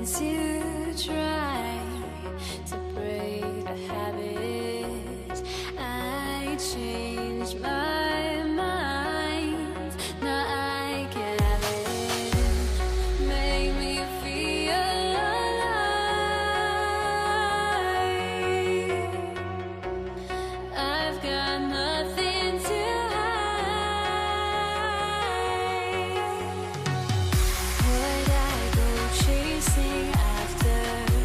Since you try to break a habit, I changed my mind. Now I can have it. Make me feel alive. I've got nothing to hide. Would I go chasing after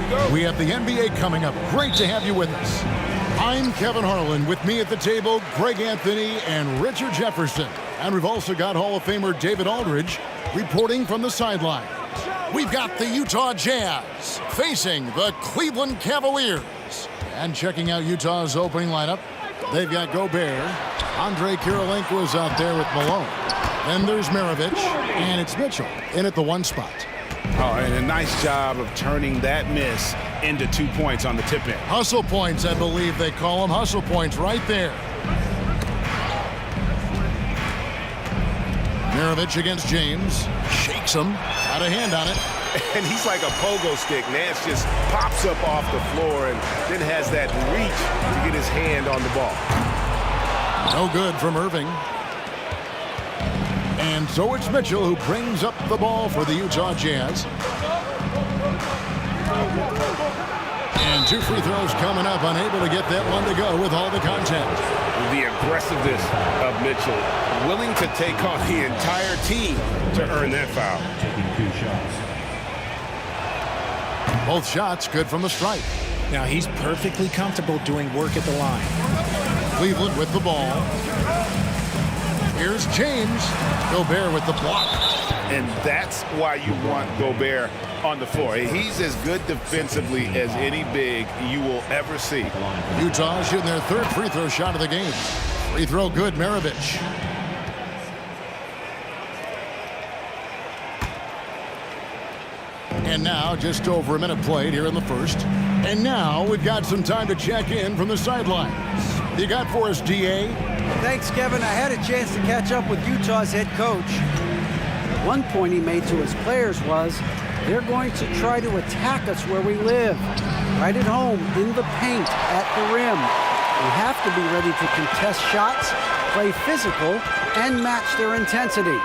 sports. We have the NBA coming up. Great to have you with us. I'm Kevin Harlan. With me at the table, Greg Anthony and Richard Jefferson. And we've also got Hall of Famer David Aldridge reporting from the sideline. We've got the Utah Jazz facing the Cleveland Cavaliers. And checking out Utah's opening lineup, they've got Gobert. Andre Kirilenko is out there with Malone. Then there's Maravich, and it's Mitchell in at the 1 spot. Oh, and a nice job of turning that miss into 2 points on the tip-in. Hustle points, I believe they call them. Hustle points right there. Maravich against James. Shakes him. Got a hand on it. And he's like a pogo stick. Nance just pops up off the floor and then has that reach to get his hand on the ball. No good from Irving. And so it's Mitchell who brings up the ball for the Utah Jazz. And 2 free throws coming up, unable to get that one to go with all the contact. The aggressiveness of Mitchell, willing to take on the entire team to earn that foul. Both shots good from the stripe. Now he's perfectly comfortable doing work at the line. Cleveland with the ball. Here's James. Gobert with the block. And that's why you want Gobert on the floor. He's as good defensively as any big you will ever see. Utah shooting their 3rd free throw shot of the game. Free throw good, Maravich. And now just over a minute played here in the first. And now we've got some time to check in from the sidelines. You got for us, D.A.? Thanks, Kevin. I had a chance to catch up with Utah's head coach. One point he made to his players was, they're going to try to attack us where we live, right at home, in the paint, at the rim. We have to be ready to contest shots, play physical, and match their intensity.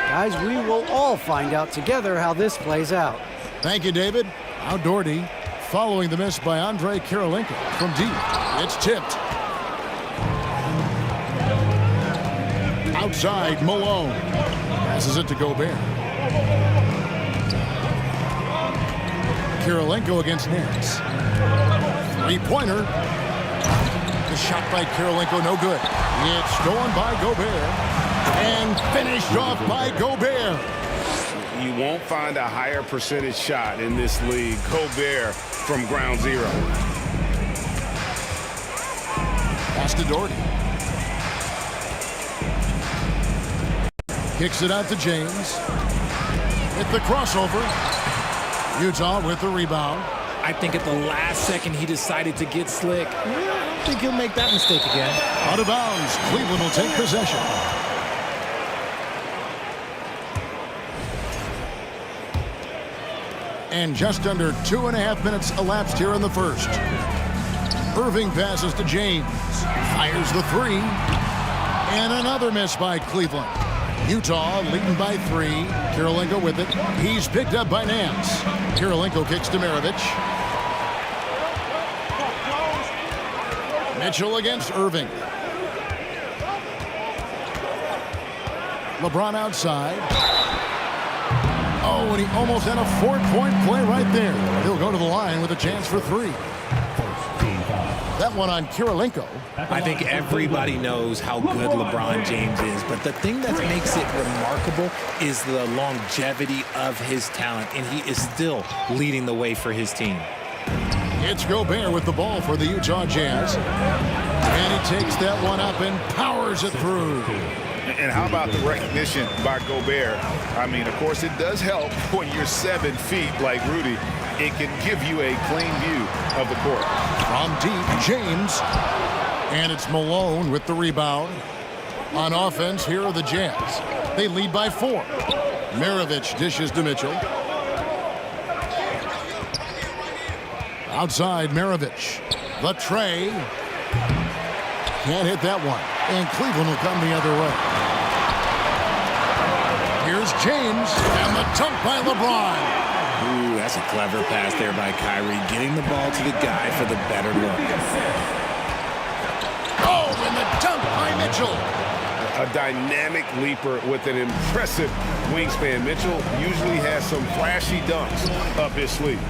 Guys, we will all find out together how this plays out. Thank you, David. Now Doherty following the miss by Andre Kirilenko from deep. It's tipped. Outside, Malone. Passes it to Gobert. Kirilenko against Nance. 3-pointer. The shot by Kirilenko, no good. It's stolen by Gobert. And finished off by Gobert. You won't find a higher percentage shot in this league. Gobert from ground zero. Pass to Doherty. Kicks it out to James. Hit the crossover. Utah with the rebound. I think at the last second he decided to get slick. I don't think he'll make that mistake again. Out of bounds. Cleveland will take possession. And just under 2.5 minutes elapsed here in the first. Irving passes to James. Fires the 3. And another miss by Cleveland. Utah leading by 3. Kirilenko with it. He's picked up by Nance. Kirilenko kicks to Maravich. Mitchell against Irving. LeBron outside. Oh, and he almost had a 4-point play right there. He'll go to the line with a chance for 3. That one on Kirilenko. I think everybody knows how good LeBron James is, but the thing that makes it remarkable is the longevity of his talent, and he is still leading the way for his team. It's Gobert with the ball for the Utah Jazz. And he takes that one up and powers it through. And how about the recognition by Gobert? I mean, of course, it does help when you're 7 feet like Rudy. It can give you a plain view of the court. From deep, James. And it's Malone with the rebound. On offense, here are the Jazz. They lead by 4. Maravich dishes to Mitchell. Outside, Maravich. The tray. Can't hit that one. And Cleveland will come the other way. Here's James. And the dunk by LeBron. Ooh, that's a clever pass there by Kyrie, getting the ball to the guy for the better look. Oh, and the dunk by Mitchell. a dynamic leaper with an impressive wingspan. Mitchell usually has some flashy dunks up his sleeve.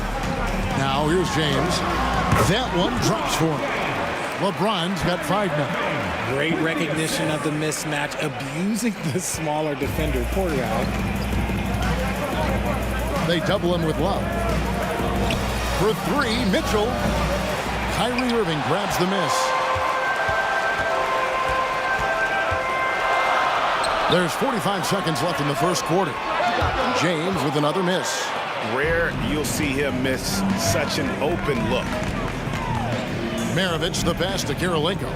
Now here's James. That one drops for him. LeBron's got 5 now. Great recognition of the mismatch, abusing the smaller defender, Porter out. They double him with Love. For 3, Mitchell. Kyrie Irving grabs the miss. There's 45 seconds left in the first quarter. James with another miss. Rare you'll see him miss such an open look. Maravich the pass to Kirilenko.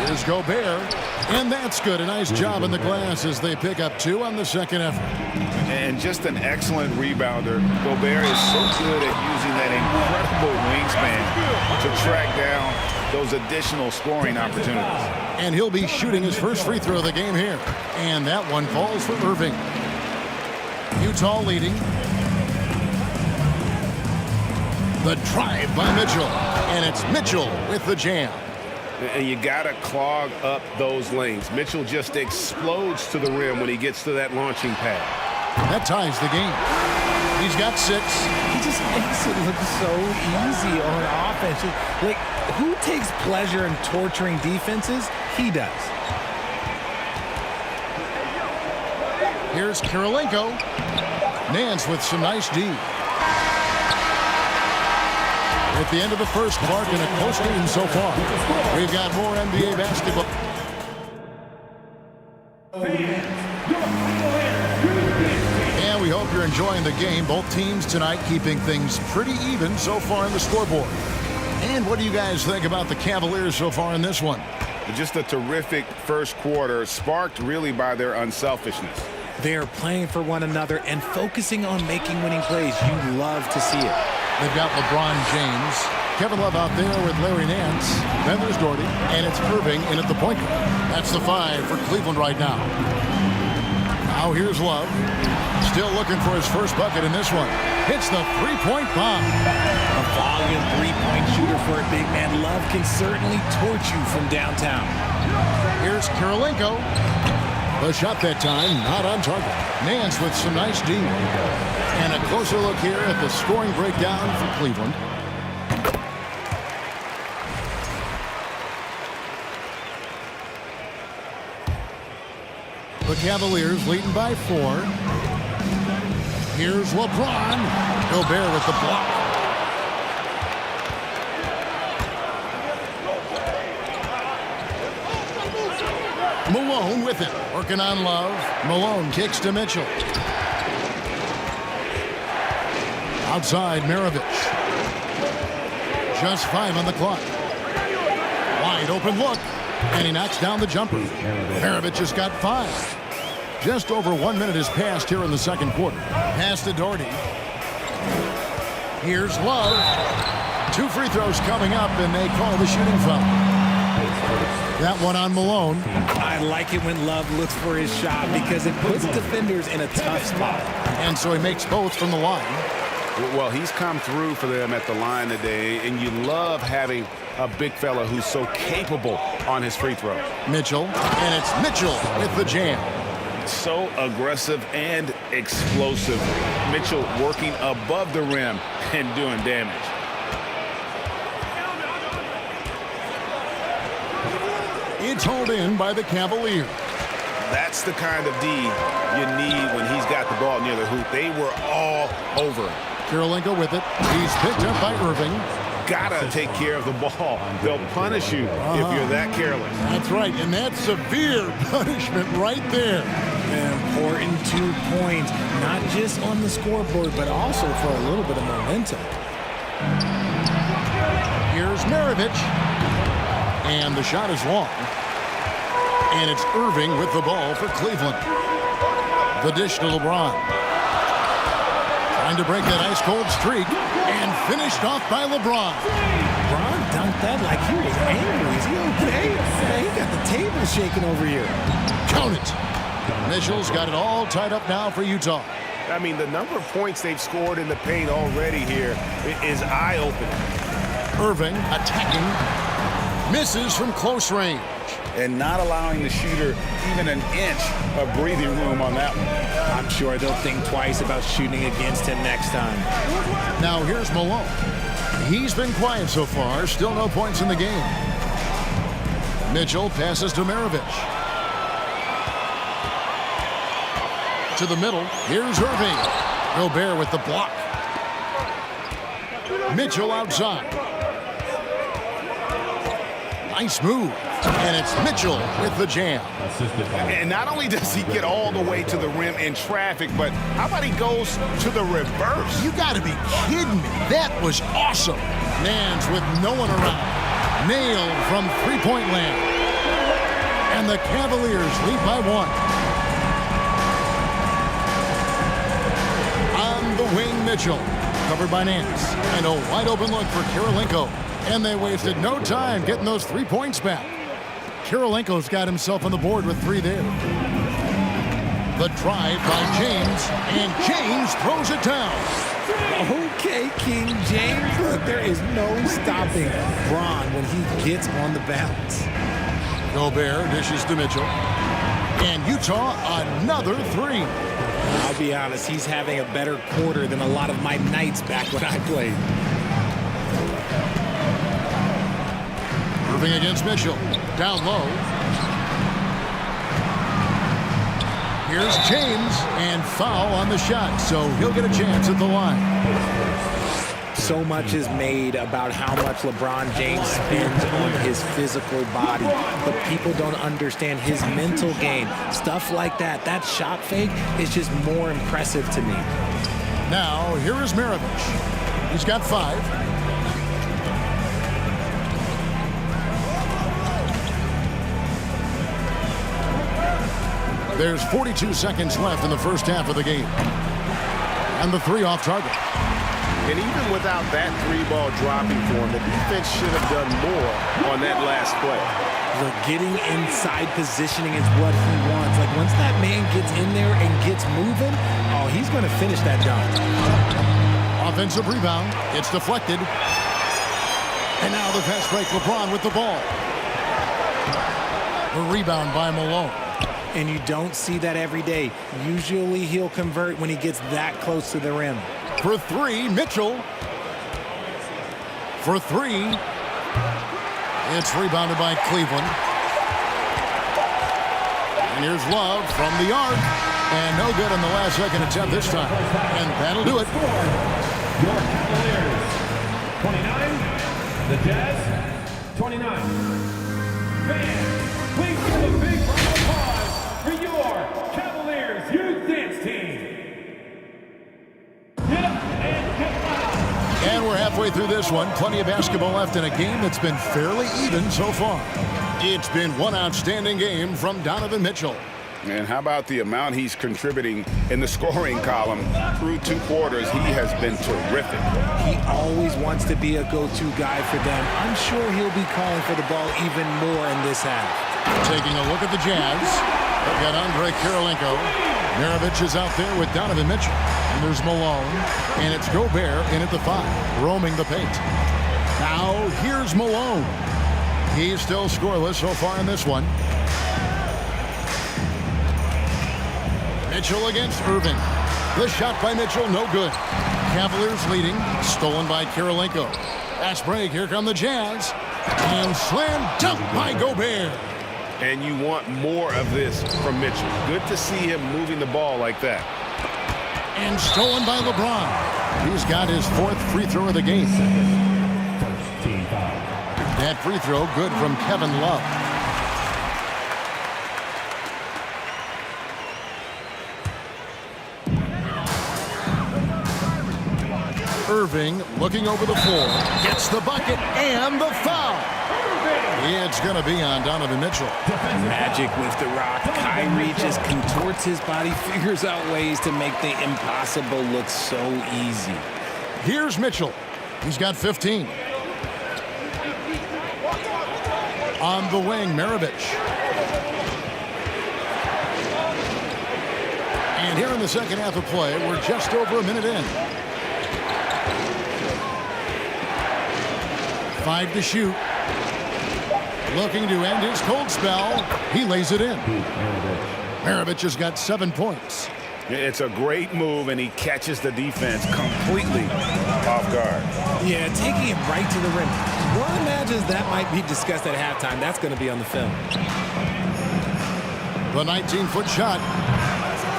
Here's Gobert. And that's good. A nice job in the glass as they pick up 2 on the second effort. And just an excellent rebounder. Gobert is so good at using that incredible wingspan to track down those additional scoring opportunities. And he'll be shooting his first free throw of the game here. And that one falls for Irving. Utah leading. The drive by Mitchell. And it's Mitchell with the jam. And you got to clog up those lanes. Mitchell just explodes to the rim when he gets to that launching pad. That ties the game. He's got 6. He just makes it look so easy on offense. Like, who takes pleasure in torturing defenses? He does. Here's Kirilenko. Nance with some nice D. At the end of the first, Clark, in a close game so far. We've got more NBA basketball. And we hope you're enjoying the game. Both teams tonight keeping things pretty even so far in the scoreboard. And what do you guys think about the Cavaliers so far in this one? Just a terrific first quarter, sparked really by their unselfishness. They're playing for one another and focusing on making winning plays. You love to see it. They've got LeBron James, Kevin Love out there with Larry Nance, then there's Doherty, and it's Irving in at the point guard. That's the 5 for Cleveland right now. Now here's Love, still looking for his first bucket in this one. Hits the three-point bomb. A volume three-point shooter for a big man. Love can certainly torch you from downtown. Here's Kirilenko. The shot that time, not on target. Nance with some nice D. And a closer look here at the scoring breakdown for Cleveland. The Cavaliers leading by 4. Here's LeBron. Gobert with the block. Malone with it. Working on Love. Malone kicks to Mitchell. Outside, Maravich. Just 5 on the clock. Wide open look. And he knocks down the jumper. Maravich has got 5. Just over 1 minute has passed here in the second quarter. Pass to Doherty. Here's Love. 2 free throws coming up, and they call the shooting foul. That one on Malone. I like it when Love looks for his shot because it puts defenders in a tough spot. And so he makes both from the line. Well, he's come through for them at the line today, and you love having a big fella who's so capable on his free throw. Mitchell, and it's Mitchell with the jam. So aggressive and explosive. Mitchell working above the rim and doing damage. It's hauled in by the Cavaliers. That's the kind of D you need when he's got the ball near the hoop. They were all over him. Kirilenko with it. He's picked up by Irving. Gotta take care of the ball. They'll punish you if you're that careless. That's right, and that's severe punishment right there. An important 2 points, not just on the scoreboard, but also for a little bit of momentum. Here's Maravich. And the shot is long. And it's Irving with the ball for Cleveland. The dish to LeBron. Trying to break that ice-cold streak. And finished off by LeBron. LeBron dunked that like he was angry. Is he okay? Man, he got the table shaking over here. Count it. Mitchell's got it all tied up now for Utah. I mean, the number of points they've scored in the paint already here is eye-opening. Irving attacking. Misses from close range. And not allowing the shooter even an inch of breathing room on that one. I'm sure they'll think twice about shooting against him next time. Now here's Malone. He's been quiet so far. Still no points in the game. Mitchell passes to Maravich. To the middle. Here's Irving. Gobert with the block. Mitchell outside. Nice move. And it's Mitchell with the jam. And not only does he get all the way to the rim in traffic, but how about he goes to the reverse? You got to be kidding me. That was awesome. Nance with no one around. Nailed from three-point land. And the Cavaliers lead by 1. On the wing, Mitchell. Covered by Nance. And a wide-open look for Kirilenko. And they wasted no time getting those 3 points back. Kirilenko's got himself on the board with 3 there. The drive by James, and James throws it down. Okay, King James. Look, there is no stopping Bron when he gets on the bounce. Gobert dishes to Mitchell. And Utah, another 3. I'll be honest, he's having a better quarter than a lot of my nights back when I played. Irving against Mitchell. Down low. Here's James, and foul on the shot, so he'll get a chance at the line. So much is made about how much LeBron James spends on his physical body, but people don't understand his mental game. Stuff like that, that shot fake is just more impressive to me. Now, here is Maravich. He's got 5. There's 42 seconds left in the first half of the game. And the 3 off target. And even without that 3-ball dropping for him, the defense should have done more on that last play. Look, getting inside positioning is what he wants. Like, once that man gets in there and gets moving, oh, he's going to finish that dunk. Offensive rebound. It's deflected. And now the fast break. LeBron with the ball. The rebound by Malone. And you don't see that every day. Usually he'll convert when he gets that close to the rim. For 3, Mitchell. For 3. It's rebounded by Cleveland. And here's Love from the arc. And no good on the last second attempt this time. And that'll do it. Your Cavaliers, 29. The Jazz, 29. Fans, please give a big round of applause for your Cavaliers Youth Dance Team. Get up and get loud. And we're halfway through this one. Plenty of basketball left in a game that's been fairly even so far. It's been one outstanding game from Donovan Mitchell. And how about the amount he's contributing in the scoring column through 2 quarters? He has been terrific. He always wants to be a go-to guy for them. I'm sure he'll be calling for the ball even more in this half. Taking a look at the Jazz. They've got Andre Kirilenko. Maravich is out there with Donovan Mitchell. And there's Malone. And it's Gobert in at the 5, roaming the paint. Now here's Malone. He's still scoreless so far in this one. Mitchell against Irving. The shot by Mitchell, no good. Cavaliers leading, stolen by Kirilenko. Fast break, here come the Jazz. And slam dunk by Gobert. And you want more of this from Mitchell. Good to see him moving the ball like that. And stolen by LeBron. He's got his 4th free throw of the game. That free throw good from Kevin Love. Irving looking over the floor, gets the bucket and the foul. It's going to be on Donovan Mitchell. Magic with the rock. Kyrie just contorts his body, figures out ways to make the impossible look so easy. Here's Mitchell. He's got 15. On the wing, Maravich. And here in the second half of play, we're just over a minute in. 5 to shoot. Looking to end his cold spell. He lays it in. Maravich has got 7 points. It's a great move, and he catches the defense completely off guard. Yeah, taking it right to the rim. One imagines that might be discussed at halftime. That's going to be on the film. The 19-foot shot.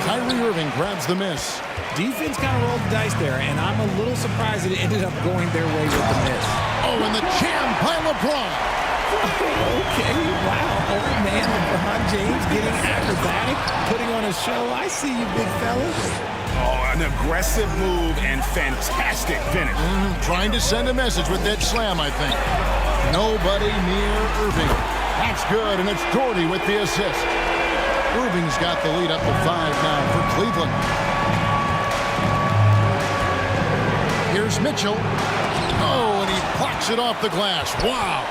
Kyrie Irving grabs the miss. Defense kind of rolled the dice there, and I'm a little surprised that it ended up going their way with the miss. Oh, and the jam by LeBron. Okay, wow. Old man LeBron James getting acrobatic, putting on a show. I see you, big fella. Oh, an aggressive move and fantastic finish. Trying to send a message with that slam, I think. Nobody near Irving. That's good, and it's Doherty with the assist. Irving's got the lead up to 5 now for Cleveland. Here's Mitchell. Oh, and he blocks it off the glass. Wow.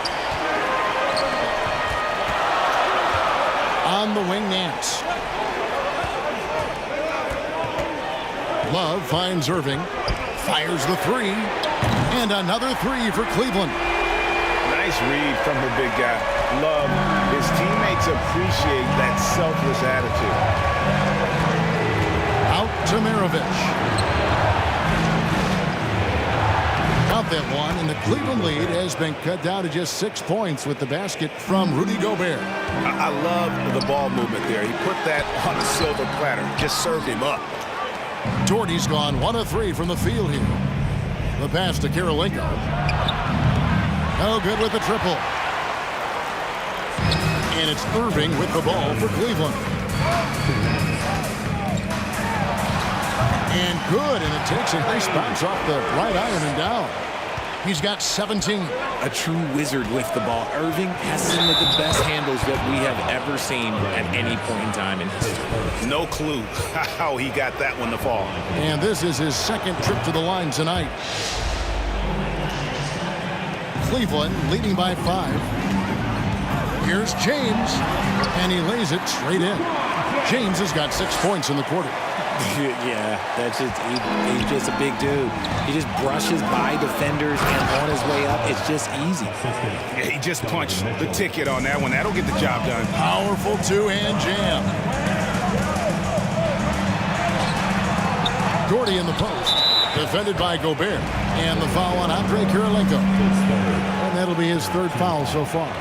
On the wing, Nance. Love finds Irving. Fires the 3. And another 3 for Cleveland. Nice read from the big guy. Love. His teammates appreciate that selfless attitude. Out to Maravich. Got that one, and the Cleveland lead has been cut down to just 6 points with the basket from Rudy Gobert. I love the ball movement there. He put that on a silver platter. Just served him up. Doherty's gone 1 of 3 from the field here. The pass to Karolinko. No good with the triple. And it's Irving with the ball for Cleveland. And good, and it takes a nice bounce off the right iron and down. He's got 17. A true wizard with the ball. Irving has some of the best handles that we have ever seen at any point in time in history. No clue how he got that one to fall. And this is his 2nd trip to the line tonight. Cleveland leading by 5. Here's James, and he lays it straight in. James has got 6 points in the quarter. Yeah, that's just he's just a big dude. He just brushes by defenders and on his way up. It's just easy. Yeah, he just punched the ticket on that one. That'll get the job done. Powerful 2-hand jam. Doherty in the post. Defended by Gobert. And the foul on Andre Karolinko. And that'll be his 3rd foul so far.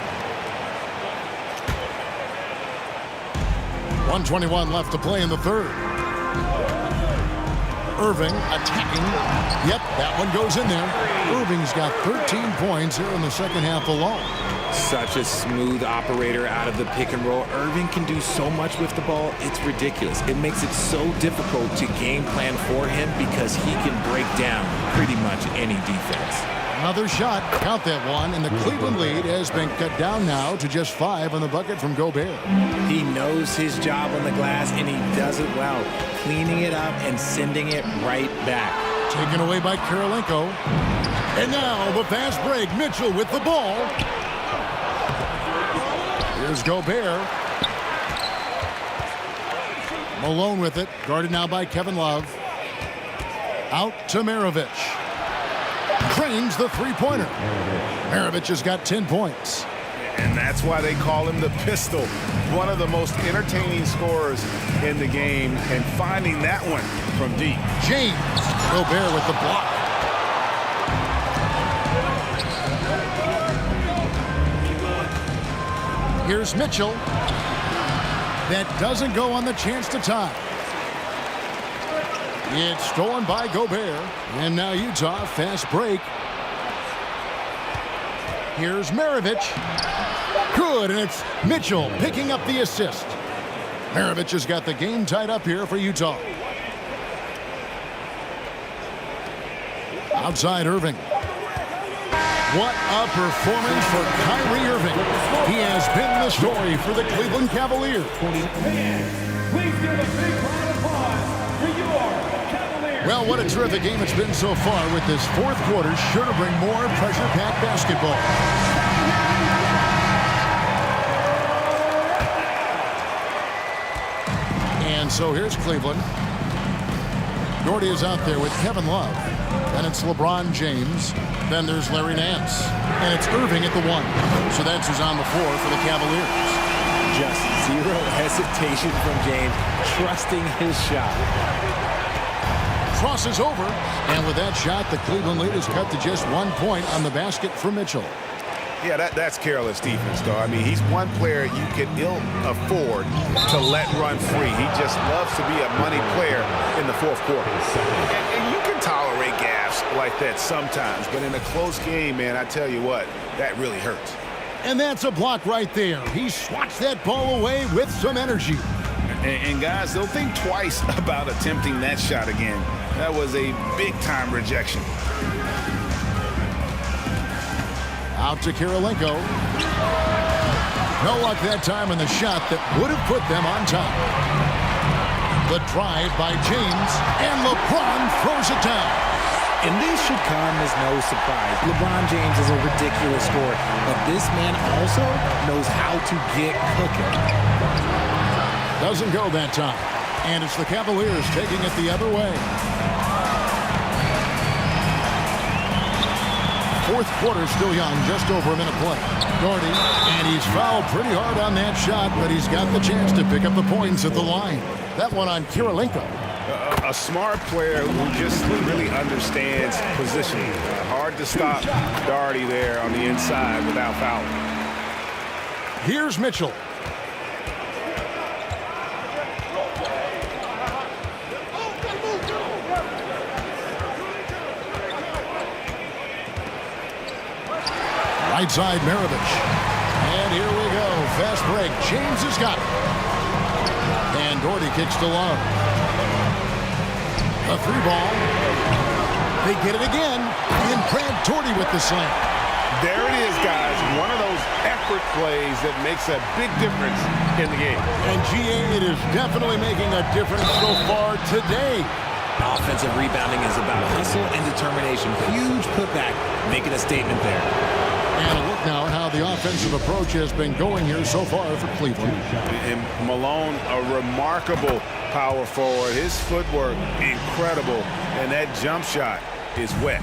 1:21 left to play in the 3rd. Irving attacking. Yep, that one goes in there. Irving's got 13 points here in the 2nd half alone. Such a smooth operator out of the pick and roll. Irving can do so much with the ball. It's ridiculous. It makes it so difficult to game plan for him because he can break down pretty much any defense. Another shot. Count that one. And the Cleveland lead has been cut down now to just 5 on the bucket from Gobert. He knows his job on the glass, and he does it well. Cleaning it up and sending it right back. Taken away by Karolinko. And now the fast break. Mitchell with the ball. Here's Gobert. Malone with it. Guarded now by Kevin Love. Out to Maravich. Drains the 3-pointer. Maravich has got 10 points. And that's why they call him the Pistol. One of the most entertaining scorers in the game. And finding that one from deep. James. Gobert with the block. Here's Mitchell. That doesn't go on the chance to tie. It's stolen by Gobert. And now Utah, fast break. Here's Maravich. Good, and it's Mitchell picking up the assist. Maravich has got the game tied up here for Utah. Outside Irving. What a performance for Kyrie Irving. He has been the story for the Cleveland Cavaliers. Fans, please give a big round of applause for your Cavaliers. Well, what a terrific game it's been so far, with this 4th quarter sure to bring more pressure-packed basketball. And so here's Cleveland. Doherty is out there with Kevin Love. Then it's LeBron James. Then there's Larry Nance. And it's Irving at the 1. So that's who's on the floor for the Cavaliers. Just zero hesitation from James, trusting his shot. Crosses over. And with that shot, the Cleveland lead is cut to just 1 point on the basket for Mitchell. Yeah, that's careless defense, though. I mean, he's one player you can ill afford to let run free. He just loves to be a money player in the fourth quarter. And you can tolerate gaffes like that sometimes, but in a close game, man, I tell you what, that really hurts. And that's a block right there. He swats that ball away with some energy. And guys, they'll think twice about attempting that shot again. That was a big-time rejection. Out to Kirilenko. No luck that time in the shot that would have put them on top. The drive by James, and LeBron throws it down. And this should come as no surprise. LeBron James is a ridiculous scorer, but this man also knows how to get cooking. Doesn't go that time. And it's the Cavaliers taking it the other way. Fourth quarter still young, just over a minute play. Doherty, and he's fouled pretty hard on that shot, but he's got the chance to pick up the points at the line. That one on Kirilenko. A smart player who just really understands positioning. Hard to stop Doherty there on the inside without fouling. Here's Mitchell. Right side, Maravich. And here we go. Fast break. James has got it. And Doherty kicks to Love. A free ball. They get it again. And Brad Doherty with the slam. There it is, guys. One of those effort plays that makes a big difference in the game. And GA, it is definitely making a difference so far today. Offensive rebounding is about hustle and determination. Huge putback, making a statement there. And a look now at how the offensive approach has been going here so far for Cleveland. And Malone, a remarkable power forward. His footwork, incredible. And that jump shot is wet.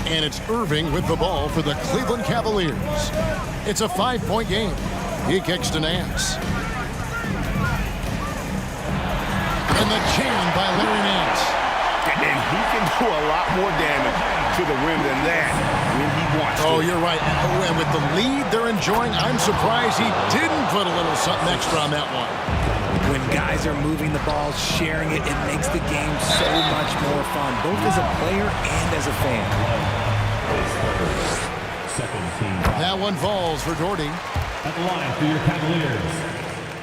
And it's Irving with the ball for the Cleveland Cavaliers. It's a 5-point game. He kicks to Nance. And the jam by Larry Nance. And he can do a lot more damage to the rim than that when he wants to. Oh, you're right. And with the lead they're enjoying, I'm surprised he didn't put a little something extra on that one. When guys are moving the ball, sharing it, it makes the game so much more fun, both as a player and as a fan. Second team. That one falls for Doherty. At the line for your Cavaliers,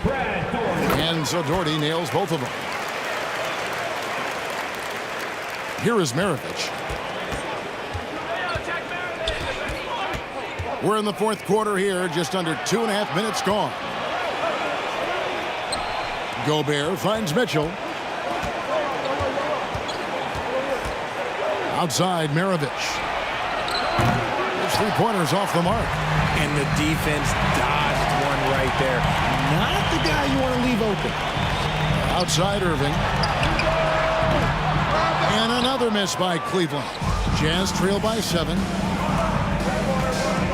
Brad Doherty. And so Doherty nails both of them. Here is Maravich. We're in the fourth quarter here, just under 2.5 minutes gone. Gobert finds Mitchell. Outside, Maravich. His three-pointers off the mark. And the defense dodged one right there. Not the guy you want to leave open. Outside, Irving. And another miss by Cleveland. Jazz trail by 7.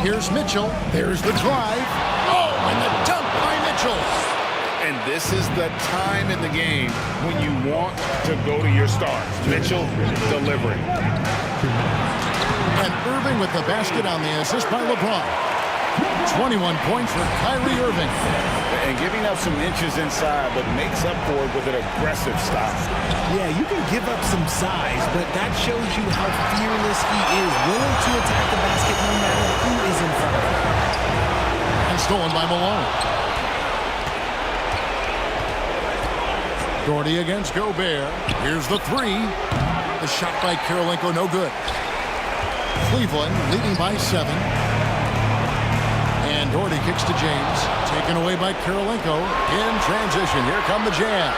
Here's Mitchell. There's the drive. Oh, and the dunk by Mitchell. And this is the time in the game when you want to go to your stars. Mitchell delivering. And Irving with the basket on the assist by LeBron. 21 points for Kyrie Irving. And giving up some inches inside, but makes up for it with an aggressive stop. Yeah, you can give up some size, but that shows you how fearless he is, willing to attack the basket no matter who is in front of him. And stolen by Malone. Doherty against Gobert. Here's the three. The shot by Kirilenko, no good. Cleveland leading by 7. And Doherty kicks to James. Taken away by Kirilenko. In transition, here come the Jazz.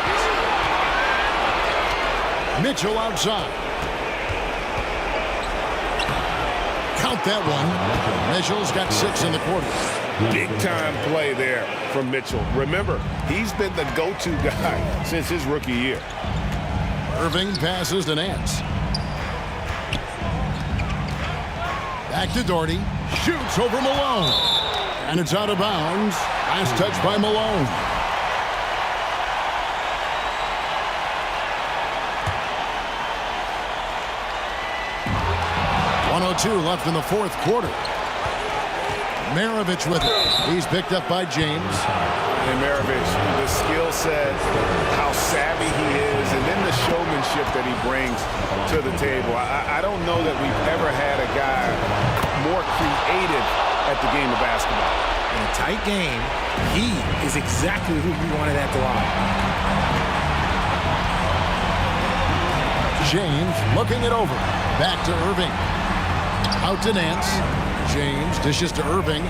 Mitchell outside. Count that one. Mitchell's got 6 in the quarter. Big-time play there from Mitchell. Remember, he's been the go-to guy since his rookie year. Irving passes to Nance. Back to Doherty. Shoots over Malone. And it's out of bounds. Last touch by Malone. .102 left in the fourth quarter. Maravich with it. He's picked up by James. And Maravich, the skill set, how savvy he is, and then the showmanship that he brings to the table. I don't know that we've ever had a guy more creative at the game of basketball. In a tight game, he is exactly who you wanted at the line. James looking it over. Back to Irving. Out to Nance. James dishes to Irving.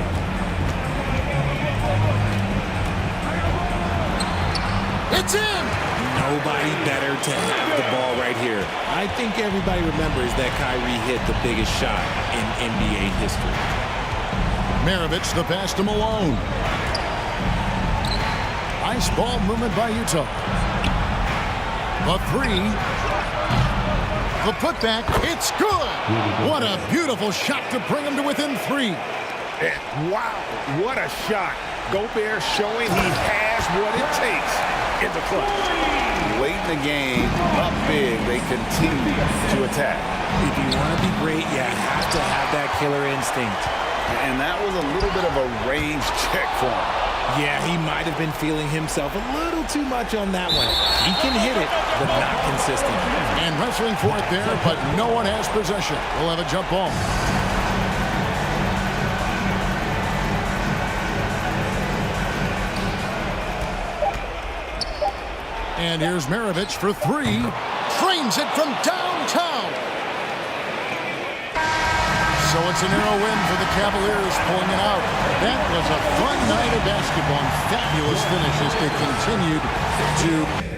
It's in! Nobody better to have the ball right here. I think everybody remembers that Kyrie hit the biggest shot in NBA history. Maravich the pass to Malone. Nice ball movement by Utah. The three. The putback. It's good. What a beautiful shot to bring him to within three. Wow, what a shot. Gobert showing he has what it takes in the clutch. Late in the game, up big, they continue to attack. If you want to be great, you have to have that killer instinct. And that was a little bit of a range check for him. Yeah, he might have been feeling himself a little too much on that one. He can hit it, but not consistent. And wrestling for it there, but no one has possession. We'll have a jump ball. And here's Maravich for three. Trains it from downtown. So it's a narrow win for the Cavaliers, pulling it out. That was a fun night of basketball and fabulous finish as they continued to...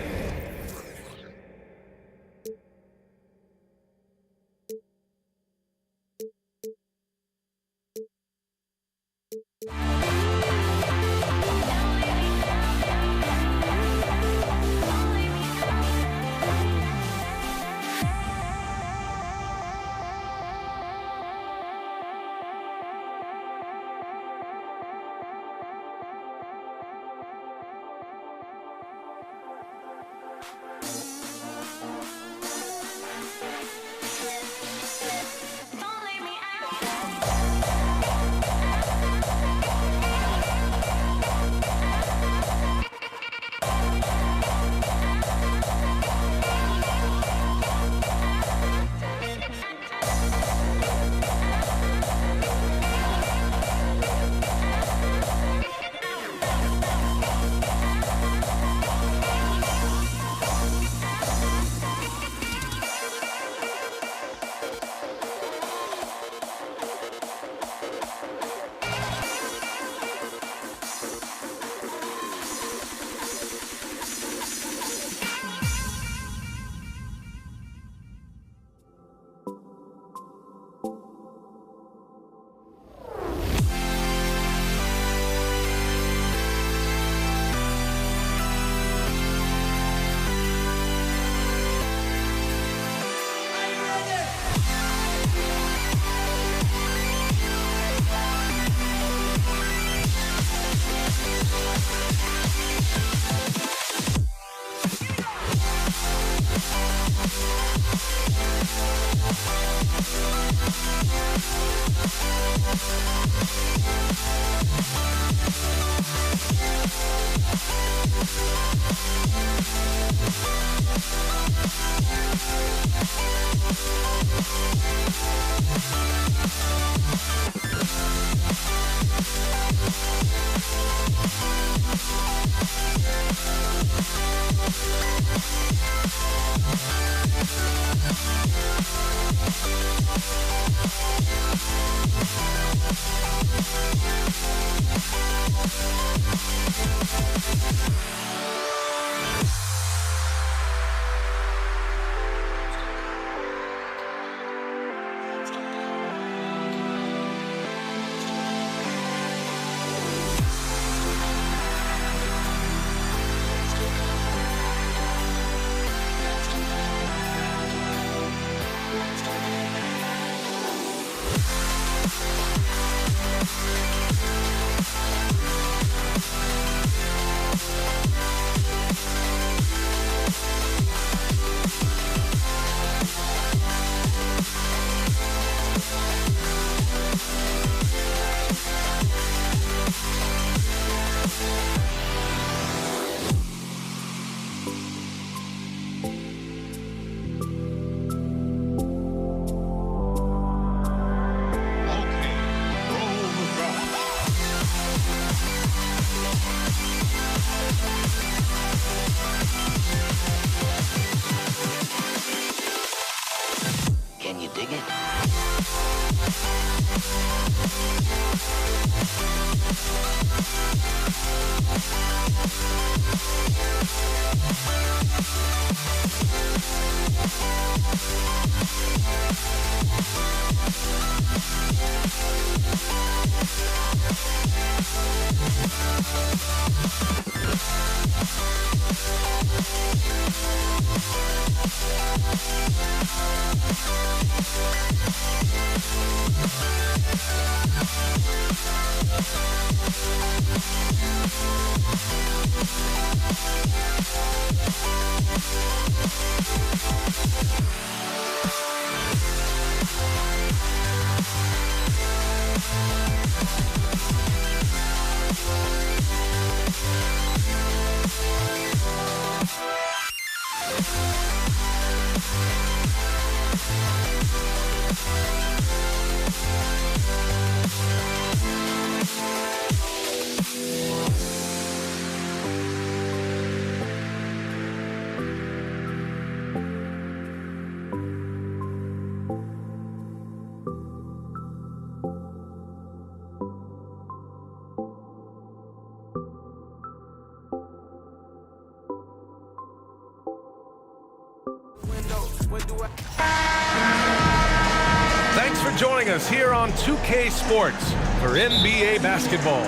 Thanks for joining us here on 2K Sports for NBA basketball.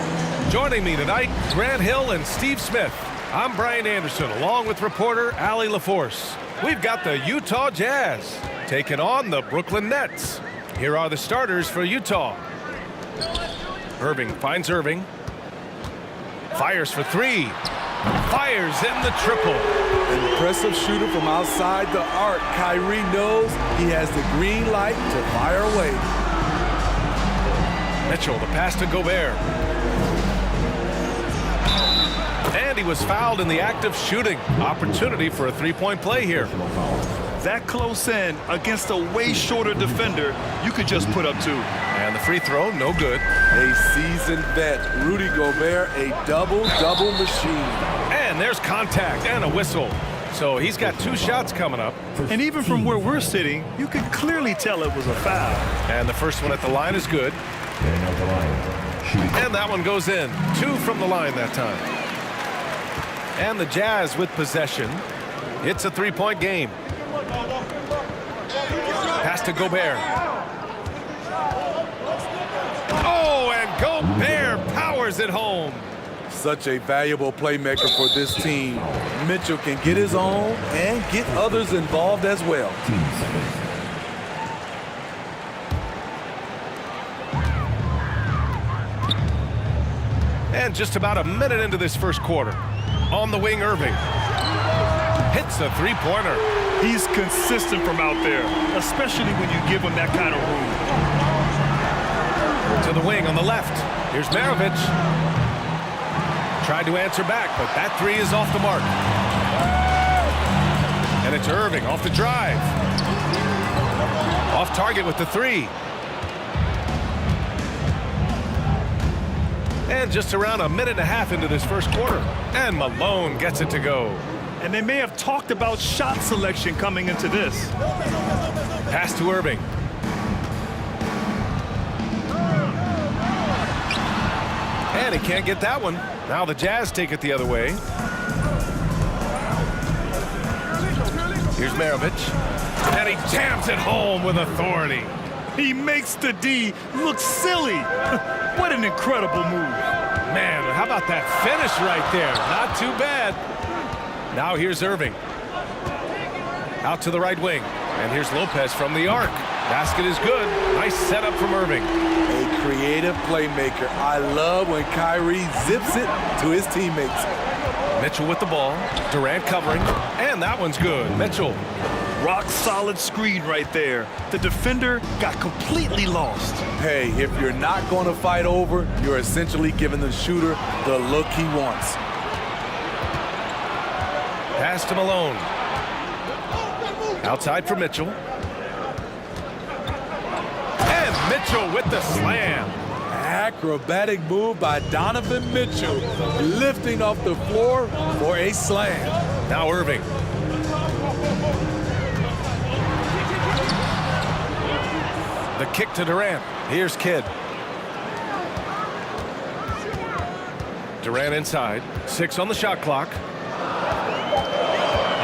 Joining me tonight, Grant Hill and Steve Smith. I'm Brian Anderson, along with reporter Allie LaForce. We've got the Utah Jazz taking on the Brooklyn Nets. Here are the starters for Utah. Irving finds Irving. Fires for three. Fires in the triple. Impressive shooter from outside the arc. Kyrie knows he has the green light to fire away. Mitchell, the pass to Gobert. And he was fouled in the act of shooting. Opportunity for a three-point play here. That close in against a way shorter defender, you could just put up two. And the free throw, no good. A seasoned vet, Rudy Gobert, a double-double machine. And there's contact and a whistle. So he's got two shots coming up. And even from where we're sitting, you could clearly tell it was a foul. And the first one at the line is good. And that one goes in. Two from the line that time. And the Jazz with possession. It's a three-point game. Pass to Gobert. Oh, and Gobert powers it home. Such a valuable playmaker for this team. Mitchell can get his own and get others involved as well. And just about a minute into this first quarter. On the wing, Irving. Hits a three-pointer. He's consistent from out there, especially when you give him that kind of room. To the wing on the left. Here's Maravich. Tried to answer back, but that three is off the mark. And it's Irving off the drive. Off target with the three. And just around a minute and a half into this first quarter. And Malone gets it to go. And they may have talked about shot selection coming into this. Pass to Irving. And he can't get that one. Now the Jazz take it the other way. Here's Maravich. And he jams it home with authority. He makes the D look silly. What an incredible move. Man, how about that finish right there? Not too bad. Now here's Irving. Out to the right wing. And here's Lopez from the arc. Basket is good. Nice setup from Irving. A creative playmaker. I love when Kyrie zips it to his teammates. Mitchell with the ball. Durant covering. And that one's good. Mitchell. Rock solid screen right there. The defender got completely lost. Hey, if you're not going to fight over, you're essentially giving the shooter the look he wants. Pass to Malone. Outside for Mitchell. And Mitchell with the slam. Acrobatic move by Donovan Mitchell, lifting off the floor for a slam. Now Irving. The kick to Durant. Here's Kidd. Durant inside. 6 on the shot clock.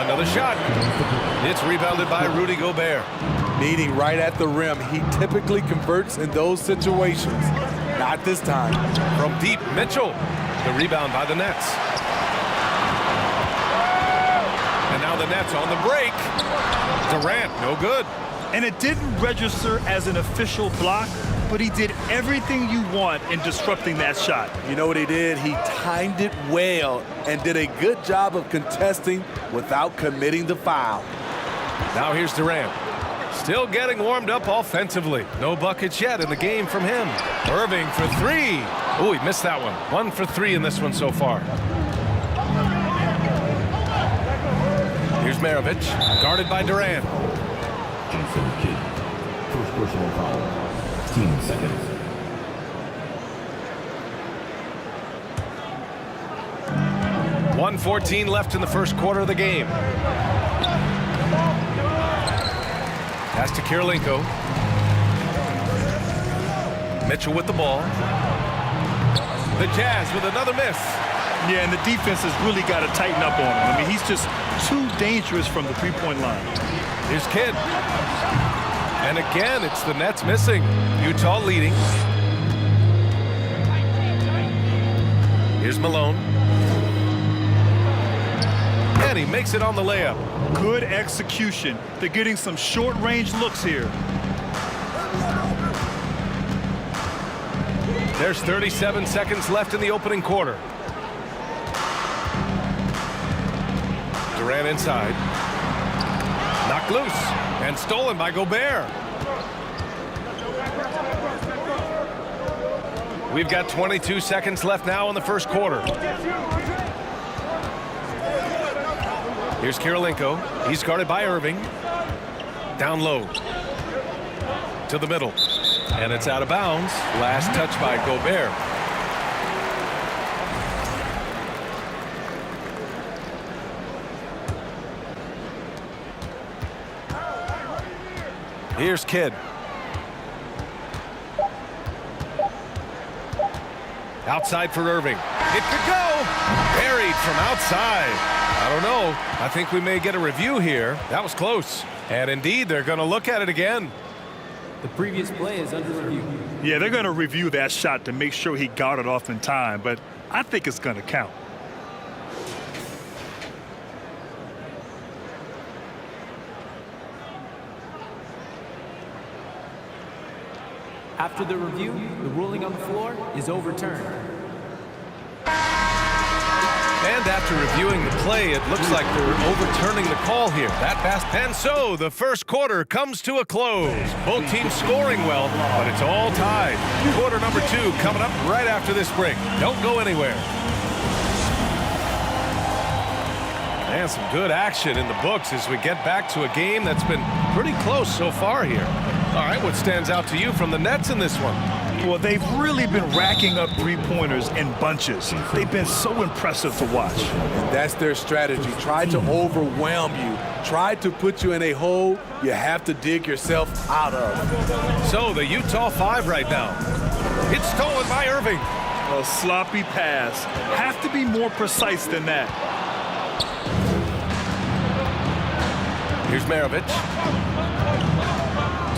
Another shot. It's rebounded by Rudy Gobert. Meeting right at the rim. He typically converts in those situations. Now Not this time. From deep, Mitchell. The rebound by the Nets. And now the Nets on the break. Durant, no good. And it didn't register as an official block, but he did everything you want in disrupting that shot. You know what he did? He timed it well and did a good job of contesting without committing the foul. Now here's Durant. Still getting warmed up offensively. No buckets yet in the game from him. Irving for three. Oh, he missed that one. 1 for 3 in this one so far. Here's Maravich, guarded by Durant. Jason Kidd. First personal foul. 15 seconds. .114 left in the first quarter of the game. Pass to Kirilenko. Mitchell with the ball. The Jazz with another miss. Yeah, and the defense has really got to tighten up on him. I mean, he's just too dangerous from the three-point line. Here's Kidd. And again, it's the Nets missing. Utah leading. Here's Malone. And he makes it on the layup. Good execution. They're getting some short-range looks here. There's 37 seconds left in the opening quarter. Durant inside. Knocked loose and stolen by Gobert. We've got 22 seconds left now in the first quarter. Here's Kirilenko. He's guarded by Irving. Down low. To the middle. And it's out of bounds. Last touch by Gobert. Here's Kidd. Outside for Irving. It could go. Buried from outside. I don't know. I think we may get a review here. That was close. And indeed, they're going to look at it again. The previous play is under review. Yeah, they're going to review that shot to make sure he got it off in time, but I think it's going to count. After the review, the ruling on the floor is overturned. And after reviewing the play, it looks like they're overturning the call here. That pass. And so the first quarter comes to a close. Both teams scoring well, but it's all tied. Quarter number 2 coming up right after this break. Don't go anywhere. And some good action in the books as we get back to a game that's been pretty close so far here. All right, what stands out to you from the Nets in this one? Well, they've really been racking up three-pointers in bunches. They've been so impressive to watch. And that's their strategy. Try to overwhelm you. Try to put you in a hole you have to dig yourself out of. So the Utah 5 right now. It's stolen by Irving. A sloppy pass. Have to be more precise than that. Here's Maravich.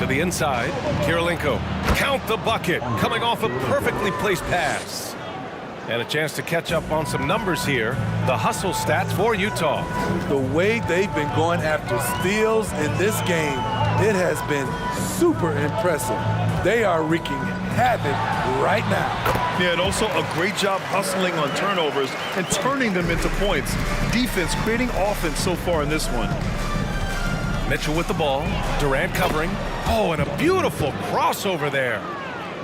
To the inside, Kirilenko. Count the bucket, coming off a perfectly placed pass. And a chance to catch up on some numbers here. The hustle stats for Utah. The way they've been going after steals in this game, it has been super impressive. They are wreaking havoc right now. Yeah, and also a great job hustling on turnovers and turning them into points. Defense creating offense so far in this one. Mitchell with the ball. Durant covering. Oh, and a beautiful crossover there.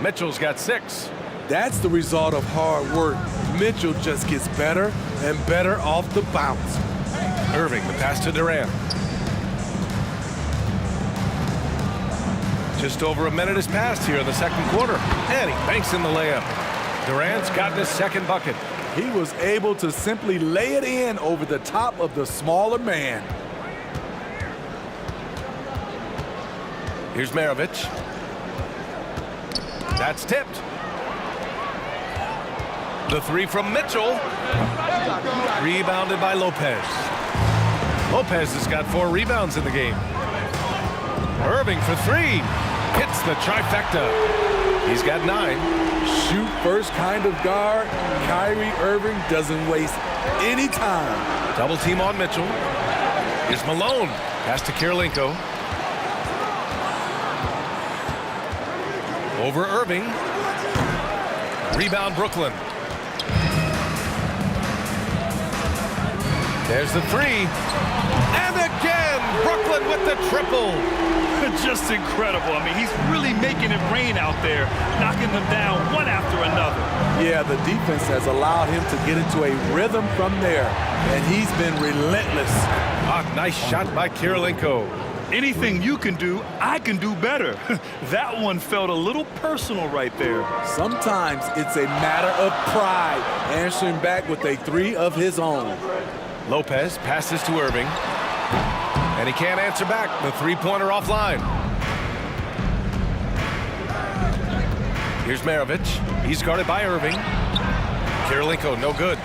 Mitchell's got 6. That's the result of hard work. Mitchell just gets better and better off the bounce. Irving, the pass to Durant. Just over a minute has passed here in the second quarter. And he banks in the layup. Durant's gotten his second bucket. He was able to simply lay it in over the top of the smaller man. Here's Maravich. That's tipped. The 3 from Mitchell. Rebounded by Lopez. Lopez has got 4 rebounds in the game. Irving for 3. Hits the trifecta. He's got 9. shoot first kind of guard. Kyrie Irving doesn't waste any time. Double team on Mitchell. Here's Malone. Pass to Kirilenko. Over Irving. Rebound Brooklyn. There's the three. And again, Brooklyn with the triple. Just incredible. I mean, he's really making it rain out there, knocking them down one after another. Yeah, the defense has allowed him to get into a rhythm from there, and he's been relentless. Nice shot by Kirilenko. Anything you can do, I can do better. That one felt a little personal right there. Sometimes it's a matter of pride, answering back with a three of his own. Lopez passes to Irving. And he can't answer back. The three-pointer offline. Here's Maravich. He's guarded by Irving. Kirilenko, no good.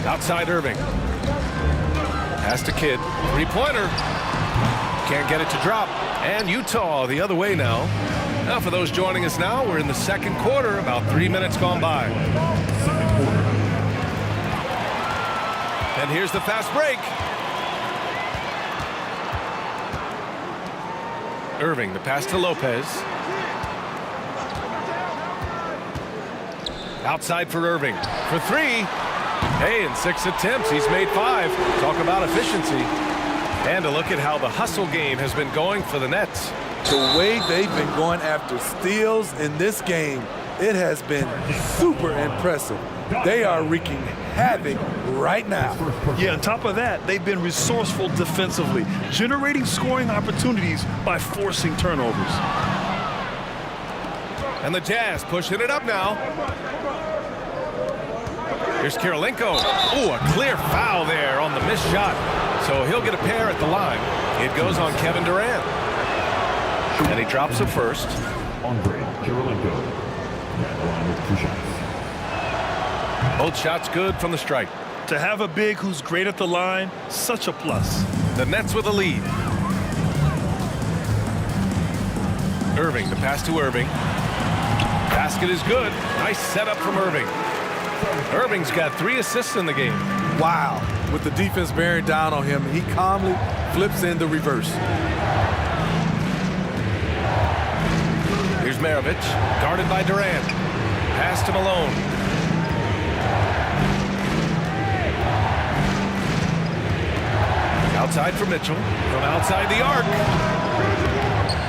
Outside Irving. Pass to Kidd. Three-pointer. Can't get it to drop. And Utah the other way now. Now for those joining us now, we're in the second quarter, about 3 minutes gone by. And here's the fast break. Irving, the pass to Lopez. Outside for Irving. For three. Hey, in 6 attempts, he's made 5. Talk about efficiency. And a look at how the hustle game has been going for the Nets. The way they've been going after steals in this game, it has been super impressive. They are wreaking havoc right now. Yeah, on top of that, they've been resourceful defensively, generating scoring opportunities by forcing turnovers. And the Jazz pushing it up now. Here's Kirilenko. Ooh, a clear foul there on the missed shot. So he'll get a pair at the line. It goes on Kevin Durant. And he drops it first. Andre Kirilenko. Both shots good from the strike. To have a big who's great at the line, such a plus. The Nets with a lead. Irving, the pass to Irving. Basket is good. Nice setup from Irving. Irving's got 3 assists in the game. Wow. With the defense bearing down on him, he calmly flips in the reverse. Here's Maravich, guarded by Durant. Pass to Malone. Outside for Mitchell. From outside the arc.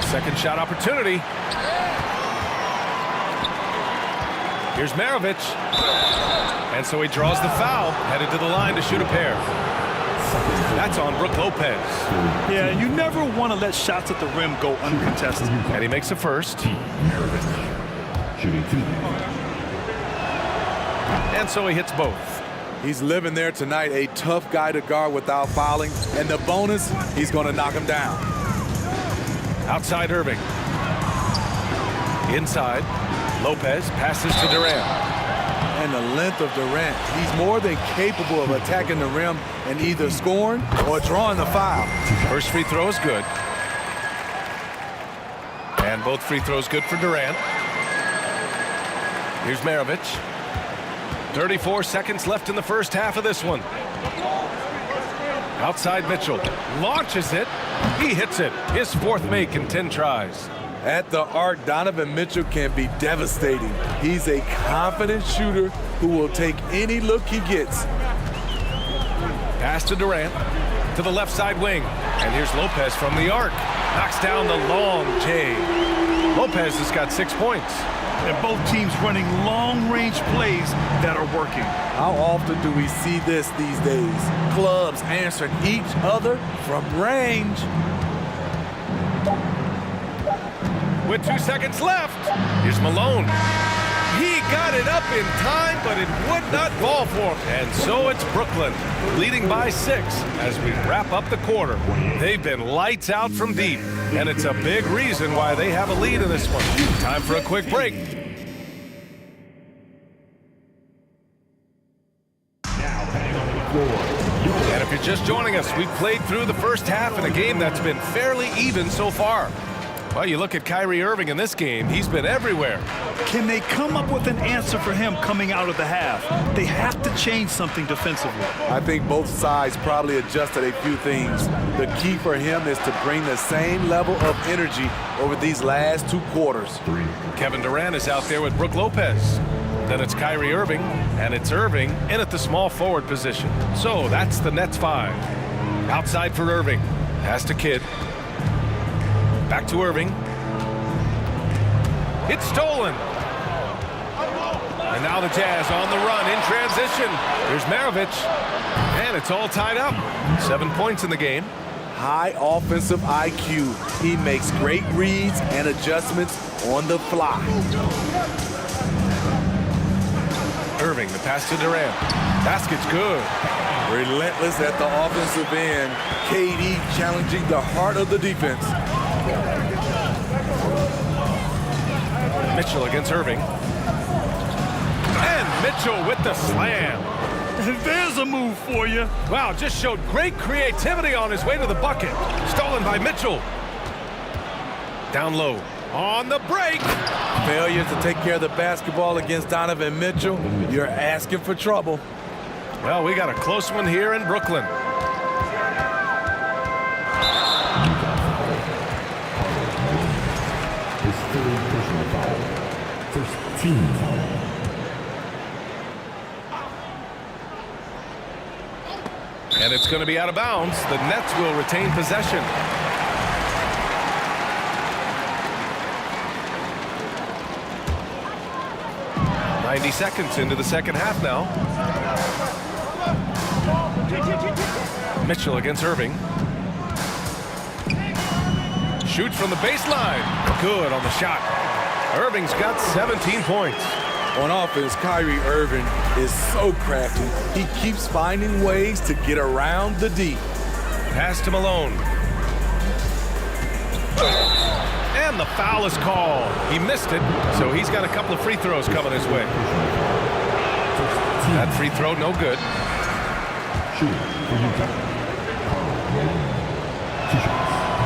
Second shot opportunity. Here's Maravich. And so he draws the foul, headed to the line to shoot a pair. That's on Brook Lopez. Yeah, you never want to let shots at the rim go uncontested. And he makes a first. Shooting 2. And so he hits both. He's living there tonight, a tough guy to guard without fouling. And the bonus, he's going to knock him down. Outside Irving. Inside, Lopez passes to Durant. And the length of Durant, he's more than capable of attacking the rim and either scoring or drawing the foul. First free throw is good. And both free throws good for Durant. Here's Maravich. 34 seconds left in the first half of this one. Outside Mitchell. Launches it. He hits it. His 4th make in 10 tries. At the arc, Donovan Mitchell can be devastating. He's a confident shooter who will take any look he gets. Pass to Durant. To the left side wing. And here's Lopez from the arc. Knocks down the long J. Lopez has got 6 points. And both teams running long-range plays that are working. How often do we see this these days? Clubs answering each other from range. With 2 seconds left, here's Malone. He got it up in time, but it would not fall for him. And so it's Brooklyn, leading by 6 as we wrap up the quarter. They've been lights out from deep, and it's a big reason why they have a lead in this one. Time for a quick break. And if you're just joining us, we've played through the first half in a game that's been fairly even so far. Well, you look at Kyrie Irving in this game, he's been everywhere. Can they come up with an answer for him coming out of the half? They have to change something defensively. I think both sides probably adjusted a few things. The key for him is to bring the same level of energy over these last 2 quarters. Kevin Durant is out there with Brook Lopez. Then it's Kyrie Irving, and it's Irving in at the small forward position. So that's the Nets 5. Outside for Irving. Pass to Kidd. Back to Irving. It's stolen. And now the Jazz on the run in transition. Here's Maravich. And it's all tied up. 7 points in the game. High offensive IQ. He makes great reads and adjustments on the fly. Irving, the pass to Durant. Basket's good. Relentless at the offensive end. KD challenging the heart of the defense. Mitchell against Irving. And Mitchell with the slam. There's a move for you. Wow, just showed great creativity on his way to the bucket. Stolen by Mitchell. Down low. On the break. Failure to take care of the basketball against Donovan Mitchell. You're asking for trouble. Well, we got a close one here in Brooklyn. And it's going to be out of bounds. The Nets will retain possession. .90 seconds into the second half now. Mitchell against Irving. Shoots from the baseline. Good on the shot. Irving's got 17 points. On offense, Kyrie Irving is so crafty. He keeps finding ways to get around the D. Pass to Malone. And the foul is called. He missed it, so he's got a couple of free throws coming his way. That free throw, no good.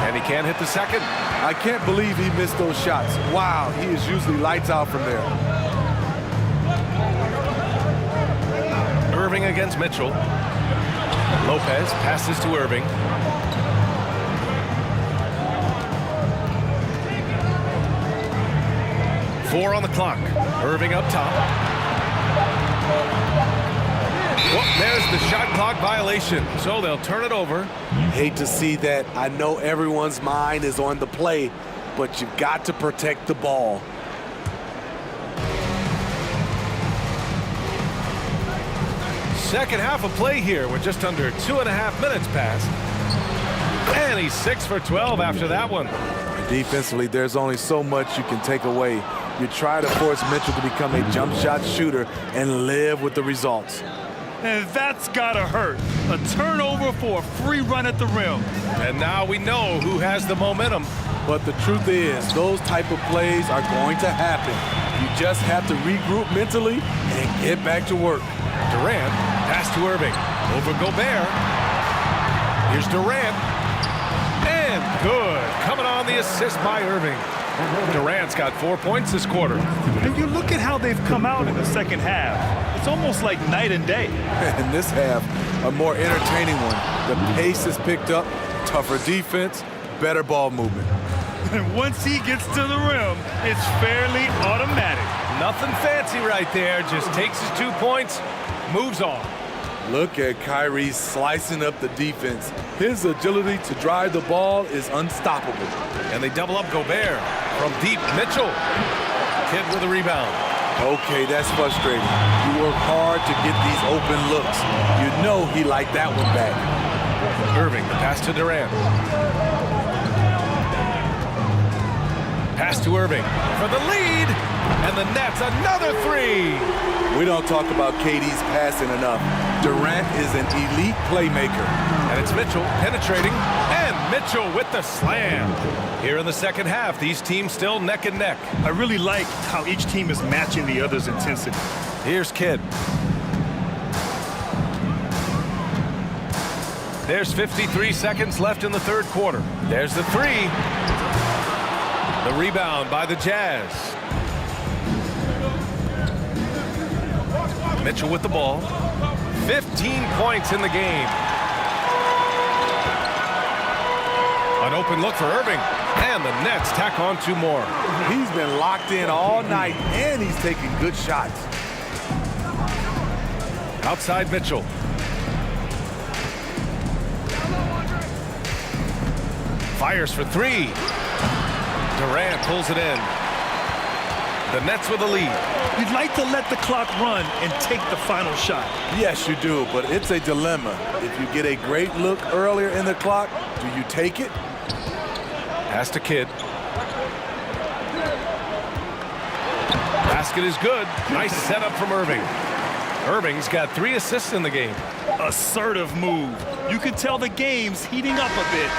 And he can't hit the second. I can't believe he missed those shots. Wow, he is usually lights out from there. Irving against Mitchell. Lopez passes to Irving. Four on the clock. Irving up top. Well, there's the shot clock violation, so they'll turn it over. Hate to see that. I know everyone's mind is on the play, but you've got to protect the ball. Second half of play here with just under 2.5 minutes passed. And he's 6 for 12 after that one. Defensively, there's only so much you can take away. You try to force Mitchell to become a jump shot shooter and live with the results. And that's gotta hurt. A turnover for a free run at the rim. And now we know who has the momentum. But the truth is, those type of plays are going to happen. You just have to regroup mentally and get back to work. Durant, pass to Irving. Over Gobert. Here's Durant. And good. Coming on the assist by Irving. Durant's got 4 points this quarter. And you look at how they've come out in the second half. It's almost like night and day. In this half, a more entertaining one. The pace is picked up, tougher defense, better ball movement. And once he gets to the rim, it's fairly automatic. Nothing fancy right there. Just takes his 2 points, moves on. Look at Kyrie slicing up the defense. His agility to drive the ball is unstoppable. And they double up Gobert. From deep, Mitchell. Kidd with a rebound. Okay, that's frustrating. You work hard to get these open looks. You know he liked that one back. Irving, the pass to Durant. Pass to Irving for the lead. And the Nets, another three. We don't talk about KD's passing enough. Durant is an elite playmaker. And it's Mitchell penetrating. And Mitchell with the slam. Here in the second half, these teams still neck and neck. I really like how each team is matching the other's intensity. Here's Kidd. There's 53 seconds left in the third quarter. There's the three. The rebound by the Jazz. Mitchell with the ball. 15 points in the game. An open look for Irving. And the Nets tack on 2 more. He's been locked in all night, and he's taking good shots. Outside Mitchell. Fires for 3. Durant pulls it in. The Nets with a lead. You'd like to let the clock run and take the final shot. Yes, you do, but it's a dilemma. If you get a great look earlier in the clock, do you take it? Pass to Kidd. Basket is good. Nice setup from Irving. Irving's got 3 assists in the game. Assertive move. You can tell the game's heating up a bit.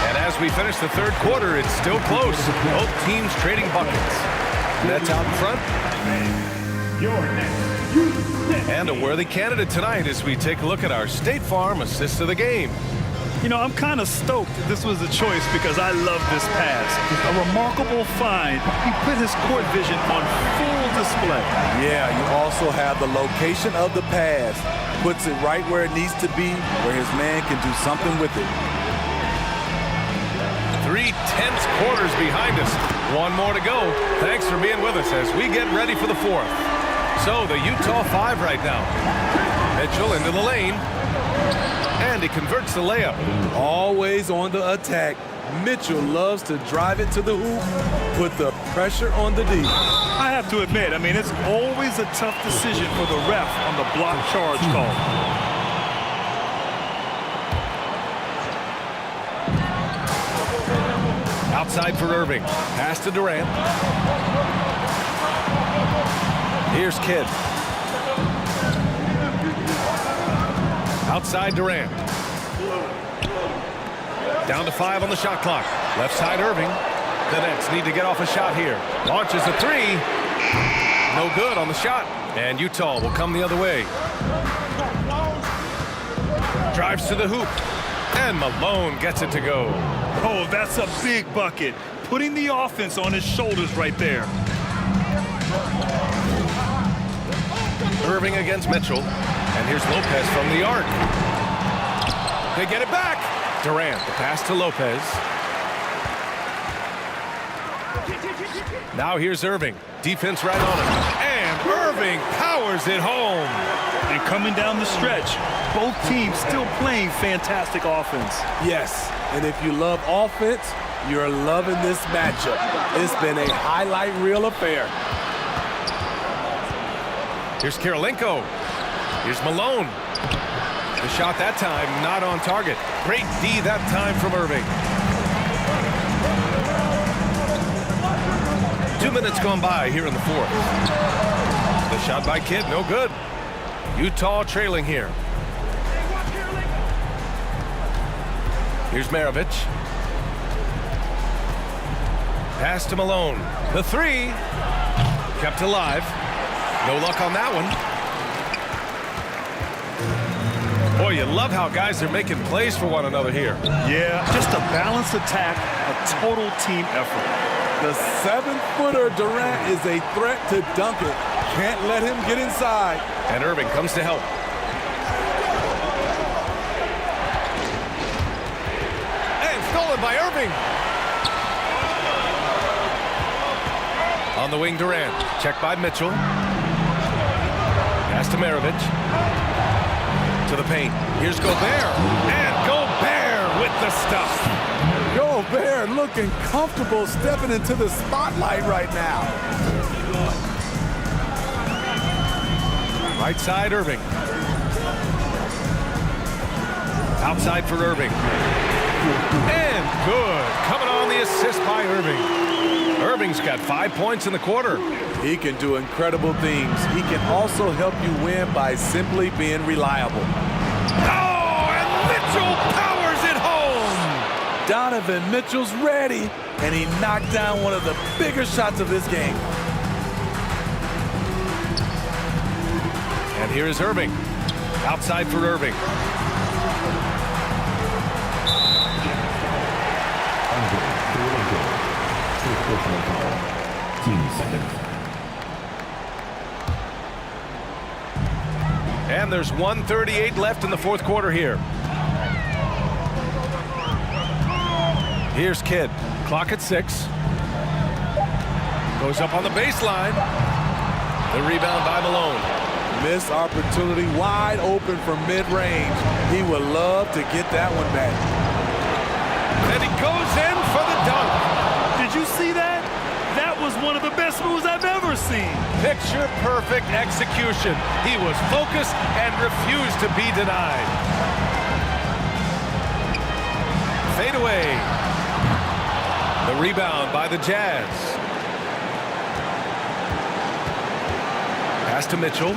And as we finish the 3rd quarter, it's still close. Both teams trading buckets. Nets out in front. And a worthy candidate tonight as we take a look at our State Farm assist of the game. You know, I'm kind of stoked this was a choice because I love this pass. A remarkable find. He put his court vision on full display. Yeah, you also have the location of the pass. Puts it right where it needs to be, where his man can do something with it. 3 tense quarters behind us. 1 more to go. Thanks for being with us as we get ready for the 4th. So the Utah 5 right now. Mitchell into the lane. And he converts the layup. Always on the attack. Mitchell loves to drive it to the hoop, put the pressure on the D. I have to admit, I mean, it's always a tough decision for the ref on the block charge call. Outside for Irving. Pass to Durant. Here's Kidd. Outside Durant. Down to 5 on the shot clock. Left side Irving. The Nets need to get off a shot here. Launches a 3. No good on the shot. And Utah will come the other way. Drives to the hoop. And Malone gets it to go. Oh, that's a big bucket. Putting the offense on his shoulders right there. Irving against Mitchell. And here's Lopez from the arc. They get it back. Durant, the pass to Lopez. Now here's Irving. Defense right on him. And Irving powers it home. And coming down the stretch, both teams still playing fantastic offense. Yes, and if you love offense, you're loving this matchup. It's been a highlight reel affair. Here's Karolinko. Here's Malone. The shot that time not on target. Great D that time from Irving. 2 minutes gone by here in the 4th. The shot by Kidd, no good. Utah trailing here. Here's Maravich. Pass to Malone. The 3. Kept alive. No luck on that one. Boy, you love how guys are making plays for one another here. Yeah, just a balanced attack, a total team effort. The 7-footer Durant is a threat to dunk it. Can't let him get inside. And Irving comes to help. And stolen by Irving. On the wing, Durant. Checked by Mitchell. Pass to Maravich. To the paint. Here's Gobert. And Gobert with the stuff. Gobert looking comfortable stepping into the spotlight right now. Right side, Irving. Outside for Irving. And good. Coming on the assist by Irving. Irving's got 5 points in the quarter. He can do incredible things. He can also help you win by simply being reliable. Oh, and Mitchell powers it home. Donovan Mitchell's ready, and he knocked down one of the bigger shots of this game. And here is Irving. Outside for Irving. Personal foul. Team seconds. And there's 1:38 left in the fourth quarter here. Here's Kidd. Clock at 6. Goes up on the baseline. The rebound by Malone. Missed opportunity, wide open from mid-range. He would love to get that one back. And he goes in for the dunk. Did you see that? That was one of the best moves I've ever seen. Picture perfect execution. He was focused and refused to be denied. Fade away. The rebound by the Jazz. Pass to Mitchell.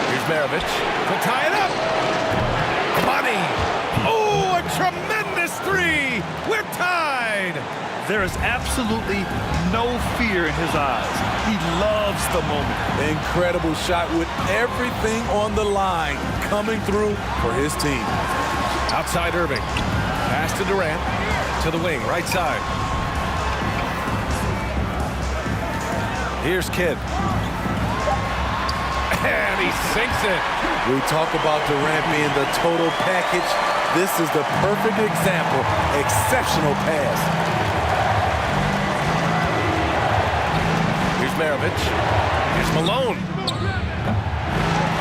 Here's Maravich to tie it up. Money. Oh, a tremendous three. We're tied. There is absolutely no fear in his eyes. He loves the moment. Incredible shot with everything on the line coming through for his team. Outside Irving. Pass to Durant. To the wing, right side. Here's Kidd. And he sinks it. We talk about Durant being the total package. This is the perfect example. Exceptional pass. Here's Maravich. Here's Malone.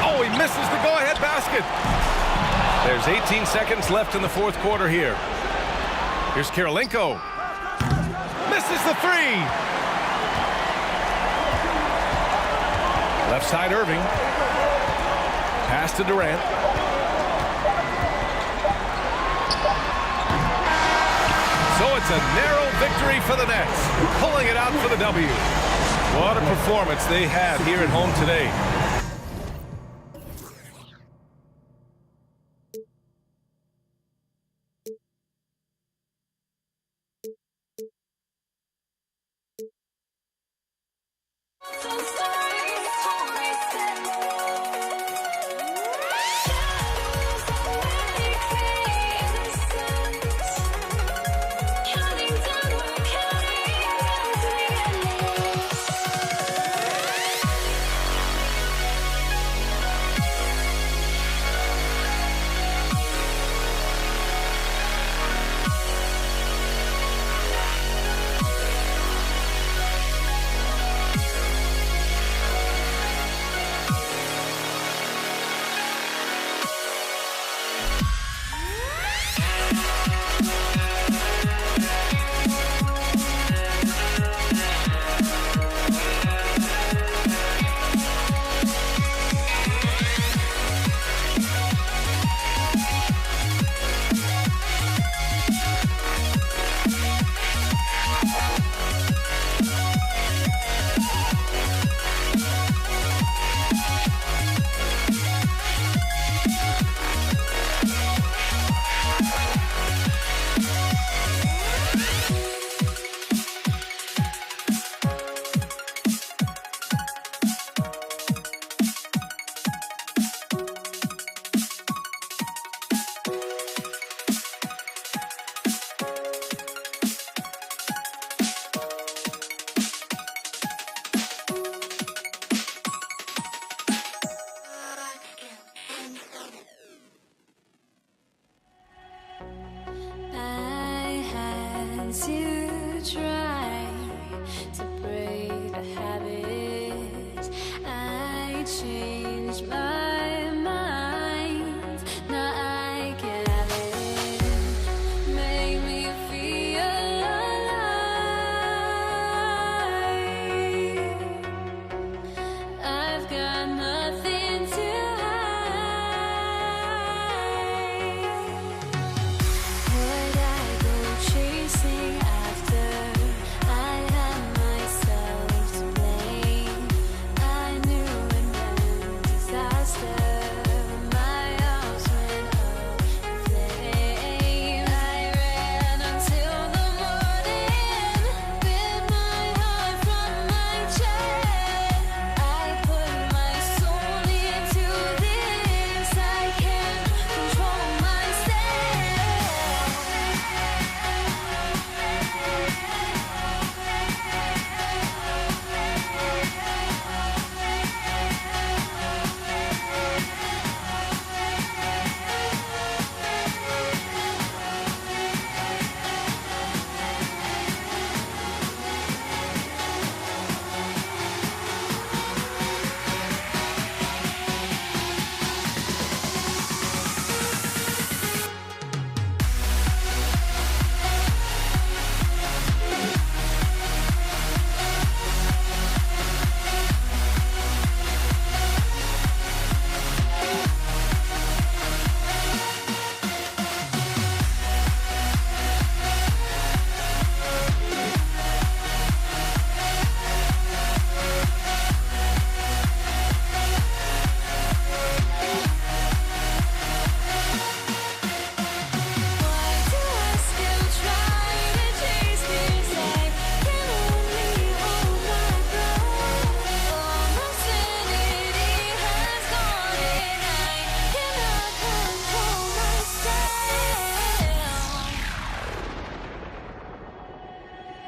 Oh, he misses the go-ahead basket. There's 18 seconds left in the fourth quarter here. Here's Kirilenko. Misses the three. Left side Irving. Pass to Durant. So it's a narrow victory for the Nets, pulling it out for the W. What a performance they had here at home today.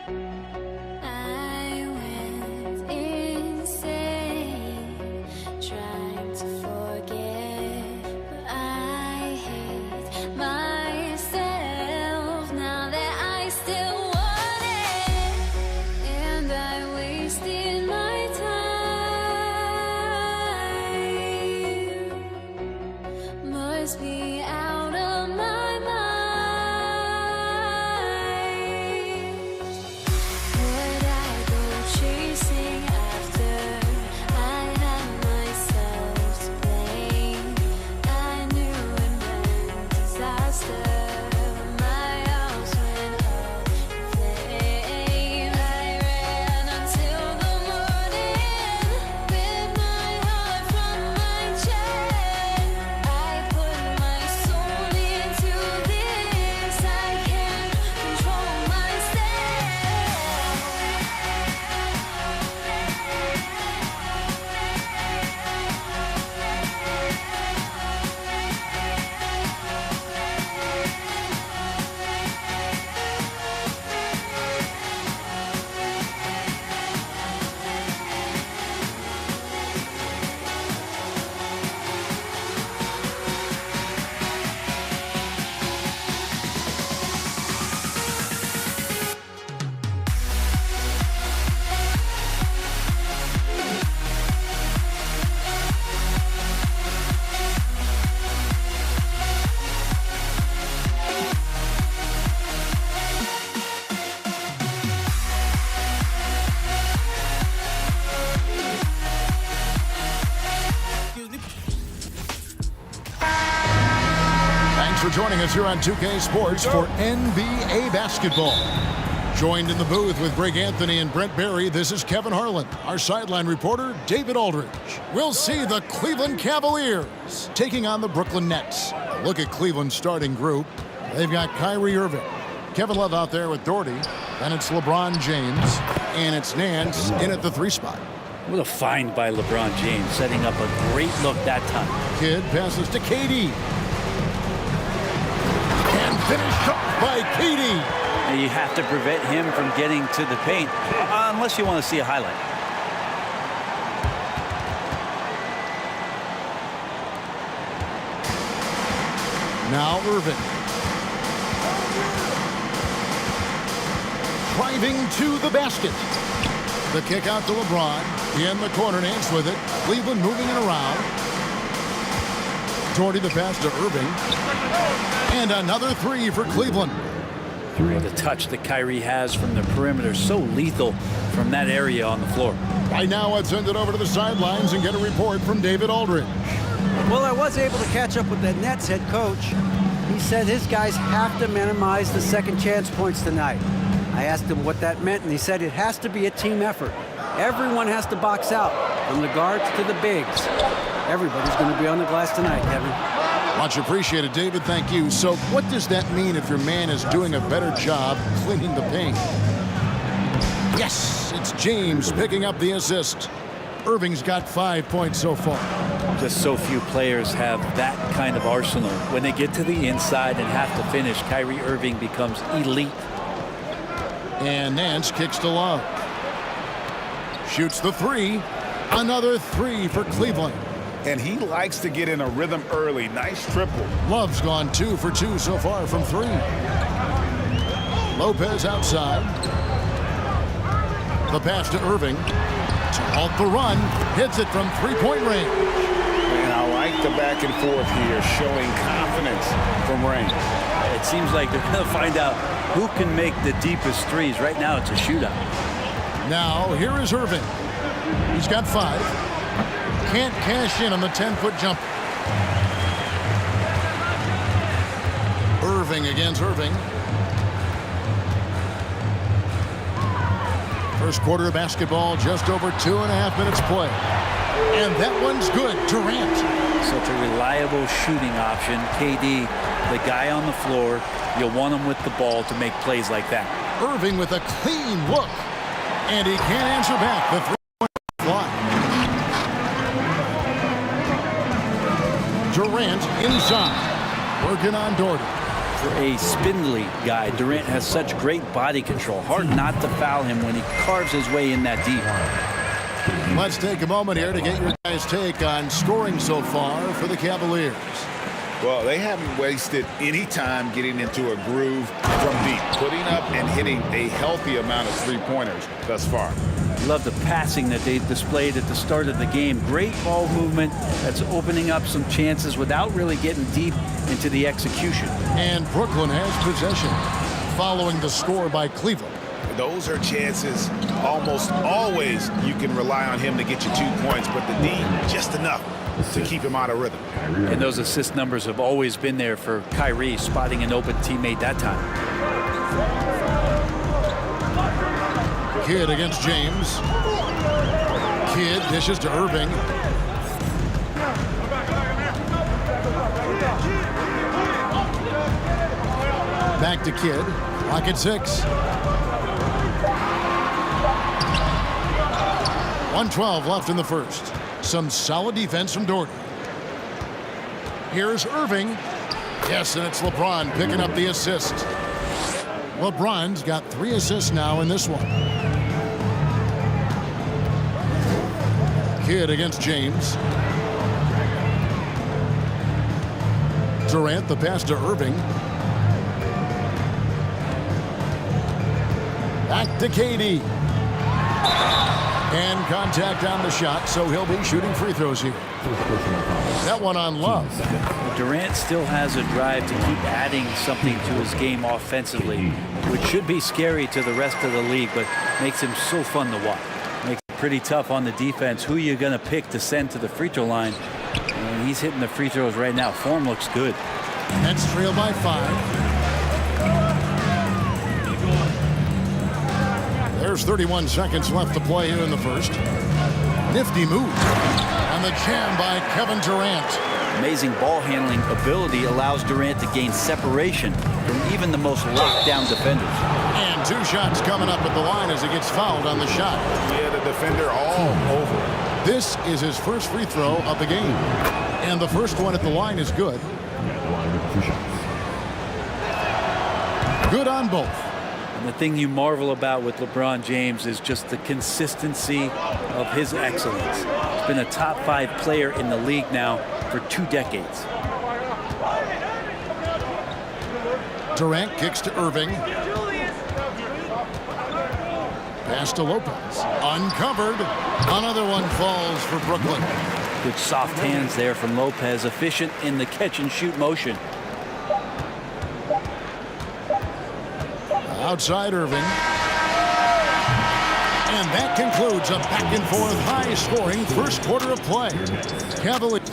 I went insane trying to forget, but I hate myself now that I still want it, and I wasted my time. Must be out of my mind. Would I go chasing after? I had myself to blame. I knew it meant disaster. My house went up in flames. I ran until the morning with my heart from my chest. I put my soul into this. I can't control myself. Thanks for joining us here on 2K Sports for NBA basketball. Joined in the booth with Greg Anthony and Brent Barry, this is Kevin Harlan. Our sideline reporter, David Aldridge. We'll see the Cleveland Cavaliers taking on the Brooklyn Nets. A look at Cleveland's starting group. They've got Kyrie Irving, Kevin Love out there with Doherty. Then it's LeBron James, and it's Nance in at the 3 spot. What a find by LeBron James, setting up a great look that time. Kidd passes to KD. And finished off by KD. And you have to prevent him from getting to the paint, unless you want to see a highlight. Now Irving. Driving to the basket. The kick out to LeBron. In the corner, Nance with it. Cleveland moving it around. Doherty the pass to Irving. And another 3 for Cleveland. The touch that Kyrie has from the perimeter, so lethal from that area on the floor. Right now, let's send it over to the sidelines and get a report from David Aldridge. Well, I was able to catch up with the Nets head coach. He said his guys have to minimize the second chance points tonight. I asked him what that meant, and he said it has to be a team effort. Everyone has to box out, from the guards to the bigs. Everybody's going to be on the glass tonight, Kevin. Much appreciated, David. Thank you. So what does that mean if your man is doing a better job cleaning the paint? Yes, it's James picking up the assist. Irving's got 5 points so far. Just so few players have that kind of arsenal. When they get to the inside and have to finish, Kyrie Irving becomes elite. And Nance kicks to Love. Shoots the 3. Another 3 for Cleveland. And he likes to get in a rhythm early. Nice triple. Love's gone 2 for 2 so far from 3. Lopez outside. The pass to Irving. To halt the run. Hits it from 3-point range. And I like the back and forth here, showing confidence from range. It seems like they're going to find out who can make the deepest threes. Right now, it's a shootout. Now, here is Irving. He's got 5. Can't cash in on the 10-foot jumper. Irving against Irving. First quarter of basketball, just over 2.5 minutes play. And that one's good. Durant. Such a reliable shooting option. KD, the guy on the floor, you'll want him with the ball to make plays like that. Irving with a clean look. And he can't answer back. The 3-point fly. Durant inside. Working on Doherty. for a spindly guy. Durant has such great body control. Hard not to foul him when he carves his way in that deep. Let's take a moment here to get your guys' take on scoring so far for the Cavaliers. Well, they haven't wasted any time getting into a groove from deep, putting up and hitting a healthy amount of three-pointers thus far. Love the passing that they displayed at the start of the game. Great ball movement that's opening up some chances without really getting deep into the execution. And Brooklyn has possession following the score by Cleveland. Those are chances almost always you can rely on him to get you 2 points, but the D just enough to keep him out of rhythm. And those assist numbers have always been there for Kyrie, spotting an open teammate that time. Kidd against James. Kidd dishes to Irving. Back to Kidd. Clock at 6. 1:12 left in the first. Some solid defense from Dort. Here's Irving. Yes, and it's LeBron picking up the assist. LeBron's got 3 assists now in this one. Kidd against James. Durant, the pass to Irving. Back to KD. And contact on the shot, so he'll be shooting free throws here. That one on Love. Durant still has a drive to keep adding something to his game offensively, which should be scary to the rest of the league, but makes him so fun to watch. Makes it pretty tough on the defense. Who are you going to pick to send to the free throw line? And he's hitting the free throws right now. Form looks good. Nets trail by 5. There's 31 seconds left to play here in the first. Nifty move. And the jam by Kevin Durant. Amazing ball handling ability allows Durant to gain separation from even the most lockdown defenders. And 2 shots coming up at the line as he gets fouled on the shot. Yeah, the defender all over. This is his first free throw of the game. And the first one at the line is good. Good on both. And the thing you marvel about with LeBron James is just the consistency of his excellence. He's been a top 5 player in the league now for 2 decades. Durant kicks to Irving. Pass to Lopez. Uncovered. Another one falls for Brooklyn. Good soft hands there from Lopez. Efficient in the catch and shoot motion. Outside Irving. And that concludes a back-and-forth, high-scoring first quarter of play. Cavaliers.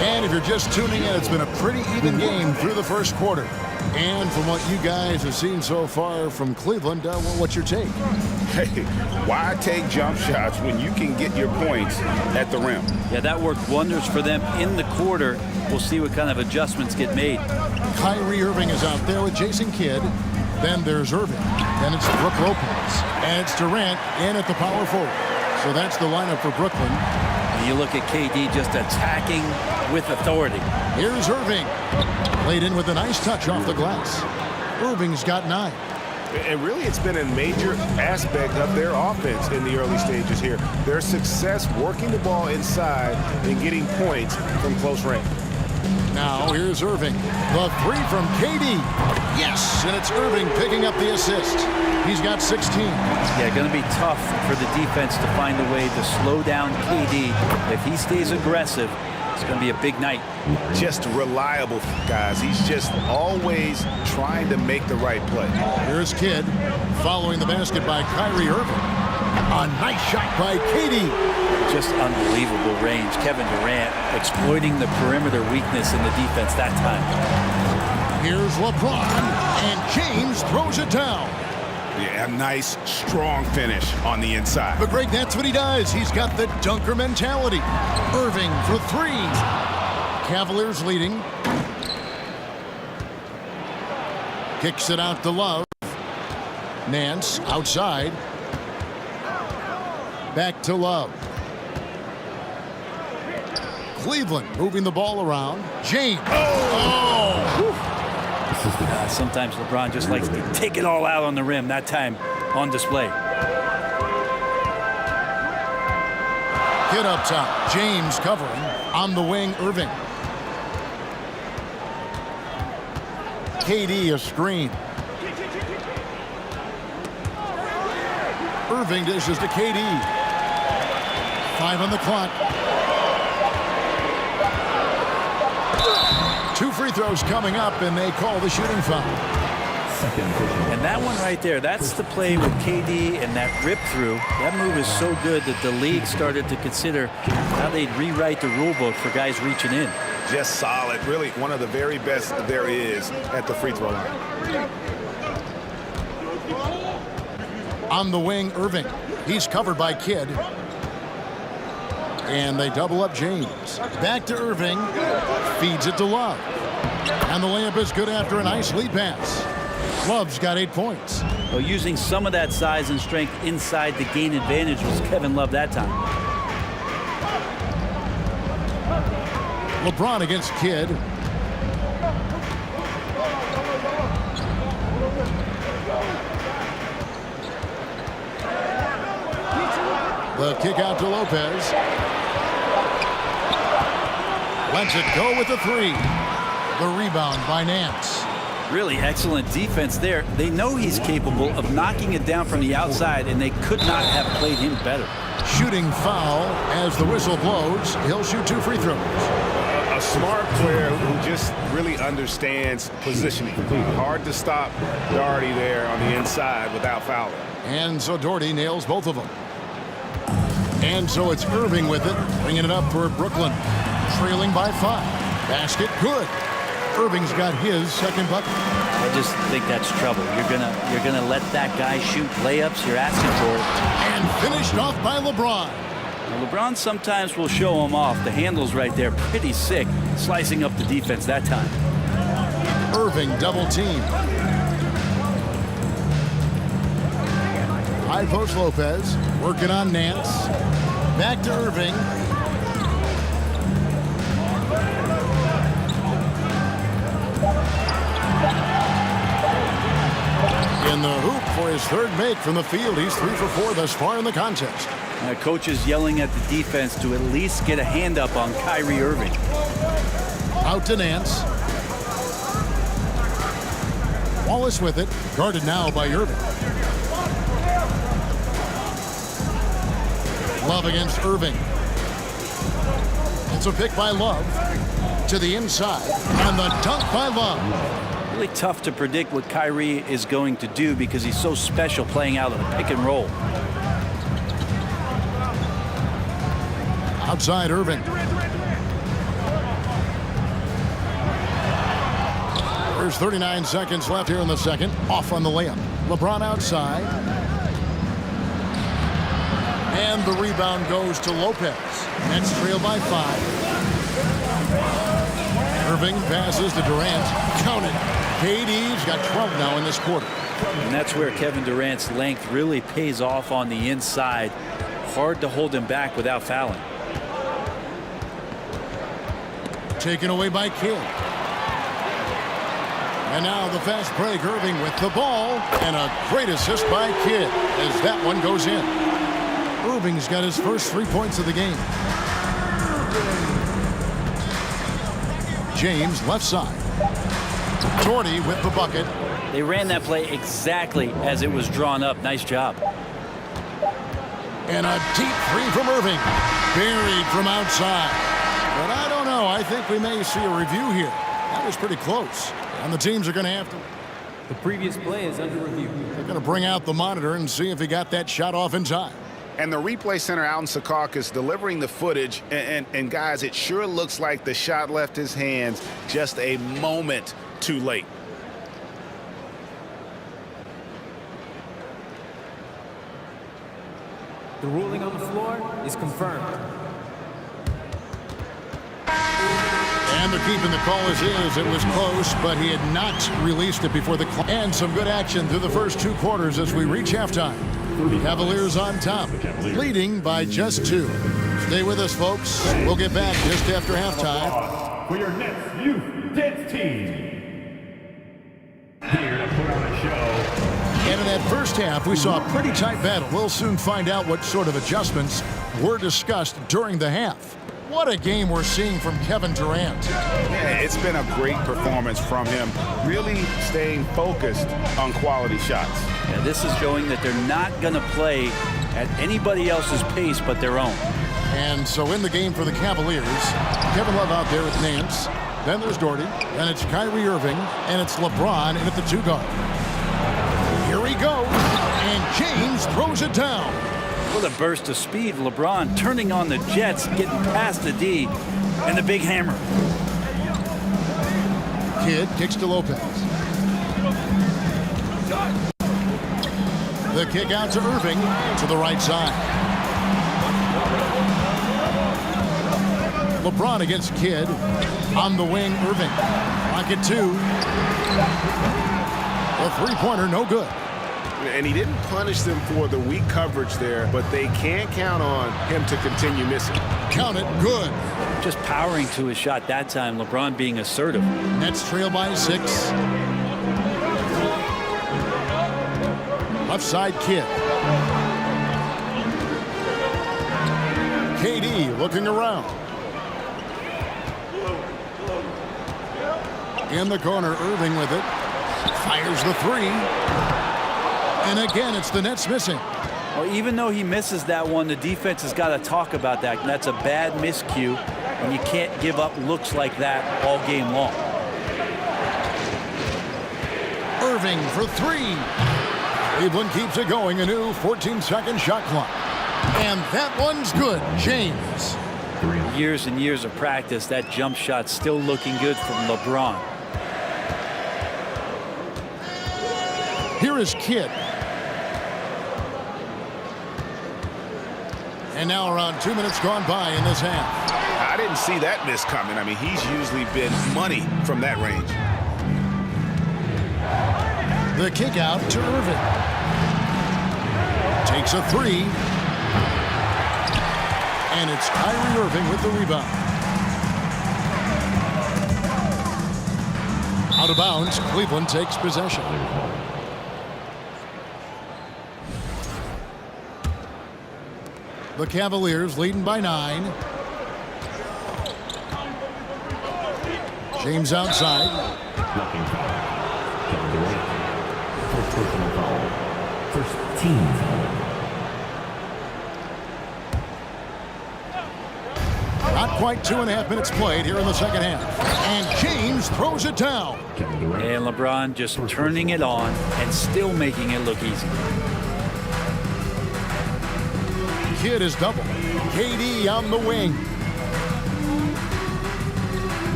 And if you're just tuning in, it's been a pretty even game through the first quarter. And from what you guys have seen so far from Cleveland, what's your take? Hey, why take jump shots when you can get your points at the rim? Yeah, that worked wonders for them in the quarter. We'll see what kind of adjustments get made. Kyrie Irving is out there with Jason Kidd. Then there's Irving. Then it's Brook Lopez. And it's Durant in at the power forward. So that's the lineup for Brooklyn. And you look at KD just attacking with authority. Here's Irving. Laid in with a nice touch off the glass. Irving's got 9. And really, it's been a major aspect of their offense in the early stages here. Their success working the ball inside and getting points from close range. Now here's Irving. The 3 from KD. Yes, and it's Irving picking up the assist. He's got 16. Yeah, going to be tough for the defense to find a way to slow down KD. If he stays aggressive, it's going to be a big night. Just reliable, guys. He's just always trying to make the right play. Here's Kidd following the basket by Kyrie Irving. A nice shot by KD. Just unbelievable range. Kevin Durant exploiting the perimeter weakness in the defense that time. Here's LeBron, and James throws it down. Yeah, a nice, strong finish on the inside. But Greg, that's what he does. He's got the dunker mentality. Irving for 3. Cavaliers leading. Kicks it out to Love. Nance outside. Back to Love. Cleveland moving the ball around. James. Sometimes LeBron just likes to take it all out on the rim. That time on display. Kid up top. James covering. On the wing, Irving. KD a screen. Irving dishes to KD. 5 on the clock. 2 free throws coming up, and they call the shooting foul. And that one right there, that's the play with KD and that rip through. That move is so good that the league started to consider how they'd rewrite the rule book for guys reaching in. Just solid. Really one of the very best there is at the free throw line. On the wing, Irving. He's covered by Kidd. And they double up James. Back to Irving. Feeds it to Love. And the layup is good after a nice lead pass. Love's got 8 points. Well, using some of that size and strength inside the gain advantage was Kevin Love that time. LeBron against Kidd. The kick out to Lopez. Lets it go with the 3. The rebound by Nance. Really excellent defense there. They know he's capable of knocking it down from the outside, and they could not have played him better. Shooting foul as the whistle blows. He'll shoot 2 free throws. A smart player who just really understands positioning. Hard to stop Doherty there on the inside without fouling. And so Doherty nails both of them. And so it's Irving with it, bringing it up for Brooklyn. Trailing by 5. Basket good. Irving's got his second bucket. I just think that's trouble. You're gonna let that guy shoot layups. You're asking for it. And finished off by LeBron. Now, LeBron sometimes will show him off. The handle's right there, pretty sick, slicing up the defense that time. Irving double team. High post Lopez working on Nance. Back to Irving. In the hoop for his 3rd make from the field. He's 3 for 4 thus far in the contest. Coach is yelling at the defense to at least get a hand up on Kyrie Irving. Out to Nance. Wallace with it. Guarded now by Irving. Love against Irving. It's a pick by Love. To the inside. And the dunk by Love. Really tough to predict what Kyrie is going to do because he's so special playing out of the pick and roll. Outside Irving. There's 39 seconds left here in the second. Off on the layup. LeBron outside. And the rebound goes to Lopez. Nets trail by 5. Irving passes to Durant. Count it. KD's got 12 now in this quarter. And that's where Kevin Durant's length really pays off on the inside. Hard to hold him back without fouling. Taken away by Kidd. And now the fast break. Irving with the ball. And a great assist by Kidd as that one goes in. Irving's got his first 3 points of the game. James left side. Doherty with the bucket. They ran that play exactly as it was drawn up. Nice job. And a deep 3 from Irving. Buried from outside. But I don't know. I think we may see a review here. That was pretty close. And the teams are going to have to. The previous play is under review. They're going to bring out the monitor and see if he got that shot off in time. And the replay center out in Secaucus delivering the footage. And guys, it sure looks like the shot left his hands just a moment too late. The ruling on the floor is confirmed. And they're keeping the call as is. It was close, but he had not released it before the clock. And some good action through the first 2 quarters as we reach halftime. Cavaliers on top, leading by just 2. Stay with us, folks. We'll get back just after halftime. For your next youth dance team. Here to put on a show. And in that first half, we saw a pretty tight battle. We'll soon find out what sort of adjustments were discussed during the half. What a game we're seeing from Kevin Durant. Yeah, it's been a great performance from him, really staying focused on quality shots. Yeah, this is showing that they're not going to play at anybody else's pace but their own. And so in the game for the Cavaliers, Kevin Love out there with Nance. Then there's Doherty. Then it's Kyrie Irving. And it's LeBron in at the 2 guard. Here he goes. And James throws it down. What a burst of speed. LeBron turning on the Jets, getting past the D, and the big hammer. Kidd kicks to Lopez. The kick out to Irving to the right side. LeBron against Kidd. On the wing, Irving. Rocket 2. The 3-pointer, no good. And he didn't punish them for the weak coverage there, but they can't count on him to continue missing. Count it, good. Just powering to his shot that time, LeBron being assertive. Nets trail by 6. Left side, Kidd. KD looking around. In the corner, Irving with it. Fires the 3. And again, it's the Nets missing. Well, even though he misses that one, the defense has got to talk about that. That's a bad miscue, and you can't give up looks like that all game long. Irving for 3. Cleveland keeps it going. A new 14-second shot clock. And that one's good. James. Years and years of practice, that jump shot still looking good from LeBron. Here is Kidd. And now around 2 minutes gone by in this half. I didn't see that miss coming. I mean, he's usually been money from that range. The kick out to Irving. Takes a 3. And it's Kyrie Irving with the rebound. Out of bounds, Cleveland takes possession. The Cavaliers leading by 9. James outside. Blocking foul. Kevin Durant. First personal foul. First team foul. Not quite 2.5 minutes played here in the second half. And James throws it down. And LeBron just turning it on and still making it look easy. Kidd is double. KD on the wing.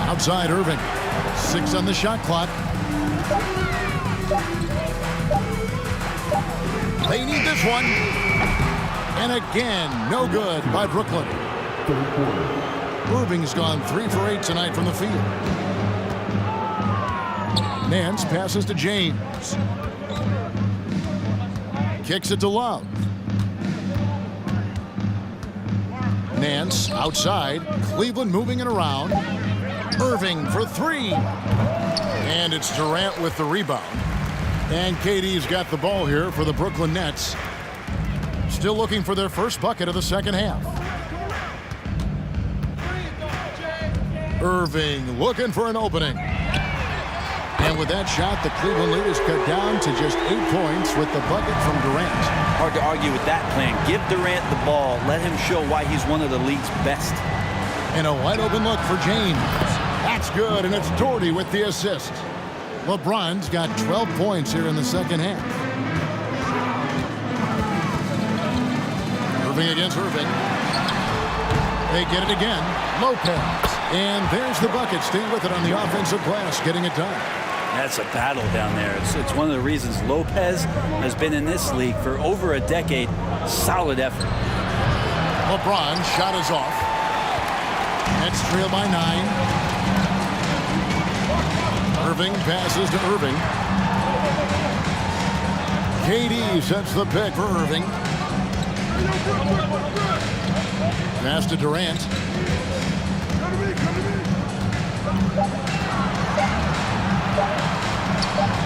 Outside Irving. 6 on the shot clock. They need this one. And again, no good by Brooklyn. Irving's gone 3 for 8 tonight from the field. Nance passes to James. Kicks it to Love. Nance outside. Cleveland moving it around. Irving for 3. And it's Durant with the rebound. And KD's got the ball here for the Brooklyn Nets. Still looking for their first bucket of the second half. Irving looking for an opening. And with that shot, the Cleveland lead is cut down to just 8 points with the bucket from Durant. Hard to argue with that plan. Give Durant the ball. Let him show why he's one of the league's best. And a wide open look for James. That's good, and it's Doherty with the assist. LeBron's got 12 points here in the second half. Irving against Irving. They get it again. Lopez. And there's the bucket. Stay with it on the offensive glass, getting it done. That's a battle down there. It's one of the reasons Lopez has been in this league for over a decade. Solid effort. LeBron shot is off. Nets trail by 9. Irving passes to Irving. KD sets the pick for Irving. Pass to Durant.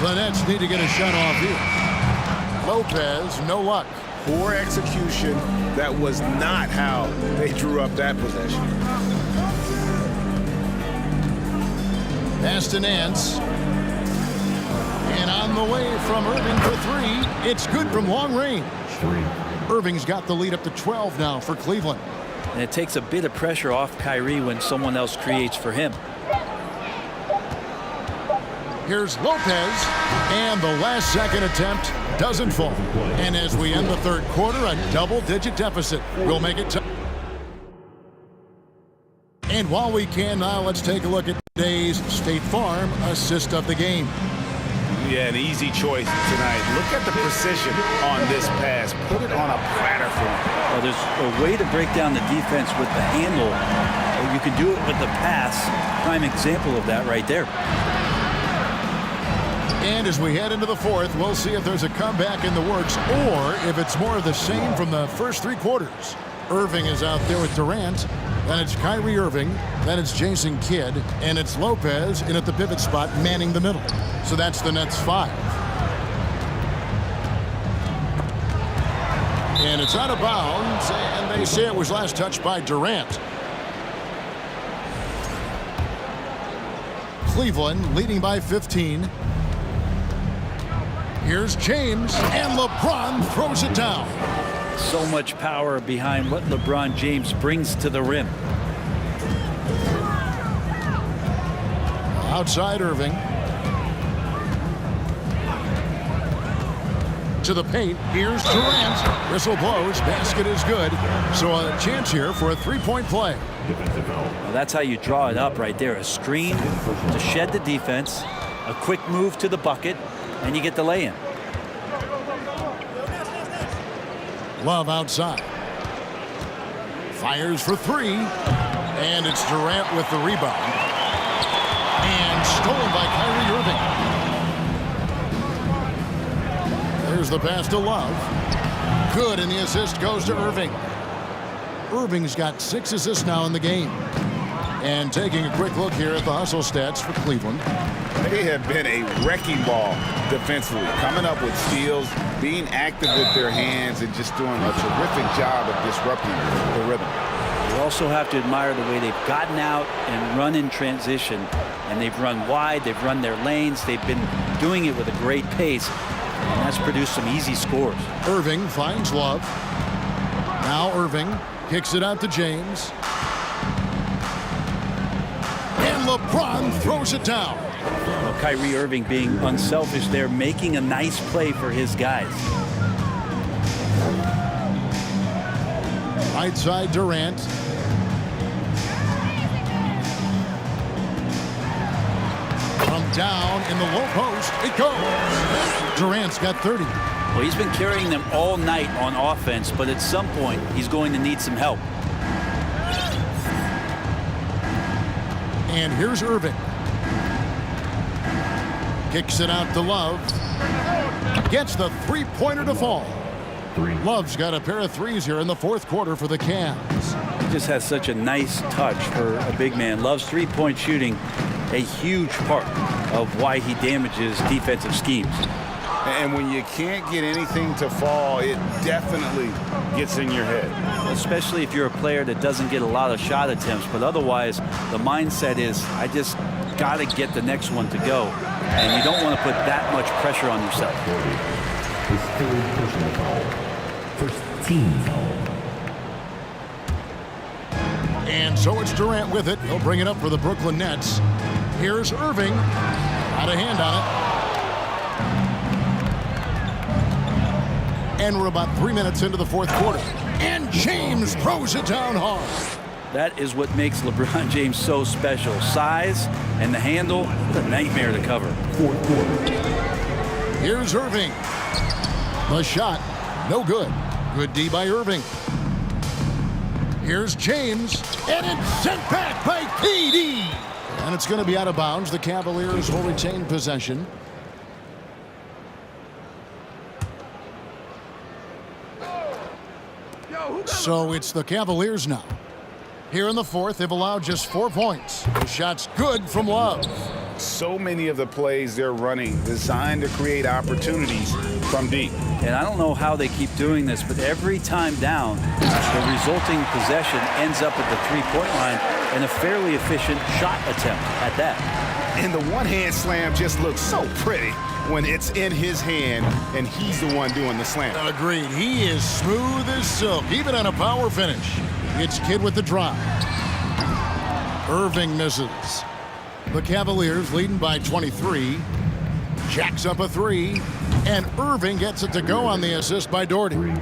The Nets need to get a shot off here. Lopez, no luck. Poor execution. That was not how they drew up that possession. Pass to Nance. And on the way from Irving for 3. It's good from long range. Irving's got the lead up to 12 now for Cleveland. And it takes a bit of pressure off Kyrie when someone else creates for him. Here's Lopez, and the last second attempt doesn't fall. And as we end the third quarter, a double-digit deficit will make it tough. And while we can now, let's take a look at today's State Farm assist of the game. Yeah, an easy choice tonight. Look at the precision on this pass. Put it on a platter for him. Well, there's a way to break down the defense with the handle, or you can do it with the pass. Prime example of that right there. And as we head into the fourth, we'll see if there's a comeback in the works or if it's more of the same from the first 3 quarters. Irving is out there with Durant. Then it's Kyrie Irving. Then it's Jason Kidd. And it's Lopez in at the pivot spot manning the middle. So that's the Nets 5. And it's out of bounds. And they say it was last touched by Durant. Cleveland leading by 15. Here's James, and LeBron throws it down. So much power behind what LeBron James brings to the rim. Outside Irving. To the paint. Here's Durant. Whistle blows. Basket is good. So a chance here for a 3-point play. Well, that's how you draw it up right there. A screen to shed the defense. A quick move to the bucket. And you get the lay-in. Love outside. Fires for 3. And it's Durant with the rebound. And stolen by Kyrie Irving. There's the pass to Love. Good, and the assist goes to Irving. Irving's got 6 assists now in the game. And taking a quick look here at the hustle stats for Cleveland. They have been a wrecking ball defensively, coming up with steals, being active with their hands, and just doing a terrific job of disrupting the rhythm. You also have to admire the way they've gotten out and run in transition. And they've run wide, they've run their lanes, they've been doing it with a great pace. And that's produced some easy scores. Irving finds Love. Now Irving kicks it out to James. And LeBron throws it down. Well, Kyrie Irving being unselfish there, making a nice play for his guys. Right side Durant. From down in the low post, it goes. Durant's got 30. Well, he's been carrying them all night on offense, but at some point, he's going to need some help. And here's Irving. Kicks it out to Love. Gets the 3-pointer to fall. Love's got a pair of 3s here in the fourth quarter for the Cavs. He just has such a nice touch for a big man. Love's 3-point shooting, a huge part of why he damages defensive schemes. And when you can't get anything to fall, it definitely gets in your head. Especially if you're a player that doesn't get a lot of shot attempts. But otherwise, the mindset is, I just got to get the next one to go. And you don't want to put that much pressure on yourself. First team foul. And so it's Durant with it. He'll bring it up for the Brooklyn Nets. Here's Irving. Got a hand on it. And we're about 3 minutes into the fourth quarter. And James throws it down hard. That is what makes LeBron James so special. Size and the handle, a nightmare to cover. Here's Irving. The shot, no good. Good D by Irving. Here's James, and it's sent back by KD. And it's going to be out of bounds. The Cavaliers will retain possession. So it's the Cavaliers now. Here in the fourth, they've allowed just 4 points. The shot's good from Love. So many of the plays they're running designed to create opportunities from deep. And I don't know how they keep doing this, but every time down, the resulting possession ends up at the three-point line and a fairly efficient shot attempt at that. And the one-hand slam just looks so pretty when it's in his hand and he's the one doing the slam. Agreed. He is smooth as silk, even on a power finish. It's Kidd with the drive. Irving misses. The Cavaliers leading by 23. Jacks up a three, and Irving gets it to go on the assist by Doherty.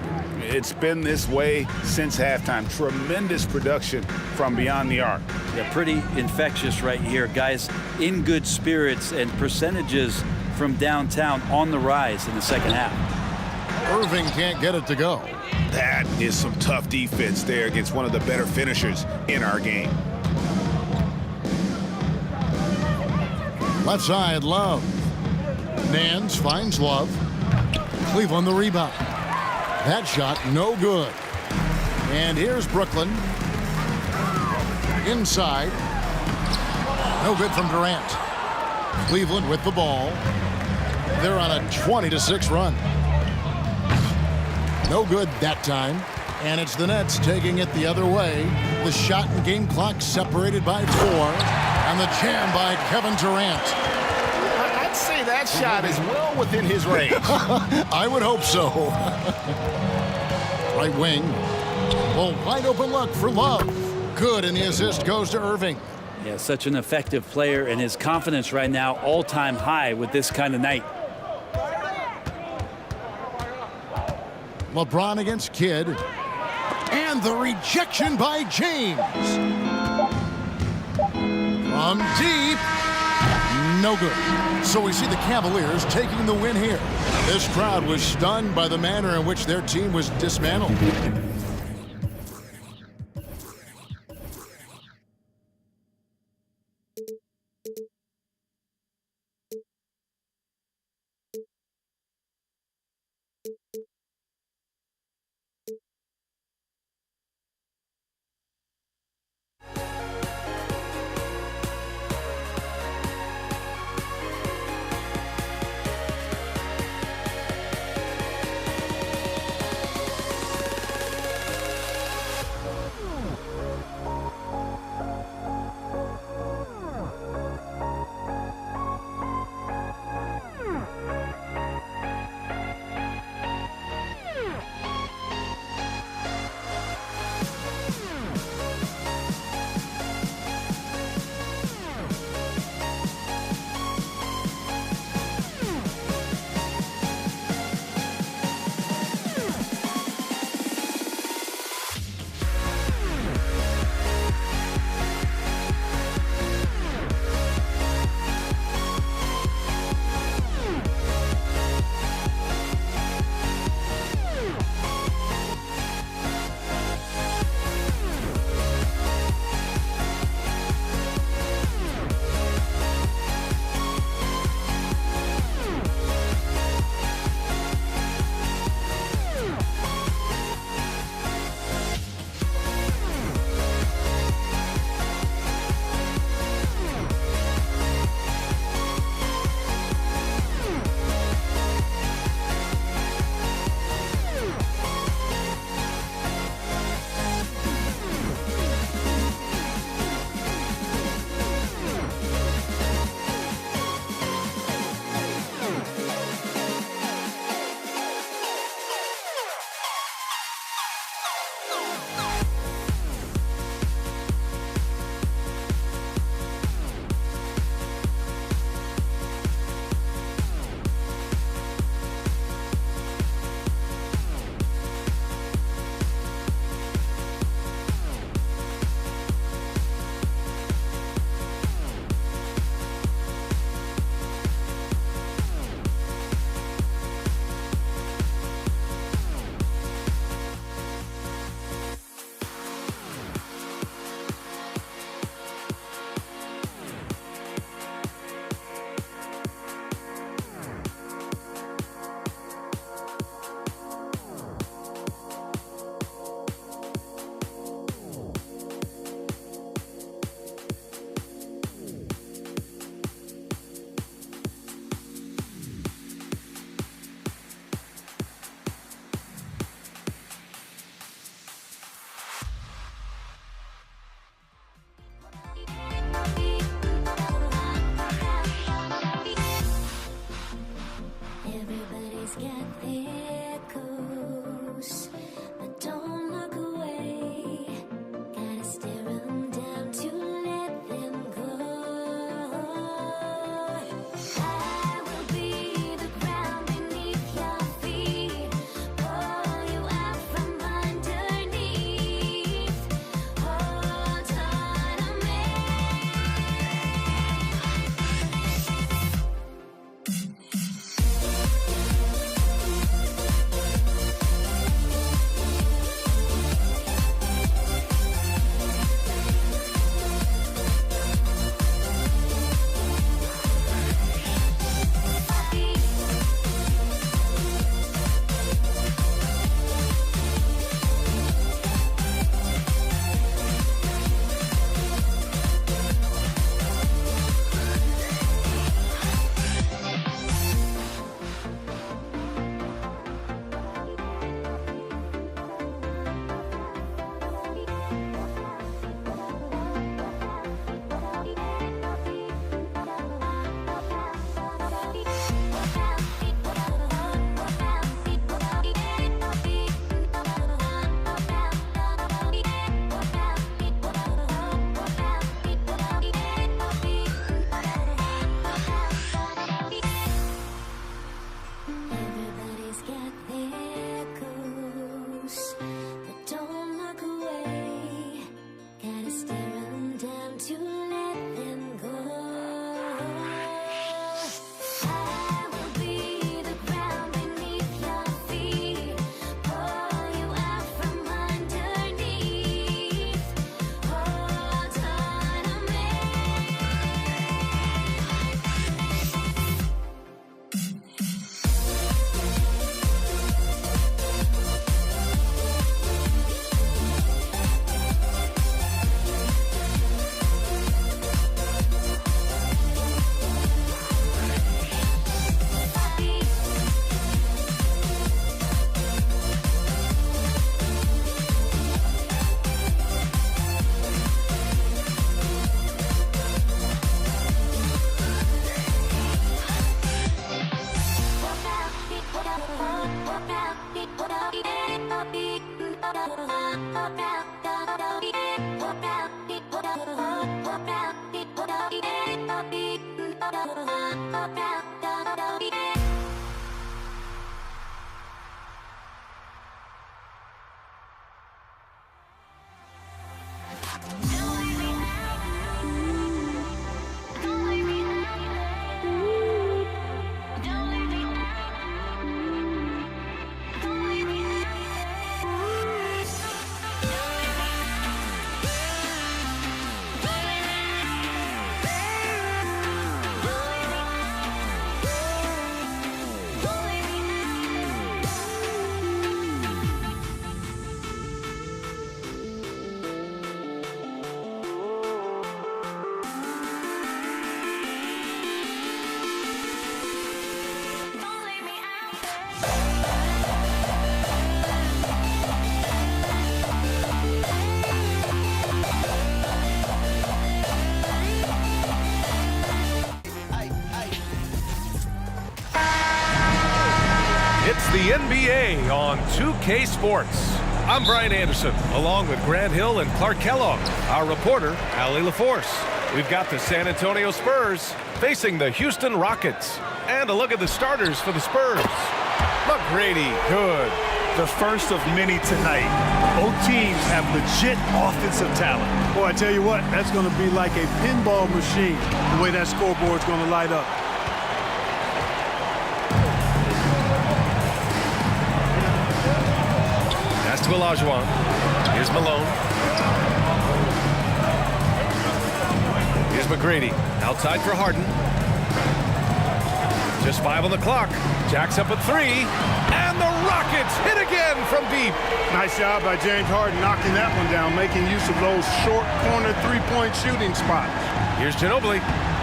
It's been this way since halftime. Tremendous production from beyond the arc. Yeah, pretty infectious right here. Guys in good spirits and percentages from downtown on the rise in the second half. Irving can't get it to go. That is some tough defense there against one of the better finishers in our game. Left side, Love. Nance finds Love. Cleveland the rebound. That shot, no good. And here's Brooklyn. Inside. No good from Durant. Cleveland with the ball. They're on a 20-6 run. No good that time. And it's the Nets taking it the other way. The shot and game clock separated by 4. And the jam by Kevin Durant. I'd say that shot is well within his range. I would hope so. Right wing. Well, wide open look for Love. Good, and the assist goes to Irving. Yeah, such an effective player, and his confidence right now all-time high with this kind of night. LeBron against Kidd. And the rejection by James. From deep. No good. So we see the Cavaliers taking the win here. This crowd was stunned by the manner in which their team was dismantled. to let them go. I will be the ground beneath your feet, pull you out from underneath. Hold on to me. It's the NBA on 2K Sports. I'm Brian Anderson, along with Grant Hill and Clark Kellogg. Our reporter, Allie LaForce. We've got the San Antonio Spurs facing the Houston Rockets. And a look at the starters for the Spurs. McGrady, good. The first of many tonight. Both teams have legit offensive talent. Boy, I tell you what, that's going to be like a pinball machine, the way that scoreboard's going to light up. Pass to Olajuwon. Here's Malone. Here's McGrady. Outside for Harden. Just 5 on the clock. Jack's up at 3. And the Rockets hit again from deep. Nice job by James Harden knocking that one down, making use of those short corner three-point shooting spots. Here's Ginobili.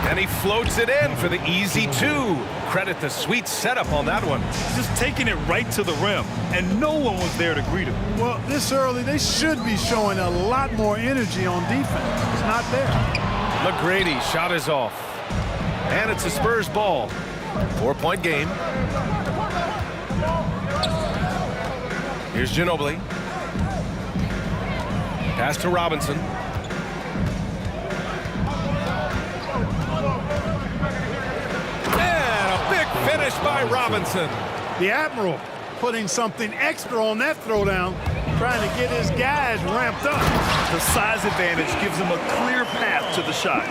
And he floats it in for the easy 2. Credit the sweet setup on that one. Just taking it right to the rim, and no one was there to greet him. Well, this early, they should be showing a lot more energy on defense. It's not there. McGrady shot is off. And it's a Spurs ball. 4-point game. Here's Ginobili. Pass to Robinson. And a big finish by Robinson. The Admiral putting something extra on that throwdown, trying to get his guys ramped up. The size advantage gives him a clear path to the shot.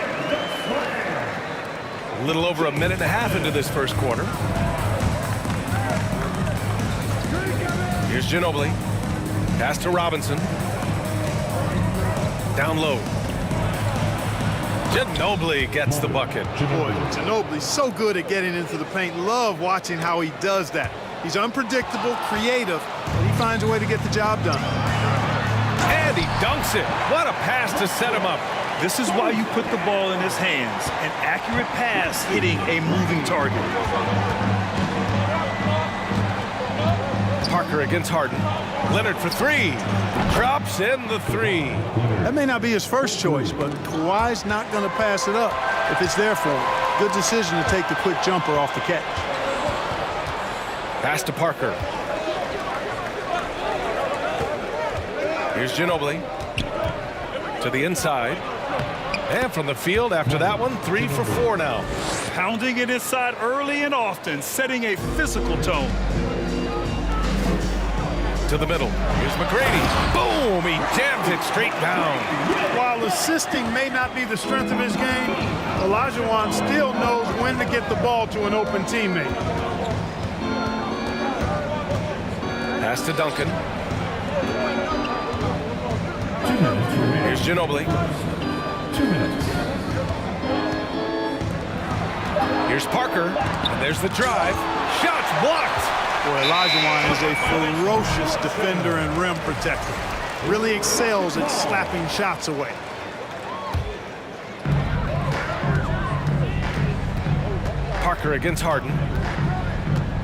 A little over a minute and a half into this first quarter. Here's Ginobili. Pass to Robinson. Down low. Ginobili gets the bucket. Boy, Ginobili's so good at getting into the paint. Love watching how he does that. He's unpredictable, creative, but he finds a way to get the job done. And he dunks it. What a pass to set him up. This is why you put the ball in his hands. An accurate pass hitting a moving target. Parker against Harden. Leonard for 3. Drops in the 3. That may not be his first choice, but Kawhi's not going to pass it up if it's there for him. Good decision to take the quick jumper off the catch. Pass to Parker. Here's Ginobili. To the inside. And from the field after that one, 3 for 4 now. Pounding it inside early and often, setting a physical tone. To the middle. Here's McGrady. Boom! He jams it straight down. While assisting may not be the strength of his game, Olajuwon still knows when to get the ball to an open teammate. Pass to Duncan. Here's Ginobili. 2 minutes. Here's Parker. And there's the drive. Shots blocked. Boy, Olajuwon is a ferocious defender and rim protector. Really excels at slapping shots away. Parker against Harden.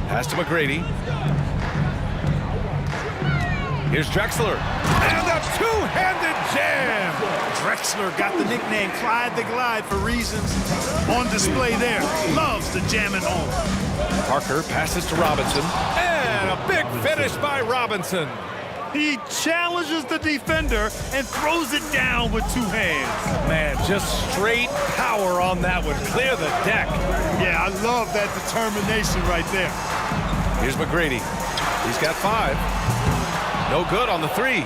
Pass to McGrady. Here's Drexler. And a two-handed jam. Drexler got the nickname Clyde the Glide for reasons on display there. Loves to jam it home. Parker passes to Robinson. And a big finish by Robinson. He challenges the defender and throws it down with 2 hands. Man, just straight power on that one. Clear the deck. Yeah, I love that determination right there. Here's McGrady. He's got 5. No good on the 3.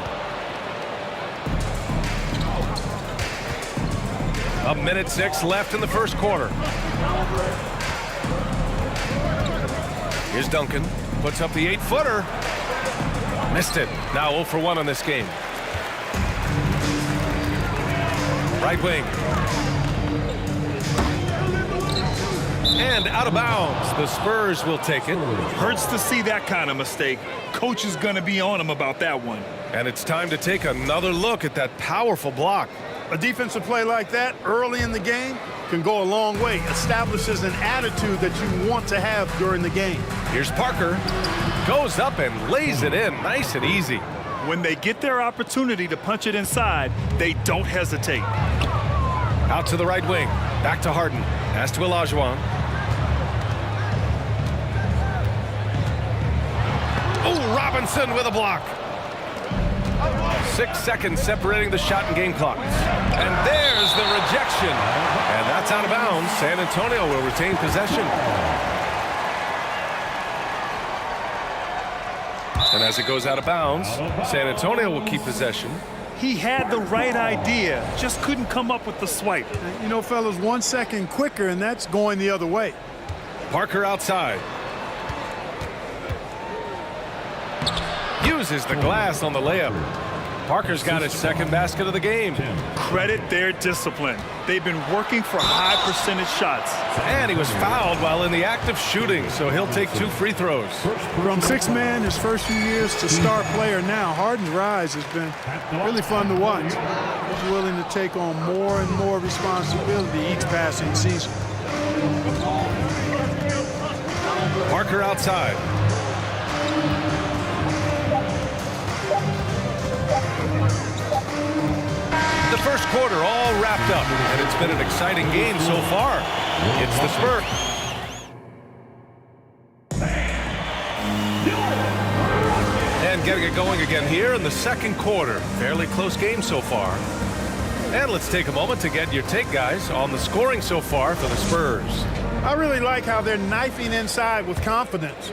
A minute 6 left in the first quarter. Here's Duncan. Puts up the 8-footer. Missed it. Now 0 for 1 on this game. Right wing. And out of bounds. The Spurs will take it. Hurts to see that kind of mistake. Coach is going to be on him about that one. And it's time to take another look at that powerful block. A defensive play like that early in the game can go a long way. Establishes an attitude that you want to have during the game. Here's Parker. Goes up and lays it in nice and easy. When they get their opportunity to punch it inside, they don't hesitate. Out to the right wing. Back to Harden. Pass to Olajuwon. Oh, Robinson with a block. 6 seconds separating the shot and game clock. And there's the rejection. And that's out of bounds. San Antonio will retain possession. And as it goes out of bounds, San Antonio will keep possession. He had the right idea, just couldn't come up with the swipe. You know, fellas, 1 second quicker, and that's going the other way. Parker outside. Uses the glass on the layup. Parker's got his second basket of the game. Credit their discipline. They've been working for high percentage shots. And he was fouled while in the act of shooting, so he'll take 2 free throws. From 6-man his first few years to star player now, Harden's rise has been really fun to watch. He's willing to take on more and more responsibility each passing season. Parker outside. The first quarter all wrapped up, and it's been an exciting game so far. It's the Spurs. And getting it going again here in the second quarter. Fairly close game so far. And let's take a moment to get your take, guys, on the scoring so far for the Spurs. I really like how they're knifing inside with confidence,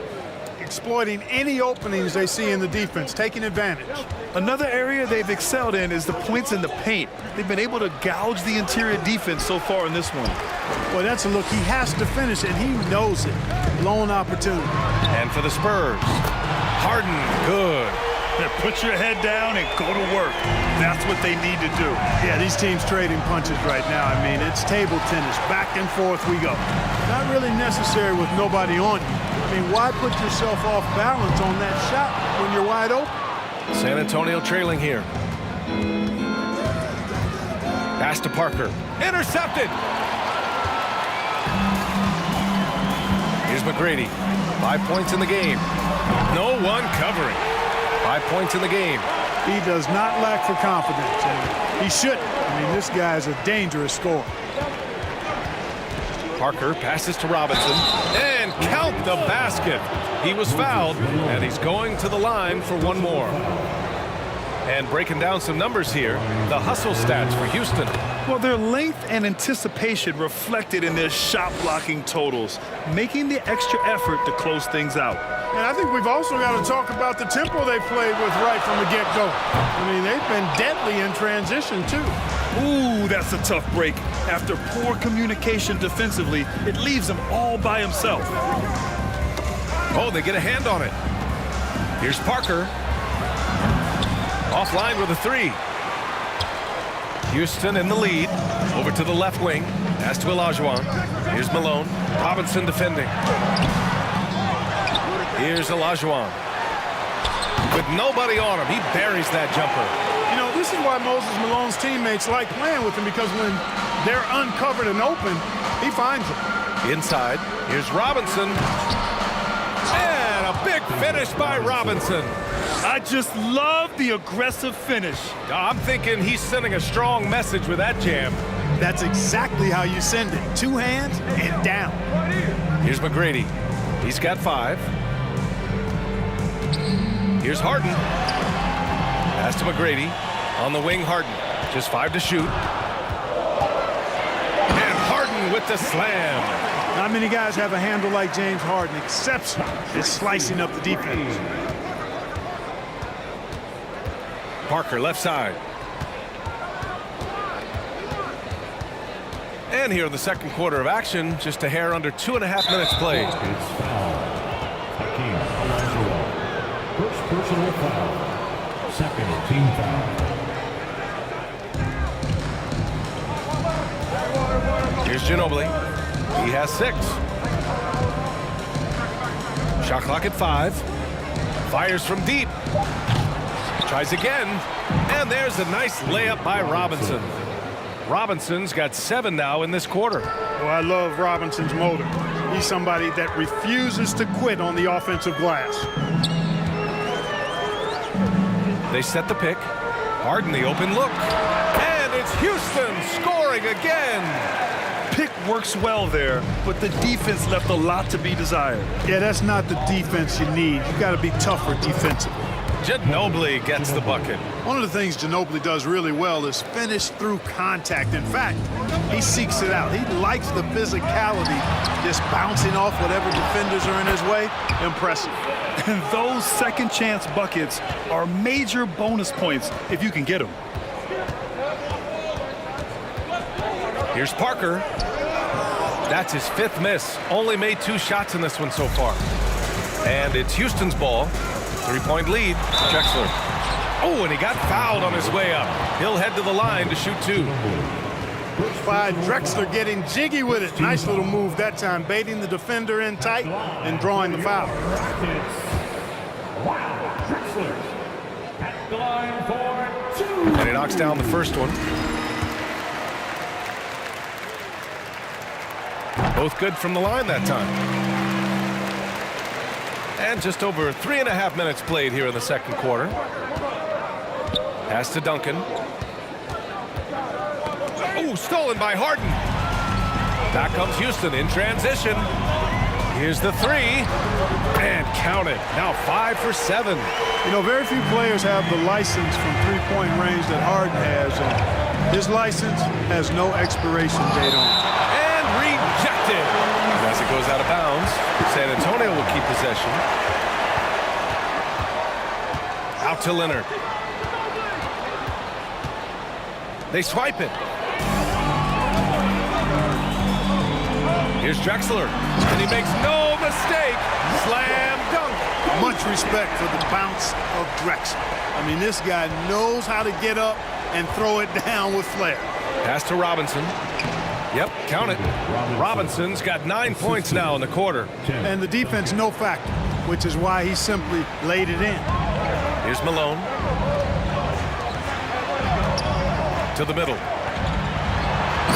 exploiting any openings they see in the defense, taking advantage. Another area they've excelled in is the points in the paint. They've been able to gouge the interior defense so far in this one. Well, that's a look. He has to finish, and he knows it. Blown opportunity. And for the Spurs, Harden, good. Now put your head down and go to work. That's what they need to do. Yeah, these teams trading punches right now. I mean, it's table tennis. Back and forth we go. Not really necessary with nobody on you. I mean, why put yourself off balance on that shot when you're wide open? San Antonio trailing here. Pass to Parker. Intercepted. Here's McGrady. 5 points in the game. No one covering. 5 points in the game. He does not lack for confidence, and he shouldn't. I mean, this guy's a dangerous scorer. Parker passes to Robinson. And count the basket. He was fouled, and he's going to the line for one more. And breaking down some numbers here, the hustle stats for Houston. Well, their length and anticipation reflected in their shot blocking totals, making the extra effort to close things out. And I think we've also got to talk about the tempo they played with right from the get-go. I mean, they've been deadly in transition, too. Ooh, that's a tough break. After poor communication defensively, it leaves him all by himself. Oh, they get a hand on it. Here's Parker. Offline with a three. Houston in the lead. Over to the left wing. Pass to Olajuwon. Here's Malone. Robinson defending. Here's Olajuwon. With nobody on him, he buries that jumper. You know, this is why Moses Malone's teammates like playing with him, because when they're uncovered and open, he finds them. Inside, here's Robinson. And a big finish by Robinson. I just love the aggressive finish. I'm thinking he's sending a strong message with that jam. That's exactly how you send it. 2 hands and down. Here's McGrady. He's got 5. Here's Harden. Pass to McGrady. On the wing, Harden. Just 5 to shoot. And Harden with the slam. Not many guys have a handle like James Harden. Exceptional at slicing up the defense. Parker left side. And here in the second quarter of action, just a hair under 2.5 minutes played. First personal foul. Second team foul. Here's Ginobili. He has 6. Shot clock at 5. Fires from deep. Tries again. And there's a nice layup by Robinson. Robinson's got 7 now in this quarter. Well, I love Robinson's motor. He's somebody that refuses to quit on the offensive glass. They set the pick. Harden the open look. And it's Houston scoring again. Pick works well there, but the defense left a lot to be desired. Yeah, that's not the defense you need. You got to be tougher defensively. Ginobili gets the bucket. One of the things Ginobili does really well is finish through contact. In fact, he seeks it out. He likes the physicality, just bouncing off whatever defenders are in his way. Impressive. And those second chance buckets are major bonus points if you can get them. Here's Parker. That's his 5th miss. Only made 2 shots in this one so far. And it's Houston's ball. 3-point lead. Drexler. Oh, and he got fouled on his way up. He'll head to the line to shoot 2. By Drexler getting jiggy with it. Nice little move that time, baiting the defender in tight and drawing the foul. And he knocks down the first one. Both good from the line that time. And just over 3.5 minutes played here in the second quarter. Pass to Duncan. Oh, stolen by Harden. Back comes Houston in transition. Here's the 3. And count it. Now 5 for 7. You know, very few players have the license from 3-point range that Harden has. And his license has no expiration date on it. And rejected. As it goes out of bounds, San Antonio will keep possession. Out to Leonard. They swipe it. Here's Drexler. And he makes no mistake. Slam dunk. Much respect for the bounce of Drexler. I mean, this guy knows how to get up and throw it down with flair. Pass to Robinson. Yep, count it. Robinson's got 9 points now in the quarter. And the defense no factor, which is why he simply laid it in. Here's Malone. To the middle.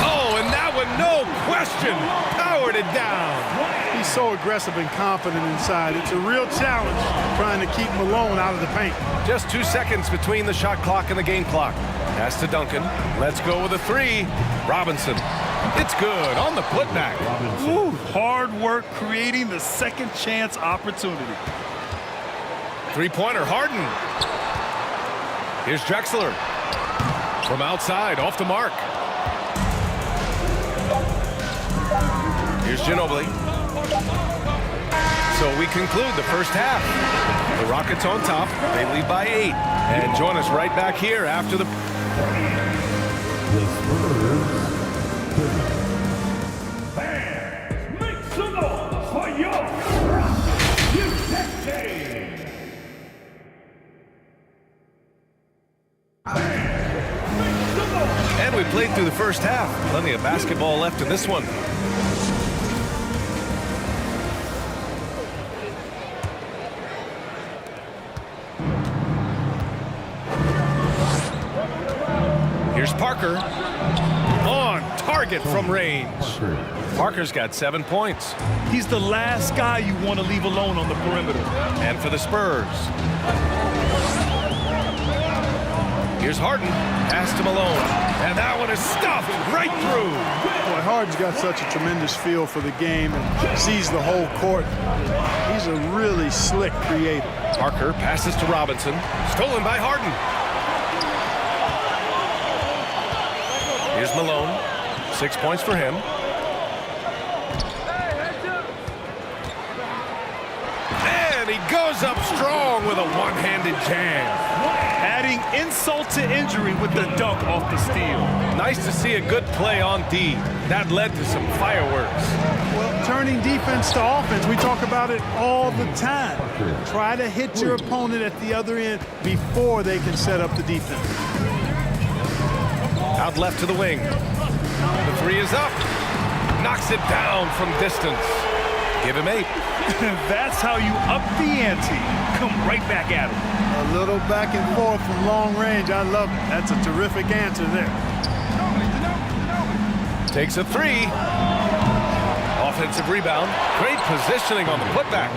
Oh, and that one, no question, powered it down. He's so aggressive and confident inside. It's a real challenge trying to keep Malone out of the paint. Just 2 seconds between the shot clock and the game clock. Pass to Duncan. Let's go with a 3. Robinson. It's good on the putback. Ooh, hard work creating the second chance opportunity. 3-pointer, Harden. Here's Drexler. From outside, off the mark. Here's Ginobili. So we conclude the first half. The Rockets on top. They lead by 8. And join us right back here after the... Fans, make some noise for your Rockets USA! And we played through the first half. Plenty of basketball left in this one. Here's Parker. On target from range. Parker's got 7 points. He's the last guy you want to leave alone on the perimeter. And for the Spurs. Here's Harden. Pass to Malone. And that one is stuffed right through. Boy, Harden's got such a tremendous feel for the game and sees the whole court. He's a really slick creator. Parker passes to Robinson. Stolen by Harden. Here's Malone. 6 points for him. And he goes up strong with a one-handed jam. Adding insult to injury with the dunk off the steal. Nice to see a good play on D. That led to some fireworks. Well, turning defense to offense, we talk about it all the time. Try to hit your opponent at the other end before they can set up the defense. Out left to the wing. The three is up. Knocks it down from distance. Give him 8. That's how you up the ante. Come right back at him. A little back and forth from long range. I love it. That's a terrific answer there. Takes a 3. Offensive rebound. Great positioning on the putback.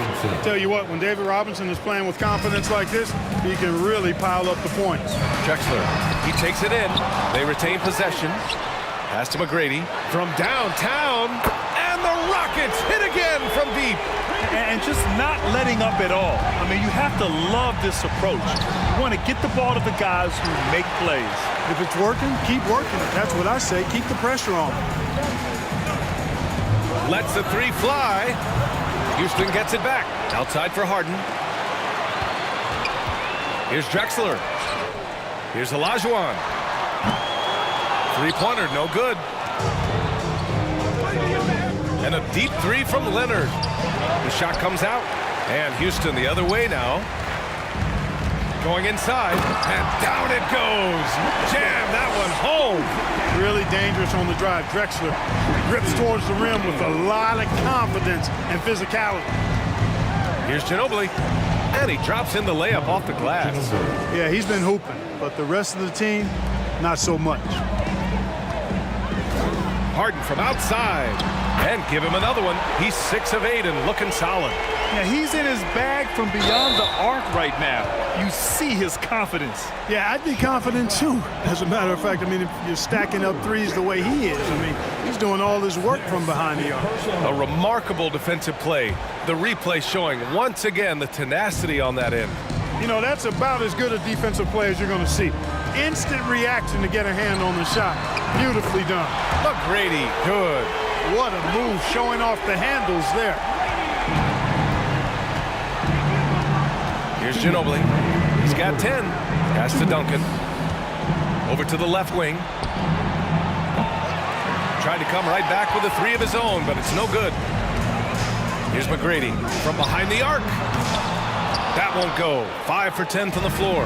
Tell you what, when David Robinson is playing with confidence like this, he can really pile up the points. Drexler, he takes it in. They retain possession. Pass to McGrady from downtown. And the Rockets hit again from deep. And just not letting up at all. I mean, you have to love this approach. You want to get the ball to the guys who make plays. If it's working, keep working it. That's what I say. Keep the pressure on. Lets the 3 fly. Houston gets it back. Outside for Harden. Here's Drexler. Here's Olajuwon. 3-pointer, no good. And a deep 3 from Leonard. The shot comes out. And Houston the other way now. Going inside. And down it goes. Jam that one home. Really dangerous on the drive. Drexler grips towards the rim with a lot of confidence and physicality. Here's Ginobili. And he drops in the layup off the glass. Yeah, he's been hooping. But the rest of the team, not so much. Harden from outside. And give him another one. He's 6 of 8 and looking solid. Yeah, he's in his bag from beyond the arc right now. You see his confidence. Yeah, I'd be confident too. As a matter of fact, I mean, if you're stacking up threes the way he is, I mean, he's doing all his work from behind the arc. A remarkable defensive play. The replay showing once again the tenacity on that end. You know, that's about as good a defensive play as you're going to see. Instant reaction to get a hand on the shot. Beautifully done. McGrady, good. What a move, showing off the handles there. Here's Ginobili. He's got 10. Pass to Duncan. Over to the left wing. Tried to come right back with a 3 of his own, but it's no good. Here's McGrady from behind the arc. That won't go. 5 for 10 from the floor.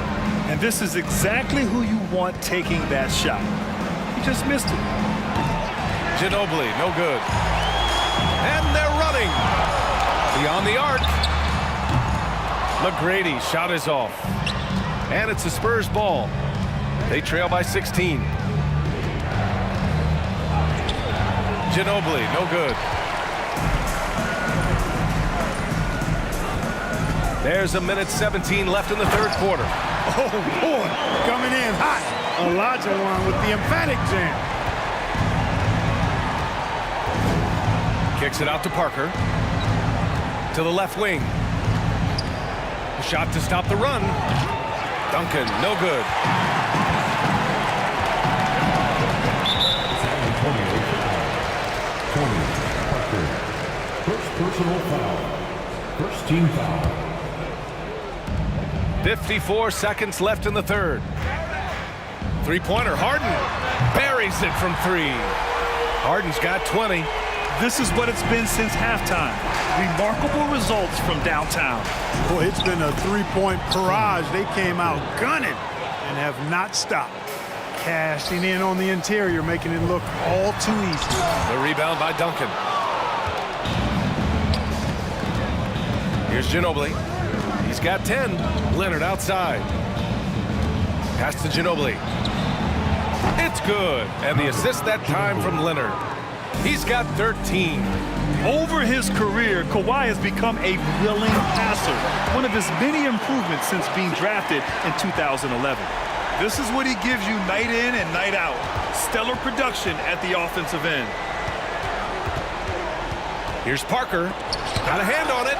And this is exactly who you want taking that shot. He just missed it. Ginobili, no good. And they're running. Beyond the arc. McGrady, shot is off. And it's a Spurs ball. They trail by 16. Ginobili, no good. There's a minute 17 left in the third quarter. Oh, boy, coming in hot. Olajuwon with the emphatic jam. Kicks it out to Parker. To the left wing. Shot to stop the run. Duncan, no good. Tony Parker. First personal foul. First team foul. 54 seconds left in the third. Three-pointer, Harden buries it from three. Harden's got 20. This is what it's been since halftime. Remarkable results from downtown. Boy, it's been a three-point barrage. They came out gunning and have not stopped. Cashing in on the interior, making it look all too easy. The rebound by Duncan. Here's Ginobili. He's got 10. Leonard outside. Pass to Ginobili. It's good. And the assist that time from Leonard. He's got 13. Over his career, Kawhi has become a willing passer, one of his many improvements since being drafted in 2011. This is what he gives you night in and night out. Stellar production at the offensive end. Here's Parker. Got a hand on it.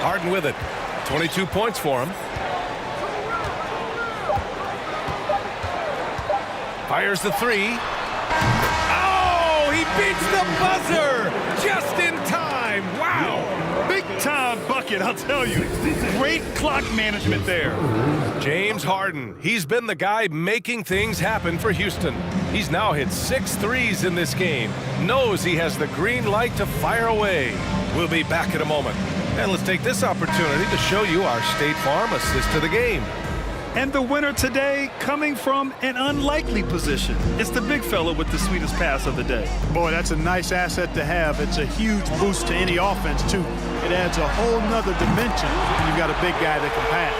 Harden with it. 22 points for him. Fires the three. Oh, he beats the buzzer just in time. Wow. Big time bucket, I'll tell you. Great clock management there. James Harden. He's been the guy making things happen for Houston. He's now hit 6 threes in this game. Knows he has the green light to fire away. We'll be back in a moment. And let's take this opportunity to show you our State Farm assist to the game. And the winner today coming from an unlikely position. It's the big fella with the sweetest pass of the day. Boy, that's a nice asset to have. It's a huge boost to any offense, too. It adds a whole nother dimension when you've got a big guy that can pass.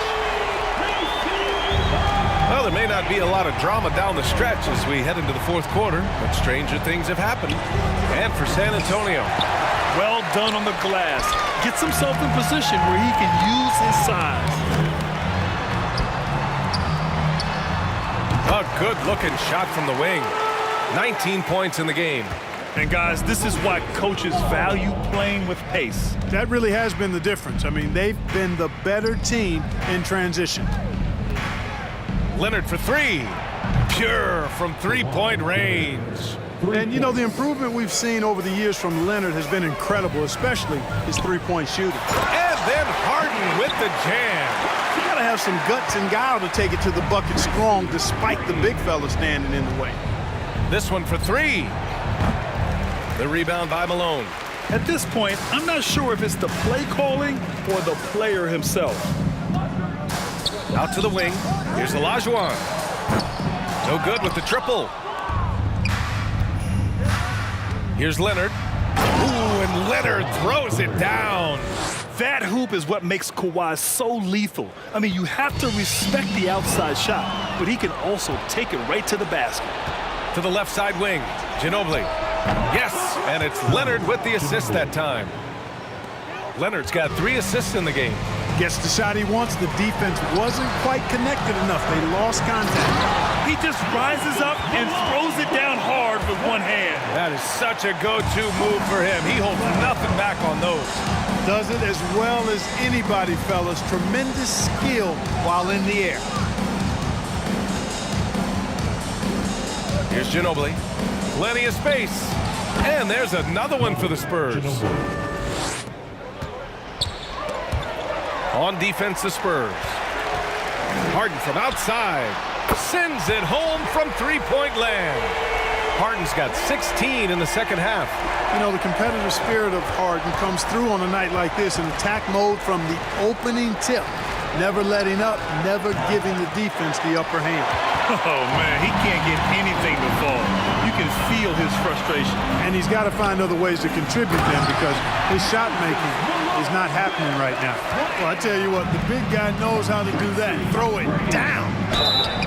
Well, there may not be a lot of drama down the stretch as we head into the fourth quarter, but stranger things have happened. And for San Antonio. Well done on the glass. Gets himself in position where he can use his size. A good-looking shot from the wing. 19 points in the game. And, guys, this is why coaches value playing with pace. That really has been the difference. I mean, they've been the better team in transition. Leonard for three. Pure from three-point range. And, you know, the improvement we've seen over the years from Leonard has been incredible, especially his three-point shooting. And then Harden with the jam. You got to have some guts and guile to take it to the bucket strong despite the big fella standing in the way. This one for three. The rebound by Malone. At this point, I'm not sure if it's the play calling or the player himself. Out to the wing. Here's Olajuwon. No good with the triple. Here's Leonard. Ooh, and Leonard throws it down. That hoop is what makes Kawhi so lethal. I mean, you have to respect the outside shot, but he can also take it right to the basket. To the left side wing. Ginobili. Yes, and it's Leonard with the assist that time. Leonard's got 3 assists in the game. Gets the shot he wants. The defense wasn't quite connected enough. They lost contact. He just rises up and throws it down hard with one hand. That is such a go-to move for him. He holds nothing back on those. Does it as well as anybody, fellas. Tremendous skill while in the air. Here's Ginobili. Plenty of space. And there's another one for the Spurs. On defense, the Spurs. Harden from outside. Sends it home from three-point land. Harden's got 16 in the second half. You know, the competitive spirit of Harden comes through on a night like this in attack mode from the opening tip. Never letting up, never giving the defense the upper hand. Oh, man, he can't get anything to fall. You can feel his frustration. And he's got to find other ways to contribute then because his shot making is not happening right now. Well, I tell you what, the big guy knows how to do that. Throw it down.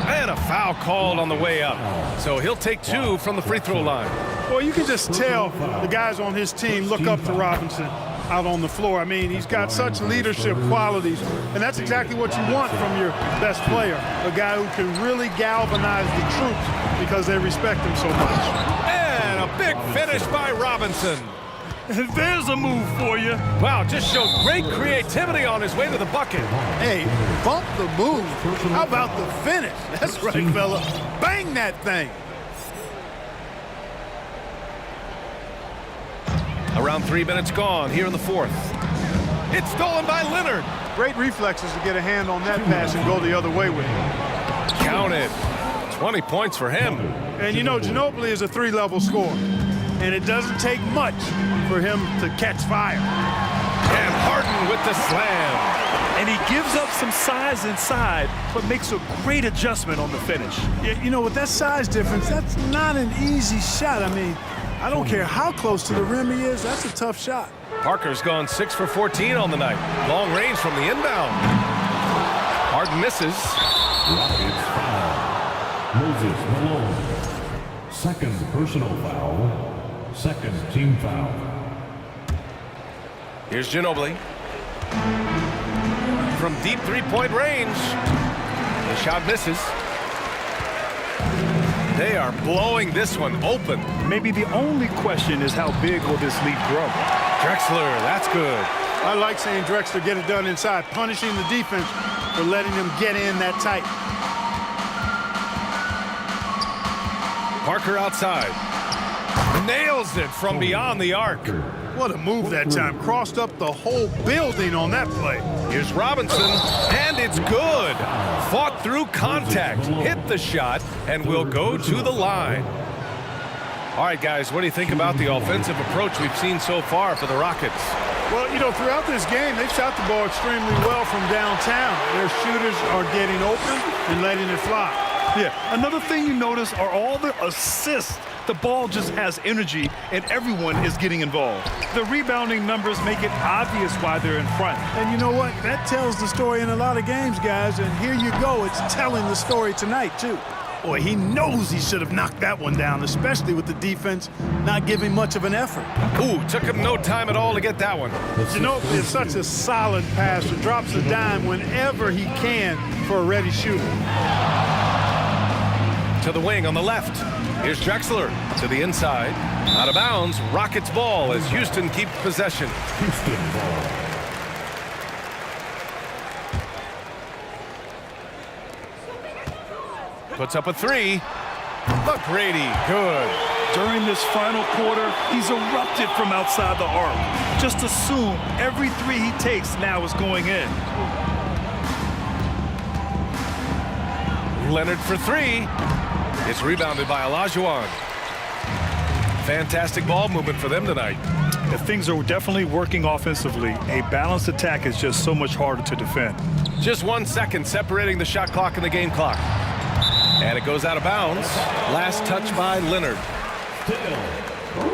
And a foul called on the way up. So he'll take 2 from the free throw line. Well, you can just tell the guys on his team look up to Robinson out on the floor. I mean, he's got such leadership qualities, and that's exactly what you want from your best player, a guy who can really galvanize the troops because they respect him so much. And a big finish by Robinson. There's a move for you. Wow, just showed great creativity on his way to the bucket. Hey, bump the move. How about the finish? That's right, fella. Bang that thing. Around 3 minutes gone here in the fourth. It's stolen by Leonard. Great reflexes to get a hand on that pass and go the other way with it. Counted. 20 points for him. And you know, Ginobili is a 3-level scorer. And it doesn't take much for him to catch fire. And Harden with the slam. And he gives up some size inside, but makes a great adjustment on the finish. Yeah, you know, with that size difference, that's not an easy shot. I mean, I don't care how close to the rim he is, that's a tough shot. Parker's gone 6 for 14 on the night. Long range from the inbound. Harden misses. Rockets foul. Moses Malone. Second personal foul. Second team foul. Here's Ginobili. From deep three-point range. The shot misses. They are blowing this one open. Maybe the only question is how big will this lead grow? Drexler, that's good. I like seeing Drexler get it done inside, punishing the defense for letting them get in that tight. Parker outside. Nails it from beyond the arc. What a move that time. Crossed up the whole building on that play. Here's Robinson, and it's good. Fought through contact, hit the shot, and will go to the line. All right, guys, what do you think about the offensive approach we've seen so far for the Rockets? Well, you know, throughout this game, they've shot the ball extremely well from downtown. Their shooters are getting open and letting it fly. Yeah, another thing you notice are all the assists. The ball just has energy, and everyone is getting involved. The rebounding numbers make it obvious why they're in front. And you know what? That tells the story in a lot of games, guys, and here you go. It's telling the story tonight, too. Boy, he knows he should have knocked that one down, especially with the defense not giving much of an effort. Ooh, took him no time at all to get that one. Ginobili is such a solid passer, drops a dime whenever he can for a ready shooter. To the wing on the left. Here's Drexler to the inside. Out of bounds, Rockets ball as Houston keeps possession. Houston ball. Puts up a three. McGrady, good. During this final quarter, he's erupted from outside the arc. Just assume every three he takes now is going in. Leonard for three. It's rebounded by Olajuwon. Fantastic ball movement for them tonight. If things are definitely working offensively, a balanced attack is just so much harder to defend. Just 1 second separating the shot clock and the game clock. And it goes out of bounds. Last touch by Leonard. Still,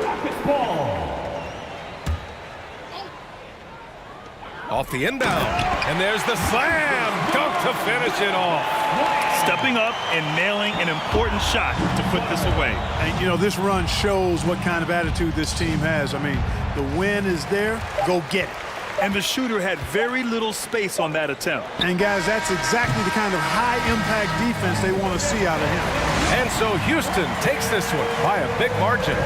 Rockets ball. Off the inbound. And there's the slam. Dunk to finish it off. Stepping up and nailing an important shot to put this away. And, you know, this run shows what kind of attitude this team has. I mean, the win is there. Go get it. And the shooter had very little space on that attempt. And, guys, that's exactly the kind of high-impact defense they want to see out of him. And so Houston takes this one by a big margin.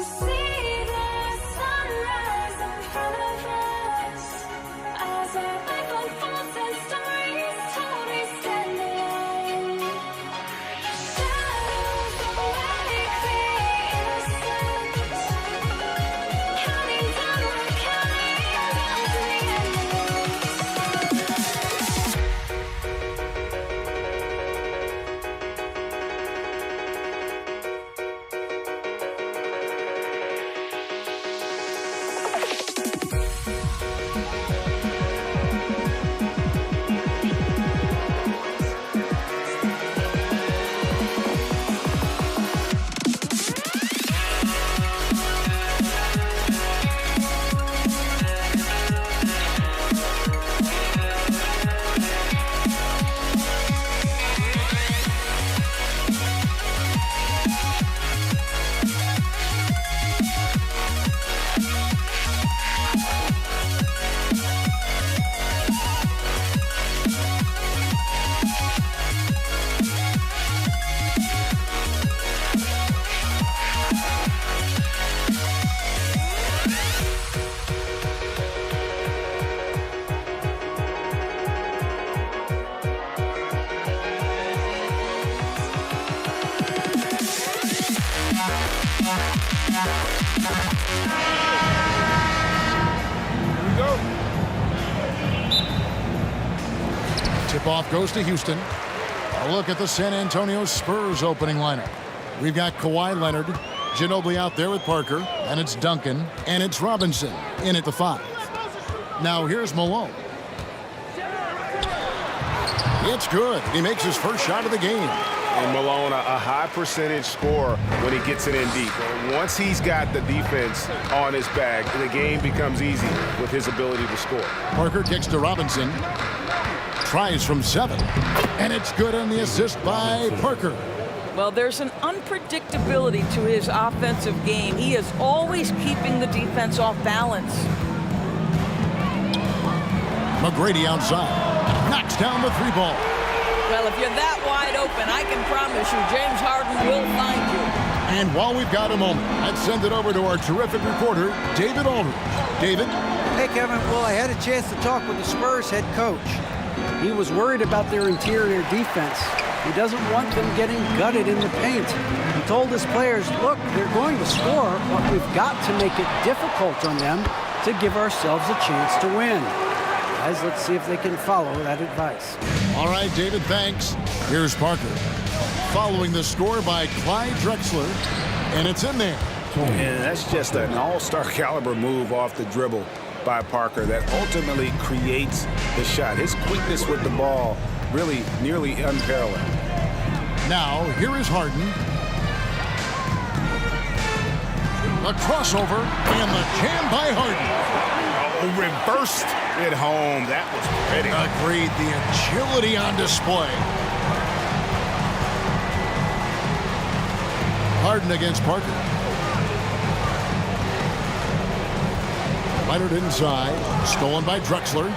see the sunrise in front of us as our life unfolds and stories told we stand alone. Shadows awake the innocent, counting down the counting down to the end. Tip-off goes to Houston. A look at the San Antonio Spurs opening lineup. We've got Kawhi Leonard, Ginobili out there with Parker, and it's Duncan, and it's Robinson in at the 5. Now here's Malone. It's good. He makes his first shot of the game. And Malone, a high percentage scorer when he gets it in deep. Once he's got the defense on his back, the game becomes easy with his ability to score. Parker kicks to Robinson. Tries from 7. And it's good on the assist by Parker. Well, there's an unpredictability to his offensive game. He is always keeping the defense off balance. McGrady outside. Knocks down the 3 ball. Well, if you're that wide open, I can promise you James Harden will find you. And while we've got a moment, let's send it over to our terrific reporter, David Aldridge. David? Hey, Kevin. Well, I had a chance to talk with the Spurs head coach. He was worried about their interior defense. He doesn't want them getting gutted in the paint. He told his players, look, they're going to score, but we've got to make it difficult on them to give ourselves a chance to win. Guys, let's see if they can follow that advice. All right, David, thanks. Here's Parker. Following the score by Clyde Drexler, and it's in there. And that's just an all-star caliber move off the dribble by Parker that ultimately creates the shot. His quickness with the ball really nearly unparalleled. Now, here is Harden. A crossover and the jam by Harden. Oh, reversed it home. That was pretty. Agreed. The agility on display. Harden against Parker. Leonard inside. Stolen by Drexler.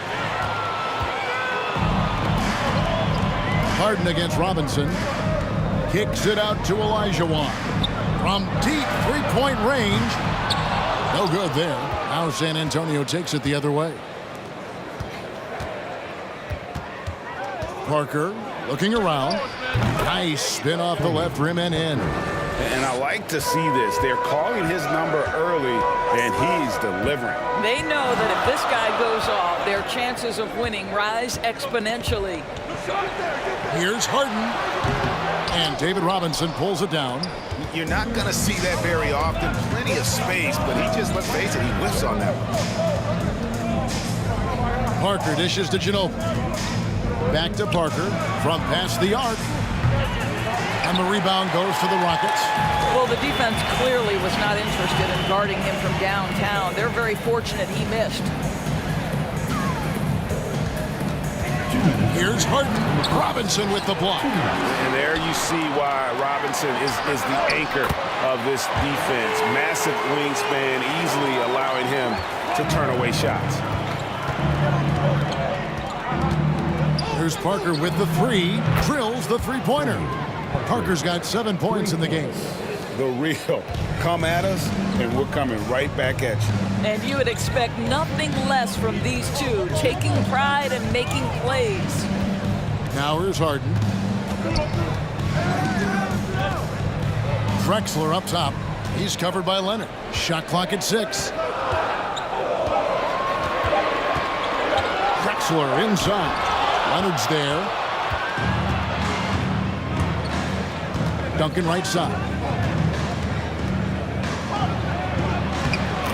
Harden against Robinson. Kicks it out to Olajuwon. From deep three-point range. No good there. Now San Antonio takes it the other way. Parker looking around. Nice spin off the left rim and in. And I like to see this. They're calling his number early, and he's delivering. They know that if this guy goes off, their chances of winning rise exponentially. Here's Harden. And David Robinson pulls it down. You're not going to see that very often. Plenty of space, but he just, let's face it, he whiffs on that one. Parker dishes to Ginobili. Back to Parker from past the arc. And the rebound goes to the Rockets. Well, the defense clearly was not interested in guarding him from downtown. They're very fortunate he missed. Here's Harden. Robinson with the block. And there you see why Robinson is the anchor of this defense. Massive wingspan, easily allowing him to turn away shots. Here's Parker with the 3. Drills the three-pointer. Parker's got 7 points in the game. the real. Come at us, and we're coming right back at you. And you would expect nothing less from these two, taking pride and making plays. Now here's Harden. Drexler up top. He's covered by Leonard. Shot clock at 6. Drexler inside. Leonard's there. Duncan right side.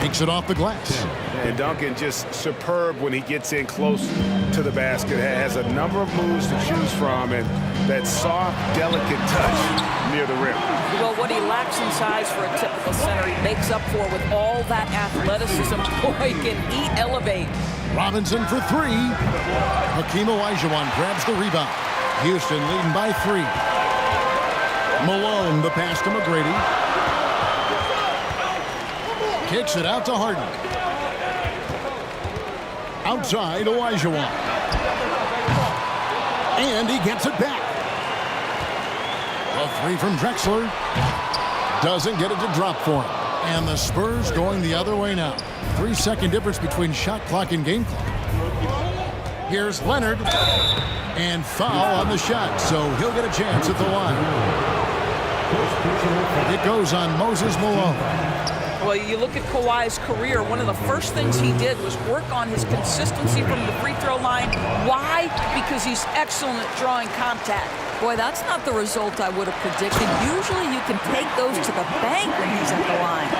Takes it off the glass. And Duncan just superb when he gets in close to the basket. Has a number of moves to choose from, and that soft, delicate touch near the rim. Well, what he lacks in size for a typical center, he makes up for with all that athleticism. Boy, can he elevate. Robinson for 3. Hakeem Olajuwon grabs the rebound. Houston leading by 3. Malone, the pass to McGrady. Kicks it out to Harden. Outside, Olajuwon. And he gets it back. A 3 from Drexler. Doesn't get it to drop for him. And the Spurs going the other way now. 3-second difference between shot clock and game clock. Here's Leonard. And foul on the shot, so he'll get a chance at the line. It goes on Moses Malone. Well, you look at Kawhi's career, one of the first things he did was work on his consistency from the free throw line. Why? Because he's excellent at drawing contact. Boy, that's not the result I would have predicted. Usually you can take those to the bank when he's at the line.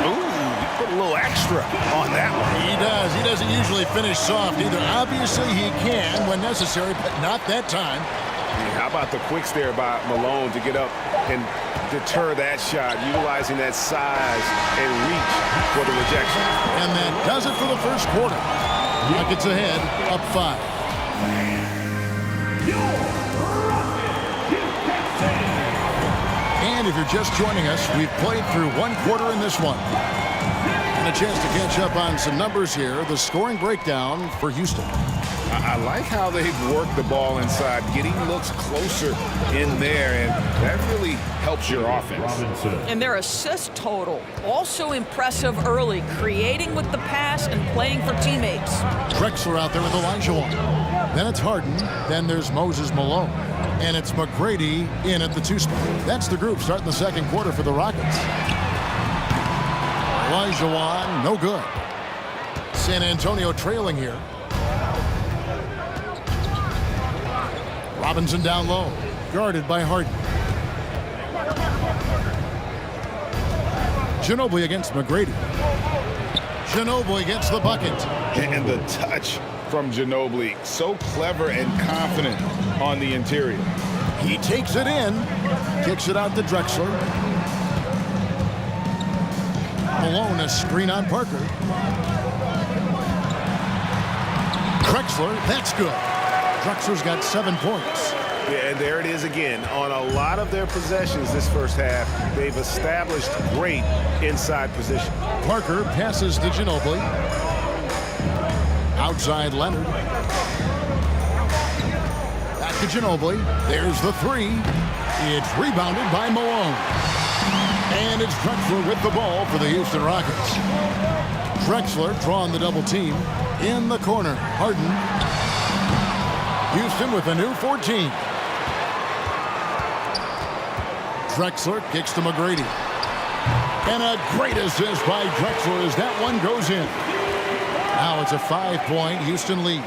Ooh, you put a little extra on that one. He does. He doesn't usually finish soft either. Obviously, he can when necessary, but not that time. How about the quick stare by Malone to get up and deter that shot, utilizing that size and reach for the rejection. And that does it for the first quarter. Rockets ahead, up 5. And if you're just joining us, we've played through 1 quarter in this one. And a chance to catch up on some numbers here. The scoring breakdown for Houston. I like how they've worked the ball inside, getting looks closer in there, and that really helps your offense. And their assist total, also impressive early, creating with the pass and playing for teammates. Drexler out there with Olajuwon. Then it's Harden. Then there's Moses Malone. And it's McGrady in at the 2 spot. That's the group starting the second quarter for the Rockets. Olajuwon, no good. San Antonio trailing here. Robinson down low, guarded by Harden. Ginobili against McGrady. Ginobili gets the bucket. And the touch from Ginobili, so clever and confident on the interior. He takes it in, kicks it out to Drexler. Malone, a screen on Parker. Drexler, that's good. Drexler's got 7 points. Yeah, and there it is again. On a lot of their possessions this first half, they've established great inside position. Parker passes to Ginobili. Outside Leonard. Back to Ginobili. There's the 3. It's rebounded by Malone. And it's Drexler with the ball for the Houston Rockets. Drexler drawing the double team in the corner. Harden. Houston with a new 14. Drexler kicks to McGrady. And a great assist by Drexler as that one goes in. Now it's a 5-point Houston lead.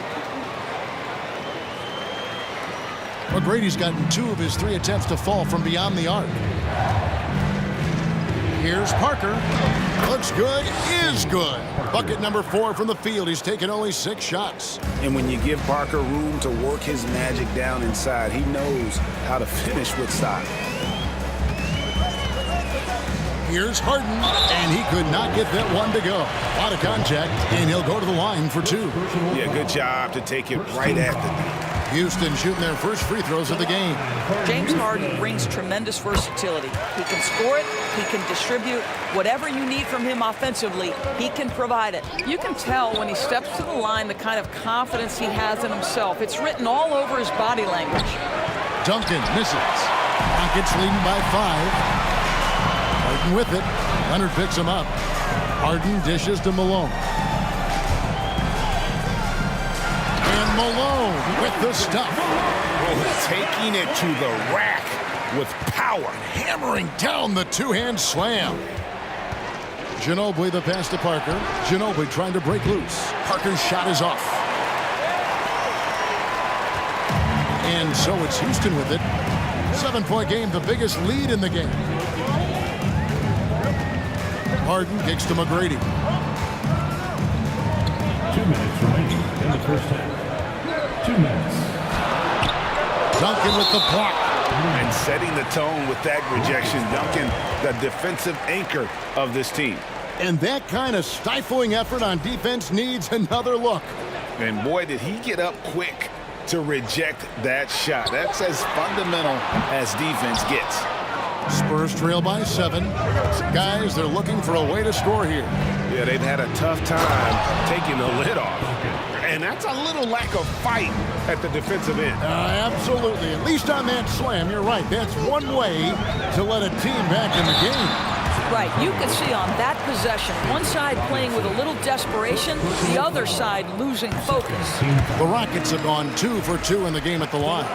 McGrady's gotten 2 of his 3 attempts to fall from beyond the arc. Here's Parker. Looks good, is good. Bucket number 4 from the field. He's taken only 6 shots. And when you give Parker room to work his magic down inside, he knows how to finish with style. Here's Harden, and he could not get that one to go. A lot of contact, and he'll go to the line for 2. Yeah, good job to take it right at the knee. Houston shooting their first free throws of the game. James Harden brings tremendous versatility. He can score it, he can distribute. Whatever you need from him offensively, he can provide it. You can tell when he steps to the line the kind of confidence he has in himself. It's written all over his body language. Duncan misses. Rockets leading by 5. Harden with it. Leonard picks him up. Harden dishes to Malone. And Malone with the stuff. Oh, taking it to the rack with power. Hammering down the two-hand slam. Ginobili the pass to Parker. Ginobili trying to break loose. Parker's shot is off. And so it's Houston with it. 7-point game, the biggest lead in the game. Harden kicks to McGrady. 2 minutes remaining in the first half. 2 minutes. Duncan with the block. And setting the tone with that rejection. Duncan, the defensive anchor of this team. And that kind of stifling effort on defense needs another look. And boy, did he get up quick to reject that shot. That's as fundamental as defense gets. Spurs trail by 7. Guys, they're looking for a way to score here. Yeah, they've had a tough time taking the lid off. And that's a little lack of fight at the defensive end. Absolutely. At least on that slam, you're right. That's one way to let a team back in the game. Right, you can see on that possession, one side playing with a little desperation, the other side losing focus. The Rockets have gone 2 for 2 in the game at the line.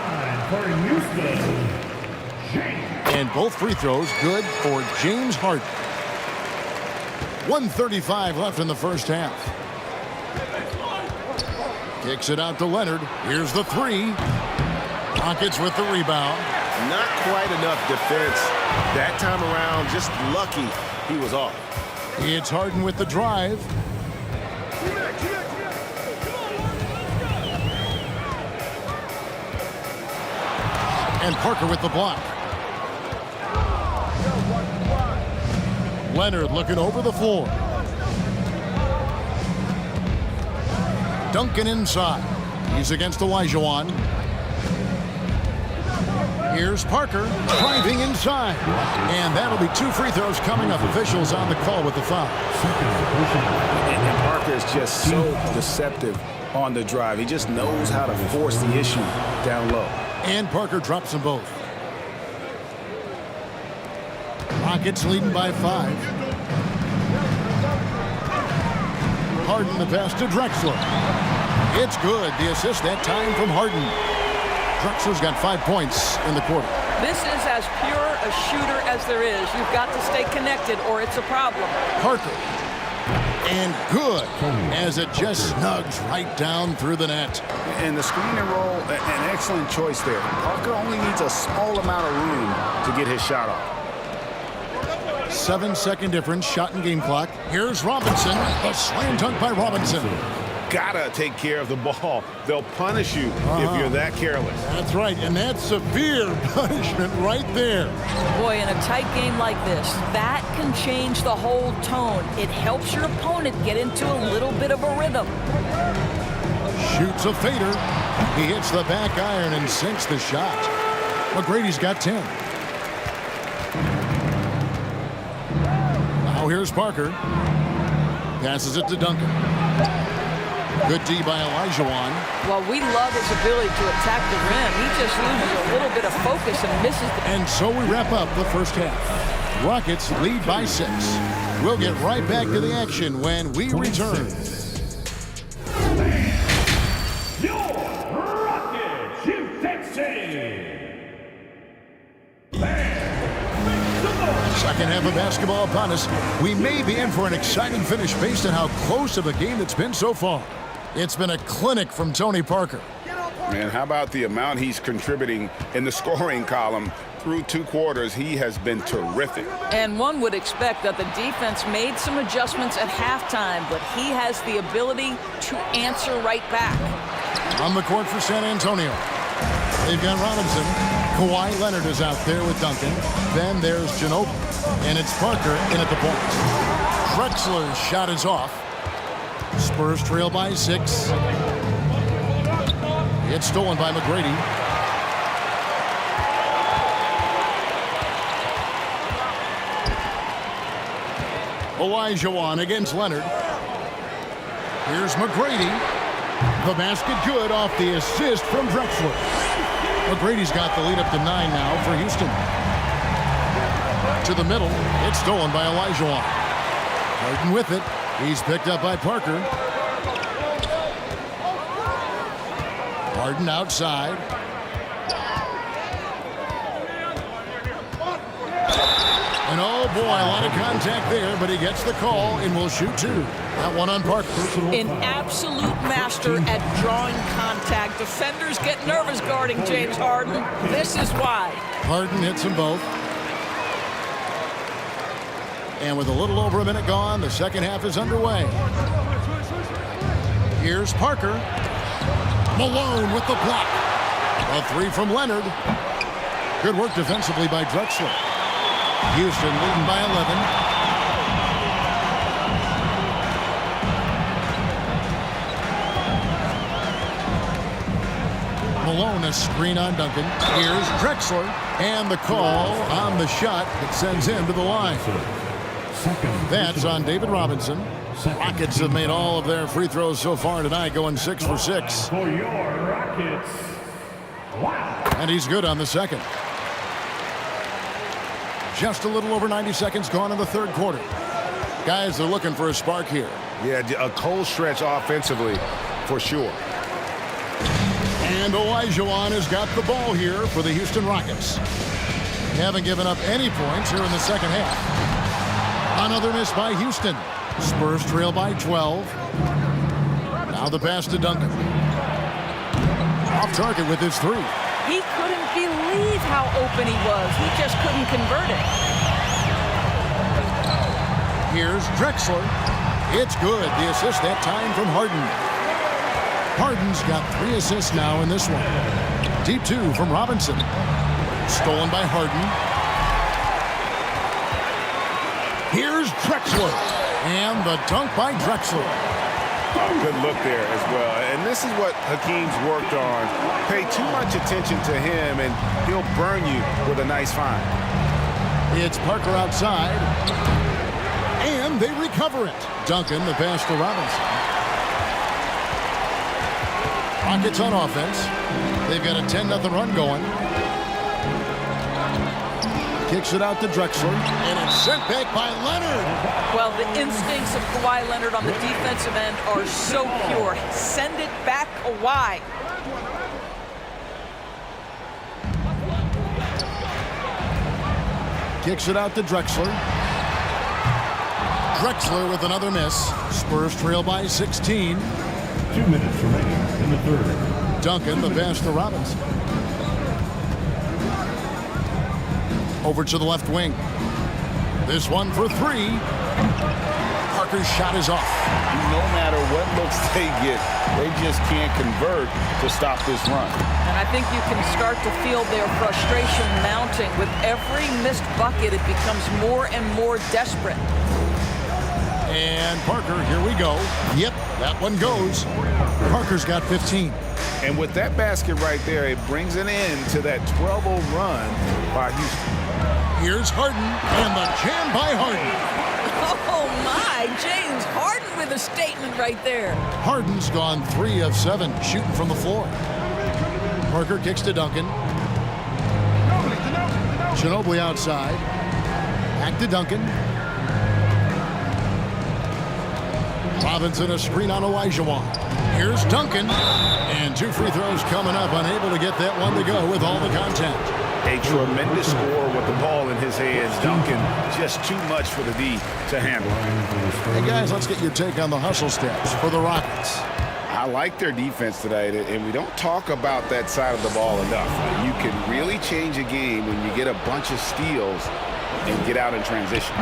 And both free throws good for James Harden. 1:35 left in the first half. Kicks it out to Leonard. Here's the 3. Rockets with the rebound. Not quite enough defense that time around. Just lucky he was off. It's Harden with the drive. And Parker with the block. Leonard looking over the floor. Duncan inside. He's against Olajuwon. Here's Parker driving inside. And that'll be 2 free throws coming up. Officials on the call with the foul. And Parker is just so deceptive on the drive. He just knows how to force the issue down low. And Parker drops them both. Rockets leading by 5. Harden the pass to Drexler. It's good. The assist that time from Harden. Drexler's got 5 points in the quarter. This is as pure a shooter as there is. You've got to stay connected or it's a problem. Parker. And good as it just snugs right down through the net. And the screen and roll, an excellent choice there. Parker only needs a small amount of room to get his shot off. 7-second difference, shot and game clock. Here's Robinson. A slam dunk by Robinson. Gotta take care of the ball. They'll punish you if you're that careless. That's right, and that's severe punishment right there. Boy, in a tight game like this, that can change the whole tone. It helps your opponent get into a little bit of a rhythm. Shoots a fader. He hits the back iron and sinks the shot. McGrady's got 10. Now here's Parker. Passes it to Duncan. Good D by Olajuwon. Well, we love his ability to attack the rim. He just loses a little bit of focus and misses the... And so we wrap up the first half. Rockets lead by 6. We'll get right back to the action when we return. Your Rockets, USA! Second half of basketball upon us. We may be in for an exciting finish based on how close of a game it's been so far. It's been a clinic from Tony Parker. Man, how about the amount he's contributing in the scoring column? Through 2 quarters, he has been terrific. And one would expect that the defense made some adjustments at halftime, but he has the ability to answer right back. On the court for San Antonio. They've got Robinson. Kawhi Leonard is out there with Duncan. Then there's Ginobili. And it's Parker in at the point. Drexler's shot is off. Spurs trail by 6. It's stolen by McGrady. Olajuwon against Leonard. Here's McGrady. The basket good off the assist from Drexler. McGrady's got the lead up to 9 now for Houston. To the middle. It's stolen by Olajuwon. Harden with it. He's picked up by Parker. Harden outside. And oh boy, a lot of contact there, but he gets the call and will shoot two. That one on Parker. An absolute master at drawing contact. Defenders get nervous guarding James Harden. This is why. Harden hits them both. And with a little over a minute gone, the second half is underway. Here's Parker. Malone with the block. A three from Leonard. Good work defensively by Drexler. Houston leading by 11. Malone, a screen on Duncan. Here's Drexler. And the call on the shot that sends him to the line. That's on David Robinson. Rockets have made all of their free throws so far tonight, going 6 for 6. For your Rockets. Wow. And he's good on the second. Just a little over 90 seconds gone in the third quarter. Guys are looking for a spark here. Yeah, a cold stretch offensively, for sure. And Olajuwon has got the ball here for the Houston Rockets. They haven't given up any points here in the second half. Another miss by Houston. Spurs trail by 12. Now the pass to Duncan. Off target with his three. He couldn't believe how open he was. He just couldn't convert it. Here's Drexler. It's good. The assist that time from Harden. Harden's got 3 assists now in this one. Deep 2 from Robinson. Stolen by Harden. Here's Drexler. And the dunk by Drexler. Oh, good look there as well. And this is what Hakeem's worked on. Pay too much attention to him, and he'll burn you with a nice find. It's Parker outside. And they recover it. Duncan, the pass to Robinson. Rockets on offense. They've got a 10-0 run going. Kicks it out to Drexler, and it's sent back by Leonard. Well, the instincts of Kawhi Leonard on the defensive end are so pure. Send it back, Kawhi. Kicks it out to Drexler. Drexler with another miss. Spurs trail by 16. 2 minutes remaining in the third. Duncan, the pass to Robinson. Over to the left wing. This one for 3. Parker's shot is off. No matter what looks they get, they just can't convert to stop this run. And I think you can start to feel their frustration mounting. With every missed bucket, it becomes more and more desperate. And Parker, here we go. Yep, that one goes. Parker's got 15. And with that basket right there, it brings an end to that 12-0 run by Houston. Here's Harden, and the jam by Harden. Oh, my. James Harden with a statement right there. Harden's gone 3 of 7 shooting from the floor. Parker kicks to Duncan. Ginobili outside. Back to Duncan. Robinson a screen on Olajuwon. Here's Duncan. And 2 free throws coming up. Unable to get that one to go with all the contact. A tremendous score with the ball in his hands. Duncan, just too much for the D to handle. Hey, guys, let's get your take on the hustle steps for the Rockets. I like their defense tonight, and we don't talk about that side of the ball enough. You can really change a game when you get a bunch of steals and get out in transition.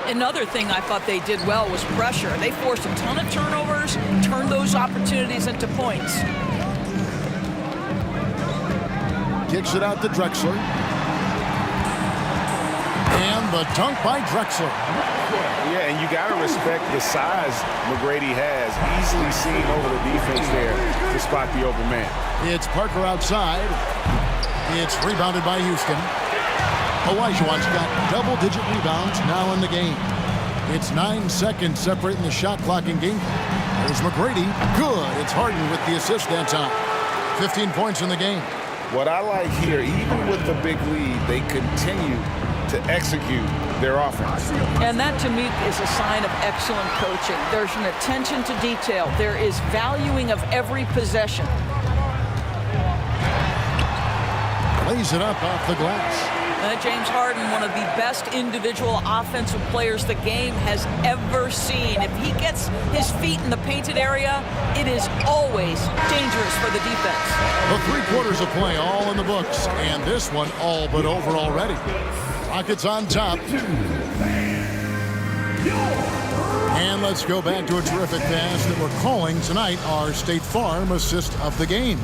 Another thing I thought they did well was pressure. They forced a ton of turnovers, turned those opportunities into points. Kicks it out to Drexler. And the dunk by Drexler. Yeah, and you got to respect the size McGrady has. Easily seen over the defense there to spot the open man. It's Parker outside. It's rebounded by Houston. Olajuwon's got double-digit rebounds now in the game. It's 9 seconds separating the shot clock and game. There's McGrady. Good. It's Harden with the assist that time. 15 points in the game. What I like here, even with the big lead, they continue to execute their offense. And that, to me, is a sign of excellent coaching. There's an attention to detail. There is valuing of every possession. Lays it up off the glass. James Harden, one of the best individual offensive players the game has ever seen. If he gets his feet in the painted area, it is always dangerous for the defense. The 3 quarters of play all in the books, and this one all but over already. Rockets on top. And let's go back to a terrific pass that we're calling tonight our State Farm assist of the game.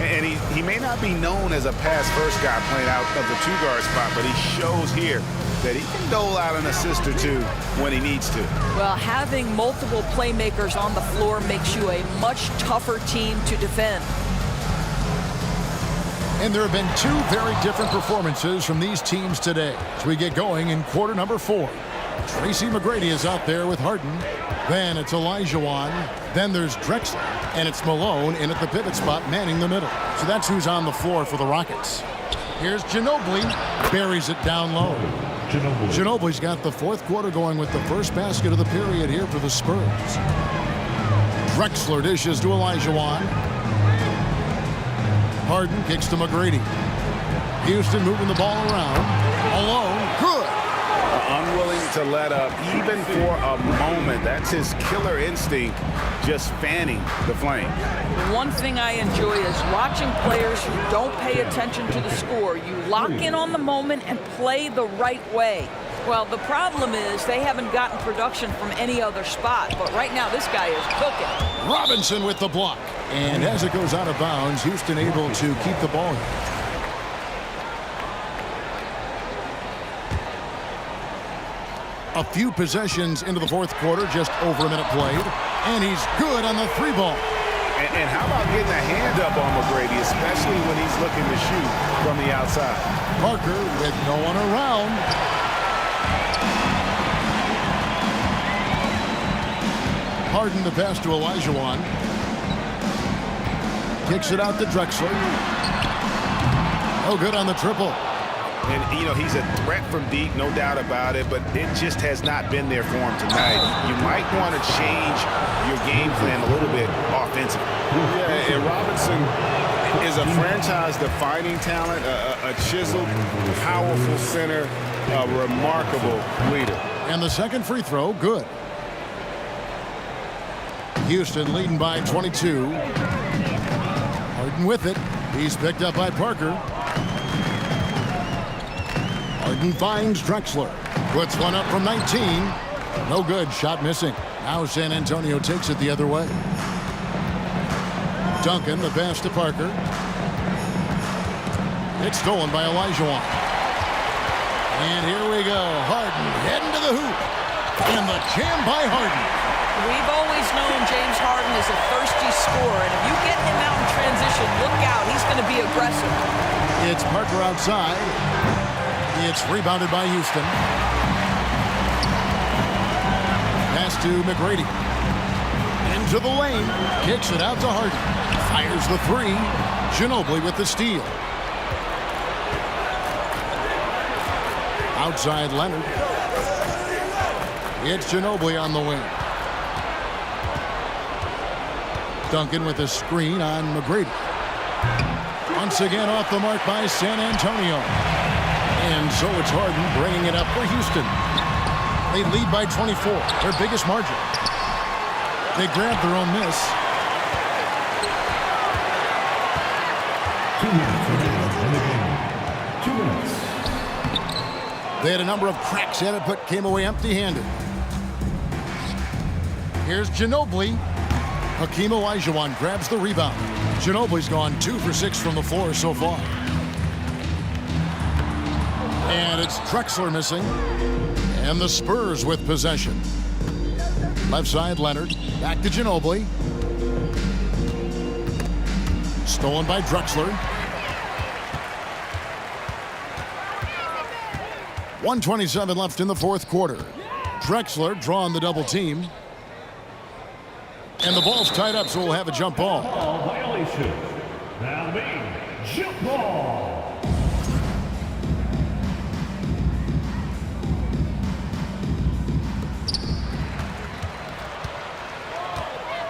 And he may not be known as a pass-first guy playing out of the 2-guard spot, but he shows here that he can dole out an assist or 2 when he needs to. Well, having multiple playmakers on the floor makes you a much tougher team to defend. And there have been 2 very different performances from these teams today as we get going in quarter number 4. Tracy McGrady is out there with Harden. Then it's Olajuwon. Then there's Drexler. And it's Malone in at the pivot spot, manning the middle. So that's who's on the floor for the Rockets. Here's Ginobili. Buries it down low. Ginobili's got the 4th quarter going with the first basket of the period here for the Spurs. Drexler dishes to Olajuwon. Harden kicks to McGrady. Houston moving the ball around. Malone, good. Unwilling to let up, even for a moment. That's his killer instinct, just fanning the flame. One thing I enjoy is watching players who don't pay attention to the score. You lock in on the moment and play the right way. Well, the problem is they haven't gotten production from any other spot, but right now this guy is cooking. Robinson with the block. And as it goes out of bounds, Houston able to keep the ball. A few possessions into the 4th quarter, just over a minute played. And he's good on the 3 ball. And how about getting a hand up on McGrady, especially when he's looking to shoot from the outside. Parker with no one around. Harden the pass to Olajuwon. Kicks it out to Drexler. No good on the triple. And, you know, he's a threat from deep, no doubt about it, but it just has not been there for him tonight. You might want to change your game plan a little bit offensively. Yeah, and Robinson is a franchise-defining talent, a chiseled, powerful center, a remarkable leader. And the second free throw, good. Houston leading by 22. Harden with it. He's picked up by Parker. Harden finds Drexler. Puts one up from 19. No good. Shot missing. Now San Antonio takes it the other way. Duncan, the pass to Parker. It's stolen by Olajuwon. And here we go. Harden heading to the hoop. And the jam by Harden. We've always known James Harden is a thirsty scorer, and if you get him out in transition, look out. He's going to be aggressive. It's Parker outside. It's rebounded by Houston. Pass to McGrady. Into the lane. Kicks it out to Harden. Fires the 3. Ginobili with the steal. Outside Leonard. It's Ginobili on the wing. Duncan with a screen on McGrady. Once again off the mark by San Antonio. And so it's Harden bringing it up for Houston. They lead by 24, their biggest margin. They grab their own miss. 2 minutes remaining in the game. 2 minutes. They had a number of cracks at it, but came away empty-handed. Here's Ginobili. Hakeem Olajuwon grabs the rebound. Ginobili's gone 2 for 6 from the floor so far. And it's Drexler missing. And the Spurs with possession. Left side, Leonard. Back to Ginobili. Stolen by Drexler. 1:27 left in the 4th quarter. Drexler drawing the double team. And the ball's tied up, so we'll have a jump ball. Violation. That'll be jump ball.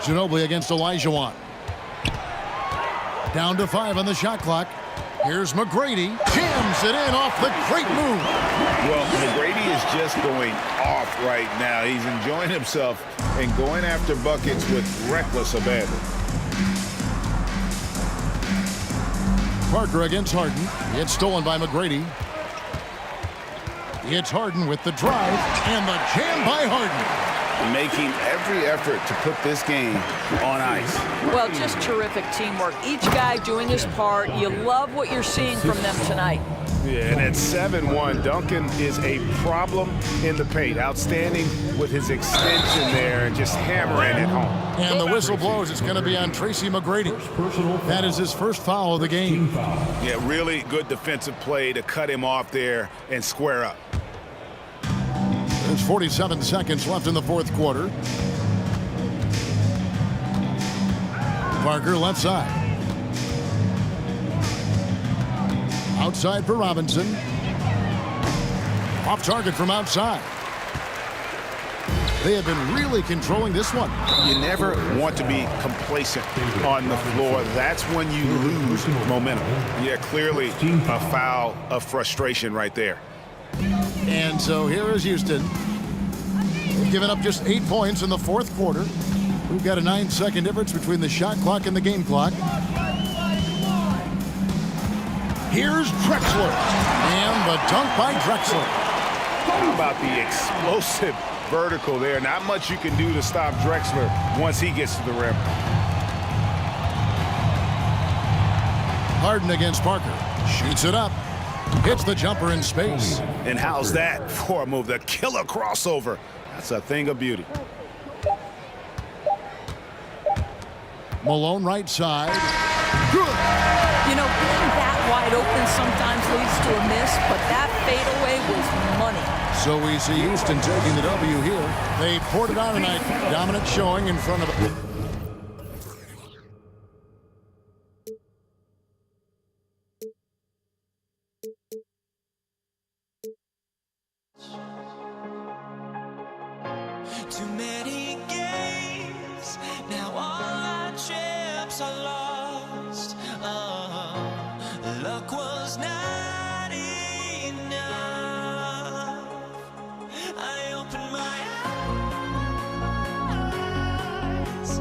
Ginobili against Olajuwon. Down to 5 on the shot clock. Here's McGrady. Jams it in off the great move. Well, McGrady is just going off right now. He's enjoying himself and going after buckets with reckless abandon. Parker against Harden. It's stolen by McGrady. It's Harden with the drive and the jam by Harden. Making every effort to put this game on ice. Well, just terrific teamwork. Each guy doing his part. You love what you're seeing from them tonight. Yeah, and at 7-1, Duncan is a problem in the paint. Outstanding with his extension there and just hammering it home. And the whistle blows. It's going to be on Tracy McGrady. That is his first foul of the game. Yeah, really good defensive play to cut him off there and square up. There's 47 seconds left in the fourth quarter. Parker left side. Outside for Robinson. Off target from outside. They have been really controlling this one. You never want to be complacent on the floor. That's when you lose momentum. Yeah, clearly a foul of frustration right there. And so here is Houston. They've given up just 8 points in the fourth quarter. We've got a 9-second difference between the shot clock and the game clock. Here's Drexler. And the dunk by Drexler. How about the explosive vertical there? Not much you can do to stop Drexler once he gets to the rim. Harden against Parker. Shoots it up. Hits the jumper in space. And how's that for a move? The killer crossover. That's a thing of beauty. Malone right side. Good. You know, being that wide open sometimes leads to a miss, but that fadeaway was money. So we see Houston taking the W here. They poured it on tonight. Dominant showing in front of it. Too many games, now all our chips are lost. Luck was not enough. I opened my eyes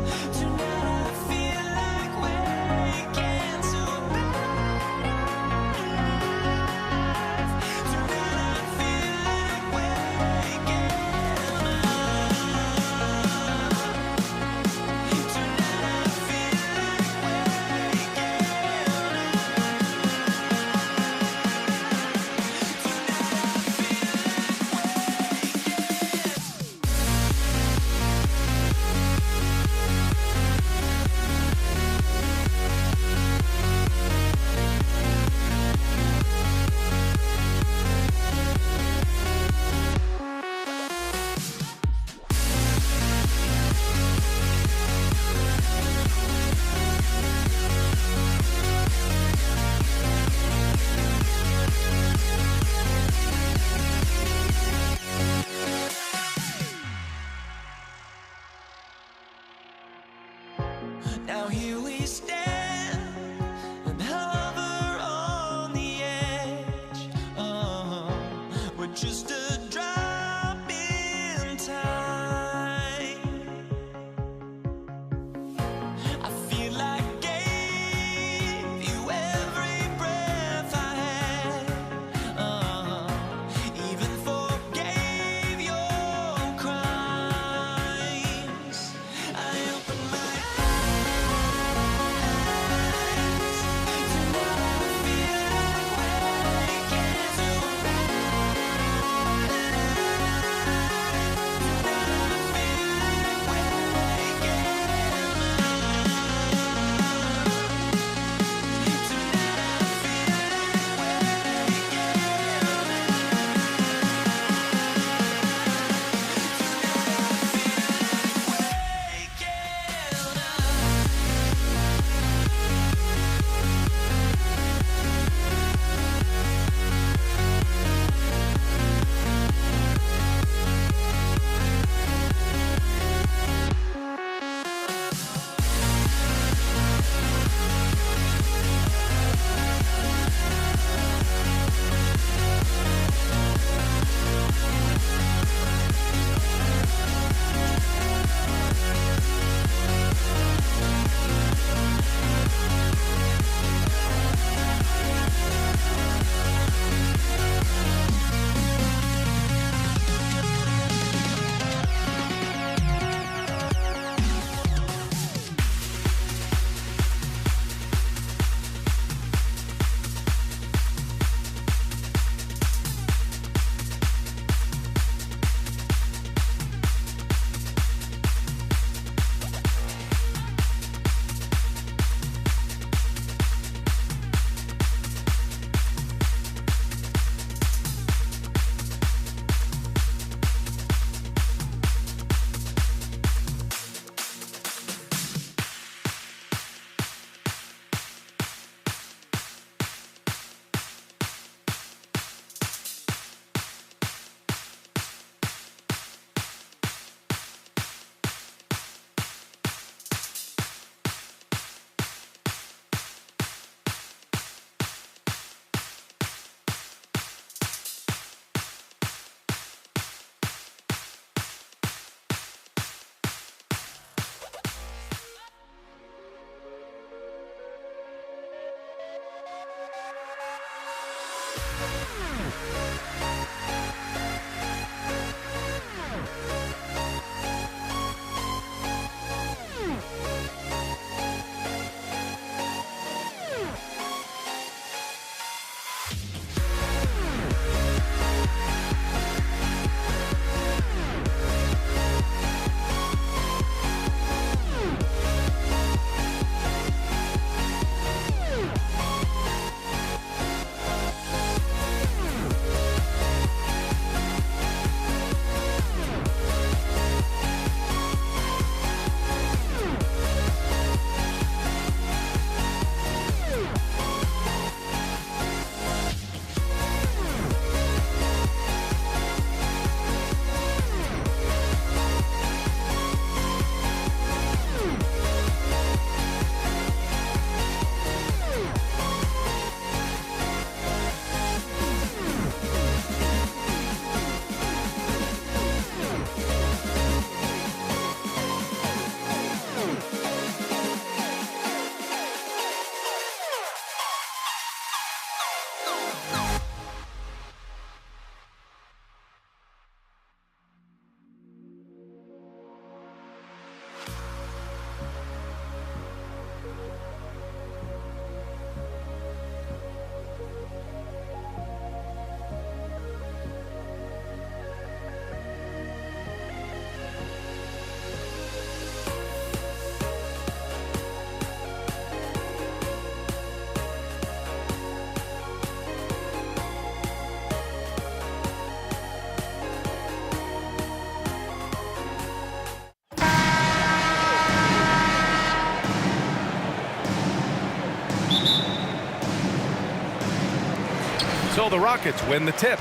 So the Rockets win the tip.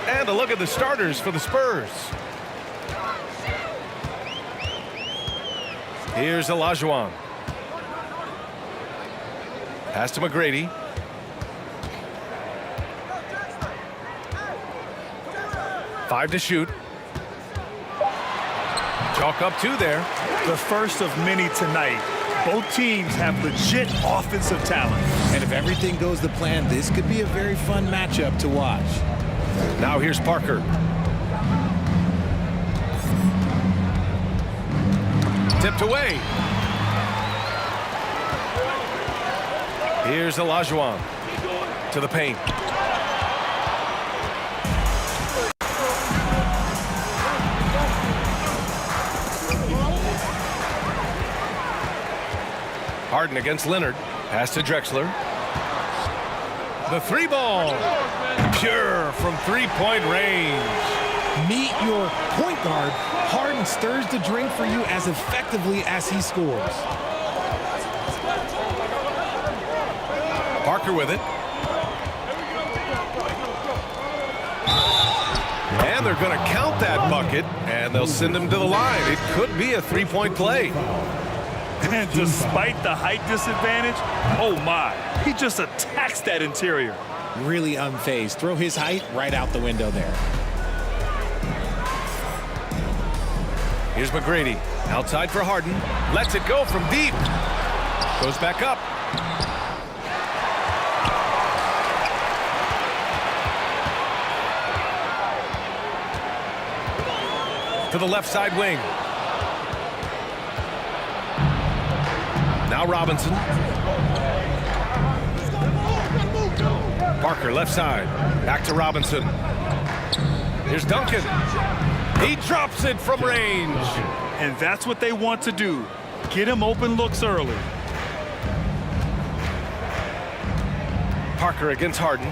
And a look at the starters for the Spurs. Here's Olajuwon. Pass to McGrady. Five to shoot. Chalk up two there. The first of many tonight. Both teams have legit offensive talent. And if everything goes to plan, this could be a very fun matchup to watch. Now here's Parker. Tipped away. Here's Olajuwon to the paint. Harden against Leonard. Pass to Drexler. The three ball. Pure from three-point range. Meet your point guard. Harden stirs the drink for you as effectively as he scores. Parker with it. And they're going to count that bucket, and they'll send him to the line. It could be a three-point play. And despite the height disadvantage, oh my, he just attacks that interior. Really unfazed. Throw his height right out the window there. Here's McGrady. Outside for Harden. Lets it go from deep. Goes back up. To the left side wing. Now Robinson. Parker left side. Back to Robinson. Here's Duncan. He drops it from range. And that's what they want to do. Get him open looks early. Parker against Harden.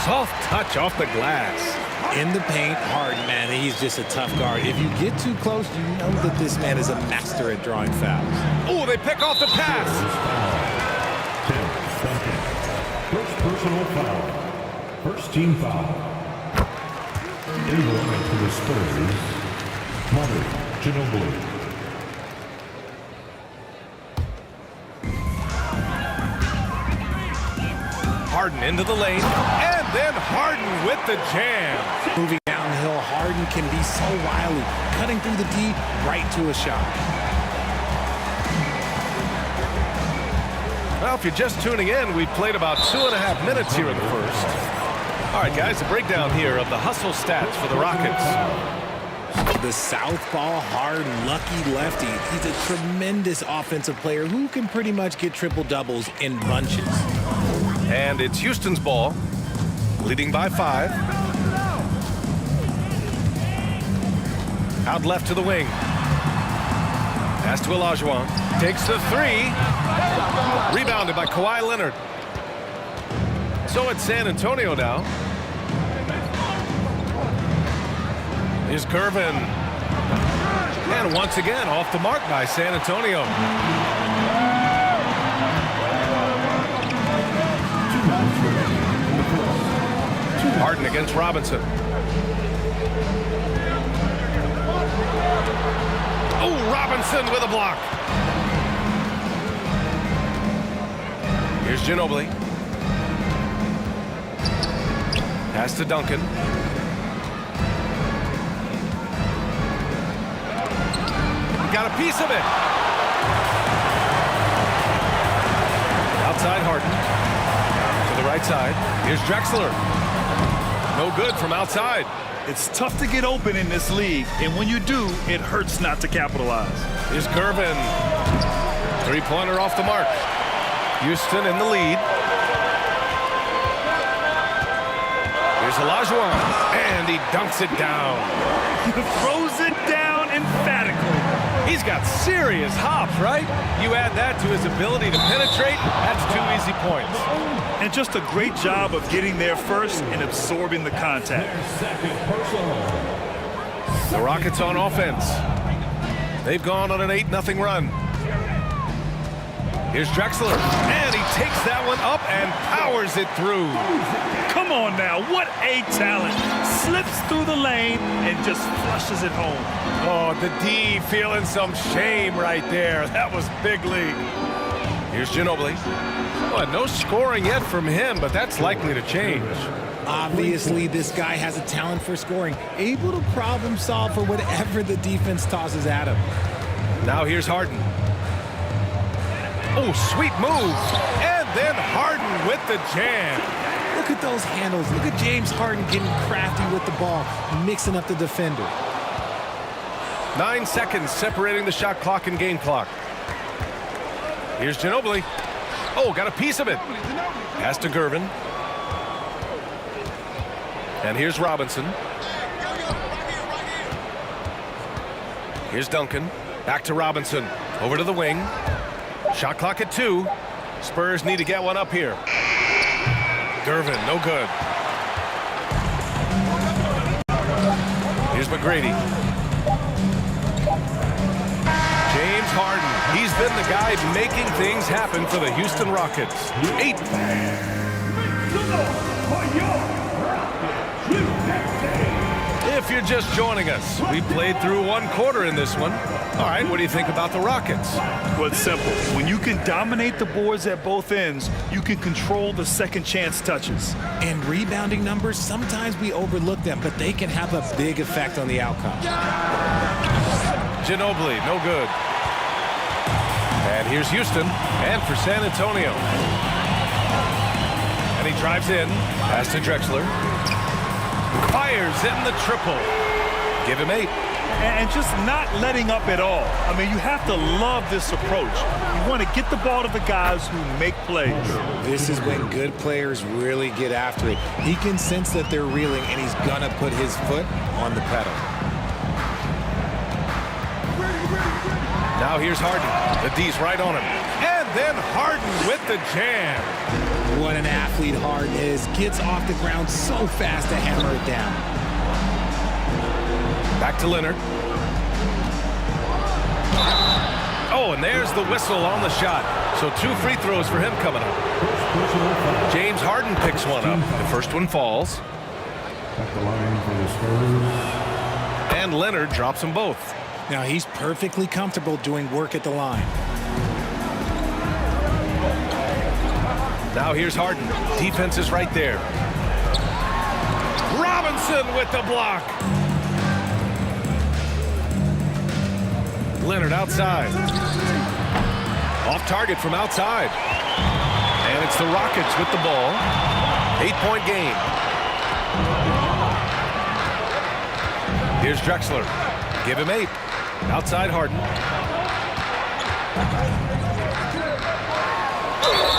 Soft touch off the glass. In the paint, Harden, man, he's just a tough guard. If you get too close, you know that this man is a master at drawing fouls. Oh, they pick off the pass. First personal foul. First team foul. Inbound to the Spurs. Manu Ginobili. Harden into the lane, and then Harden with the jam. Moving downhill, Harden can be so wily, cutting through the D right to a shot. Well, if you're just tuning in, we've played about 2.5 minutes here in the first. All right, guys, a breakdown here of the hustle stats for the Rockets. The southpaw, hard, lucky lefty. He's a tremendous offensive player who can pretty much get triple-doubles in bunches. And it's Houston's ball, leading by 5. Out left to the wing. Pass to Olajuwon. Takes the 3. Rebounded by Kawhi Leonard. So it's San Antonio now. Here's Gervin. And once again, off the mark by San Antonio. Harden against Robinson. Oh, Robinson with a block. Here's Ginobili. Pass to Duncan. Got a piece of it. Outside Harden. To the right side. Here's Drexler. No good from outside. It's tough to get open in this league, and when you do, it hurts not to capitalize. Here's Gervin. Three-pointer off the mark. Houston in the lead. Here's Olajuwon, and he dunks it down. Throws it down emphatically. He's got serious hops, right? You add that to his ability to penetrate, that's 2 easy points. And just a great job of getting there first and absorbing the contact. The Rockets on offense. They've gone on an 8-0 run. Here's Drexler, and he takes that one up and powers it through. Come on now, what a talent. Slips through the lane and just flushes it home. Oh, the D feeling some shame right there. That was big league. Here's Ginobili. Well, no scoring yet from him, but that's likely to change. Obviously, this guy has a talent for scoring, able to problem solve for whatever the defense tosses at him. Now here's Harden. Oh, sweet move. And then Harden with the jam. Look at those handles. Look at James Harden getting crafty with the ball, mixing up the defender. 9 seconds separating the shot clock and game clock. Here's Ginobili. Oh, got a piece of it. Pass to Gervin. And here's Robinson. Here's Duncan. Back to Robinson. Over to the wing. Shot clock at 2. Spurs need to get one up here. Gervin, no good. Here's McGrady. James Harden. He's been the guy making things happen for the Houston Rockets. 8. If you're just joining us, we played through 1 quarter in this one. All right, what do you think about the Rockets? Well, it's simple. When you can dominate the boards at both ends, you can control the second chance touches. And rebounding numbers, sometimes we overlook them, but they can have a big effect on the outcome. Ginobili, no good. And here's Houston, and for San Antonio. And he drives in, pass to Drexler. Fires in the triple. Give him 8. And just not letting up at all. I mean, you have to love this approach. You want to get the ball to the guys who make plays. This is when good players really get after it. He can sense that they're reeling, and he's going to put his foot on the pedal. Now here's Harden. The D's right on him. And then Harden with the jam. What an athlete Harden is. Gets off the ground so fast to hammer it down. Back to Leonard. Oh, and there's the whistle on the shot. So 2 free throws for him coming up. James Harden picks one up. The first one falls. At the line for the Spurs. And Leonard drops them both. Now he's perfectly comfortable doing work at the line. Now here's Harden. Defense is right there. Robinson with the block. Leonard outside. Off target from outside. And it's the Rockets with the ball. 8-point game. Here's Drexler. Give him 8. Outside Harden.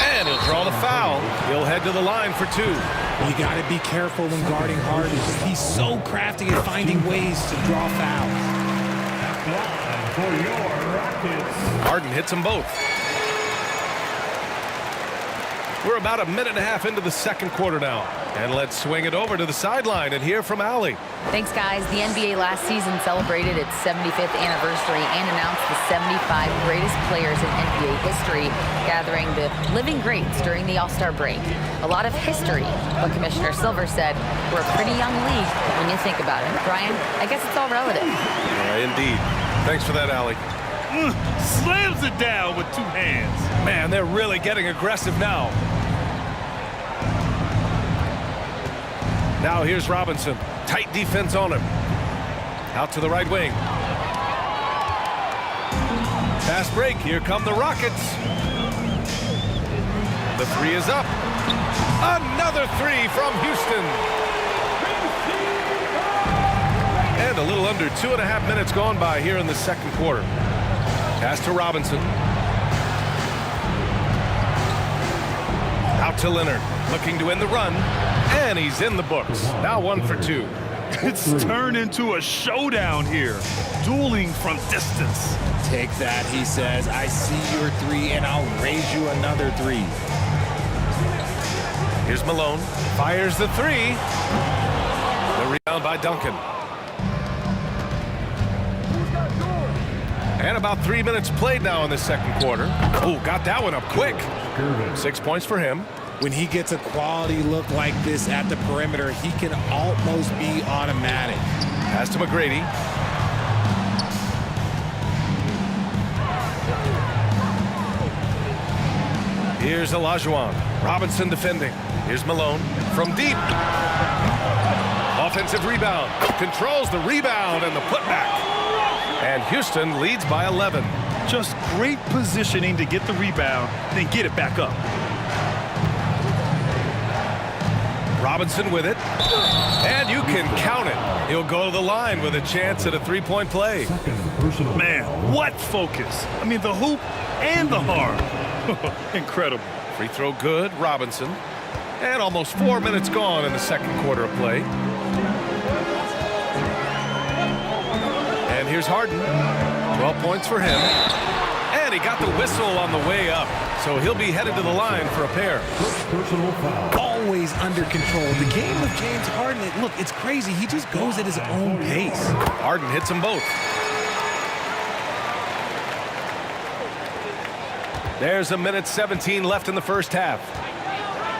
And he'll draw the foul. He'll head to the line for 2. You got to be careful when guarding Harden. He's so crafty at finding ways to draw fouls. Harden hits them both. We're about a minute and a half into the second quarter now. And let's swing it over to the sideline and hear from Allie. Thanks, guys. The NBA last season celebrated its 75th anniversary and announced the 75 greatest players in NBA history, gathering the living greats during the All-Star break. A lot of history, but Commissioner Silver said we're a pretty young league when you think about it. Brian, I guess it's all relative. Indeed. Thanks for that, Allie. Slams it down with 2 hands. Man, they're really getting aggressive now. Now here's Robinson. Tight defense on him. Out to the right wing. Fast break. Here come the Rockets. The 3 is up. Another 3 from Houston. And a little under 2.5 minutes gone by here in the second quarter. Pass to Robinson. Out to Leonard. Looking to end the run. And he's in the books. Now 1 for 2. It's turned into a showdown here. Dueling from distance. Take that, he says. I see your 3, and I'll raise you another 3. Here's Malone. Fires the 3. The rebound by Duncan. And about 3 minutes played now in the second quarter. Oh, got that one up quick. 6 points for him. When he gets a quality look like this at the perimeter, he can almost be automatic. Pass to McGrady. Here's Olajuwon. Robinson defending. Here's Malone from deep. Offensive rebound. Controls the rebound and the putback. And Houston leads by 11. Just great positioning to get the rebound, then get it back up. Robinson with it. And you can count it. He'll go to the line with a chance at a 3-point play. Man, what focus. I mean, the hoop and the heart. Incredible. Free throw good, Robinson. And almost 4 minutes gone in the second quarter of play. And here's Harden. 12 points for him. And he got the whistle on the way up. So he'll be headed to the line for a pair. Always under control. The game of James Harden, look, it's crazy. He just goes at his own pace. Harden hits them both. There's a minute 17 left in the first half.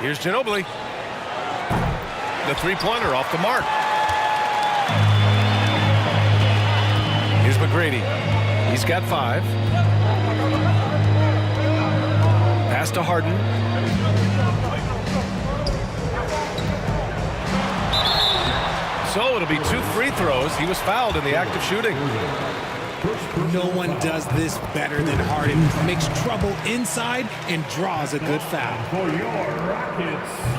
Here's Ginobili. The 3-pointer off the mark. Here's McGrady. He's got 5. Pass to Harden. So it'll be 2 free throws. He was fouled in the act of shooting. No one does this better than Harden. Makes trouble inside and draws a good foul.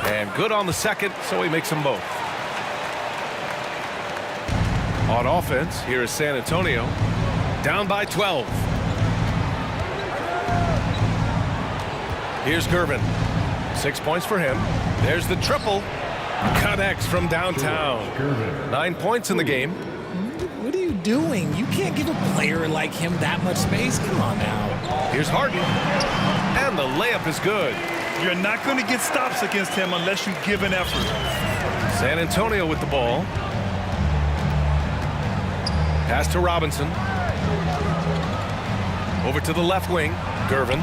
And good on the second, so he makes them both. On offense, here is San Antonio. Down by 12. Here's Gervin. 6 points for him. There's the triple. Connects from downtown. 9 points in the game. What are you doing? You can't give a player like him that much space. Come on now. Here's Harden. And the layup is good. You're not going to get stops against him unless you give an effort. San Antonio with the ball. Pass to Robinson. Over to the left wing. Gervin.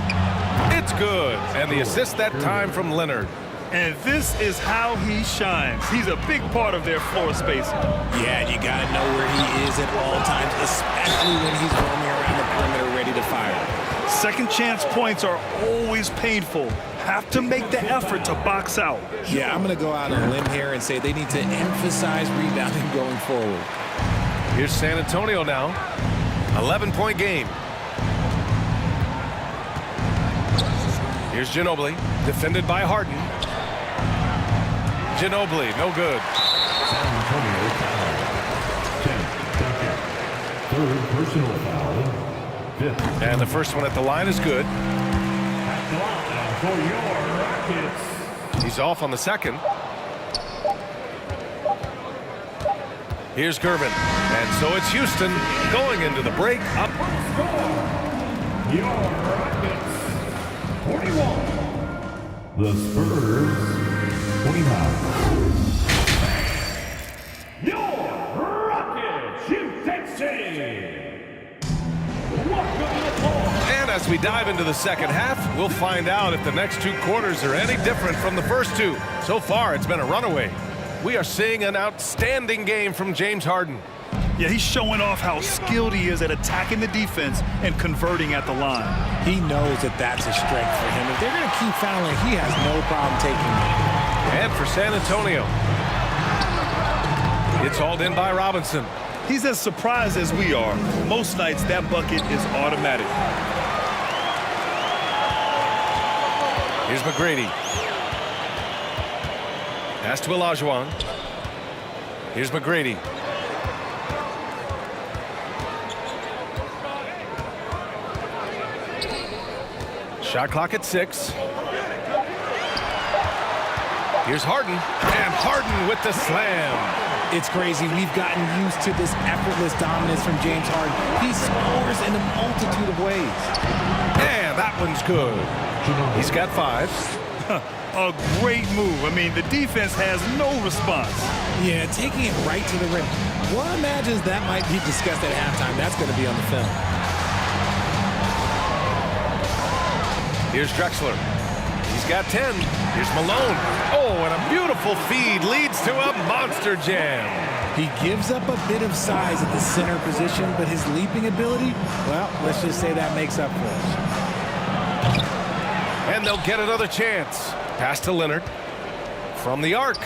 It's good. And the assist that time from Leonard. And this is how he shines. He's a big part of their floor spacing. Yeah, and you got to know where he is at all times, especially when he's roaming around the perimeter ready to fire. Second chance points are always painful. Have to make the effort to box out. Yeah, I'm going to go out on a limb here and say they need to emphasize rebounding going forward. Here's San Antonio now. 11-point game. Here's Ginobili, defended by Harden. Ginobili, no good. San Antonio foul. 10 seconds. Third personal foul. Fifth. And the first one at the line is good. At the line for your Rockets. He's off on the second. Here's Gervin. And so it's Houston going into the break up. Your Rockets 41. The Spurs 29. Your Rockets, Houston City. And as we dive into the second half, we'll find out if the next two quarters are any different from the first two. So far, it's been a runaway. We are seeing an outstanding game from James Harden. Yeah, he's showing off how skilled he is at attacking the defense and converting at the line. He knows that that's a strength for him. If they're going to keep fouling, he has no problem taking it. And for San Antonio, it's hauled in by Robinson. He's as surprised as we are. Most nights, that bucket is automatic. Here's McGrady. Pass to Olajuwon. Here's McGrady. Shot clock at 6. Here's Harden. And Harden with the slam. It's crazy. We've gotten used to this effortless dominance from James Harden. He scores in a multitude of ways. And that one's good. He's got 5. A great move. I mean, the defense has no response. Yeah, taking it right to the rim. One imagines that might be discussed at halftime. That's going to be on the film. Here's Drexler. He's got 10. Here's Malone. Oh, and a beautiful feed leads to a monster jam. He gives up a bit of size at the center position, but his leaping ability, well, let's just say that makes up for it. And they'll get another chance. Pass to Leonard. From the arc.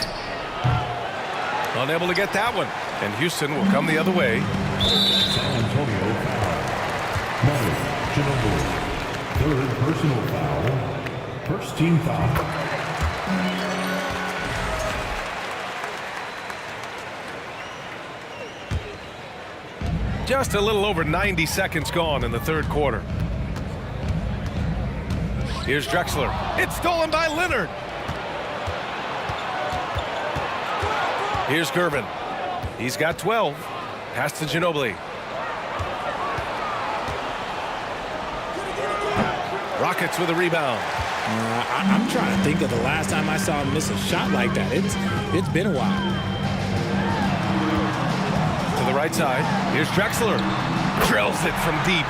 Unable to get that one. And Houston will come the other way. San Antonio foul. Manu Ginobili. Third personal foul. First team foul. Just a little over 90 seconds gone in the third quarter. Here's Drexler. It's stolen by Leonard. Here's Gervin. He's got 12. Pass to Ginobili. Rockets with a rebound. I'm trying to think of the last time I saw him miss a shot like that. It's been a while. To the right side. Here's Drexler. Drills it from deep.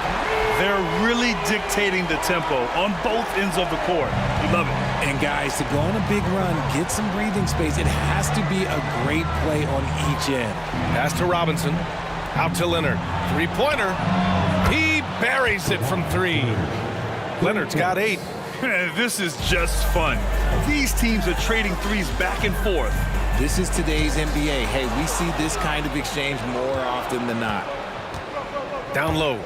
They're really dictating the tempo on both ends of the court. You love it. And guys, to go on a big run, get some breathing space, it has to be a great play on each end. Pass to Robinson. Out to Leonard. Three-pointer. He buries it from 3. Leonard's got 8. This is just fun. These teams are trading threes back and forth. This is today's NBA. Hey, we see this kind of exchange more often than not. Down low.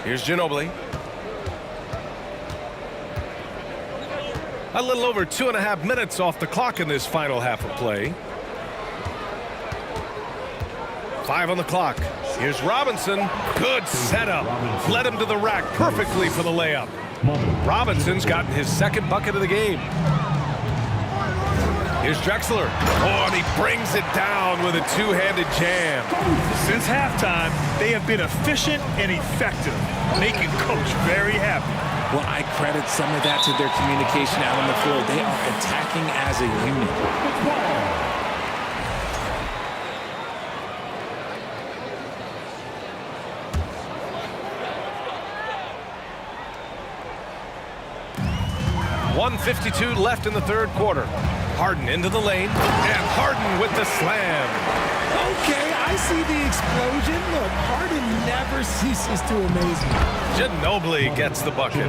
Here's Ginobili. A little over 2.5 minutes off the clock in this final half of play. 5 on the clock. Here's Robinson. Good setup. Led him to the rack perfectly for the layup. Robinson's gotten his second bucket of the game. Here's Drexler. Oh, and he brings it down with a two-handed jam. Since halftime, they have been efficient and effective, making Coach very happy. Well, I credit some of that to their communication out on the floor. They are attacking as a unit. .152 left in the third quarter. Harden into the lane, and Harden with the slam. Okay, I see the explosion. Look, Harden never ceases to amaze me. Ginobili gets the bucket.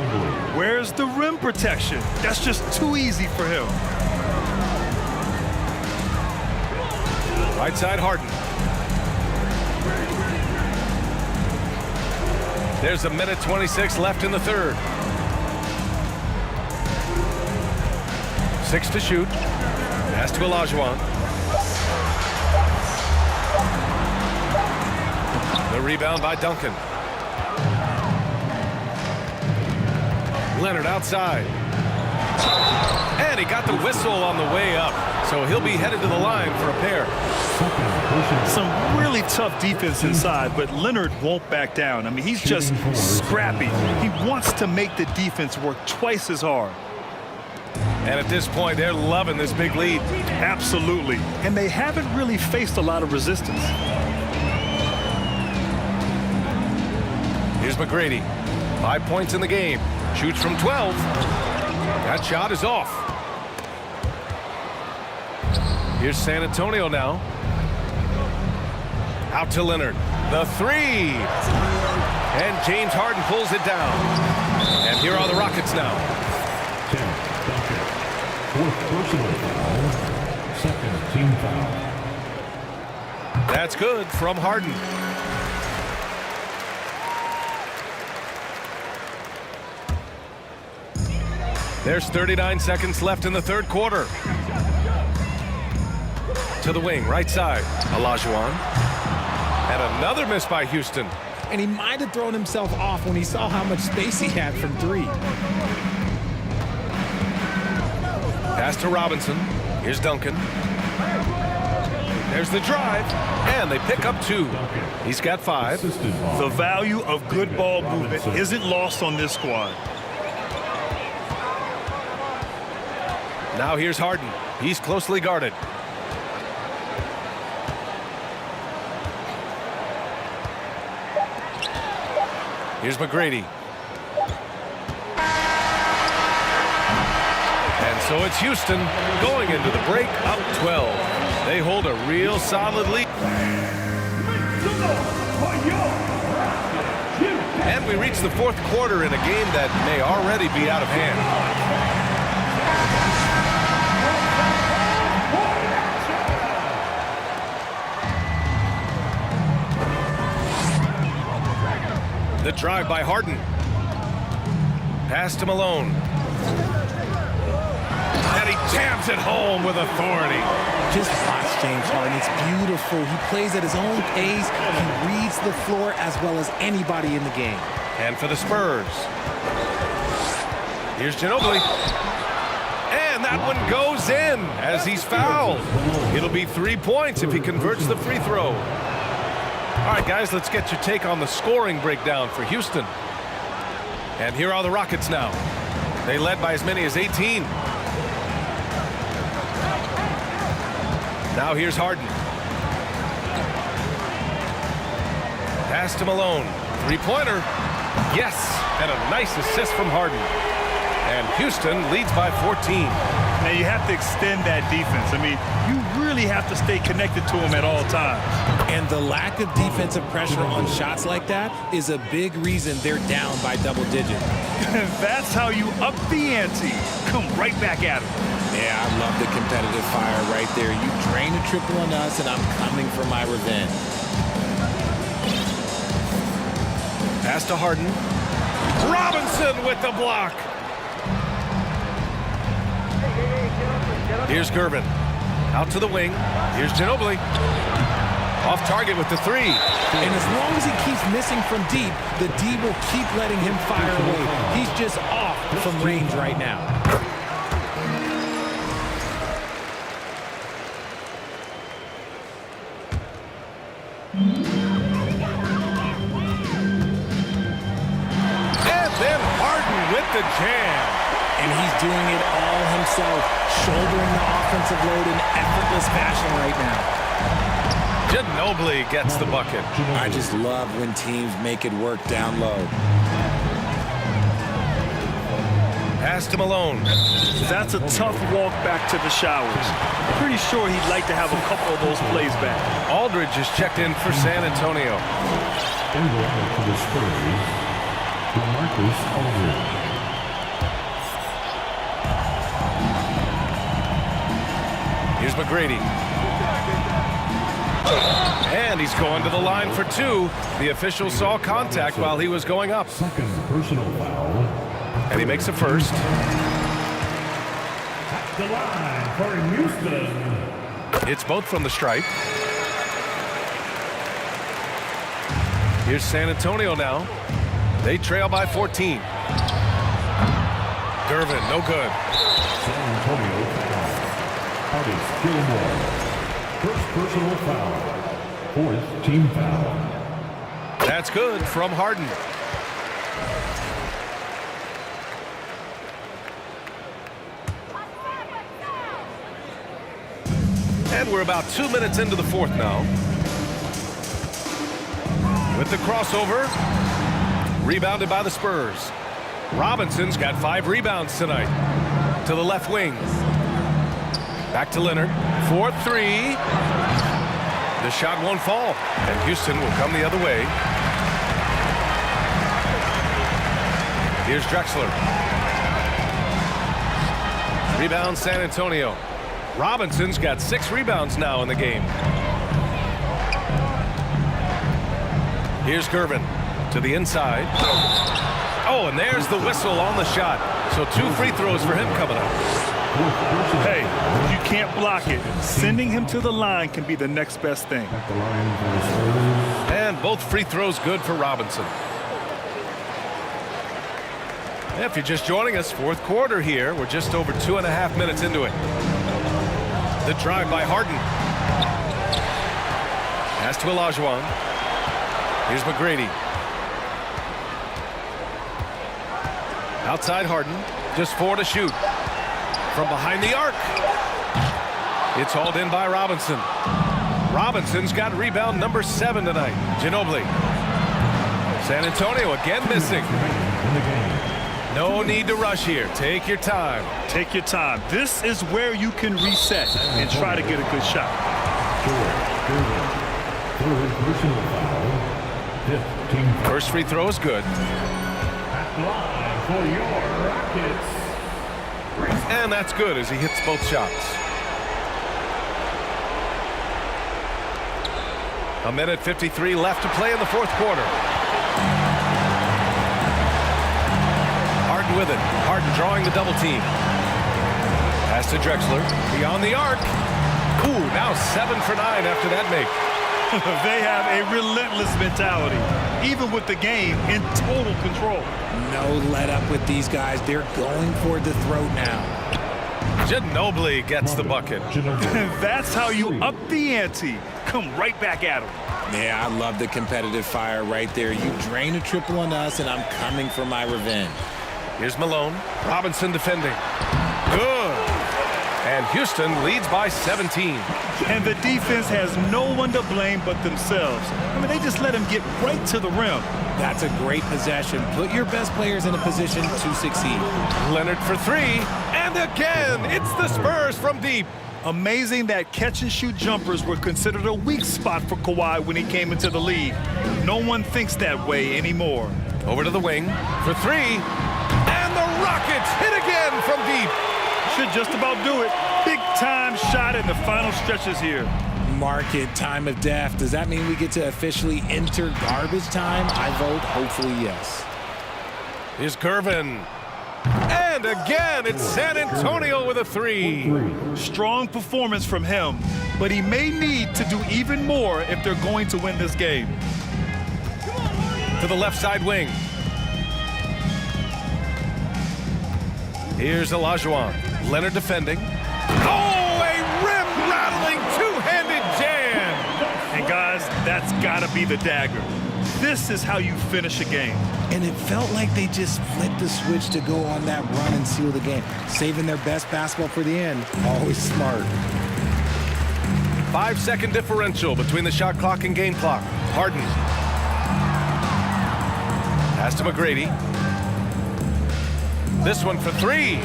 Where's the rim protection? That's just too easy for him. Right side, Harden. There's a minute 26 left in the third. 6 to shoot. Pass to Olajuwon. The rebound by Duncan. Leonard outside. And he got the whistle on the way up. So he'll be headed to the line for a pair. Some really tough defense inside, but Leonard won't back down. I mean, he's just scrappy. He wants to make the defense work twice as hard. And at this point, they're loving this big lead. Absolutely. And they haven't really faced a lot of resistance. Here's McGrady. 5 points in the game. Shoots from 12. That shot is off. Here's San Antonio now. Out to Leonard. The three. And James Harden pulls it down. And here are the Rockets now. 10, Duncan. 4th personal foul. 2nd team foul. That's good from Harden. There's 39 seconds left in the 3rd quarter. To the wing, right side. Olajuwon. And another miss by Houston. And he might have thrown himself off when he saw how much space he had from 3. Pass to Robinson. Here's Duncan. There's the drive. And they pick up 2. He's got 5. The value of good ball movement isn't lost on this squad. Now here's Harden. He's closely guarded. Here's McGrady. And so it's Houston going into the break up 12. They hold a real solid lead. And we reach the 4th quarter in a game that may already be out of hand. The drive by Harden. Pass to Malone. And he jams it home with authority. Just watch James Harden. It's beautiful. He plays at his own pace. He reads the floor as well as anybody in the game. And for the Spurs. Here's Ginobili. And that one goes in as he's fouled. It'll be 3 points if he converts the free throw. All right, guys, let's get your take on the scoring breakdown for Houston. And here are the Rockets now. They led by as many as 18. Now here's Harden. Pass to Malone. 3-pointer. Yes, and a nice assist from Harden. And Houston leads by 14. Now you have to extend that defense. I mean, you really have to stay connected to them at all times. And the lack of defensive pressure on shots like that is a big reason they're down by double digits. That's how you up the ante. Come right back at them. Yeah, I love the competitive fire right there. You drain a triple on us, and I'm coming for my revenge. Pass to Harden. Robinson with the block. Here's Gervin. Out to the wing. Here's Ginobili. Off target with the 3. And as long as he keeps missing from deep, the D will keep letting him fire away. He's just off from range right now. And then Harden with the jam. And he's doing it all himself, shouldering the offensive load in effortless fashion right now. Ginobili gets the bucket. I just love when teams make it work down low. Pass to Malone. That's a tough walk back to the showers. Pretty sure he'd like to have a couple of those plays back. Aldridge is checked in for San Antonio. And welcome to the Spurs, DeMarcus Aldridge. Here's McGrady. And he's going to the line for 2. The official saw contact while he was going up. 2nd personal foul. And he makes a first. the line for Houston. It's both from the stripe. Here's San Antonio now. They trail by 14. Gervin, no good. San Antonio foul. Artis Gilmore. First personal foul. Fourth team foul. That's good from Harden. And we're about 2 minutes into the fourth now. With the crossover, rebounded by the Spurs. Robinson's got 5 rebounds tonight. To the left wing. Back to Leonard. 4-3. The shot won't fall. And Houston will come the other way. Here's Drexler. Rebound San Antonio. Robinson's got 6 rebounds now in the game. Here's Gervin to the inside. Oh, and there's the whistle on the shot. So 2 free throws for him coming up. Hey, you can't block it. Sending him to the line can be the next best thing. And both free throws good for Robinson. If you're just joining us, fourth quarter here. We're just over 2.5 minutes into it. The drive by Harden. Pass to Olajuwon. Here's McGrady. Outside Harden. Just 4 to shoot. From behind the arc. It's hauled in by Robinson. Robinson's got rebound number 7 tonight. Ginobili. San Antonio again missing. No need to rush here. Take your time. Take your time. This is where you can reset and try to get a good shot. First free throw is good. For your Rockets. And that's good as he hits both shots. A minute 53 left to play in the fourth quarter. Harden with it. Harden drawing the double team. Pass to Drexler. Beyond the arc. Ooh, now 7 for 9 after that make. They have a relentless mentality, even with the game in total control. No let up with these guys. They're going for the throat now. Ginobili gets the bucket. That's how you up the ante. Come right back at him. Yeah, I love the competitive fire right there. You drain a triple on us, and I'm coming for my revenge. Here's Malone. Robinson defending. Good. And Houston leads by 17. And the defense has no one to blame but themselves. I mean, they just let him get right to the rim. That's a great possession. Put your best players in a position to succeed. Leonard for 3. And again, it's the Spurs from deep. Amazing that catch-and-shoot jumpers were considered a weak spot for Kawhi when he came into the league. No one thinks that way anymore. Over to the wing for 3. And the Rockets hit again from deep. Should just about do it. Big-time shot in the final stretches here. Mark it, time of death. Does that mean we get to officially enter garbage time? I vote hopefully yes. Here's Gervin. And again, it's San Antonio with a 3. Strong performance from him, but he may need to do even more if they're going to win this game. To the left side wing. Here's Olajuwon. Leonard defending. Oh, a rim-rattling two-handed jam! And guys, that's got to be the dagger. This is how you finish a game. And it felt like they just flipped the switch to go on that run and seal the game. Saving their best basketball for the end. Always smart. 5-second differential between the shot clock and game clock. Harden. Pass to McGrady. This one for 3.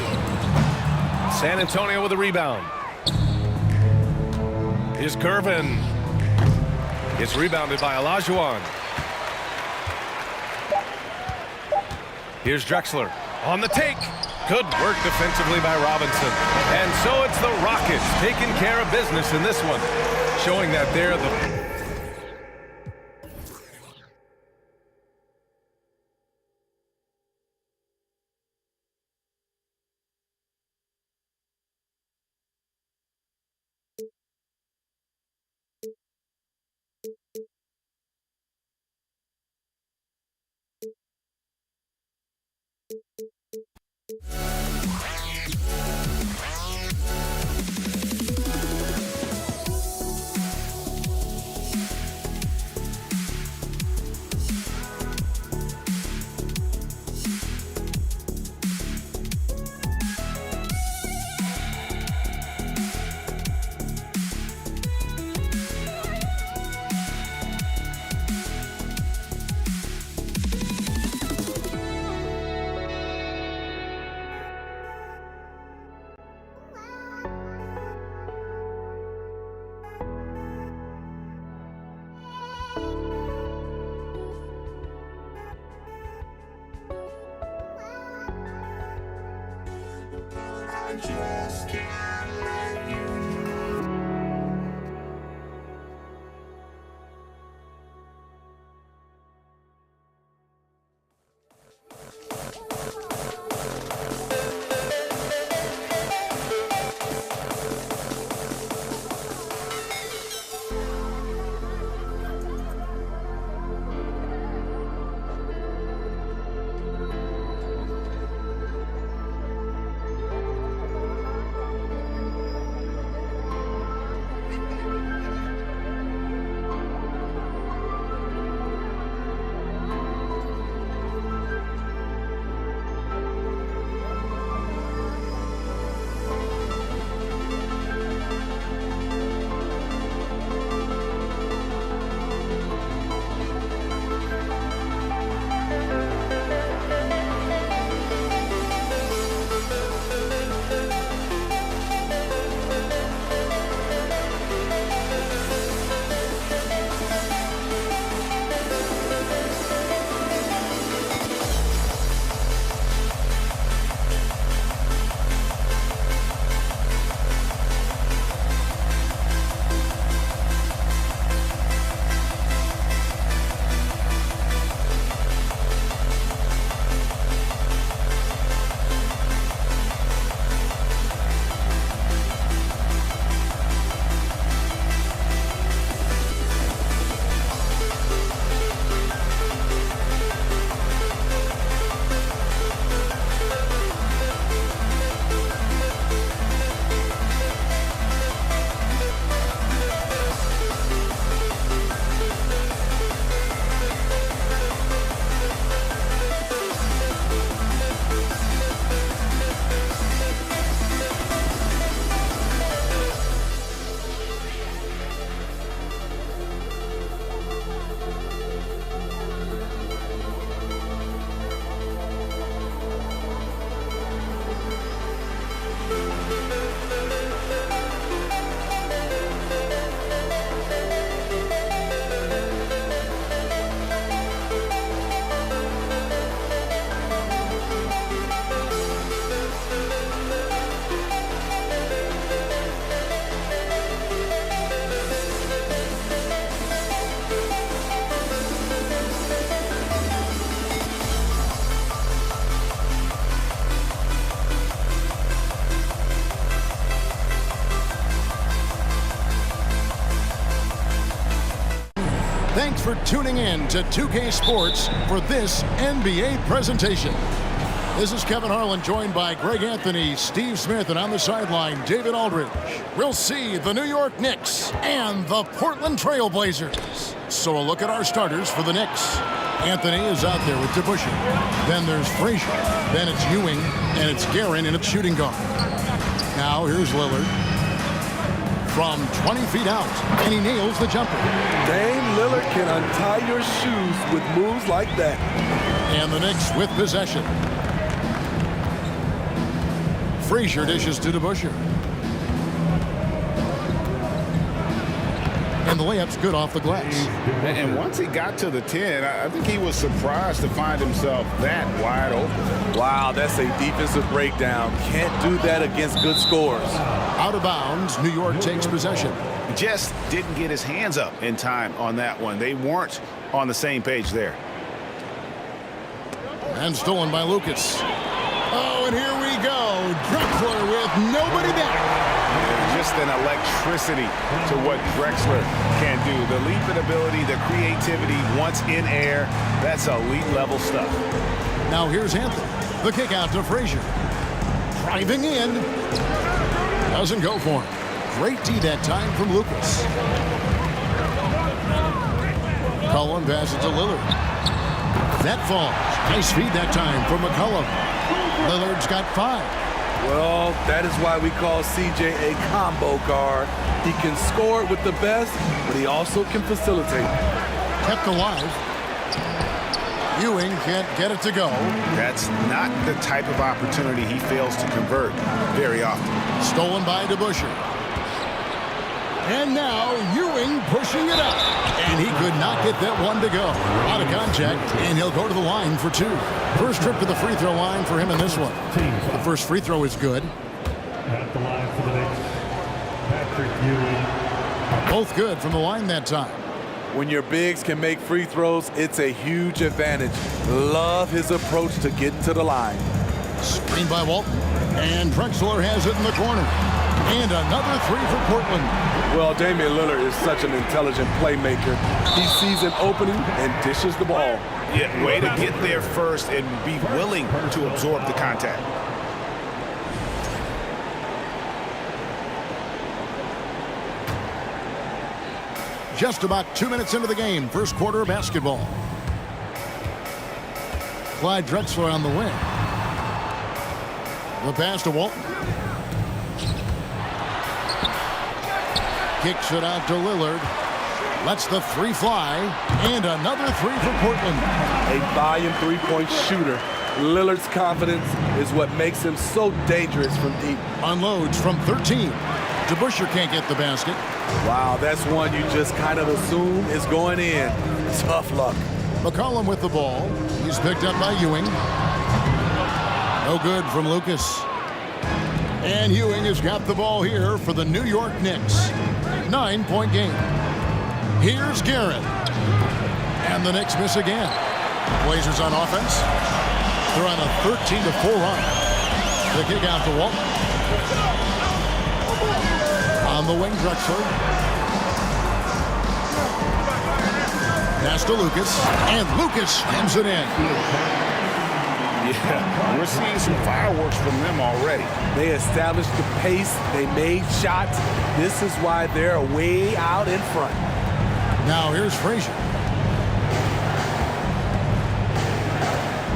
San Antonio with a rebound. Here's Gervin. It's rebounded by Olajuwon. Here's Drexler on the take. Good work defensively by Robinson. And so it's the Rockets taking care of business in this one, showing that they're the Thanks for tuning in to 2K Sports for this NBA presentation. This is Kevin Harlan, joined by Greg Anthony, Steve Smith, and on the sideline, David Aldridge. We'll see the New York Knicks and the Portland Trail Blazers. So a look at our starters for the Knicks. Anthony is out there with DeBusschere. Then there's Frazier. Then it's Ewing, and it's Guerin, and it's shooting guard. Now here's Lillard from 20 feet out, and he nails the jumper. Dame Lillard can untie your shoes with moves like that. And the Knicks with possession. Frazier dishes to DeBusschere. And the layup's good off the glass. And once he got to the 10, I think he was surprised to find himself that wide open. Wow, that's a defensive breakdown. Can't do that against good scores. Out of bounds, New York takes possession. Just didn't get his hands up in time on that one. They weren't on the same page there. And stolen by Lucas. Oh, and here we go. Drexler with nobody back. Just an electricity to what Drexler can do. The leaping ability, the creativity once in air, that's elite level stuff. Now here's Anthony. The kick out to Frazier. Driving in. Doesn't go for him. Great D that time from Lucas. Cullen passes to Lillard. That falls. Nice feed that time from McCollum. Lillard's got 5. Well, that is why we call CJ a combo guard. He can score with the best, but he also can facilitate. Kept alive. Ewing can't get it to go. That's not the type of opportunity he fails to convert very often. Stolen by DeBusschere. And now Ewing pushing it up. And he could not get that one to go. Out of contact, and he'll go to the line for 2. First trip to the free throw line for him in this one. The first free throw is good. At the line for the Knicks, Patrick Ewing. Both good from the line that time. When your bigs can make free throws, it's a huge advantage. Love his approach to getting to the line. Screen by Walton. And Drexler has it in the corner. And another three for Portland. Well, Damian Lillard is such an intelligent playmaker. He sees an opening and dishes the ball. Yeah, way to get there first and be willing to absorb the contact. Just about 2 minutes into the game, first quarter of basketball. Clyde Drexler on the wing. The pass to Walton. Kicks it out to Lillard. Lets the three fly. And another three for Portland. A volume three-point shooter. Lillard's confidence is what makes him so dangerous from deep. Unloads from 13. DeBusschere can't get the basket. Wow, that's one you just kind of assume is going in. Tough luck. McCollum with the ball. He's picked up by Ewing. No good from Lucas. And Ewing has got the ball here for the New York Knicks. 9-point game. Here's Guerin. And the Knicks miss again. Blazers on offense. They're on a 13-4 run. The kick out to Walton. On the wing, Drexler. Pass to Lucas. And Lucas slams it in. Yeah, we're seeing some fireworks from them already. They established the pace. They made shots. This is why they're way out in front. Now here's Frazier.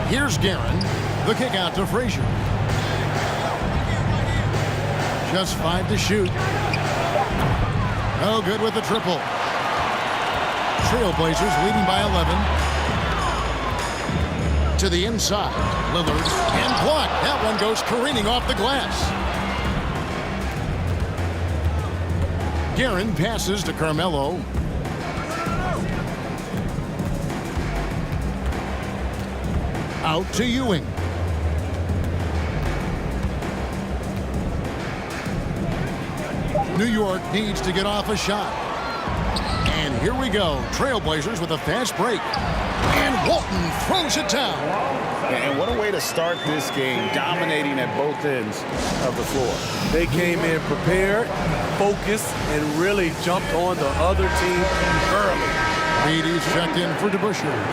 Here's Guerin. The kick out to Frazier. Just 5 to shoot. No good with the triple. Trailblazers leading by 11. To the inside. Lillard and blocked. That one goes careening off the glass. Guerin passes to Carmelo. Out to Ewing. New York needs to get off a shot. And here we go. Trailblazers with a fast break. And Walton throws it down. And what a way to start this game, dominating at both ends of the floor. They came in prepared, focused, and really jumped on the other team early. Beatty's checked in for DeBusschere.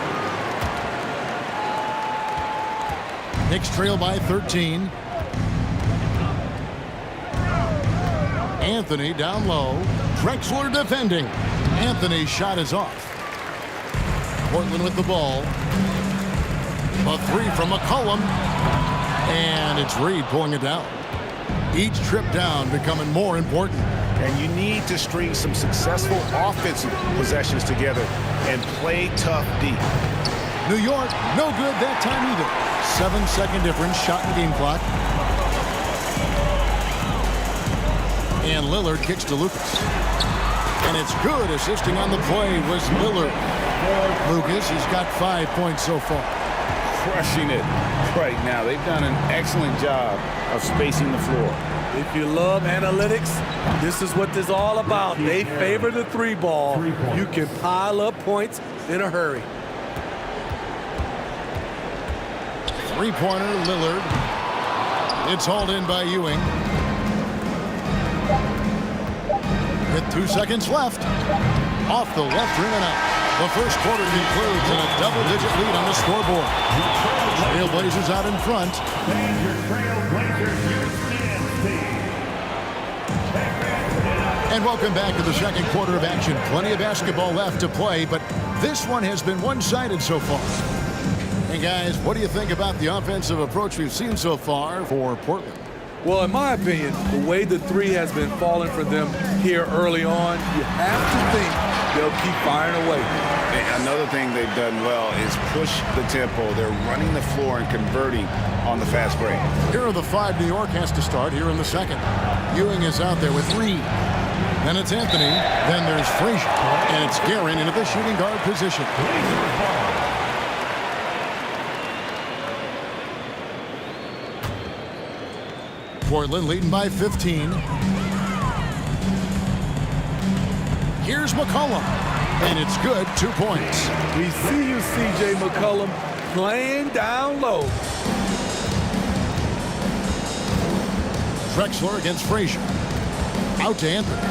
Knicks trail by 13. Anthony down low. Drexler defending. Anthony's shot is off. Portland with the ball. A three from McCollum. And it's Reed pulling it down. Each trip down becoming more important. And you need to string some successful offensive possessions together and play tough deep. New York, no good that time either. 7-second difference, shot in game clock. And Lillard kicks to Lucas. And it's good. Assisting on the play was Lillard. Lucas, he's got 5 points so far. Crushing it right now. They've done an excellent job of spacing the floor. If you love analytics, this is what this is all about. They favor the three ball. You can pile up points in a hurry. Three-pointer, Lillard. It's hauled in by Ewing. With 2 seconds left. Off the left rim and out. The first quarter concludes in a double-digit lead on the scoreboard. Trailblazers out in front. And welcome back to the second quarter of action. Plenty of basketball left to play, but this one has been one-sided so far. And guys, what do you think about the offensive approach we've seen so far for Portland? Well, in my opinion, the way the three has been falling for them here early on, you have to think they'll keep firing away. And another thing they've done well is push the tempo. They're running the floor and converting on the fast break. Here are the 5 New York has to start here in the second. Ewing is out there with Reed. Then it's Anthony. Then there's Frazier. And it's Guerin into the shooting guard position. Portland leading by 15. Here's McCollum, and it's good, 2 points. We see you, C.J. McCollum, playing down low. Drexler against Frazier. Out to Anthony.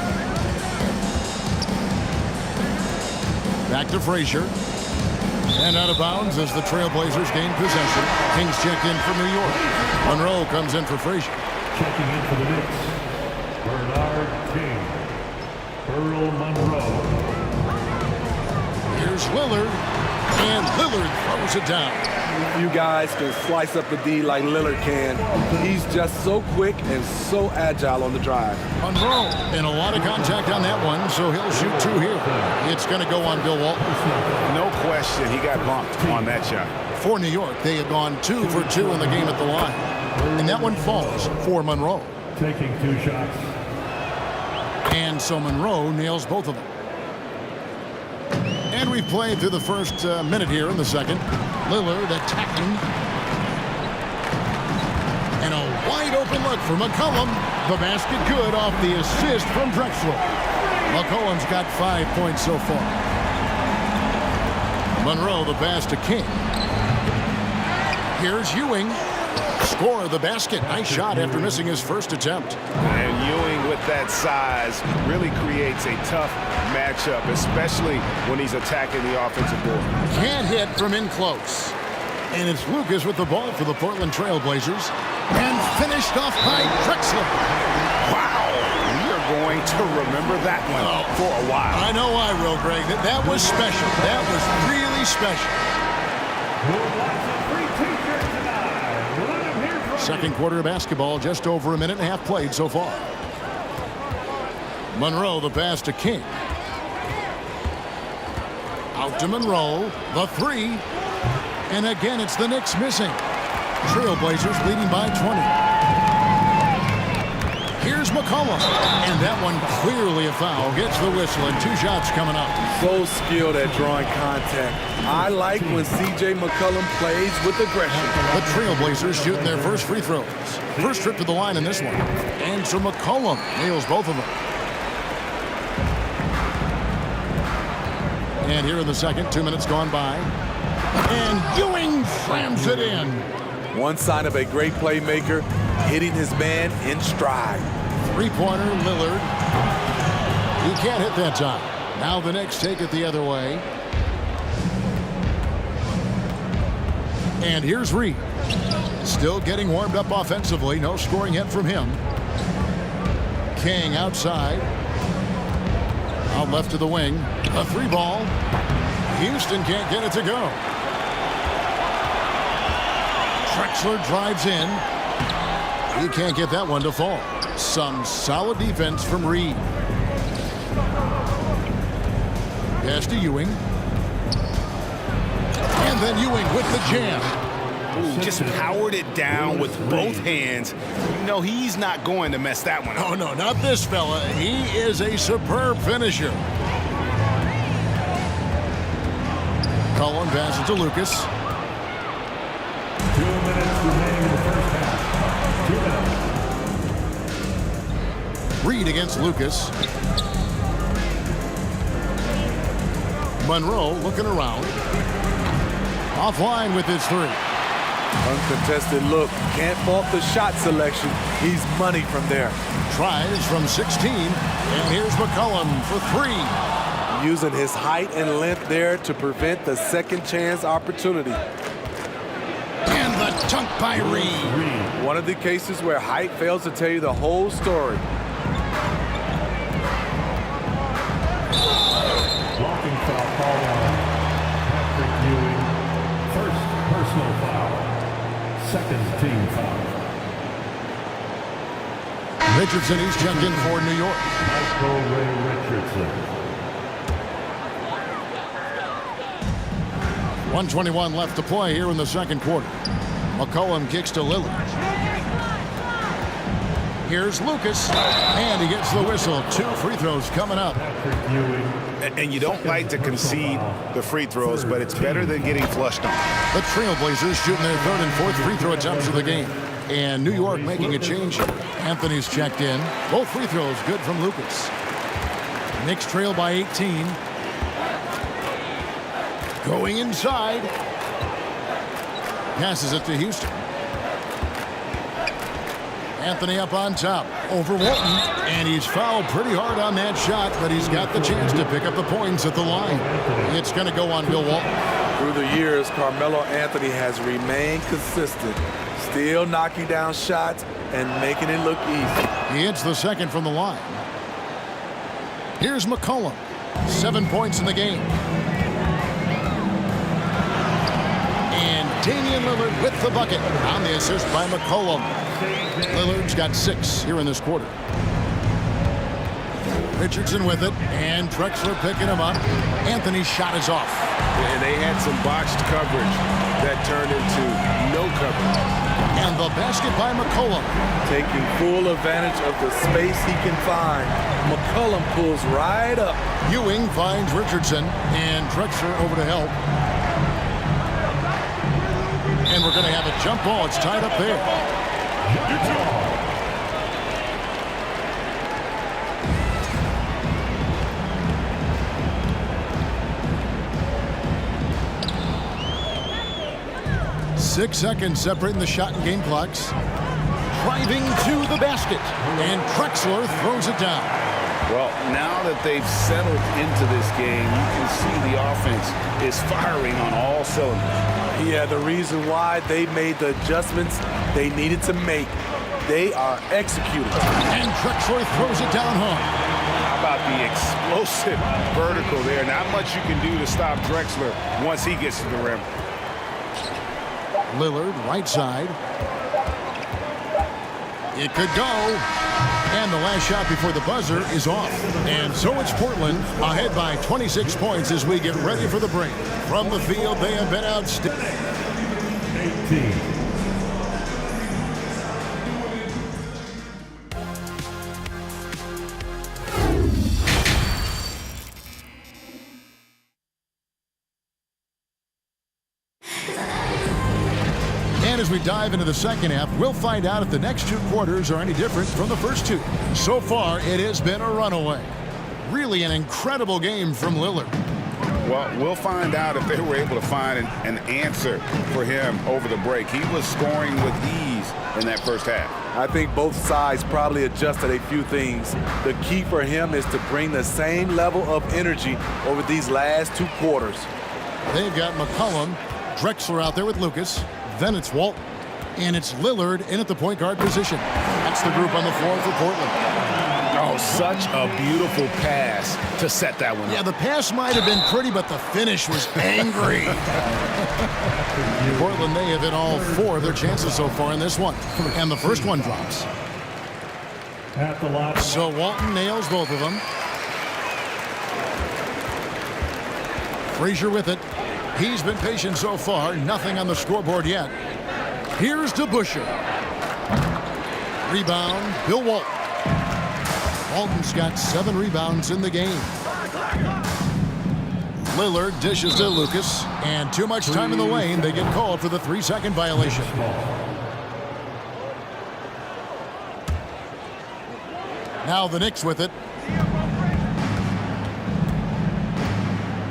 Back to Frazier. And out of bounds as the Trailblazers gain possession. Kings check in for New York. Monroe comes in for Frazier. Checking in for the Knicks, Bernard King. Earl Monroe. Here's Lillard. And Lillard throws it down. You guys can slice up the D like Lillard can. He's just so quick and so agile on the drive. Monroe, and a lot of contact on that one, so he'll shoot 2 here. It's going to go on Bill Walton. No question, he got bumped on that shot. For New York, they have gone 2 for 2 in the game at the line. And that one falls for Monroe. Taking 2 shots. And so Monroe nails both of them. And we've played through the first minute here in the second. Lillard attacking. And a wide open look for McCollum. The basket good off the assist from Drexler. McCollum's got 5 points so far. Monroe the pass to King. Here's Ewing. Score the basket. Nice shot after missing his first attempt. And Ewing with that size really creates a tough matchup, especially when he's attacking the offensive board. Can't hit from in close. And it's Lucas with the ball for the Portland Trailblazers. And finished off by Drexler. Wow. We are going to remember that one for a while. I know I will, Greg. That was special. That was really special. Second quarter of basketball, just over a minute and a half played so far. Monroe, the pass to King. Out to Monroe, the 3. And again, it's the Knicks missing. Trailblazers leading by 20. Here's McCollum. And that one clearly a foul. Gets the whistle and 2 shots coming up. So skilled at drawing contact. I like when C.J. McCollum plays with aggression. The Trailblazers shooting their first free throws. First trip to the line in this one. And so McCollum nails both of them. And here in the second, 2 minutes gone by. And Ewing slams it in. One sign of a great playmaker, hitting his man in stride. 3-pointer, Lillard. He can't hit that time. Now the Knicks take it the other way. And here's Reed. Still getting warmed up offensively. No scoring yet from him. King outside. Out left to the wing. A 3 ball. Houston can't get it to go. Drexler drives in. He can't get that one to fall. Some solid defense from Reed. Pass to Ewing. And then Ewing with the jam. Ooh, just powered it down with both hands. You know, he's not going to mess that one up. Oh, no, not this fella. He is a superb finisher. Cullen passes to Lucas. 2 minutes remaining in the first half. 2 minutes. Reed against Lucas. Monroe looking around. Offline with his 3. Uncontested look. Can't fault the shot selection. He's money from there. Tries from 16. And here's McCollum for 3. Using his height and length there to prevent the second chance opportunity. And the dunk by Reed. One of the cases where height fails to tell you the whole story. Blocking foul called on Patrick Ewing. First personal foul. Second team foul. Richardson, he's checked in for New York. Michael Ray Richardson. 1:21 left to play here in the second quarter. McCollum kicks to Lillard. Here's Lucas, and he gets the whistle. 2 free throws coming up. And you don't like to concede the free throws, but it's better than getting flushed on. The Trailblazers shooting their 3rd and 4th free throw attempts of the game. And New York making a change. Anthony's checked in. Both free throws good from Lucas. Knicks trail by 18. Going inside. Passes it to Houston. Anthony up on top over Walton, and he's fouled pretty hard on that shot, but he's got the chance to pick up the points at the line. It's going to go on Bill Walton. Through the years, Carmelo Anthony has remained consistent, still knocking down shots and making it look easy. He hits the second from the line. Here's McCollum, 7 points in the game. And Damian Lillard with the bucket on the assist by McCollum. Lillard's got 6 here in this quarter. Richardson with it, and Drexler picking him up. Anthony's shot is off. And they had some botched coverage that turned into no coverage. And the basket by McCollum. Taking full advantage of the space he can find. McCollum pulls right up. Ewing finds Richardson, and Drexler over to help. And we're going to have a jump ball. It's tied up there. 6 seconds separating the shot and game clocks. Driving to the basket, and Drexler throws it down. Well, now that they've settled into this game, you can see the offense is firing on all cylinders. Yeah, the reason why they made the adjustments they needed to make. They are executing. And Drexler throws it down hard. How about the explosive vertical there? Not much you can do to stop Drexler once he gets to the rim. Lillard, right side. It could go. And the last shot before the buzzer is off. And so it's Portland ahead by 26 points as we get ready for the break. From the field, they have been outstanding. 18. As we dive into the second half, we'll find out if the next 2 quarters are any different from the first 2. So far, it has been a runaway. Really an incredible game from Lillard. Well, we'll find out if they were able to find an answer for him over the break. He was scoring with ease in that first half. I think both sides probably adjusted a few things. The key for him is to bring the same level of energy over these last 2 quarters. They've got McCollum, Drexler out there with Lucas. Then it's Walton, and it's Lillard in at the point guard position. That's the group on the floor for Portland. Oh, such a beautiful pass to set that one up. Yeah, the pass might have been pretty, but the finish was angry. Portland, they have hit all 4 of their chances so far in this one, and the first one drops. So Walton nails both of them. Frazier with it. He's been patient so far. Nothing on the scoreboard yet. Here's DeBusschere. Rebound, Bill Walton. Walton's got 7 rebounds in the game. Lillard dishes to Lucas. And too much time in the lane. They get called for the 3-second violation. Now the Knicks with it.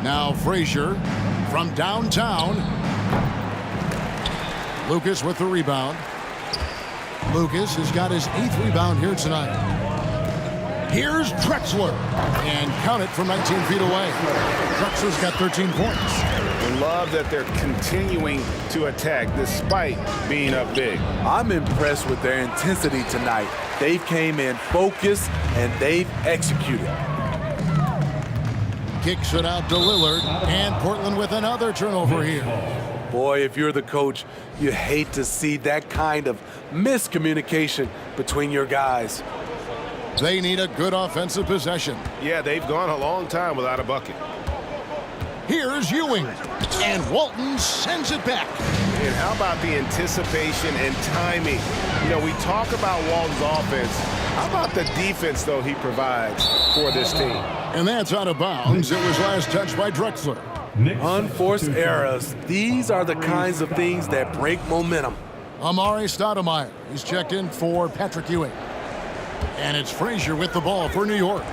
Now Frazier. From downtown, Lucas with the rebound. Lucas has got his 8th rebound here tonight. Here's Drexler, and count it from 19 feet away. Drexler's got 13 points. I love that they're continuing to attack despite being up big. I'm impressed with their intensity tonight. They came in focused, and they've executed. Kicks it out to Lillard, and Portland with another turnover here. Boy, if you're the coach, you hate to see that kind of miscommunication between your guys. They need a good offensive possession. Yeah, they've gone a long time without a bucket. Here's Ewing, and Walton sends it back. And how about the anticipation and timing? You know, we talk about Walton's offense. How about the defense, though, he provides for this team? And that's out of bounds. It was last touched by Drexler. Unforced errors. These are the kinds of things that break momentum. Amari Stoudemire. He's checked in for Patrick Ewing. And it's Frazier with the ball for New York.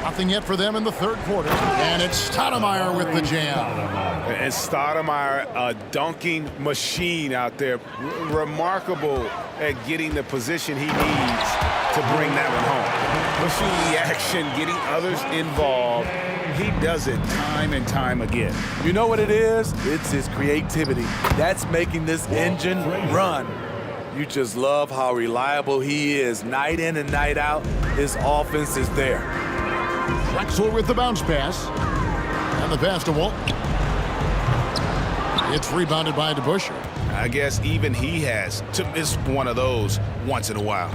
Nothing yet for them in the third quarter. And it's Stoudemire with the jam. And Stoudemire, a dunking machine out there. Remarkable at getting the position he needs to bring that one home. Pushing the action, getting others involved. He does it time and time again. You know what it is? It's his creativity. That's making this engine run. You just love how reliable he is. Night in and night out, his offense is there. Drexler with the bounce pass. And the pass to Walton. It's rebounded by DeBusschere. I guess even he has to miss one of those once in a while.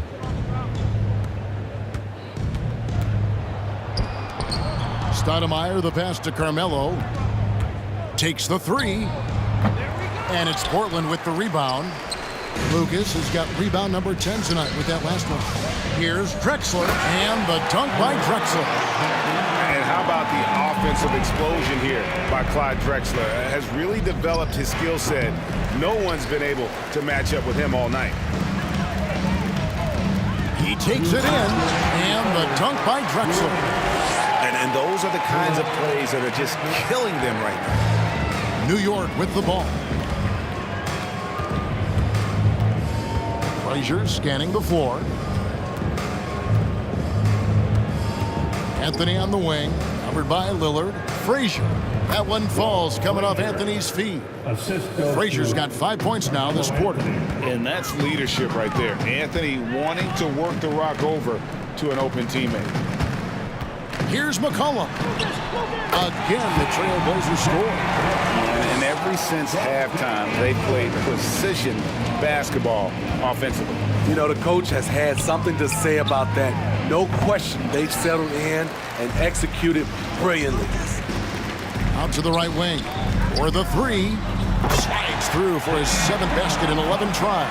Stoudemire, the pass to Carmelo. Takes the three. And it's Portland with the rebound. Lucas has got rebound number 10 tonight with that last one. Here's Drexler, and the dunk by Drexler. And how about the offensive explosion here by Clyde Drexler? Has really developed his skill set. No one's been able to match up with him all night. He takes it in, and the dunk by Drexler. And those are the kinds of plays that are just killing them right now. New York with the ball. Frazier scanning the floor. Anthony on the wing, covered by Lillard. Frazier. That one falls coming off Anthony's feet. Frazier's got 5 points now this quarter. And that's leadership right there. Anthony wanting to work the rock over to an open teammate. Here's McCollum. Again, the Trailblazers score. And ever since halftime, they played precision basketball offensively. You know, the coach has had something to say about that. No question, they've settled in and executed brilliantly. Out to the right wing. For the three. Slides through for his 7th basket in 11 tries.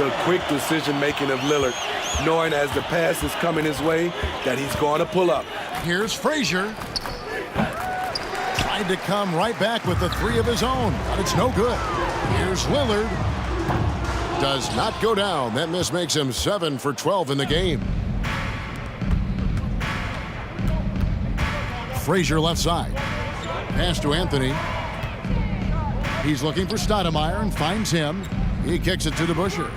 The quick decision-making of Lillard, knowing as the pass is coming his way that he's going to pull up. Here's Frazier. Tried to come right back with the three of his own, but it's no good. Here's Lillard. Does not go down. That miss makes him 7 for 12 in the game. Frazier left side. Pass to Anthony. He's looking for Stoudemire and finds him. He kicks it to DeBusschere.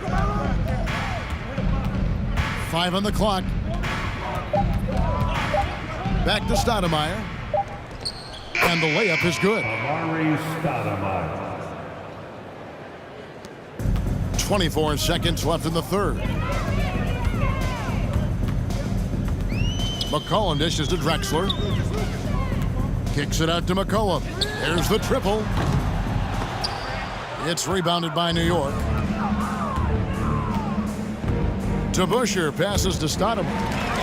5 on the clock. Back to Stoudemire. And the layup is good. Amari Stoudemire. 24 seconds left in the third. McCollum dishes to Drexler. Kicks it out to McCollum. There's the triple. It's rebounded by New York. DeBusschere passes to Stoudemire.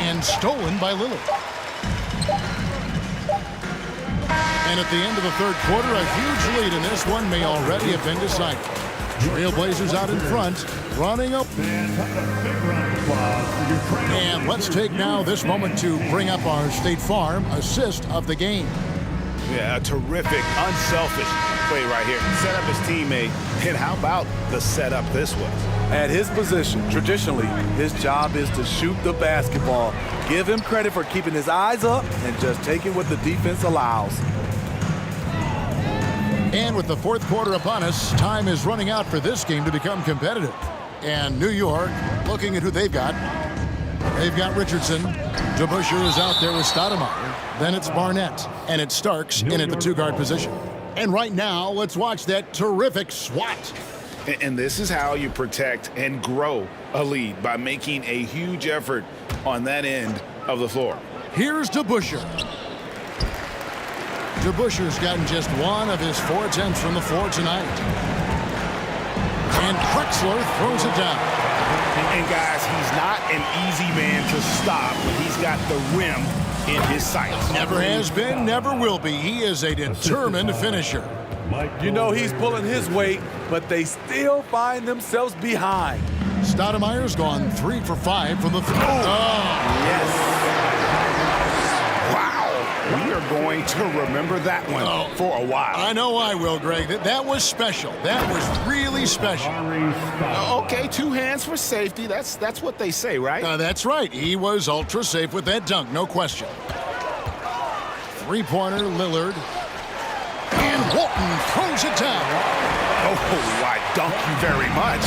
And stolen by Lillard. And at the end of the third quarter, a huge lead in this one may already have been decided. Trailblazers out in front, running up. And let's take now this moment to bring up our State Farm assist of the game. Yeah, a terrific, unselfish play right here. Set up his teammate, and how about the setup this was? At his position, traditionally, his job is to shoot the basketball. Give him credit for keeping his eyes up and just taking what the defense allows. And with the fourth quarter upon us, time is running out for this game to become competitive. And New York, looking at who they've got. They've got Richardson. DeBusschere is out there with Stoudemire. Then it's Barnett. And it's Starks in at the two-guard position. And right now, let's watch that terrific swat. And this is how you protect and grow a lead, by making a huge effort on that end of the floor. Here's DeBusschere. DeBusschere's gotten just one of his 4 attempts from the floor tonight. And Drexler throws it down. And guys, he's not an easy man to stop. He's got the rim in his sights. Never has been, never will be. He is a determined finisher. You know he's pulling his weight, but they still find themselves behind. Stoudemire's gone 3 for 5 from the floor. Yes. Wow. We are going going to remember that one for a while. I know I will, Greg. That was special. That was really special. Okay, 2 hands for safety. That's what they say, right? That's right. He was ultra safe with that dunk, no question. Three-pointer, Lillard. And Walton throws it down. Oh, I dunk you very much.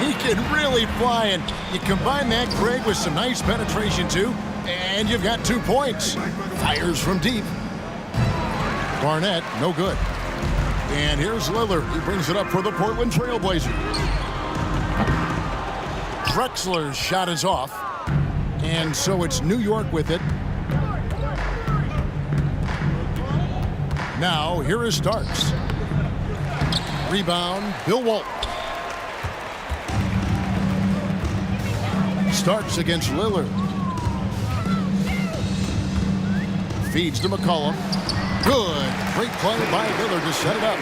He can really fly, and you combine that, Greg, with some nice penetration, too, and you've got 2 points. Fires from deep. Barnett, no good. And here's Lillard. He brings it up for the Portland Trail Blazers. Drexler's shot is off, and so it's New York with it. Now, here is Starks. Rebound, Bill Walton. Starks against Lillard. Feeds to McCollum. Good. Great play by Lillard to set it up.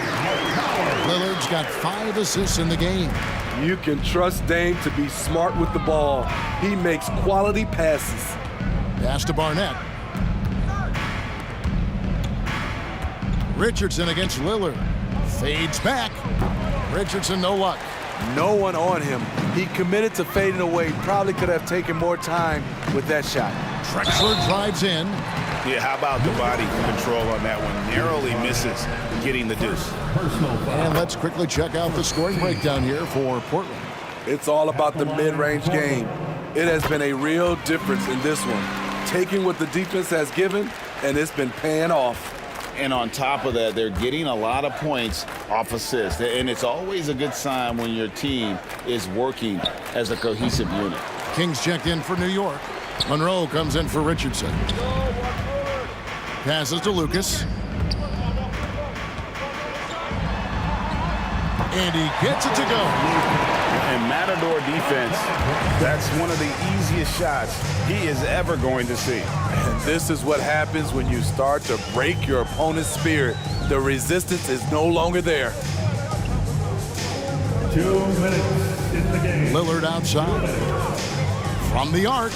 Lillard's got 5 assists in the game. You can trust Dame to be smart with the ball. He makes quality passes. Pass to Barnett. Richardson against Lillard. Fades back. Richardson, no luck. No one on him. He committed to fading away. Probably could have taken more time with that shot. Drexler drives in. Yeah, how about the body control on that one? Narrowly misses getting the deuce. And let's quickly check out the scoring breakdown here for Portland. It's all about the mid-range game. It has been a real difference in this one. Taking what the defense has given, and it's been paying off. And on top of that, they're getting a lot of points off assists. And it's always a good sign when your team is working as a cohesive unit. Kings checked in for New York. Monroe comes in for Richardson. Passes to Lucas. And he gets it to go. And Matador defense, that's one of the easiest shots he is ever going to see. And this is what happens when you start to break your opponent's spirit. The resistance is no longer there. 2 minutes in the game. Lillard outside. From the arc.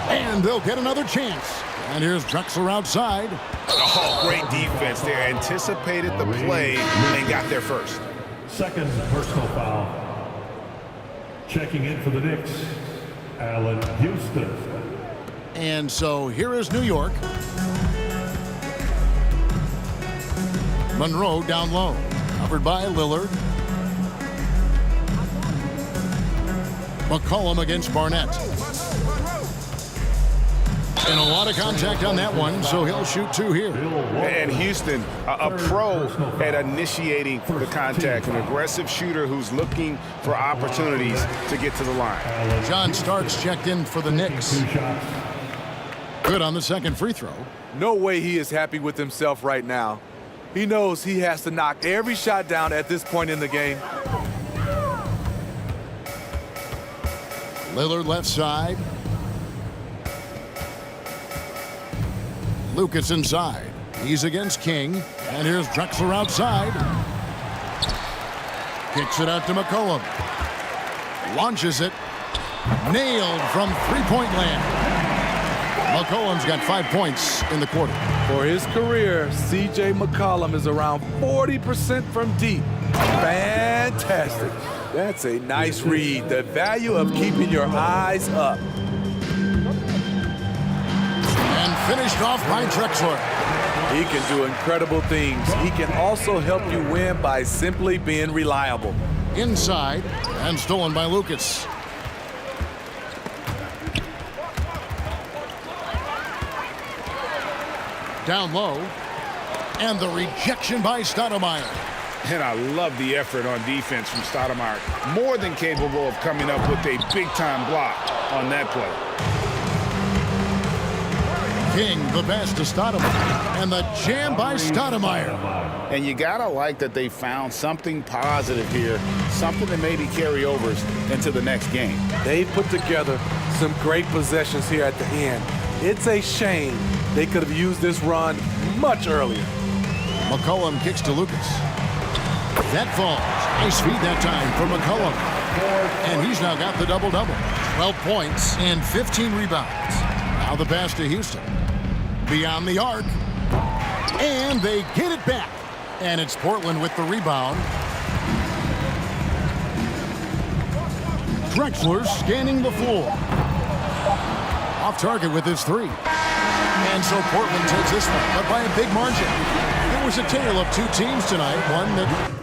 And they'll get another chance. And here's Drexler outside. Oh, great defense there. Anticipated the play and got there first. Second personal foul. Checking in for the Knicks, Allen Houston. And so here is New York. Monroe down low. Covered by Lillard. McCollum against Barnett. And a lot of contact on that one, so he'll shoot 2 here. And Houston, a pro at initiating the contact, an aggressive shooter who's looking for opportunities to get to the line. John Starks checked in for the Knicks. Good on the second free throw. No way he is happy with himself right now. He knows he has to knock every shot down at this point in the game. Lillard left side. Lucas inside. He's against King. And here's Drexler outside. Kicks it out to McCollum. Launches it. Nailed from three-point land. McCollum's got 5 points in the quarter. For his career, C.J. McCollum is around 40% from deep. Fantastic. That's a nice read. The value of keeping your eyes up. Finished off by Drexler. He can do incredible things. He can also help you win by simply being reliable. Inside and stolen by Lucas. Down low. And the rejection by Stoudemire. And I love the effort on defense from Stoudemire. More than capable of coming up with a big-time block on that play. King, the pass to Stoudemire, and the jam by Stoudemire. And you gotta like that they found something positive here, something that maybe carry overs into the next game. They put together some great possessions here at the end. It's a shame they could have used this run much earlier. McCollum kicks to Lucas. That falls. Nice feed that time for McCollum. And he's now got the double-double. 12 points and 15 rebounds. Now the pass to Houston. beyond the arc. And they get it back. And it's Portland with the rebound. Drexler scanning the floor. Off target with his three. And so Portland takes this one, but by a big margin. It was a tale of two teams tonight. One that...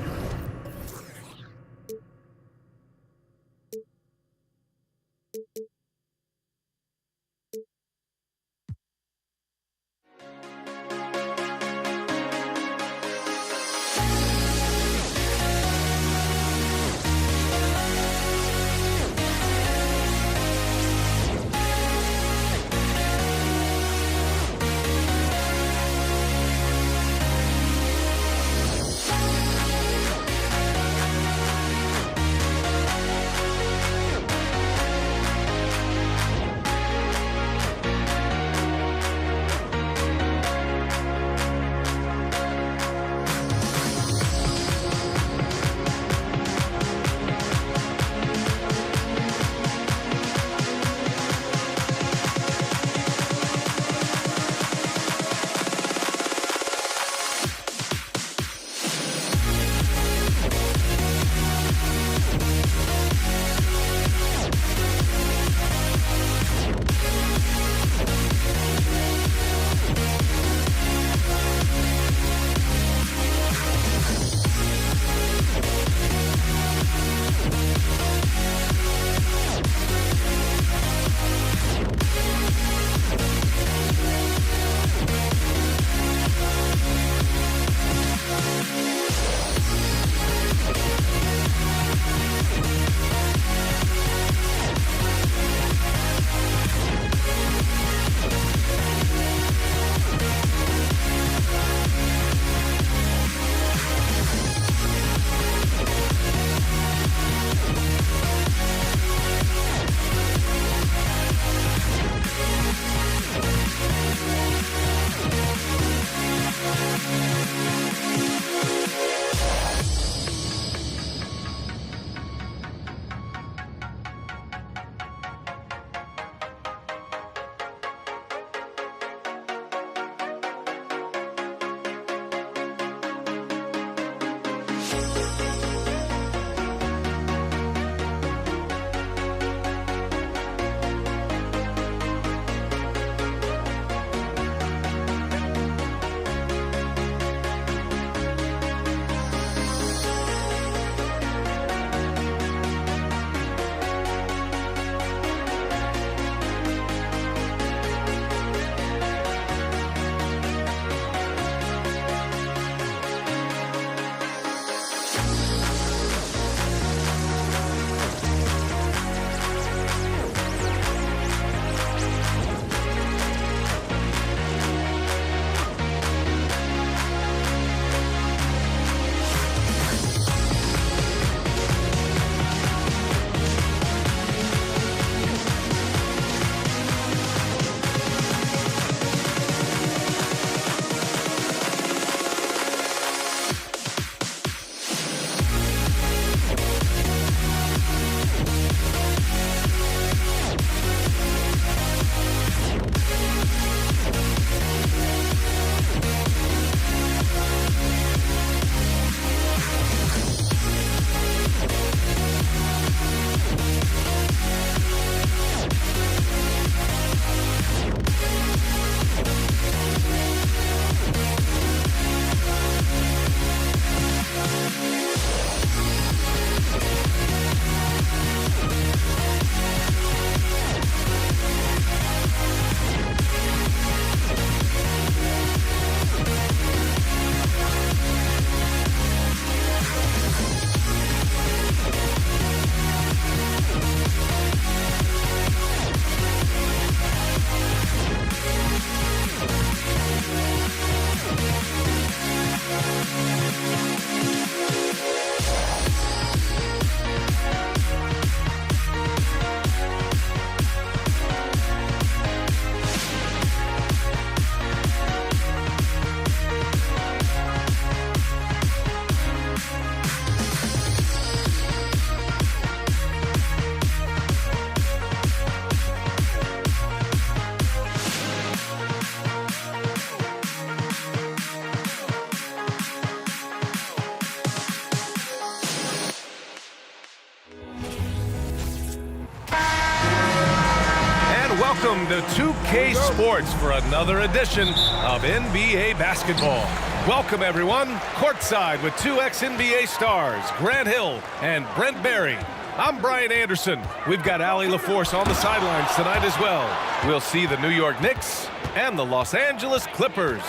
Welcome to 2K Sports for another edition of NBA basketball. Welcome, everyone. Courtside with two ex-NBA stars, Grant Hill and Brent Barry. I'm Brian Anderson. We've got Allie LaForce on the sidelines tonight as well. We'll see the New York Knicks and the Los Angeles Clippers.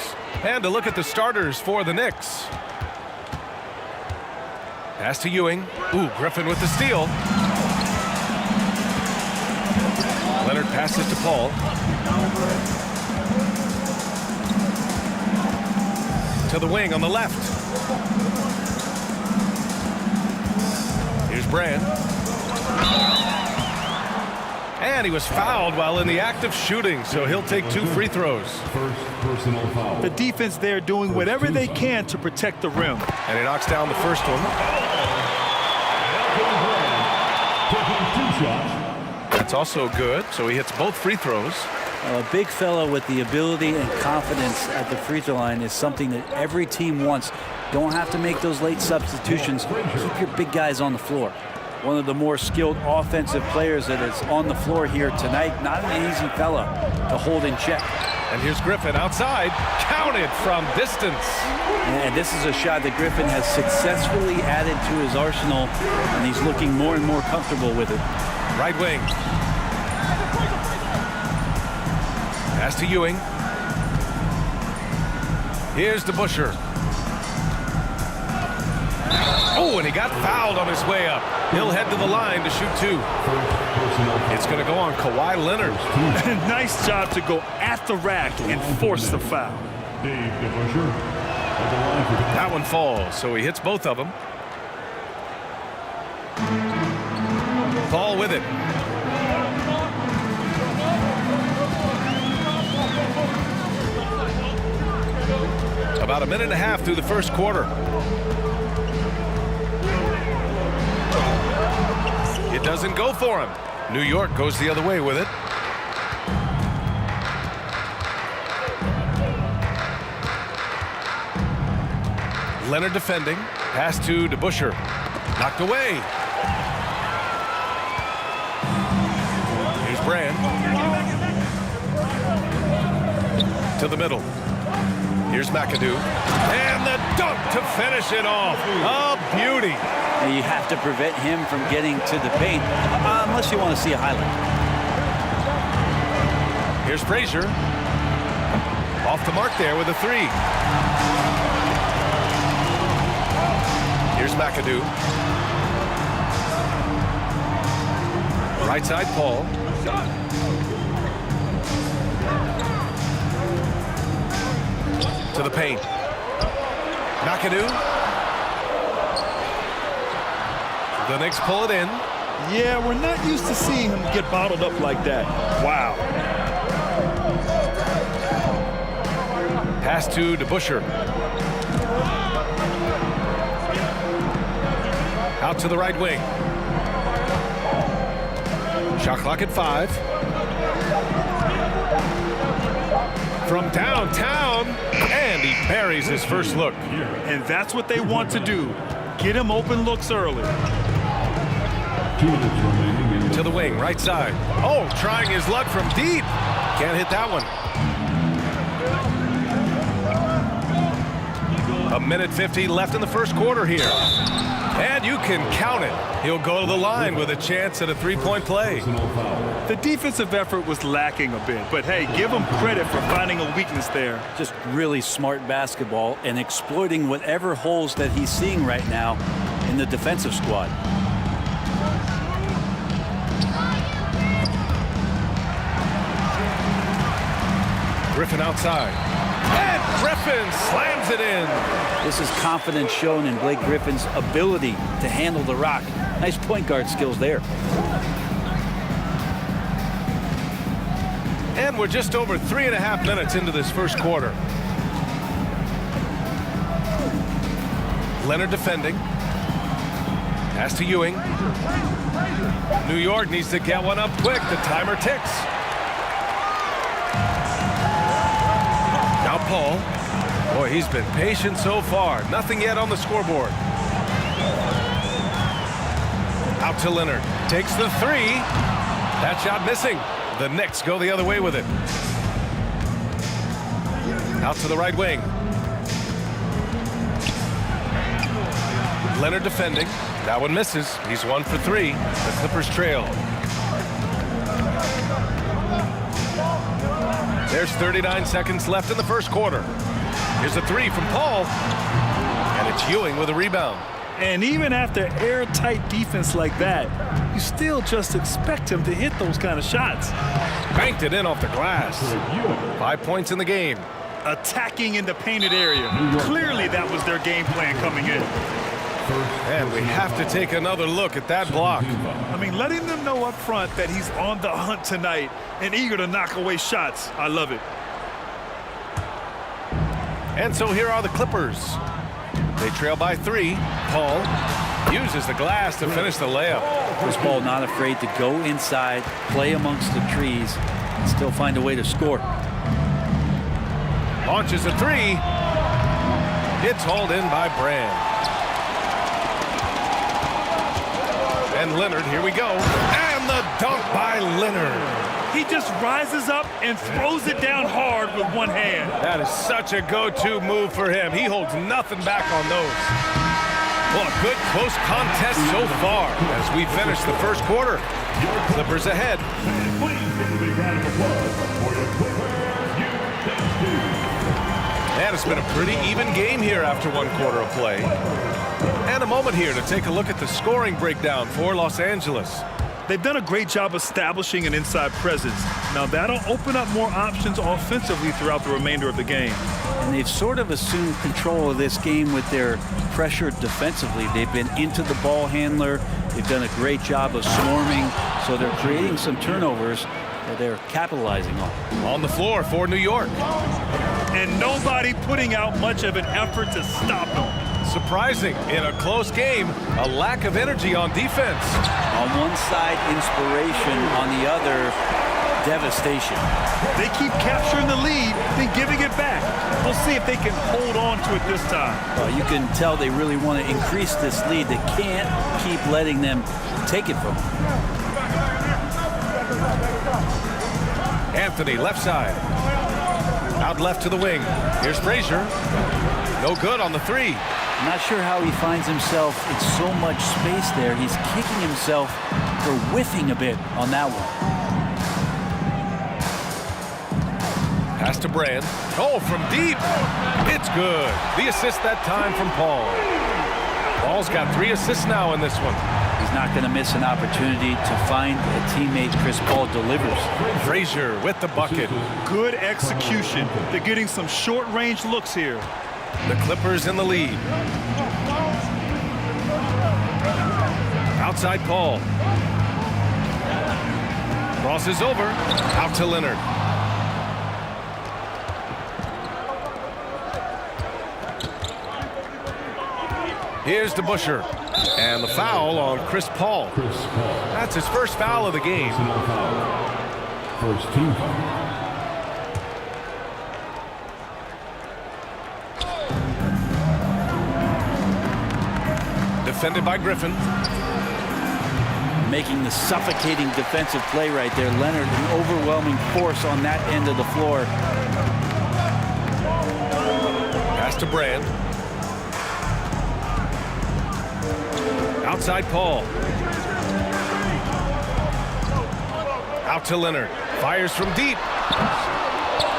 And a look at the starters for the Knicks. Pass to Ewing. Ooh, Griffin with the steal. Leonard passes to Paul. To the wing on the left. Here's Brand. And he was fouled while in the act of shooting, so he'll take 2 free throws. First personal foul. The defense there doing whatever they can to protect the rim. And he knocks down the first one. Taking 2 shots. That's also good, so he hits both free throws. A big fella with the ability and confidence at the free throw line is something that every team wants. Don't have to make those late substitutions. Keep your big guys on the floor. One of the more skilled offensive players that is on the floor here tonight. Not an easy fella to hold in check. And here's Griffin outside, counted from distance. And this is a shot that Griffin has successfully added to his arsenal, and he's looking more and more comfortable with it. Right wing. Pass to Ewing. Here's DeBusschere. Oh, and he got fouled on his way up. He'll head to the line to shoot 2. It's going to go on Kawhi Leonard. Nice job to go at the rack and force the foul. Dave DeBusschere. That one falls, so he hits both of them. Paul with it. About a minute and a half through the first quarter. It doesn't go for him. New York goes the other way with it. Leonard defending. Pass to DeBusschere. Knocked away. Here's Brand. To the middle. Here's McAdoo. And the dunk to finish it off. A beauty. Now you have to prevent him from getting to the paint, unless you want to see a highlight. Here's Frazier. Off the mark there with a 3. Here's McAdoo. Right side, Paul. To the paint. McAdoo. The Knicks pull it in. Yeah, we're not used to seeing him get bottled up like that. Wow. Pass to DeBusschere. Out to the right wing. Shot clock at 5. From downtown, and he buries his first look. And that's what they want to do. Get him open looks early. 2 minutes remaining. To the wing, right side. Oh, trying his luck from deep. Can't hit that one. A minute 50 left in the first quarter here. And you can count it. He'll go to the line with a chance at a 3-point play. The defensive effort was lacking a bit, but hey, give him credit for finding a weakness there. Just really smart basketball and exploiting whatever holes that he's seeing right now in the defensive squad. Griffin outside. And Griffin slams it in. This is confidence shown in Blake Griffin's ability to handle the rock. Nice point guard skills there. And we're just over 3.5 minutes into this first quarter. Leonard defending. Pass to Ewing. New York needs to get one up quick. The timer ticks. Now Paul. Boy, he's been patient so far. Nothing yet on the scoreboard. Out to Leonard. Takes the 3. That shot missing. The Knicks go the other way with it. Out to the right wing. Leonard defending. That one misses. He's 1 for 3. The Clippers trail. There's 39 seconds left in the first quarter. Here's a 3 from Paul. And it's Ewing with a rebound. And even after airtight defense like that, you still just expect him to hit those kind of shots. Banked it in off the glass. 5 points in the game. Attacking in the painted area. Clearly that was their game plan coming in. And we have to take another look at that block. I mean, letting them know up front that he's on the hunt tonight and eager to knock away shots. I love it. And so here are the Clippers. They trail by 3. Paul uses the glass to finish the layup. Chris Paul not afraid to go inside, play amongst the trees, and still find a way to score. Launches a 3. It's hauled in by Brand. And Leonard, here we go. And the dunk by Leonard. He just rises up and throws it down hard with one hand. That is such a go-to move for him. He holds nothing back on those. Well, a good close contest so far as we finish the first quarter. Clippers ahead. And it's been a pretty even game here after 1 quarter of play. And a moment here to take a look at the scoring breakdown for Los Angeles. They've done a great job establishing an inside presence. Now that'll open up more options offensively throughout the remainder of the game. And they've sort of assumed control of this game with their pressure defensively. They've been into the ball handler. They've done a great job of swarming. So they're creating some turnovers that they're capitalizing on. On the floor for New York. And nobody putting out much of an effort to stop them. Surprising in a close game, a lack of energy on defense. On one side, inspiration. On the other, devastation. They keep capturing the lead, then giving it back. We'll see if they can hold on to it this time. Well, you can tell they really want to increase this lead. They can't keep letting them take it from them. Anthony, left side. Out left to the wing. Here's Frazier. No good on the 3. I'm not sure how he finds himself in so much space there. He's kicking himself for whiffing a bit on that one. Pass to Brand. Oh, from deep. It's good. The assist that time from Paul. Paul's got 3 assists now in this one. He's not going to miss an opportunity to find a teammate. Chris Paul delivers. Frazier with the bucket. Good execution. They're getting some short-range looks here. The Clippers in the lead. Outside Paul. Crosses over. Out to Leonard. Here's DeBusschere. And the foul on Chris Paul. That's his first foul of the game. First team foul. Defended by Griffin. Making the suffocating defensive play right there. Leonard, an overwhelming force on that end of the floor. Pass to Brand. Outside Paul. Out to Leonard. Fires from deep.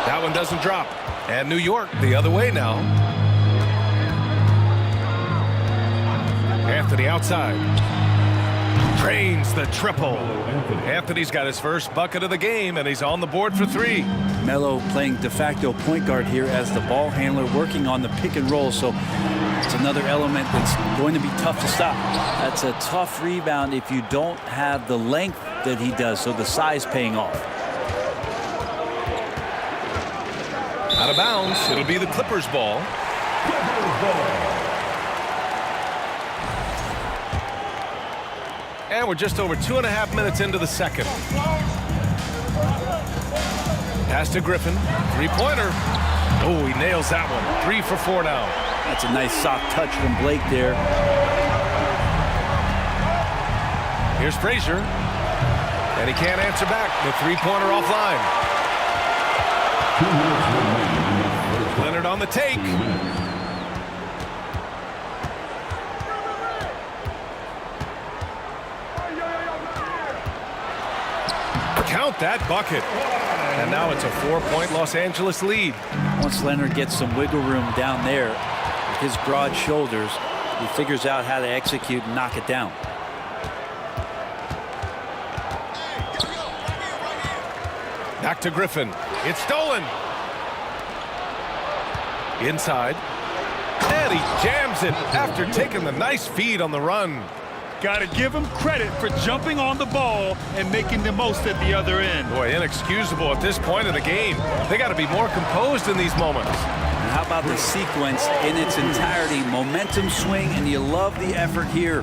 That one doesn't drop. And New York the other way now. Anthony outside. Drains the triple. Anthony's got his first bucket of the game, and he's on the board for 3. Melo playing de facto point guard here as the ball handler, working on the pick and roll. So it's another element that's going to be tough to stop. That's a tough rebound if you don't have the length that he does, so the size paying off. Out of bounds. It'll be the Clippers ball. And we're just over 2.5 minutes into the second. Pass to Griffin. 3-pointer. Oh, he nails that one. 3 for 4 now. That's a nice soft touch from Blake there. Here's Frazier. And he can't answer back. The three-pointer offline. Leonard on the take. Count that bucket. And now it's a 4-point Los Angeles lead. Once Leonard gets some wiggle room down there with his broad shoulders, he figures out how to execute and knock it down. Back to Griffin. It's stolen. Inside. And he jams it after taking the nice feed on the run. Got to give him credit for jumping on the ball and making the most at the other end. Boy, inexcusable at this point in the game. They got to be more composed in these moments. And how about the sequence in its entirety? Momentum swing, and you love the effort here.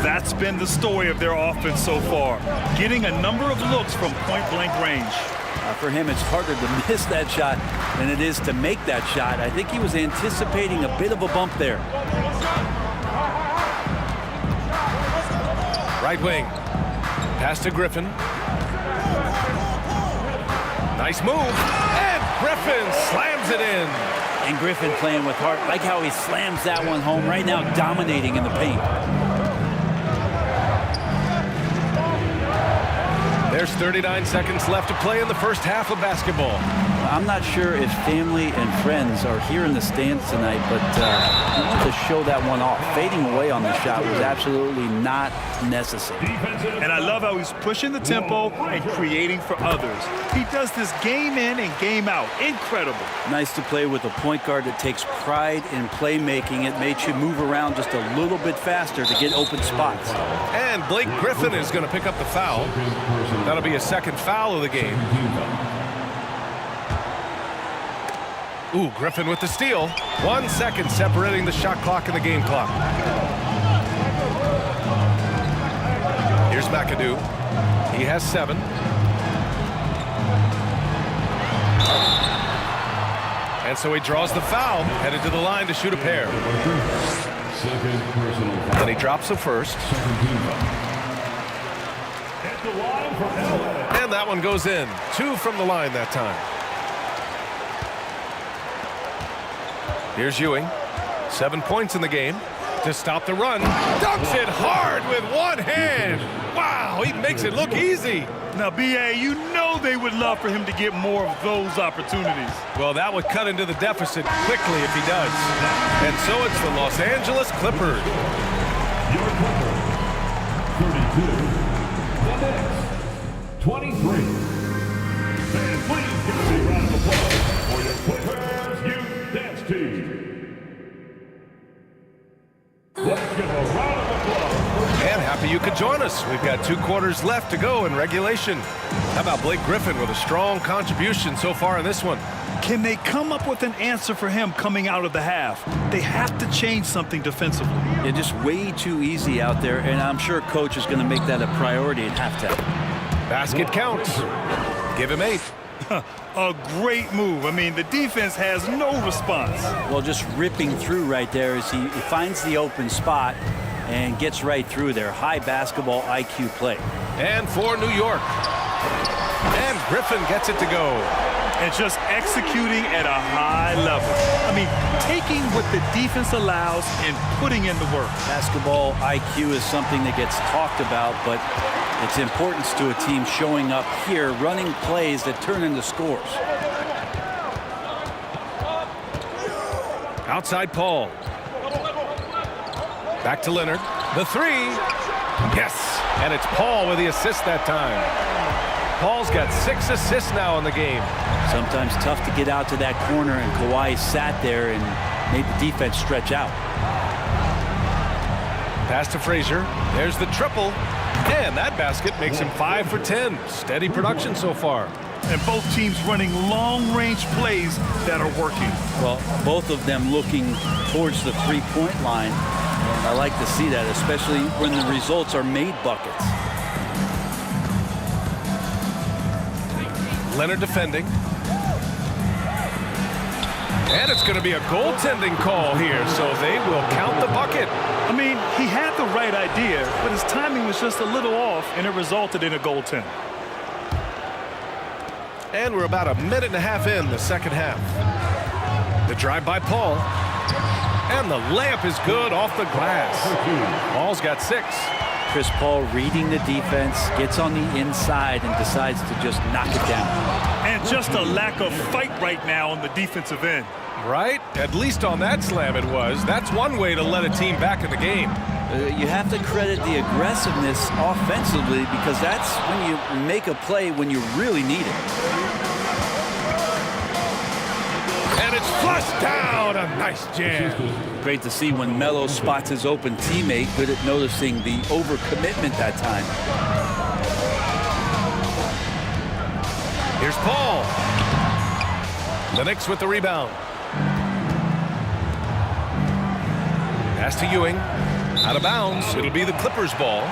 That's been the story of their offense so far. Getting a number of looks from point-blank range. For him, it's harder to miss that shot than it is to make that shot. I think he was anticipating a bit of a bump there. Right wing. Pass to Griffin. Nice move. And Griffin slams it in. And Griffin playing with heart. Like how he slams that one home right now, dominating in the paint. There's 39 seconds left to play in the first half of basketball. I'm not sure if family and friends are here in the stands tonight, but I wanted to show that one off. Fading away on the shot was absolutely not necessary. And I love how he's pushing the tempo and creating for others. He does this game in and game out. Incredible. Nice to play with a point guard that takes pride in playmaking. It makes you move around just a little bit faster to get open spots. And Blake Griffin is going to pick up the foul. That'll be a second foul of the game. Ooh, Griffin with the steal. 1 second separating the shot clock and the game clock. Here's McAdoo. He has 7. And so he draws the foul, headed to the line to shoot a pair. Then he drops the first. And that one goes in. 2 from the line that time. Here's Ewing. 7 points in the game to stop the run. Dunks it hard with one hand. Wow, he makes it look easy. Now, B.A., you know they would love for him to get more of those opportunities. Well, that would cut into the deficit quickly if he does. And so it's the Los Angeles Clippers. Your Clippers, 32. The Knicks, 23. And please give a big round of applause for your Clippers Youth Dance Team. Let's give a round of applause. And happy you could join us. We've got 2 quarters left to go in regulation. How about Blake Griffin with a strong contribution so far in this one? Can they come up with an answer for him coming out of the half? They have to change something defensively. They're just way too easy out there, and I'm sure coach is going to make that a priority at halftime. Basket counts. Give him 8. A great move. I mean, the defense has no response. Well, just ripping through right there as he finds the open spot and gets right through there. High basketball IQ play. And for New York. And Griffin gets it to go. And just executing at a high level. I mean, taking what the defense allows and putting in the work. Basketball IQ is something that gets talked about, but its importance to a team showing up here, running plays that turn into scores. Outside Paul. Back to Leonard. The 3. Yes. And it's Paul with the assist that time. Paul's got 6 assists now in the game. Sometimes tough to get out to that corner, and Kawhi sat there and made the defense stretch out. Pass to Frazier. There's the triple. And that basket makes him 5 for 10. Steady production so far. And both teams running long-range plays that are working. Well, both of them looking towards the three-point line. And I like to see that, especially when the results are made buckets. Leonard defending. And it's going to be a goaltending call here, so they will count the bucket. I mean, he had the right idea, but his timing was just a little off, and it resulted in a goaltend. And we're about a minute and a half in the second half. The drive by Paul. And the layup is good off the glass. Paul's got 6. Chris Paul reading the defense, gets on the inside and decides to just knock it down. And just a lack of fight right now on the defensive end. Right? At least on that slam it was. That's one way to let a team back in the game. You have to credit the aggressiveness offensively because that's when you make a play when you really need it. And it's flushed down. A nice jam. Great to see when Melo spots his open teammate. Good at noticing the overcommitment that time. Here's Paul. The Knicks with the rebound. Pass to Ewing. Out of bounds. It'll be the Clippers' ball.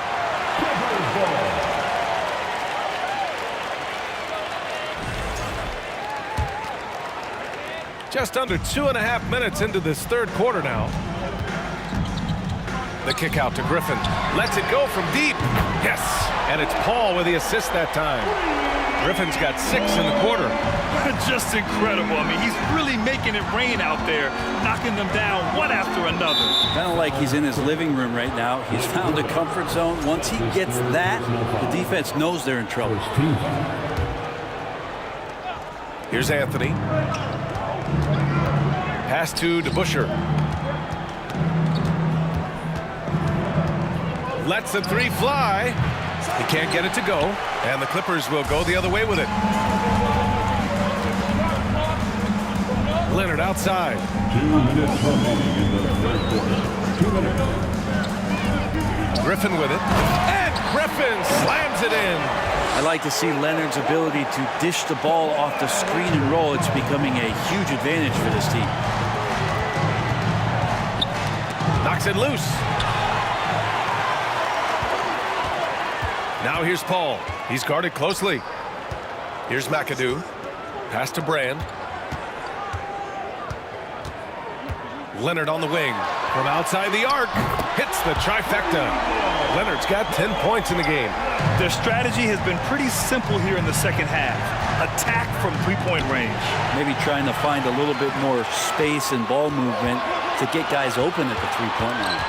Just under 2.5 minutes into this third quarter now. The kick out to Griffin. Lets it go from deep. Yes. And it's Paul with the assist that time. Griffin's got 6 in the quarter. Just incredible. I mean, he's really making it rain out there, knocking them down one after another. Kind of like he's in his living room right now. He's found a comfort zone. Once he gets that, the defense knows they're in trouble. Here's Anthony. Pass to DeBusschere. Lets the 3 fly. He can't get it to go, and the Clippers will go the other way with it. Leonard outside. 2 minutes remaining in the third quarter. 2 minutes. Griffin with it, and Griffin slams it in. I like to see Leonard's ability to dish the ball off the screen and roll. It's becoming a huge advantage for this team. Knocks it loose. Now here's Paul. He's guarded closely. Here's McAdoo. Pass to Brand. Leonard on the wing. From outside the arc. Hits the trifecta. Leonard's got 10 points in the game. Their strategy has been pretty simple here in the second half. Attack from three-point range. Maybe trying to find a little bit more space and ball movement to get guys open at the three-point line.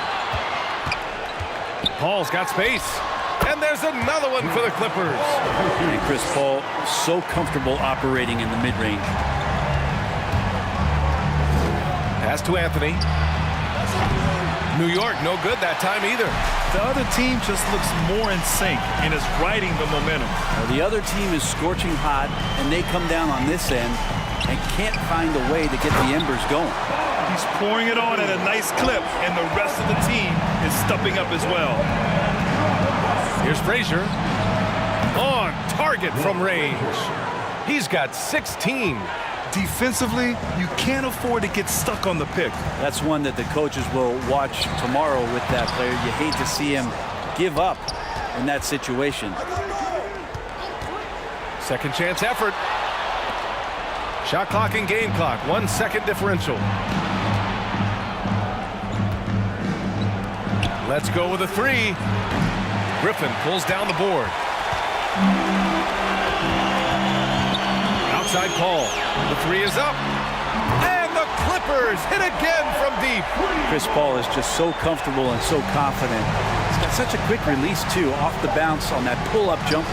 Paul's got space. And there's another one for the Clippers. And Chris Paul so comfortable operating in the mid-range. Pass to Anthony. New York, no good that time either. The other team just looks more in sync and is riding the momentum. Well, the other team is scorching hot, and they come down on this end and can't find a way to get the embers going. He's pouring it on at a nice clip, and the rest of the team is stepping up as well. Here's Frazier. On target from range. He's got 16. Defensively, you can't afford to get stuck on the pick. That's one that the coaches will watch tomorrow with that player. You hate to see him give up in that situation. Second chance effort. Shot clock and game clock. 1 second differential. Let's go with a 3. Griffin pulls down the board. Outside Paul. The 3 is up. And the Clippers hit again from deep. Chris Paul is just so comfortable and so confident. He's got such a quick release, too, off the bounce on that pull-up jumper.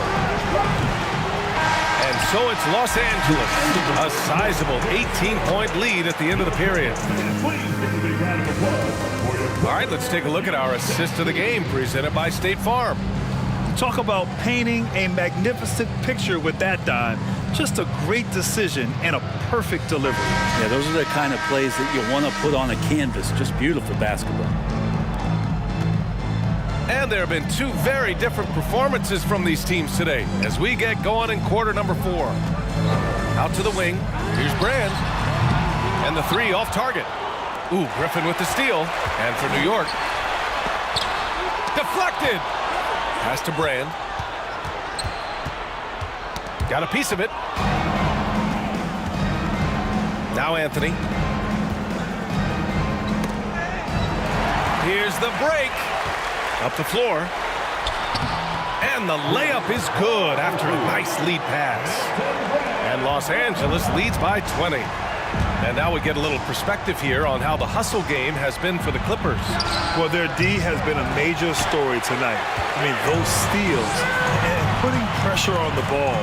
And so it's Los Angeles. A sizable 18-point lead at the end of the period. All right, let's take a look at our assist of the game presented by State Farm. Talk about painting a magnificent picture with that dime. Just a great decision and a perfect delivery. Yeah, those are the kind of plays that you want to put on a canvas. Just beautiful basketball. And there have been 2 very different performances from these teams today as we get going in quarter number 4. Out to the wing. Here's Brand. And the 3 off target. Ooh, Griffin with the steal. And for New York. Deflected. Pass to Brand. Got a piece of it. Now Anthony. Here's the break. Up the floor. And the layup is good after a nice lead pass. And Los Angeles leads by 20. And now we get a little perspective here on how the hustle game has been for the Clippers. Well, their D has been a major story tonight. I mean, those steals and putting pressure on the ball,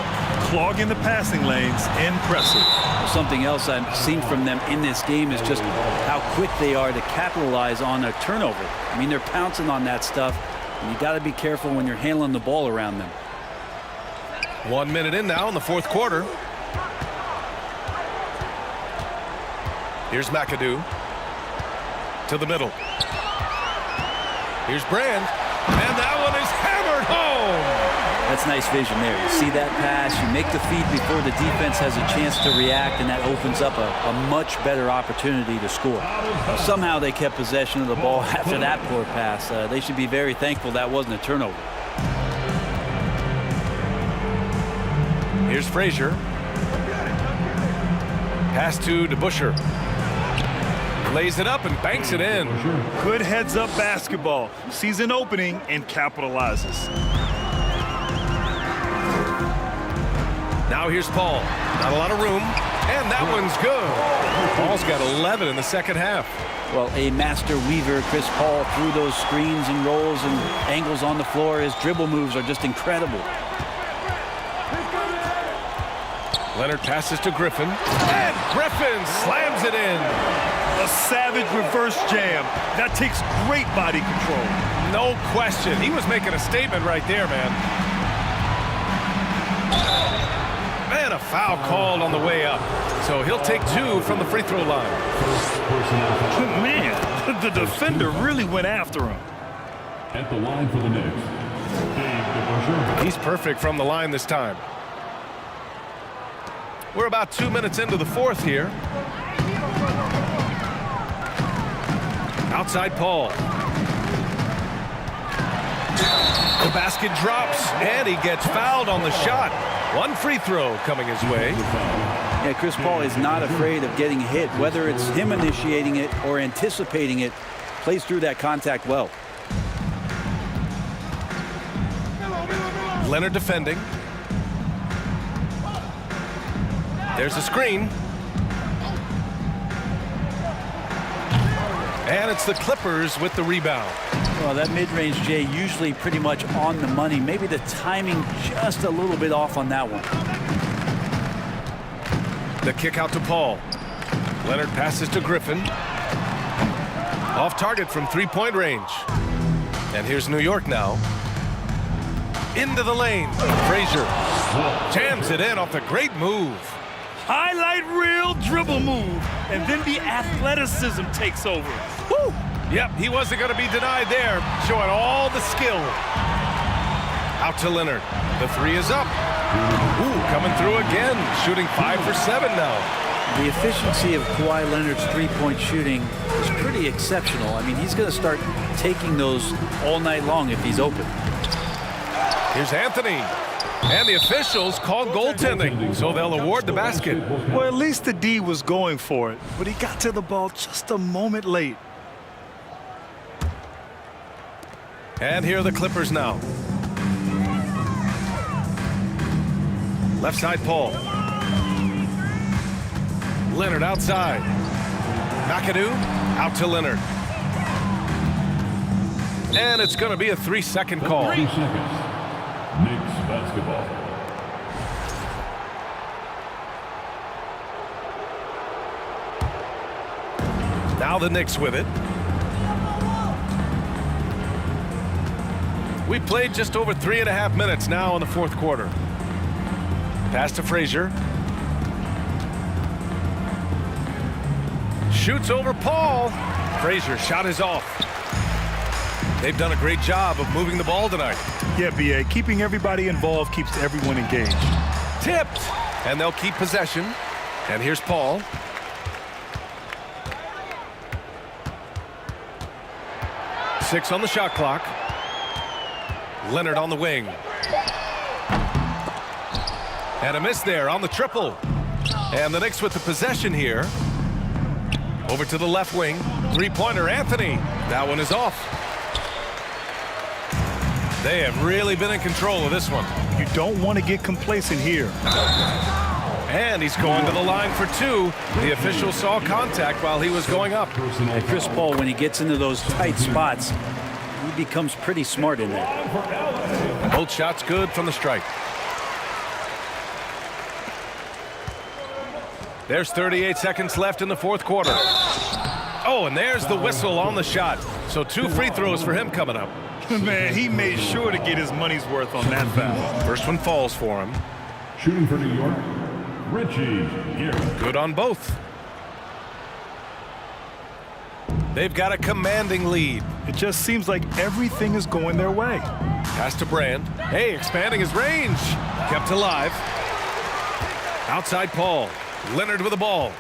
clogging the passing lanes, impressive. Something else I've seen from them in this game is just how quick they are to capitalize on a turnover. I mean, they're pouncing on that stuff, and you got to be careful when you're handling the ball around them. 1 minute in now in the fourth quarter. Here's McAdoo to the middle. Here's Brand, and that one is hammered home. That's nice vision there. You see that pass, you make the feed before the defense has a chance to react, and that opens up a much better opportunity to score. Somehow they kept possession of the ball after that poor pass. They should be very thankful that wasn't a turnover. Here's Frazier. Pass to DeBusschere. Lays it up and banks it in. Good heads-up basketball. Sees an opening and capitalizes. Now here's Paul. Not a lot of room. And that one's good. Paul's got 11 in the second half. Well, a master weaver, Chris Paul, through those screens and rolls and angles on the floor. His dribble moves are just incredible. Leonard passes to Griffin. And Griffin slams it in. A savage reverse jam. That takes great body control. No question. He was making a statement right there, man. And a foul called on the way up. So he'll take 2 from the free throw line. Man, the defender really went after him. At the line for the Knicks, Dave DeBusschere. He's perfect from the line this time. We're about 2 minutes into the fourth here. Outside Paul. The basket drops, and he gets fouled on the shot. 1 free throw coming his way. Yeah, Chris Paul is not afraid of getting hit, whether it's him initiating it or anticipating it. Plays through that contact well. Leonard defending. There's a screen. And it's the Clippers with the rebound. Well, that mid-range, Jay, usually pretty much on the money. Maybe the timing just a little bit off on that one. The kick out to Paul. Leonard passes to Griffin. Off target from three-point range. And here's New York now. Into the lane. Frazier jams it in off the great move. Highlight reel dribble move, and then the athleticism takes over. Woo! Yep, he wasn't going to be denied there, showing all the skill. Out to Leonard. The 3 is up. Ooh, coming through again, shooting 5 for 7 now. The efficiency of Kawhi Leonard's three-point shooting is pretty exceptional. I mean, he's going to start taking those all night long if he's open. Here's Anthony. And the officials call goaltending, so they'll award the basket. Well, at least the D was going for it, but he got to the ball just a moment late. And here are the Clippers now. Left side, Paul. Leonard outside. McAdoo out to Leonard. And it's going to be a 3-second call. 3 seconds. Knicks basketball. Now the Knicks with it. We played just over 3.5 minutes now in the fourth quarter. Pass to Frazier. Shoots over Paul. Frazier shot is off. They've done a great job of moving the ball tonight. Yeah, B.A. Keeping everybody involved keeps everyone engaged. Tipped. And they'll keep possession. And here's Paul. Six on the shot clock. Leonard on the wing. And a miss there on the triple. And the Knicks with the possession here. Over to the left wing. Three-pointer, Anthony. That one is off. They have really been in control of this one. You don't want to get complacent here. And he's going to the line for two. The official saw contact while he was going up. And Chris Paul, when he gets into those tight spots, he becomes pretty smart in there. Both shots good from the stripe. There's 38 seconds left in the fourth quarter. Oh, and there's the whistle on the shot. So 2 free throws for him coming up. Man, he made sure to get his money's worth on that foul. First one falls for him. Shooting for New York, Reggie Garrett. Good on both. They've got a commanding lead. It just seems like everything is going their way. Pass to Brand. Hey, expanding his range. Kept alive. Outside Paul. Leonard with the ball.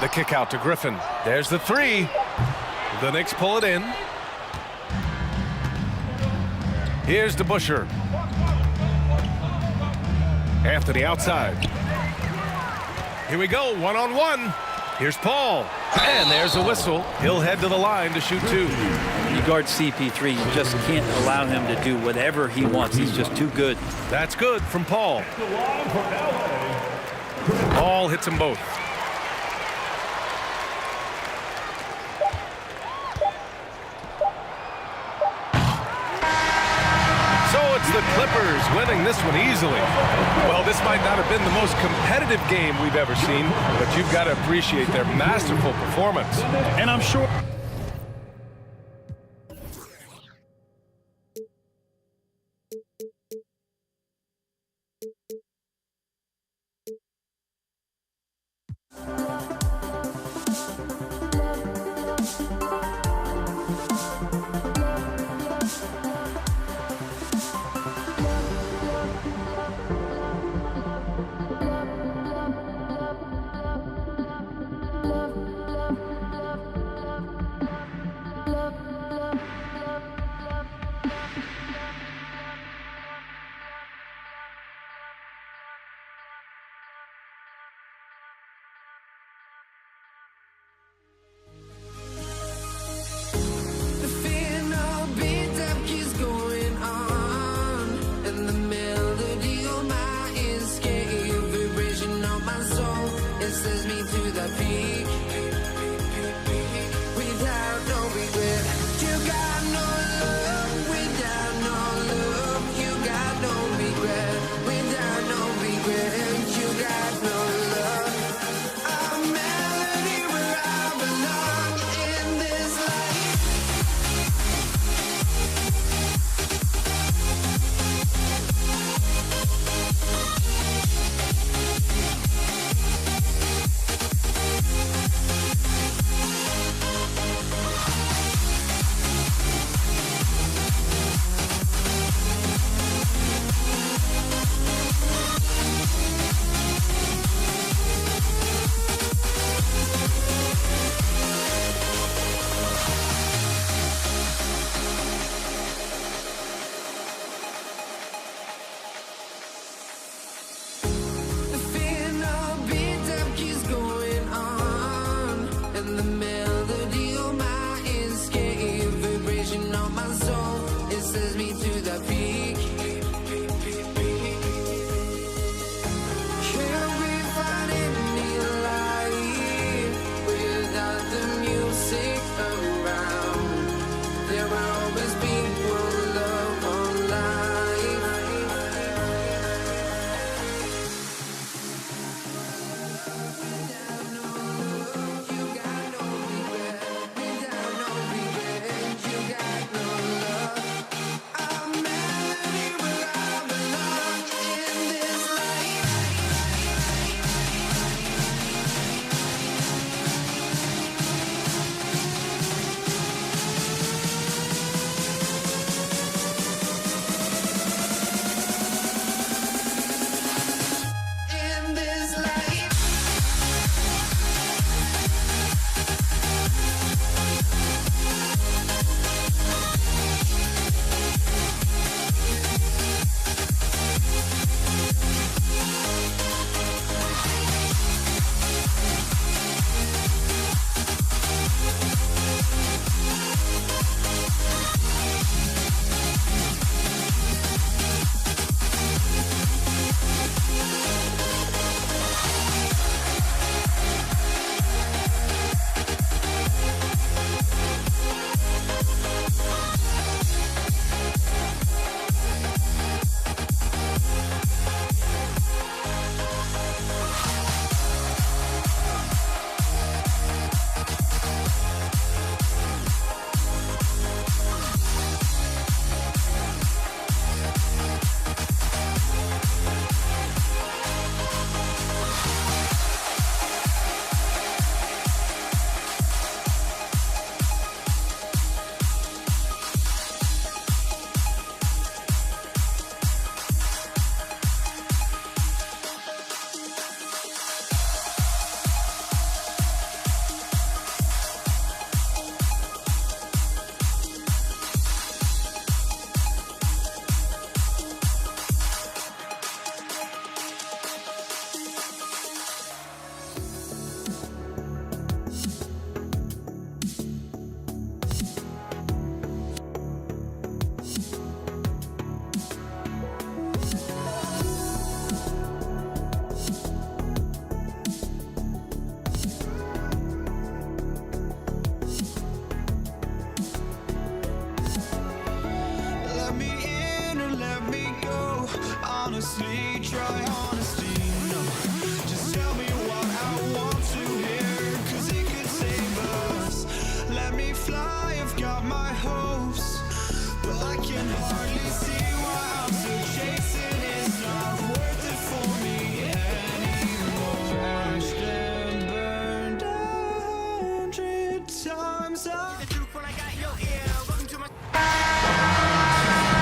The kick out to Griffin. There's the three. The Knicks pull it in. Here's DeBusschere. Anthony outside. Here we go, one-on-one. Here's Paul. And there's a whistle. He'll head to the line to shoot two. You guard CP3, you just can't allow him to do whatever he wants. He's just too good. That's good from Paul. Paul hits them both. The Clippers winning this one easily. Well, this might not have been the most competitive game we've ever seen, but you've got to appreciate their masterful performance. And I'm sure...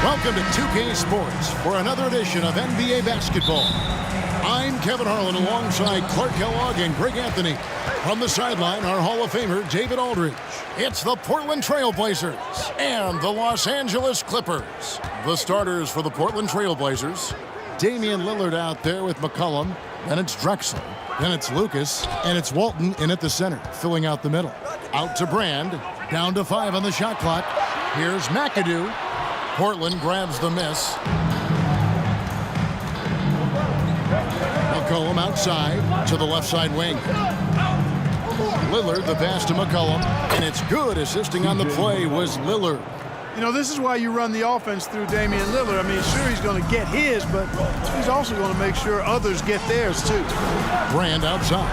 Welcome to 2K Sports for another edition of NBA basketball. I'm Kevin Harlan alongside Clark Kellogg and Greg Anthony. From the sideline, our Hall of Famer, David Aldridge. It's the Portland Trail Blazers and the Los Angeles Clippers. The starters for the Portland Trail Blazers, Damian Lillard out there with McCollum. Then it's Drexler. Then it's Lucas. And it's Walton in at the center, filling out the middle. Out to Brand. Down to 5 on the shot clock. Here's McAdoo. Portland grabs the miss. McCollum outside to the left side wing. Lillard, the pass to McCollum, and it's good. Assisting on the play was Lillard. You know, this is why you run the offense through Damian Lillard. I mean, sure, he's going to get his, but he's also going to make sure others get theirs, too. Brand outside.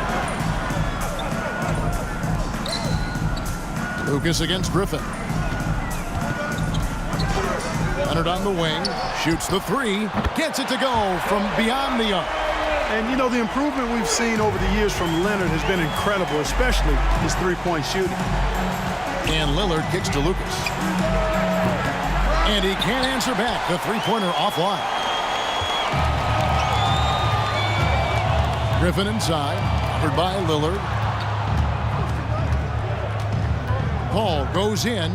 Lucas against Griffin. Leonard on the wing, shoots the 3, gets it to go from beyond the arc. And, you know, the improvement we've seen over the years from Leonard has been incredible, especially his three-point shooting. And Lillard kicks to Lucas. And he can't answer back. The three-pointer offline. Griffin inside, covered by Lillard. Paul goes in.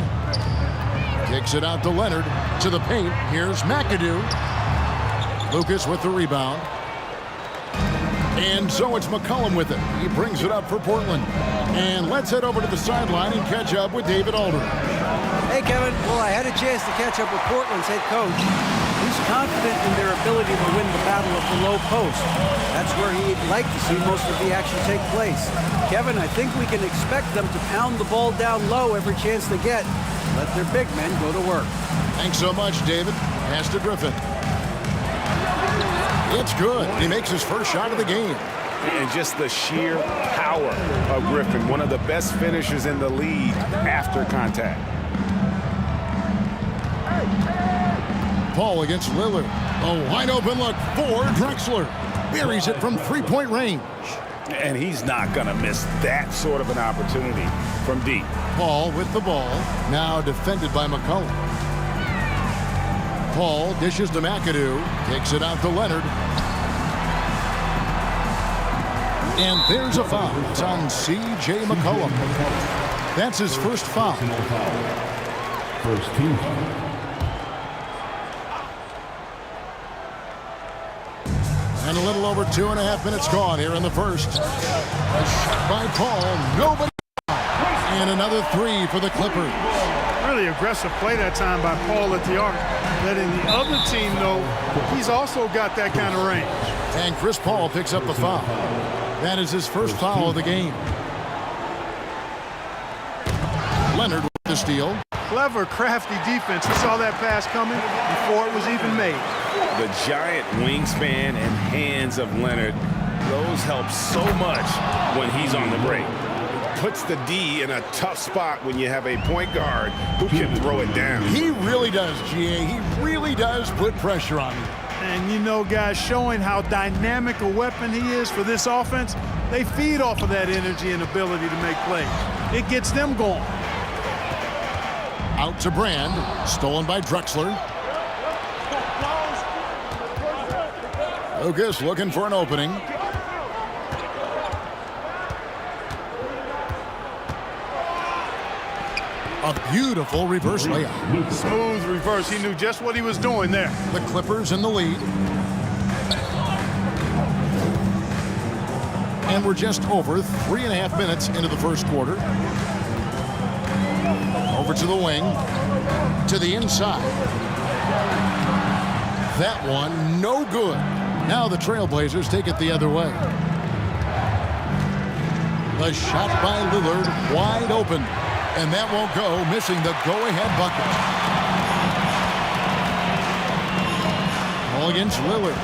Kicks it out to Leonard. To the paint. Here's McAdoo. Lucas with the rebound. And so it's McCollum with it. He brings it up for Portland. And let's head over to the sideline and catch up with David Aldridge. Hey, Kevin. Well, I had a chance to catch up with Portland's head coach. He's confident in their ability to win the battle of the low post. That's where he'd like to see most of the action take place. Kevin, I think we can expect them to pound the ball down low every chance they get. Let their big men go to work. Thanks so much, David. Pass to Griffin. It's good. He makes his first shot of the game. And just the sheer power of Griffin, one of the best finishers in the league after contact. Paul against Lillard. A wide open look for Drexler. Buries it from three-point range. And he's not going to miss that sort of an opportunity from deep. Paul with the ball. Now defended by McCollum. Paul dishes to McAdoo. Takes it out to Leonard. And there's a foul. It's on C.J. McCollum. That's his first foul. First team foul. And a little over 2.5 minutes gone here in the first. A shot by Paul. Nobody. And another 3 for the Clippers. Really aggressive play that time by Paul at the arc. Letting the other team know he's also got that kind of range. And Chris Paul picks up the foul. That is his first foul of the game. Leonard with the steal. Clever, crafty defense. He saw that pass coming before it was even made. The giant wingspan and hands of Leonard, those help so much when he's on the break. Puts the D in a tough spot when you have a point guard who can throw it down. He really does, GA. He really does put pressure on you. And you know, guys, showing how dynamic a weapon he is for this offense, they feed off of that energy and ability to make plays. It gets them going. Out to Brand, stolen by Drexler. Lucas looking for an opening. A beautiful reverse layup. Smooth reverse. He knew just what he was doing there. The Clippers in the lead. And we're just over 3.5 minutes into the first quarter. Over to the wing. To the inside. That one, no good. Now the Trailblazers take it the other way. The shot by Lillard, wide open. And that won't go, missing the go-ahead bucket. Paul against Lillard.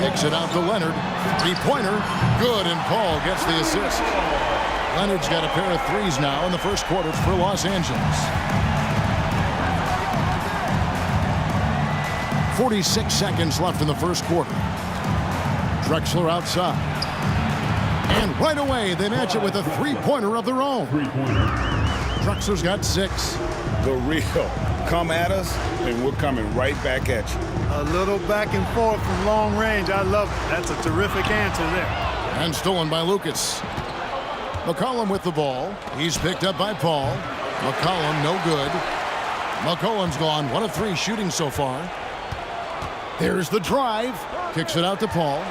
Kicks it out to Leonard. Three-pointer, good, and Paul gets the assist. Leonard's got a pair of threes now in the first quarter for Los Angeles. 46 seconds left in the first quarter. Drexler outside. And right away, they match it with a three-pointer of their own. Drexler's got 6. The real come at us, and we're coming right back at you. A little back and forth from long range. I love it. That's a terrific answer there. And stolen by Lucas. McCollum with the ball. He's picked up by Paul. McCollum, no good. McCollum's gone 1 of 3 shooting so far. There's the drive. Kicks it out to Paul.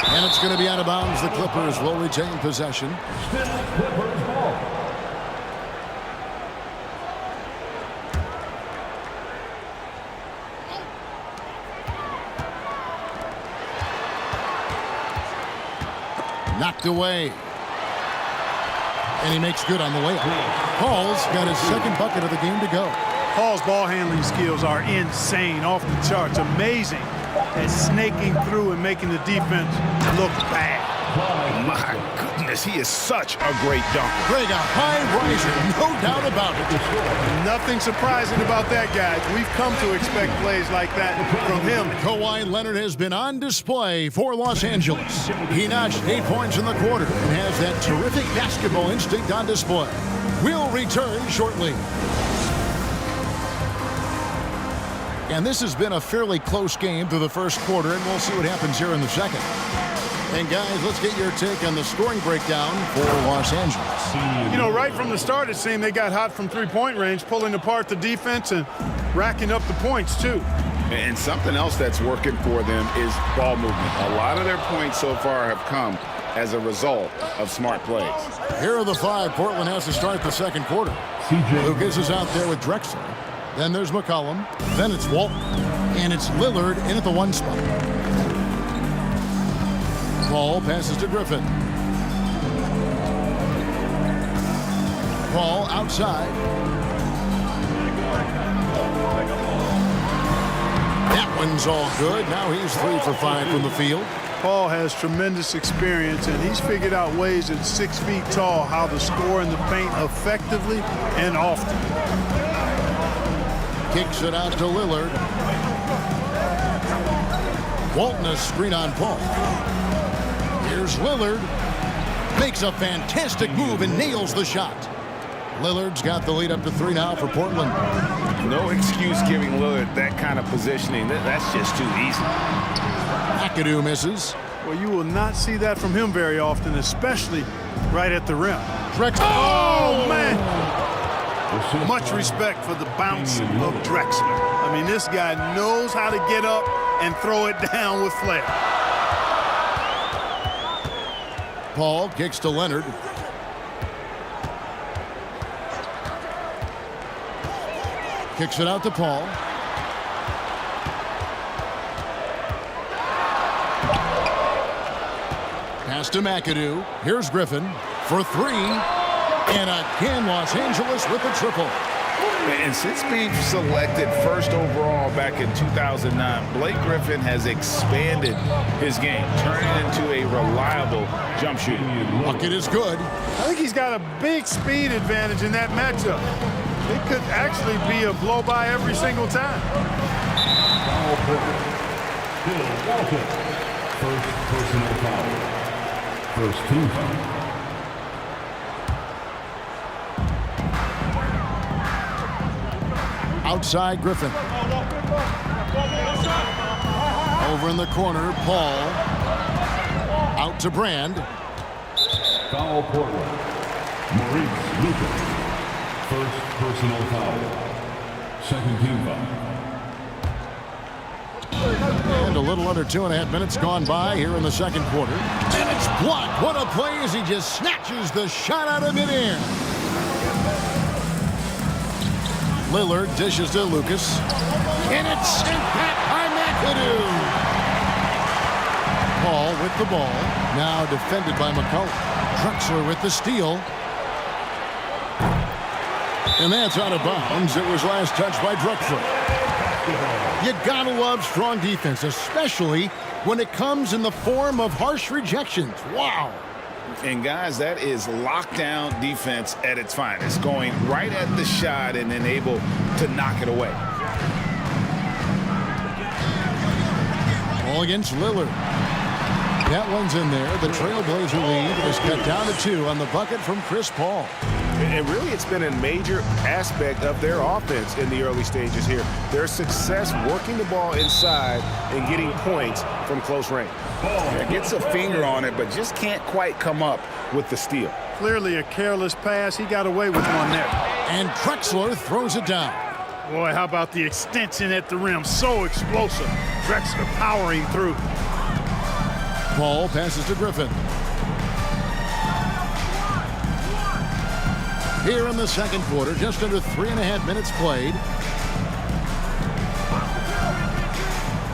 And it's going to be out of bounds. The Clippers will retain possession. Clippers ball. Knocked away. And he makes good on the way up. Paul's got his second bucket of the game to go. Paul's ball handling skills are insane, off the charts, amazing at snaking through and making the defense look bad. My goodness, he is such a great dunker. Greg, a high riser, no doubt about it. Nothing surprising about that, guys. We've come to expect plays like that from him. Kawhi Leonard has been on display for Los Angeles. He notched 8 points in the quarter and has that terrific basketball instinct on display. We'll return shortly. And this has been a fairly close game through the first quarter, and we'll see what happens here in the second. And guys, let's get your take on the scoring breakdown for Los Angeles. You know, right from the start, it seemed they got hot from three-point range, pulling apart the defense and racking up the points, too. And something else that's working for them is ball movement. A lot of their points so far have come as a result of smart plays. Here are the 5 Portland has to start the second quarter. Lucas is out there with Drexler. Then there's McCollum. Then it's Walton. And it's Lillard in at the 1 spot. Paul passes to Griffin. Paul outside. That one's all good. Now he's 3 for 5 from the field. Paul has tremendous experience, and he's figured out ways at 6 feet tall how to score in the paint effectively and often. Kicks it out to Lillard. Walton a screen on Paul. Here's Lillard. Makes a fantastic move and nails the shot. Lillard's got the lead up to 3 now for Portland. No excuse giving Lillard that kind of positioning. That's just too easy. McAdoo misses. Well, you will not see that from him very often, especially right at the rim. Oh, man! Much respect for the bounce of Drexler. I mean, this guy knows how to get up and throw it down with flair. Paul kicks to Leonard. Kicks it out to Paul. Pass to McAdoo. Here's Griffin for 3. And again, Los Angeles with a triple. And since being selected first overall back in 2009, Blake Griffin has expanded his game, turning it into a reliable jump shooter. Bucket is good. I think he's got a big speed advantage in that matchup. It could actually be a blow-by every single time. Bill Walton. First personal foul. First team foul. Outside Griffin. Over in the corner, Paul. Out to Brand. Foul Portland. Maurice Lucas. First personal foul. Second team foul. And a little under 2.5 minutes gone by here in the second quarter. And it's blocked. What a play as he just snatches the shot out of midair. Lillard dishes to Lucas. And it's sent back by McAdoo. Paul with the ball. Now defended by McCollum. Drexler with the steal. And that's out of bounds. It was last touched by Drexler. You gotta love strong defense, especially when it comes in the form of harsh rejections. Wow. And guys, that is lockdown defense at its finest, going right at the shot and then able to knock it away. Ball against Lillard. That one's in there. The Trailblazer lead is cut down to 2 on the bucket from Chris Paul. And really, it's been a major aspect of their offense in the early stages here. Their success working the ball inside and getting points from close range. Yeah, gets a finger on it, but just can't quite come up with the steal. Clearly a careless pass. He got away with one there. And Drexler throws it down. Boy, how about the extension at the rim? So explosive. Drexler powering through. Paul passes to Griffin. Here in the second quarter, just under 3.5 minutes played.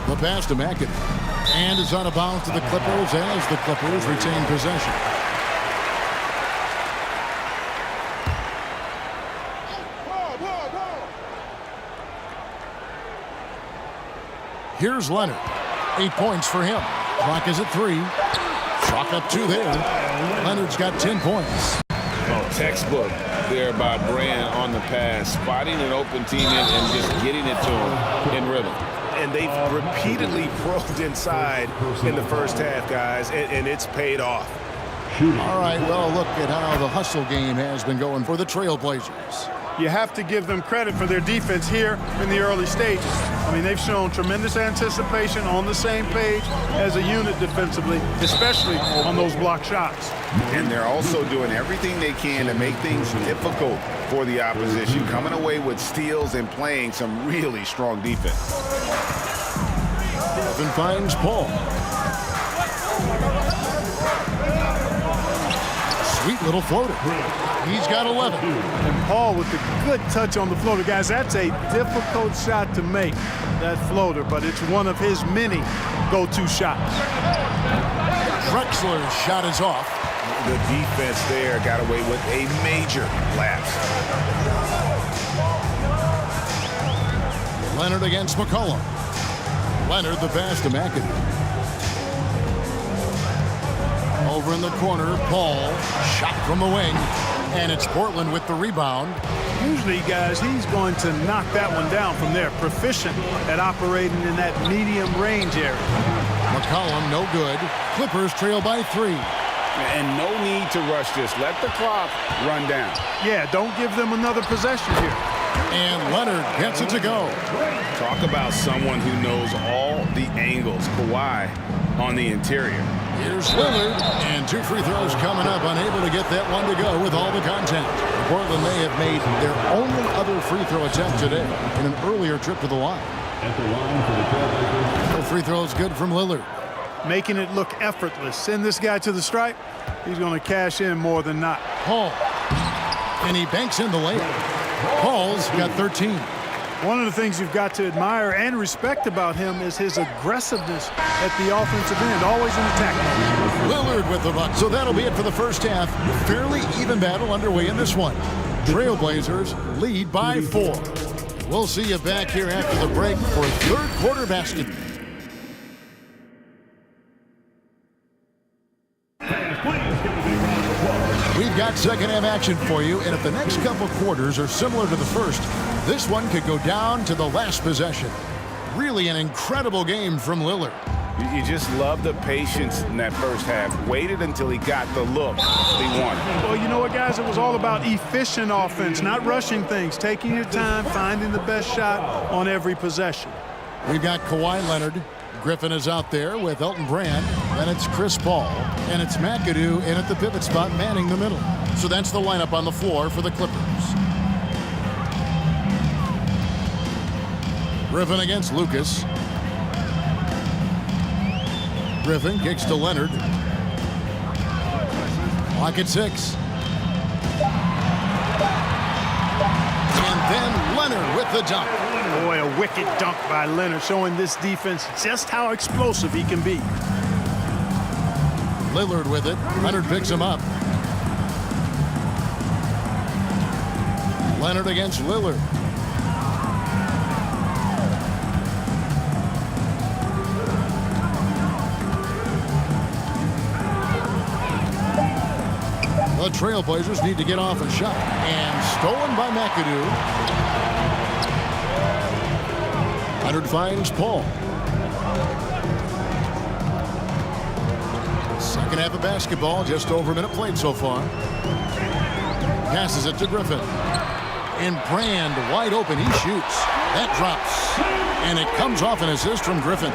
The pass to McAdoo. And is out of bounds to the Clippers as the Clippers retain possession. Here's Leonard. 8 points for him. Clock is at 3. Chalk up 2 there. Leonard's got 10 points. Oh, textbook there by Brand on the pass, spotting an open teammate and just getting it to him in rhythm. And they've repeatedly probed inside in the first half, guys, and it's paid off. All right, well, look at how the hustle game has been going for the Trailblazers. You have to give them credit for their defense here in the early stages. I mean, they've shown tremendous anticipation, on the same page as a unit defensively, especially on those block shots. And they're also doing everything they can to make things difficult for the opposition, coming away with steals and playing some really strong defense. Griffin finds Paul. Sweet little floater. He's got 11. And Paul with the good touch on the floater. Guys, that's a difficult shot to make, that floater, but it's one of his many go-to shots. Drexler's shot is off. The defense there got away with a major lapse. Leonard against McCollum. Leonard the pass to McAdoo. Over in the corner, Paul, shot from the wing, and it's Portland with the rebound. Usually, guys, he's going to knock that one down from there. Proficient at operating in that medium range area. McCollum, no good. Clippers trail by 3. And no need to rush this. Let the clock run down. Yeah, don't give them another possession here. And Leonard gets it to go. Talk about someone who knows all the angles. Kawhi on the interior. Here's Lillard, and 2 free throws coming up, unable to get that one to go with all the contact. Portland may have made their only other free throw attempt today in an earlier trip to the line. At the line for the Trailblazers. The free throw is good from Lillard. Making it look effortless. Send this guy to the stripe. He's going to cash in more than not. Paul, and he banks in the layup. Paul's got 13. One of the things you've got to admire and respect about him is his aggressiveness at the offensive end, always in attack mode. Lillard with the buck. So that'll be it for the first half. Fairly even battle underway in this one. Trailblazers lead by 4. We'll see you back here after the break for third quarter basketball. We've got second half action for you, and if the next couple quarters are similar to the first, this one could go down to the last possession. Really an incredible game from Lillard. You just love the patience in that first half. Waited until he got the look he wanted. Well, you know what, guys? It was all about efficient offense, not rushing things, taking your time, finding the best shot on every possession. We've got Kawhi Leonard. Griffin is out there with Elton Brand. Then it's Chris Paul. And it's McAdoo in at the pivot spot, manning the middle. So that's the lineup on the floor for the Clippers. Griffin against Lucas. Griffin kicks to Leonard. Clock at 6. And then Leonard with the dunk. Boy, a wicked dunk by Leonard, showing this defense just how explosive he can be. Lillard with it. Leonard picks him up. Leonard against Lillard. The Trailblazers need to get off a shot. And stolen by McAdoo. Leonard finds Paul. half of basketball, just over a minute played so far. Passes it to Griffin. And Brand wide open. He shoots. That drops. And it comes off an assist from Griffin.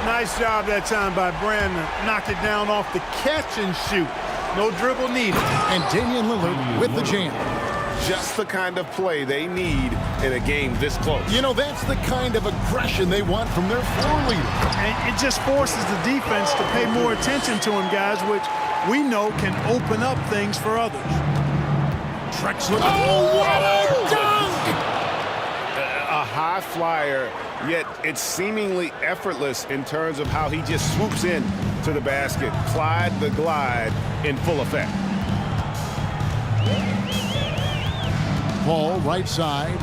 Nice job that time by Brand to knock it down off the catch and shoot. No dribble needed. And Damian Lillard with the jam. Just the kind of play they need in a game this close. You know, that's the kind of aggression they want from their floor leader. And it just forces the defense to pay more attention to him, guys, which we know can open up things for others. Drexler. Oh, what a dunk! A high flyer, yet it's seemingly effortless in terms of how he just swoops in to the basket. Clyde the Glide in full effect. Paul right side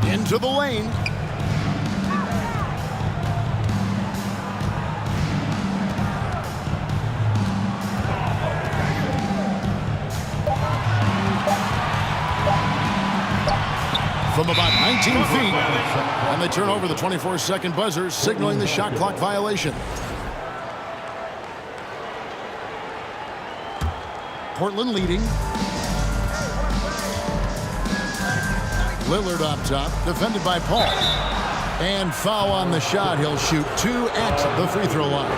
into the lane. From about 19 feet, and they turn over the 24-second buzzer, signaling the shot clock violation. Portland leading. Lillard up top, defended by Paul. And foul on the shot. He'll shoot 2 at the free throw line.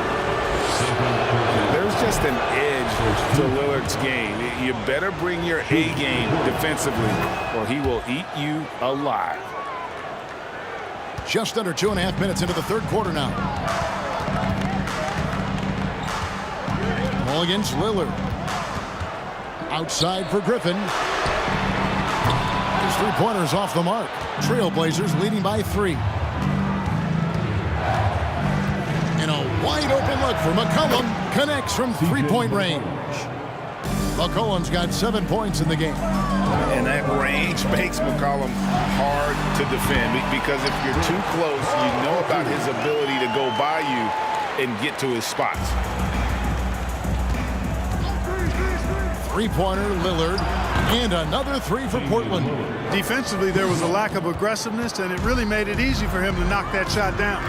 There's just an edge to Lillard's game. You better bring your A game defensively, or he will eat you alive. Just under 2.5 minutes into the third quarter now. Ball against Lillard. Outside for Griffin. His three-pointers off the mark. Trailblazers leading by 3. And a wide-open look for McCollum. Connects from three-point range. McCollum's got 7 points in the game. And that range makes McCollum hard to defend, because if you're too close, you know about his ability to go by you and get to his spots. Three-pointer, Lillard, and another 3 for Portland. Defensively, there was a lack of aggressiveness, and it really made it easy for him to knock that shot down.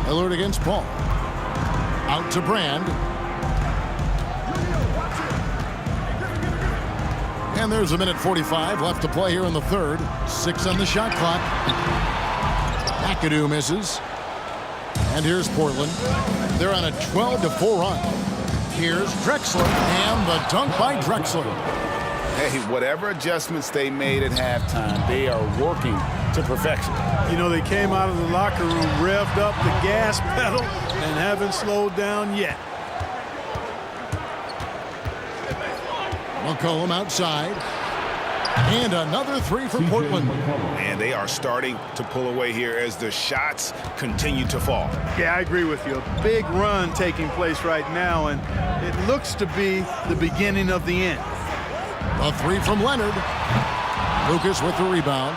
Lillard against Paul. Out to Brand. And there's a minute 45 left to play here in the third. 6 on the shot clock. McAdoo misses. And here's Portland. They're on a 12-4 run. Here's Drexler, and the dunk by Drexler. Hey, whatever adjustments they made at halftime, they are working to perfection. You know, they came out of the locker room, revved up the gas pedal, and haven't slowed down yet. McCollum outside. And another 3 for Portland. And they are starting to pull away here as the shots continue to fall. Yeah, I agree with you. A big run taking place right now, and it looks to be the beginning of the end. A 3 from Leonard. Lucas with the rebound.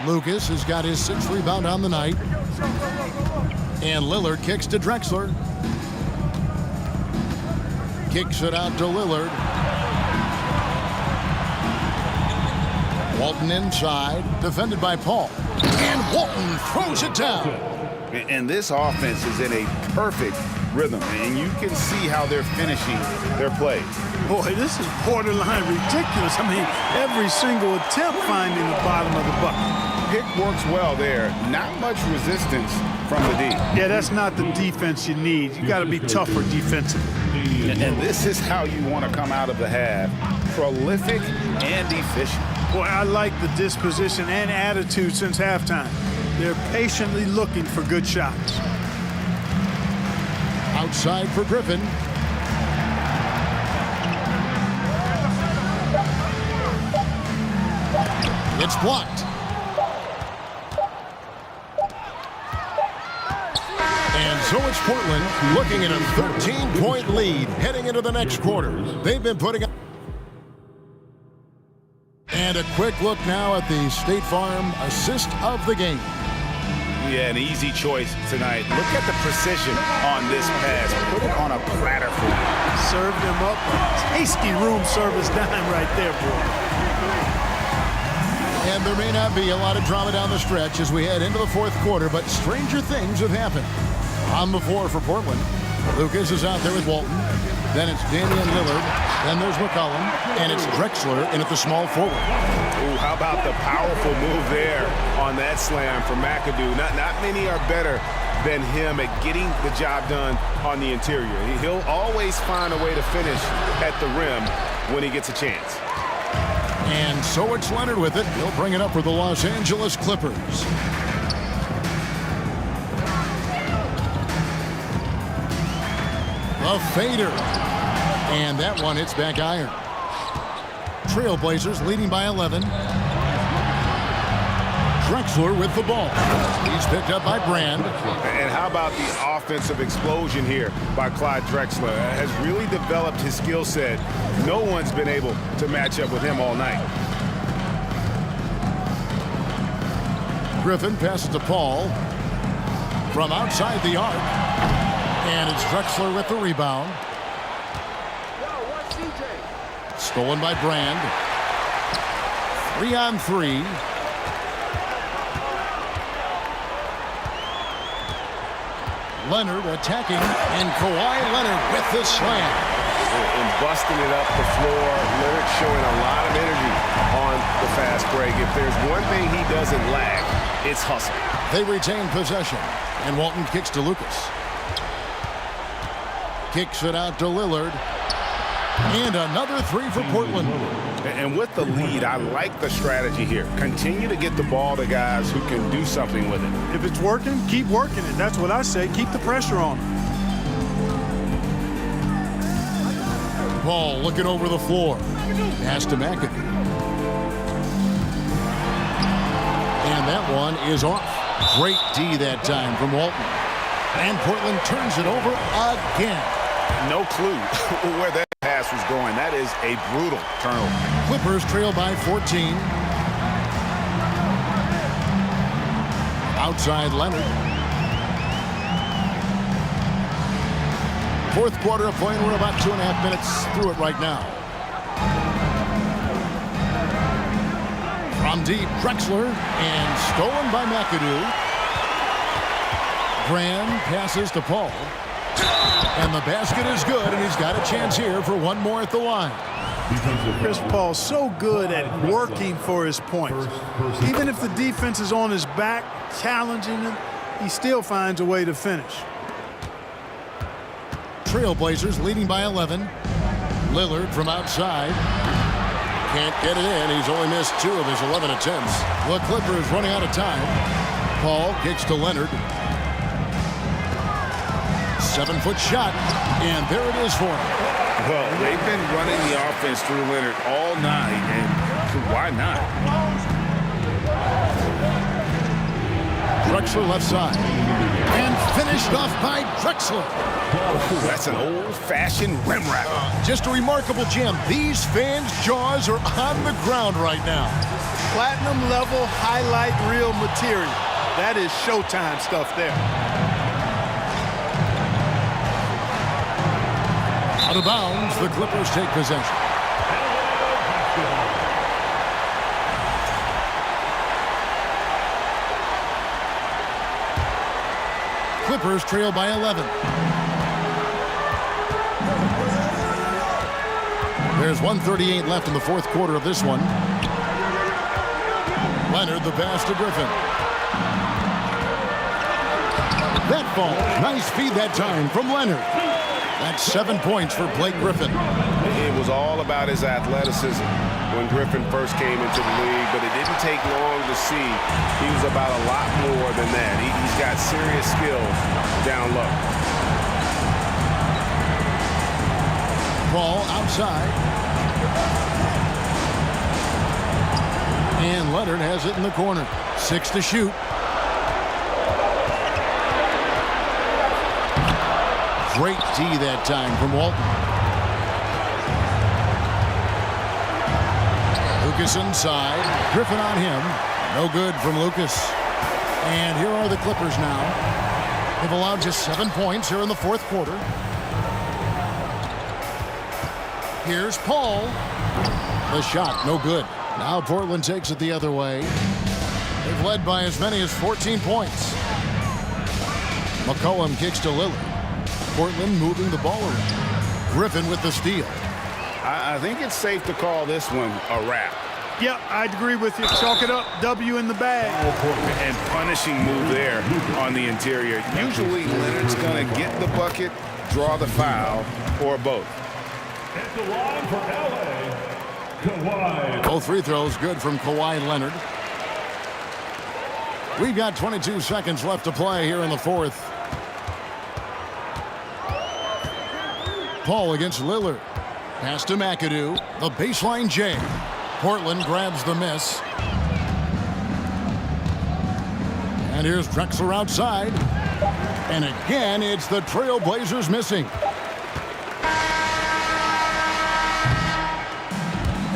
Lucas has got his 6th rebound on the night. And Lillard kicks to Drexler. Kicks it out to Lillard. Walton inside, defended by Paul. And Walton throws it down. And this offense is in a perfect rhythm, and you can see how they're finishing their plays. Boy, this is borderline ridiculous. I mean, every single attempt finding the bottom of the bucket. Pick works well there. Not much resistance from the D. Yeah, that's not the defense you need. You got to be tougher defensively. And this is how you want to come out of the half. Prolific and efficient. Boy, I like the disposition and attitude since halftime. They're patiently looking for good shots. Outside for Griffin. It's blocked. And so it's Portland looking at a 13-point lead heading into the next quarter. They've been putting up. And a quick look now at the State Farm assist of the game. Yeah, an easy choice tonight. Look at the precision on this pass. Put it on a platter for you. Served him up a tasty room service dime right there, boy. And there may not be a lot of drama down the stretch as we head into the fourth quarter, but stranger things have happened. On the floor for Portland, Lucas is out there with Walton. Then it's Damian Lillard. Then there's McCollum. And it's Drexler in at the small forward. Ooh, how about the powerful move there on that slam from McAdoo? Not many are better than him at getting the job done on the interior. He'll always find a way to finish at the rim when he gets a chance. And so it's Leonard with it. He'll bring it up for the Los Angeles Clippers. The fader. And that one hits back iron. Trailblazers leading by 11. Drexler with the ball. He's picked up by Brand. And how about the offensive explosion here by Clyde Drexler? Has really developed his skill set. No one's been able to match up with him all night. Griffin passes to Paul from outside the arc. And it's Drexler with the rebound. Stolen by Brand. 3-on-3. Leonard attacking, and Kawhi Leonard with the slam. And busting it up the floor. Leonard showing a lot of energy on the fast break. If there's one thing he doesn't lack, it's hustle. They retain possession, and Walton kicks to Lucas. Kicks it out to Lillard. And another three for Portland. And with the lead, I like the strategy here. Continue to get the ball to guys who can do something with it. If it's working, keep working it. That's what I say. Keep the pressure on. Paul looking over the floor. Pass to McAdoo. And that one is off. Great D that time from Walton. And Portland turns it over again. No clue where that pass was going. That is a brutal turnover. Clippers trail by 14. Outside Leonard. Fourth quarter of play, and we're about 2.5 minutes through it right now. From deep, Drexler, and stolen by McAdoo. Brand passes to Paul. And the basket is good, and he's got a chance here for one more at the line. Chris Paul so good at working for his points. Even if the defense is on his back, challenging him, he still finds a way to finish. Trailblazers leading by 11. Lillard from outside. Can't get it in. He's only missed 2 of his 11 attempts. The Clippers running out of time. Paul kicks to Leonard. 7-foot shot, and there it is for him. Well, they've been running the offense through Leonard all night, and why not? Drexler left side. And finished off by Drexler. Oh, that's an old-fashioned rim wrap. Just a remarkable jam. These fans' jaws are on the ground right now. Platinum level highlight reel material. That is Showtime stuff there. Out of bounds, the Clippers take possession. Clippers trail by 11. There's 1:38 left in the fourth quarter of this one. Leonard the pass to Griffin. That ball, nice feed that time from Leonard. That's 7 points for Blake Griffin. It was all about his athleticism when Griffin first came into the league, but it didn't take long to see he was about a lot more than that. He's got serious skills down low. Ball outside. And Leonard has it in the corner. 6 to shoot. Great D that time from Walton. Lucas inside. Griffin on him. No good from Lucas. And here are the Clippers now. They've allowed just 7 points here in the fourth quarter. Here's Paul. The shot, no good. Now Portland takes it the other way. They've led by as many as 14 points. McCollum kicks to Lillard. Portland moving the ball around. Griffin with the steal. I think it's safe to call this one a wrap. Yep, I'd agree with you. Chalk it up. W in the bag. And punishing move there on the interior. Usually Leonard's going to get the bucket, draw the foul, or both. At the line for LA, Kawhi. Both free throws good from Kawhi Leonard. We've got 22 seconds left to play here in the fourth. Paul against Lillard. Pass to McAdoo. The baseline J. Portland grabs the miss. And here's Drexler outside. And again, it's the Trailblazers missing.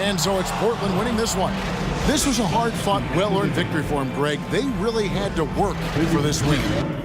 And so it's Portland winning this one. This was a hard-fought, well-earned victory for them, Greg. They really had to work for this win.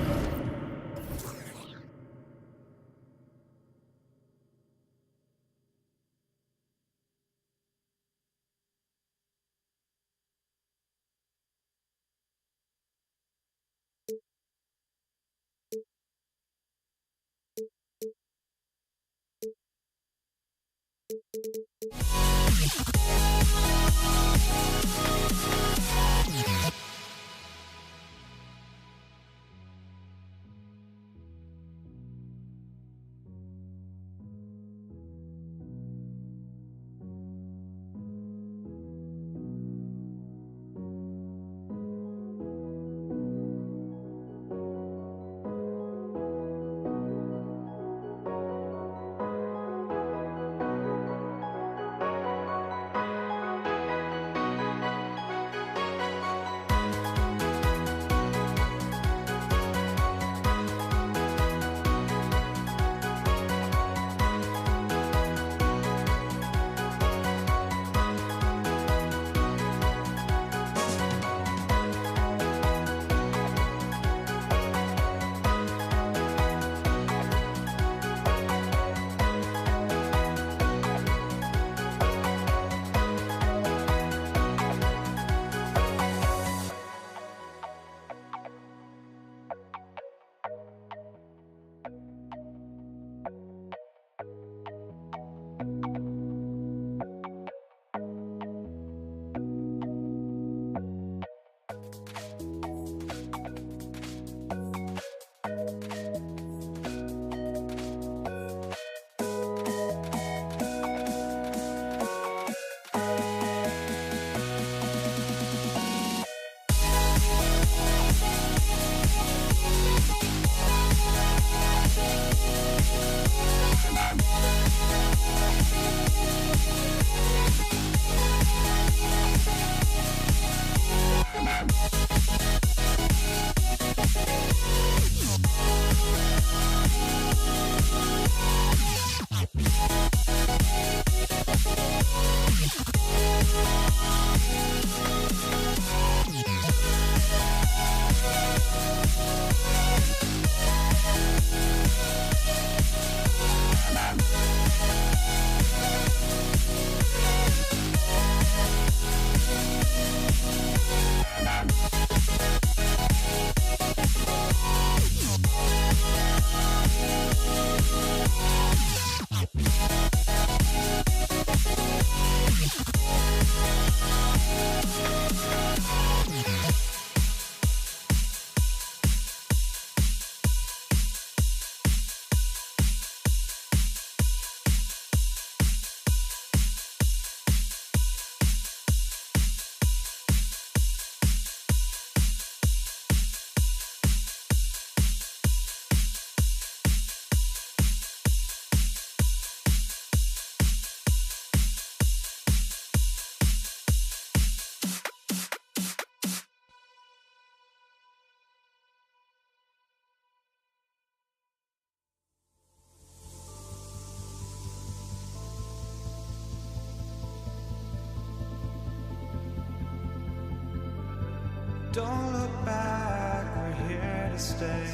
Don't look back, we're here to stay.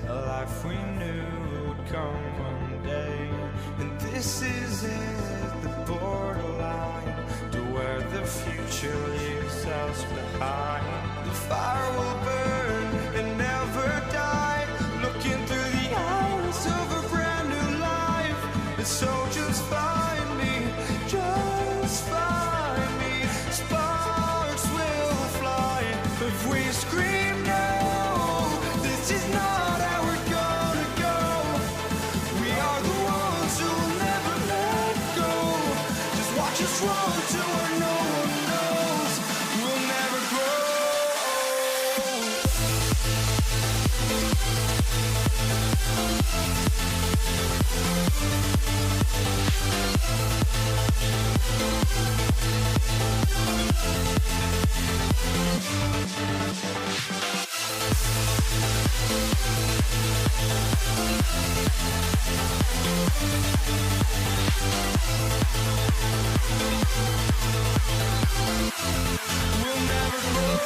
A life we knew would come one day. And this is it, the borderline to where the future leaves us behind. The fire will burn and never die. Looking So just find me, just find me. Sparks will fly if we scream no. This is not how we're gonna go. We are the ones who will never let go. Just watch us run to where no one knows. We'll never grow. We'll never grow.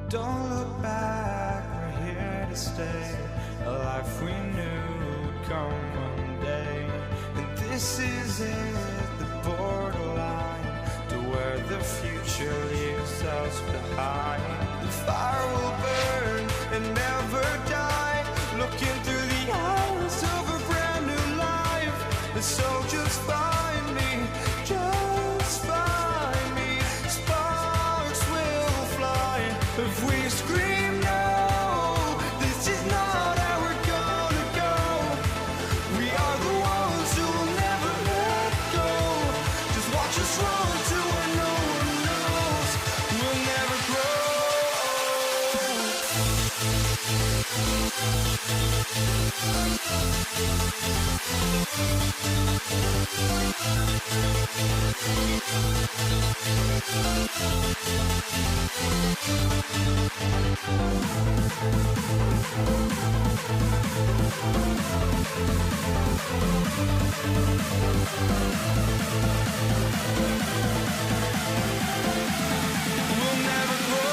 Don't look back, we're here to stay. A life we knew would come one day. And this is it, the borderline to where the future leaves us behind. The fire will burn and never die, looking through the eyes of a brand new life. And so just find me, just find me. Sparks will fly if we scream no. This is not how we're gonna go. We are the ones who will never let go. Just watch us run to where no one knows. We'll never grow. We'll never grow.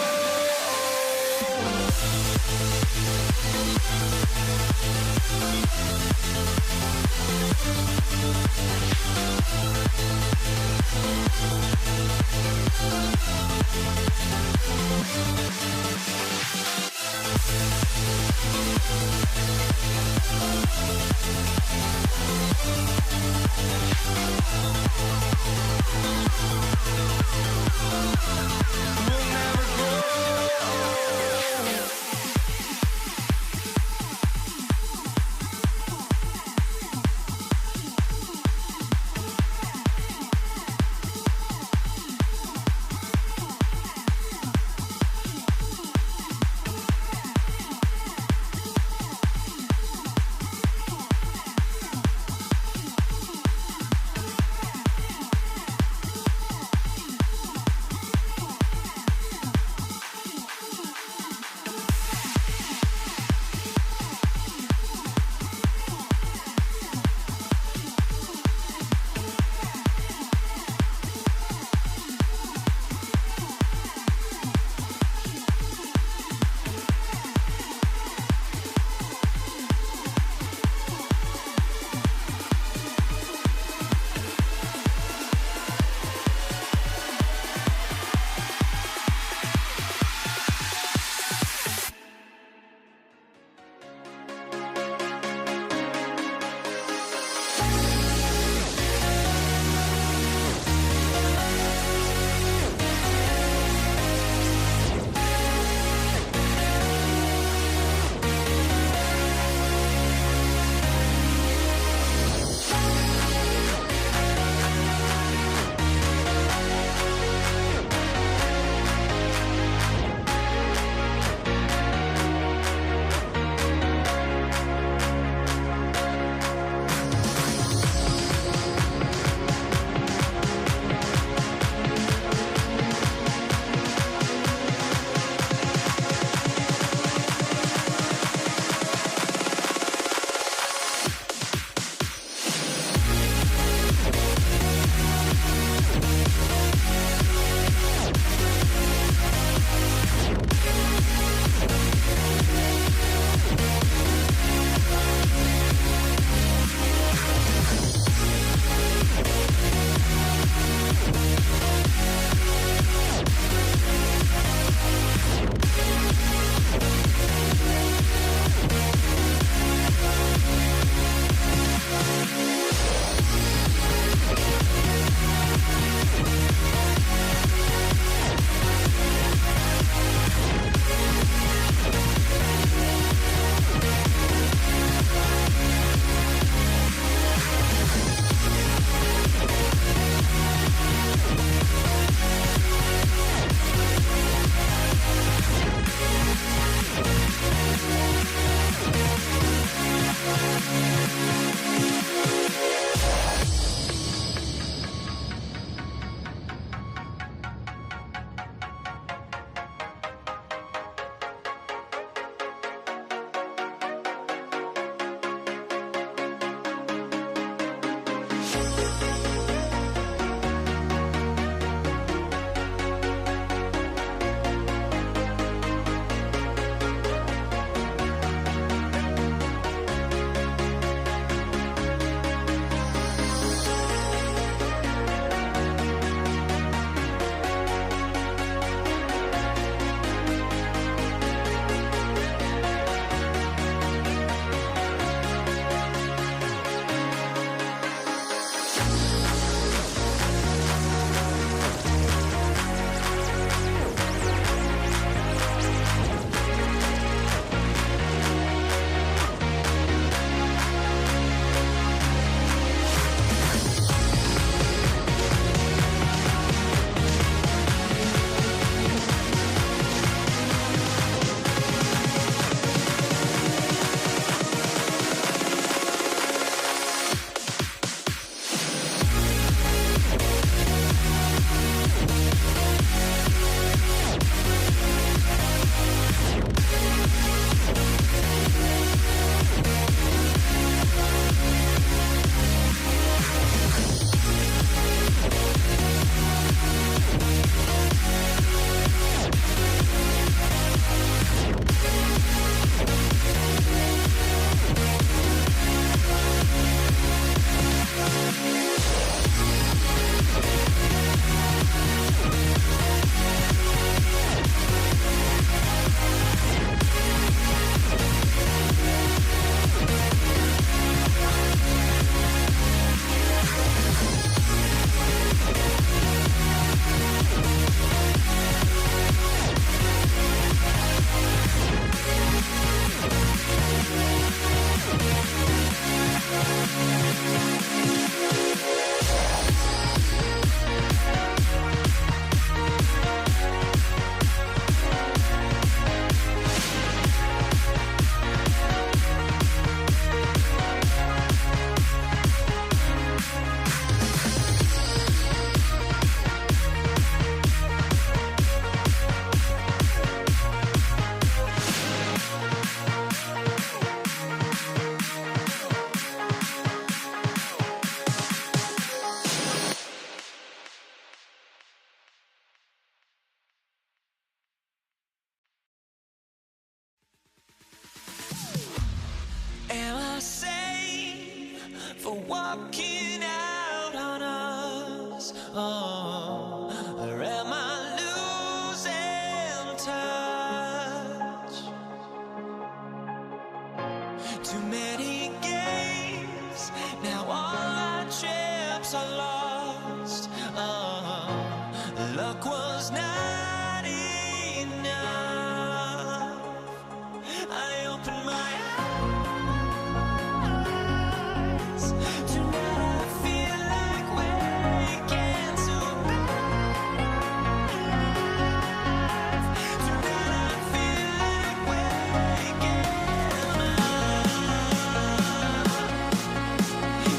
walking out on us? Oh, or am I losing touch? Too many games, now all our chips are lost. Oh, luck was not enough. I opened my eyes. Tonight I feel like waking to life. Tonight I feel like waking up.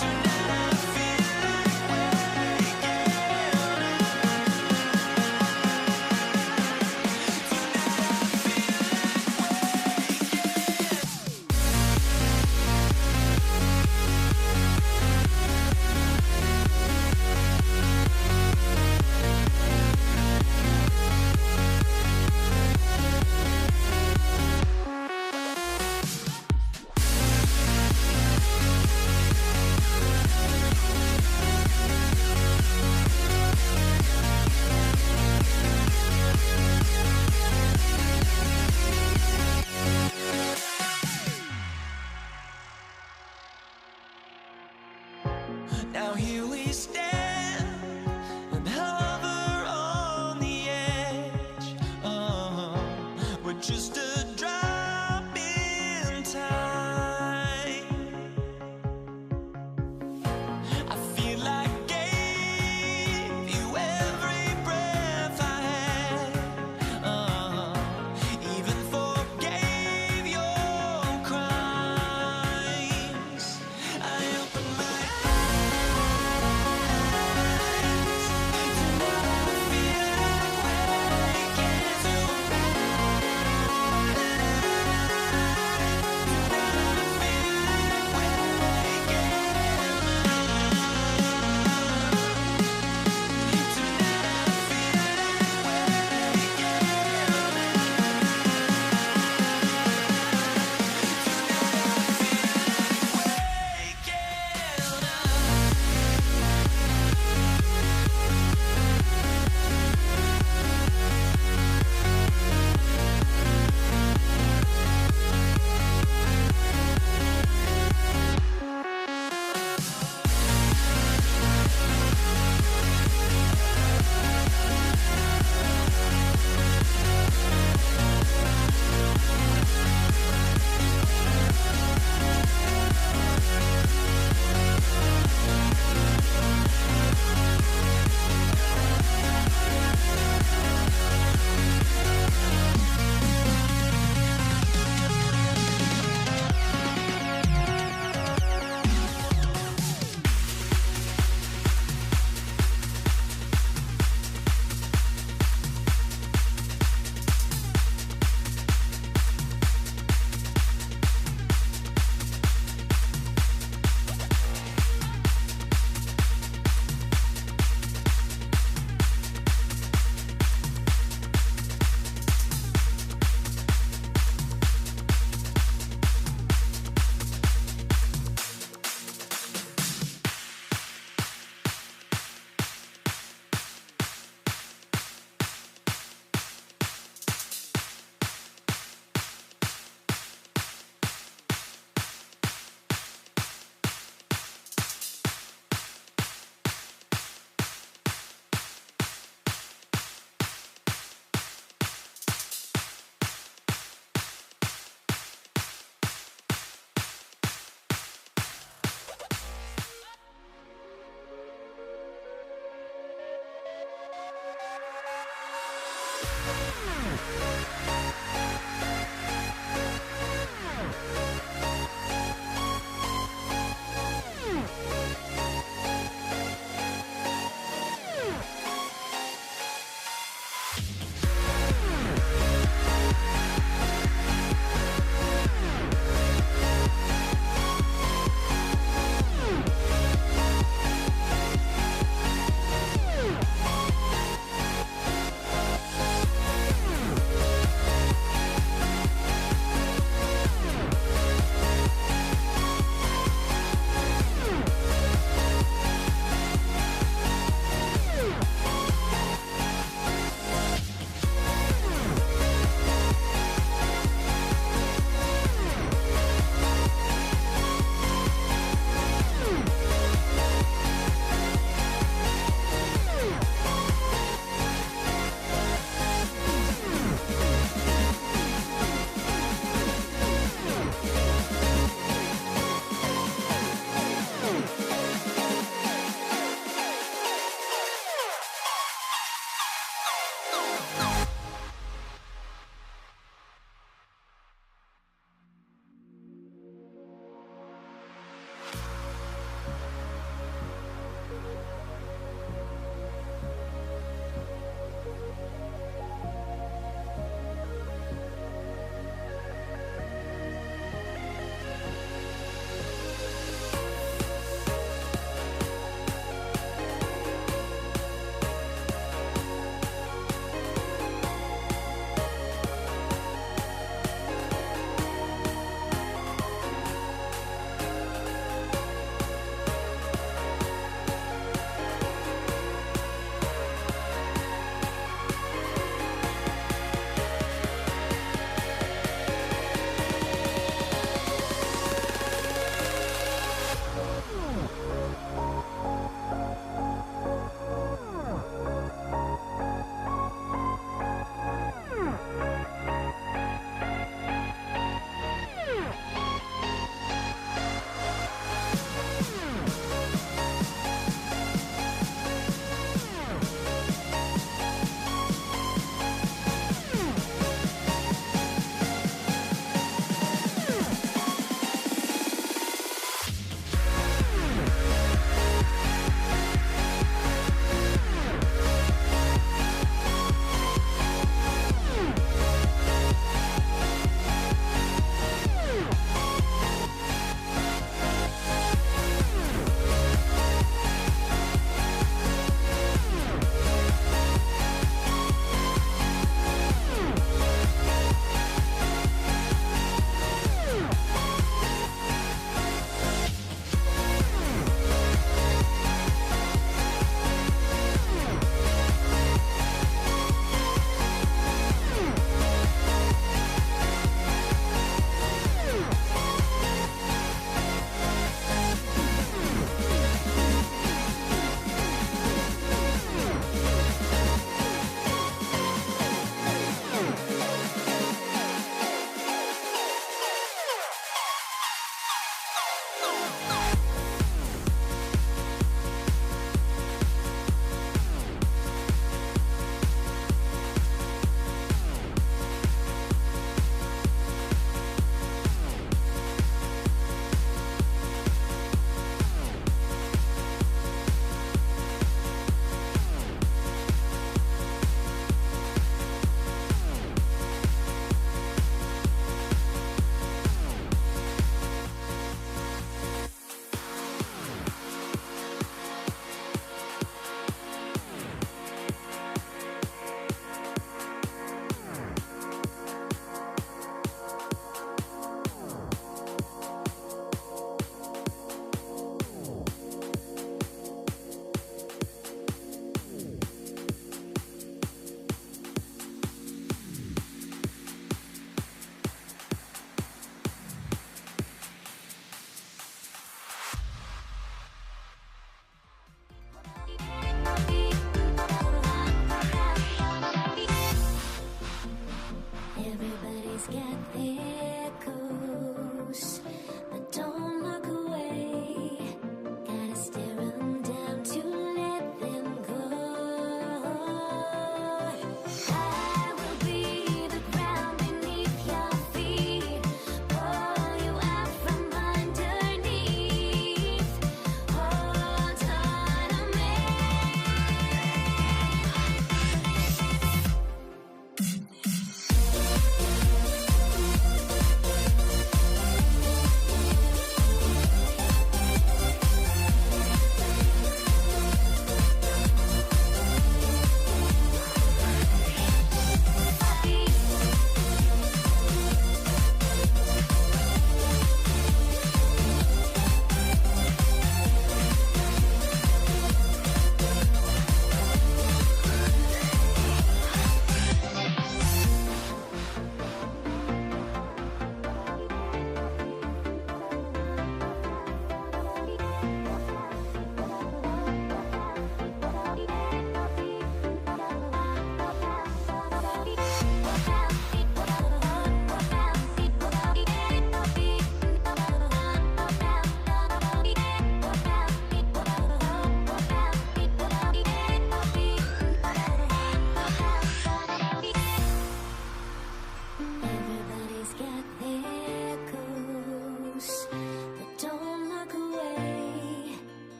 Tonight I feel like waking Now here we stand and hover on the edge. We're just a drop in time. I feel like gave you every breath I had. Even forgave your crimes. I opened my eyes.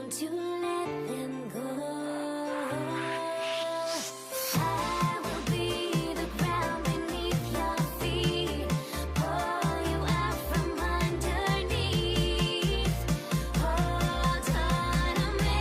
time to let them go. I will be the ground beneath your feet, pull you out from underneath. Hold on to me.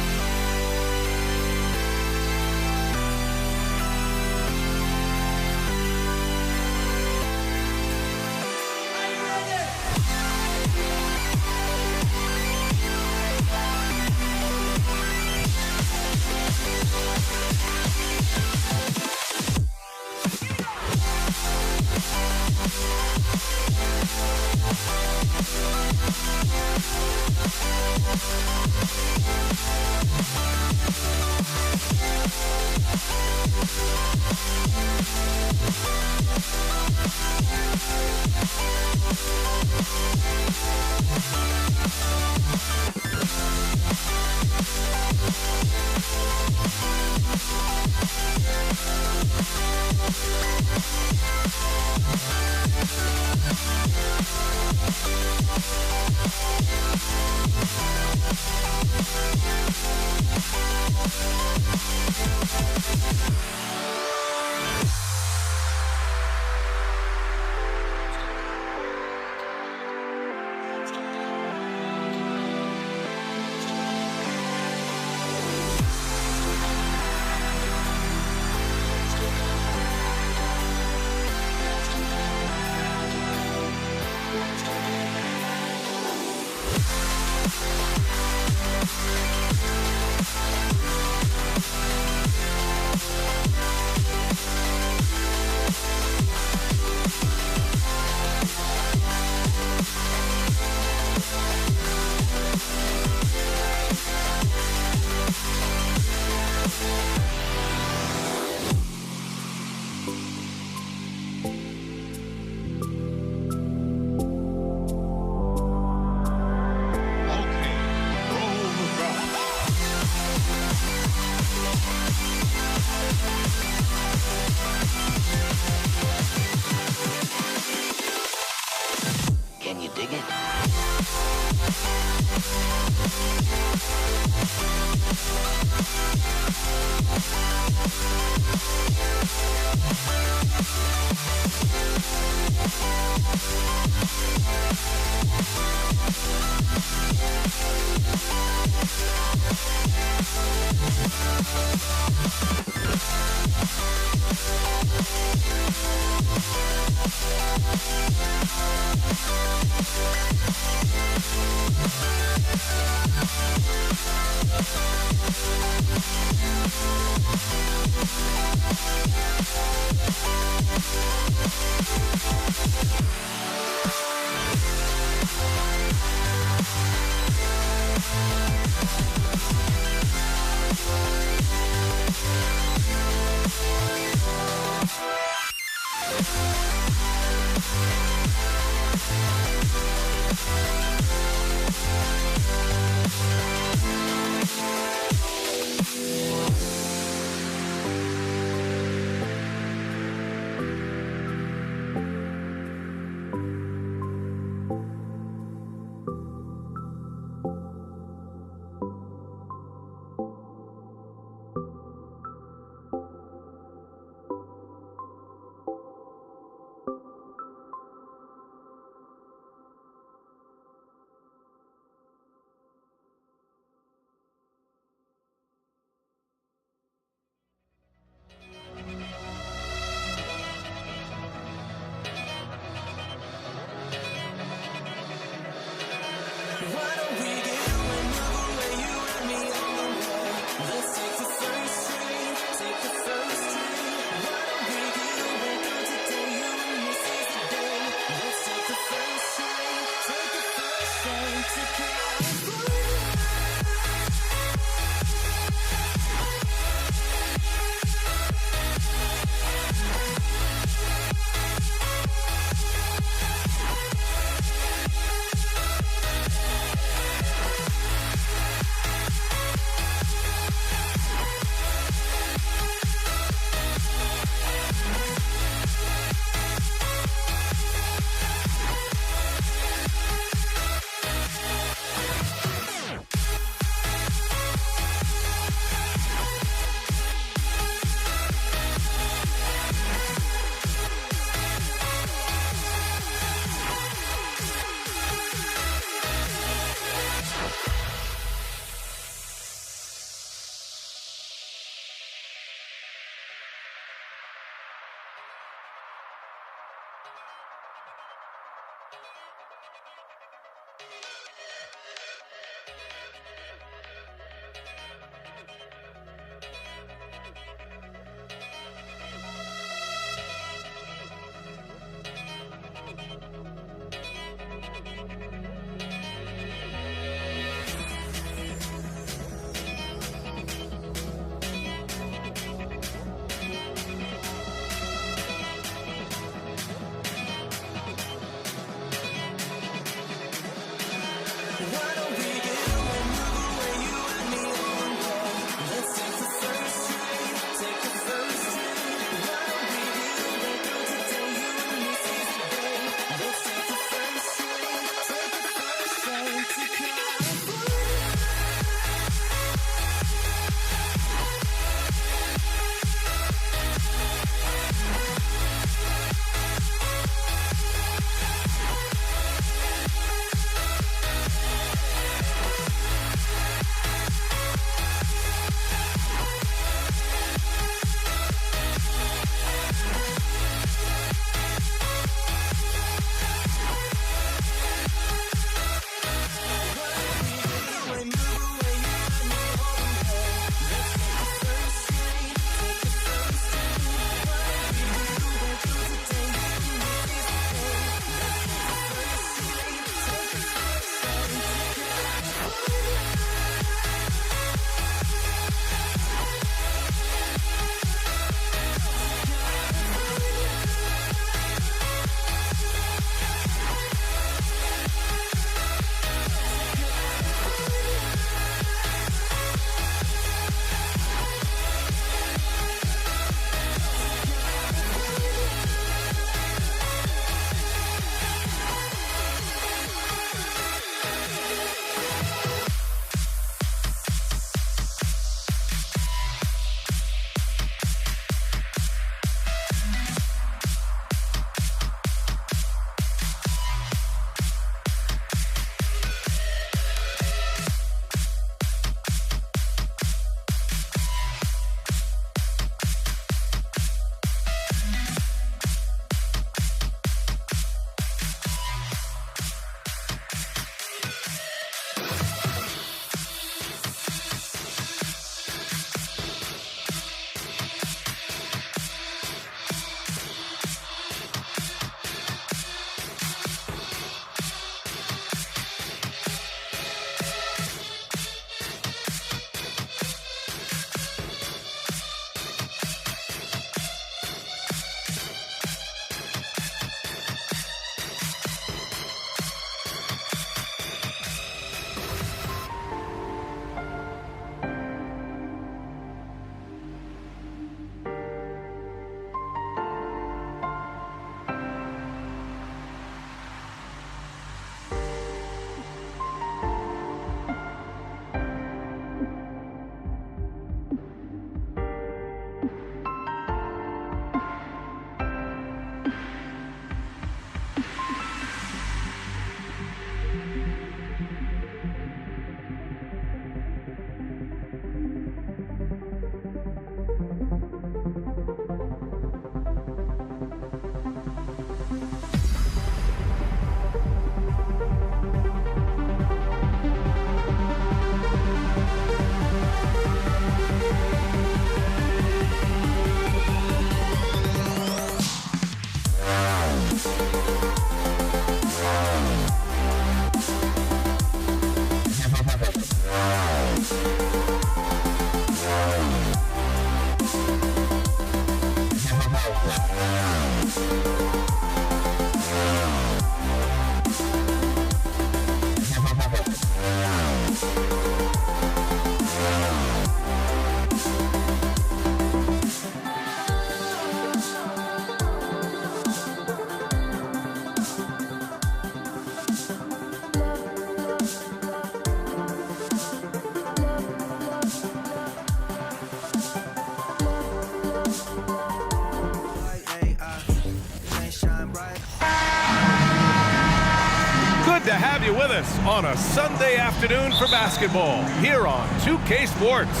To have you with us on a Sunday afternoon for basketball here on 2K Sports.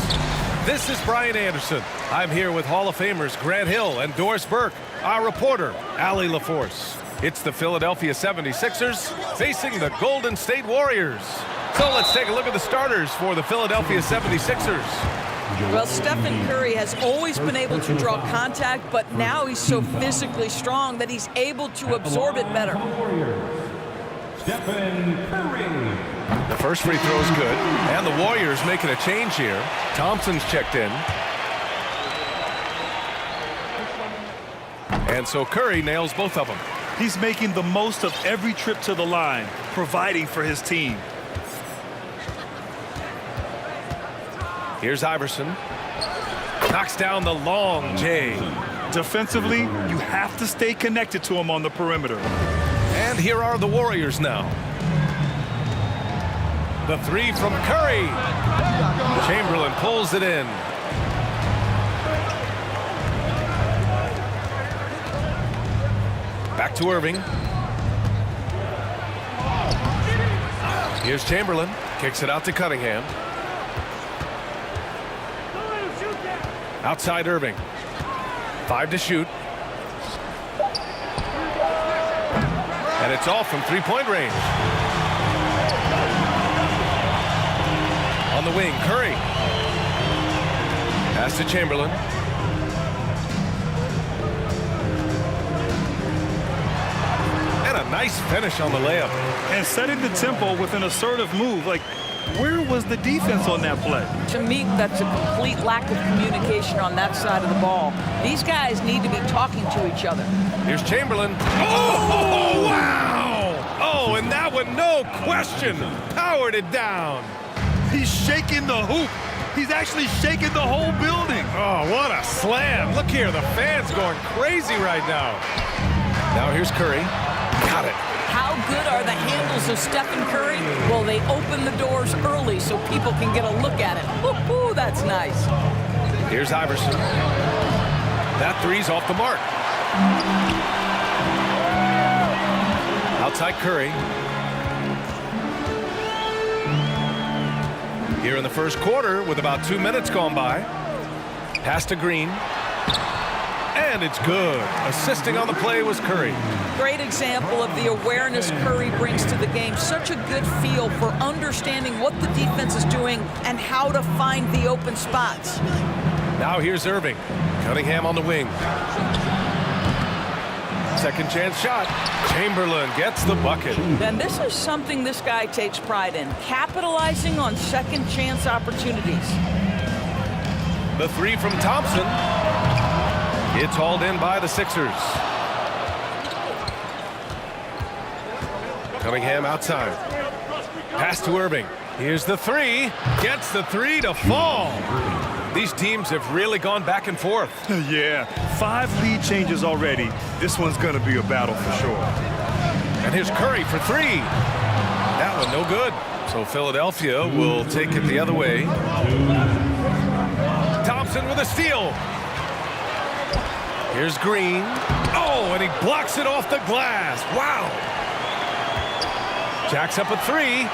This is Brian Anderson. I'm here with Hall of Famers Grant Hill and Doris Burke, our reporter, Allie LaForce. It's the Philadelphia 76ers facing the Golden State Warriors. So let's take a look at the starters for the Philadelphia 76ers. Well, Stephen Curry has always been able to draw contact, but now he's so physically strong that he's able to absorb it better. Stephen Curry. The first free throw is good, and the Warriors making a change here. Thompson's checked in. And so Curry nails both of them. He's making the most of every trip to the line, providing for his team. Here's Iverson. Knocks down the long J. Defensively, you have to stay connected to him on the perimeter. And here are the Warriors now. The three from Curry. Chamberlain pulls it in. Back to Irving. Here's Chamberlain. Kicks it out to Cunningham. Outside Irving. 5 to shoot. And it's off from three-point range. On the wing, Curry. Pass to Chamberlain. And a nice finish on the layup. And setting the tempo with an assertive move. Like, where was the defense on that play? To me, that's a complete lack of communication on that side of the ball. These guys need to be talking to each other. Here's Chamberlain. Oh, wow! Oh, and that one, no question, powered it down. He's shaking the hoop. He's actually shaking the whole building. Oh, what a slam. Look here, the fans going crazy right now. Now here's Curry. Got it. How good are the handles of Stephen Curry? Well, they open the doors early so people can get a look at it. Woo-hoo, that's nice. Here's Iverson. That three's off the mark. Outside Curry. Here in the first quarter with about 2 minutes gone by. Pass to Green. And it's good. Assisting on the play was Curry. Great example of the awareness Curry brings to the game. Such a good feel for understanding what the defense is doing and how to find the open spots. Now here's Irving. Cunningham on the wing. Second chance shot. Chamberlain gets the bucket. And this is something this guy takes pride in, capitalizing on second chance opportunities. The three from Thompson. It's hauled in by the Sixers. Cunningham outside. Pass to Irving. Here's the three. Gets the three to fall. These teams have really gone back and forth. Yeah, 5 lead changes already. This one's going to be a battle for sure. And here's Curry for three. That one no good. So Philadelphia will take it the other way. Thompson with a steal. Here's Green. Oh, and he blocks it off the glass. Wow. Jacks up a three.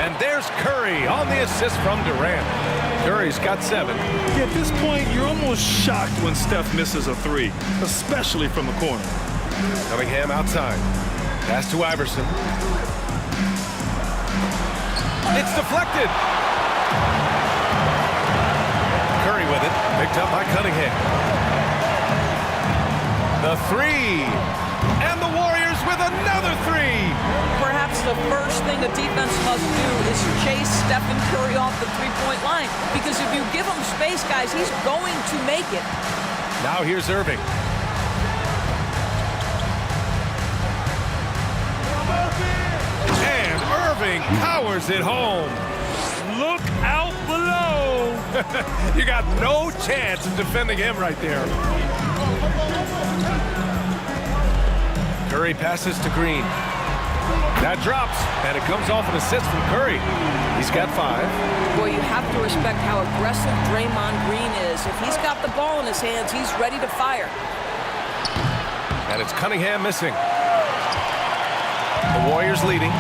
And there's Curry on the assist from Durant. Curry's got 7. Yeah, at this point, you're almost shocked when Steph misses a 3, especially from the corner. Cunningham outside. Pass to Iverson. It's deflected. Curry with it. Picked up by Cunningham. The 3. And the Warriors with another 3. Perhaps the first thing a defense must do is chase Stephen Curry off the three-point line. Because if you give him space, guys, he's going to make it. Now here's Irving. And Irving powers it home. Look out below. You got no chance of defending him right there. Curry passes to Green. That drops, and it comes off an assist from Curry. He's got 5. Boy, you have to respect how aggressive Draymond Green is. If he's got the ball in his hands, he's ready to fire. And it's Cunningham missing. The Warriors leading.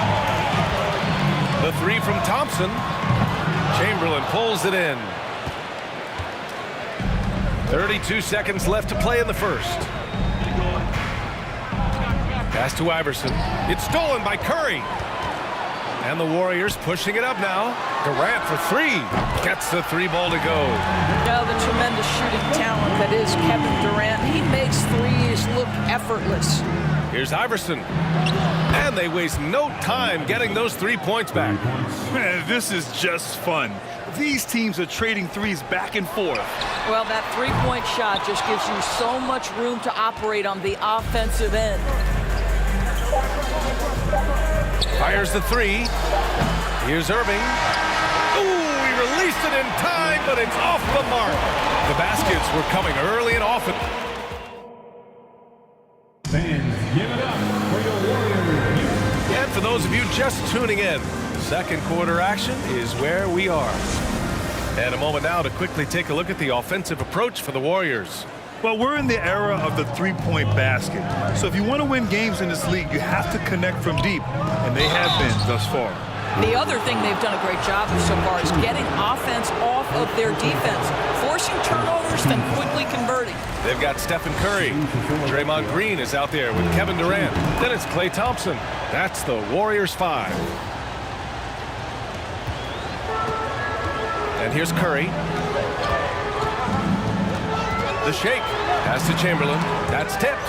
The 3 from Thompson. Chamberlain pulls it in. 32 seconds left to play in the first. Pass to Iverson. It's stolen by Curry. And the Warriors pushing it up now. Durant for 3. Gets the 3 ball to go. Now the tremendous shooting talent that is Kevin Durant. He makes threes look effortless. Here's Iverson. And they waste no time getting those 3 points back. Man, this is just fun. These teams are trading threes back and forth. Well, that three-point shot just gives you so much room to operate on the offensive end. Fires the 3. Here's Irving. Ooh, he released it in time, but it's off the mark. The baskets were coming early and often. Fans, give it up for your Warriors. And for those of you just tuning in, second quarter action is where we are. And a moment now to quickly take a look at the offensive approach for the Warriors. Well, we're in the era of the three-point basket. So if you want to win games in this league, you have to connect from deep, and they have been thus far. The other thing they've done a great job of so far is getting offense off of their defense, forcing turnovers, then quickly converting. They've got Stephen Curry. Draymond Green is out there with Kevin Durant. Then it's Klay Thompson. That's the Warriors 5. And here's Curry. The shake. Pass to Chamberlain. That's tipped.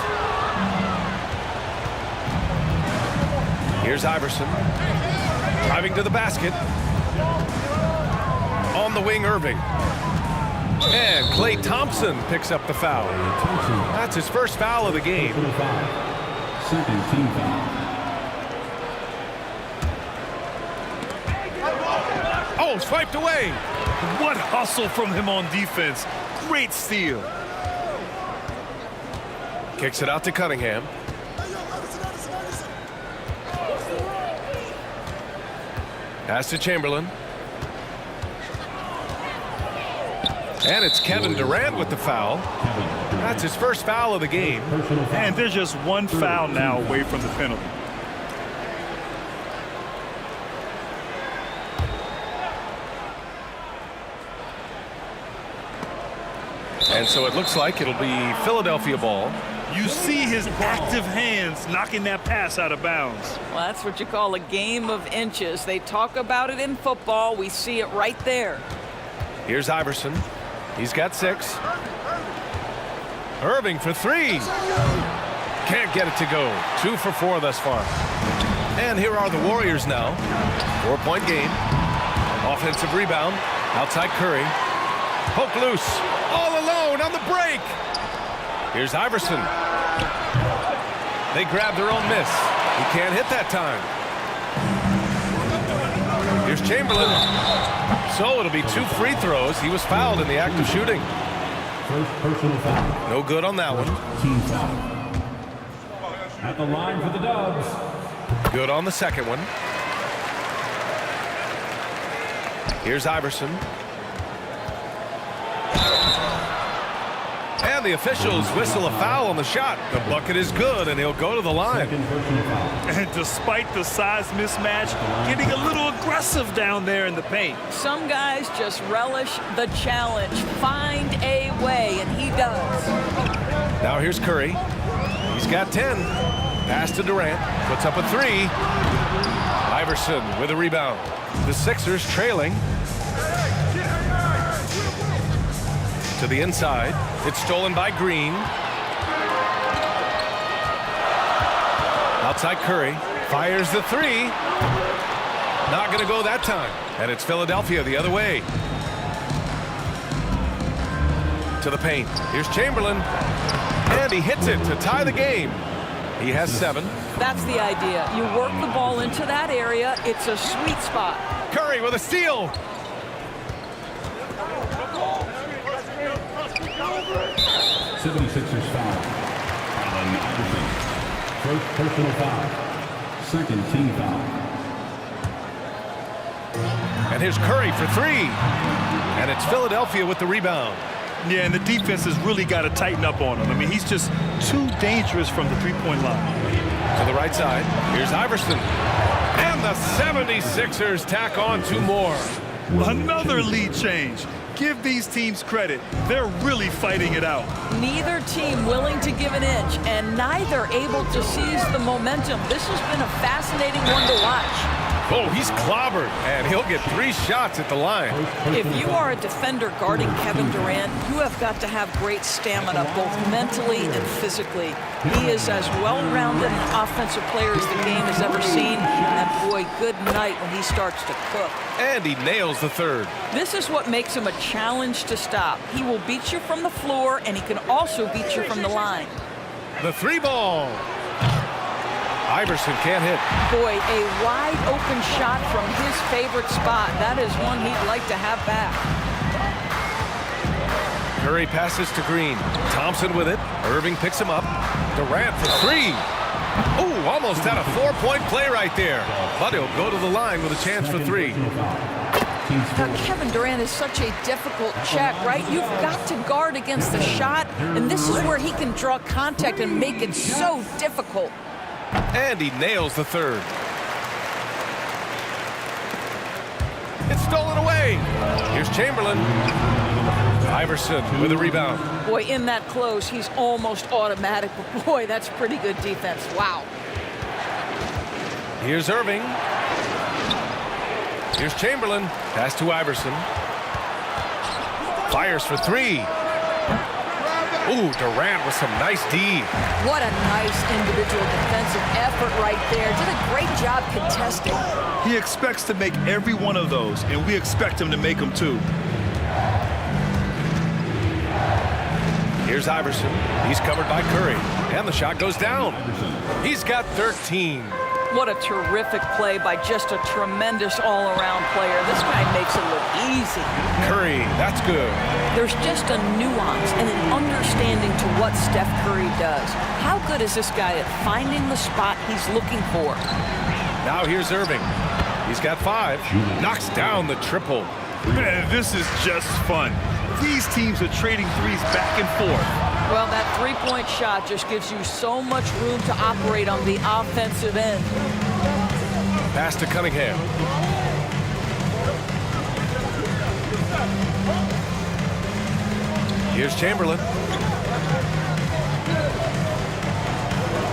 Here's Iverson. Driving to the basket. On the wing, Irving. And Klay Thompson picks up the foul. That's his first foul of the game. Second team foul. Oh, swiped away. What hustle from him on defense. Great steal. Kicks it out to Cunningham. Pass to Chamberlain. And it's Kevin Durant with the foul. That's his first foul of the game. And they're just one foul now away from the penalty. And so it looks like it'll be Philadelphia ball. You see his active hands knocking that pass out of bounds. Well, that's what you call a game of inches. They talk about it in football. We see it right there. Here's Iverson. He's got 6. Irving for 3. Can't get it to go. 2 for 4 thus far. And here are the Warriors now. 4-point game. Offensive rebound. Outside Curry. Poke loose. All alone on the break. Here's Iverson. They grab their own miss. He can't hit that time. Here's Chamberlain. So it'll be 2 free throws. He was fouled in the act of shooting. First personal foul. No good on that one. Team foul. At the line for the Dubs. Good on the second one. Here's Iverson. And the officials whistle a foul on the shot. The bucket is good, and he'll go to the line. And despite the size mismatch, getting a little aggressive down there in the paint. Some guys just relish the challenge. Find a way, and he does. Now here's Curry. He's got 10. Pass to Durant. Puts up a 3. Iverson with a rebound. The Sixers trailing. To the inside. It's stolen by Green. Outside Curry. Fires the 3. Not going to go that time. And it's Philadelphia the other way. To the paint. Here's Chamberlain. And he hits it to tie the game. He has 7. That's the idea. You work the ball into that area. It's a sweet spot. Curry with a steal. 76ers foul. Allen Iverson. First personal foul. Second team foul. And here's Curry for 3. And it's Philadelphia with the rebound. Yeah, and the defense has really got to tighten up on him. I mean, he's just too dangerous from the three-point line. To the right side, here's Iverson. And the 76ers tack on 2 more. Another lead change. Give these teams credit. They're really fighting it out. Neither team willing to give an inch, and neither able to seize the momentum. This has been a fascinating one to watch. Oh, he's clobbered, and he'll get 3 shots at the line. If you are a defender guarding Kevin Durant, you have got to have great stamina, both mentally and physically. He is as well-rounded an offensive player as the game has ever seen, and boy, good night when he starts to cook. And he nails the 3rd. This is what makes him a challenge to stop. He will beat you from the floor, and he can also beat you from the line. The 3 ball. Iverson can't hit. Boy, a wide open shot from his favorite spot. That is one he'd like to have back. Curry passes to Green. Thompson with it. Irving picks him up. Durant for 3. Oh, almost had a 4-point play right there. But he'll go to the line with a chance for 3. Now, Kevin Durant is such a difficult check, right? You've got to guard against the shot, and this is where he can draw contact and make it so difficult. And he nails the 3rd. It's stolen away. Here's Chamberlain. Iverson with a rebound. Boy, in that close, he's almost automatic. But boy, that's pretty good defense. Wow. Here's Irving. Here's Chamberlain. Pass to Iverson. Fires for 3. Ooh, Durant with some nice D. What a nice individual defensive effort right there. Did a great job contesting. He expects to make every one of those, and we expect him to make them too. Here's Iverson. He's covered by Curry. And the shot goes down. He's got 13. What a terrific play by just a tremendous all-around player. This guy makes it look easy. Curry, that's good. There's just a nuance and an understanding to what Steph Curry does. How good is this guy at finding the spot he's looking for? Now here's Irving. He's got 5. Knocks down the triple. Man, this is just fun. These teams are trading threes back and forth. Well, that three-point shot just gives you so much room to operate on the offensive end. Pass to Cunningham. Here's Chamberlain.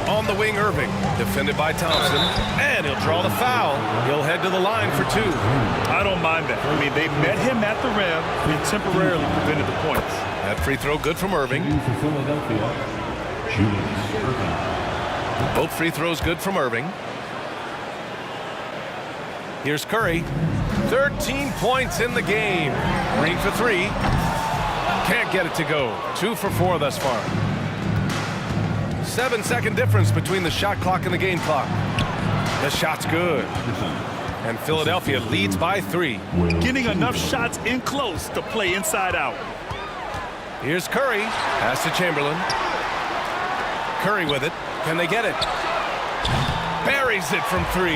On the wing, Irving. Defended by Thompson. And he'll draw the foul. He'll head to the line for 2. I don't mind that. I mean, they met him at the rim and temporarily prevented the points. That free throw good from Irving. For Philadelphia, Julius Irving. Both free throws good from Irving. Here's Curry. 13 points in the game. Green for 3. Can't get it to go. 2 for 4 thus far. 7-second difference between the shot clock and the game clock. The shot's good. And Philadelphia leads by 3. Getting enough shots in close to play inside out. Here's Curry. Pass to Chamberlain. Curry with it. Can they get it? buries it from 3.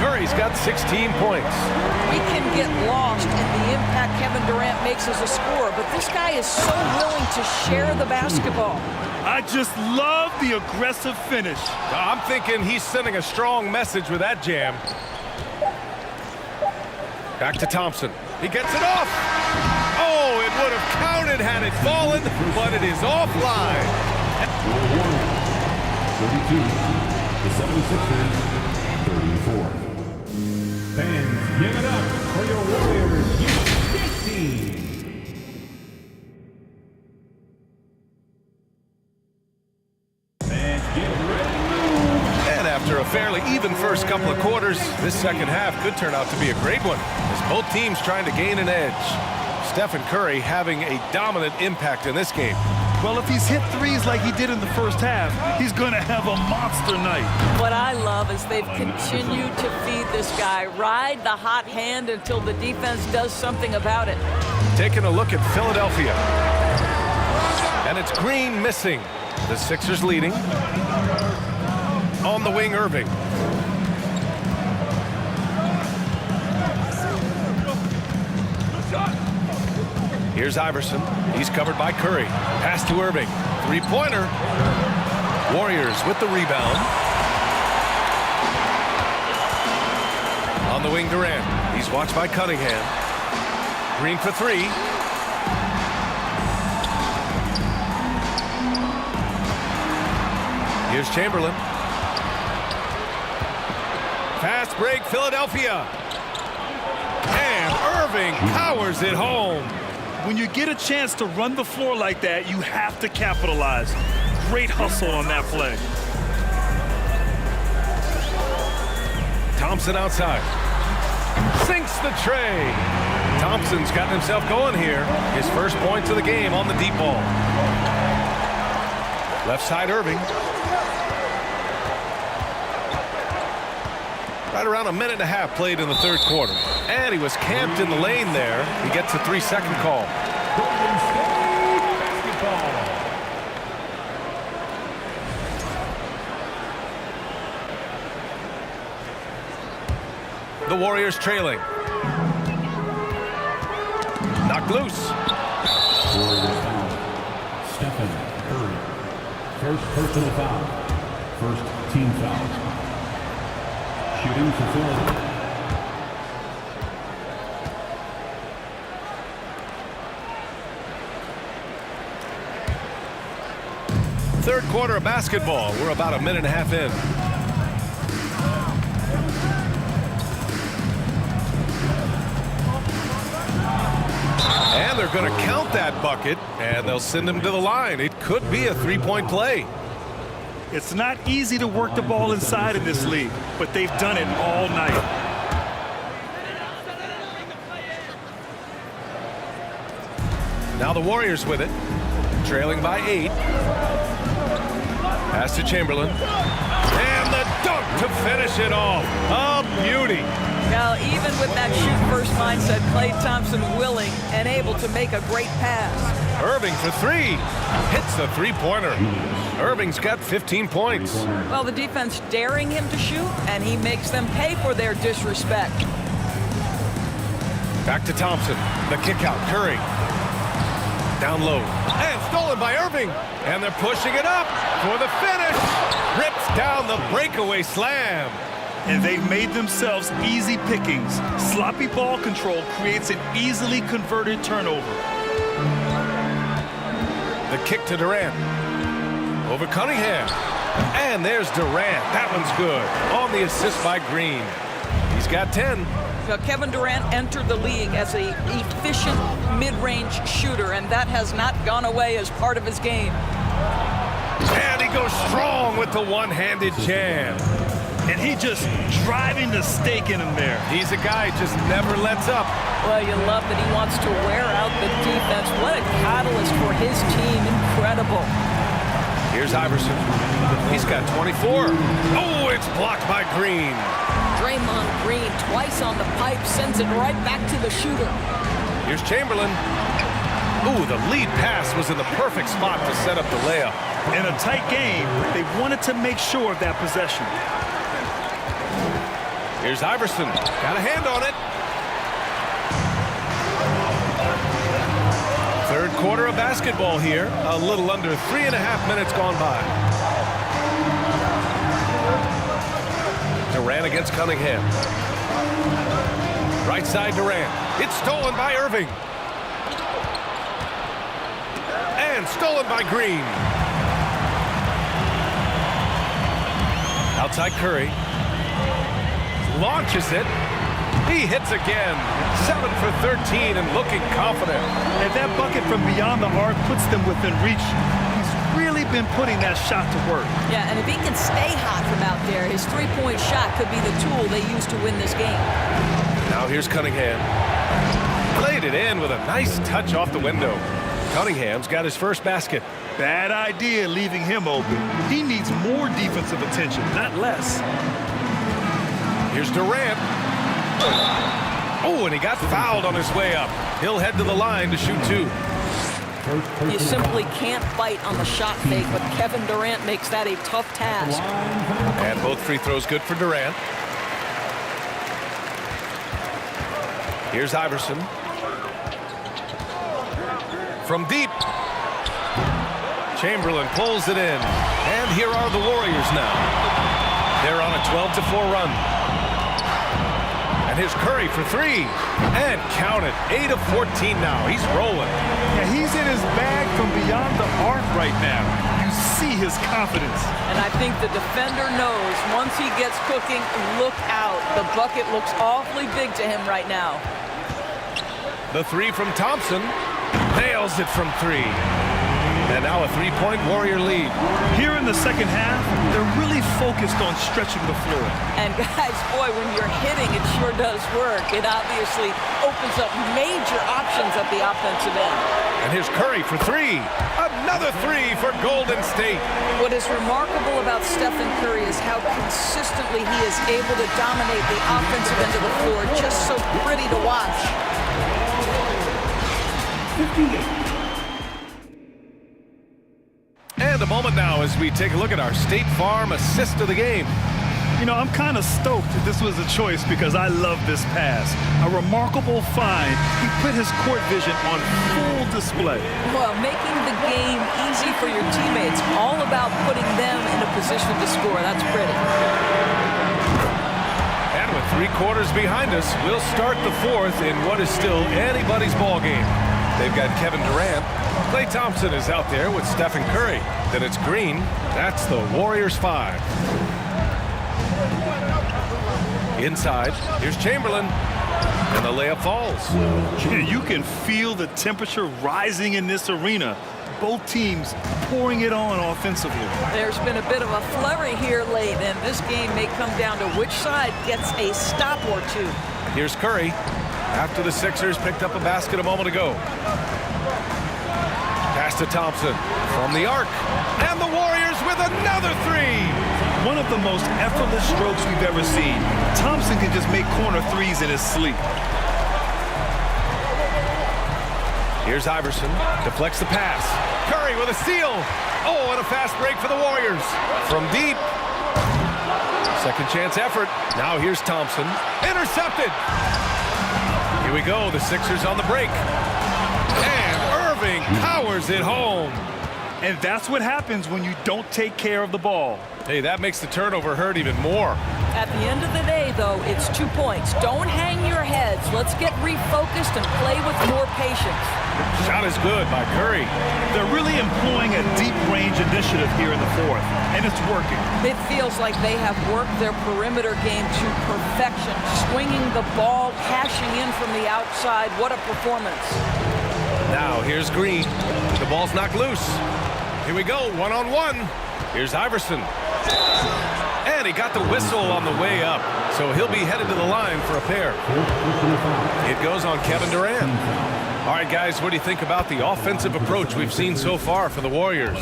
Curry's got 16 points. We can get lost in the impact Kevin Durant makes as a scorer, but this guy is so willing to share the basketball. I just love the aggressive finish. I'm thinking he's sending a strong message with that jam. Back to Thompson. He gets it off. Oh, it would have counted had it fallen, but it is offline. 32. The 76ers, 34. Fans, give it up for your Warriors, U15. Fans, get ready to move. And after a fairly even first couple of quarters, this second half could turn out to be a great one, as both teams trying to gain an edge. Stephen Curry having a dominant impact in this game. Well, if he's hit threes like he did in the first half, he's going to have a monster night. What I love is they've continued to feed this guy, ride the hot hand until the defense does something about it. Taking a look at Philadelphia. And it's Green missing. The Sixers leading. On the wing, Irving. Here's Iverson. He's covered by Curry. Pass to Irving. Three-pointer. Warriors with the rebound. On the wing, Durant. He's watched by Cunningham. Green for 3. Here's Chamberlain. Fast break, Philadelphia. And Irving powers it home. When you get a chance to run the floor like that, you have to capitalize. Great hustle on that play. Thompson outside. Sinks the tray. Thompson's gotten himself going here. His first points of the game on the deep ball. Left side, Irving. Right around a minute and a half played in the third quarter. And he was camped in the lane there. He gets a 3-second call. Golden State basketball. The Warriors trailing. Knocked loose. Warriors foul. Stephen Curry. First personal foul. First team foul. Shooting for Philadelphia. Third quarter of basketball. We're about a minute and a half in. And they're going to count that bucket, and they'll send him to the line. It could be a three-point play. It's not easy to work the ball inside in this league, but they've done it all night. Now the Warriors with it, trailing by 8. Pass to Chamberlain. And the dunk to finish it off. A beauty. Now, even with that shoot-first mindset, Klay Thompson willing and able to make a great pass. Irving for 3. Hits the three-pointer. Irving's got 15 points. Well, the defense daring him to shoot, and he makes them pay for their disrespect. Back to Thompson. The kick out. Curry. Down low. And stolen by Irving. And they're pushing it up for the finish. Rips down the breakaway slam. And they've made themselves easy pickings. Sloppy ball control creates an easily converted turnover. The kick to Durant. Over Cunningham. And there's Durant. That one's good. On the assist by Green. He's got 10. Now, Kevin Durant entered the league as an efficient mid-range shooter, and that has not gone away as part of his game. And he goes strong with the one-handed jam. And he just driving the stake in him there. He's a guy who just never lets up. Well, you love that he wants to wear out the defense. What a catalyst for his team. Incredible. Here's Iverson. He's got 24. Oh, it's blocked by Green. Draymond Green twice on the pipe, sends it right back to the shooter. Here's Chamberlain. Ooh, the lead pass was in the perfect spot to set up the layup. In a tight game, they wanted to make sure of that possession. Here's Iverson. Got a hand on it. Third quarter of basketball here. A little under 3.5 minutes gone by. Durant against Cunningham. Right side Durant. It's stolen by Irving. And stolen by Green. Outside Curry. Launches it. He hits again. 7 for 13 and looking confident. And that bucket from beyond the arc puts them within reach. He's really been putting that shot to work. Yeah, and if he can stay hot from out there, his three-point shot could be the tool they use to win this game. Now here's Cunningham. Played it in with a nice touch off the window. Cunningham's got his first basket. Bad idea leaving him open. He needs more defensive attention, not less. Here's Durant. Oh, and he got fouled on his way up. He'll head to the line to shoot 2. You simply can't bite on the shot fake, but Kevin Durant makes that a tough task. And both free throws good for Durant. Here's Iverson. From deep. Chamberlain pulls it in. And here are the Warriors now. They're on a 12-4 run. And here's Curry for 3. And count it. 8 of 14 now. He's rolling. Yeah, he's in his bag from beyond the arc right now. You see his confidence. And I think the defender knows once he gets cooking, look out. The bucket looks awfully big to him right now. The 3 from Thompson. Nails it from 3. And now a 3-point Warrior lead. Here in the second half, they're really focused on stretching the floor. And guys, boy, when you're hitting, it sure does work. It obviously opens up major options at the offensive end. And here's Curry for 3. Another 3 for Golden State. What is remarkable about Stephen Curry is how consistently he is able to dominate the offensive end of the floor. Just so pretty to watch. 58. And a moment now as we take a look at our State Farm assist of the game. You know, I'm kind of stoked that this was a choice because I love this pass. A remarkable find. He put his court vision on full display. Well, making the game easy for your teammates, all about putting them in a position to score. That's pretty. And with 3 quarters behind us, we'll start the 4th in what is still anybody's ball game. They've got Kevin Durant. Klay Thompson is out there with Stephen Curry. Then it's Green. That's the Warriors 5. Inside, here's Chamberlain. And the layup falls. You can feel the temperature rising in this arena. Both teams pouring it on offensively. There's been a bit of a flurry here late, and this game may come down to which side gets a stop or 2. Here's Curry. After the Sixers picked up a basket a moment ago. Pass to Thompson from the arc. And the Warriors with another 3. One of the most effortless strokes we've ever seen. Thompson can just make corner 3s in his sleep. Here's Iverson. Deflects the pass. Curry with a steal. Oh, and a fast break for the Warriors. From deep. Second chance effort. Now here's Thompson. Intercepted. Here we go. The Sixers on the break. And Irving powers it home. And that's what happens when you don't take care of the ball. Hey, that makes the turnover hurt even more. At the end of the day, though, it's 2 points. Don't hang your heads. Let's get refocused and play with more patience. Shot is good by Curry. They're really employing a deep range initiative here in the 4th, and it's working. It feels like they have worked their perimeter game to perfection, swinging the ball, cashing in from the outside. What a performance. Now here's Green. The ball's knocked loose. Here we go, 1-on-1. Here's Iverson. And he got the whistle on the way up, so he'll be headed to the line for a pair. It goes on Kevin Durant. All right, guys, what do you think about the offensive approach we've seen so far for the Warriors?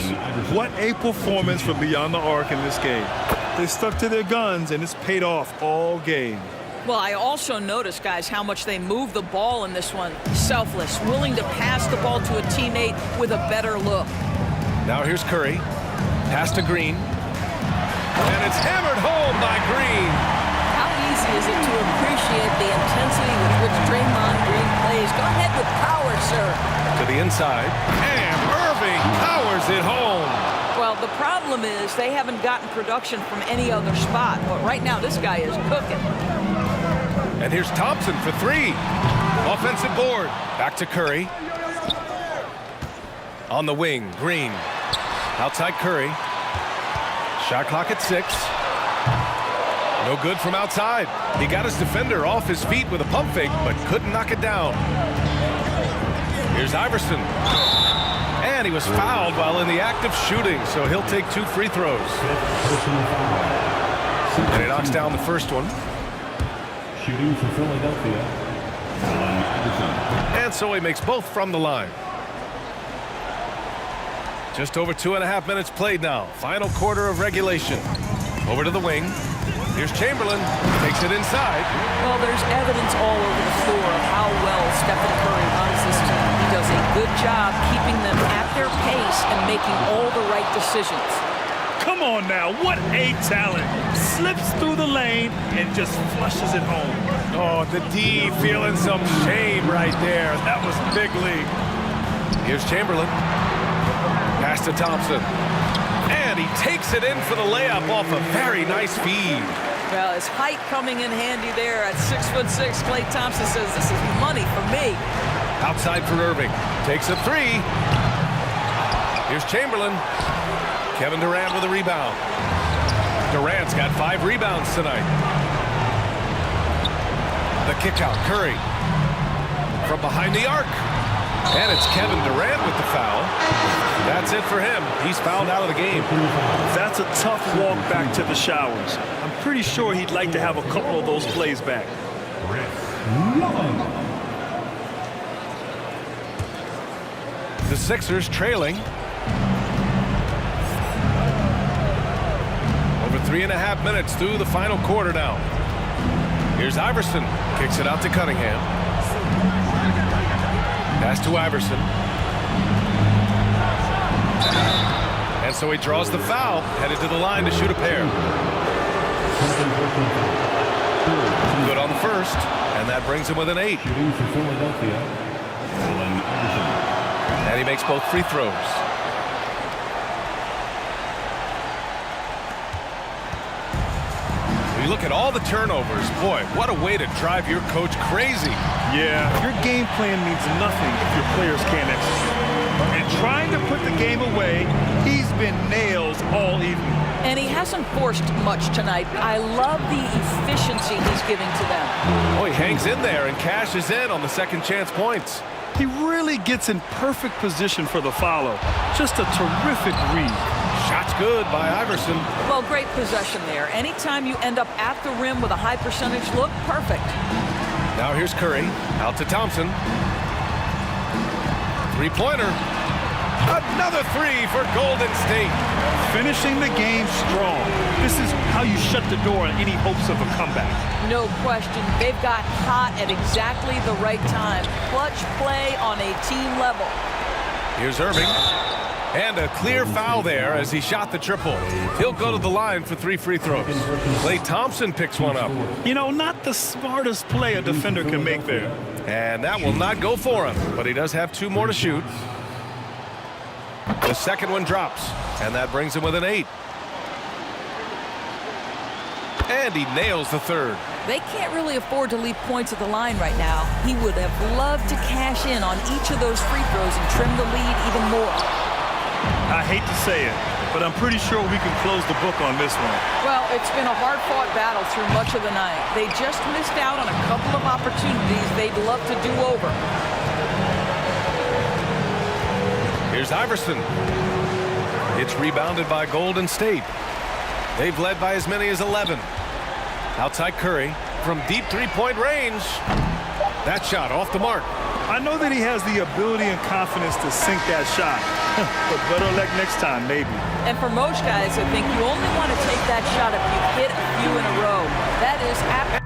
What a performance from beyond the arc in this game. They stuck to their guns, and it's paid off all game. Well, I also noticed, guys, how much they move the ball in this one. Selfless, willing to pass the ball to a teammate with a better look. Now here's Curry. Pass to Green. And it's hammered home by Green. How easy is it to appreciate the intensity with which Draymond Green plays? Go ahead with power, sir. To the inside, and Irving powers it home. Well, the problem is they haven't gotten production from any other spot, but right now this guy is cooking. And here's Thompson for three. Offensive board. Back to Curry. On the wing, Green. Outside Curry. Shot clock at 6. No good from outside. He got his defender off his feet with a pump fake, but couldn't knock it down. Here's Iverson. And he was fouled while in the act of shooting, so he'll take 2 free throws. And he knocks down the first one. Shooting for Philadelphia, Allen Iverson. And so he makes both from the line. Just over 2.5 minutes played now. Final quarter of regulation. Over to the wing. Here's Chamberlain. Takes it inside. Well, there's evidence all over the floor of how well Stephen Curry runs this team. He does a good job keeping them at their pace and making all the right decisions. Come on now, what a talent. Slips through the lane and just flushes it home. Oh, the D feeling some shame right there. That was big league. Here's Chamberlain. Pass to Thompson. And he takes it in for the layup off a very nice feed. Well, his height coming in handy there at 6'6". Klay Thompson says, this is money for me. Outside for Irving. Takes a 3. Here's Chamberlain. Kevin Durant with a rebound. Durant's got 5 rebounds tonight. The kick out, Curry. From behind the arc. And it's Kevin Durant with the foul. That's it for him. He's fouled out of the game. That's a tough walk back to the showers. I'm pretty sure he'd like to have a couple of those plays back. The Sixers trailing. Over 3.5 minutes through the final quarter now. Here's Iverson. Kicks it out to Cunningham. Pass to Iverson. And so he draws the foul, headed to the line to shoot a pair. Good on the first, and that brings him with an 8. Shooting for Philadelphia, Allen Iverson. And he makes both free throws. We look at all the turnovers. Boy, what a way to drive your coach crazy. Yeah, your game plan means nothing if your players can't execute. And trying to put the game away, he's been nails all evening. And he hasn't forced much tonight. I love the efficiency he's giving to them. Oh, he hangs in there and cashes in on the second chance points. He really gets in perfect position for the follow. Just a terrific read. Shot's good by Iverson. Well, great possession there. Anytime you end up at the rim with a high percentage look, perfect. Now here's Curry. Out to Thompson. Three-pointer. Another 3 for Golden State. Finishing the game strong. This is how you shut the door on any hopes of a comeback. No question. They've got hot at exactly the right time. Clutch play on a team level. Here's Irving. And a clear foul there as he shot the triple. He'll go to the line for 3 free throws. Klay Thompson picks one up. You know, not the smartest play a defender can make there. And that will not go for him, but he does have 2 more to shoot. The second one drops, and that brings him with an 8. And he nails the third. They can't really afford to leave points at the line right now. He would have loved to cash in on each of those free throws and trim the lead even more. I hate to say it, but I'm pretty sure we can close the book on this one. Well, it's been a hard-fought battle through much of the night. They just missed out on a couple of opportunities they'd love to do over. Here's Iverson. It's rebounded by Golden State. They've led by as many as 11. Outside Curry from deep three-point range. That shot off the mark. I know that he has the ability and confidence to sink that shot, but better luck next time, maybe. And for most guys, I think you only want to take that shot if you hit a few in a row. That is absolutely.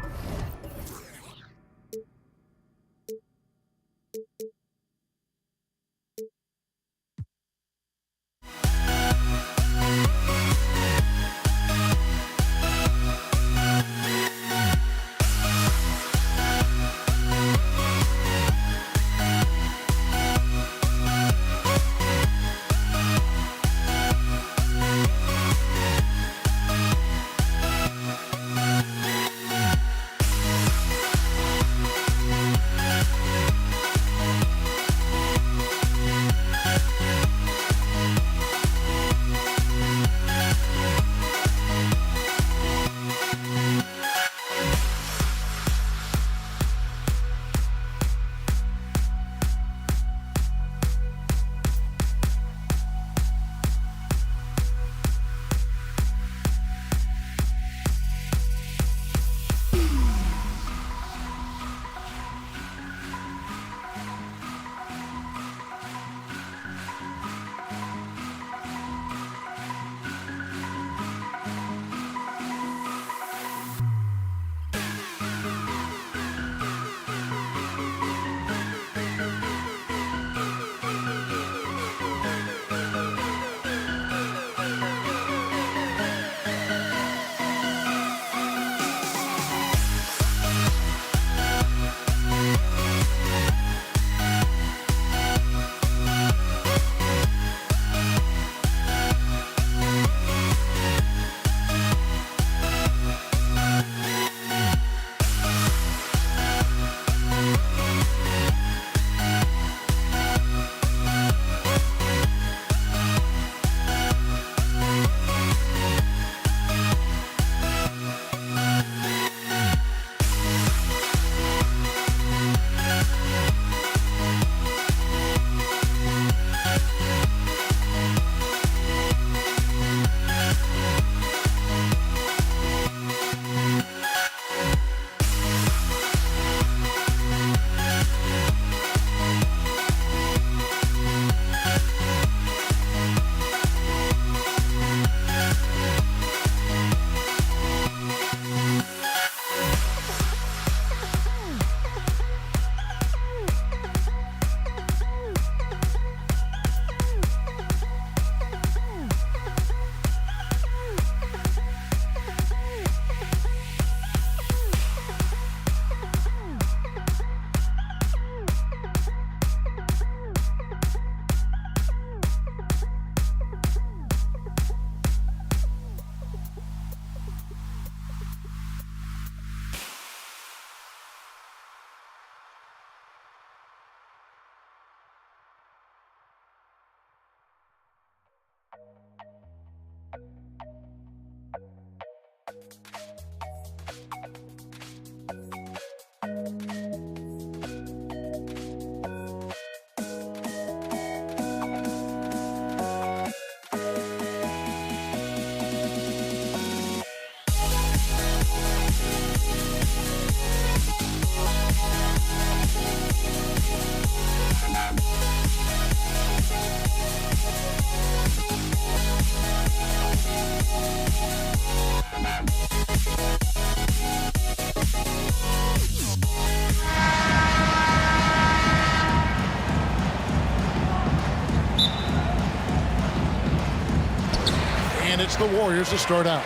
And it's the Warriors to start out.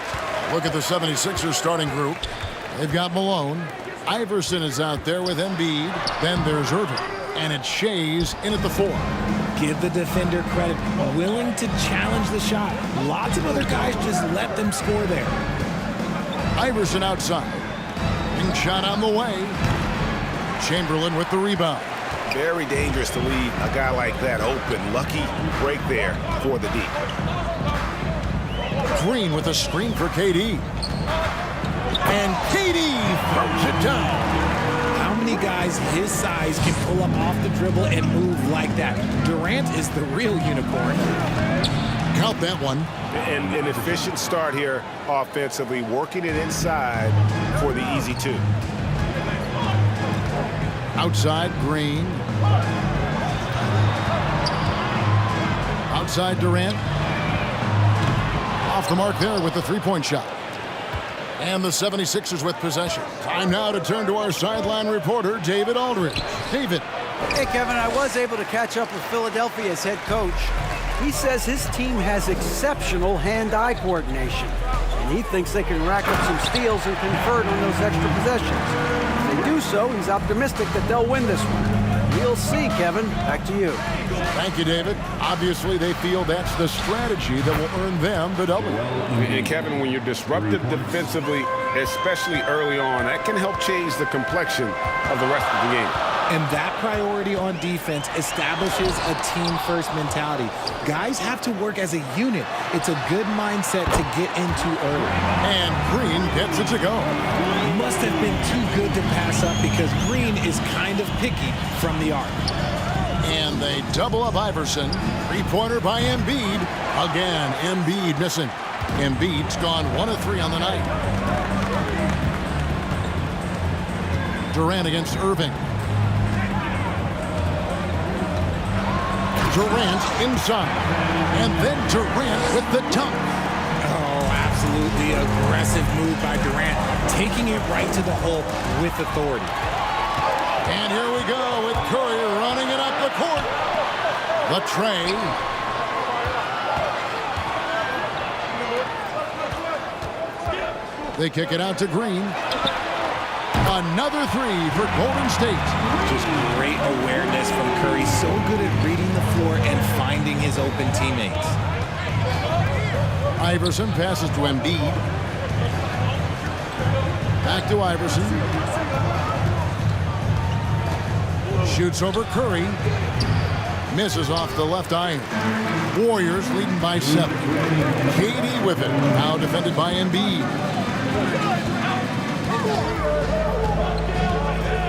Look at the 76ers starting group. They've got Malone. Iverson is out there with Embiid. Then there's Irving. And it's Shays in at the 4. Give the defender credit. Willing to challenge the shot. Lots of other guys just let them score there. Iverson outside. Big shot on the way. Chamberlain with the rebound. Very dangerous to leave a guy like that open. Lucky break there for the D. Green with a screen for KD. And KD throws it down. How many guys his size can pull up off the dribble and move like that? Durant is the real unicorn. Count that one. And an efficient start here offensively, working it inside for the easy 2. Outside, Green. Outside, Durant. Off the mark there with the three-point shot. And the 76ers with possession. Time now to turn to our sideline reporter, David Aldridge. David. Hey, Kevin, I was able to catch up with Philadelphia's head coach. He says his team has exceptional hand-eye coordination, and he thinks they can rack up some steals and convert on those extra possessions. If they do so, he's optimistic that they'll win this one. We'll see, Kevin. Back to you. Thank you, David. Obviously, they feel that's the strategy that will earn them the W. And Kevin, when you're disruptive defensively, especially early on, that can help change the complexion of the rest of the game. And that priority on defense establishes a team-first mentality. Guys have to work as a unit. It's a good mindset to get into early. And Green gets it to go. Must have been too good to pass up because Green is kind of picky from the arc. And they double up Iverson. Three-pointer by Embiid. Again, Embiid missing. Embiid's gone 1 of 3 on the night. Durant against Irving. Durant inside. And then Durant with the dunk. Oh, absolutely aggressive move by Durant, taking it right to the hole with authority. And here we go with Curry running it up the court. The tray. They kick it out to Green. Another 3 for Golden State. Just great awareness from Curry. So good at reading the floor and finding his open teammates. Iverson passes to Embiid. Back to Iverson. Shoots over Curry. Misses off the left iron. Warriors leading by 7. KD with it. Now defended by Embiid.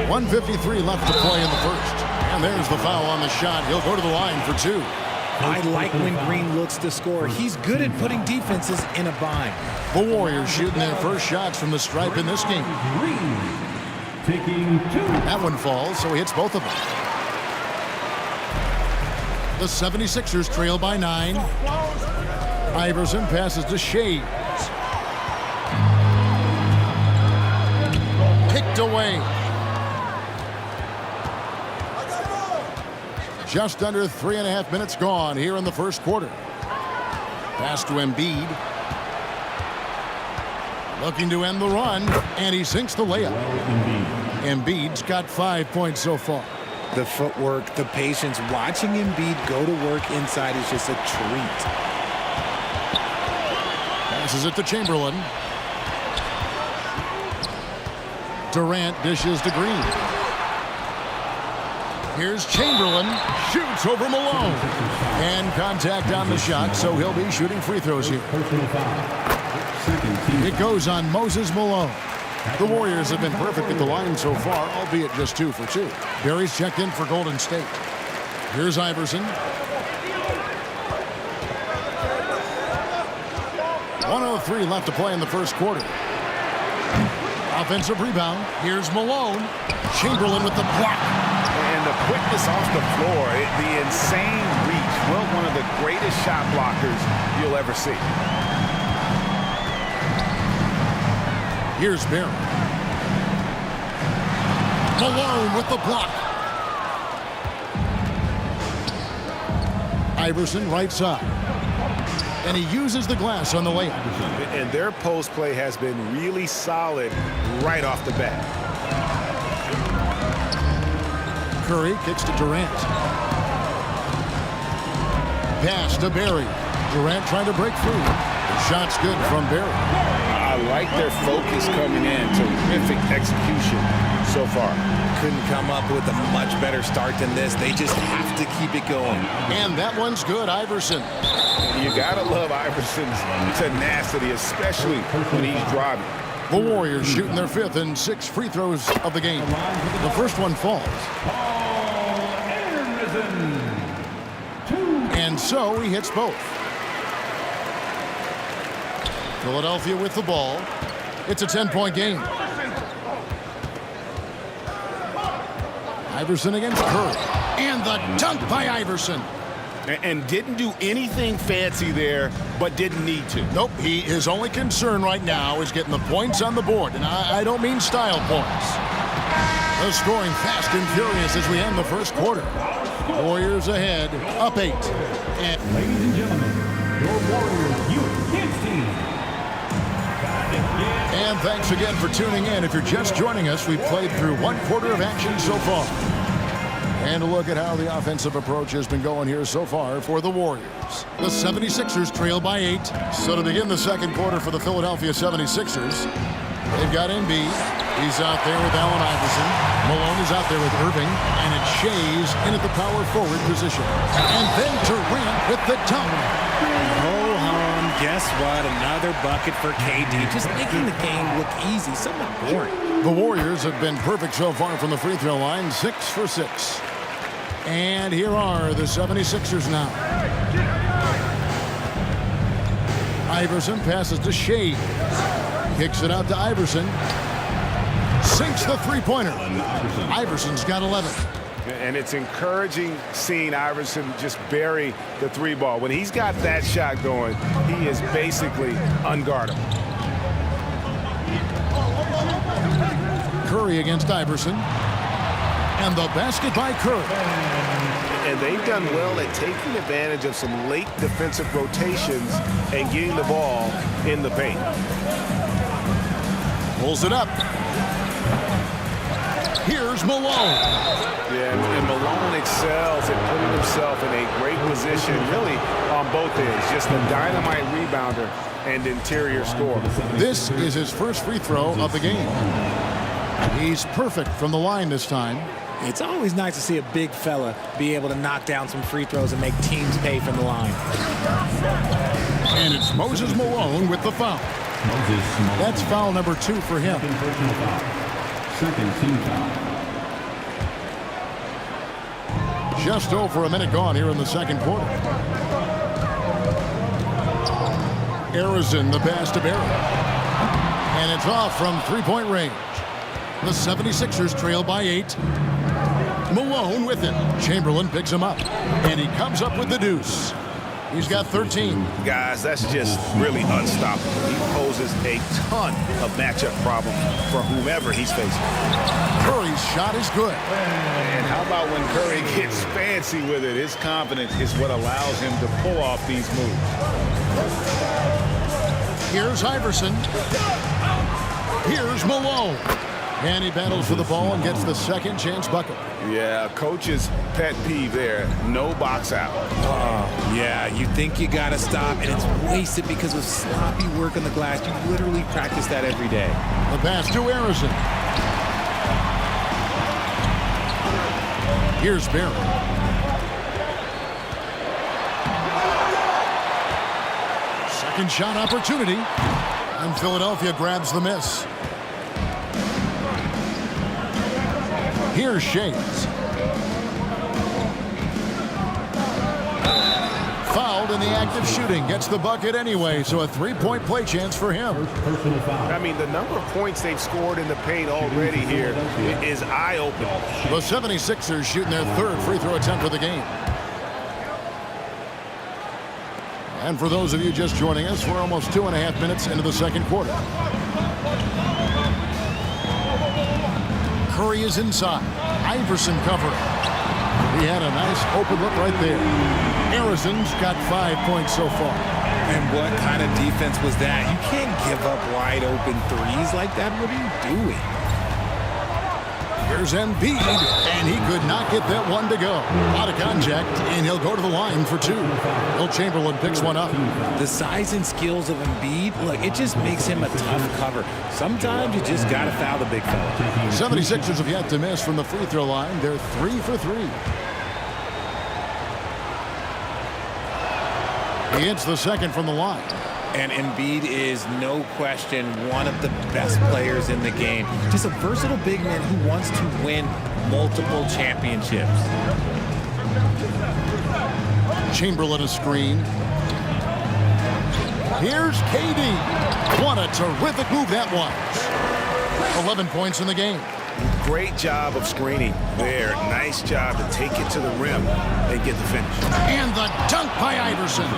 1:53 left to play in the first. And there's the foul on the shot. He'll go to the line for 2. I like when Green looks to score. He's good at putting defenses in a bind. The Warriors shooting their first shots from the stripe in this game. Taking 2. That one falls, so he hits both of them. The 76ers trail by 9. Iverson passes to Shea. Picked away. Just under 3.5 minutes gone here in the first quarter. Pass to Embiid. Looking to end the run, and he sinks the layup. Embiid's got 5 points so far. The footwork, the patience, watching Embiid go to work inside is just a treat. Passes it to Chamberlain. Durant dishes to Green. Here's Chamberlain, shoots over Malone. And contact on the shot, so he'll be shooting free throws here. It goes on Moses Malone. The Warriors have been perfect at the line so far, albeit just 2 for 2. Barry's checked in for Golden State. Here's Iverson. 1:03 left to play in the first quarter. Offensive rebound. Here's Malone. Chamberlain with the block. And the quickness off the floor, the insane reach. Well, one of the greatest shot blockers you'll ever see. Here's Barry. Malone with the block. Iverson right side. And he uses the glass on the layup. And their post play has been really solid right off the bat. Curry kicks to Durant. Pass to Barry. Durant trying to break free. The shot's good from Barry. I like their focus coming in. Terrific execution so far. Couldn't come up with a much better start than this. They just have to keep it going. And that one's good, Iverson. You gotta love Iverson's tenacity, especially when he's driving. The Warriors shooting their 5th and 6th free throws of the game. The first one falls. And so he hits both. Philadelphia with the ball. It's a 10-point game. Iverson against Curry. And the dunk by Iverson. And didn't do anything fancy there, but didn't need to. Nope, his only concern right now is getting the points on the board. And I don't mean style points. The scoring fast and furious as we end the first quarter. Warriors ahead, up 8. And ladies and gentlemen, your Warriors Youth Kids team. And thanks again for tuning in. If you're just joining us, we've played through 1 quarter of action so far. And a look at how the offensive approach has been going here so far for the Warriors. The 76ers trail by 8. So to begin the second quarter for the Philadelphia 76ers, they've got Embiid. He's out there with Allen Iverson. Malone is out there with Irving. And it's Shays in at the power forward position. And then Durant with the dunk. Guess what? Another bucket for KD. Just making the game look easy. Somewhat boring. The Warriors have been perfect so far from the free throw line. 6 for 6. And here are the 76ers now. Iverson passes to Shea. Kicks it out to Iverson. Sinks the three-pointer. Iverson's got 11. And it's encouraging seeing Iverson just bury the 3 ball. When he's got that shot going, he is basically unguardable. Curry against Iverson. And the basket by Curry. And they've done well at taking advantage of some late defensive rotations and getting the ball in the paint. Pulls it up. Here's Malone. Yeah, and Malone excels at putting himself in a great position, really on both ends. Just a dynamite rebounder and interior scorer. This is his first free throw of the game. He's perfect from the line this time. It's always nice to see a big fella be able to knock down some free throws and make teams pay from the line. And it's Moses Malone with the foul. That's foul number 2 for him. Second team foul. Just over a minute gone here in the second quarter. Arizon, the pass to Barry. And it's off from three-point range. The 76ers trail by 8. Malone with it. Chamberlain picks him up. And he comes up with the deuce. He's got 13. Guys, that's just really unstoppable. He poses a ton of matchup problems for whomever he's facing. Curry's shot is good. And how about when Curry gets fancy with it? His confidence is what allows him to pull off these moves. Here's Iverson. Here's Malone. And he battles for the ball and gets the second chance bucket. Yeah, coach's pet peeve there. No box out. Yeah, you think you got to stop, and it's wasted because of sloppy work on the glass. You literally practice that every day. The pass to Arizon. Here's Barry. Second shot opportunity. And Philadelphia grabs the miss. Here's Shays. Fouled in the act of shooting. Gets the bucket anyway, so a three-point play chance for him. I mean, the number of points they've scored in the paint already here is eye-opening. The 76ers shooting their third free throw attempt of the game. And for those of you just joining us, we're almost 2.5 minutes into the second quarter. Curry is inside. Iverson covering. He had a nice open look right there. Arizon's got 5 points so far. And what kind of defense was that? You can't give up wide open threes like that. What are you doing? Here's Embiid, and he could not get that one to go. Out of contact, and he'll go to the line for two. Will Chamberlain picks one up. The size and skills of Embiid, look, it just makes him a tough cover. Sometimes you just got to foul the big fella. 76ers have yet to miss from the free throw line. They're 3 for 3. He hits the second from the line. And Embiid is, no question, one of the best players in the game. Just a versatile big man who wants to win multiple championships. Chamberlain a screen. Here's KD. What a terrific move that was. 11 points in the game. Great job of screening there. Nice job to take it to the rim and get the finish. And the dunk by Iverson.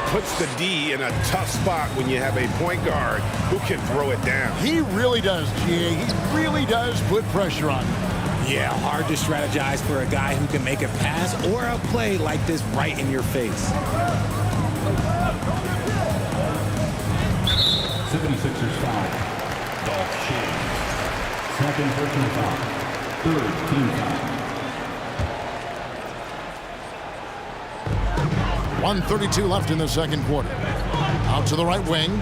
Puts the D in a tough spot when you have a point guard who can throw it down. He really does, GA. He really does put pressure on him. Yeah, hard to strategize for a guy who can make a pass or a play like this right in your face. 76ers foul. Dolph James. Second personal foul. Third team foul. 1:32 left in the second quarter. Out to the right wing.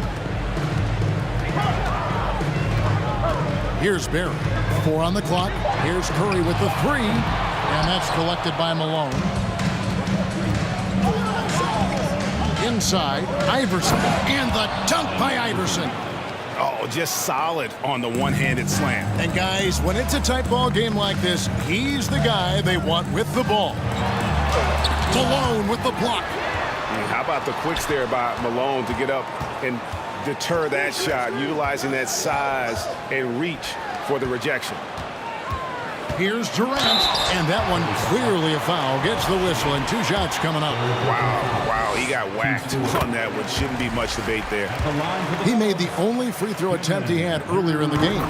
Here's Barry. 4 on the clock. Here's Curry with the 3. And that's collected by Malone. Inside, Iverson. And the dunk by Iverson. Oh, just solid on the one-handed slam. And guys, when it's a tight ball game like this, he's the guy they want with the ball. Malone with the block. How about the quicks there by Malone to get up and deter that shot, utilizing that size and reach for the rejection. Here's Durant, and that one clearly a foul. Gets the whistle, and 2 shots coming up. Wow, he got whacked on that one. Shouldn't be much debate there. He made the only free throw attempt he had earlier in the game.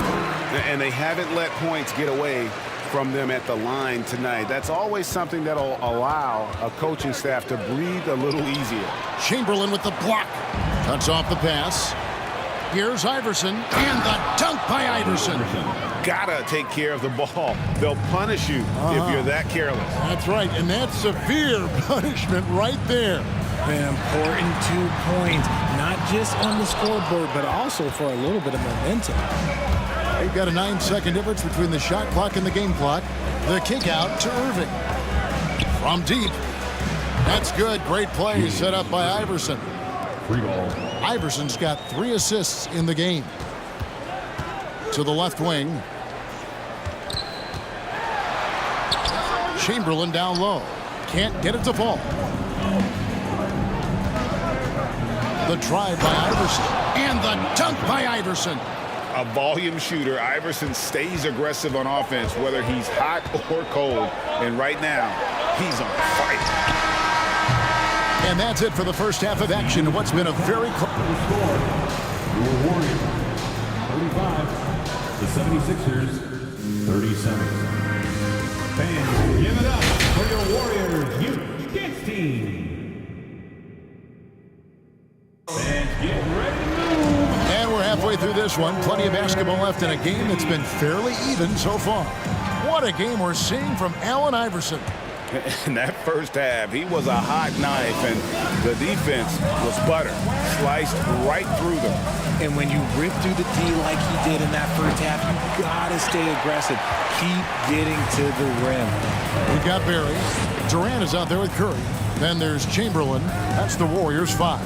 And they haven't let points get away from them at the line tonight. That's always something that'll allow a coaching staff to breathe a little easier. Chamberlain with the block. Cuts off the pass. Here's Iverson, and the dunk by Iverson. Gotta take care of the ball. They'll punish you if you're that careless. That's right, and that's severe punishment right there. An important 2 points, not just on the scoreboard, but also for a little bit of momentum. They've got a 9-second difference between the shot clock and the game clock. The kick out to Irving. From deep. That's good. Great play set up by Iverson. Free ball. Iverson's got 3 assists in the game. To the left wing. Chamberlain down low. Can't get it to fall. The drive by Iverson. And the dunk by Iverson. A volume shooter. Iverson stays aggressive on offense, whether he's hot or cold. And right now, he's on fire. And that's it for the first half of action. What's been a very close score. Your Warriors 35. The 76ers 37. Fans, give it up for your Warriors Youth Dance Team. Fans, get ready to move. And we're halfway through this one. Plenty of basketball left in a game that's been fairly even so far. What a game we're seeing from Allen Iverson. In that first half, he was a hot knife, and the defense was butter. Sliced right through them. And when you rip through the D like he did in that first half, you gotta stay aggressive. Keep getting to the rim. We've got Barry. Durant is out there with Curry. Then there's Chamberlain. That's the Warriors 5.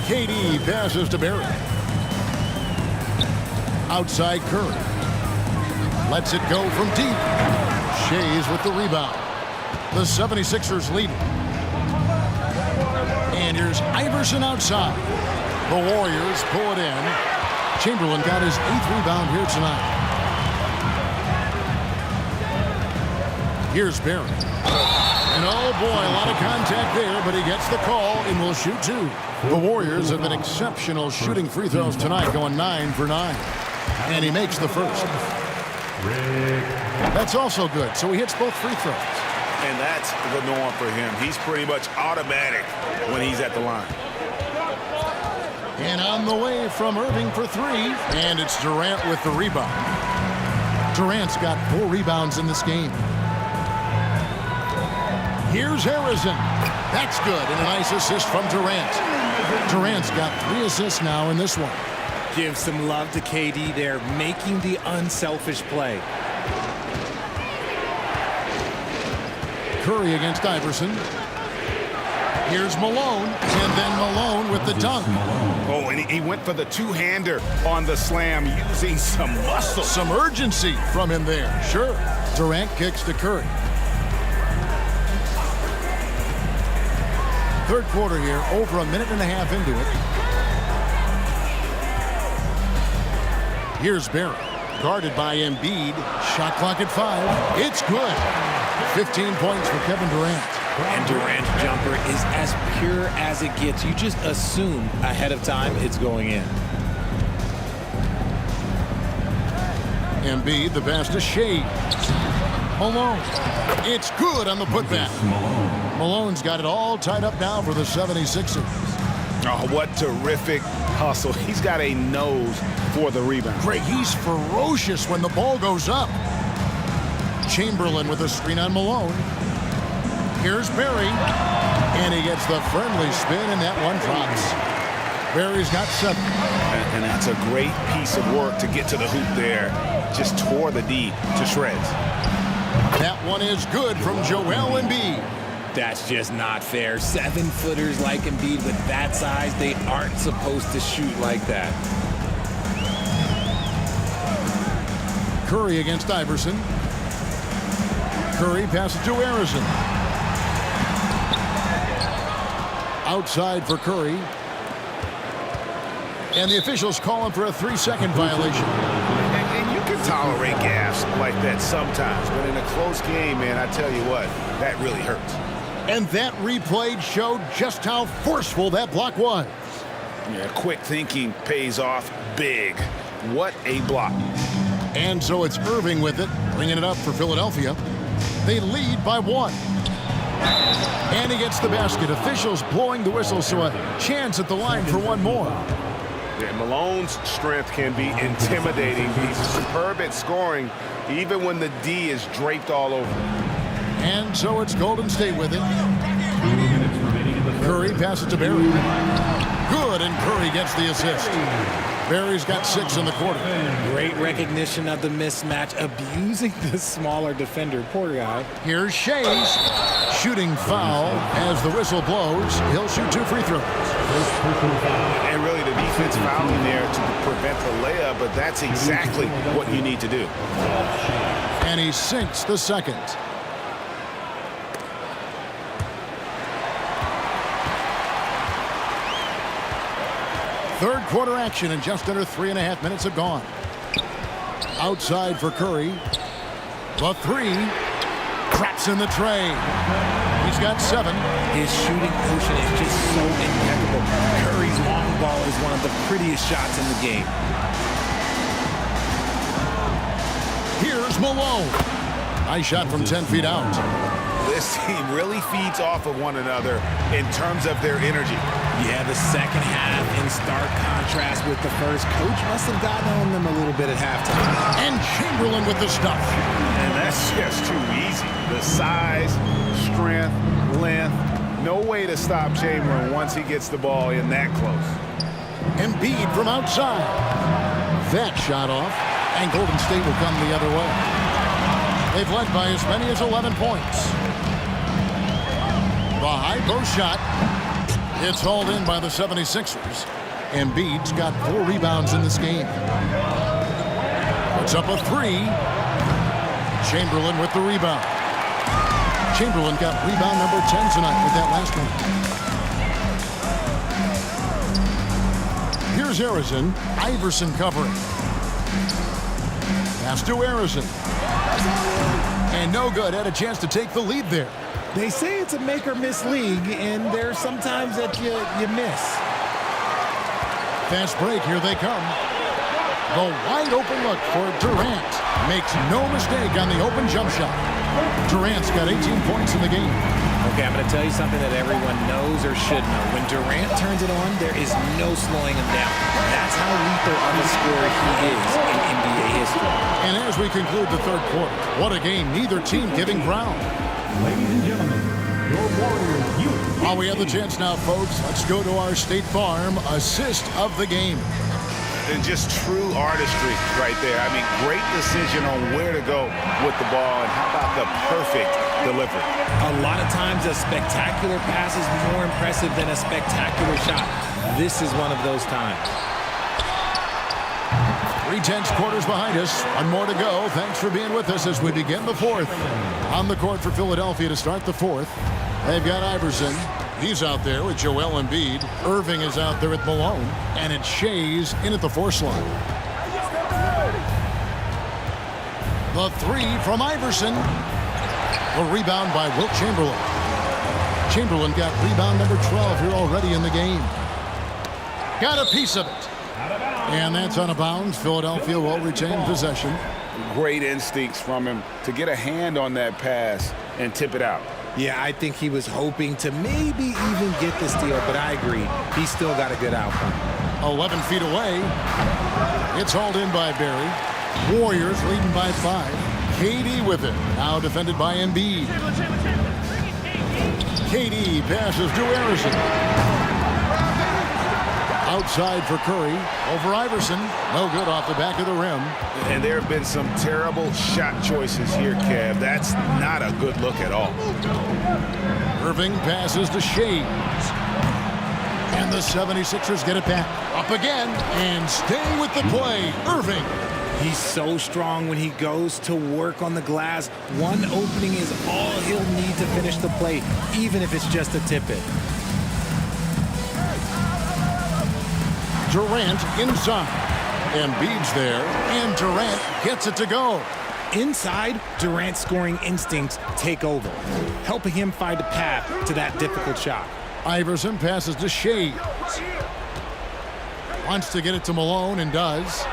KD passes to Barry. Outside Curry. Lets it go from deep. Shays with the rebound. The 76ers lead. And here's Iverson outside. The Warriors pull it in. Chamberlain got his 8th rebound here tonight. Here's Barry. And oh boy, a lot of contact there, but he gets the call and will shoot 2. The Warriors have been exceptional shooting free throws tonight, going 9 for 9. And he makes the first. That's also good, so he hits both free throws. And that's the norm for him. He's pretty much automatic when he's at the line. And on the way from Irving for three. And it's Durant with the rebound. Durant's got 4 rebounds in this game. Here's Harrison. That's good. And a nice assist from Durant. Durant's got 3 assists now in this one. Give some love to KD there, making the unselfish play. Curry against Iverson. Here's Malone, and then Malone with the dunk. Oh, and he went for the two-hander on the slam using some muscle. Some urgency from him there, sure. Durant kicks to Curry. Third quarter here, over a minute and a half into it. Here's Barry, guarded by Embiid. Shot clock at 5. It's good. 15 points for Kevin Durant. And Durant's jumper is as pure as it gets. You just assume ahead of time it's going in. Embiid, the pass to Shea. Malone. It's good on the putback. Malone's got it all tied up now for the 76ers. Oh, what terrific hustle. He's got a nose for the rebound. Greg, he's ferocious when the ball goes up. Chamberlain with a screen on Malone. Here's Barry, and he gets the friendly spin, and that one drops. Barry's got 7. And that's a great piece of work to get to the hoop there. Just tore the D to shreds. That one is good from Joel Embiid. That's just not fair. 7-footers like Embiid with that size, they aren't supposed to shoot like that. Curry against Iverson. Curry passes to Harrison. Outside for Curry. And the officials call him for a 3-second violation. And you can tolerate gaffes like that sometimes, but in a close game, man, I tell you what, that really hurts. And that replay showed just how forceful that block was. Yeah, quick thinking pays off big. What a block. And so it's Irving with it, bringing it up for Philadelphia. They lead by 1. And he gets the basket. Officials blowing the whistle, so a chance at the line for one more. Yeah, Malone's strength can be intimidating. He's superb at scoring, even when the D is draped all over. And so it's Golden State with it. Curry passes to Barry. Good, and Curry gets the assist. Barry's got 6 in the quarter. Great recognition of the mismatch, abusing the smaller defender. Poor guy. Here's Shays. Shooting foul as the whistle blows. He'll shoot 2 free throws. And really the defense fouling there to prevent the layup, but that's exactly what you need to do. And he sinks the second. Third quarter action, and just under 3.5 minutes have gone. Outside for Curry. The 3. Traps in the tray. He's got 7. His shooting motion is just so impeccable. Curry's long ball is one of the prettiest shots in the game. Here's Malone. Nice shot from 10 feet out. This team really feeds off of one another in terms of their energy. Yeah, the second half in stark contrast with the first. Coach must have gotten on them a little bit at halftime. And Chamberlain with the stuff. And that's just too easy. The size, strength, length. No way to stop Chamberlain once he gets the ball in that close. Embiid from outside. That shot off, and Golden State will come the other way. They've led by as many as 11 points. The high post shot. It's hauled in by the 76ers. Embiid's got 4 rebounds in this game. Puts up a 3. Chamberlain with the rebound. Chamberlain got rebound number 10 tonight with that last one. Here's Harrison. Iverson covering. Pass to Harrison. And no good. Had a chance to take the lead there. They say it's a make-or-miss league, and there's sometimes that you miss. Fast break. Here they come. The wide open look for Durant. Makes no mistake on the open jump shot. Durant's got 18 points in the game. Okay, I'm going to tell you something that everyone knows or should know. When Durant turns it on, there is no slowing him down. That's how lethal of a scorer he is in NBA history. And as we conclude the third quarter, what a game. Neither team giving ground. Ladies and gentlemen, your Warriors youth. While we have the chance now, folks, let's go to our State Farm assist of the game. And just true artistry right there. I mean, great decision on where to go with the ball, and how about the perfect delivery. A lot of times a spectacular pass is more impressive than a spectacular shot. This is one of those times. 3/10 quarters behind us. One more to go. Thanks for being with us as we begin the fourth. On the court for Philadelphia to start the fourth. They've got Iverson. He's out there with Joel Embiid. Irving is out there with Malone. And it's Shea's in at the force line. The three from Iverson. A rebound by Wilt Chamberlain. Chamberlain got rebound number 12 here already in the game. Got a piece of it. And that's out of bounds. Philadelphia will retain possession. Great instincts from him to get a hand on that pass and tip it out. Yeah, I think he was hoping to maybe even get the steal, but I agree. He still got a good outcome. 11 feet away. It's hauled in by Barry. Warriors leading by 5. KD with it. Now defended by Embiid. KD passes to Harrison. Outside for Curry. Over Iverson. No good off the back of the rim. And there have been some terrible shot choices here, Kev. That's not a good look at all. Irving passes to Shea. And the 76ers get it back. Up again. And staying with the play. Irving. He's so strong when he goes to work on the glass. One opening is all he'll need to finish the play, even if it's just a tip-in. Durant inside. Embiid's there, and Durant gets it to go. Inside, Durant's scoring instincts take over, helping him find a path to that difficult shot. Iverson passes to Shea. Wants to get it to Malone and does.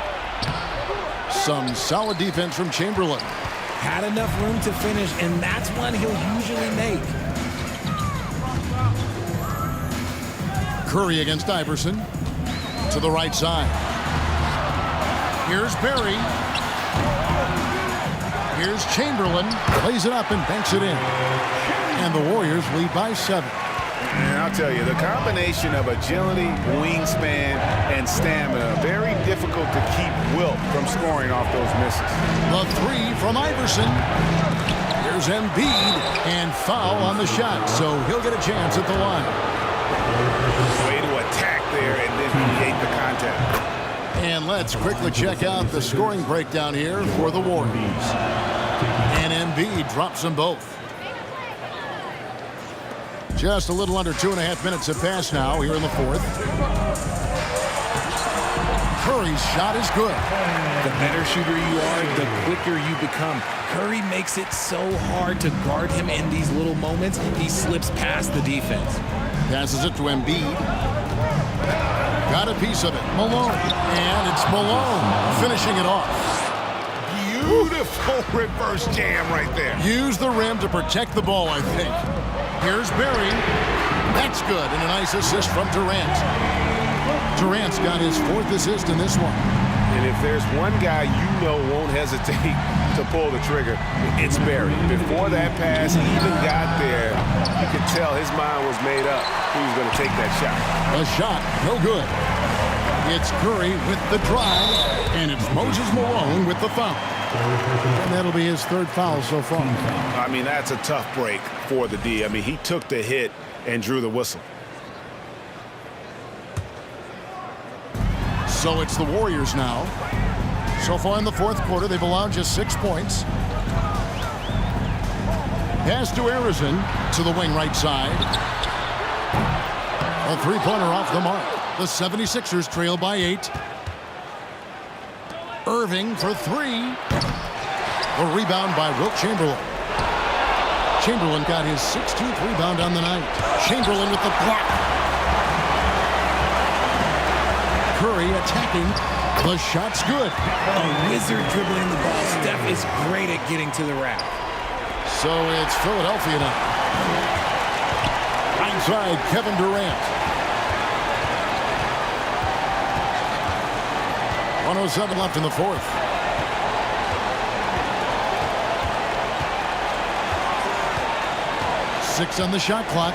Some solid defense from Chamberlain. Had enough room to finish, and that's one he'll usually make. Curry against Iverson. To the right side. Here's Barry. Here's Chamberlain. Plays it up and banks it in. And the Warriors lead by 7. And I'll tell you, the combination of agility, wingspan, and stamina, very difficult to keep Wilt from scoring off those misses. The three from Iverson. Here's Embiid, and foul on the shot, so he'll get a chance at the line. Way to attack there and then create the contact. And let's quickly check out the scoring breakdown here for the Warriors. And Embiid drops them both. Just a little under 2.5 minutes have passed now here in the fourth. Curry's shot is good. The better shooter you are, the quicker you become. Curry makes it so hard to guard him in these little moments. He slips past the defense. Passes it to Embiid. Got a piece of it. Malone. And it's Malone finishing it off. Beautiful reverse jam right there. Use the rim to protect the ball, I think. Here's Barry. That's good. And a nice assist from Durant. Durant's got his 4th assist in this one. And if there's one guy you know won't hesitate to pull the trigger, it's Barry. Before that pass even got there, you could tell his mind was made up. He was going to take that shot. A shot, no good. It's Curry with the drive, and it's Moses Malone with the foul. And that'll be his 3rd foul so far. I mean, that's a tough break for the D. I mean, he took the hit and drew the whistle. So it's the Warriors now. So far in the 4th quarter, they've allowed just 6 points. Pass to Harrison to the wing right side. A 3-pointer off the mark. The 76ers trail by 8. Irving for 3. A rebound by Wilt Chamberlain. Chamberlain got his 16th rebound on the night. Chamberlain with the block. Curry attacking. The shot's good. A wizard dribbling the ball. Steph is great at getting to the rack. So it's Philadelphia now. Right side, Kevin Durant. 1:07 left in the fourth. Six on the shot clock.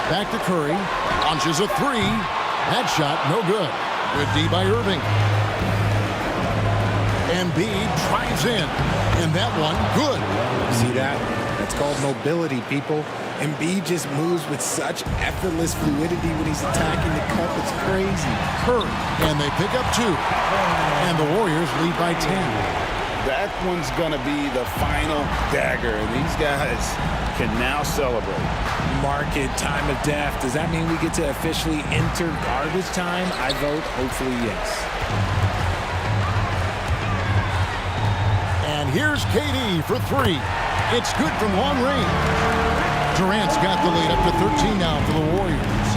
Back to Curry. Launches a three. That shot, no good. Good D by Irving. Embiid drives in. And that one, good. See that? That's called mobility, people. Embiid just moves with such effortless fluidity when he's attacking the cup. It's crazy. Curry. And they pick up two. And the Warriors lead by 10. That one's going to be the final dagger, and these guys can now celebrate. Mark it, time of death. Does that mean we get to officially enter garbage time? I vote hopefully yes. And here's KD for three. It's good from long range. Durant's got the lead up to 13 now for the Warriors.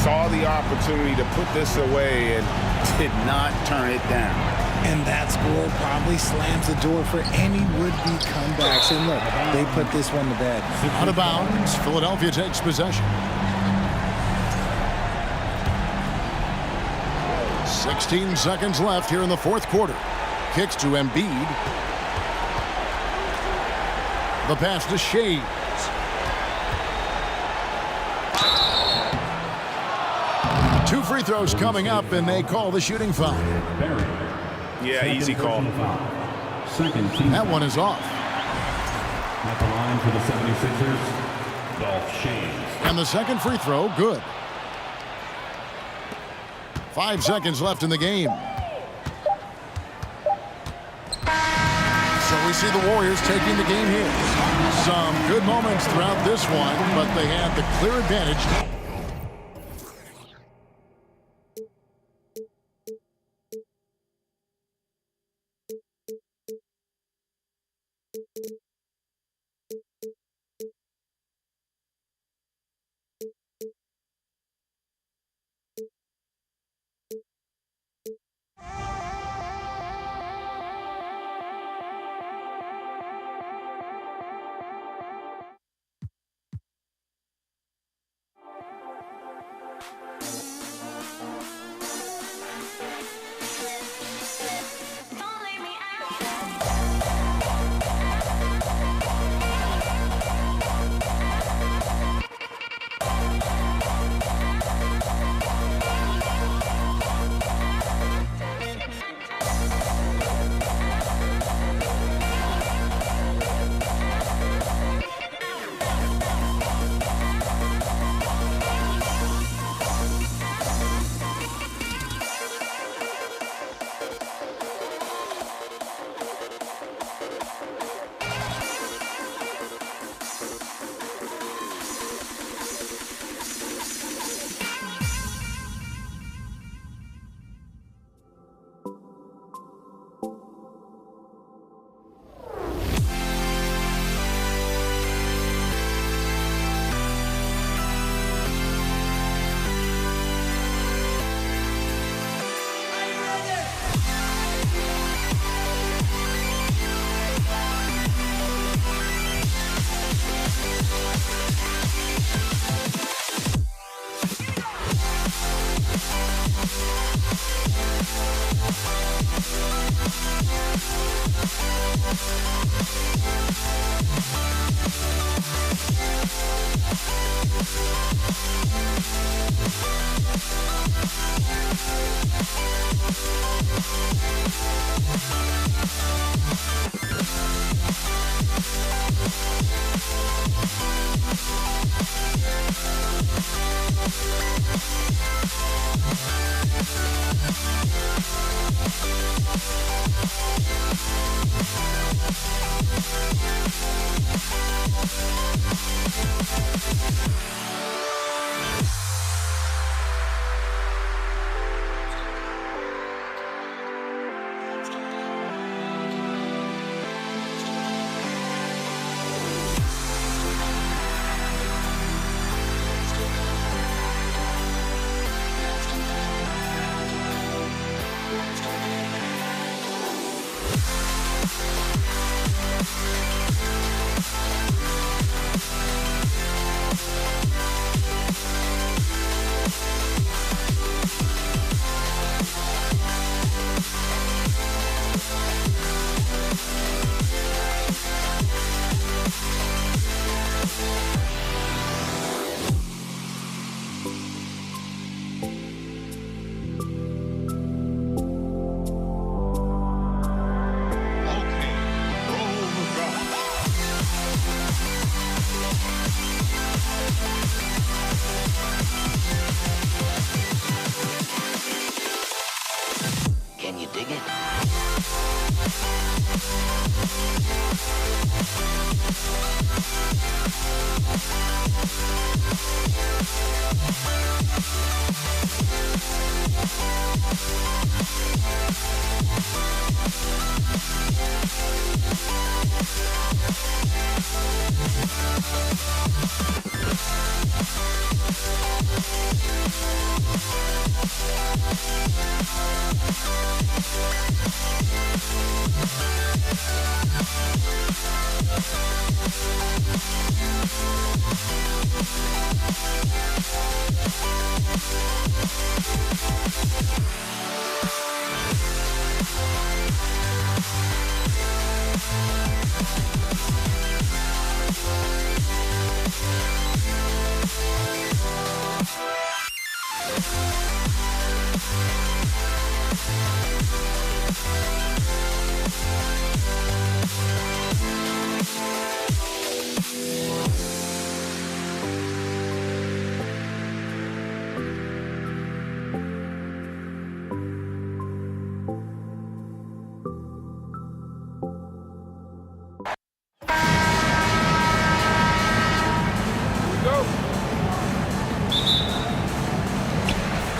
Saw the opportunity to put this away and did not turn it down. And that score probably slams the door for any would-be comebacks. And look, they put this one to bed. Out of bounds, Philadelphia takes possession. 16 seconds left here in the fourth quarter. Kicks to Embiid. The pass to Shea. Two free throws coming up, and they call the shooting foul. Yeah, easy call. That one is off. At the line for the 76ers, Dolph Shames. And the second free throw, good. 5 seconds left in the game. So we see the Warriors taking the game here. Some good moments throughout this one, but they had the clear advantage.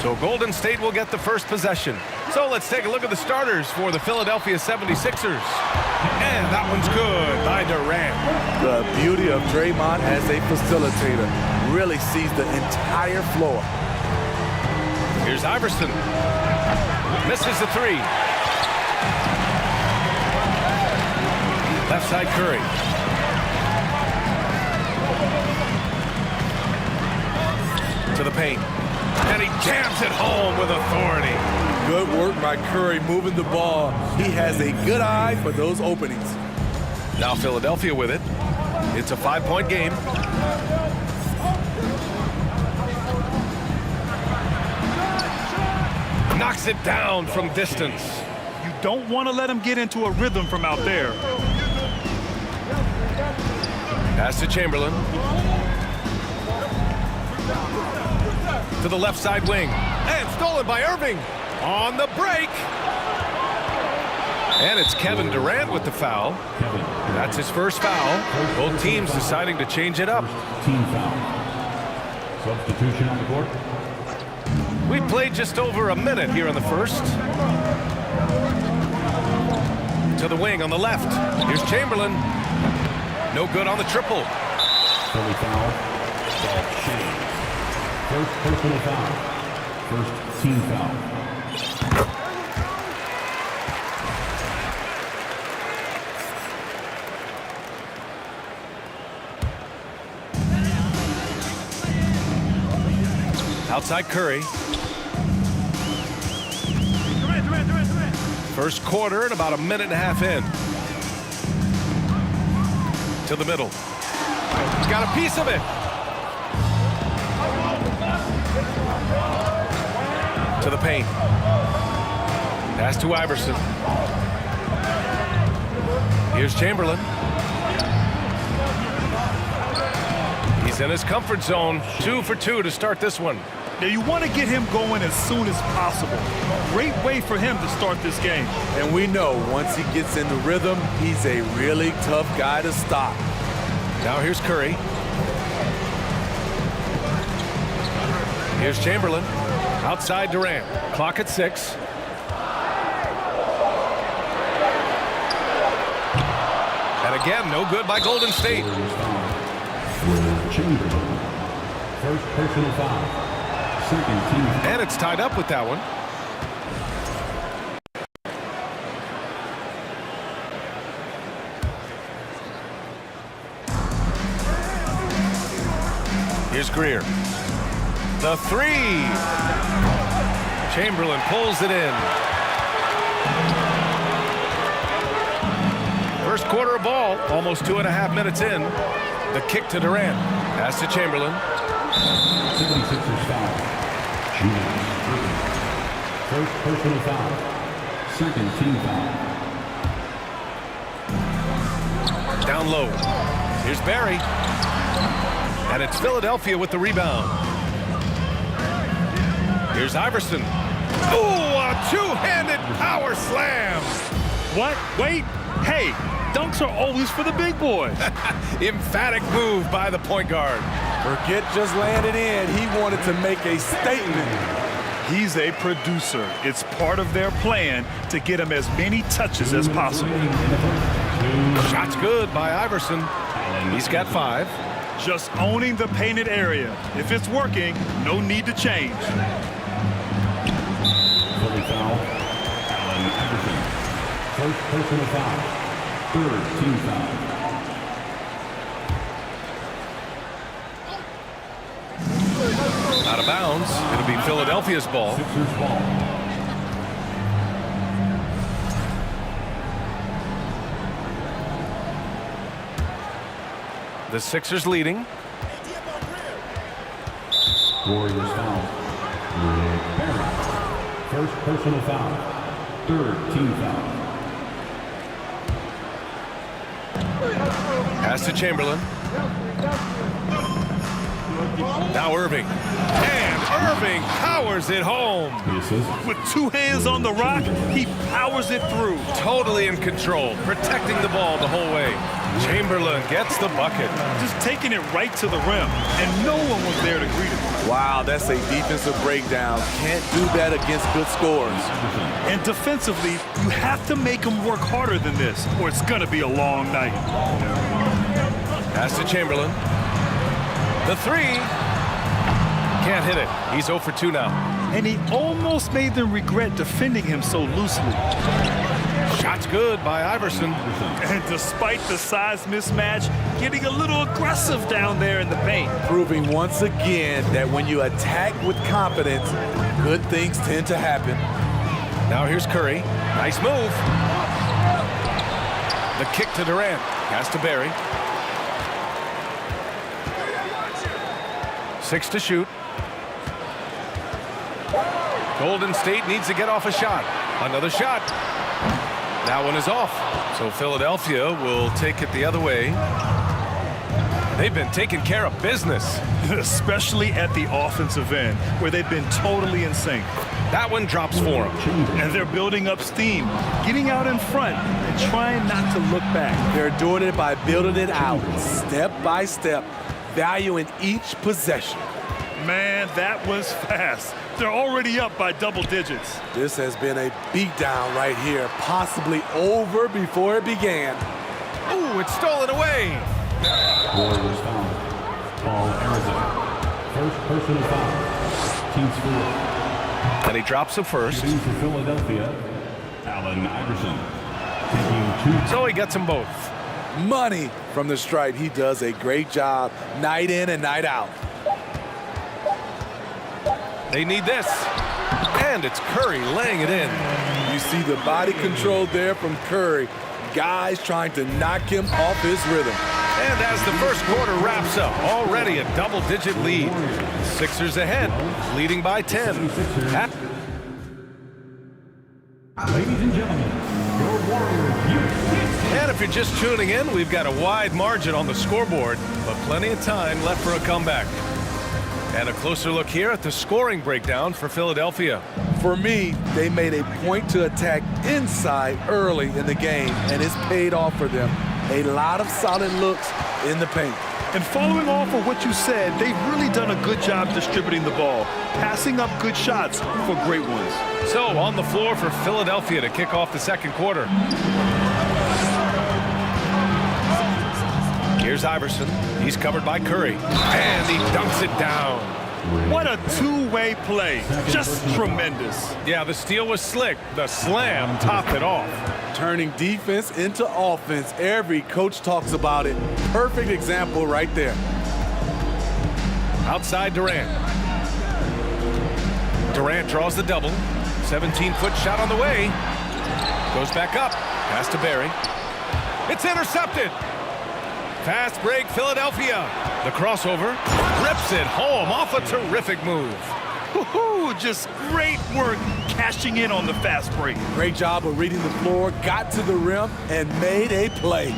So Golden State will get the first possession. So let's take a look at the starters for the Philadelphia 76ers. And that one's good by Durant. The beauty of Draymond as a facilitator, really sees the entire floor. Here's Iverson. Misses the three. Left side Curry. To the paint. And he jams it home with authority. Good work by Curry moving the ball. He has a good eye for those openings. Now Philadelphia with it. It's a 5-point game. Knocks it down from distance. You don't want to let him get into a rhythm from out there. Pass to Chamberlain. To the left side wing. And stolen by Irving. On the break. And it's Kevin Durant with the foul. That's his first foul. Both teams deciding to change it up. Team foul. Substitution on the court. We played just over a minute here in the first. To the wing on the left. Here's Chamberlain. No good on the triple. Philly foul. First personal foul. First team foul. Outside Curry. First quarter and about a minute and a half in. To the middle. He's got a piece of it. To the paint. Pass to Iverson. Here's Chamberlain. He's in his comfort zone. 2 for 2 to start this one. Now you want to get him going as soon as possible. Great way for him to start this game. And we know once he gets in the rhythm, he's a really tough guy to stop. Now here's Curry. Here's Chamberlain. Outside Durant. Clock at 6. And again, no good by Golden State. Chamberlain. First personal foul. Second team. And it's tied up with that one. Here's Greer. The three. Chamberlain pulls it in. First quarter of ball, almost 2.5 minutes in. The kick to Durant. Pass to Chamberlain. 76ers foul. Julius Irving. First personal foul. Second team foul. Down low. Here's Barry. And it's Philadelphia with the rebound. Here's Iverson. Ooh, a two-handed power slam. What? Wait. Hey, dunks are always for the big boys. Emphatic move by the point guard. Forget just laying it in. He wanted to make a statement. He's a producer. It's part of their plan to get him as many touches as possible. Shot's good by Iverson. He's got 5. Just owning the painted area. If it's working, no need to change. personal foul. Third team foul. Out of bounds. It'll be Philadelphia's ball. Sixers ball. The Sixers leading. Warriors foul. Rick Barry. First personal foul. Third team foul. Pass to Chamberlain. Now Irving. And Irving powers it home. With two hands on the rock, he powers it through. Totally in control, protecting the ball the whole way. Chamberlain gets the bucket. Just taking it right to the rim, and no one was there to greet him. Wow, that's a defensive breakdown. Can't do that against good scores. And defensively, you have to make him work harder than this, or it's going to be a long night. Pass to Chamberlain. The three. Can't hit it. He's 0 for 2 now. And he almost made them regret defending him so loosely. Shot's good by Iverson. And despite the size mismatch, getting a little aggressive down there in the paint. Proving once again that when you attack with confidence, good things tend to happen. Now here's Curry. Nice move. The kick to Durant. Pass to Barry. 6 to shoot. Golden State needs to get off a shot. Another shot. That one is off. So Philadelphia will take it the other way. They've been taking care of business. Especially at the offensive end, where they've been totally in sync. That one drops for them. And they're building up steam, getting out in front, and trying not to look back. They're doing it by building it out, step by step, valuing each possession. Man, that was fast. They're already up by double digits. This has been a beatdown right here, possibly over before it began. Ooh, it's stolen away. Warriors foul. Paul Arizona. First personal foul. Team score. And he drops the first. Shooting for Philadelphia, Allen Iverson. Taking 2. So he gets them both. Money from the stripe. He does a great job night in and night out. They need this. And it's Curry laying it in. You see the body control there from Curry. Guys trying to knock him off his rhythm. And as the first quarter wraps up, already a double-digit lead. Sixers ahead, leading by 10. Ladies and gentlemen, your Warriors. And if you're just tuning in, we've got a wide margin on the scoreboard, but plenty of time left for a comeback. And a closer look here at the scoring breakdown for Philadelphia. For me, they made a point to attack inside early in the game, and it's paid off for them. A lot of solid looks in the paint. And following off of what you said, they've really done a good job distributing the ball, passing up good shots for great ones. So on the floor for Philadelphia to kick off the second quarter. Here's Iverson. He's covered by Curry. And he dunks it down. What a two-way play. Just tremendous. Yeah, the steal was slick. The slam topped it off. Turning defense into offense. Every coach talks about it. Perfect example right there. Outside Durant. Durant draws the double. 17-foot shot on the way. Goes back up. Pass to Barry. It's intercepted. Fast break, Philadelphia. The crossover rips it home off a terrific move. Woohoo! Just great work cashing in on the fast break. Great job of reading the floor, got to the rim, and made a play.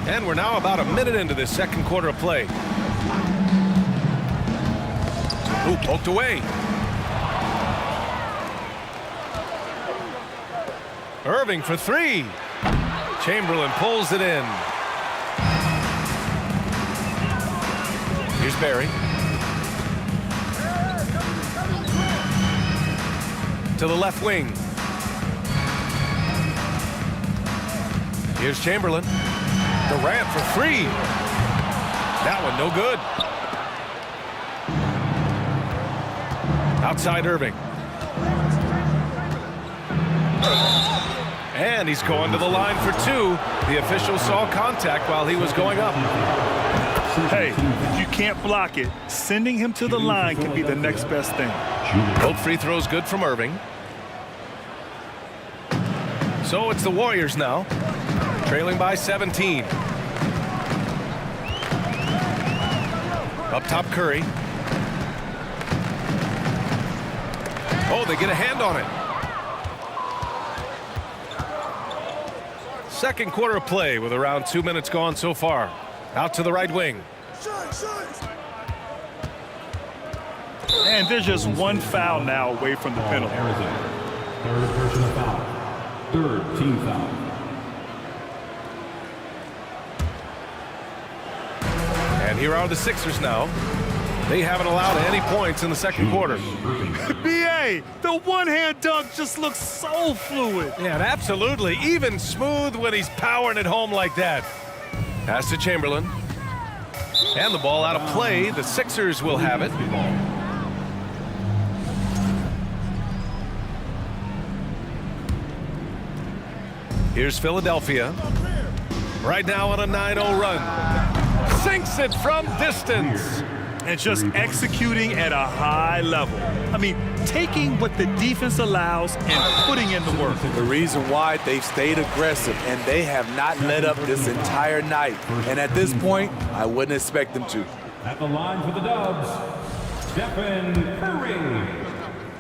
And we're now about a minute into this second quarter of play. Ooh, poked away. Irving for three. Chamberlain pulls it in. Here's Barry. To the left wing. Here's Chamberlain. Durant for three. That one no good. Outside Irving. And he's going to the line for two. The official saw contact while he was going up. Hey, if you can't block it, sending him to the line can be the next best thing. Both free throws good from Irving. So it's the Warriors now, trailing by 17. Up top, Curry. Oh, they get a hand on it. Second quarter of play with around 2 minutes gone so far. Out to the right wing. And there's just one foul now away from the penalty. Third personal foul. Third team foul. And here are the Sixers now. They haven't allowed any points in the second quarter. B.A., the one-hand dunk just looks so fluid. Yeah, and absolutely. Even smooth when he's powering it home like that. Pass to Chamberlain. And the ball out of play. The Sixers will have it. Here's Philadelphia. Right now on a 9-0 run. Sinks it from distance. And just executing at a high level. I mean, taking what the defense allows and putting in the work. The reason why they've stayed aggressive and they have not let up this entire night. And at this point, I wouldn't expect them to. At the line for the Dubs, Stephen Curry.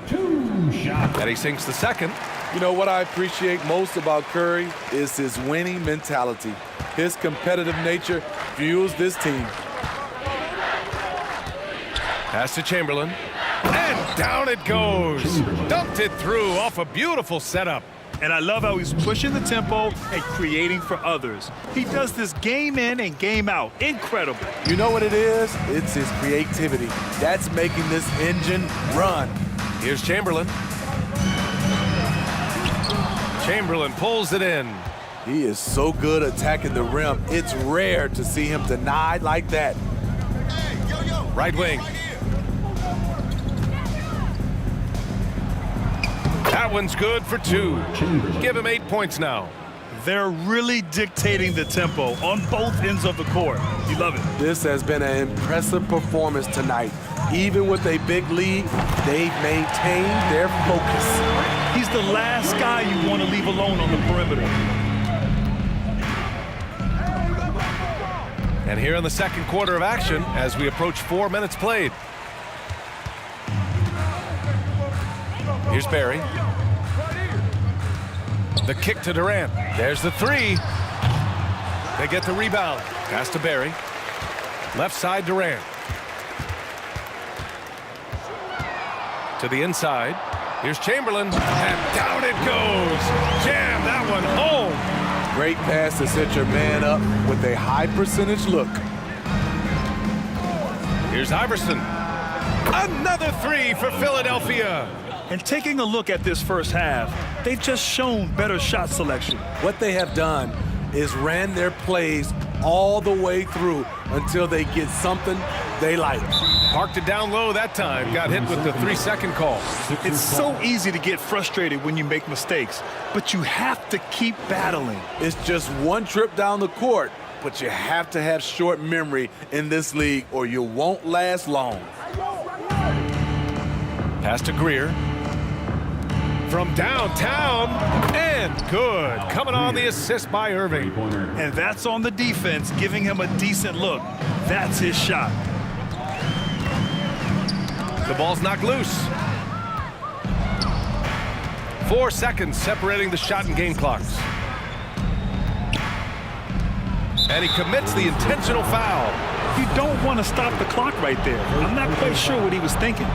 2 shots. And he sinks the second. You know what I appreciate most about Curry is his winning mentality. His competitive nature fuels this team. Pass to Chamberlain. And down it goes. Dumped it through off a beautiful setup. And I love how he's pushing the tempo and creating for others. He does this game in and game out. Incredible. You know what it is? It's his creativity. That's making this engine run. Here's Chamberlain. Chamberlain pulls it in. He is so good attacking the rim. It's rare to see him denied like that. Right wing. That one's good for 2. Give him 8 points now. They're really dictating the tempo on both ends of the court. You love it. This has been an impressive performance tonight. Even with a big lead, they've maintained their focus. He's the last guy you want to leave alone on the perimeter. And here in the second quarter of action as we approach 4 minutes played. Here's Barry. The kick to Durant. There's the 3. They get the rebound. Pass to Barry. Left side Durant. To the inside. Here's Chamberlain. And down it goes. Jam that one home. Great pass to set your man up with a high percentage look. Here's Iverson. Another 3 for Philadelphia. And taking a look at this first half, they've just shown better shot selection. What they have done is ran their plays all the way through until they get something they like. Parked it down low that time. Got hit with the 3-second call. It's so easy to get frustrated when you make mistakes, but you have to keep battling. It's just one trip down the court, but you have to have short memory in this league or you won't last long. Pass to Greer. From downtown, and good. Coming on the assist by Irving. And that's on the defense, giving him a decent look. That's his shot. The ball's knocked loose. 4 seconds separating the shot and game clocks. And he commits the intentional foul. You don't want to stop the clock right there. I'm not quite sure what he was thinking.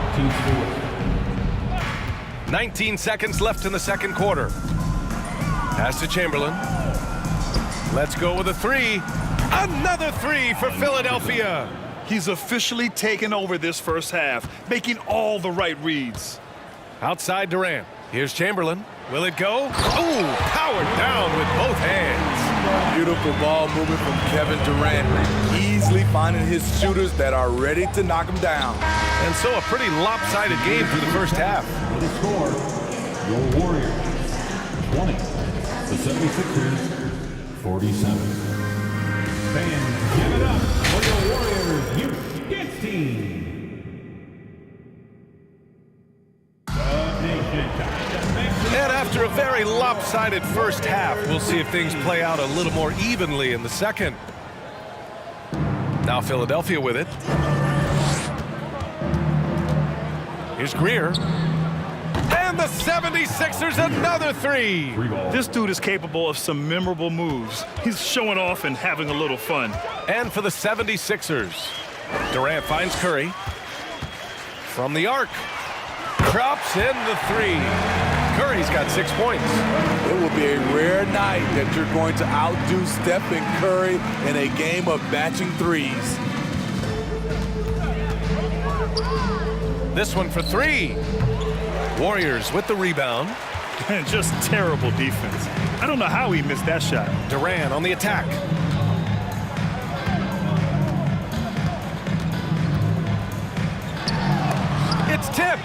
19 seconds left in the second quarter. Pass to Chamberlain. Let's go with a 3. Another 3 for Philadelphia. He's officially taken over this first half, making all the right reads. Outside Durant. Here's Chamberlain. Will it go? Ooh, powered down with both hands. Beautiful ball movement from Kevin Durant. Easily finding his shooters that are ready to knock him down. And so a pretty lopsided game through the first half. The score, your Warriors 20. The 76ers, 47. Fans, give it up for your Warriors Youth Kids team. And after a very lopsided first half, we'll see if things play out a little more evenly in the second. Now Philadelphia with it. Here's Greer. And the 76ers another three. This dude is capable of some memorable moves. He's showing off and having a little fun. And for the 76ers, Durant finds Curry. From the arc. Drops in the three. Curry's got 6 points. It will be a rare night that you're going to outdo Stephen Curry in a game of matching threes. This one for three. Warriors with the rebound. Just terrible defense. I don't know how he missed that shot. Durant on the attack. It's tipped.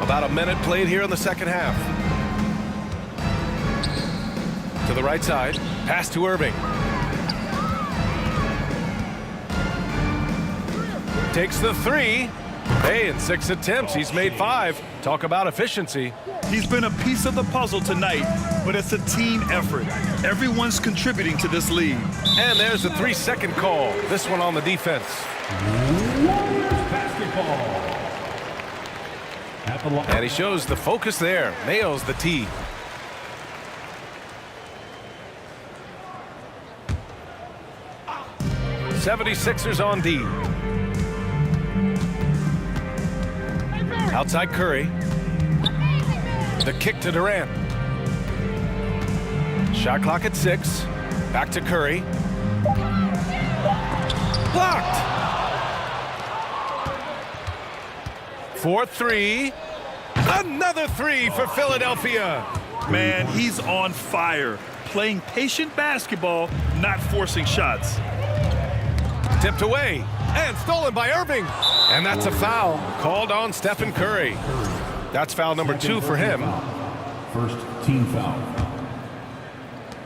About a minute played here in the second half. To the right side. Pass to Irving. Takes the three. Hey, in 6 attempts, he's made 5. Talk about efficiency. He's been a piece of the puzzle tonight, but it's a team effort. Everyone's contributing to this lead. And there's a 3-second call. This one on the defense. Warriors basketball. And he shows the focus there. Nails the tee. '76ers on D. Outside Curry. The kick to Durant. Shot clock at 6. Back to Curry. Blocked. 4-3. Another three for Philadelphia. Man, he's on fire. Playing patient basketball, not forcing shots. Tipped away and stolen by Irving. And that's a foul called on Stephen Curry. That's foul number 2 for him. First team foul.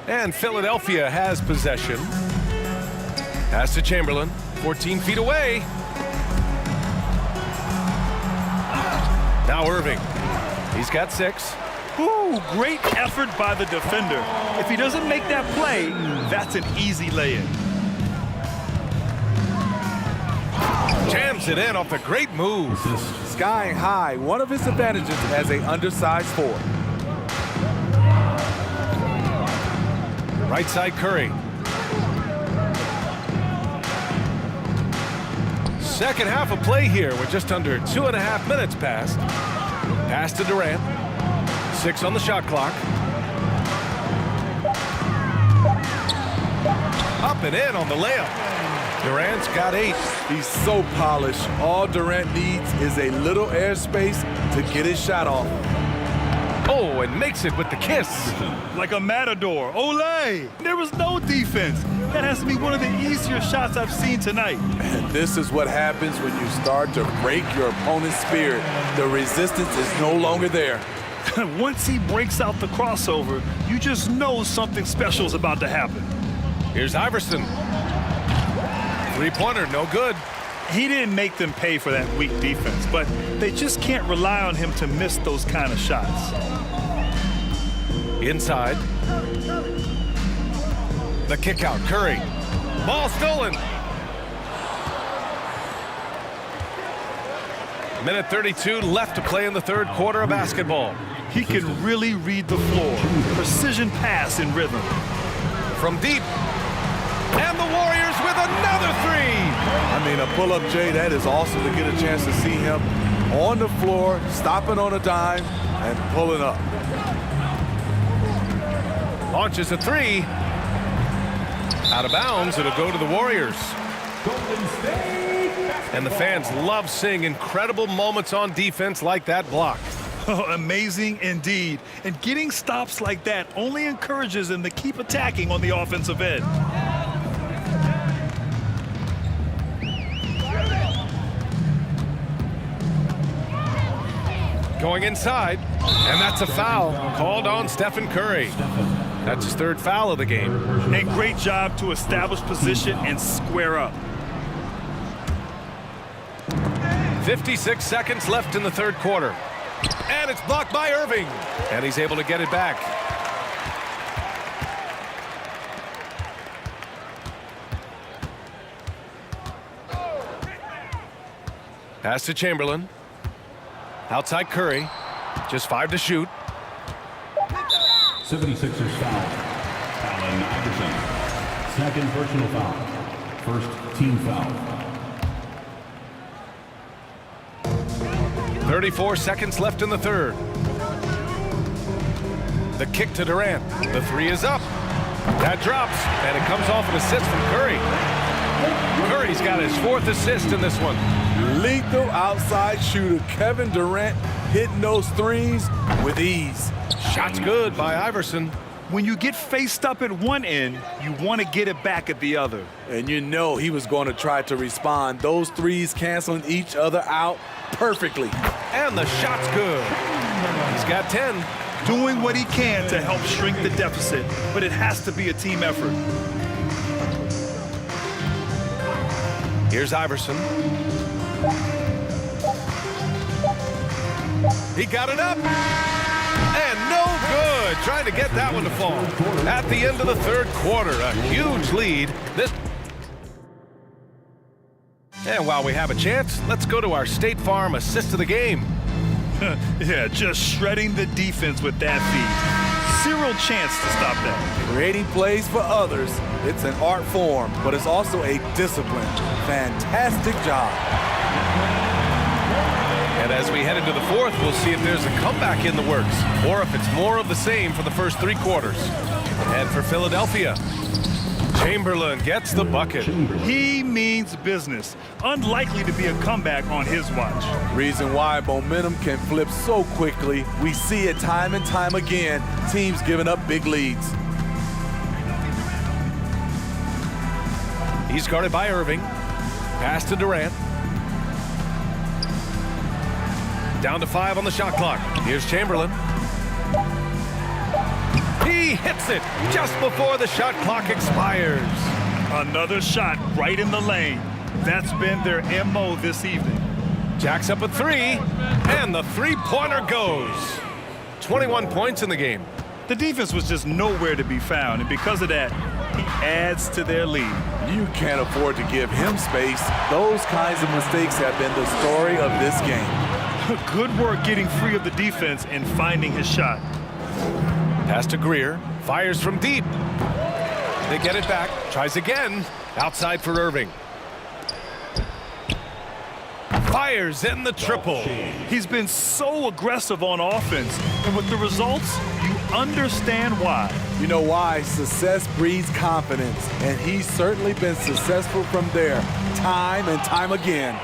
And Philadelphia has possession. Pass to Chamberlain. 14 feet away. Now Irving. He's got 6. Ooh, great effort by the defender. If he doesn't make that play, that's an easy lay-in. Jams it in off a great move. Skying high, one of his advantages as an undersized forward. Right side Curry. Second half of play here with just under 2.5 minutes passed. Pass to Durant. 6 on the shot clock. Up and in on the layup. Durant's got 8. He's so polished. All Durant needs is a little airspace to get his shot off. Oh, and makes it with the kiss. Like a matador. Olé! There was no defense. That has to be one of the easier shots I've seen tonight. And this is what happens when you start to break your opponent's spirit. The resistance is no longer there. Once he breaks out the crossover, you just know something special is about to happen. Here's Iverson. Three-pointer, no good. He didn't make them pay for that weak defense, but they just can't rely on him to miss those kind of shots. Inside. The kick out, Curry. Ball stolen. Minute 32 left to play in the third quarter of basketball. He can really read the floor. Precision pass in rhythm. From deep. And the Warriors with another 3. I mean, a pull-up, Jay, that is awesome to get a chance to see him on the floor, stopping on a dime, and pulling up. Launches a 3. Out of bounds, it'll go to the Warriors. And the fans love seeing incredible moments on defense like that block. Oh, amazing indeed. And getting stops like that only encourages them to keep attacking on the offensive end. Going inside, and that's a foul called on Stephen Curry. That's his third foul of the game. A great job to establish position and square up. 56 seconds left in the third quarter. And it's blocked by Irving. And he's able to get it back. Pass to Chamberlain. Outside Curry. Just 5 to shoot. 76ers foul. Allen Iverson. Second personal foul. First team foul. 34 seconds left in the third. The kick to Durant. The three is up. That drops, and it comes off an assist from Curry. Curry's got his 4th assist in this one. Lethal outside shooter Kevin Durant hitting those threes with ease. Shot's good by Iverson. When you get faced up at one end, you want to get it back at the other. And you know he was going to try to respond. Those threes canceling each other out perfectly. And the shot's good. He's got 10. Doing what he can to help shrink the deficit, but it has to be a team effort. Here's Iverson. He got it up. And no good. Trying to get that one to fall. At the end of the third quarter, a huge lead. And while we have a chance, let's go to our State Farm assist of the game. Yeah, just shredding the defense with that feed. Zero chance to stop that. Creating plays for others, it's an art form, but it's also a discipline. Fantastic job. And as we head into the fourth, we'll see if there's a comeback in the works or if it's more of the same for the first 3 quarters. And for Philadelphia, Chamberlain gets the bucket. He means business. Unlikely to be a comeback on his watch. Reason why momentum can flip so quickly. We see it time and time again. Teams giving up big leads. He's guarded by Irving. Pass to Durant. Down to 5 on the shot clock. Here's Chamberlain. He hits it just before the shot clock expires. Another shot right in the lane. That's been their MO this evening. Jack's up a 3, and the three-pointer goes. 21 points in the game. The defense was just nowhere to be found, and because of that, he adds to their lead. You can't afford to give him space. Those kinds of mistakes have been the story of this game. Good work getting free of the defense and finding his shot. Pass to Greer. Fires from deep. They get it back. Tries again. Outside for Irving. Fires in the triple. He's been so aggressive on offense, and with the results, you understand why. You know why? Success breeds confidence, and he's certainly been successful from there, time and time again.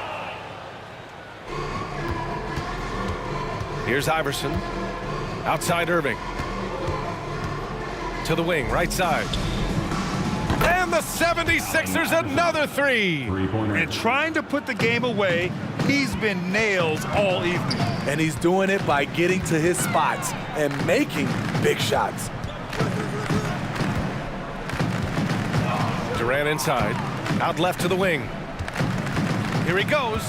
Here's Iverson. Outside Irving. To the wing, right side. And the 76ers another 3. And trying to put the game away, he's been nails all evening. And he's doing it by getting to his spots and making big shots. Durant inside. Out left to the wing. Here he goes.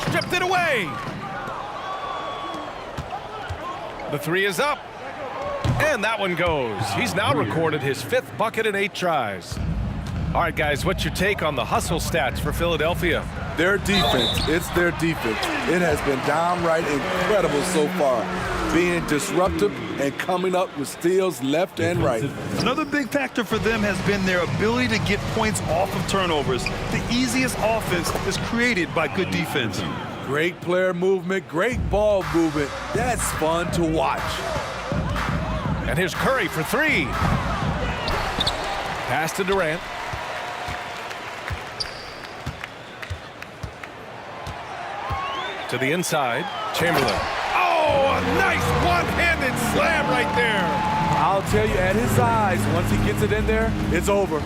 Stripped it away. The 3 is up. And that one goes. He's now recorded his 5th bucket in 8 tries. All right, guys, what's your take on the hustle stats for Philadelphia? Their defense, it's their defense. It has been downright incredible so far. Being disruptive and coming up with steals left and right. Another big factor for them has been their ability to get points off of turnovers. The easiest offense is created by good defense. Great player movement, great ball movement. That's fun to watch. And here's Curry for 3. Pass to Durant. To the inside, Chamberlain. Oh, a nice one-handed slam right there. I'll tell you, at his size, once he gets it in there, it's over.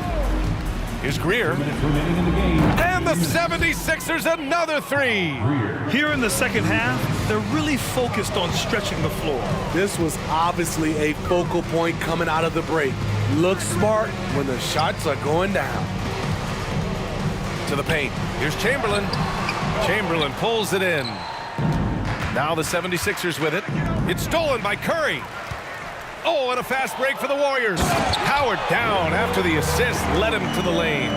Here's Greer. Remaining in the game. And the 76ers another three. Here in the second half, they're really focused on stretching the floor. This was obviously a focal point coming out of the break. Look smart when the shots are going down. To the paint. Here's Chamberlain. Chamberlain pulls it in. Now the 76ers with it. It's stolen by Curry. Oh, and a fast break for the Warriors. Howard down after the assist led him to the lane.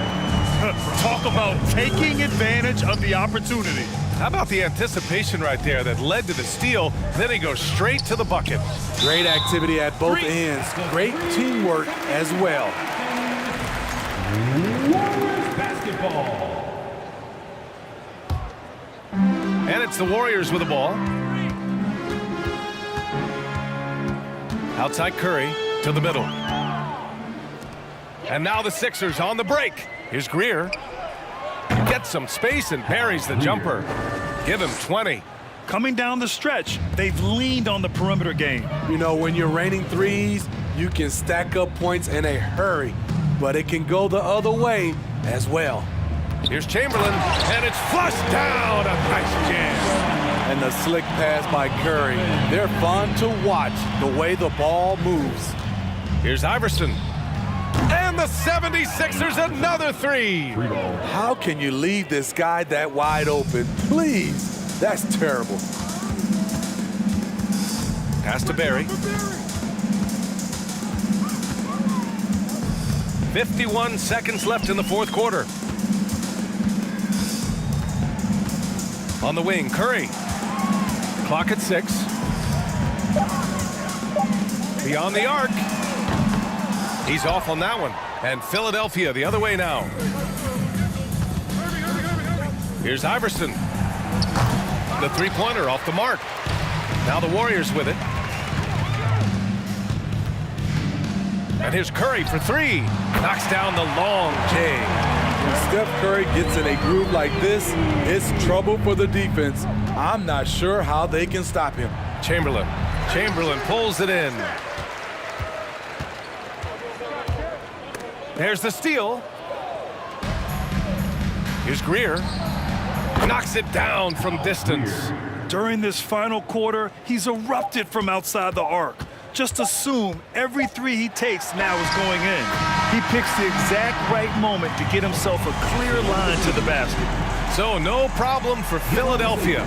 Talk about taking advantage of the opportunity. How about the anticipation right there that led to the steal? Then he goes straight to the bucket. Great activity at both ends. Great teamwork as well. Warriors basketball. And it's the Warriors with the ball. Outside Curry to the middle. And now the Sixers on the break. Here's Greer. Gets some space and buries the jumper. Give him 20. Coming down the stretch, they've leaned on the perimeter game. You know, when you're raining threes, you can stack up points in a hurry, but it can go the other way as well. Here's Chamberlain, and it's flushed down. A nice jam. And the slick pass by Curry. They're fun to watch the way the ball moves. Here's Iverson. And the 76ers another three. How can you leave this guy that wide open? Please. That's terrible. Pass to Barry. 51 seconds left in the fourth quarter. On the wing, Curry. Clock at 6. Beyond the arc. He's off on that one. And Philadelphia the other way now. Here's Iverson. The three-pointer off the mark. Now the Warriors with it. And here's Curry for three. Knocks down the long J. When Steph Curry gets in a groove like this, it's trouble for the defense. I'm not sure how they can stop him. Chamberlain. Chamberlain pulls it in. There's the steal. Here's Greer. Knocks it down from distance. During this final quarter, he's erupted from outside the arc. Just assume every three he takes now is going in. He picks the exact right moment to get himself a clear line to the basket. So no problem for Philadelphia.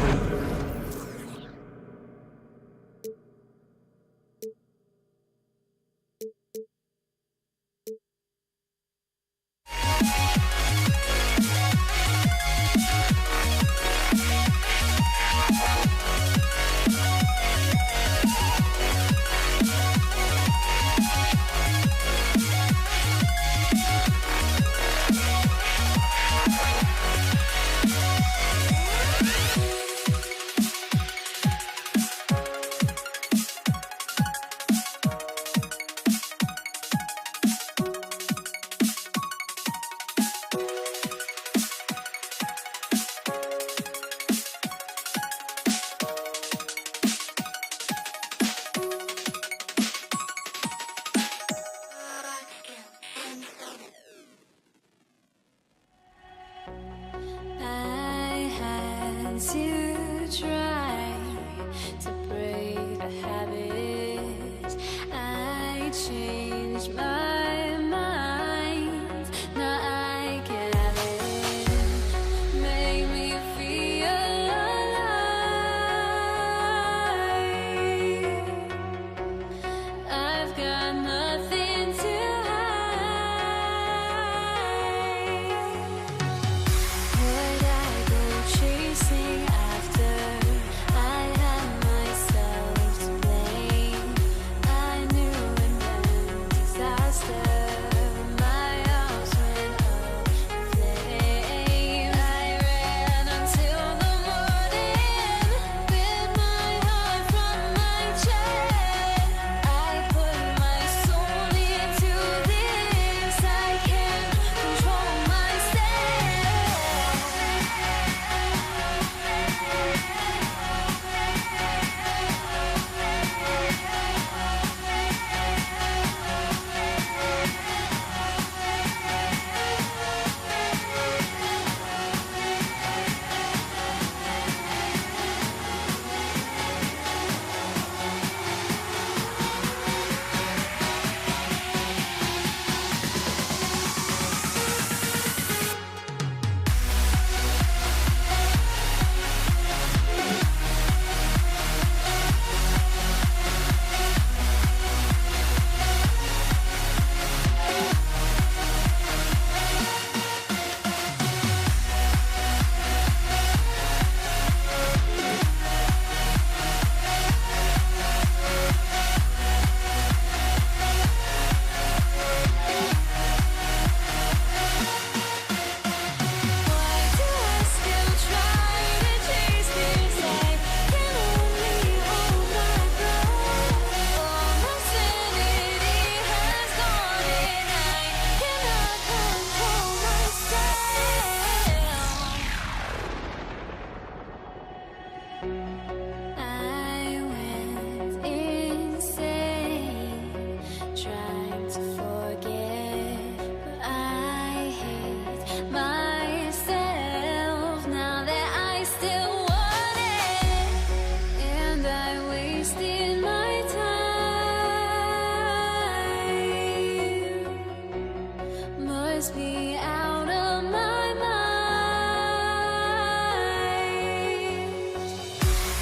must be out of my mind.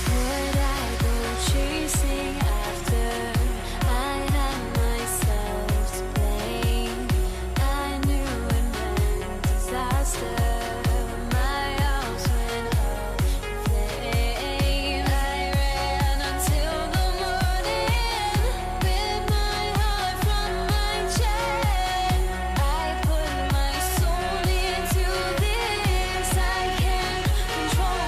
Would I go chasing after? I had myself to blame. I knew it meant disaster. My house went up in flames. I ran until the morning with my heart from my chest. I put my soul into this. I can't control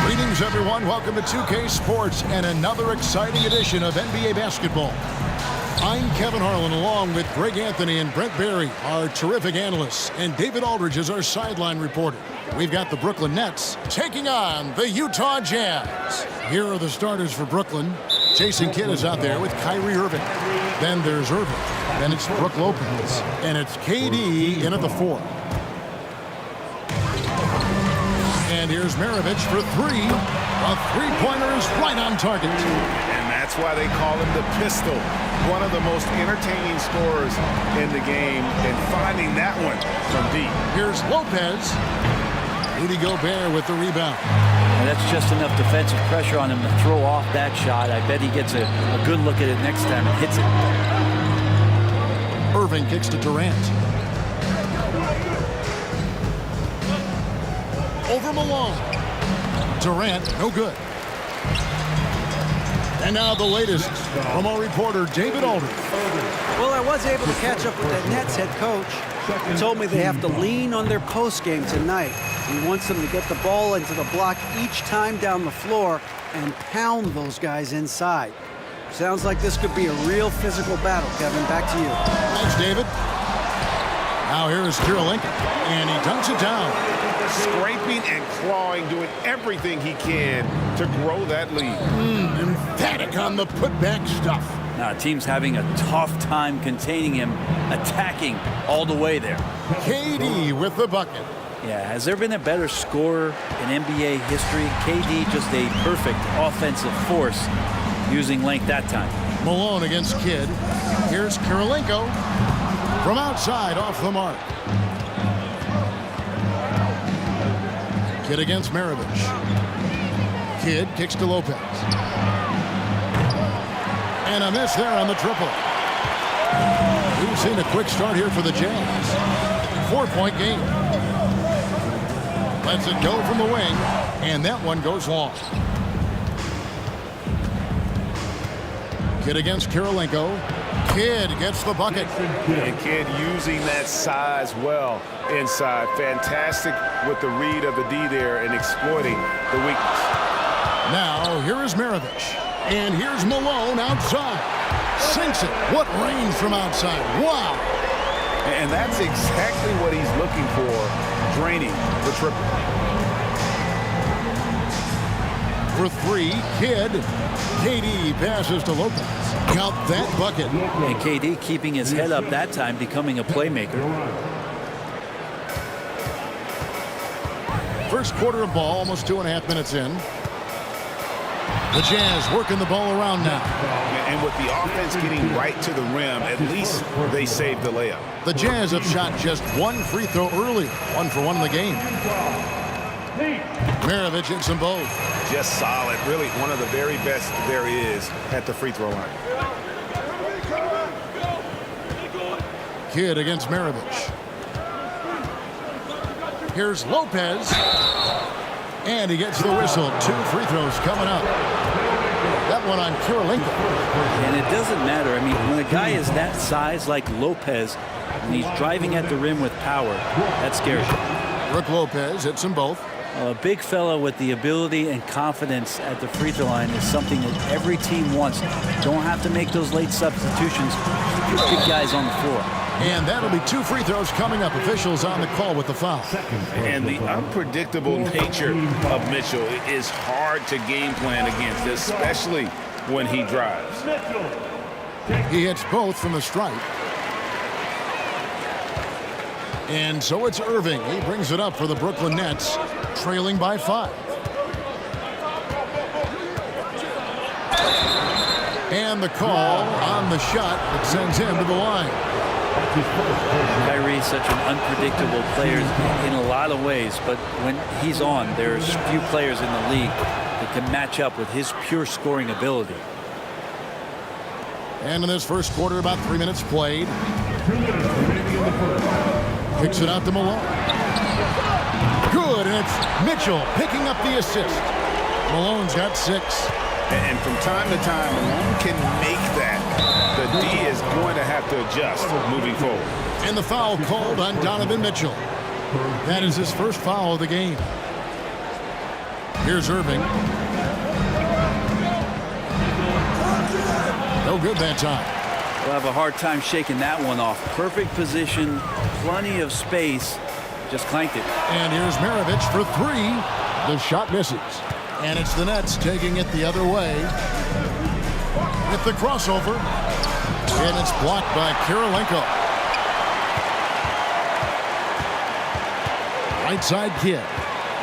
Greetings, everyone. Welcome to 2K Sports and another exciting edition of NBA basketball. I'm Kevin Harlan, along with Greg Anthony and Brent Barry, our terrific analysts, and David Aldridge is our sideline reporter. We've got the Brooklyn Nets taking on the Utah Jazz. Here are the starters for Brooklyn. Jason Kidd is out there with Kyrie Irving. Then there's Irving. Then it's Brook Lopez. And it's KD in at the 4. And here's Maravich for 3. A three-pointer is right on target. And that's why they call him the pistol. One of the most entertaining scorers in the game, and finding that one from deep. Here's Lopez. Rudy Gobert with the rebound. And that's just enough defensive pressure on him to throw off that shot. I bet he gets a good look at it next time and hits it. Irving kicks to Durant. Over Malone. Durant, no good. And now the latest from our reporter, David Aldridge. Well, I was able to catch up with that Nets head coach. He told me they have to lean on their post game tonight. He wants them to get the ball into the block each time down the floor and pound those guys inside. Sounds like this could be a real physical battle, Kevin. Back to you. Thanks, David. Now here is Kirilenko, and he dunks it down. Scraping and clawing, doing everything he can to grow that lead. Emphatic on the putback stuff. Now, team's having a tough time containing him, attacking all the way there. KD with the bucket. Yeah, has there been a better scorer in NBA history? KD just a perfect offensive force using length that time. Malone against Kidd. Here's Kirilenko from outside off the mark. Kidd against Maravich. Kidd kicks to Lopez. And a miss there on the triple. We've seen a quick start here for the Jazz. 4-point game. Lets it go from the wing, and that one goes long. Kidd against Kirilenko. Kidd gets the bucket. And Kidd using that size well inside. Fantastic with the read of the D there and exploiting the weakness. Now, here is Maravich. And here's Malone outside. Sinks it. What range from outside. Wow. And that's exactly what he's looking for, draining the triple. For 3, Kidd. KD passes to Lopez. Count that bucket. And KD keeping his head up that time, becoming a playmaker. First quarter of ball, almost 2.5 minutes in. The Jazz working the ball around now. And with the offense getting right to the rim, at least they saved the layup. The Jazz have shot just 1 free throw earlier. 1 for 1 in the game. Maravich hits them both. Just solid. Really one of the very best there is at the free throw line. Kidd against Maravich. Here's Lopez. And he gets the whistle. 2 free throws coming up. That one on Kirilenko. And it doesn't matter. I mean, when a guy is that size like Lopez, When he's driving at the rim with power, that scares you. Brook Lopez hits them both. A big fella with the ability and confidence at the free throw line is something that every team wants. Don't have to make those late substitutions. Keep big guys on the floor. And that'll be 2 free throws coming up. Officials on the call with the foul. And the unpredictable nature of Mitchell is hard to game plan against, especially when he drives. He hits both from the stripe. And so it's Irving. He brings it up for the Brooklyn Nets, trailing by 5. And the call on the shot that sends him to the line. Kyrie's such an unpredictable player in a lot of ways, but when he's on, there's few players in the league that can match up with his pure scoring ability. And in this first quarter, about 3 minutes played. Kicks it out to Malone. Good, and it's Mitchell picking up the assist. Malone's got 6. And from time to time, Malone can make that. The D is going to have to adjust moving forward. And the foul called on Donovan Mitchell. That is his first foul of the game. Here's Irving. No good that time. We'll have a hard time shaking that one off. Perfect position, plenty of space, just clanked it. And here's Maravich for 3. The shot misses. And it's the Nets taking it the other way. With the crossover. And it's blocked by Kirilenko. Right side Kidd.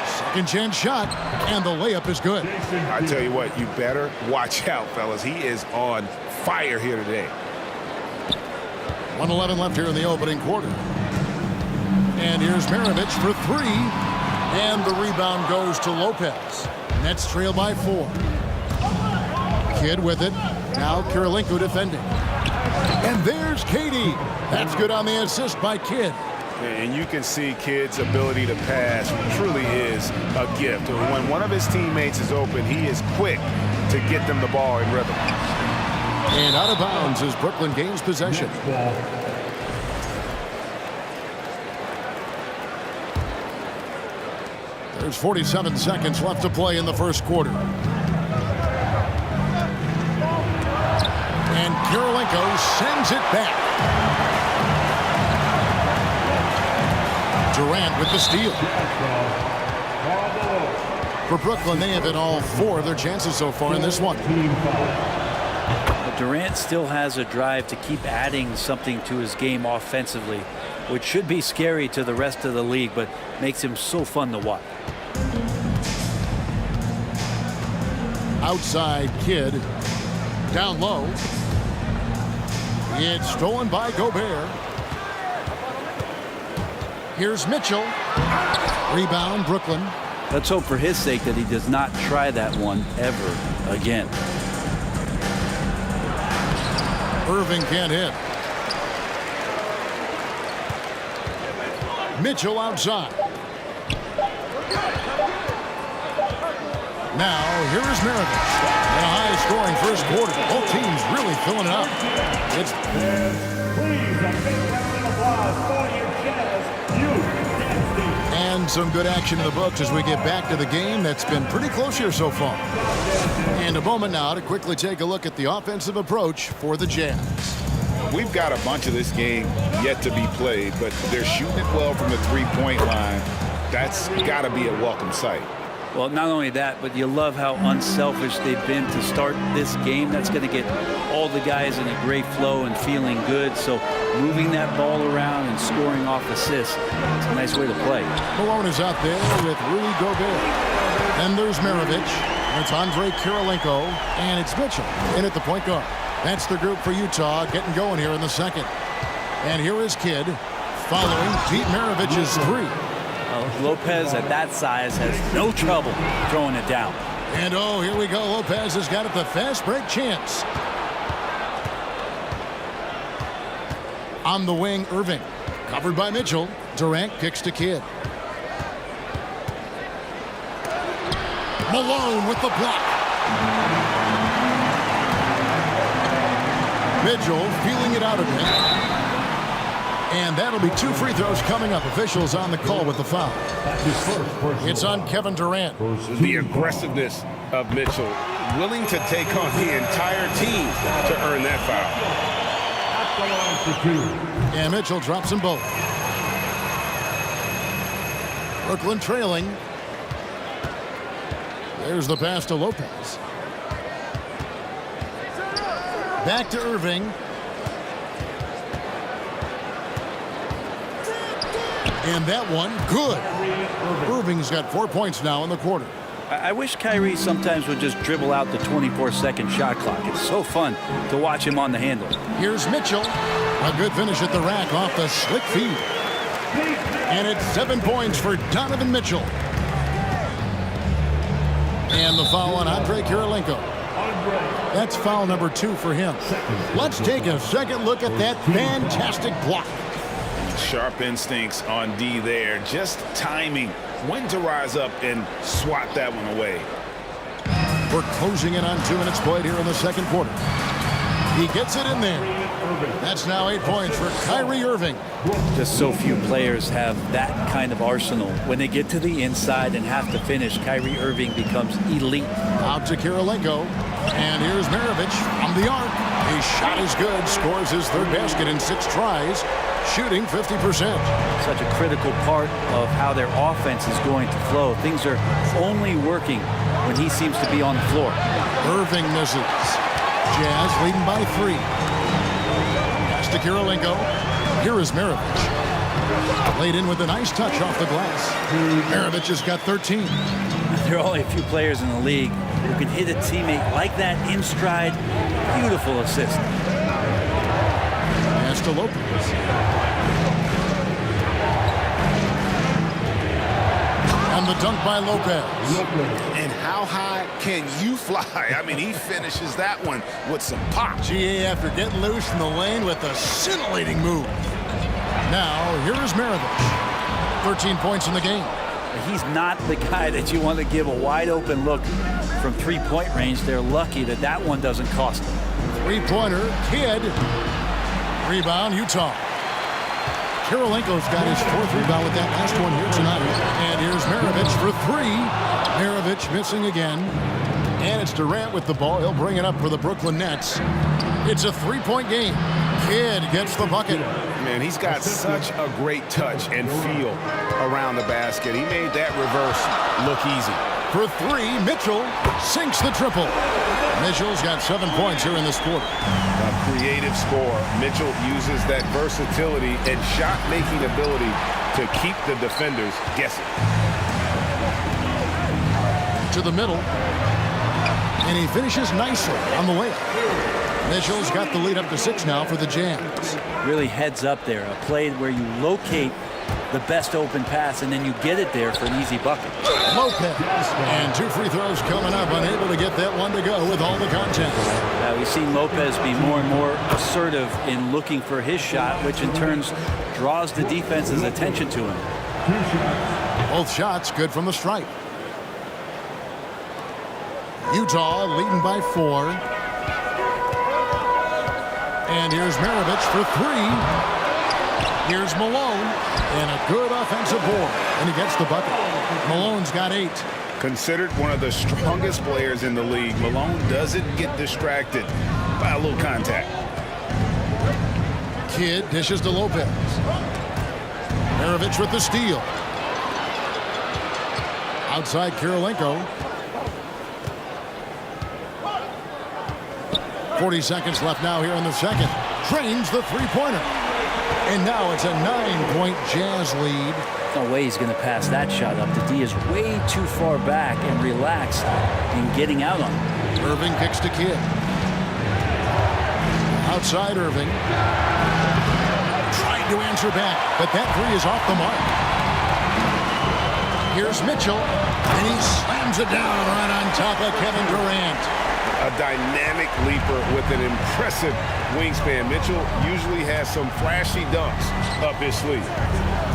Second chance shot. And the layup is good. I tell you what, you better watch out, fellas. He is on fire here today. 1:11 left here in the opening quarter. And here's Maravich for 3. And the rebound goes to Lopez. Nets trail by 4. Kidd with it. Now Kirilenko defending. And there's Katie. That's good on the assist by Kidd. And you can see Kidd's ability to pass truly is a gift. When one of his teammates is open, he is quick to get them the ball in rhythm. And out of bounds as Brooklyn gains possession. There's 47 seconds left to play in the first quarter. And Kirilenko sends it back. Durant with the steal. For Brooklyn, they have hit all 4 of their chances so far in this one. But Durant still has a drive to keep adding something to his game offensively, which should be scary to the rest of the league, but makes him so fun to watch. Outside Kidd. Down low. It's stolen by Gobert. Here's Mitchell. Rebound, Brooklyn. Let's hope for his sake that he does not try that one ever again. Irving can't hit. Mitchell outside. Now, here is Maravich. In a high-scoring first quarter. Both teams really filling it up. It's... Please, a big round of applause for your Jazz Youth Dynasty. And some good action in the books as we get back to the game that's been pretty close here so far. And a moment now to quickly take a look at the offensive approach for the Jazz. We've got a bunch of this game yet to be played, but they're shooting it well from the three-point line. That's got to be a welcome sight. Well, not only that, but you love how unselfish they've been to start this game. That's going to get all the guys in a great flow and feeling good. So moving that ball around and scoring off assists, it's a nice way to play. Malone is out there with Rudy Gobert. Then there's Maravich. It's Andre Kirilenko. And it's Mitchell in at the point guard. That's the group for Utah getting going here in the second. And here is Kidd following Pete Maravich's 3. Lopez at that size has no trouble throwing it down. And oh, here we go. Lopez has got it the fast break chance. On the wing, Irving. Covered by Mitchell. Durant kicks to Kidd. Malone with the block. Mitchell feeling it out a bit. And that'll be 2 free throws coming up. Officials on the call with the foul. It's on Kevin Durant. The aggressiveness of Mitchell, willing to take on the entire team to earn that foul. And Mitchell drops them both. Brooklyn trailing. There's the pass to Lopez. Back to Irving. And that one, good. Irving's got 4 points now in the quarter. I wish Kyrie sometimes would just dribble out the 24-second shot clock. It's so fun to watch him on the handle. Here's Mitchell. A good finish at the rack off the slick feed. And it's 7 points for Donovan Mitchell. And the foul on Andre Kirilenko. That's foul number 2 for him. Let's take a second look at that fantastic block. Sharp instincts on D there. Just timing when to rise up and swat that one away. We're closing in on 2 minutes played here in the second quarter. He gets it in there. That's now 8 points for Kyrie Irving. Just so few players have that kind of arsenal. When they get to the inside and have to finish, Kyrie Irving becomes elite. Out to Kirilenko. And here's Maravich from the arc. His shot is good. Scores his 3rd basket in 6 tries. Shooting 50%. Such a critical part of how their offense is going to flow. Things are only working when he seems to be on the floor. Irving misses. Jazz leading by 3. Pass to Kirilenko. Here is Maravich. Laid in with a nice touch off the glass. Maravich has got 13. There are only a few players in the league who can hit a teammate like that in stride. Beautiful assist. Pass to Lopez. And the dunk by Lopez. And how high can you fly? I mean, he finishes that one with some pop. GA after getting loose in the lane with a scintillating move. Now, here is Maravich. 13 points in the game. He's not the guy that you want to give a wide open look from 3-point range. They're lucky that that one doesn't cost them. 3-pointer, Kidd. Rebound, Utah. Kirilenko's got his 4th rebound with that last one here tonight. And here's Maravich for 3. Maravich missing again. And it's Durant with the ball. He'll bring it up for the Brooklyn Nets. It's a 3-point game. Kidd gets the bucket. Man, he's got such a great touch and feel around the basket. He made that reverse look easy. For 3, Mitchell sinks the triple. Mitchell's got 7 points here in this quarter. A creative score. Mitchell uses that versatility and shot-making ability to keep the defenders guessing. To the middle. And he finishes nicely on the layup. Mitchell's got the lead up to 6 now for the Jazz. Really heads up there. A play where you locate the best open pass and then you get it there for an easy bucket. Lopez. And 2 free throws coming up. Unable to get that one to go with all the contact. We've seen Lopez be more and more assertive in looking for his shot, which in turn draws the defense's attention to him. Both shots good from the stripe. Utah leading by 4. And here's Maravich for 3. Here's Malone. And a good offensive board. And he gets the bucket. Malone's got 8. Considered one of the strongest players in the league, Malone doesn't get distracted by a little contact. Kidd dishes to Lopez. Maravich with the steal. Outside Kirilenko. 40 seconds left now here in the second. Drains the 3-pointer. And now it's a 9-point Jazz lead. No way he's going to pass that shot up. The D is way too far back and relaxed in getting out on it. Irving kicks to Kidd. Outside Irving. Trying to answer back, but that 3 is off the mark. Here's Mitchell, and he slams it down right on top of Kevin Durant. A dynamic leaper with an impressive wingspan. Mitchell usually has some flashy dunks up his sleeve.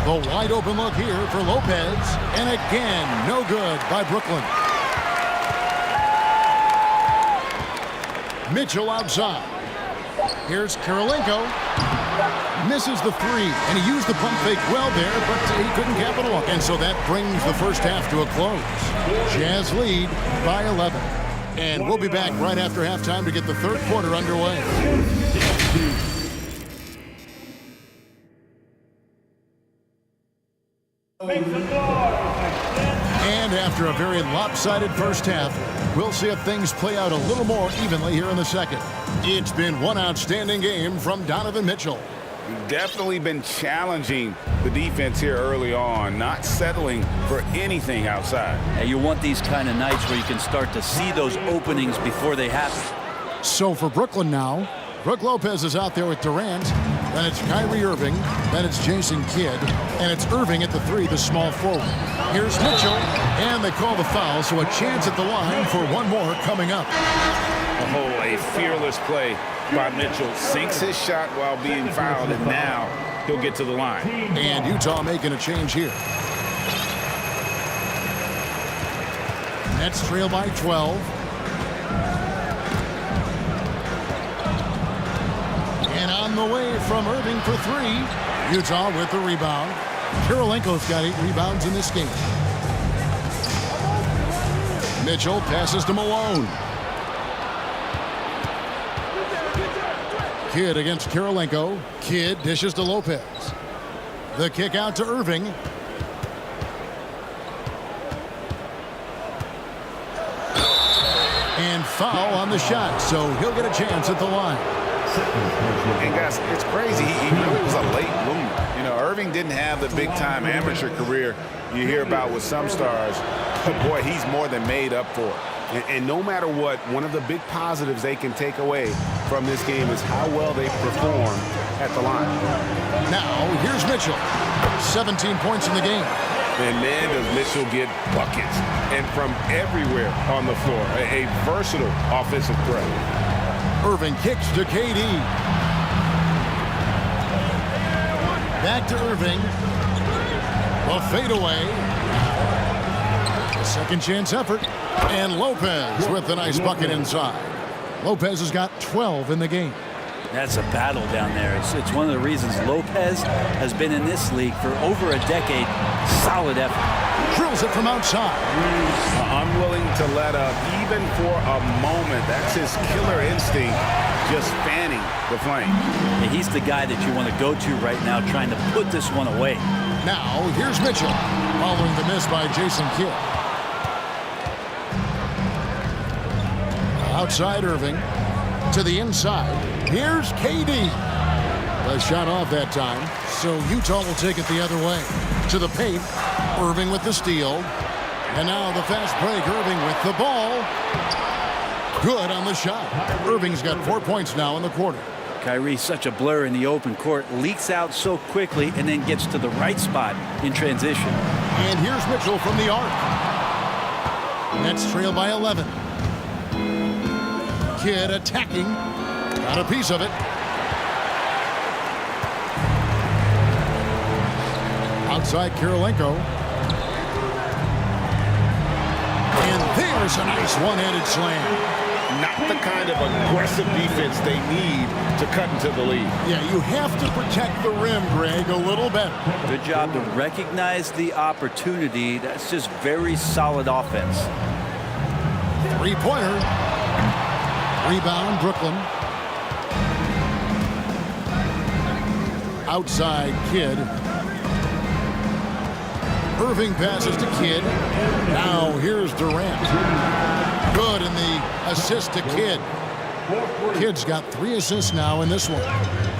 The wide open look here for Lopez. And again, no good by Brooklyn. Mitchell outside. Here's Kirilenko. misses the three, and he used the pump fake well there, but he couldn't capitalize. And so that brings the first half to a close. Jazz lead by 11. And we'll be back right after halftime to get the third quarter underway. And after a very lopsided first half, we'll see if things play out a little more evenly here in the second. It's been one outstanding game from Donovan Mitchell. Definitely been challenging the defense here early on, not settling for anything outside. And you want these kind of nights where you can start to see those openings before they happen. So for Brooklyn now, Brook Lopez is out there with Durant. Then it's Kyrie Irving. Then it's Jason Kidd. And it's Irving at the three, the small forward. Here's Mitchell. And they call the foul, so a chance at the line for one more coming up. Oh, a fearless play by Mitchell. Sinks his shot while being fouled, and now he'll get to the line. And Utah making a change here. Nets trail by 12. And on the way from Irving for three. Utah with the rebound. Kirilenko's got 8 rebounds in this game. Mitchell passes to Malone. Kidd against Kirilenko. Kidd dishes to Lopez. The kick out to Irving. And foul on the shot, so he'll get a chance at the line. And guys, it's crazy. He really was a late bloomer. You know, Irving didn't have the big-time amateur career you hear about with some stars. But boy, he's more than made up for it. And no matter what, one of the big positives they can take away from this game is how well they perform at the line. Now, here's Mitchell. 17 points in the game. And man, does Mitchell get buckets. And from everywhere on the floor. A versatile offensive threat. Irving kicks to KD. Back to Irving. A fadeaway. A second chance effort. And Lopez with a nice bucket inside. Lopez has got 12 in the game. That's a battle down there. It's one of the reasons Lopez has been in this league for over a decade. Solid effort. Drills it from outside. Unwilling to let up even for a moment. That's his killer instinct, just fanning the flame. And he's the guy that you want to go to right now, trying to put this one away. Now, here's Mitchell, following the miss by Jason Kidd. Outside Irving, to the inside. Here's KD. The shot off that time, so Utah will take it the other way. To the paint, Irving with the steal. And now the fast break, Irving with the ball. Good on the shot. Irving's got 4 points now in the quarter. Kyrie, such a blur in the open court, leaks out so quickly and then gets to the right spot in transition. And here's Mitchell from the arc. Nets trail by 11. Kidd attacking. Got a piece of it. Outside Kirilenko. And there's a nice one-handed slam. Not the kind of aggressive defense they need to cut into the lead. Yeah, you have to protect the rim, Greg, a little better. Good job to recognize the opportunity. That's just very solid offense. Three-pointer. Rebound, Brooklyn. Outside, Kidd. Irving passes to Kidd. Now here's Durant. Good in the assist to Kidd. Kidd's got 3 assists now in this one.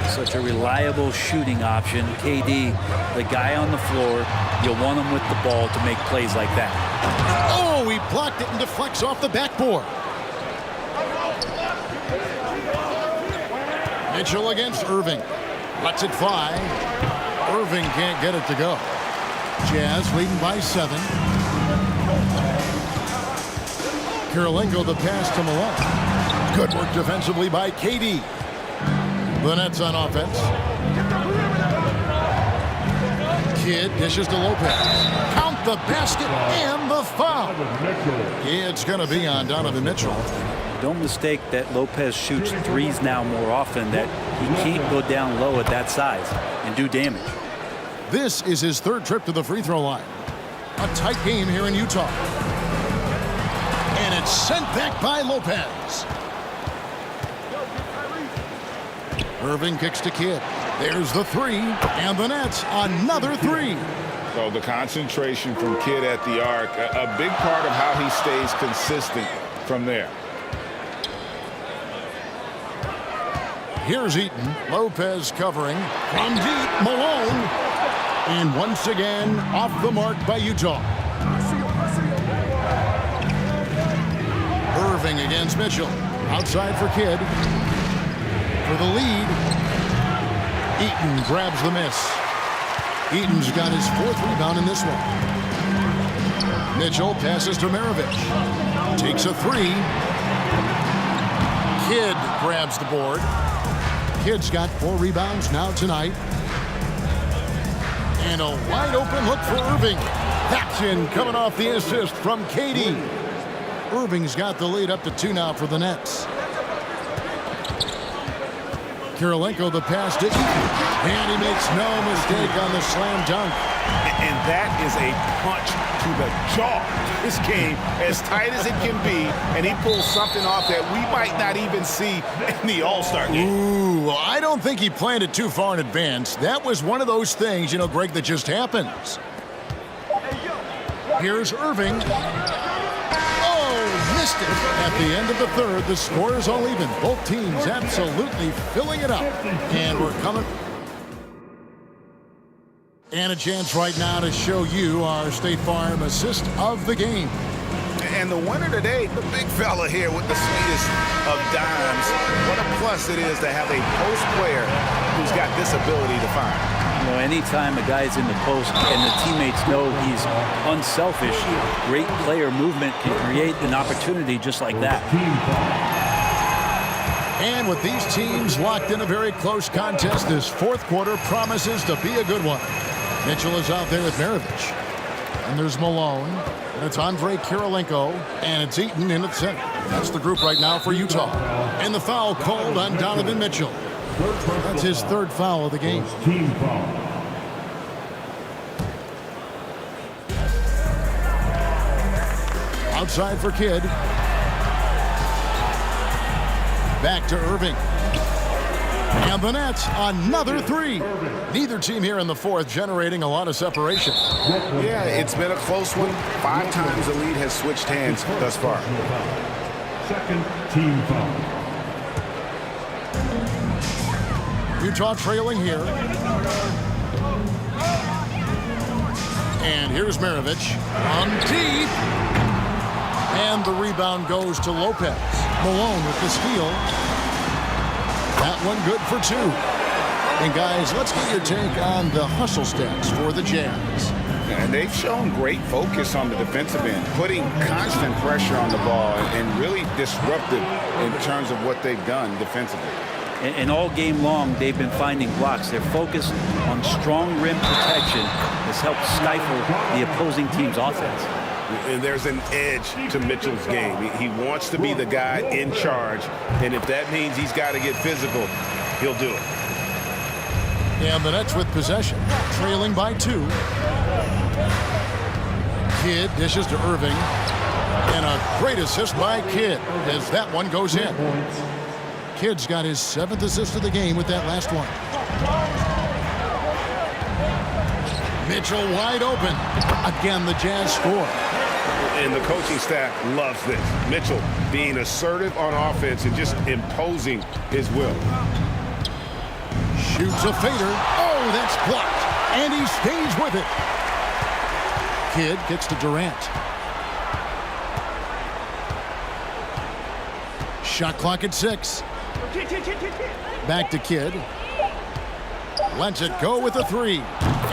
Such a reliable shooting option. KD, the guy on the floor, you'll want him with the ball to make plays like that. Oh, he blocked it and deflects off the backboard. Mitchell against Irving. Lets it fly. Irving can't get it to go. Jazz leading by 7. Kirilenko the pass to Malone. Good work defensively by KD. The Nets on offense. Kidd dishes to Lopez. Count the basket and the foul. It's going to be on Donovan Mitchell. don't mistake that Lopez shoots threes now more often, that he can't go down low at that size and do damage. This is his third trip to the free throw line. A tight game here in Utah. And it's sent back by Lopez. Irving kicks to Kidd. There's the three, and the Nets another three. So the concentration from Kidd at the arc, a big part of how he stays consistent from there. Here's Eaton. Lopez covering. From deep, Malone. And once again, off the mark by Utah. Irving against Mitchell. Outside for Kidd. For the lead. Eaton grabs the miss. Eaton's got his fourth rebound in this one. Mitchell passes to Maravich. Takes a three. Kidd grabs the board. Kidd's got 4 rebounds now tonight. And a wide open look for Irving. That's in, coming off the assist from KD. Irving's got the lead up to 2 now for the Nets. Kirilenko the pass to Eaton. And he makes no mistake on the slam dunk. And that is a punch to the jaw. This game, as tight as it can be, and he pulls something off that we might not even see in the All-Star game. Ooh, I don't think he planned it too far in advance. That was one of those things, you know, Greg, that just happens. Here's Irving. Oh, missed it. At the end of the third, the score is all even. Both teams absolutely filling it up. And we're coming. And a chance right now to show you our State Farm assist of the game. And the winner today, the big fella here with the sweetest of dimes. What a plus it is to have a post player who's got this ability to find. You know, anytime a guy's in the post and the teammates know he's unselfish, great player movement can create an opportunity just like that. And with these teams locked in a very close contest, this fourth quarter promises to be a good one. Mitchell is out there with Maravich. And there's Malone. And it's Andre Kirilenko. And it's Eaton in at center. That's the group right now for Utah. And the foul called on Donovan Mitchell. That's his third foul of the game. Team foul. Outside for Kidd. Back to Irving. And the Nets, another three. Neither team here in the fourth generating a lot of separation. Yeah, it's been a close one. 5 times the lead has switched hands thus far. Second team foul. Utah trailing here. And here's Maravich on deep. And the rebound goes to Lopez. Malone with the steal. That one good for 2. And guys, let's get your take on the hustle stats for the Jazz. And they've shown great focus on the defensive end, putting constant pressure on the ball and really disruptive in terms of what they've done defensively. And all game long, they've been finding blocks. Their focus on strong rim protection has helped stifle the opposing team's offense. And there's an edge to Mitchell's game. He wants to be the guy in charge, and if that means he's got to get physical, he'll do it. And the Nets with possession, trailing by 2. Kidd dishes to Irving. And a great assist by Kidd as that one goes in. Kidd's got his 7th assist of the game with that last one. Mitchell wide open. Again, the Jazz score. And the coaching staff loves this. Mitchell being assertive on offense and just imposing his will. Shoots a fader. Oh, that's blocked. And he stays with it. Kidd gets to Durant. Shot clock at 6. Back to Kidd. Lets it go with the 3.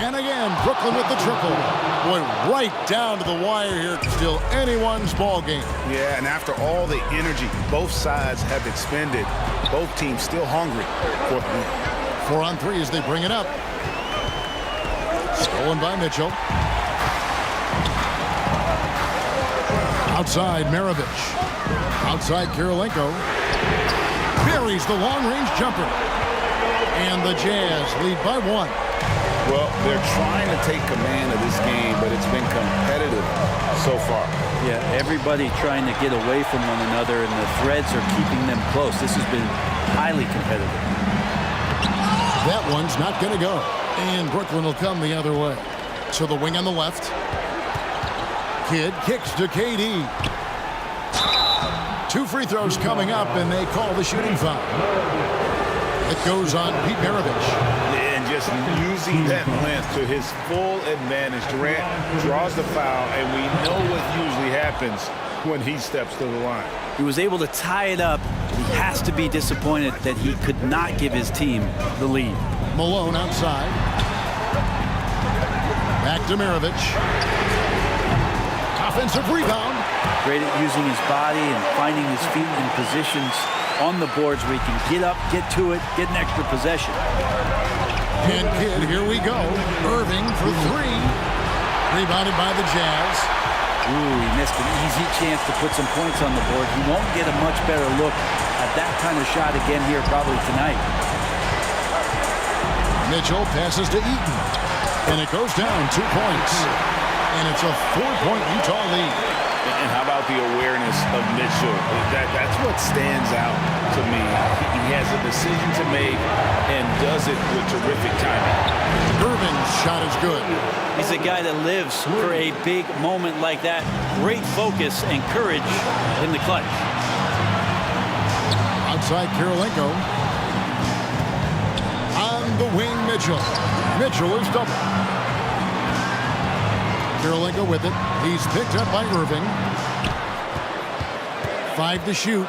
And again, Brooklyn with the triple. Boy, right down to the wire here. Still anyone's ball game. Yeah, and after all the energy both sides have expended, both teams still hungry for the win. 4 on 3 as they bring it up. Stolen by Mitchell. Outside Maravich. Outside Kirilenko. Buries the long-range jumper. And the Jazz lead by 1. Well, they're trying to take command of this game, but it's been competitive so far. Yeah, everybody trying to get away from one another, and the threads are keeping them close. This has been highly competitive. That one's not going to go. And Brooklyn will come the other way. To the wing on the left. Kidd kicks to KD. 2 free throws coming up, and they call the shooting foul. It goes on Pete Maravich. And just using that length to his full advantage. Durant draws the foul, and we know what usually happens when he steps to the line. He was able to tie it up. He has to be disappointed that he could not give his team the lead. Malone outside. Back to Maravich. Offensive rebound. Great at using his body and finding his feet in positions on the boards where he can get up, get to it, get an extra possession. And Kidd, here we go. Irving for 3. Rebounded by the Jazz. Ooh, he missed an easy chance to put some points on the board. He won't get a much better look at that kind of shot again here probably tonight. Mitchell passes to Eaton. And it goes down 2 points. And it's a 4-point Utah lead. And how about the awareness of Mitchell? That's what stands out to me. He has a decision to make and does it with terrific timing. Irving's shot is good. He's a guy that lives for a big moment like that. Great focus and courage in the clutch. Outside Kirilenko. On the wing, Mitchell. Mitchell is double. Kirilenko with it. He's picked up by Irving. 5 to shoot.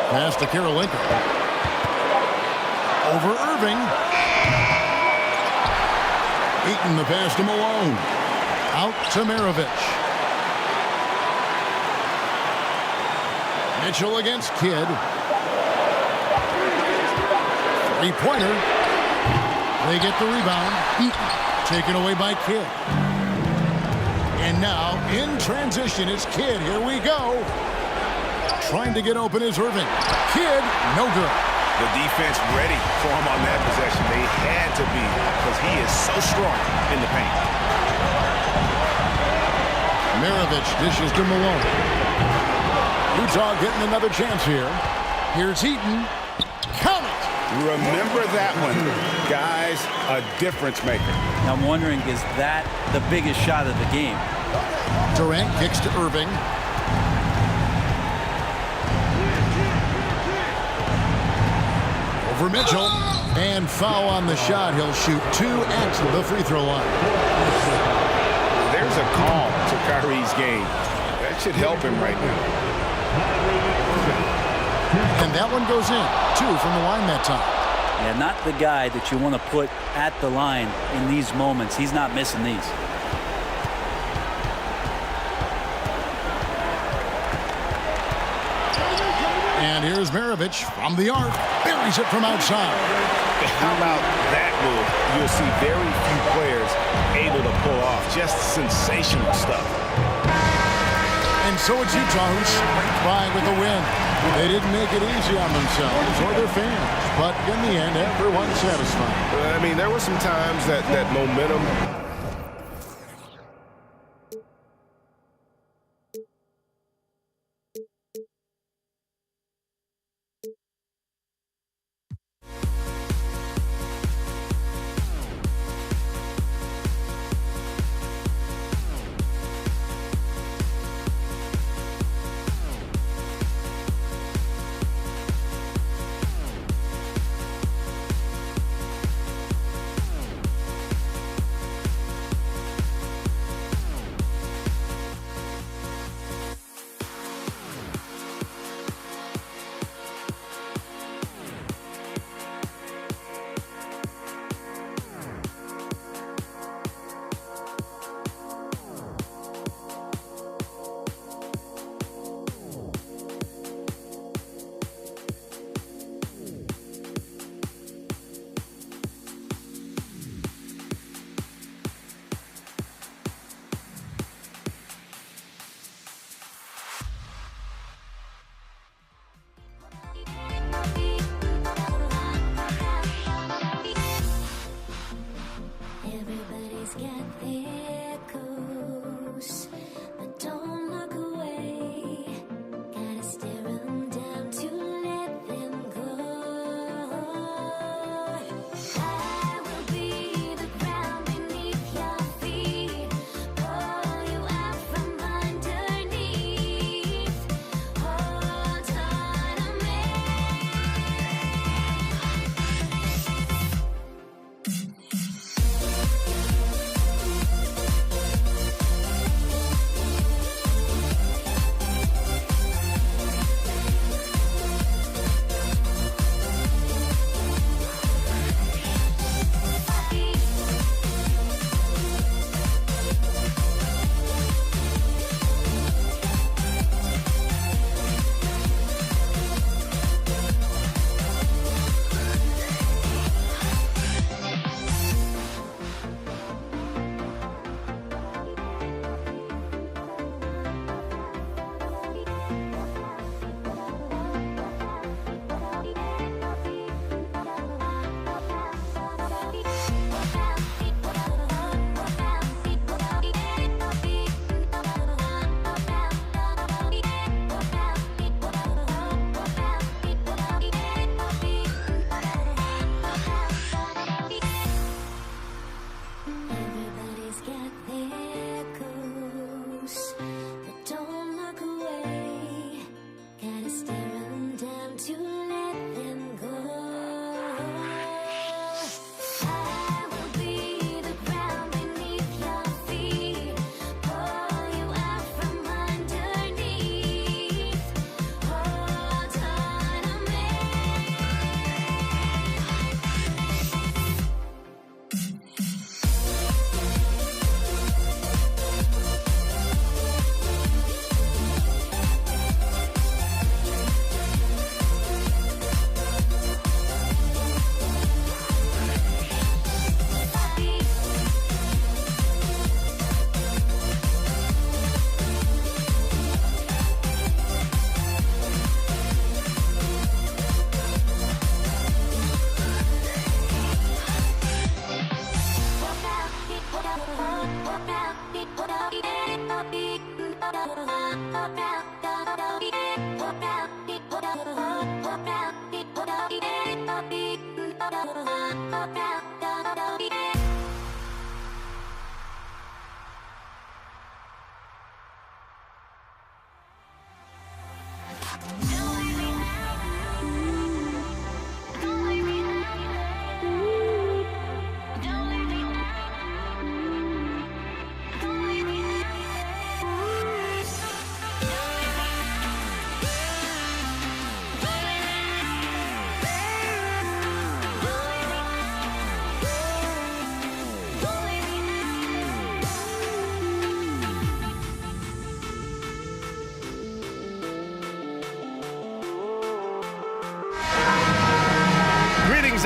Pass to Kirilenko. Over Irving. Eaton the pass to Malone. Out to Maravich. Mitchell against Kidd. 3-pointer. They get the rebound. Eaton taken away by Kidd. And now, in transition, it's Kidd. Here we go. Trying to get open is Irving. Kidd, no good. The defense ready for him on that possession. They had to be because he is so strong in the paint. Maravich dishes to Malone. Utah getting another chance here. Here's Eaton. Count it. Remember that one. Guys, a difference maker. Now I'm wondering, is that the biggest shot of the game? Durant kicks to Irving. Over Mitchell. And foul on the shot. He'll shoot 2 at the free throw line. There's a calm to Kyrie's game. That should help him right now. And that one goes in. 2 from the line that time. Yeah, not the guy that you want to put at the line in these moments. He's not missing these. And here's Maravich from the arc. Buries it from outside. How about that move? You'll see very few players able to pull off just sensational stuff. And so it's Utah who scraped by with the win. They didn't make it easy on themselves or their fans, but in the end, everyone's satisfied. I mean, there were some times that momentum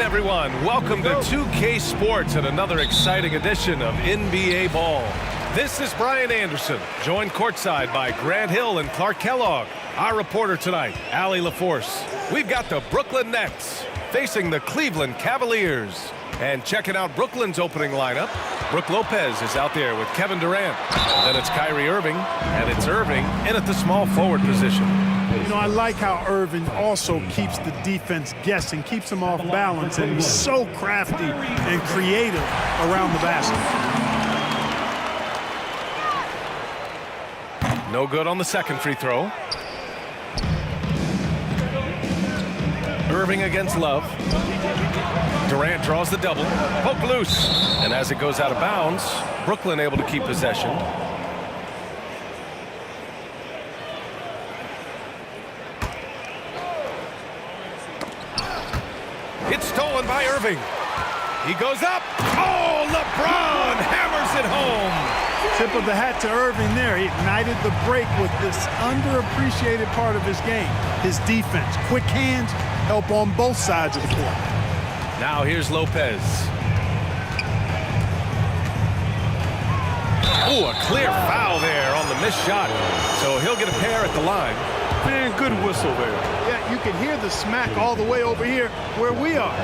Everyone, welcome to 2K Sports and another exciting edition of NBA Ball. This is Brian Anderson, joined courtside by Grant Hill and Clark Kellogg. Our reporter tonight, Allie LaForce. We've got the Brooklyn Nets facing the Cleveland Cavaliers. And checking out Brooklyn's opening lineup, Brook Lopez is out there with Kevin Durant. Then it's Kyrie Irving, and it's Irving in at the small forward position. You know, I like how Irving also keeps the defense guessing, keeps them off balance, and he's so crafty and creative around the basket. No good on the second free throw. Irving against Love. Durant draws the double. Poke loose. And as it goes out of bounds, Brooklyn able to keep possession. It's stolen by Irving. He goes up. Oh, LeBron hammers it home. Tip of the hat to Irving there. He ignited the break with this underappreciated part of his game, his defense. Quick hands help on both sides of the court. Now here's Lopez. Oh, a clear foul there on the missed shot. So he'll get a pair at the line. Man, good whistle there. Yeah, you can hear the smack all the way over here where we are.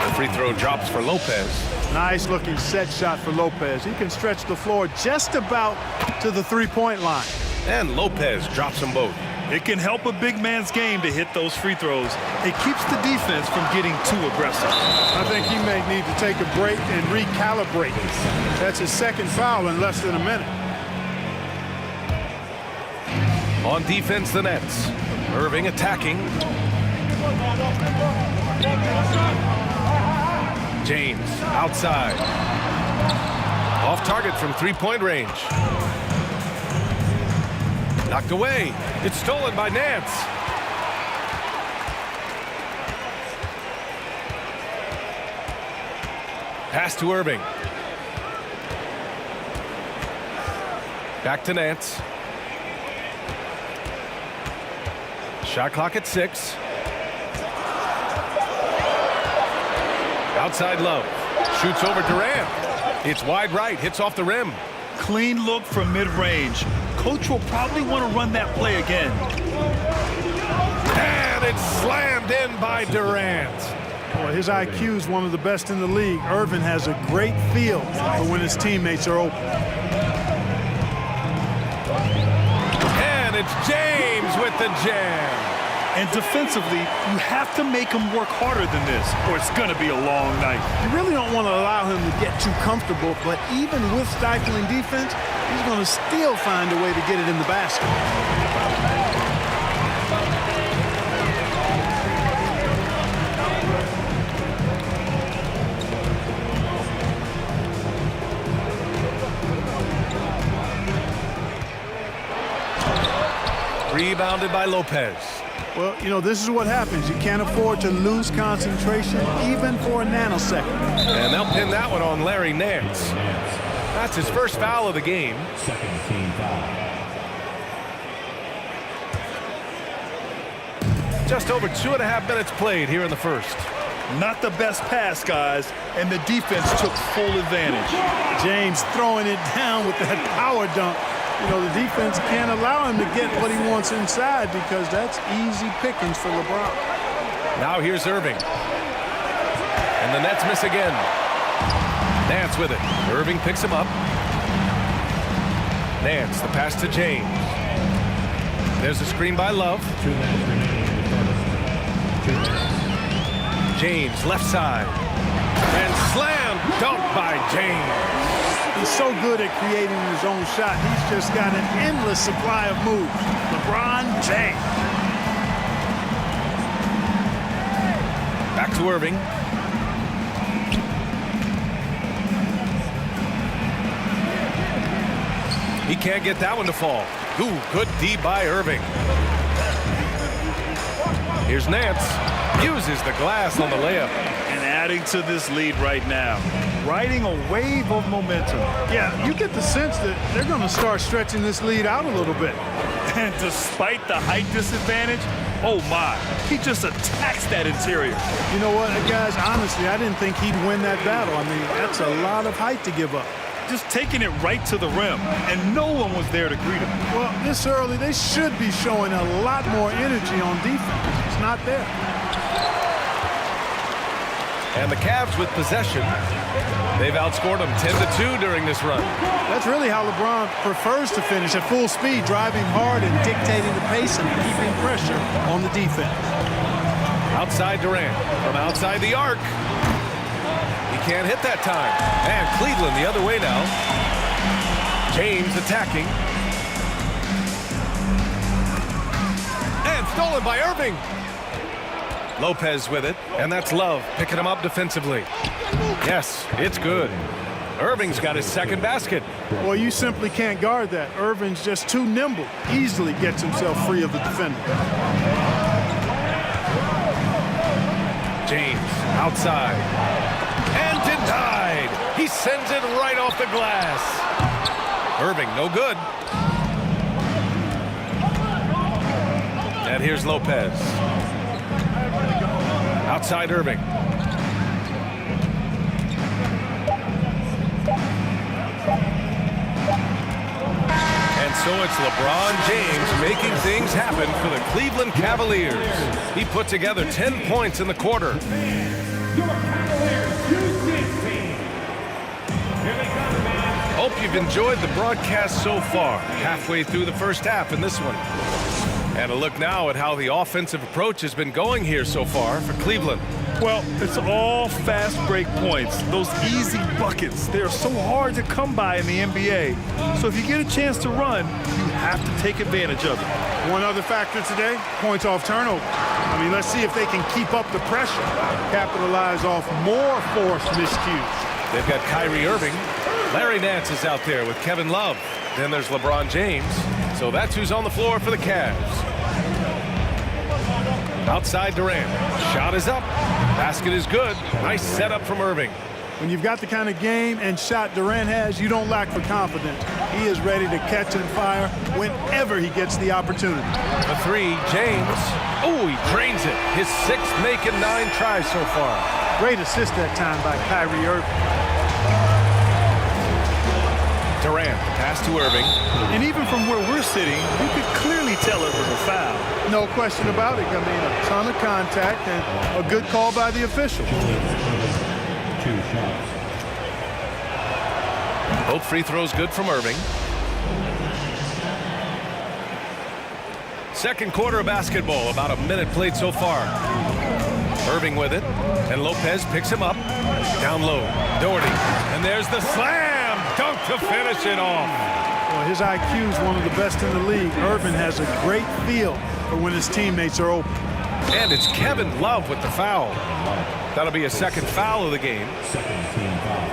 The free throw drops for Lopez. Nice looking set shot for Lopez. He can stretch the floor just about to the three-point line. And Lopez drops them both. It can help a big man's game to hit those free throws. It keeps the defense from getting too aggressive. I think he may need to take a break and recalibrate. That's his second foul in less than a minute. On defense, the Nets. Irving attacking. James outside. Off target from three-point range. Knocked away. It's stolen by Nance. Pass to Irving. Back to Nance. Shot clock at 6. Outside Love. Shoots over Durant. It's wide right. Hits off the rim. Clean look from mid-range. Coach will probably want to run that play again. And it's slammed in by Durant. Boy, his IQ is one of the best in the league. Irving has a great feel for when his teammates are open. And it's James with the jam. And defensively, you have to make him work harder than this, or it's going to be a long night. You really don't want to allow him to get too comfortable, but even with stifling defense, he's going to still find a way to get it in the basket. Rebounded by Lopez. Well, you know, this is what happens. You can't afford to lose concentration even for a nanosecond. And they'll pin that one on Larry Nance. That's his first foul of the game. Second team foul. Just over 2.5 minutes played here in the first. Not the best pass, guys, and the defense took full advantage. James throwing it down with that power dunk. You know, the defense can't allow him to get what he wants inside because that's easy pickings for LeBron. Now here's Irving. And the Nets miss again. Nance with it. Irving picks him up. Nance, the pass to James. There's a screen by Love. James, left side. And slam dunk by James. He's so good at creating his own shot. He's just got an endless supply of moves. LeBron James. Back to Irving. He can't get that one to fall. Ooh, good D by Irving. Here's Nance. Uses the glass on the layup. And adding to this lead right now. Riding a wave of momentum. Yeah, you get the sense that they're going to start stretching this lead out a little bit. And despite the height disadvantage, oh my, he just attacks that interior. You know what, guys, honestly, I didn't think he'd win that battle. I mean, that's a lot of height to give up. Just taking it right to the rim, and no one was there to greet him. Well, this early, they should be showing a lot more energy on defense. It's not there. And the Cavs with possession. They've outscored them 10-2 during this run. That's really how LeBron prefers to finish, at full speed, driving hard and dictating the pace and keeping pressure on the defense. Outside Durant, from outside the arc. He can't hit that time. And Cleveland the other way now. James attacking. And stolen by Irving. Lopez with it, and that's Love picking him up defensively. Yes, it's good. Irving's got his second basket. Well, you simply can't guard that. Irving's just too nimble. Easily gets himself free of the defender. James outside. And denied. He sends it right off the glass. Irving, no good. And here's Lopez. Outside Irving. And so it's LeBron James making things happen for the Cleveland Cavaliers. He put together 10 points in the quarter. Your Cavaliers U16. Here they come, man. Hope you've enjoyed the broadcast so far. Halfway through the first half in this one. And a look now at how the offensive approach has been going here so far for Cleveland. Well, it's all fast break points. Those easy buckets, they are so hard to come by in the NBA. So if you get a chance to run, you have to take advantage of it. One other factor today, points off turnover. I mean, let's see if they can keep up the pressure, capitalize off more forced miscues. They've got Kyrie Irving. Larry Nance is out there with Kevin Love. Then there's LeBron James. So that's who's on the floor for the Cavs. Outside Durant. Shot is up. Basket is good. Nice setup from Irving. When you've got the kind of game and shot Durant has, you don't lack for confidence. He is ready to catch and fire whenever he gets the opportunity. The three, James. Oh, he drains it. His sixth making 9 tries so far. Great assist that time by Kyrie Irving. Durant, pass to Irving. And even from where we're sitting, you could clearly tell it was a foul. No question about it. I mean, a ton of contact and a good call by the official. 2 shots. Both free throws good from Irving. Second quarter of basketball, about a minute played so far. Irving with it, and Lopez picks him up. Down low, Doherty, and there's the slam dunk to finish it off. Well, his IQ is one of the best in the league. Irving has a great feel for when his teammates are open. And it's Kevin Love with the foul. That'll be a second foul of the game. Second team foul.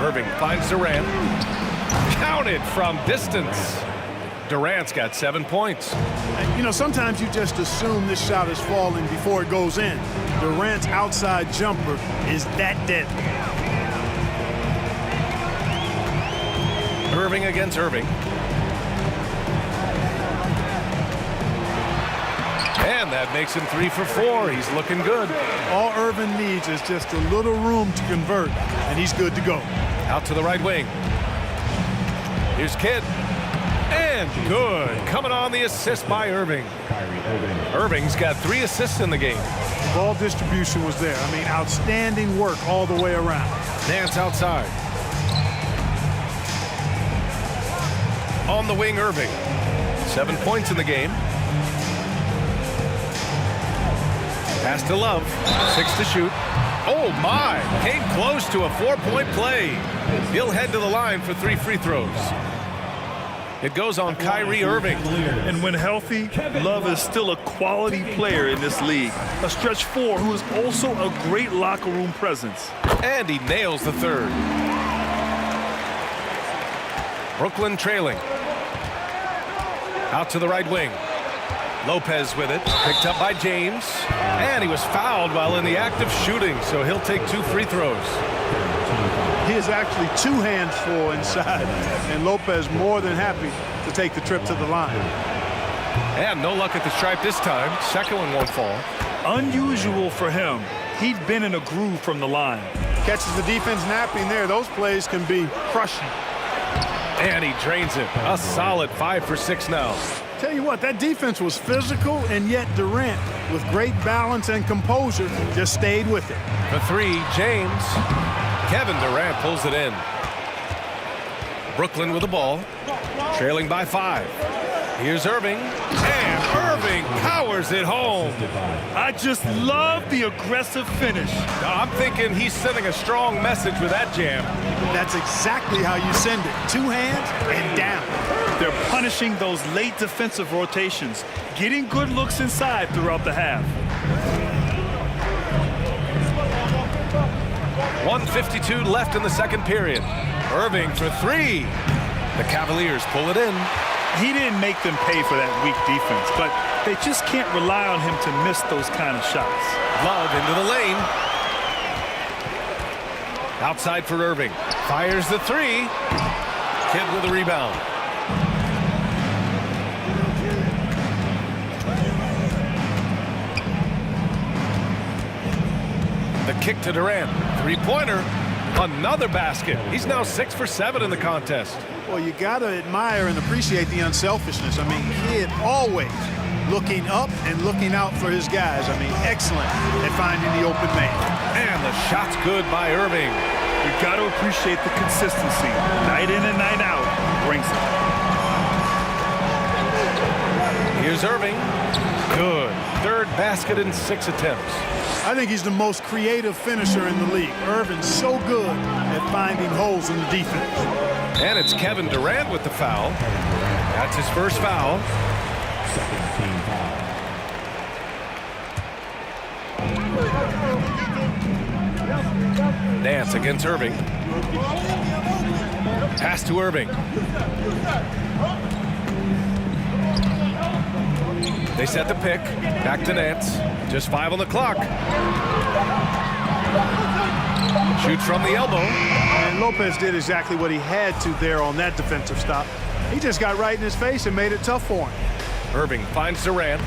Irving finds Durant. Counted from distance. Durant's got 7 points. You know, sometimes you just assume this shot is falling before it goes in. Durant's outside jumper is that deadly. Irving against Irving. And that makes him 3 for 4. He's looking good. All Irving needs is just a little room to convert, and he's good to go. Out to the right wing. Here's Kidd. And good. Coming on the assist by Irving. Irving's got 3 assists in the game. Ball distribution was there. I mean, outstanding work all the way around. Nance outside. On the wing, Irving. 7 points in the game. Pass to Love. 6 to shoot. Oh, my. Came close to a 4-point play. He'll head to the line for 3 free throws. It goes on Kyrie Irving. And when healthy, Love is still a quality player in this league. A stretch 4 who is also a great locker room presence. And he nails the third. Brooklyn trailing. Out to the right wing. Lopez with it. Picked up by James. And he was fouled while in the act of shooting, so he'll take 2 free throws. He is actually 2 hands full inside, and Lopez more than happy to take the trip to the line. And no luck at the stripe this time. Second one won't fall. Unusual for him. He'd been in a groove from the line. Catches the defense napping there. Those plays can be crushing. And he drains it. A solid 5 for 6 now. Tell you what, that defense was physical, and yet Durant, with great balance and composure, just stayed with it. For 3, James. Kevin Durant pulls it in. Brooklyn with the ball, trailing by 5. Here's Irving, and Irving powers it home. I just love the aggressive finish. I'm thinking he's sending a strong message with that jam. That's exactly how you send it. 2 hands and down. They're punishing those late defensive rotations, getting good looks inside throughout the half. 1:52 left in the second period. Irving for 3. The Cavaliers pull it in. He didn't make them pay for that weak defense, but they just can't rely on him to miss those kind of shots. Love into the lane. Outside for Irving. Fires the 3. Kidd with a rebound. The kick to Durant. 3-pointer. Another basket. He's now 6 for 7 in the contest. Well, you got to admire and appreciate the unselfishness. I mean, Kidd always looking up and looking out for his guys. I mean, excellent at finding the open man. And the shot's good by Irving. You've got to appreciate the consistency. Night in and night out brings it. Here's Irving. Good. 3rd basket in 6 attempts. I think he's the most creative finisher in the league. Irving's so good at finding holes in the defense. And it's Kevin Durant with the foul. That's his first foul. Second team foul. Nance against Irving. Pass to Irving. They set the pick. Back to Nance. Just 5 on the clock. Shoots from the elbow. And Lopez did exactly what he had to there on that defensive stop. He just got right in his face and made it tough for him. Irving finds Durant.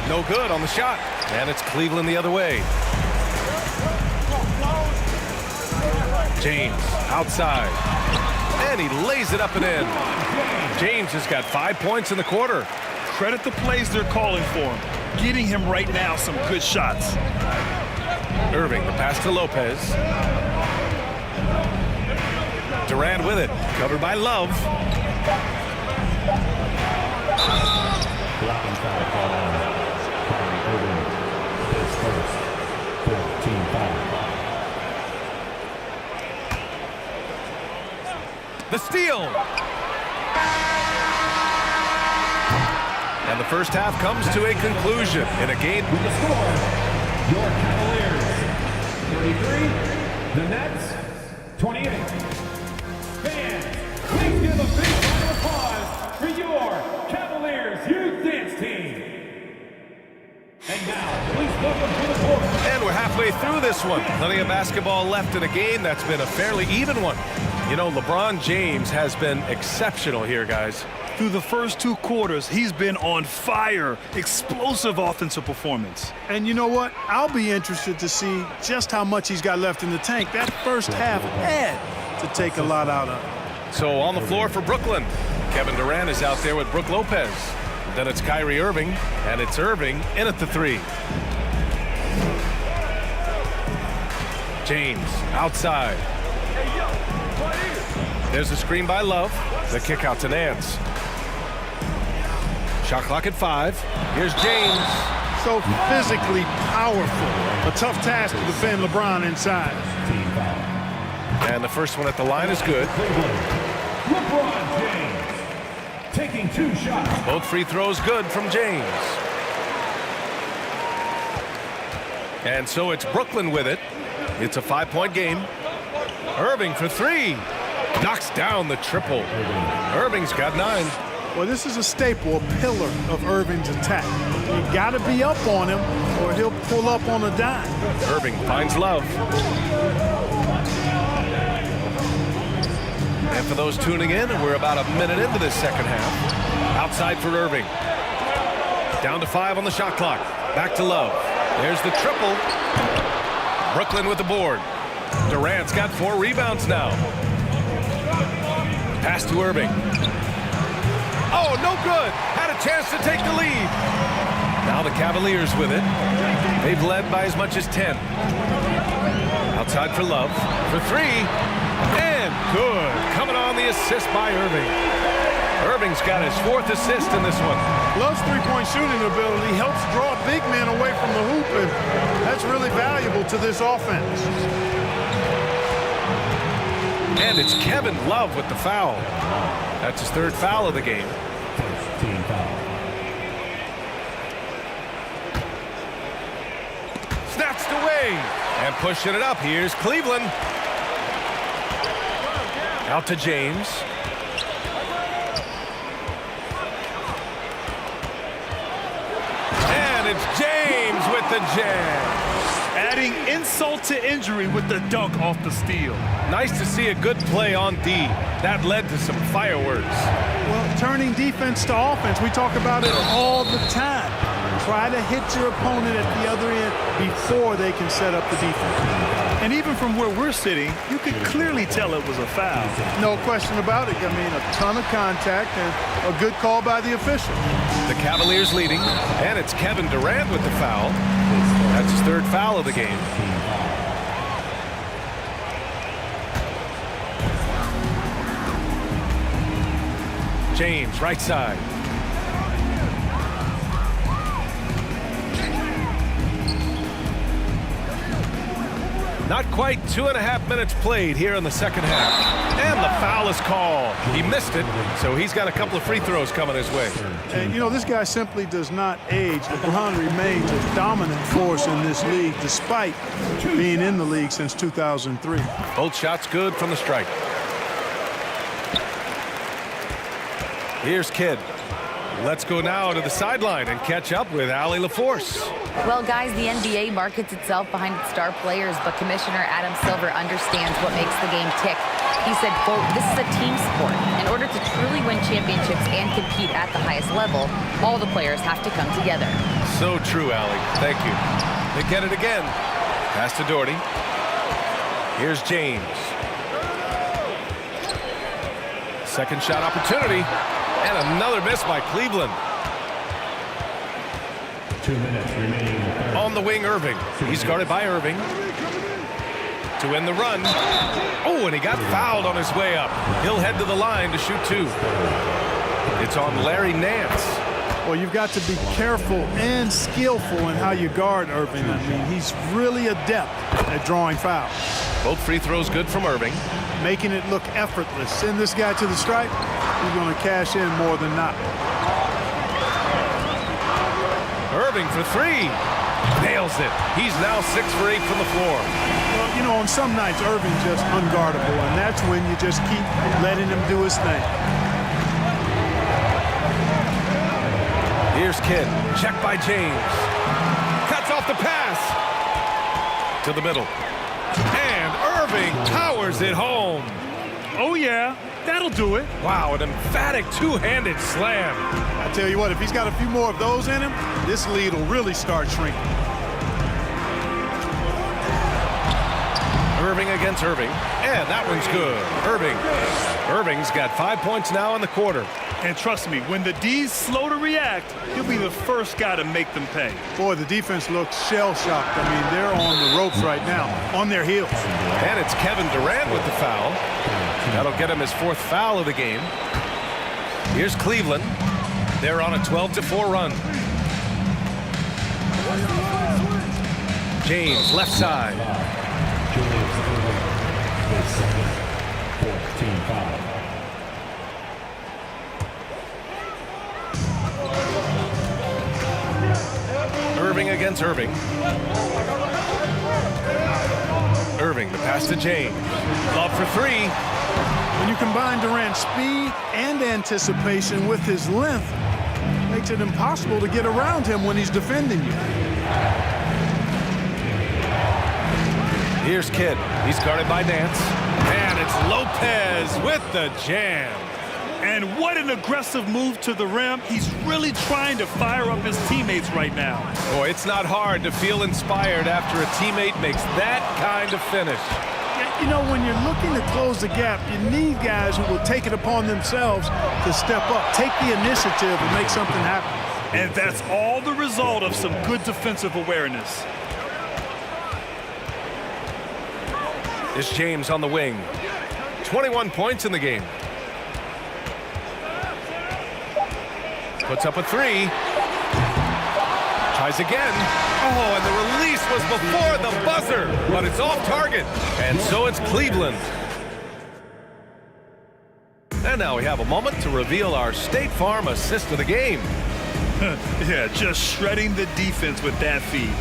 No good on the shot. And it's Cleveland the other way. James outside. And he lays it up and in. James has got 5 points in the quarter. Credit the plays they're calling for him. Getting him right now some good shots. Irving, the pass to Lopez. Durant with it. Covered by Love. Blocking foul called on Kyrie Irving. His first. 14 foul. The steal. And the first half comes to a conclusion in a game. With the score, your Cavaliers 33, the Nets 28. Fans, please give a big round of applause for your Cavaliers youth dance team. And now, please welcome to the court. And we're halfway through this one. Plenty of basketball left in a game that's been a fairly even one. You know, LeBron James has been exceptional here, guys. Through the first 2 quarters, he's been on fire. Explosive offensive performance. And you know what? I'll be interested to see just how much he's got left in the tank. That first half had to take a lot out of it. So on the floor for Brooklyn, Kevin Durant is out there with Brook Lopez. Then it's Kyrie Irving, and it's Irving in at the 3. James outside. There's a screen by Love. The kick out to Nance. Shot clock at 5. Here's James. So physically powerful. A tough task to defend LeBron inside. And the first one at the line is good. LeBron James taking 2 shots. Both free throws good from James. And so it's Brooklyn with it. It's a 5-point game. Irving for 3. Knocks down the triple. Irving's got 9. Well, this is a staple, a pillar of Irving's attack. You got to be up on him or he'll pull up on a dime. Irving finds Love. And for those tuning in, we're about a minute into this second half. Outside for Irving. Down to 5 on the shot clock. Back to Love. There's the triple. Brooklyn with the board. Durant's got 4 rebounds now. Pass to Irving. Oh, no good. Had a chance to take the lead. Now the Cavaliers with it. They've led by as much as 10. Outside for Love. For 3. And good. Coming on the assist by Irving. Irving's got his 4th assist in this one. Love's three-point shooting ability helps draw big men away from the hoop, and that's really valuable to this offense. And it's Kevin Love with the foul. That's his 3rd foul of the game. Team foul. Snatched away. And pushing it up. Here's Cleveland. Out to James. And it's James with the jam. Adding insult to injury with the dunk off the steal. Nice to see a good play on D. That led to some fireworks. Well, turning defense to offense, we talk about it all the time. Try to hit your opponent at the other end before they can set up the defense. And even from where we're sitting, you can clearly tell it was a foul. No question about it. I mean, a ton of contact and a good call by the official. The Cavaliers leading, and it's Kevin Durant with the foul. That's his 3rd foul of the game. James, right side. Not quite 2.5 minutes played here in the second half. And the foul is called. He missed it, so he's got a couple of free throws coming his way. And, you know, this guy simply does not age. LeBron remains a dominant force in this league, despite being in the league since 2003. Both shots good from the strike. Here's Kidd. Let's go now to the sideline and catch up with Allie LaForce. Well, guys, the NBA markets itself behind its star players, but Commissioner Adam Silver understands what makes the game tick. He said, quote, "This is a team sport. In order to truly win championships and compete at the highest level, all the players have to come together." So true, Allie. Thank you. They get it again. Pass to Doherty. Here's James. Second shot opportunity. And another miss by Cleveland. 2 minutes remaining. On the wing, Irving. He's guarded by Irving. To win the run. Oh, and he got fouled on his way up. He'll head to the line to shoot 2. It's on Larry Nance. Well, you've got to be careful and skillful in how you guard Irving. I mean, he's really adept at drawing fouls. Both free throws good from Irving. Making it look effortless. Send this guy to the stripe, he's going to cash in more than not. Irving for 3. Nails it. He's now 6 for 8 from the floor. Well, you know, on some nights, Irving's just unguardable, and that's when you just keep letting him do his thing. Here's Kidd. Checked by James. Cuts off the pass. To the middle. And Irving powers it home. Oh, yeah. That'll do it. Wow, an emphatic two-handed slam. I tell you what, if he's got a few more of those in him, this lead will really start shrinking. Irving against Irving. And that one's good. Irving's got 5 points now in the quarter. And trust me, when the D's slow to react, he'll be the first guy to make them pay. Boy, the defense looks shell-shocked. I mean, they're on the ropes right now, on their heels. And it's Kevin Durant with the foul. That'll get him his 4th foul of the game. Here's Cleveland. They're on a 12-4 run. James, left side. Irving against Irving. Irving, the pass to James. Lob for 3. When you combine Durant's speed and anticipation with his length, it makes it impossible to get around him when he's defending you. Here's Kidd. He's guarded by Nance. And it's Lopez with the jam. And what an aggressive move to the rim. He's really trying to fire up his teammates right now. Boy, it's not hard to feel inspired after a teammate makes that kind of finish. You know, when you're looking to close the gap, you need guys who will take it upon themselves to step up, take the initiative, and make something happen. And that's all the result of some good defensive awareness. It's James on the wing. 21 points in the game. Puts up a 3. Tries again. Oh, and the release was before the buzzer, but it's off target. And so it's Cleveland. And now we have a moment to reveal our State Farm assist of the game. Yeah, just shredding the defense with that feed.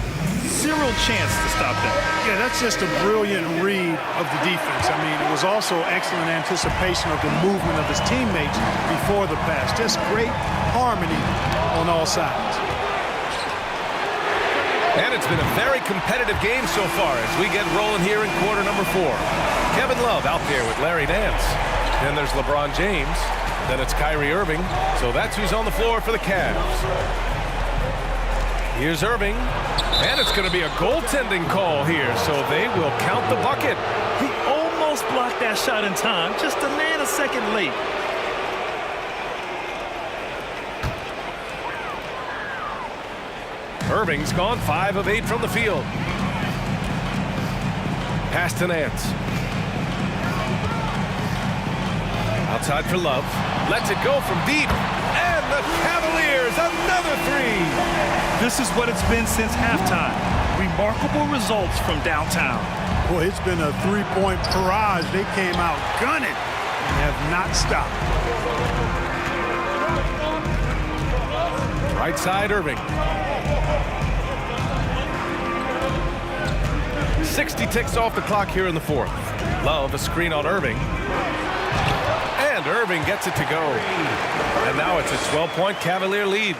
Zero chance to stop that. Yeah, that's just a brilliant read of the defense. I mean, it was also excellent anticipation of the movement of his teammates before the pass. Just great harmony on all sides. And it's been a very competitive game so far as we get rolling here in quarter number 4. Kevin Love out there with Larry Nance. Then there's LeBron James. Then it's Kyrie Irving. So that's who's on the floor for the Cavs. Here's Irving. And it's going to be a goaltending call here, so they will count the bucket. He almost blocked that shot in time, just a nanosecond late. Irving's gone 5 of 8 from the field. Pass to Nance. Outside for Love. Lets it go from deep. And the Cavaliers, another 3. This is what it's been since halftime. Remarkable results from downtown. Boy, it's been a 3-point barrage. They came out gunning and have not stopped. Right side, Irving. 60 ticks off the clock here in the 4th. Love, a screen on Irving. And Irving gets it to go. And now it's a 12-point Cavalier lead.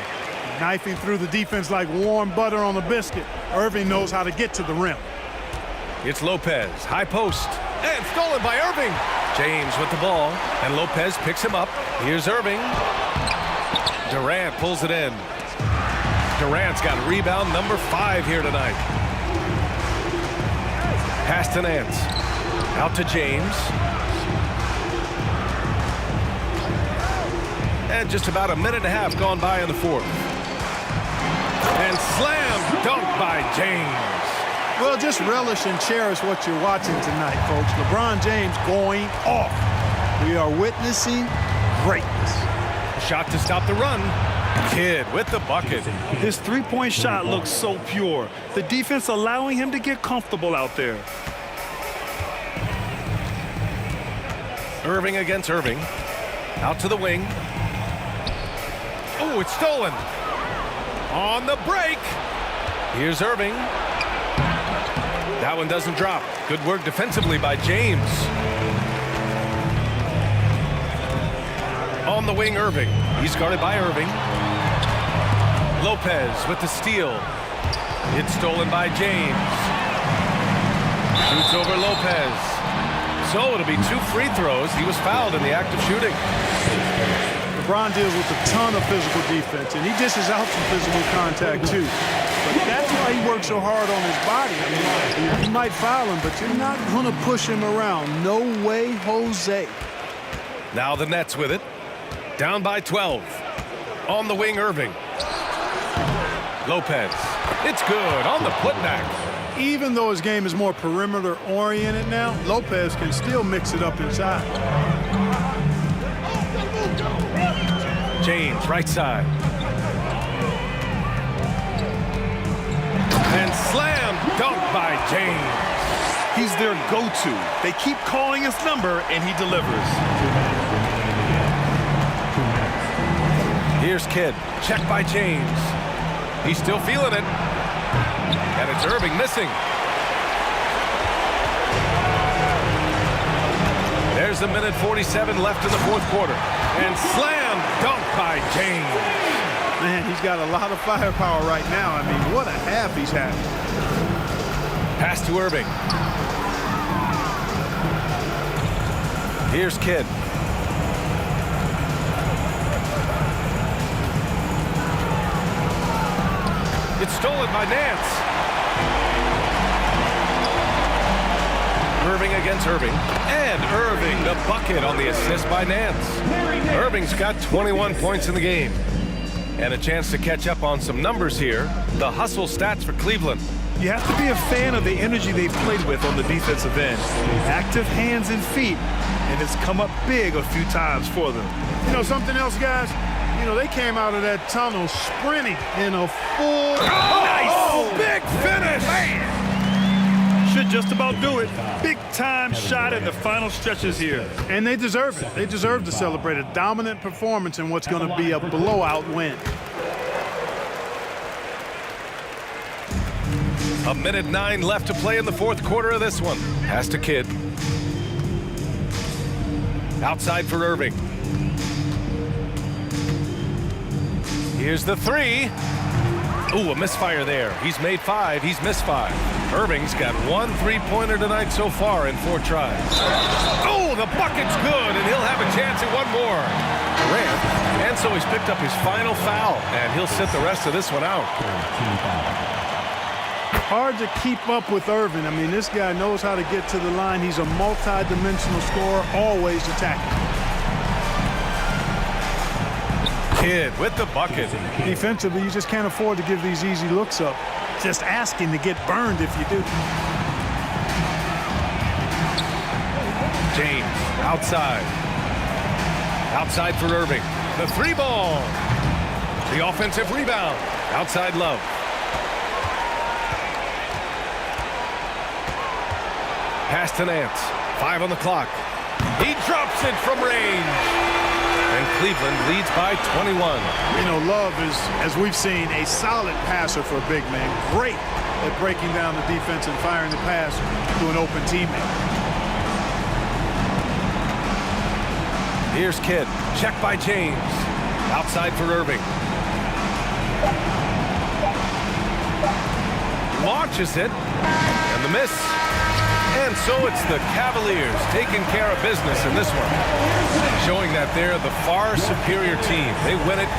Knifing through the defense like warm butter on a biscuit. Irving knows how to get to the rim. It's Lopez, high post, and stolen by Irving. James with the ball, and Lopez picks him up. Here's Irving. Durant pulls it in. Durant's got rebound number 5 here tonight. Pass to Nance. Out to James. And just about a minute and a half gone by in the 4th. And slam dunk by James. Well, just relish and cherish what you're watching tonight, folks. LeBron James going off. We are witnessing greatness. A shot to stop the run. Kidd with the bucket. His 3-point shot looks so pure. The defense allowing him to get comfortable out there. Irving against Irving. Out to the wing. Oh, it's stolen. On the break. Here's Irving. That one doesn't drop. Good work defensively by James. On the wing, Irving. He's guarded by Irving. Lopez with the steal. It's stolen by James. Shoots over Lopez. So it'll be 2 free throws. He was fouled in the act of shooting. LeBron deals with a ton of physical defense, and he dishes out some physical contact, too. But that's why why he works so hard on his body. I mean, you might foul him, but you're not going to push him around. No way, Jose. Now the Nets with it. Down by 12. On the wing, Irving. Lopez. It's good on the putback. Even though his game is more perimeter-oriented now, Lopez can still mix it up inside. James, right side. And slam dunk by James. He's their go-to. They keep calling his number, and he delivers. Here's Kidd. Check by James. He's still feeling it. And it's Irving missing. There's a minute 47 left in the fourth quarter. And slam dunk by James. Man, he's got a lot of firepower right now. I mean, what a half he's had. Pass to Irving. Here's Kidd. It's stolen by Nance. Irving against Irving. And Irving, the bucket on the assist by Nance. Irving's got 21 points in the game. And a chance to catch up on some numbers here. The hustle stats for Cleveland. You have to be a fan of the energy they've played with on the defensive end. Active hands and feet, and it's come up big a few times for them. You know something else, guys? You know, they came out of that tunnel sprinting in a full... Nice! Big finish! Man. Should just about do it. Big time shot in the final stretches here. And they deserve it. They deserve to celebrate a dominant performance in what's going to be a blowout win. A minute 9 left to play in the fourth quarter of this one. Pass to Kidd. Outside for Irving. Here's the three. Ooh, a misfire there. He's made 5. He's missed 5. Irving's got 1 3-pointer tonight so far in 4 tries. Oh, the bucket's good, and he'll have a chance at one more. Durant. And so he's picked up his final foul, and he'll sit the rest of this one out. Hard to keep up with Irving. I mean, this guy knows how to get to the line. He's a multi-dimensional scorer, always attacking. Kidd with the bucket. Defensively, you just can't afford to give these easy looks up. Just asking to get burned if you do. James outside. Outside for Irving. The 3 ball. The offensive rebound. Outside Love. Pass to Nance. 5 on the clock. He drops it from range. And Cleveland leads by 21. You know, Love is, as we've seen, a solid passer for a big man. Great at breaking down the defense and firing the pass to an open teammate. Here's Kidd. Check by James. Outside for Irving. Launches it. And the miss. And so it's the Cavaliers taking care of business in this one, showing that they're the far superior team. They win it.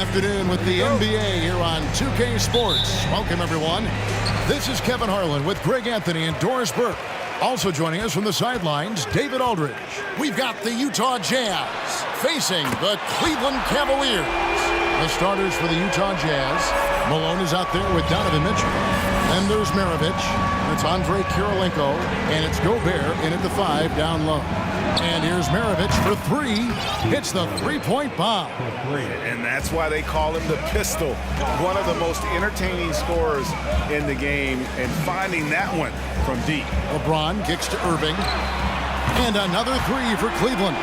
afternoon with the NBA here on 2K Sports. Welcome, everyone. This is Kevin Harlan with Greg Anthony and Doris Burke. Also joining us from the sidelines, David Aldridge. We've got the Utah Jazz facing the Cleveland Cavaliers. The starters for the Utah Jazz. Malone is out there with Donovan Mitchell. Then there's Maravich. It's Andrei Kirilenko. And it's Gobert in at the 5 down low. And here's Maravich for 3. Hits the three-point bomb. And that's why they call him the pistol. One of the most entertaining scorers in the game. And finding that one from deep. LeBron kicks to Irving. And another 3 for Cleveland.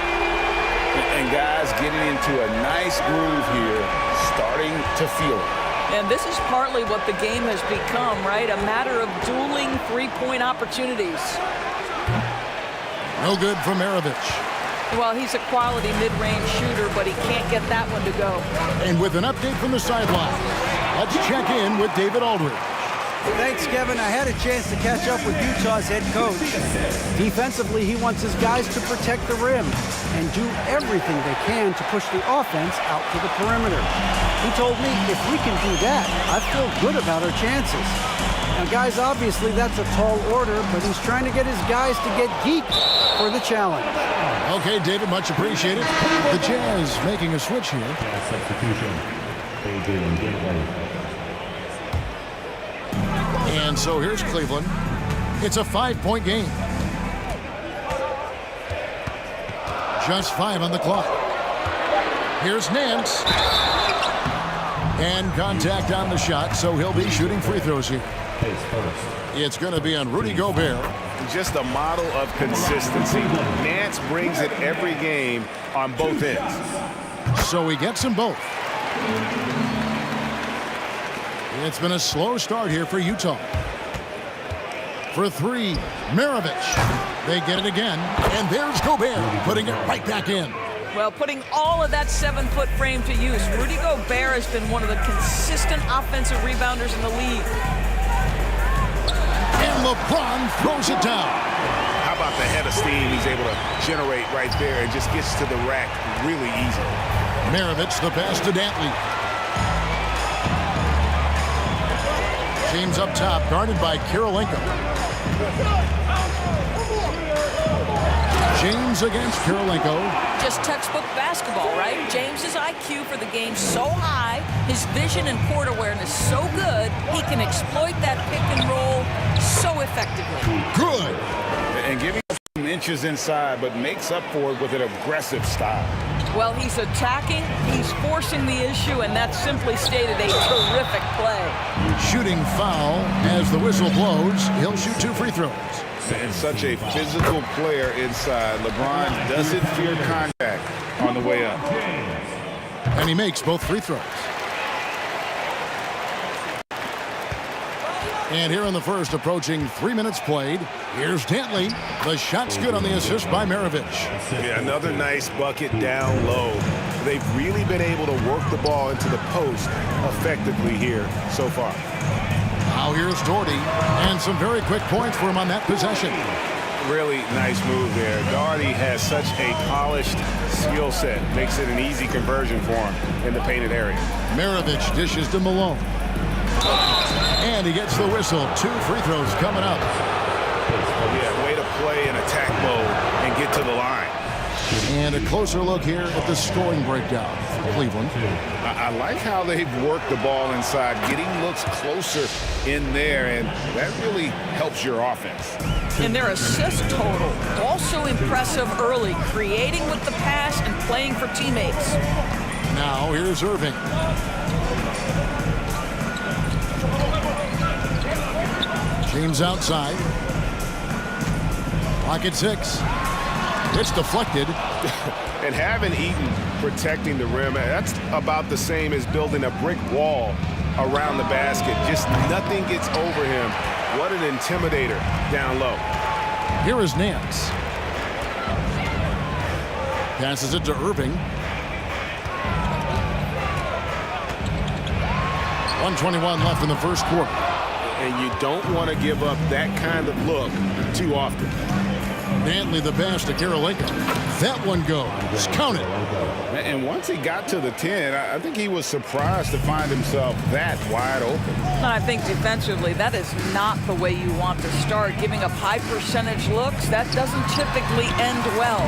And guys getting into a nice groove here, starting to feel it. And this is partly what the game has become, right? A matter of dueling three-point opportunities. No good for Maravich. Well, he's a quality mid-range shooter, but he can't get that one to go. And with an update from the sideline, let's check in with David Aldridge. Thanks, Kevin. I had a chance to catch up with Utah's head coach. Defensively, he wants his guys to protect the rim and do everything they can to push the offense out to the perimeter. He told me if we can do that, I feel good about our chances. Now, guys, obviously that's a tall order, but he's trying to get his guys to get geeked for the challenge. Okay, David, much appreciated. The Jazz making a switch here. Substitution. And so here's Cleveland. It's a 5-point game. Just 5 on the clock. Here's Nance. And contact on the shot, so he'll be shooting free throws here. It's going to be on Rudy Gobert. Just a model of consistency. Nance brings it every game on both ends. So he gets them both. It's been a slow start here for Utah. For 3, Maravich. They get it again, and there's Gobert putting it right back in. Well, putting all of that 7-foot frame to use, Rudy Gobert has been one of the consistent offensive rebounders in the league. And LeBron throws it down. How about the head of steam he's able to generate right there and just gets to the rack really easy. Maravich, the pass to Dantley. James up top, guarded by Kirilenko. James against Kirilenko. Just textbook basketball, right? James's IQ for the game so high, his vision and court awareness so good, he can exploit that pick and roll so effectively. Good. And giving up some inches inside, but makes up for it with an aggressive style. Well, he's attacking, he's forcing the issue, and that's simply stated a terrific play. Shooting foul as the whistle blows. He'll shoot 2 free throws. And such a physical player inside. LeBron doesn't fear contact on the way up. And he makes both free throws. And here in the first, approaching 3 minutes played, here's Dantley. The shot's good on the assist by Maravich. Yeah, another nice bucket down low. They've really been able to work the ball into the post effectively here so far. Now here's Doherty, and some very quick points for him on that possession. Really nice move there. Doherty has such a polished skill set. Makes it an easy conversion for him in the painted area. Maravich dishes to Malone. And he gets the whistle. 2 free throws coming up. Yeah, way to play in attack mode and get to the line. And a closer look here at the scoring breakdown for Cleveland. I like how they've worked the ball inside, getting looks closer in there, and that really helps your offense. And their assist total, also impressive early, creating with the pass and playing for teammates. Now here's Irving. James outside. Clock at 6. It's deflected. And having Eaton protecting the rim, that's about the same as building a brick wall around the basket. Just nothing gets over him. What an intimidator down low. Here is Nance. Passes it to Irving. 1:21 left in the first quarter. And you don't want to give up that kind of look too often. Dantley the pass to Karolinko. That one goes. Count it. And once he got to the 10, I think he was surprised to find himself that wide open. And I think defensively, that is not the way you want to start. Giving up high percentage looks, that doesn't typically end well.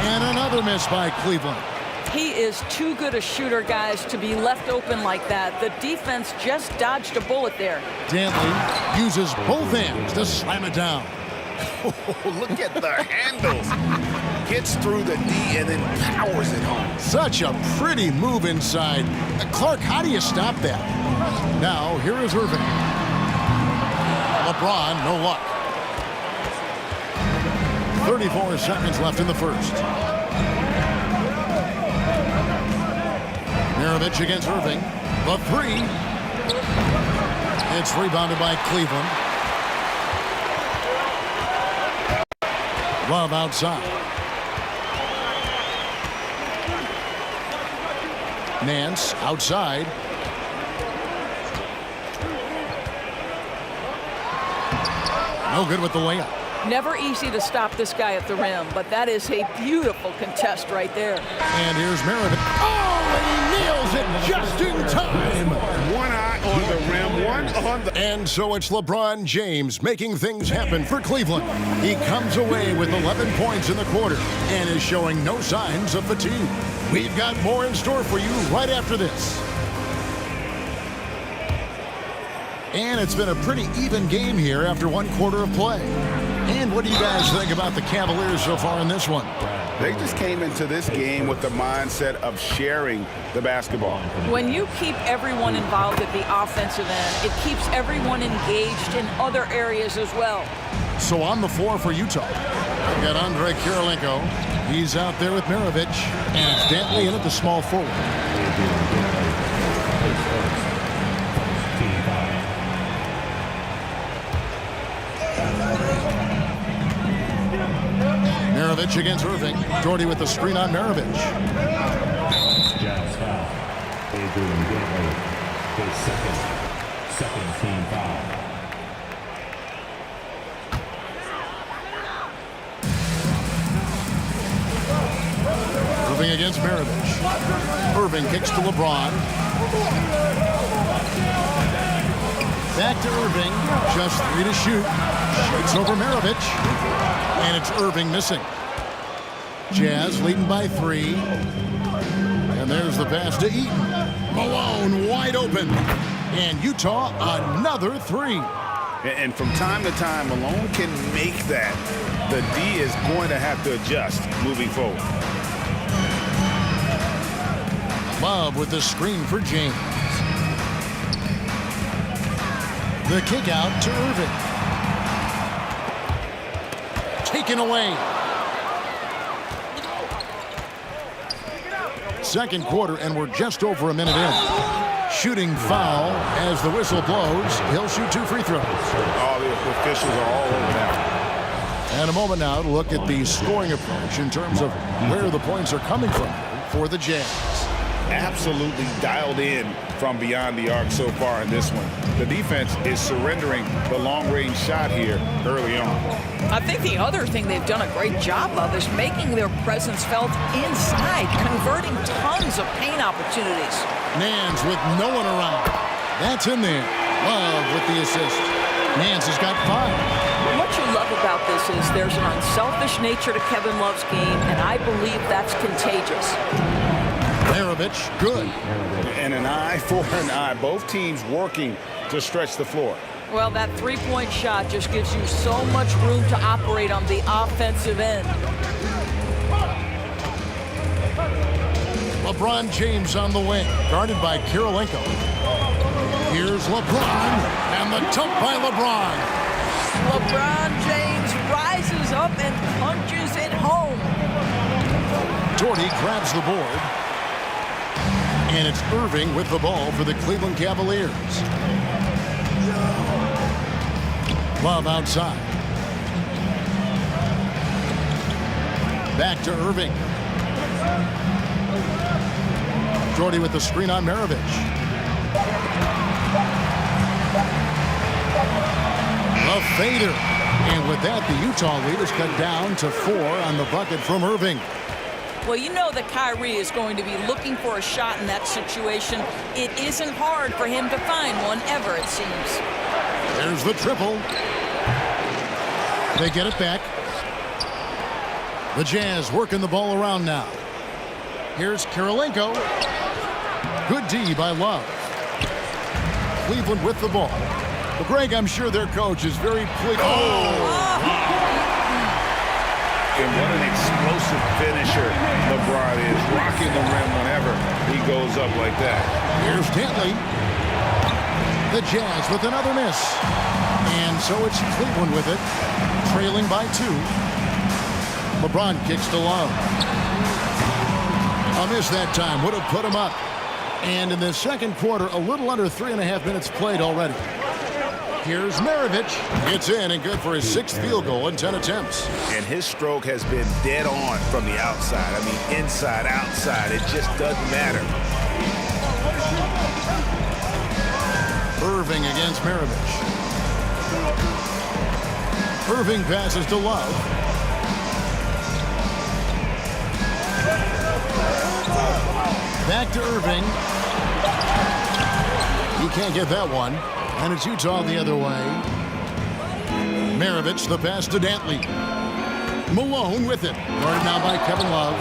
And another miss by Cleveland. He is too good a shooter, guys, to be left open like that. The defense just dodged a bullet there. Dantley uses both hands to slam it down. Oh, look at the handles. Gets through the D and then powers it home. Such a pretty move inside. Clark, how do you stop that? Now, here is Irving. LeBron, no luck. 34 seconds left in the first. Maravich against Irving. The three. It's rebounded by Cleveland. Love outside. Nance outside. No good with the layup. Never easy to stop this guy at the rim, but that is a beautiful contest right there. And here's Maravich. Oh, and he nails it just in time. One eye on the rim, one on the... And so it's LeBron James making things happen for Cleveland. He comes away with 11 points in the quarter and is showing no signs of fatigue. We've got more in store for you right after this. And it's been a pretty even game here after one quarter of play. And what do you guys think about the Cavaliers so far in this one? They just came into this game with the mindset of sharing the basketball. When you keep everyone involved at the offensive end, it keeps everyone engaged in other areas as well. So on the floor for Utah, we've got Andre Karolinko. He's out there with Maravich, and it's Dantley in at the small forward. Maravich against Irving. Jordy with the screen on Maravich. Jazz foul. Adrian Dantley, his second team foul. Irving against Maravich. Irving kicks to LeBron. Back to Irving. Just 3 to shoot. Shoots over Maravich. And it's Irving missing. Jazz leading by 3. And there's the pass to Eaton. Malone wide open. And Utah another 3. And from time to time, Malone can make that. The D is going to have to adjust moving forward. Love with the screen for James. The kick out to Irving. Taken away. Second quarter, and we're just over a minute in. Shooting foul as the whistle blows. He'll shoot 2 free throws. All the officials are all over that. And a moment now to look at the scoring approach in terms of where the points are coming from for the Jazz. Absolutely dialed in from beyond the arc so far in this one. The defense is surrendering the long-range shot here early on. I think the other thing they've done a great job of is making their presence felt inside, converting tons of paint opportunities. Nance with no one around. That's in there. Love with the assist. Nance has got 5. What you love about this is there's an unselfish nature to Kevin Love's game, and I believe that's contagious. Maravich, good. And an eye for an eye. Both teams working to stretch the floor. Well, that three-point shot just gives you so much room to operate on the offensive end. LeBron James on the wing, guarded by Karolinko. Here's LeBron, and the dump by LeBron. LeBron James rises up and punches it home. Jordy grabs the board. And it's Irving with the ball for the Cleveland Cavaliers. Love outside. Back to Irving. Jordy with the screen on Maravich. A fader. And with that, the Utah lead is cut down to 4 on the bucket from Irving. Well, you know that Kyrie is going to be looking for a shot in that situation. It isn't hard for him to find one ever, it seems. There's the triple. They get it back. The Jazz working the ball around now. Here's Kirilenko. Good D by Love. Cleveland with the ball. Well, Greg, I'm sure their coach is very pleased. And what an explosive finisher LeBron is, rocking the rim whenever he goes up like that. Here's Dantley. The Jazz with another miss. And so it's Cleveland with it, trailing by 2. LeBron kicks to Love. A miss that time would have put him up. And in the second quarter, a little under 3.5 minutes played already. Here's Maravich. It's in and good for his 6th field goal in 10 attempts. And his stroke has been dead on from the outside. I mean, inside, outside, it just doesn't matter. Irving against Maravich. Irving passes to Love. Back to Irving. He can't get that one. And it's Utah the other way. Maravich, the pass to Dantley. Malone with it. Guarded now by Kevin Love.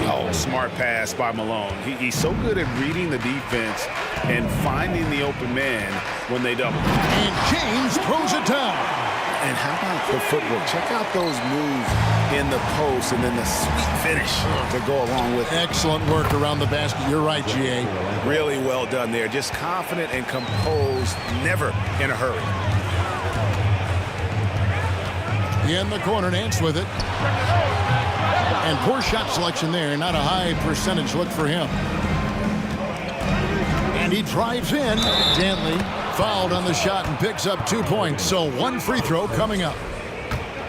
Oh, smart pass by Malone. He's so good at reading the defense and finding the open man when they double. And James throws it down. And how about the footwork? Check out those moves in the post and then the sweet finish to go along with it. Excellent work around the basket. You're right, G.A. Really well done there. Just confident and composed, never in a hurry. In the corner, Nance with it. And poor shot selection there. Not a high percentage look for him. And he drives in. Dantley fouled on the shot and picks up 2 points. So 1 free throw coming up.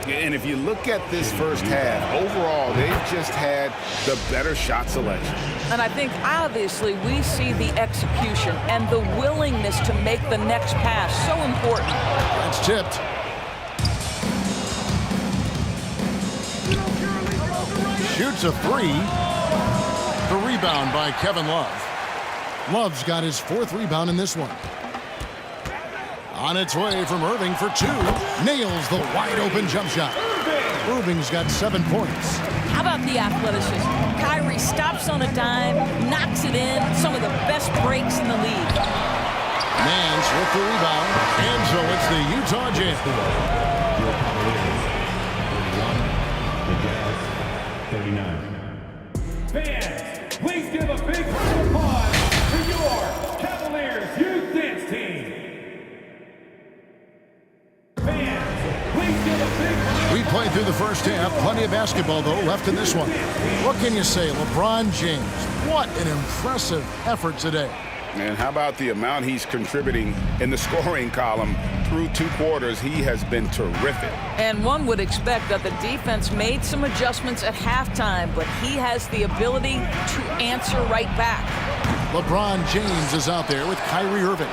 And if you look at this first half, overall, they've just had the better shot selection. And I think obviously we see the execution and the willingness to make the next pass so important. It's tipped. Shoots a 3. The rebound by Kevin Love. Love's got his 4th rebound in this one. On its way from Irving for 2. Nails the wide-open jump shot. Irving's got 7 points. How about the athleticism? Kyrie stops on a dime, knocks it in. Some of the best breaks in the league. Nance with the rebound. And so it's the Utah Jazz. Fans, please give a big round of applause to your Cavaliers Youth Dance Team. Fans, please give a big round. We played through the first half. Plenty of basketball, though, left in this one. What can you say? LeBron James, what an impressive effort today. And how about the amount he's contributing in the scoring column? Through 2 quarters, he has been terrific. And one would expect that the defense made some adjustments at halftime, but he has the ability to answer right back. LeBron James is out there with Kyrie Irving.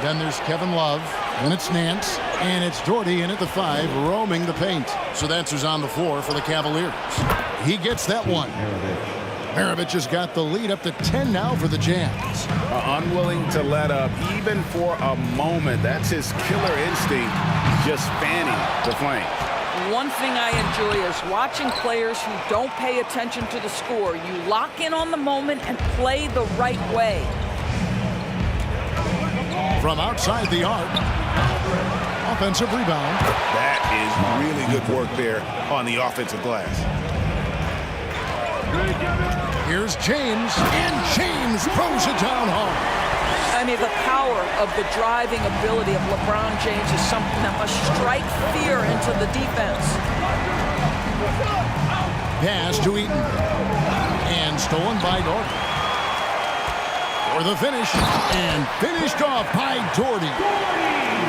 Then there's Kevin Love, and it's Nance, and it's Doherty in at the 5, roaming the paint. So that's who's on the floor for the Cavaliers. He gets that one. Maravich has got the lead up to 10 now for the Jazz. Unwilling to let up even for a moment. That's his killer instinct, just fanning the flame. One thing I enjoy is watching players who don't pay attention to the score. You lock in on the moment and play the right way. From outside the arc, offensive rebound. That is really good work there on the offensive glass. Here's James, and James throws it down home. I mean, the power of the driving ability of LeBron James is something that must strike fear into the defense. Pass to Eaton. And stolen by Doherty. For the finish, and finished off by Doherty.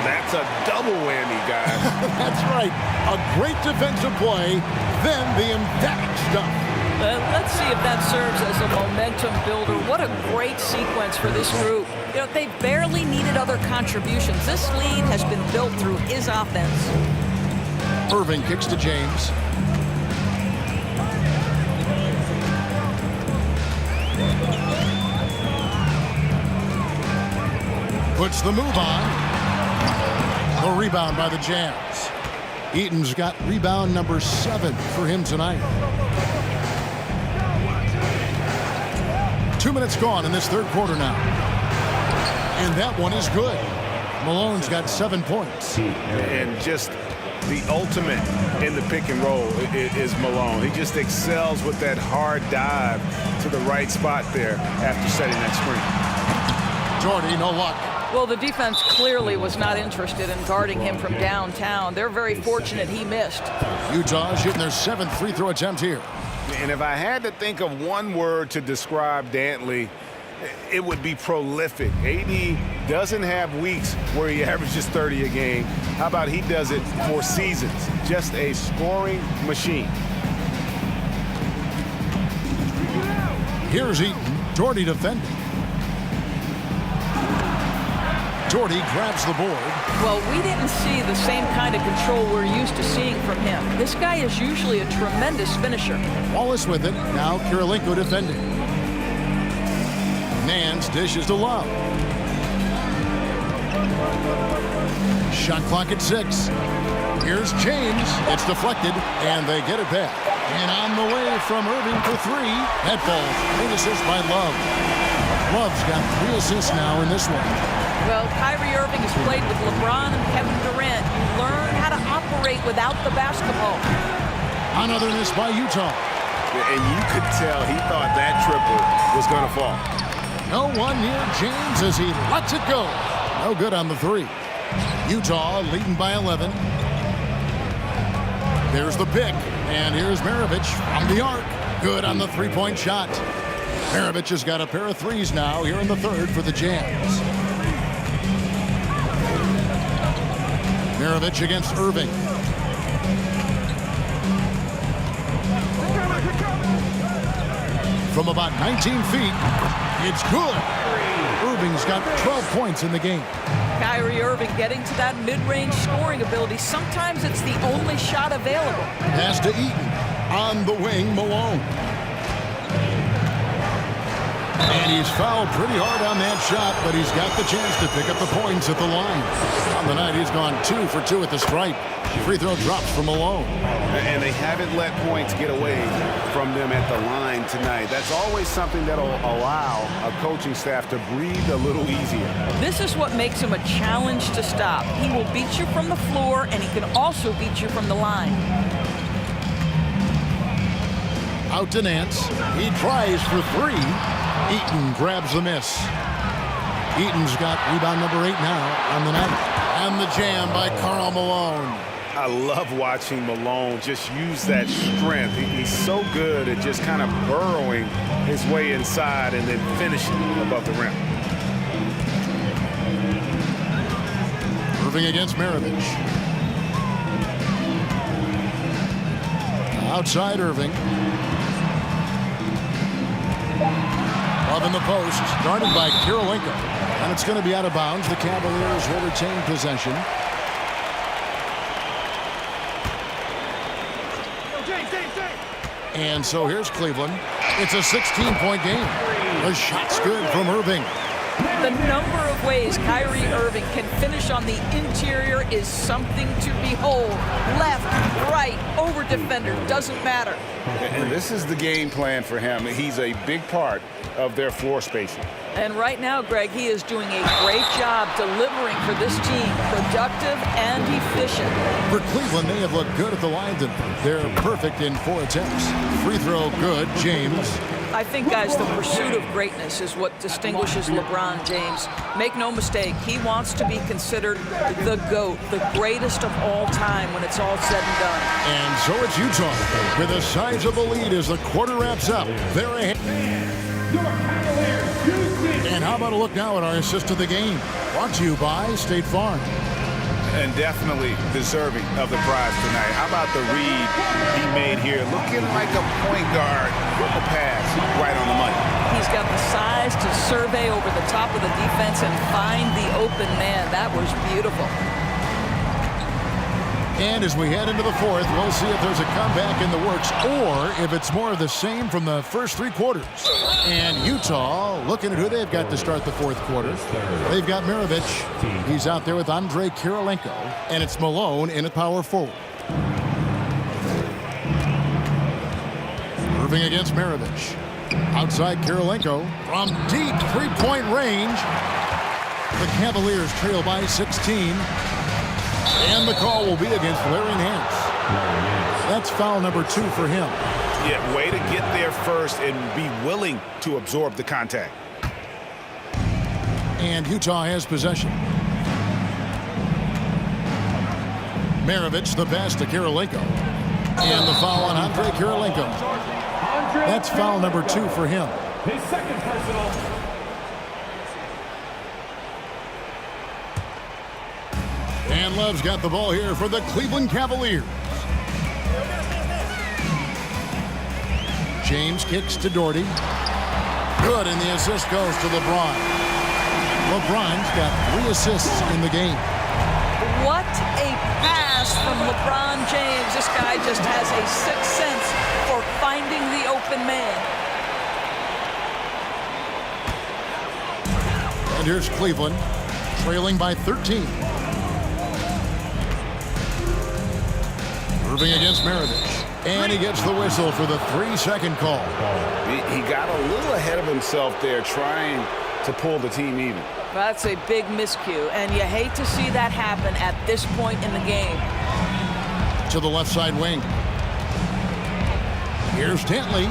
That's a double whammy, guys. That's right. A great defensive play, then the emphatic stuff. Let's see if that serves as a momentum builder. What a great sequence for this group. You know, they barely needed other contributions. This lead has been built through his offense. Irving kicks to James. Puts the move on. The rebound by the Jazz. Eaton's got rebound number 7 for him tonight. 2 minutes gone in this third quarter now. And that one is good. Malone's got 7 points. And just the ultimate in the pick and roll is Malone. He just excels with that hard dive to the right spot there after setting that screen. Jordy, no luck. Well, the defense clearly was not interested in guarding him from downtown. They're very fortunate he missed. Utah shooting their 7th free throw attempt here. And if I had to think of one word to describe Dantley, it would be prolific. AD doesn't have weeks where he averages 30 a game. How about he does it for seasons? Just a scoring machine. Here's Eaton. Jordy defending. Jordy grabs the board. Well, we didn't see the same kind of control we're used to seeing from him. This guy is usually a tremendous finisher. Wallace with it. Now Kirilenko defending. Nance dishes to Love. Shot clock at 6. Here's James. It's deflected, and they get it back. And on the way from Irving for 3. That ball, great assist by Love. Love's got 3 assists now in this one. Well, Kyrie Irving has played with LeBron and Kevin Durant. You learn how to operate without the basketball. Another miss by Utah. And you could tell he thought that triple was going to fall. No one near James as he lets it go. No good on the 3. Utah leading by 11. There's the pick. And here's Maravich from the arc. Good on the 3-point shot. Maravich has got a pair of 3s now here in the third for the Jazz. Maravich against Irving. From about 19 feet, it's good. Irving's got 12 points in the game. Kyrie Irving getting to that mid-range scoring ability. Sometimes it's the only shot available. Pass to Eaton. On the wing, Malone. And he's fouled pretty hard on that shot, but he's got the chance to pick up the points at the line. On the night, he's gone 2 for 2 at the stripe. Free throw drops from Malone. And they haven't let points get away from them at the line tonight. That's always something that'll allow a coaching staff to breathe a little easier. This is what makes him a challenge to stop. He will beat you from the floor, and he can also beat you from the line. Out to Nance. He tries for 3. Eaton grabs the miss. Eaton's got rebound number 8 now on the night. And the jam by Karl Malone. I love watching Malone just use that strength. He's so good at just kind of burrowing his way inside and then finishing above the rim. Irving against Maravich. Outside Irving. Love in the post, guarded by Kirilenko. And it's going to be out of bounds. The Cavaliers will retain possession. And so here's Cleveland. It's a 16-point game. The shot's good from Irving. The number of ways Kyrie Irving can finish on the interior is something to behold. Left, right, over defender, doesn't matter. And this is the game plan for him. He's a big part of their floor spacing. And right now, Greg, he is doing a great job delivering for this team, productive and efficient. For Cleveland, they have looked good at the line tonight. They're perfect in 4 attempts. Free throw good, James. I think, guys, the pursuit of greatness is what distinguishes LeBron James. Make no mistake, he wants to be considered the GOAT, the greatest of all time when it's all said and done. And so it's Utah with a sizable lead as the quarter wraps up. They're ahead. And how about a look now at our assist of the game? Brought to you by State Farm. And definitely deserving of the prize tonight. How about the read he made here? Looking like a point guard with a pass right on the money. He's got the size to survey over the top of the defense and find the open man. That was beautiful. And as we head into the fourth, we'll see if there's a comeback in the works or if it's more of the same from the first three quarters. And Utah looking at who they've got to start the fourth quarter. They've got Maravich. He's out there with Andrei Kirilenko. And it's Malone in at power forward. Irving against Maravich. Outside Kirilenko from deep three-point range. The Cavaliers trail by 16. And the call will be against Larry Nance. That's foul number 2 for him. Yeah, way to get there first and be willing to absorb the contact. And Utah has possession. Maravich the pass to Kirilenko. And the foul on Andrei Kirilenko. That's foul number 2 for him. His second personal. And Love's got the ball here for the Cleveland Cavaliers. James kicks to Doherty. Good, and the assist goes to LeBron. LeBron's got 3 assists in the game. What a pass from LeBron James. This guy just has a sixth sense for finding the open man. And here's Cleveland, trailing by 13. Irving against Maravich. And he gets the whistle for the 3-second call. He got a little ahead of himself there trying to pull the team even. That's a big miscue, and you hate to see that happen at this point in the game. To the left side wing. Here's Dantley.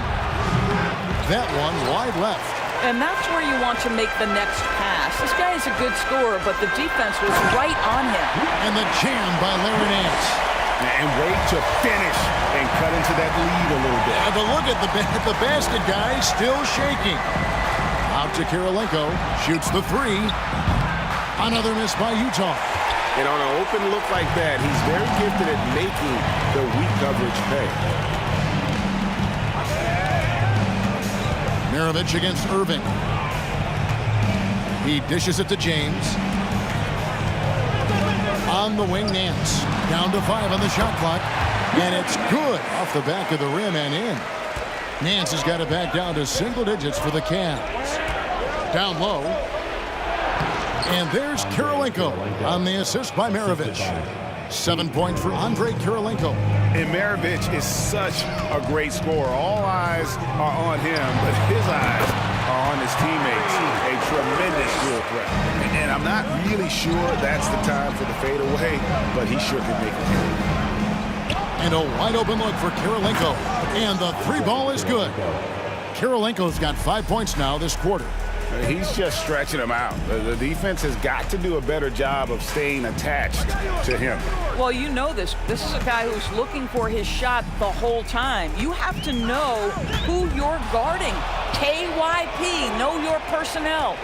That one wide left. And that's where you want to make the next pass. This guy is a good scorer, but the defense was right on him. And the jam by Larry Nance. And wait to finish and cut into that lead a little bit. And to look at the basket guy still shaking. Out to Kirilenko. Shoots the 3. Another miss by Utah. And on an open look like that, he's very gifted at making the weak coverage pay. Maravich against Irving. He dishes it to James. On the wing, Nance. Down to 5 on the shot clock. And it's good off the back of the rim and in. Nance has got it back down to single digits for the Cavs. Down low. And there's Kirilenko on the assist by Maravich. 7 points for Andrei Kirilenko. And Maravich is such a great scorer. All eyes are on him, but his eyes are on his teammates. A tremendous dual threat. And I'm not really sure that's the time for the fadeaway, but he sure can make it. And a wide open look for Kirilenko. And the 3 ball is good. Kirilenko's got 5 points now this quarter. He's just stretching him out. The defense has got to do a better job of staying attached to him. Well, you know this. This is a guy who's looking for his shot the whole time. You have to know who you're guarding. KYP, know your personnel.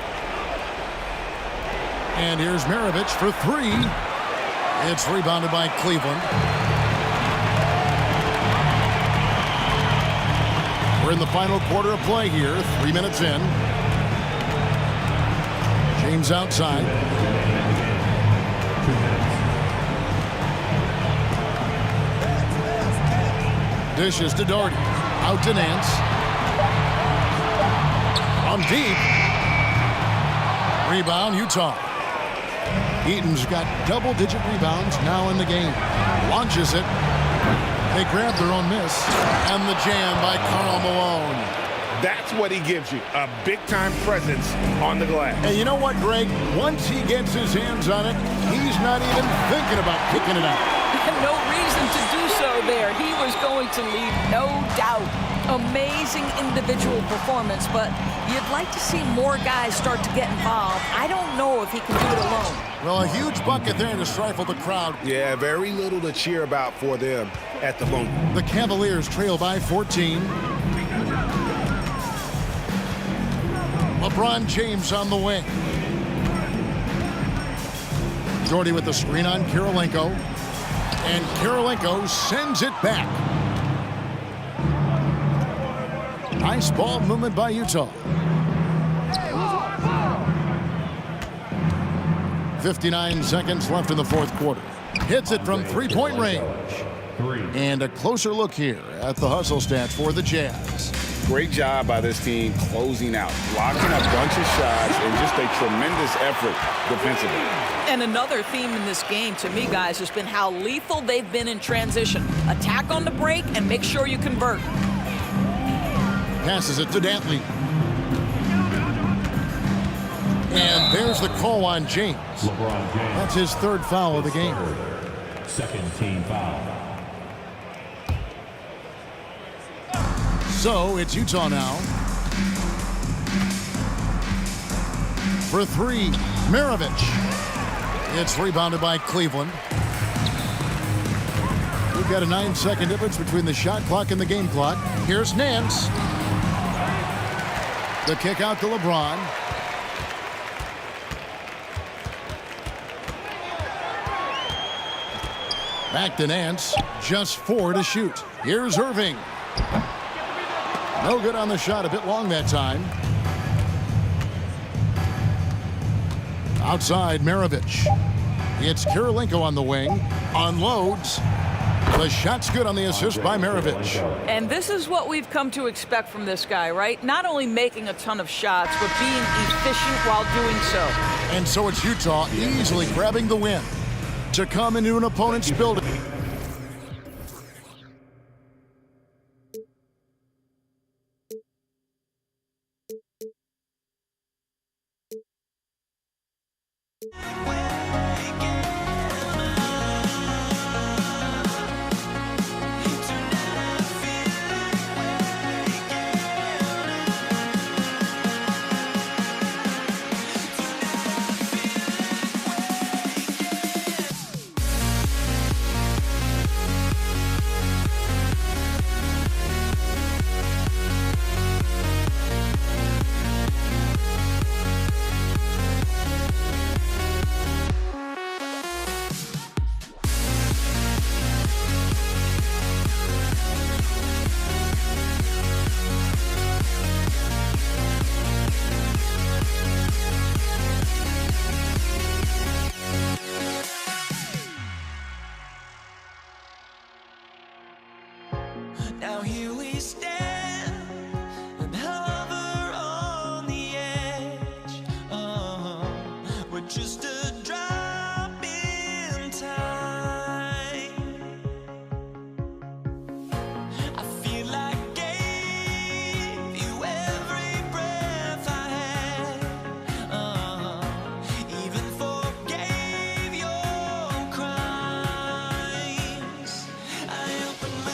And here's Maravich for 3. It's rebounded by Cleveland. We're in the final quarter of play here, 3 minutes in. James outside. Dishes to Doherty. Out to Nance. On deep. Rebound, Utah. Eaton's got double-digit rebounds now in the game. Launches it. They grab their own miss. And the jam by Karl Malone. That's what he gives you, a big-time presence on the glass. And you know what, Greg? Once he gets his hands on it, he's not even thinking about kicking it out. No reason to do so there. He was going to lead, no doubt. Amazing individual performance, but you'd like to see more guys start to get involved. I don't know if he can do it alone. Well, a huge bucket there to stifle the crowd. Yeah, very little to cheer about for them at the moment. The Cavaliers trail by 14. LeBron James on the wing. Doherty with the screen on Kirilenko. And Kirilenko sends it back. Nice ball movement by Utah. 59 seconds left in the fourth quarter. Hits it from three-point range. And a closer look here at the hustle stats for the Jazz. Great job by this team closing out, blocking a bunch of shots, and just a tremendous effort defensively. And another theme in this game, to me, guys, has been how lethal they've been in transition. Attack on the break and make sure you convert. Passes it to Dantley. And there's the call on James. LeBron James. That's his third foul of the game. Second team foul. So it's Utah now. For three, Maravich. It's rebounded by Cleveland. We've got a 9-second difference between the shot clock and the game clock. Here's Nance. The kick out to LeBron. Back to Nance. Just 4 to shoot. Here's Irving. No good on the shot, a bit long that time. Outside, Maravich. It's Kirilenko on the wing. Unloads. The shot's good on the assist by Maravich. And this is what we've come to expect from this guy, right? Not only making a ton of shots, but being efficient while doing so. And so it's Utah easily grabbing the win to come into an opponent's building. Now here we stand and hover on the edge. We're just a drop in time. I feel like I gave you every breath I had. Even forgave your crimes. I opened my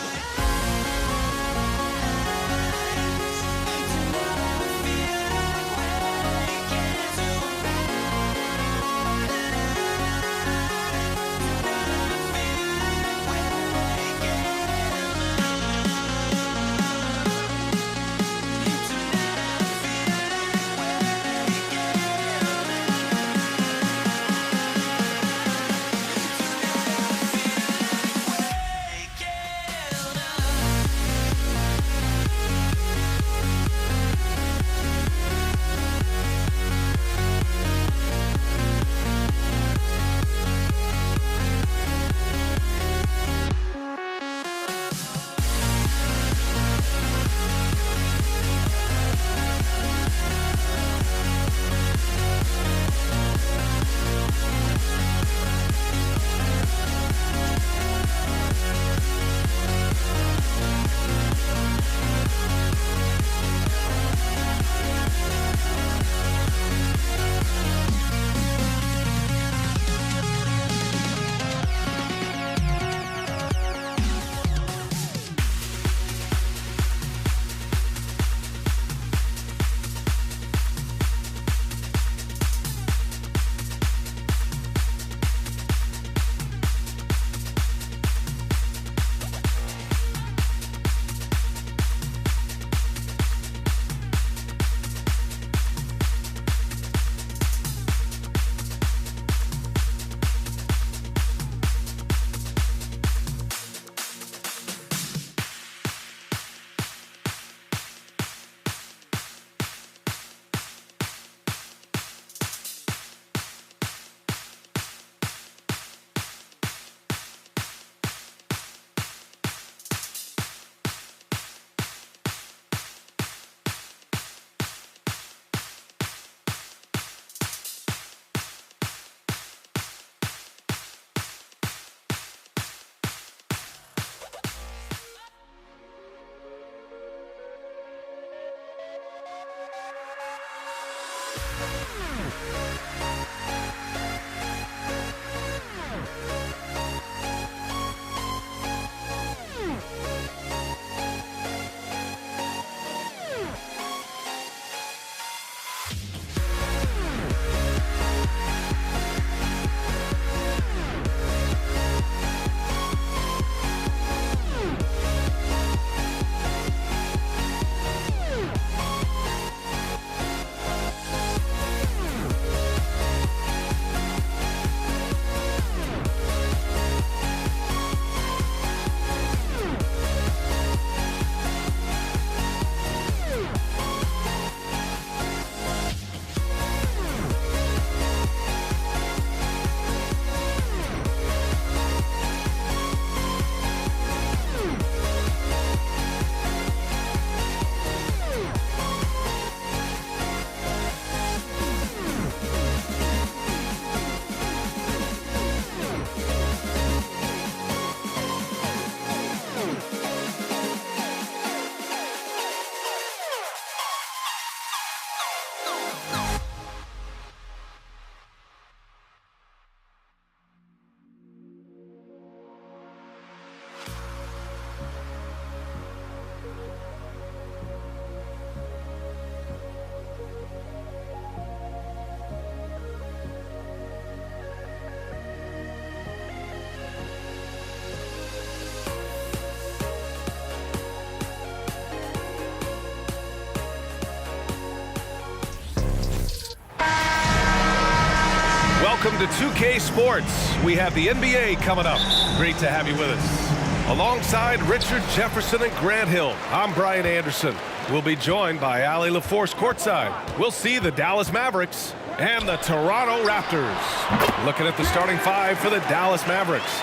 Welcome to 2K Sports. We have the NBA coming up. Great to have you with us. Alongside Richard Jefferson and Grant Hill, I'm Brian Anderson. We'll be joined by Ali LaForce courtside. We'll see the Dallas Mavericks and the Toronto Raptors. Looking at the starting five for the Dallas Mavericks.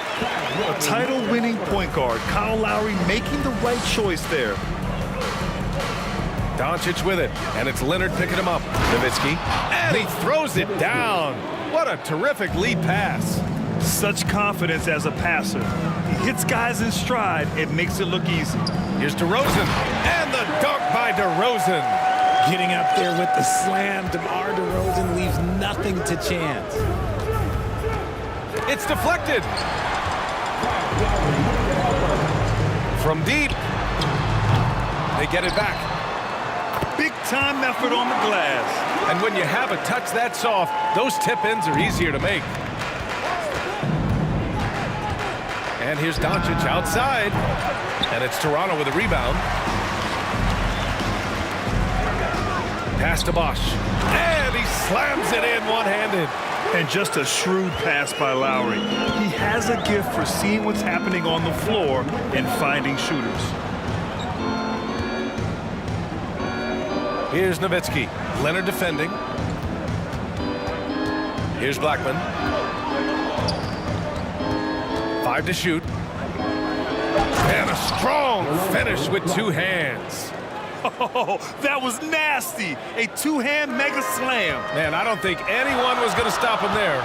A title-winning point guard, Kyle Lowry, making the right choice there. Doncic with it, and it's Leonard picking him up. Nowitzki, and he throws it down. What a terrific lead pass. Such confidence as a passer. He hits guys in stride. It makes it look easy. Here's DeRozan, and the dunk by DeRozan. Getting up there with the slam, DeMar DeRozan leaves nothing to chance. It's deflected. From deep. They get it back. Big-time effort on the glass. And when you have a touch that soft, those tip-ins are easier to make. And here's Doncic outside. And it's Toronto with a rebound. Pass to Bosch. And he slams it in one-handed. And just a shrewd pass by Lowry. He has a gift for seeing what's happening on the floor and finding shooters. Here's Nowitzki. Leonard defending. Here's Blackman. 5 to shoot. And a strong finish with two hands. Oh, that was nasty. A two-hand mega slam. Man, I don't think anyone was going to stop him there.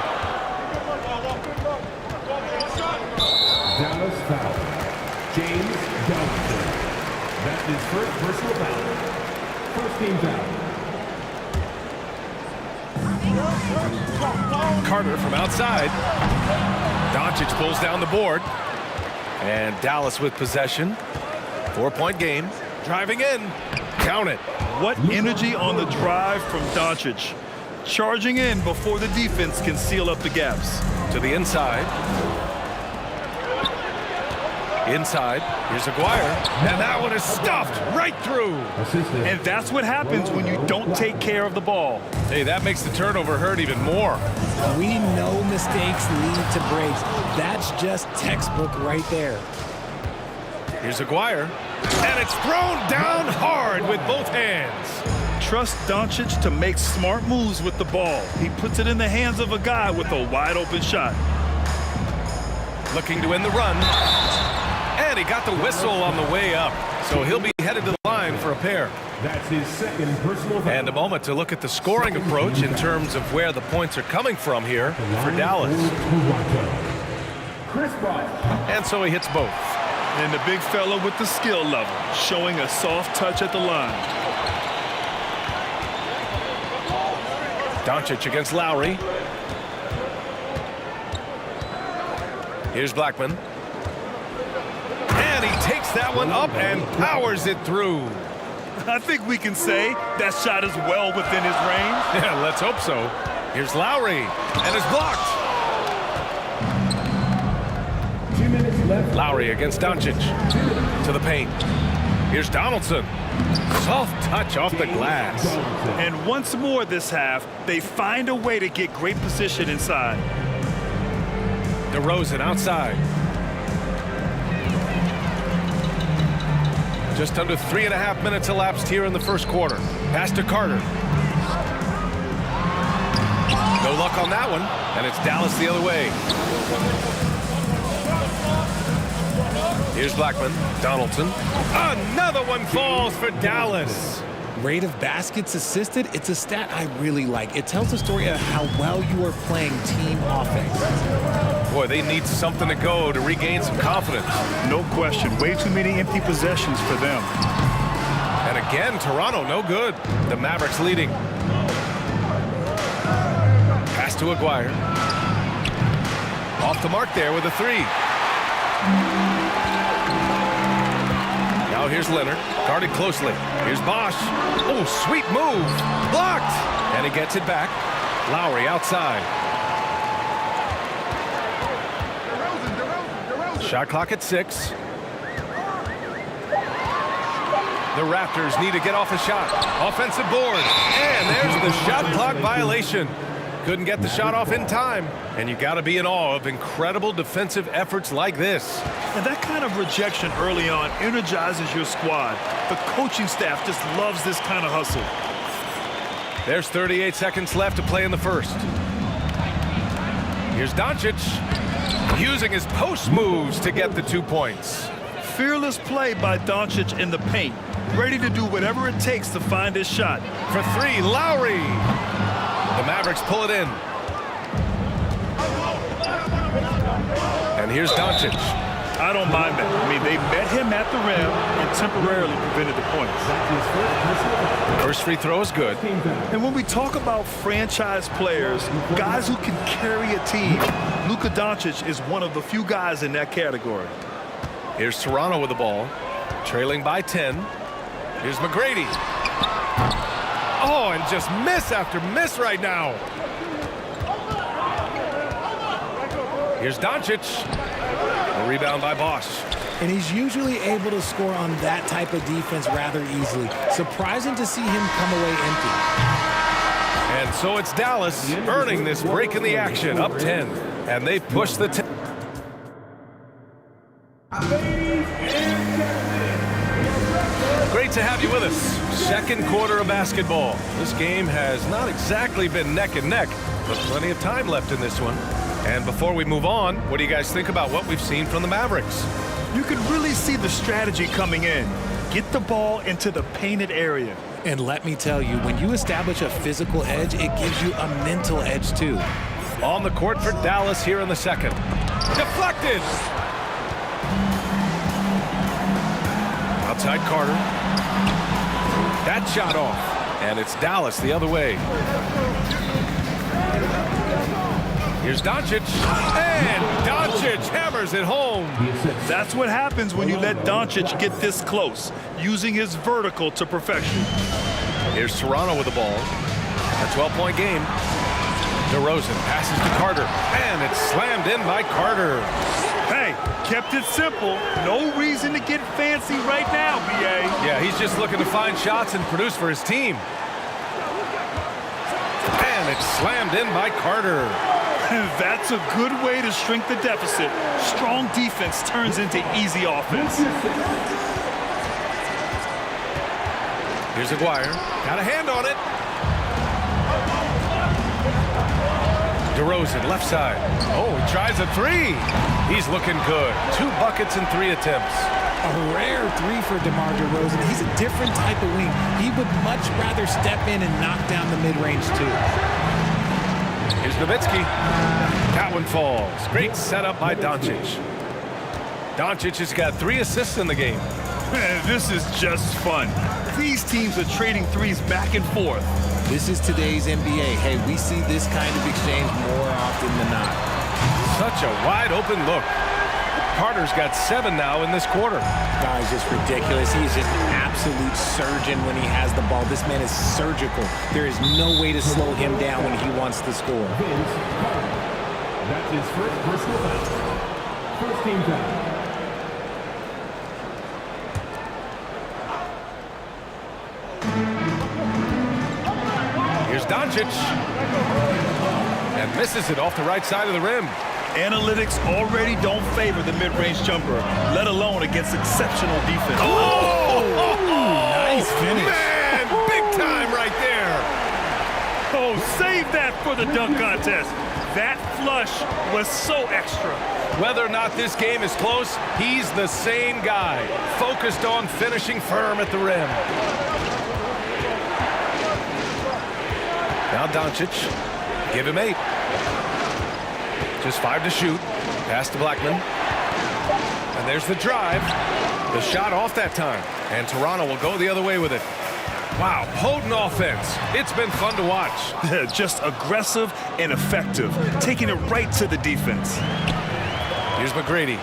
Dallas foul. James Johnson. That's his first personal foul. First team foul. Carter from outside. Doncic pulls down the board. And Dallas with possession. 4-point game. Driving in. Count it. What energy on the drive from Doncic. Charging in before the defense can seal up the gaps. To the inside. Inside. Here's Aguirre. And that one is stuffed right through. And that's what happens when you don't take care of the ball. Hey, that makes the turnover hurt even more. We know mistakes lead to breaks. That's just textbook right there. Here's Aguirre. And it's thrown down hard with both hands. Trust Doncic to make smart moves with the ball. He puts it in the hands of a guy with a wide open shot. Looking to end the run. And he got the whistle on the way up. So he'll be headed to the line for a pair. That's his second personal foul. And a moment to look at the scoring approach in terms of where the points are coming from here for Dallas. Chris Bosh. And so he hits both. And the big fella with the skill level, showing a soft touch at the line. Doncic against Lowry. Here's Blackman. And he takes that one up and powers it through. I think we can say that shot is well within his range. Yeah, let's hope so. Here's Lowry, and it's blocked. 2 minutes left. Lowry against Doncic. To the paint. Here's Donaldson. Soft touch off the glass. And once more this half, they find a way to get great position inside. DeRozan outside. Just under 3.5 minutes elapsed here in the first quarter. Pass to Carter. No luck on that one, and it's Dallas the other way. Here's Blackman. Donaldson. Another one falls for Dallas. Rate of baskets assisted, it's a stat I really like. It tells the story of how well you are playing team offense. Boy, they need something to go to regain some confidence. No question. Way too many empty possessions for them. And again, Toronto, no good. The Mavericks leading. Pass to Aguirre. Off the mark there with a three. Now here's Leonard, guarded closely. Here's Bosch. Oh, sweet move. Blocked. And he gets it back. Lowry outside. Shot clock at 6. The Raptors need to get off a shot. Offensive board. And there's the shot clock violation. couldn't get the shot off in time. And you got to be in awe of incredible defensive efforts like this. And that kind of rejection early on energizes your squad. The coaching staff just loves this kind of hustle. There's 38 seconds left to play in the first. Here's Doncic using his post moves to get the 2 points. Fearless play by Doncic in the paint. Ready to do whatever it takes to find his shot. For three, Lowry. The Mavericks pull it in. And here's Doncic. I don't mind that. I mean, they met him at the rim and temporarily prevented the points. First free throw is good. And when we talk about franchise players, guys who can carry a team, Luka Doncic is one of the few guys in that category. Here's Toronto with the ball, trailing by 10. Here's McGrady. Oh, and just miss after miss right now. Here's Doncic. A rebound by Bosch. And he's usually able to score on that type of defense rather easily. Surprising to see him come away empty. And so it's Dallas earning this break in the action, up 10. And they push the 10. Great to have you with us. Second quarter of basketball. This game has not exactly been neck and neck, but plenty of time left in this one. And before we move on, what do you guys think about what we've seen from the Mavericks? You can really see the strategy coming in. Get the ball into the painted area. And let me tell you, when you establish a physical edge, it gives you a mental edge too. On the court for Dallas here in the second. Deflected! Outside Carter. That shot off. And it's Dallas the other way. Here's Doncic. And Doncic hammers it home. That's what happens when you let Doncic get this close, using his vertical to perfection. Here's Toronto with the ball. A 12-point game. DeRozan passes to Carter. And it's slammed in by Carter. Hey, kept it simple. No reason to get fancy right now, B.A. Yeah, he's just looking to find shots and produce for his team. And it's slammed in by Carter. That's a good way to shrink the deficit. Strong defense turns into easy offense. Here's Aguirre. Got a hand on it. DeRozan, left side. Oh, he tries a three. He's looking good. 2 buckets and 3 attempts. A rare 3 for DeMar DeRozan. He's a different type of wing. He would much rather step in and knock down the mid-range too. Here's Nowitzki. That one falls. Great setup by Doncic. Doncic has got 3 assists in the game. Man, this is just fun. These teams are trading threes back and forth. This is today's NBA. Hey, we see this kind of exchange more often than not. Such a wide open look. Carter's got 7 now in this quarter. Guy's just ridiculous. He's just an absolute surgeon when he has the ball. This man is surgical. There is no way to slow him down when he wants to score. That's his first personal foul. First team foul. Here's Doncic. And misses it off the right side of the rim. Analytics already don't favor the mid-range jumper, let alone against exceptional defense. Nice finish. Man, big time right there. Oh, save that for the dunk contest. That flush was so extra. Whether or not this game is close, he's the same guy, focused on finishing firm at the rim. Now Doncic, give him 8. Just 5 to shoot. Pass to Blackman. And there's the drive. The shot off that time. And Toronto will go the other way with it. Wow, potent offense. It's been fun to watch. Just aggressive and effective, taking it right to the defense. Here's McGrady.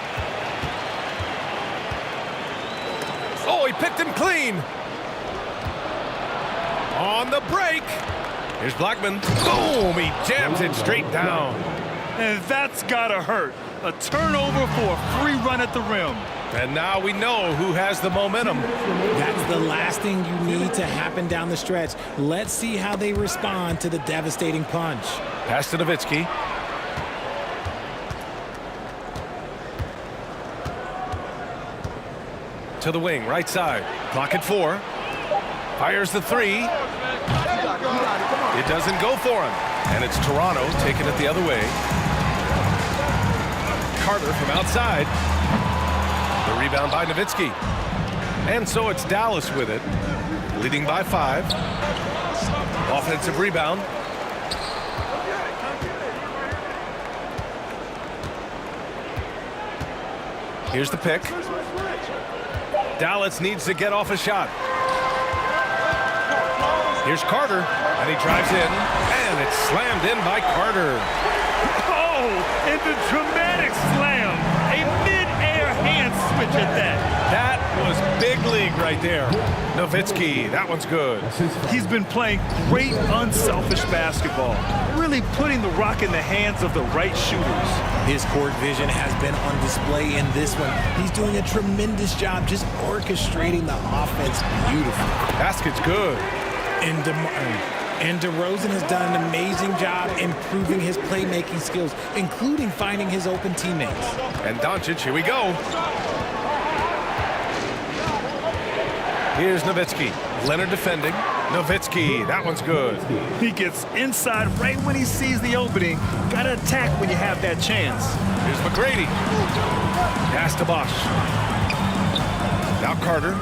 Oh, he picked him clean. On the break. Here's Blackman. Boom, he jams it straight down. And that's gotta hurt. A turnover for a free run at the rim. And now we know who has the momentum. That's the last thing you need to happen down the stretch. Let's see how they respond to the devastating punch. Pass to Nowitzki. To the wing, right side. Clock at 4. Fires the 3. It doesn't go for him. And it's Toronto taking it the other way. Carter from outside. The rebound by Nowitzki. And so it's Dallas with it, leading by 5. Offensive rebound. Here's the pick. Dallas needs to get off a shot. Here's Carter, and he drives in, and it's slammed in by Carter. Oh, and the dramatic slam. A mid-air hand switch at that. That was big league right there. Nowitzki, that one's good. He's been playing great, unselfish basketball, really putting the rock in the hands of the right shooters. His court vision has been on display in this one. He's doing a tremendous job just orchestrating the offense beautifully. Basket's good. And DeRozan has done an amazing job improving his playmaking skills, including finding his open teammates. And Doncic, here we go. Here's Nowitzki. Leonard defending. Nowitzki, that one's good. He gets inside right when he sees the opening. Got to attack when you have that chance. Here's McGrady. Pass to Bosch. Now Carter.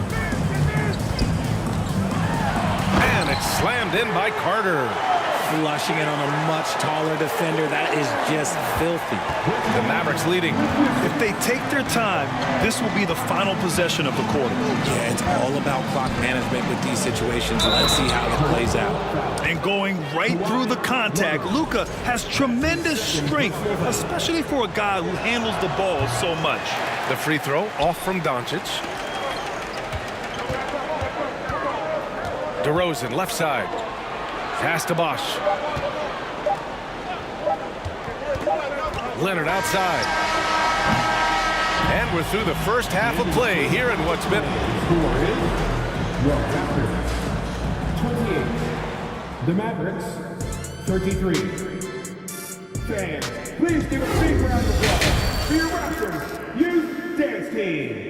And it's slammed in by Carter. Flushing it on a much taller defender. That is just filthy. The Mavericks leading. If they take their time, this will be the final possession of the quarter. Yeah, it's all about clock management with these situations. Let's see how it plays out. And going right through the contact, Luka has tremendous strength, especially for a guy who handles the ball so much. The free throw off from Doncic. DeRozan, left side. Pass to Bosch. Leonard outside. And we're through the first half of play here in what's been. The Mavericks, 33. Fans, please give a big round of applause for your Raptors Youth Dance Team.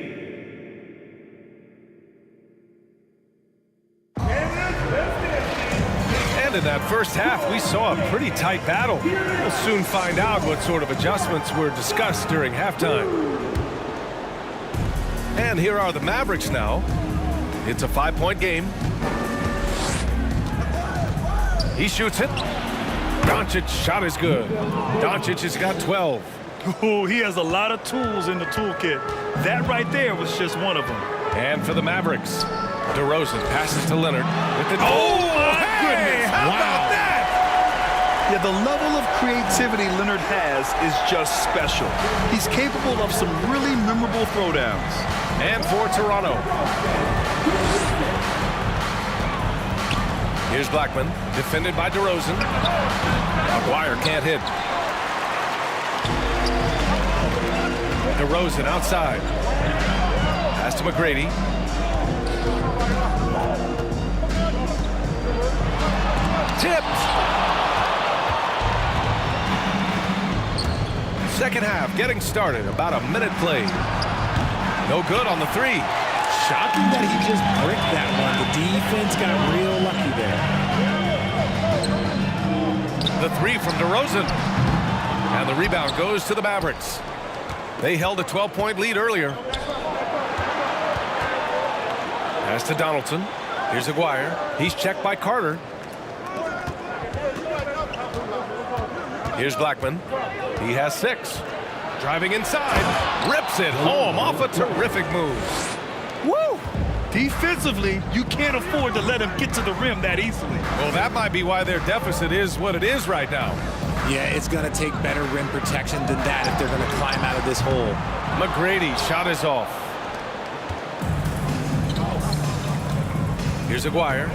And in that first half, we saw a pretty tight battle. We'll soon find out what sort of adjustments were discussed during halftime. And here are the Mavericks now. It's a 5-point game. He shoots it. Doncic's shot is good. Doncic has got 12. Oh, he has a lot of tools in the toolkit. That right there was just one of them. And for the Mavericks, DeRozan passes to Leonard. With the Goodness. How about that? Yeah, the level of creativity Leonard has is just special. He's capable of some really memorable throwdowns. And for Toronto. Here's Blackman, defended by DeRozan. Maguire can't hit. DeRozan outside. Pass to McGrady. Tipped. Second half getting started. About a minute played. No good on the 3. Shocking that he just bricked that one. The defense got real lucky there. The 3 from DeRozan. And the rebound goes to the Mavericks. They held a 12-point lead earlier. Pass to Donaldson. Here's Aguirre. He's checked by Carter. Here's Blackman. He has 6. Driving inside. Rips it home off a terrific move. Woo! Defensively, you can't afford to let him get to the rim that easily. Well, that might be why their deficit is what it is right now. Yeah, it's going to take better rim protection than that if they're going to climb out of this hole. McGrady, shot is off. Here's Aguirre.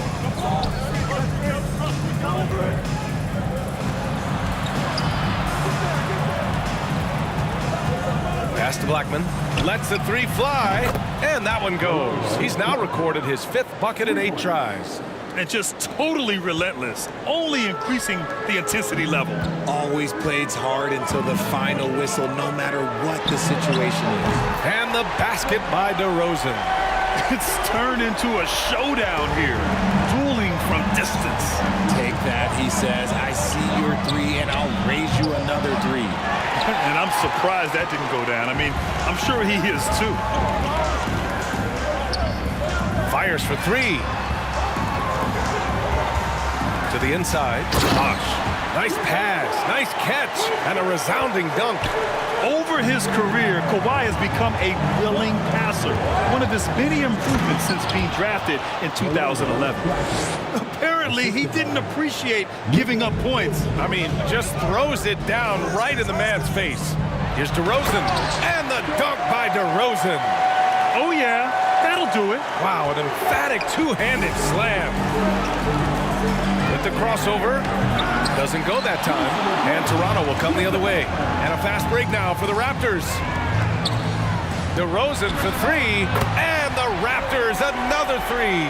Pass to Blackman. Lets the three fly, and that one goes. He's now recorded his 5th bucket in 8 tries. And just totally relentless, only increasing the intensity level. Always plays hard until the final whistle, no matter what the situation is. And the basket by DeRozan. It's turned into a showdown here, dueling from distance. Take that, he says. I see your 3, and I'll raise you another 3. And I'm surprised that didn't go down. I mean, I'm sure he is too. Fires for 3. To the inside. Bosh. Nice pass, nice catch, and a resounding dunk. Over his career, Kawhi has become a willing passer, one of his many improvements since being drafted in 2011. Apparently, he didn't appreciate giving up points. I mean, just throws it down right in the man's face. Here's DeRozan, and the dunk by DeRozan. Oh, yeah, that'll do it. Wow, an emphatic two-handed slam. With the crossover, doesn't go that time, and Toronto will come the other way. And a fast break now for the Raptors. DeRozan for 3, and the Raptors another 3.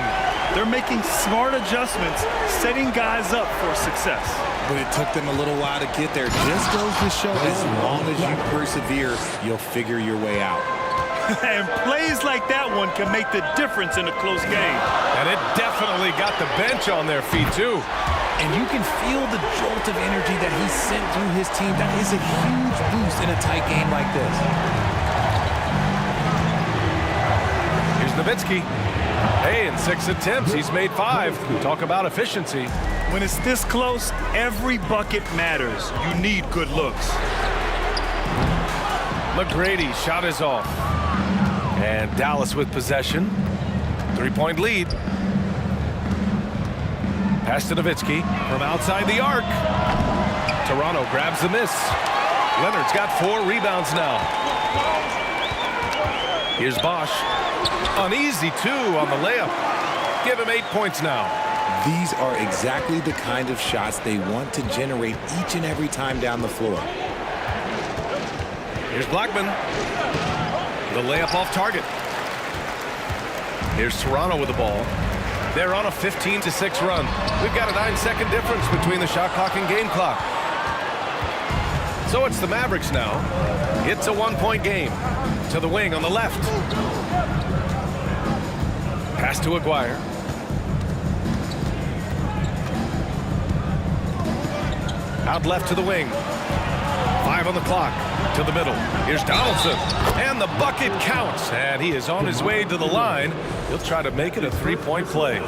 They're making smart adjustments, setting guys up for success. But it took them a little while to get there. Just goes to show, as long as you persevere, you'll figure your way out. And plays like that one can make the difference in a close game. And it definitely got the bench on their feet, too. And you can feel the jolt of energy that he sent through his team. That is a huge boost in a tight game like this. Here's Nowitzki. Hey, in 6 attempts, he's made 5. Talk about efficiency. When it's this close, every bucket matters. You need good looks. McGrady shot is off. And Dallas with possession. 3-point lead. Pass to Nowitzki from outside the arc. Toronto grabs the miss. Leonard's got 4 rebounds now. Here's Bosh. An easy 2 on the layup. Give him 8 points now. These are exactly the kind of shots they want to generate each and every time down the floor. Here's Blackman. The layup off target. Here's Toronto with the ball. They're on a 15-6 run. We've got a 9-second difference between the shot clock and game clock. So it's the Mavericks now. It's a 1-point game. To the wing on the left. Pass to Aguirre. Out left to the wing. 5 on the clock. To the middle. Here's Donaldson. And the bucket counts. And he is on his way to the line. He'll try to make it a 3-point play.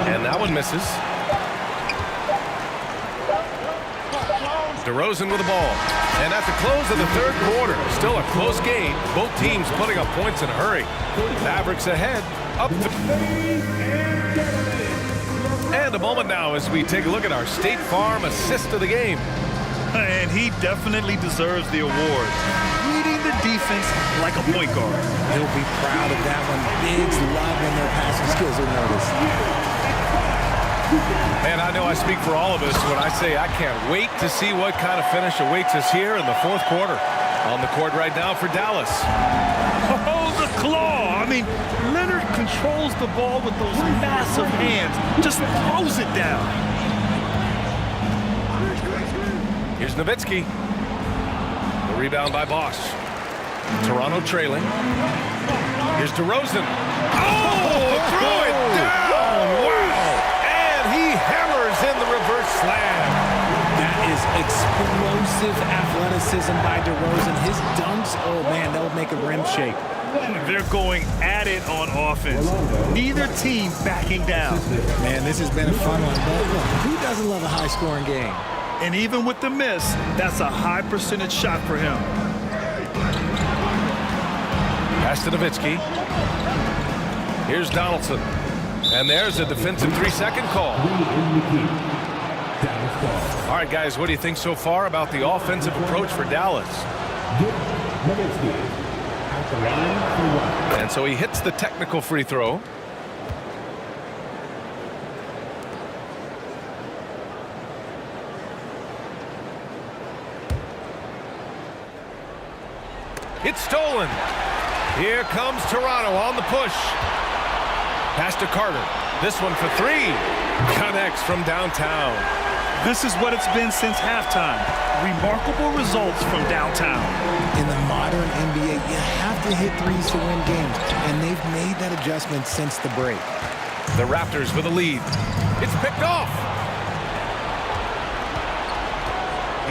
And that one misses. DeRozan with the ball. And at the close of the 3rd quarter, still a close game. Both teams putting up points in a hurry. Mavericks ahead. Up to... And a moment now as we take a look at our State Farm assist of the game. And he definitely deserves the award. Leading the defense like a point guard. He'll be proud of that one. Bigs love when their passing skills are noticed. And I know I speak for all of us when I say I can't wait to see what kind of finish awaits us here in the 4th quarter. On the court right now for Dallas. Oh, the claw! I mean, Leonard controls the ball with those massive hands. Just throws it down. Here's Nowitzki. The rebound by Bosh. Toronto trailing. Here's DeRozan. Oh, threw it down! Wow! And he hammers in the reverse slam. That is explosive athleticism by DeRozan. His dunks, oh man, that'll make a rim shake. They're going at it on offense. Neither team backing down. Man, this has been a fun one. But look, who doesn't love a high-scoring game? And even with the miss, that's a high percentage shot for him. Pass to Nowitzki. Here's Donaldson. And there's a defensive 3-second call. All right, guys, what do you think so far about the offensive approach for Dallas? And so he hits the technical free throw. It's stolen. Here comes Toronto on the push. Pass to Carter. This one for three. Connects from downtown. This is what it's been since halftime. Remarkable results from downtown. In the modern NBA, you have to hit threes to win games, and they've made that adjustment since the break. The Raptors with a lead. It's picked off.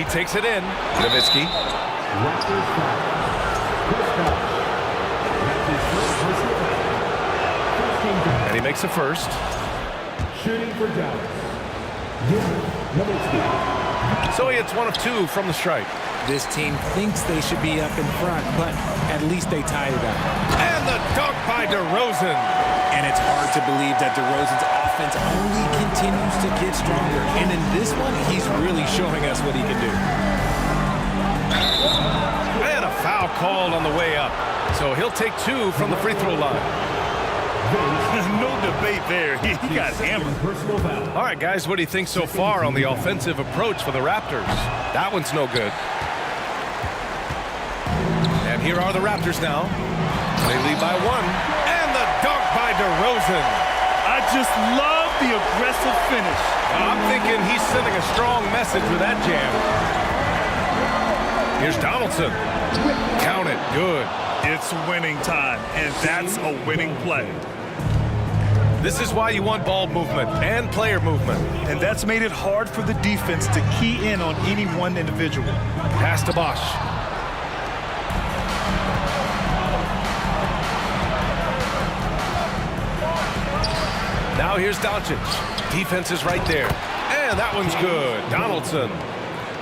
He takes it in. Nowitzki. And he makes a first. Shooting for Dallas. So he hits 1 of 2 from the stripe. This team thinks they should be up in front, but at least they tied it up. And the dunk by DeRozan. And it's hard to believe that DeRozan's offense only continues to get stronger. And in this one, he's really showing us what he can do. And a foul called on the way up. So he'll take 2 from the free throw line. No debate there. He got hammered. All right, guys, what do you think so far on the offensive approach for the Raptors? That one's no good. And here are the Raptors now. They lead by 1. And the dunk by DeRozan. I just love the aggressive finish. I'm thinking he's sending a strong message with that jam. Here's Donaldson. Count it. Good. It's winning time, and that's a winning play. This is why you want ball movement and player movement. And that's made it hard for the defense to key in on any one individual. Pass to Bosch. Now here's Doncic. Defense is right there. And that one's good. Donaldson.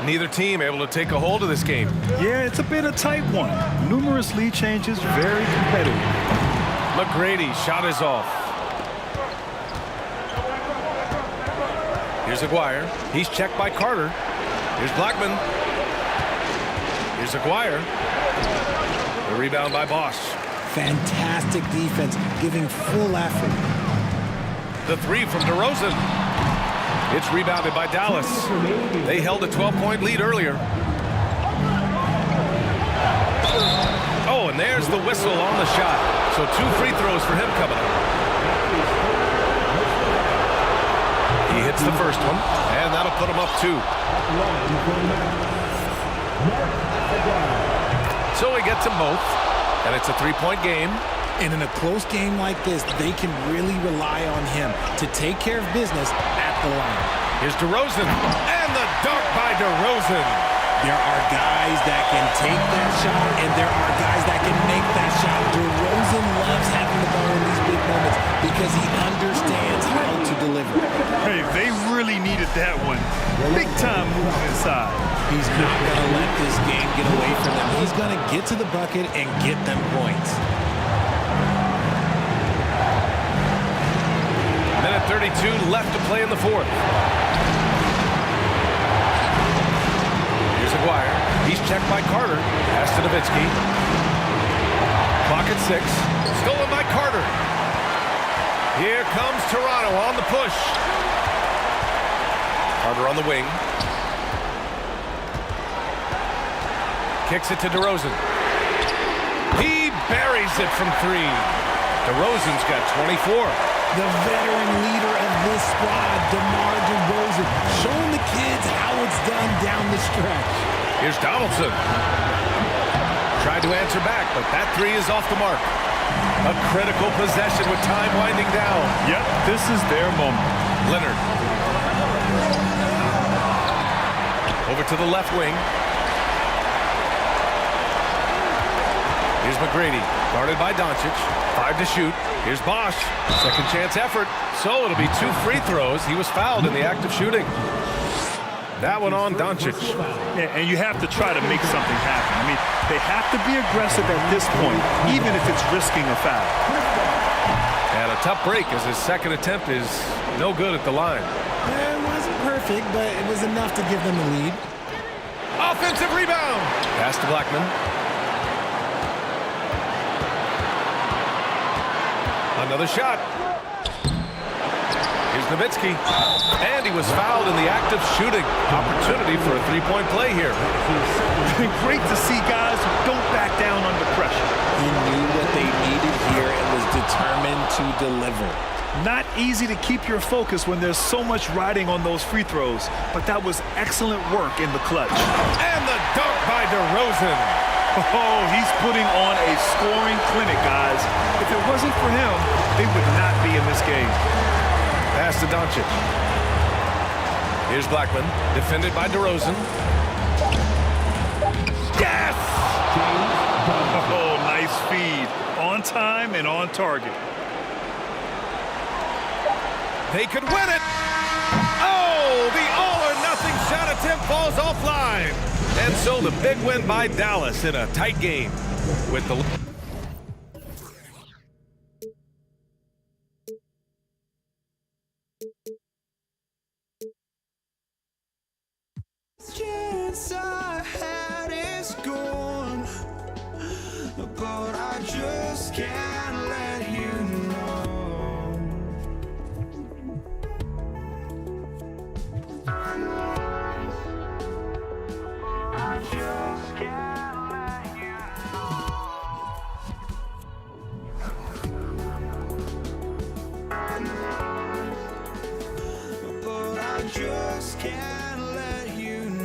Neither team able to take a hold of this game. Yeah, it's a bit of tight one. Numerous lead changes, very competitive. McGrady, shot is off. Here's Aguirre. He's checked by Carter. Here's Blackman. Here's Aguirre. The rebound by Bosch. Fantastic defense, giving full effort. The 3 from DeRozan. It's rebounded by Dallas. They held a 12-point lead earlier. Oh, and there's the whistle on the shot. So 2 free throws for him coming up. He hits the first one, and that'll put him up 2. So he gets them both, and it's a 3-point game. And in a close game like this, they can really rely on him to take care of business at the line. Here's DeRozan, and the dunk by DeRozan. There are guys that can take that shot, and there are guys that can make that shot. DeRozan loves having the ball in these big moments because he understands how to deliver. Hey, they really needed that one. Big time move inside. He's not going to let this game get away from him. He's going to get to the bucket and get them points. Minute 32 left to play in the 4th. Here's Aguirre. He's checked by Carter. Pass to Nowitzki. Clock at 6. Stolen by Carter. Here comes Toronto on the push. Carter on the wing. Kicks it to DeRozan. He buries it from 3. DeRozan's got 24. The veteran leader of this squad, DeMar DeRozan, showing the kids how it's done down the stretch. Here's Donaldson. Tried to answer back, but that 3 is off the mark. A critical possession with time winding down. Yep, this is their moment. Leonard. Over to the left wing. Here's McGrady, guarded by Doncic. 5 to shoot. Here's Bosch. Second chance effort. So it'll be 2 free throws. He was fouled in the act of shooting. That one on Doncic. Yeah, and you have to try to make something happen. I mean, they have to be aggressive at this point, even if it's risking a foul. And a tough break as his second attempt is no good at the line. It wasn't perfect, but it was enough to give them the lead. Offensive rebound. Pass to Blackman. Another shot. Here's Nowitzki. And he was fouled in the act of shooting. Opportunity for a three-point play here. Great to see guys who don't back down under pressure. He knew what they needed here and was determined to deliver. Not easy to keep your focus when there's so much riding on those free throws, but that was excellent work in the clutch. And the dunk by DeRozan. Oh, he's putting on a scoring clinic, guys. If it wasn't for him, they would not be in this game. Pass to Doncic. Here's Blackman, defended by DeRozan. Yes! Oh, nice feed. On time and on target. They could win it. Oh, the all-or-nothing shot attempt falls offline. And so the big win by Dallas in a tight game with the... Chance I had is gone, but I just can't let you know. I just can't let you know. But I just can't let you know.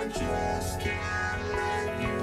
just can't let you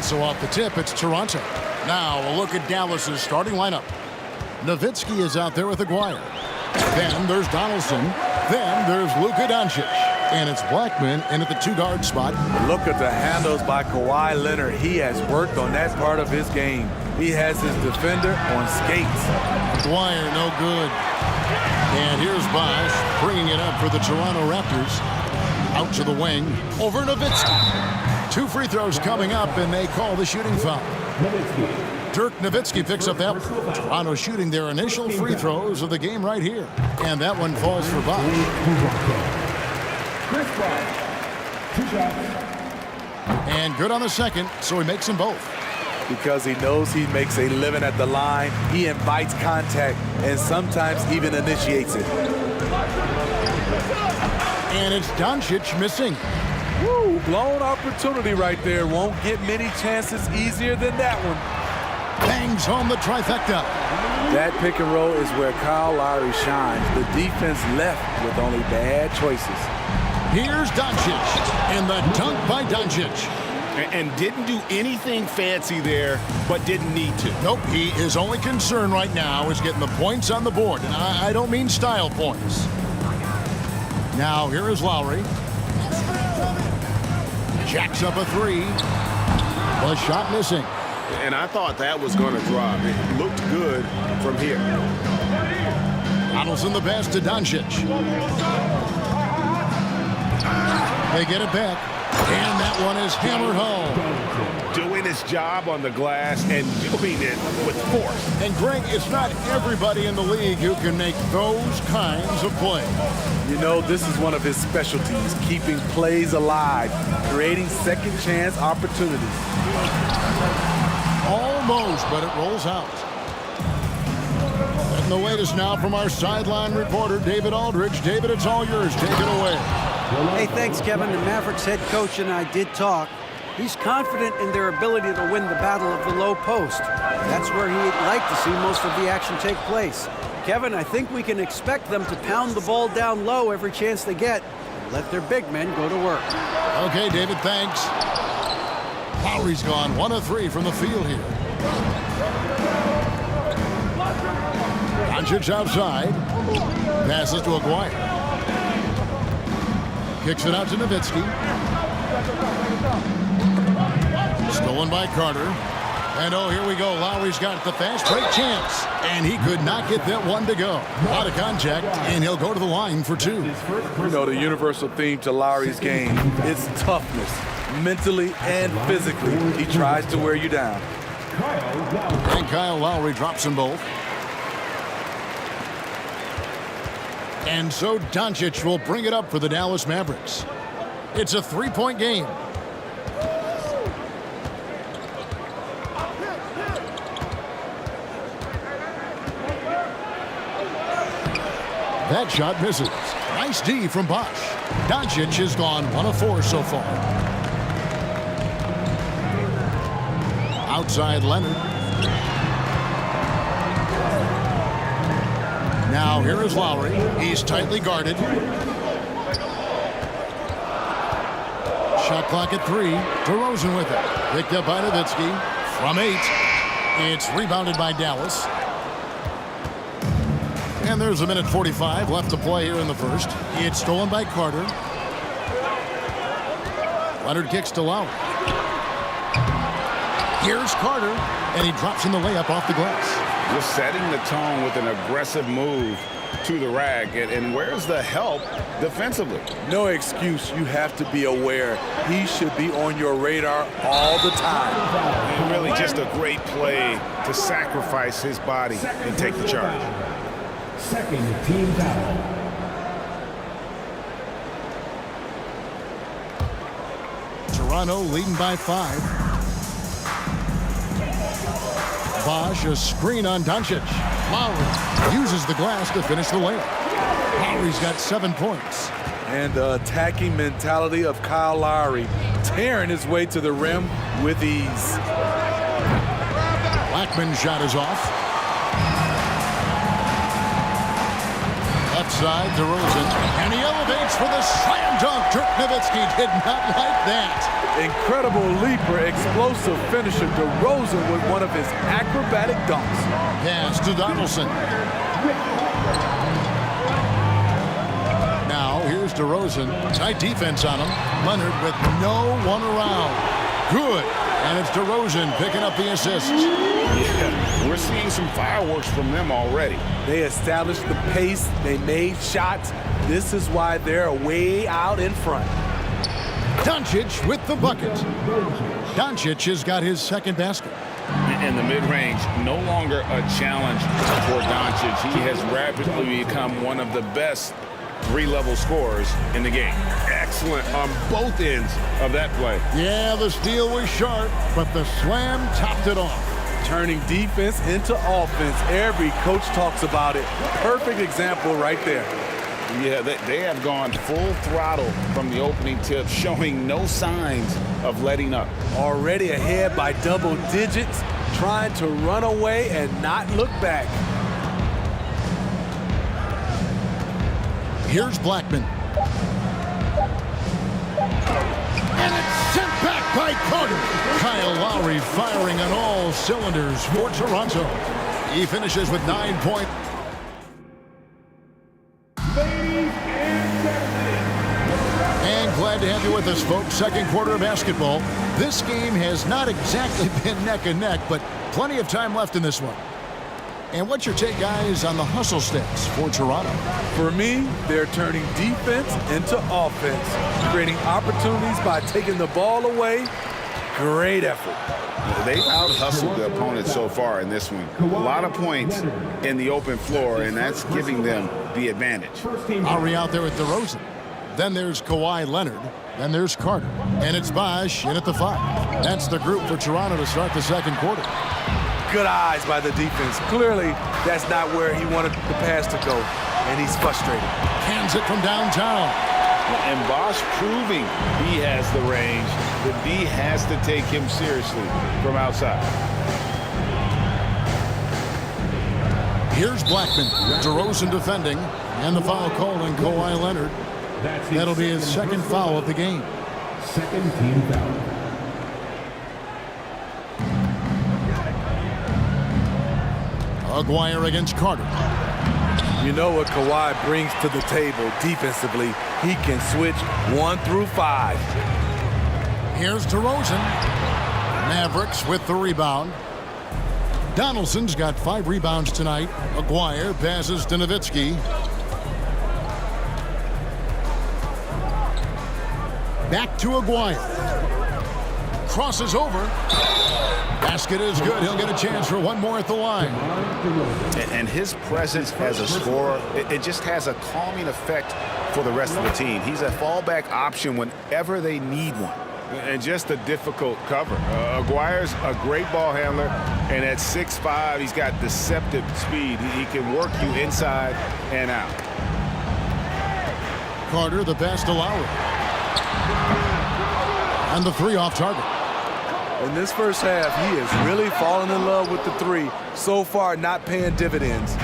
So off the tip, it's Toronto. Now a look at Dallas's starting lineup. Nowitzki is out there with Aguirre. Then there's Donaldson. Then there's Luka Doncic. And it's Blackman in at the 2-guard spot. Look at the handles by Kawhi Leonard. He has worked on that part of his game. He has his defender on skates. Aguirre, no good. And here's Bosh bringing it up for the Toronto Raptors. Out to the wing. Over Nowitzki. 2 free throws coming up, and they call the shooting foul. Dirk Nowitzki picks up that one. Toronto shooting their initial free throws of the game right here. And that one falls for Bosh. And good on the second, so he makes them both. Because he knows he makes a living at the line, he invites contact and sometimes even initiates it. And it's Doncic missing. Woo, blown opportunity right there. Won't get many chances easier than that one. Bangs home the trifecta. That pick and roll is where Kyle Lowry shines. The defense left with only bad choices. Here's Doncic, and the dunk by Doncic. And didn't do anything fancy there, but didn't need to. Nope, his only concern right now is getting the points on the board. And I don't mean style points. Now here is Lowry. Jacks up a 3. The shot missing. And I thought that was going to drop. It looked good from here. Donaldson the pass to Doncic. They get it back. And that one is hammered home. Doing his job on the glass and doing it with force. And Greg, it's not everybody in the league who can make those kinds of plays. You know, this is one of his specialties, keeping plays alive, creating second chance opportunities. Almost, but it rolls out. And the latest now from our sideline reporter, David Aldridge. David, it's all yours. Take it away. Hey, thanks, Kevin. The Mavericks head coach and I did talk. He's confident in their ability to win the battle of the low post. That's where he'd like to see most of the action take place. Kevin, I think we can expect them to pound the ball down low every chance they get and let their big men go to work. Okay, David, thanks. Lowry's gone 1 of 3 from the field here. Doncic outside. Passes to Aguirre. Kicks it out to Nowitzki. Stolen by Carter. And oh, here we go. Lowry's got the fast break chance. And he could not get that one to go. Out of contact, and he'll go to the line for 2. You know, the universal theme to Lowry's game is toughness, mentally and physically. He tries to wear you down. And Kyle Lowry drops them both. And so Doncic will bring it up for the Dallas Mavericks. It's a 3-point game. That shot misses. Nice D from Bosh. Doncic has gone 1 of 4 so far. Outside Leonard. Now here is Lowry. He's tightly guarded. Shot clock at 3. DeRozan with it. Picked up by Nowitzki. From 8. It's rebounded by Dallas. And there's 1:45 left to play here in the first. It's stolen by Carter. Leonard kicks to Lowry. Here's Carter, and he drops in the layup off the glass. Just setting the tone with an aggressive move to the rack. And where's the help defensively? No excuse. You have to be aware. He should be on your radar all the time. And really just a great play to sacrifice his body and take the charge. Second team foul. Toronto leading by 5. Bosh, a screen on Doncic. Lowry uses the glass to finish the layup. Lowry's got 7 points. And the attacking mentality of Kyle Lowry, tearing his way to the rim with ease. Blackman's shot is off. Left side, DeRozan, and he elevates for the slam dunk. Dirk Nowitzki did not like that. Incredible leaper, explosive finisher. DeRozan with one of his acrobatic dunks. Pass to Donaldson. Now, here's DeRozan. Tight defense on him. Leonard with no one around. Good. And it's DeRozan picking up the assists. Yeah, we're seeing some fireworks from them already. They established the pace. They made shots. This is why they're way out in front. Doncic with the bucket. Doncic has got his second basket. And the mid-range, no longer a challenge for Doncic. He has rapidly become one of the best three-level scorers in the game. Excellent on both ends of that play. Yeah, the steal was sharp, but the slam topped it off. Turning defense into offense. Every coach talks about it. Perfect example right there. Yeah, they have gone full throttle from the opening tip, showing no signs of letting up. Already ahead by double digits, trying to run away and not look back. Here's Blackman. And it's sent back by Carter. Kyle Lowry firing on all cylinders for Toronto. He finishes with 9 points. And glad to have you with us, folks. Second quarter of basketball. This game has not exactly been neck and neck, but plenty of time left in this one. And what's your take, guys, on the hustle sticks for Toronto? For me, they're turning defense into offense, creating opportunities by taking the ball away. Great effort. They've out-hustled the opponent so far in this one. A lot of points in the open floor, and that's giving them the advantage. Lowry out there with DeRozan. Then there's Kawhi Leonard. Then there's Carter. And it's Bosh in at the 5. That's the group for Toronto to start the second quarter. Good eyes by the defense. Clearly, that's not where he wanted the pass to go, and he's frustrated. Cans it from downtown. And Bosh proving he has the range. The D has to take him seriously from outside. Here's Blackman. DeRozan defending. And the foul call on Kawhi Leonard. That'll be his second foul of the game. Second team foul. Aguirre against Carter. You know what Kawhi brings to the table defensively. He can switch 1 through 5. Here's DeRozan. Mavericks with the rebound. Donaldson's got 5 rebounds tonight. Aguirre passes to Nowitzki. Back to Aguirre. Crosses over. Basket is good. He'll get a chance for one more at the line. And his presence as a scorer, it just has a calming effect for the rest of the team. He's a fallback option whenever they need one. And just a difficult cover. Aguirre's a great ball handler, and at 6'5", he's got deceptive speed. He can work you inside and out. Carter, the pass to Lowry. And the 3 off target. In this first half, he is really falling in love with the 3. So far, not paying dividends.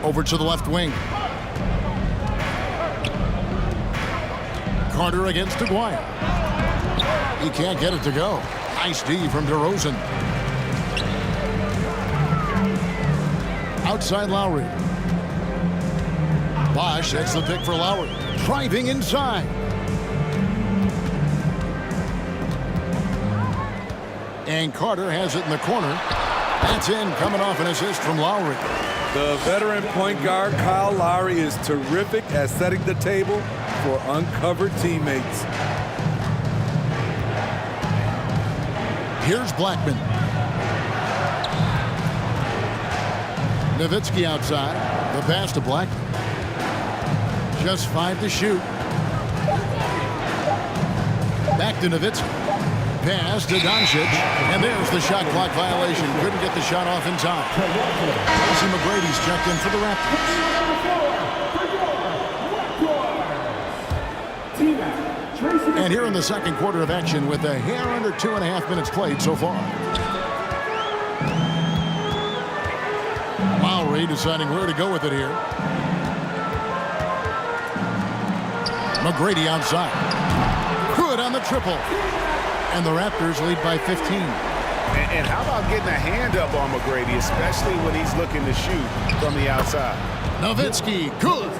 Over to the left wing. Carter against Aguirre. He can't get it to go. Nice D from DeRozan. Outside Lowry. Bosh, that's the pick for Lowry. Driving inside. And Carter has it in the corner. That's in, coming off an assist from Lowry. The veteran point guard, Kyle Lowry, is terrific at setting the table for uncovered teammates. Here's Blackman. Nowitzki outside. The pass to Blackman. Just 5 to shoot. Back to Nowitzki. Pass to Doncic, and there's the shot clock violation. Couldn't get the shot off in time. Tracy McGrady's checked in for the Raptors. And here in the second quarter of action with a hair under 2.5 minutes played so far. Lowry Lowry deciding where to go with it here. McGrady outside. Good on the triple. And the Raptors lead by 15. And how about getting a hand up on McGrady, especially when he's looking to shoot from the outside? Nowitzki, good.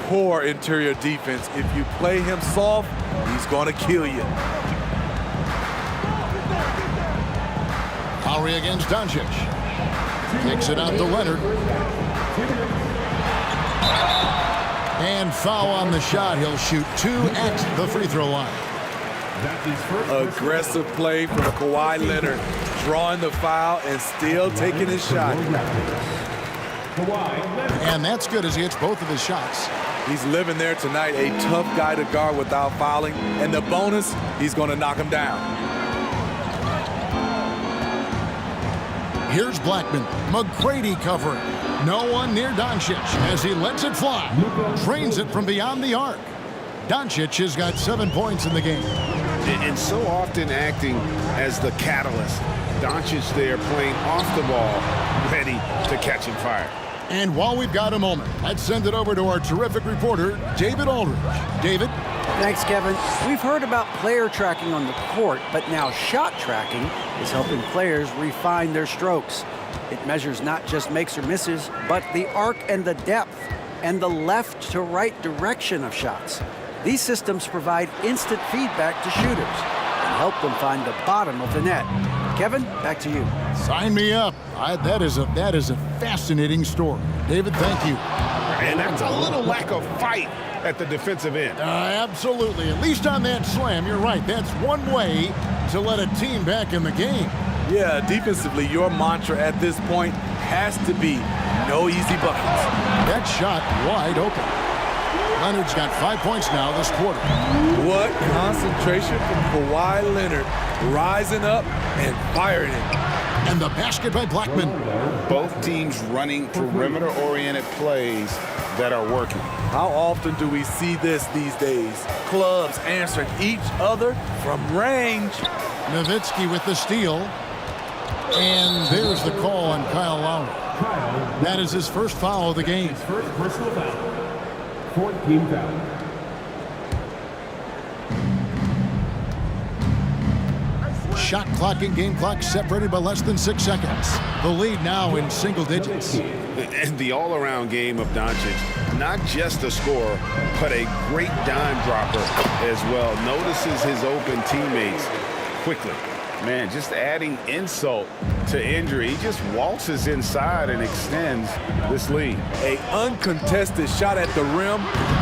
Poor interior defense. If you play him soft, he's going to kill you. Lowry against Doncic. Takes it out to Leonard. And foul on the shot. He'll shoot 2 at the free throw line. Aggressive play from Kawhi Leonard, drawing the foul and still taking his shot. And that's good as he hits both of his shots. He's living there tonight, a tough guy to guard without fouling. And the bonus, he's going to knock him down. Here's Blackman. McGrady covering. No one near Doncic as he lets it fly. Drains it from beyond the arc. Doncic has got 7 points in the game. And so often acting as the catalyst. Doncic there playing off the ball, ready to catch and fire. And while we've got a moment, let's send it over to our terrific reporter, David Aldridge. David? Thanks, Kevin. We've heard about player tracking on the court, but now shot tracking is helping players refine their strokes. It measures not just makes or misses, but the arc and the depth and the left to right direction of shots. These systems provide instant feedback to shooters and help them find the bottom of the net. Kevin, back to you. Sign me up. That is a fascinating story. David, thank you. And that's a little lack of fight at the defensive end. Absolutely. At least on that slam, you're right. That's one way to let a team back in the game. Yeah, defensively, your mantra at this point has to be no easy buckets. That shot wide open. Leonard's got 5 points now this quarter. What concentration from Kawhi Leonard, rising up and firing it. And the basket by Blackman. Both teams running perimeter-oriented plays that are working. How often do we see this these days? Clubs answering each other from range. Nowitzki with the steal. And there's the call on Kyle Lowry. That is his first foul of the game. His first personal foul. 14 foul. Shot clock and game clock separated by less than 6 seconds. The lead now in single digits. And the all-around game of Doncic, not just a scorer, but a great dime dropper as well. Notices his open teammates quickly. Man, just adding insult to injury. He just waltzes inside and extends this lead. An uncontested shot at the rim,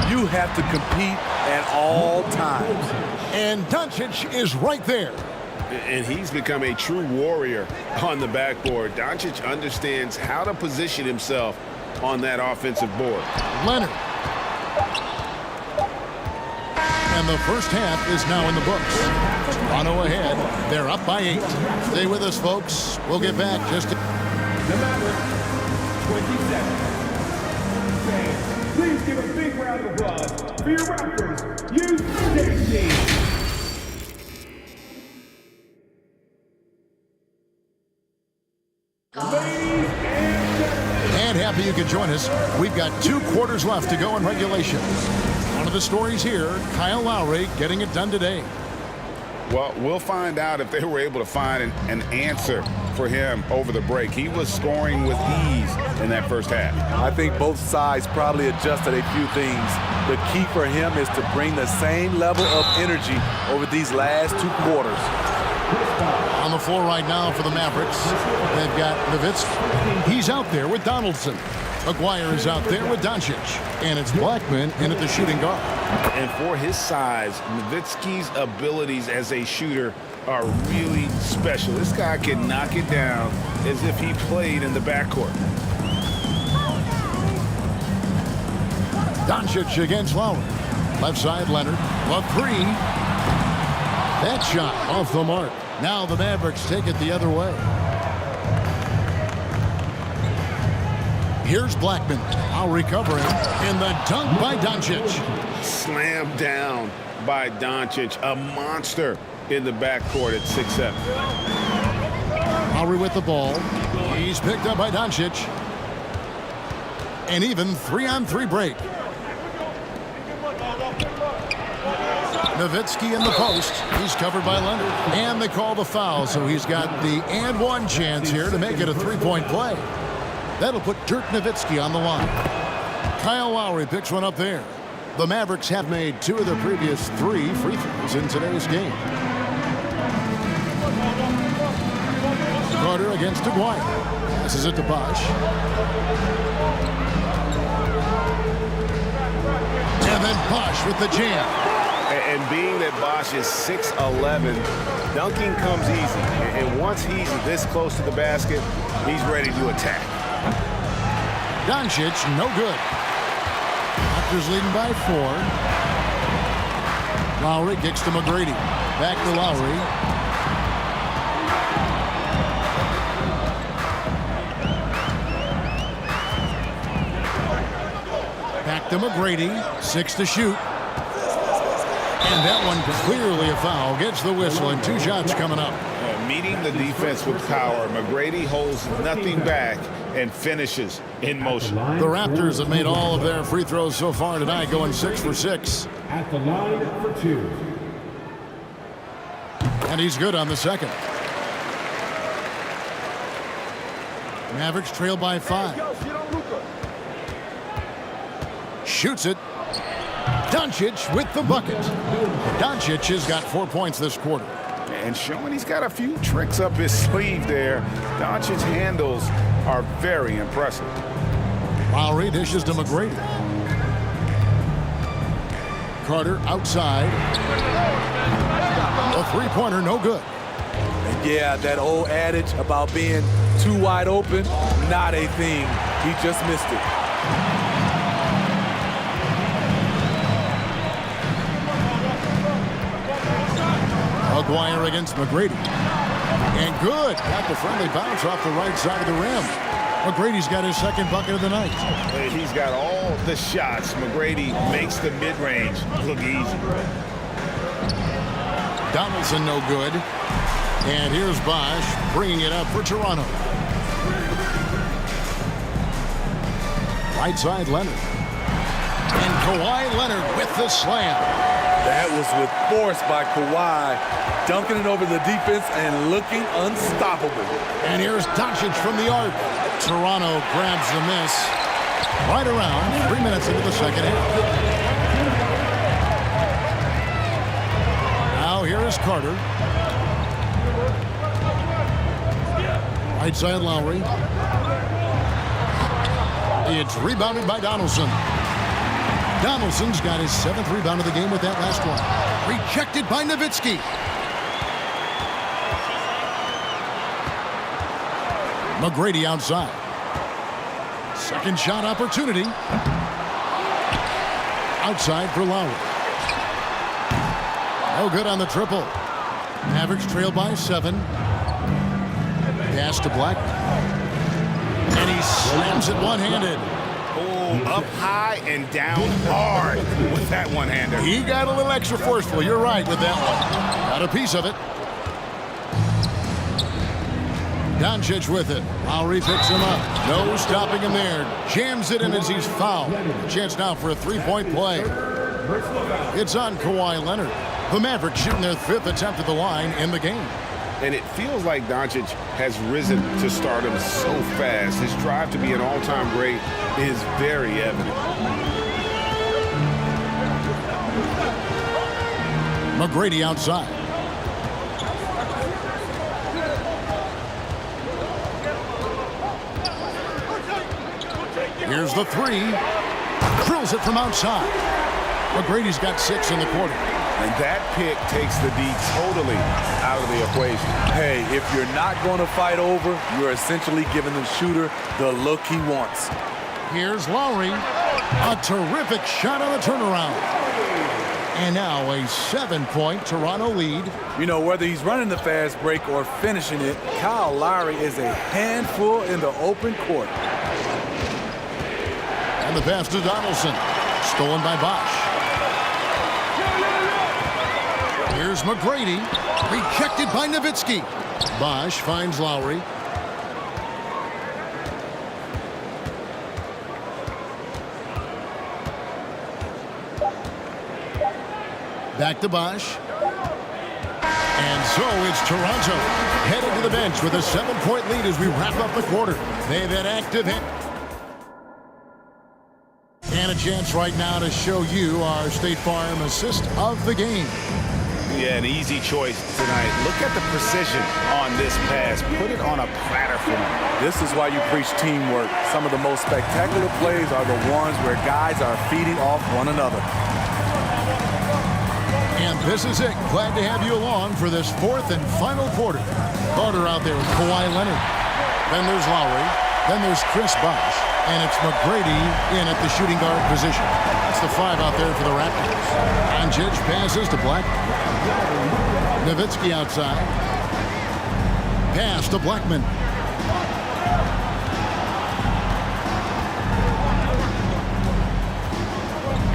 you have to compete at all times. And Doncic is right there. And he's become a true warrior on the backboard. Doncic understands how to position himself on that offensive board. Leonard. And the first half is now in the books. Toronto ahead. They're up by 8. Stay with us, folks. We'll get back just The Mavericks, 27. Fans, please give a big round of applause for your Raptors Youth Team. And happy you could join us. We've got 2 quarters left to go in regulation. One of the stories here, Kyle Lowry getting it done today. Well, we'll find out if they were able to find an answer for him over the break. He was scoring with ease in that first half. I think both sides probably adjusted a few things. The key for him is to bring the same level of energy over these last 2 quarters. On the floor right now for the Mavericks, they've got Nowitzki. He's out there with Donaldson. McGuire is out there with Doncic. And it's Blackman in at the shooting guard. And for his size, Nowitzki's abilities as a shooter are really special. This guy can knock it down as if he played in the backcourt. Doncic against Lowry. Left side, Leonard. A 3. That shot off the mark. Now the Mavericks take it the other way. Here's Blackman. Lowry covering. And the dunk by Doncic. Slammed down by Doncic. A monster in the backcourt at 6'7". Lowry with the ball. He's picked up by Doncic. An even 3-on-3 break. Nowitzki in the post. He's covered by Leonard. And they call the foul, so he's got the and one chance here to make it a three-point play. That'll put Dirk Nowitzki on the line. Kyle Lowry picks one up there. The Mavericks have made 2 of their previous 3 free throws in today's game. Carter against Aguirre. Passes it to Bosch. And then Bosch with the jam. And being that Bosch is 6'11", dunking comes easy. And once he's this close to the basket, he's ready to attack. Doncic, no good. Raptors leading by 4. Lowry kicks to McGrady. Back to Lowry. Back to McGrady. 6 to shoot. And that one clearly a foul. Gets the whistle and 2 shots coming up. Meeting the defense with power, McGrady holds nothing back and finishes in motion. The Raptors have made all of their free throws so far tonight, going 6 for 6. At the line for 2. And he's good on the second. Mavericks trail by 5. Shoots it. Doncic with the bucket. Doncic has got 4 points this quarter. And showing he's got a few tricks up his sleeve there. Doncic's handles are very impressive. Lowry dishes to McGrady. Carter outside. A three-pointer, no good. And yeah, that old adage about being too wide open, not a thing. He just missed it. Aguirre against McGrady. And good. Got the friendly bounce off the right side of the rim. McGrady's got his second bucket of the night. He's got all the shots. McGrady makes the mid-range look easy. Donaldson no good. And here's Bosch bringing it up for Toronto. Right side Leonard. And Kawhi Leonard with the slam. That was with force by Kawhi, dunking it over the defense and looking unstoppable. And here's Doncic from the arc. Toronto grabs the miss. Right around 3 minutes into the second half. Now here is Carter. Right side Lowry. It's rebounded by Donaldson. Donaldson's got his 7th rebound of the game with that last one. Rejected by Nowitzki. McGrady outside. Second shot opportunity. Outside for Lowry. No good on the triple. Mavericks trail by 7. Pass to Black. And he slams it one-handed. Up high and down hard with that one-hander. He got a little extra forceful. You're right with that one. Got a piece of it. Doncic with it. Lowry picks him up. No stopping him there. Jams it in as he's fouled. Chance now for a three-point play. It's on Kawhi Leonard. The Mavericks shooting their 5th attempt at the line in the game. And it feels like Doncic has risen to stardom so fast. His drive to be an all-time great is very evident. McGrady outside. Here's the 3. Drills it from outside. McGrady's got 6 in the quarter. And that pick takes the D totally out of the equation. Hey, if you're not going to fight over, you're essentially giving the shooter the look he wants. Here's Lowry. A terrific shot on the turnaround. And now a 7-point Toronto lead. You know, whether he's running the fast break or finishing it, Kyle Lowry is a handful in the open court. And the pass to Donaldson. Stolen by Bosch. Here's McGrady. Rejected by Nowitzki. Bosch finds Lowry. Back to Bosch. And so it's Toronto headed to the bench with a 7-point lead as we wrap up the quarter. They've had active hit. And a chance right now to show you our State Farm assist of the game. Yeah, an easy choice tonight. Look at the precision on this pass. Put it on a platter for him. This is why you preach teamwork. Some of the most spectacular plays are the ones where guys are feeding off one another. And this is it. Glad to have you along for this fourth and final quarter. Carter out there with Kawhi Leonard. Then there's Lowry. Then there's Chris Bosh. And it's McGrady in at the shooting guard position. That's the 5 out there for the Raptors. Doncic passes to Blackman. Nowitzki outside. Pass to Blackman.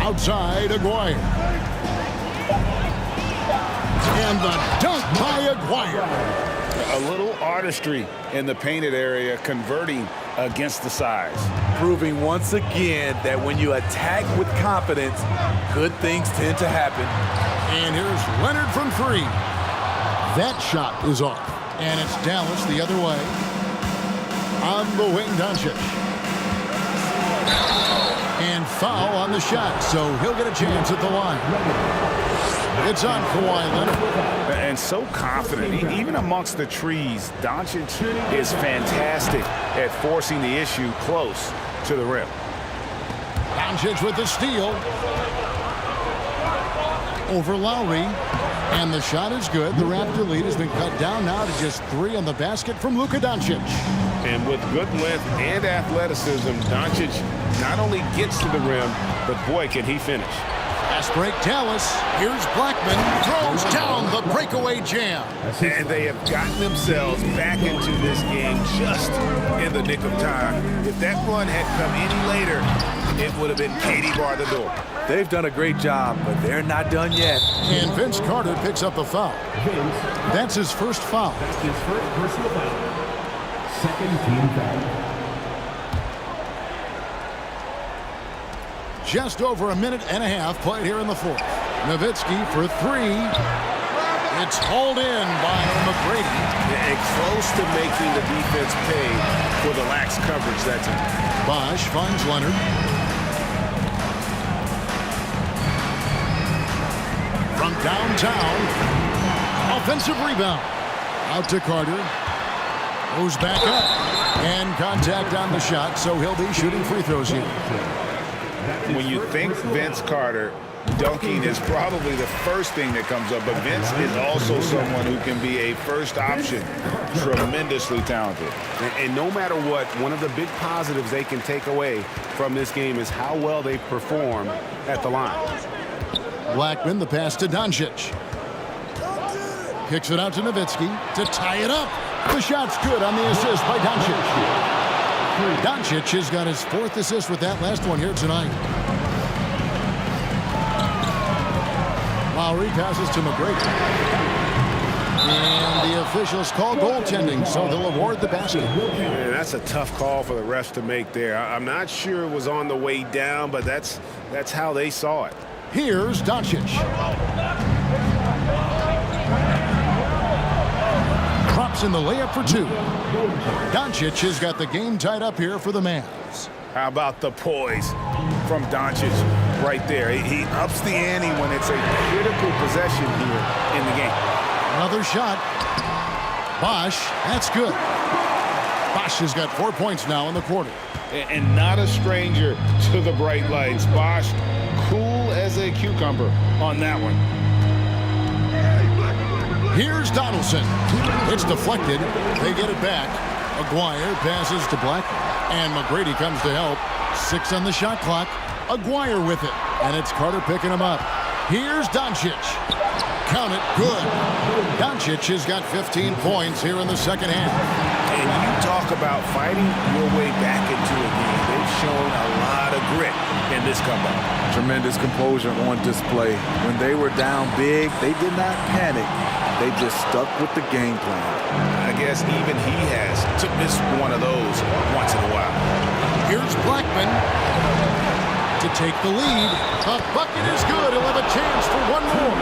Outside, Aguirre. And the dunk by Aguirre. A little artistry in the painted area, converting against the size. Proving once again that when you attack with confidence, good things tend to happen. And here's Leonard from 3. That shot is off. And it's Dallas the other way. On the wing, Doncic. And foul on the shot, so he'll get a chance at the line. It's on Kawhi Leonard. And so confident, even amongst the trees. Doncic is fantastic at forcing the issue close to the rim. Doncic with the steal. Over Lowry. And the shot is good. The Raptor lead has been cut down now to just 3 on the basket from Luka Doncic. And with good length and athleticism, Doncic not only gets to the rim, but boy, can he finish. Fast break, Dallas. Here's Blackman. Throws down the breakaway jam. And they have gotten themselves back into this game just in the nick of time. If that run had come any later, it would have been Katie bar the door. They've done a great job, but they're not done yet. And Vince Carter picks up the foul. That's his first foul. That's his first personal foul. Second team foul. Just over a minute and a half played here in the fourth. Nowitzki for 3. It's hauled in by McGrady. And close to making the defense pay for the lax coverage that time. Bosh finds Leonard. From downtown. Offensive rebound. Out to Carter. Goes back up. And contact on the shot, so he'll be shooting free throws here. When you think Vince Carter, dunking is probably the first thing that comes up, but Vince is also someone who can be a first option. Tremendously talented. And no matter what, one of the big positives they can take away from this game is how well they perform at the line. Blackman, the pass to Doncic. Kicks it out to Nowitzki to tie it up. The shot's good on the assist by Doncic. Doncic has got his 4th assist with that last one here tonight. Lowry passes to McGrady. And the officials call goaltending, so they'll award the basket. Man, that's a tough call for the refs to make there. I'm not sure it was on the way down, but that's how they saw it. Here's Doncic. Drops in the layup for 2. Doncic has got the game tied up here for the Mavs. How about the poise from Doncic right there? He ups the ante when it's a critical possession here in the game. Another shot. Bosh, that's good. Bosh has got 4 points now in the quarter. And not a stranger to the bright lights. Bosh, cool as a cucumber on that one. Here's Donaldson. It's deflected. They get it back. Aguirre passes to Blackman. And McGrady comes to help. 6 on the shot clock. Aguirre with it. And it's Carter picking him up. Here's Doncic. Count it. Good. Doncic has got 15 points here in the second half. And you talk about fighting your way back into a game. They've shown a lot of grit in this comeback. Tremendous composure on display. When they were down big, they did not panic. They just stuck with the game plan. I guess even he has to miss one of those once in a while. Here's Blackman to take the lead. The bucket is good. He'll have a chance for one more.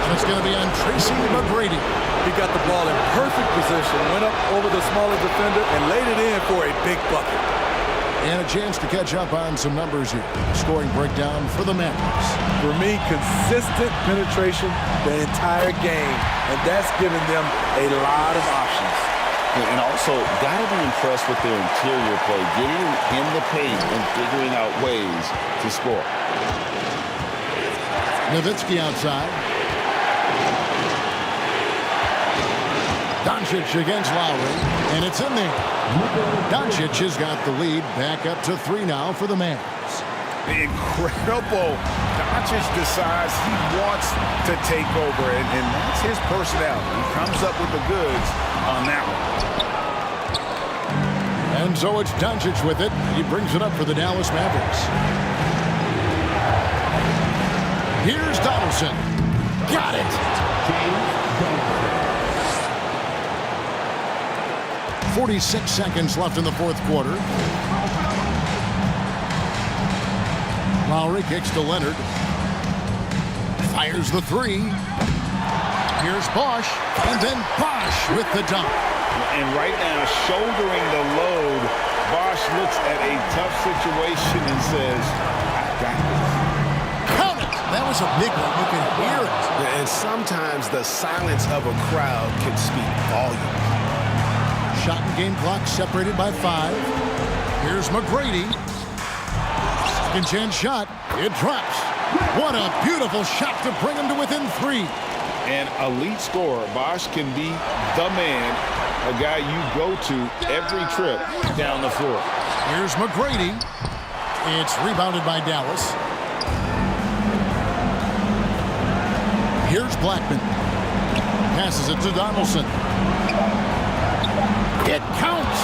And it's going to be on Tracy McGrady. He got the ball in perfect position, went up over the smaller defender, and laid it in for a big bucket. And a chance to catch up on some numbers here. Scoring breakdown for the Mavericks. For me, consistent penetration the entire game, and that's given them a lot of options. And also, got to be impressed with their interior play, getting in the paint and figuring out ways to score. Nowitzki outside. Doncic against Lowry, and it's in there. Doncic has got the lead back up to 3 now for the Mavs. Incredible. Doncic decides he wants to take over, and that's his personality. He comes up with the goods on that one. And so it's Doncic with it. He brings it up for the Dallas Mavericks. Here's Donaldson. Got it. 46 seconds left in the fourth quarter. Lowry kicks to Leonard. Fires the three. Here's Bosch. And then Bosch with the dunk. And right now, shouldering the load, Bosch looks at a tough situation and says, I got this. Count it! That was a big one. You can hear it. And sometimes the silence of a crowd can speak volumes. Shot and game clock separated by 5. Here's McGrady. Second chance shot. It drops. What a beautiful shot to bring him to within 3. An elite scorer, Bosch can be the man, a guy you go to every trip down the floor. Here's McGrady. It's rebounded by Dallas. Here's Blackman. Passes it to Donaldson. It counts.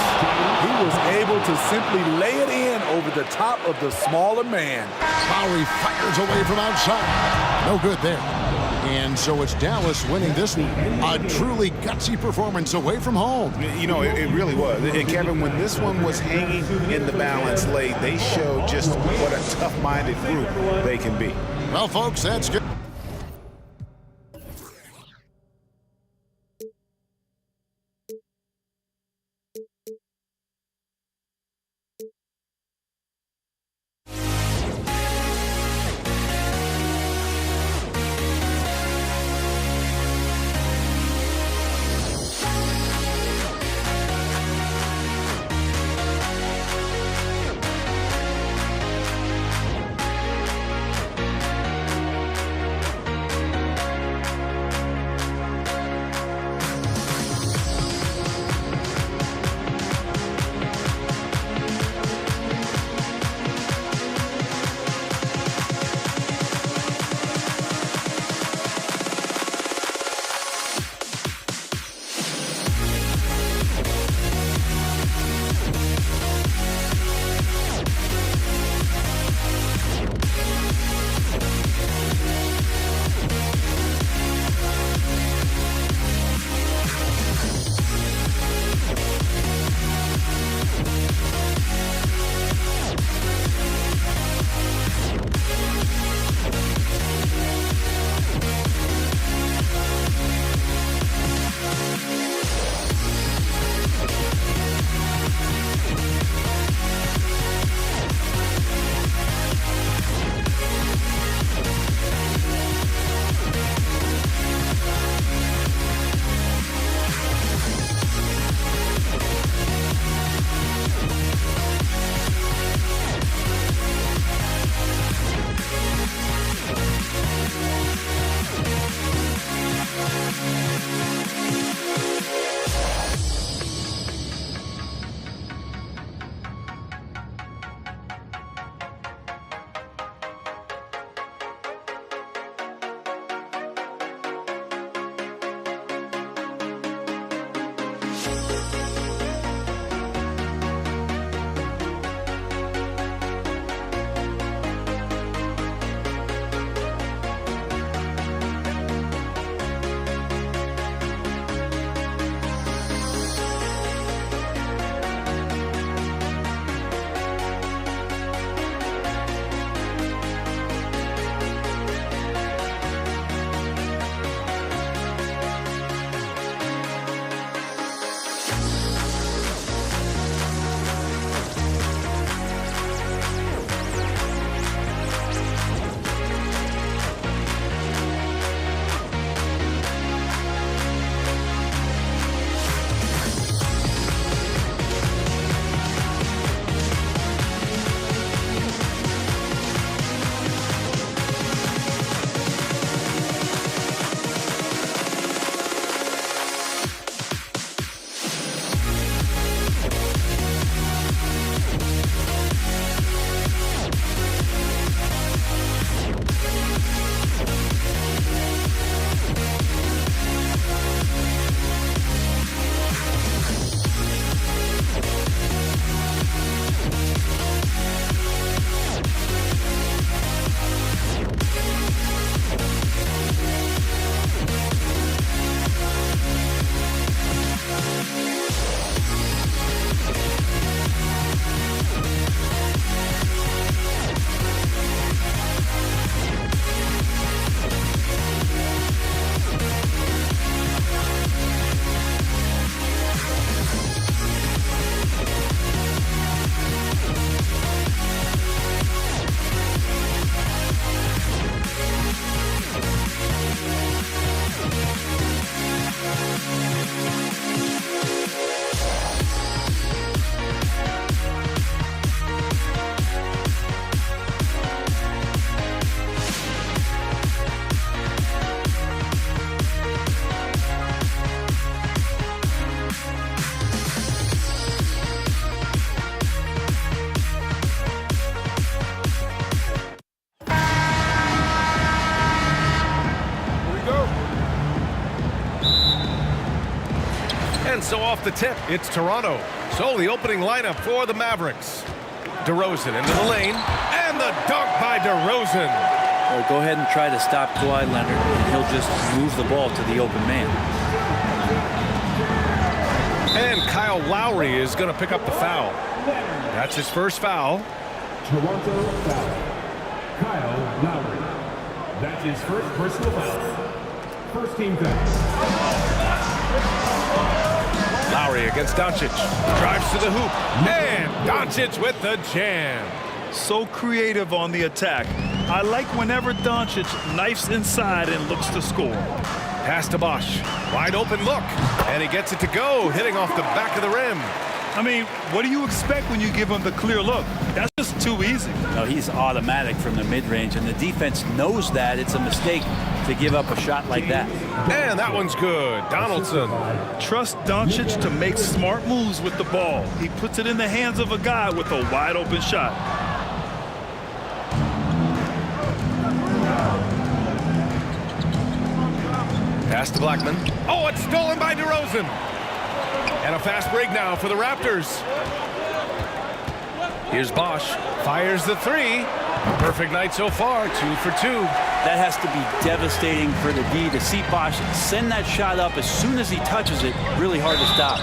He was able to simply lay it in over the top of the smaller man. Lowry fires away from outside. No good there. And so it's Dallas winning this one. A truly gutsy performance away from home. You know, it really was. And Kevin, when this one was hanging in the balance late, they showed just what a tough-minded group they can be. Well, folks, that's good. off the tip. It's Toronto. So the opening lineup for the Mavericks. DeRozan into the lane, and the dunk by DeRozan. Well, go ahead and try to stop Kawhi Leonard, and he'll just move the ball to the open man. And Kyle Lowry is going to pick up the foul. That's his first foul. Toronto foul. Kyle Lowry. That's his first personal foul. First team foul. Lowry against Doncic. Drives to the hoop. And Doncic with the jam. So creative on the attack. I like whenever Doncic knifes inside and looks to score. Pass to Bosch. Wide open look. And he gets it to go, hitting off the back of the rim. I mean, what do you expect when you give him the clear look? That's just too easy. No, he's automatic from the mid-range, and the defense knows that. It's a mistake to give up a shot like that. And that one's good. Donaldson. Trust Doncic to make smart moves with the ball. He puts it in the hands of a guy with a wide open shot. Pass to Blackman. Oh, it's stolen by DeRozan. And a fast break now for the Raptors. Here's Bosch. Fires the three. Perfect night so far. 2 for 2. That has to be devastating for the D to see Bosch send that shot up as soon as he touches it. Really hard to stop.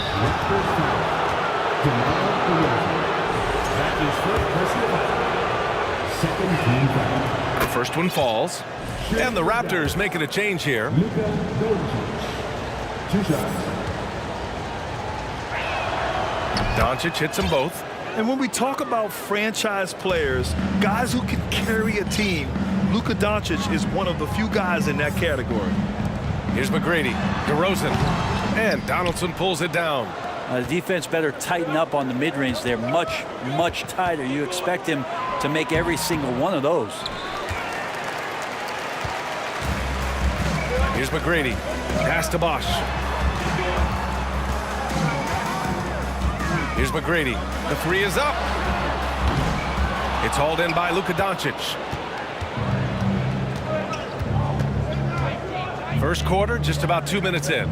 The first one falls. And the Raptors making a change here. Doncic hits them both. And when we talk about franchise players, guys who can carry a team, Luka Doncic is one of the few guys in that category. Here's McGrady, DeRozan, and Donaldson pulls it down. The defense better tighten up on the mid-range. They're much, much tighter. You expect him to make every single one of those. Here's McGrady. Pass to Bosch. Here's McGrady. The three is up. It's hauled in by Luka Doncic. First quarter, just about 2 minutes in.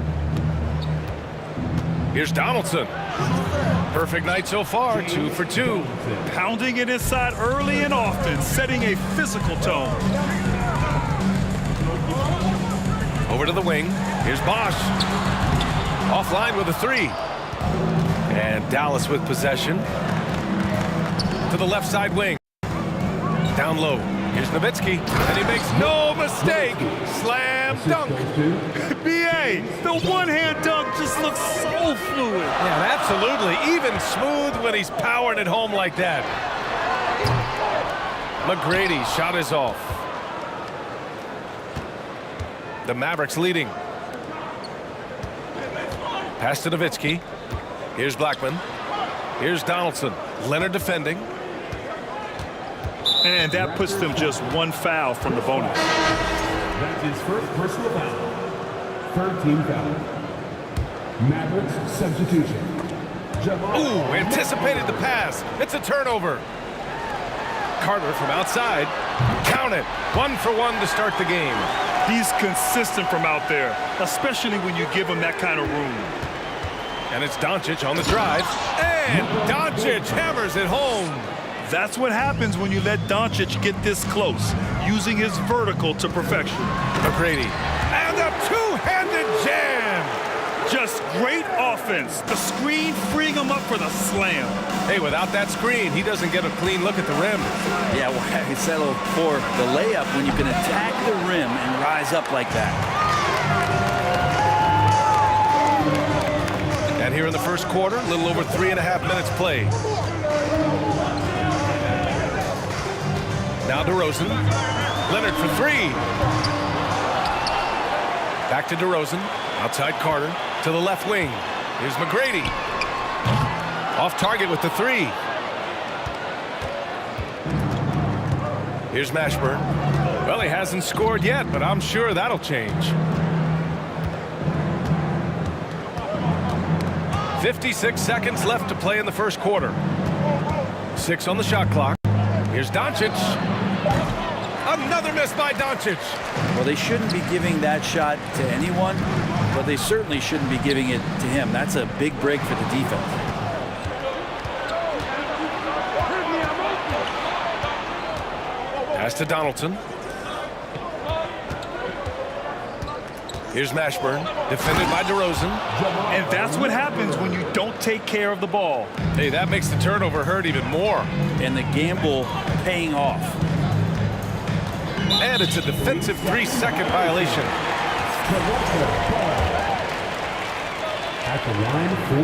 Here's Donaldson. Perfect night so far, 2 for 2. Pounding it inside early and often, setting a physical tone. Over to the wing. Here's Bosch. Offline with a three. And Dallas with possession. To the left side wing. Down low. Here's Nowitzki. And he makes no mistake. Slam dunk. B.A., the one-hand dunk just looks so fluid. Yeah, absolutely. Even smooth when he's powering it home like that. McGrady shot is off. The Mavericks leading. Pass to Nowitzki. Here's Blackman. Here's Donaldson. Leonard defending. And that puts them just one foul from the bonus. That's his first personal foul. Third team foul. Mavericks substitution. Ooh, anticipated the pass. It's a turnover. Carter from outside. Count it. 1 for 1 to start the game. He's consistent from out there, especially when you give him that kind of room. And it's Doncic on the drive. And Doncic hammers it home. That's what happens when you let Doncic get this close, using his vertical to perfection. McGrady. And a two-handed jam. Just great offense. The screen freeing him up for the slam. Hey, without that screen, he doesn't get a clean look at the rim. Yeah, well, he settled for the layup when you can attack the rim and rise up like that. And here in the first quarter, a little over 3.5 minutes played. Now DeRozan. Leonard for three. Back to DeRozan. Outside Carter to the left wing. Here's McGrady. Off target with the three. Here's Mashburn. Well, he hasn't scored yet, but I'm sure that'll change. 56 seconds left to play in the first quarter. 6 on the shot clock. Here's Doncic. Another miss by Doncic. Well, they shouldn't be giving that shot to anyone, but they certainly shouldn't be giving it to him. That's a big break for the defense. Pass to Donaldson. Here's Mashburn, defended by DeRozan. And that's what happens when you don't take care of the ball. Hey, that makes the turnover hurt even more. And the gamble paying off. And it's a defensive 3-second violation. At the line for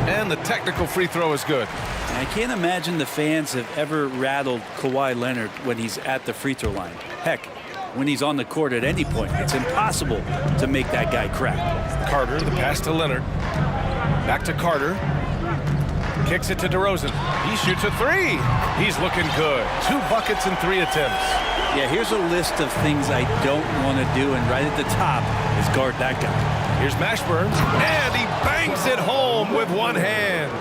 2. And the technical free throw is good. I can't imagine the fans have ever rattled Kawhi Leonard when he's at the free throw line. Heck, when he's on the court at any point, it's impossible to make that guy crack. Carter, the pass to Leonard. Back to Carter. Kicks it to DeRozan. He shoots a 3. He's looking good. 2 buckets and 3 attempts. Yeah, here's a list of things I don't want to do, and right at the top is guard that guy. Here's Mashburn, and he bangs it home with one hand.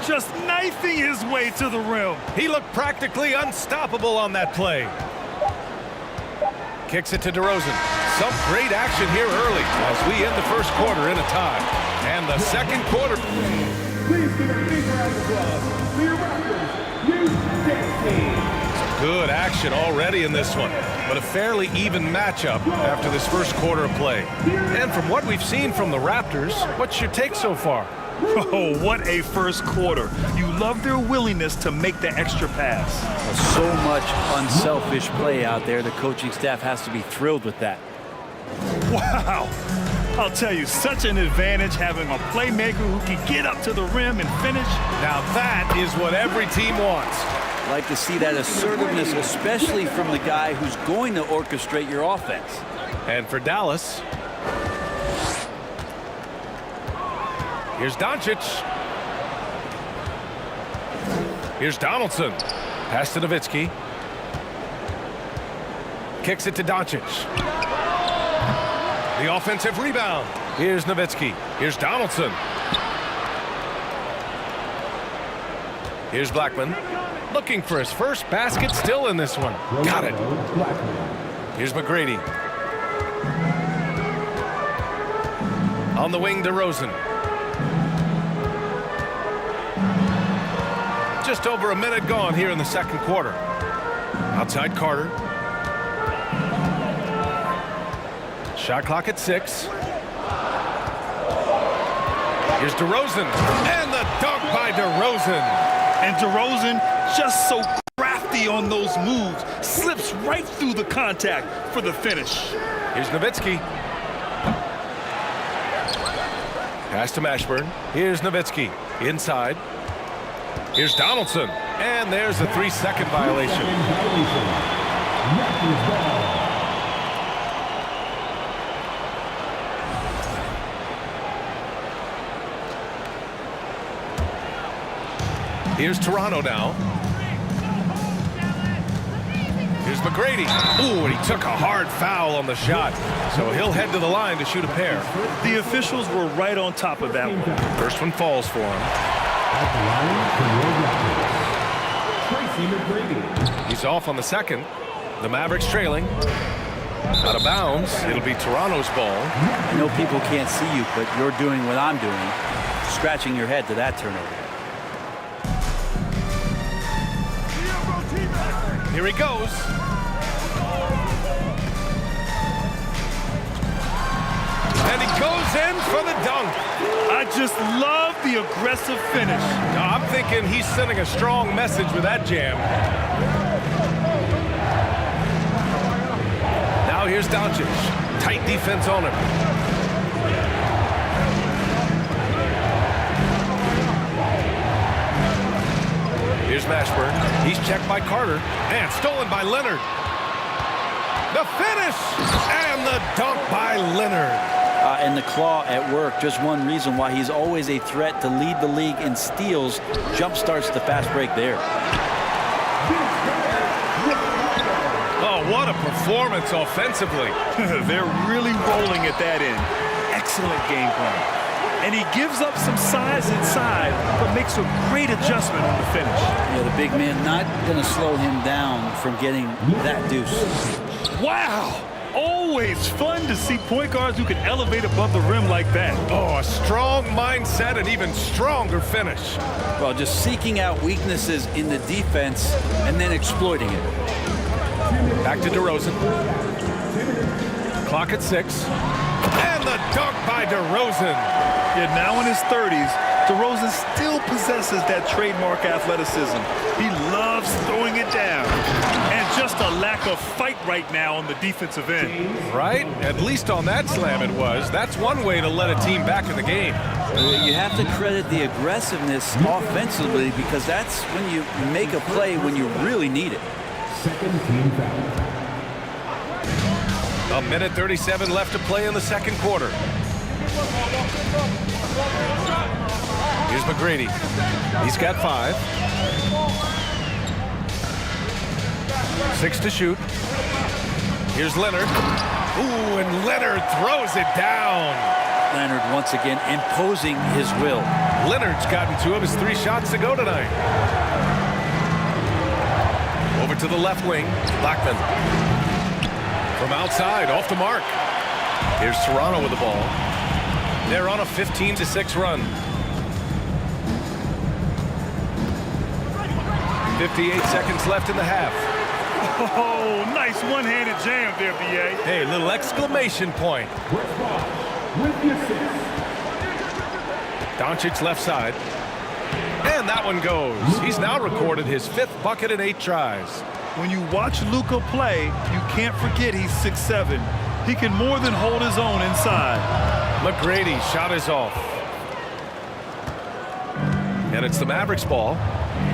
Just knifing his way to the rim. He looked practically unstoppable on that play. Kicks it to DeRozan. Some great action here early as we end the first quarter in a tie. And the second quarter. Please give a big round of applause for your Raptors, U16. Good action already in this one, but a fairly even matchup after this first quarter of play. And from what we've seen from the Raptors, what's your take so far? Oh, what a first quarter. You love their willingness to make the extra pass. So much unselfish play out there. The coaching staff has to be thrilled with that. Wow. I'll tell you, such an advantage having a playmaker who can get up to the rim and finish. Now that is what every team wants. Like to see that assertiveness, especially from the guy who's going to orchestrate your offense. And for Dallas, here's Doncic. Here's Donaldson. Pass to Nowitzki. Kicks it to Doncic. The offensive rebound. Here's Nowitzki. Here's Donaldson. Here's Blackman. Looking for his first basket, still in this one. Got it. Here's McGrady. On the wing, DeRozan. Just over a minute gone here in the second quarter. Outside Carter. Shot clock at 6. Here's DeRozan. And the dunk by DeRozan. And DeRozan, just so crafty on those moves, slips right through the contact for the finish. Here's Nowitzki. Pass to Mashburn. Here's Nowitzki. Inside. Here's Donaldson. And there's a 3-second violation. Here's Toronto now. Here's McGrady. Ooh, and he took a hard foul on the shot. So he'll head to the line to shoot a pair. The officials were right on top of that one. First one falls for him. Tracy McGrady. He's off on the second. The Mavericks trailing. Out of bounds. It'll be Toronto's ball. I know people can't see you, but you're doing what I'm doing. Scratching your head to that turnover. Here he goes. And he goes in for the dunk. I just love the aggressive finish. Now, I'm thinking he's sending a strong message with that jam. Now here's Doncic. Tight defense on him. Here's Mashburn. He's checked by Carter. And stolen by Leonard. The finish! And the dunk by Leonard. And the claw at work. Just one reason why he's always a threat to lead the league in steals. Jump starts the fast break there. Oh, what a performance offensively. They're really rolling at that end. Excellent game plan. And he gives up some size inside, but makes a great adjustment on the finish. Yeah, the big man not going to slow him down from getting that deuce. Wow! Oh, always fun to see point guards who can elevate above the rim like that. Oh, a strong mindset and even stronger finish. Well, just seeking out weaknesses in the defense and then exploiting it. Back to DeRozan. Clock at 6. And the dunk by DeRozan. Yeah, now in his 30s, DeRozan still possesses that trademark athleticism. He loves throwing it down. And just a lack of fight right now on the defensive end. Right? At least on that slam it was. That's one way to let a team back in the game. You have to credit the aggressiveness offensively because that's when you make a play when you really need it. Second team foul. A minute 37 left to play in the second quarter. Here's McGrady. He's got 5. 6 to shoot. Here's Leonard. Ooh, and Leonard throws it down. Leonard once again imposing his will. Leonard's gotten 2 of his 3 shots to go tonight. Over to the left wing, Blackman. From outside, off the mark. Here's Toronto with the ball. They're on a 15-6 run. 58 seconds left in the half. Oh, nice one-handed jam there, B.A. Hey, little exclamation point. Doncic left side. And that one goes. He's now recorded his 5th bucket in 8 tries. When you watch Luka play, you can't forget he's 6'7". He can more than hold his own inside. McGrady shot is off. And it's the Mavericks ball.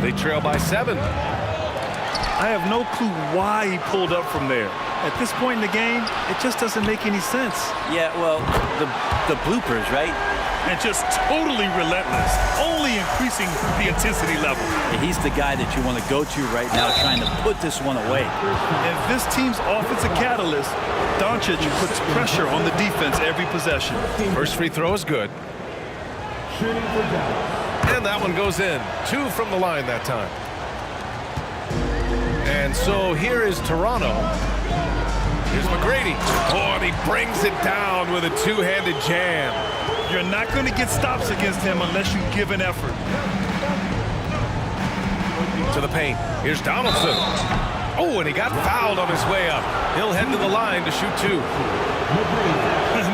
They trail by 7. I have no clue why he pulled up from there. At this point in the game, it just doesn't make any sense. Yeah, well, the bloopers, right? And just totally relentless, only increasing the intensity level. Yeah, he's the guy that you want to go to right now trying to put this one away. If this team's offensive catalyst, Doncic puts pressure on the defense every possession. First free throw is good. And that one goes in. 2 from the line that time. And so here is Toronto. Here's McGrady. Oh, and he brings it down with a 2-handed jam. You're not going to get stops against him unless you give an effort. To the paint. Here's Donaldson. Oh, and he got fouled on his way up. He'll head to the line to shoot 2.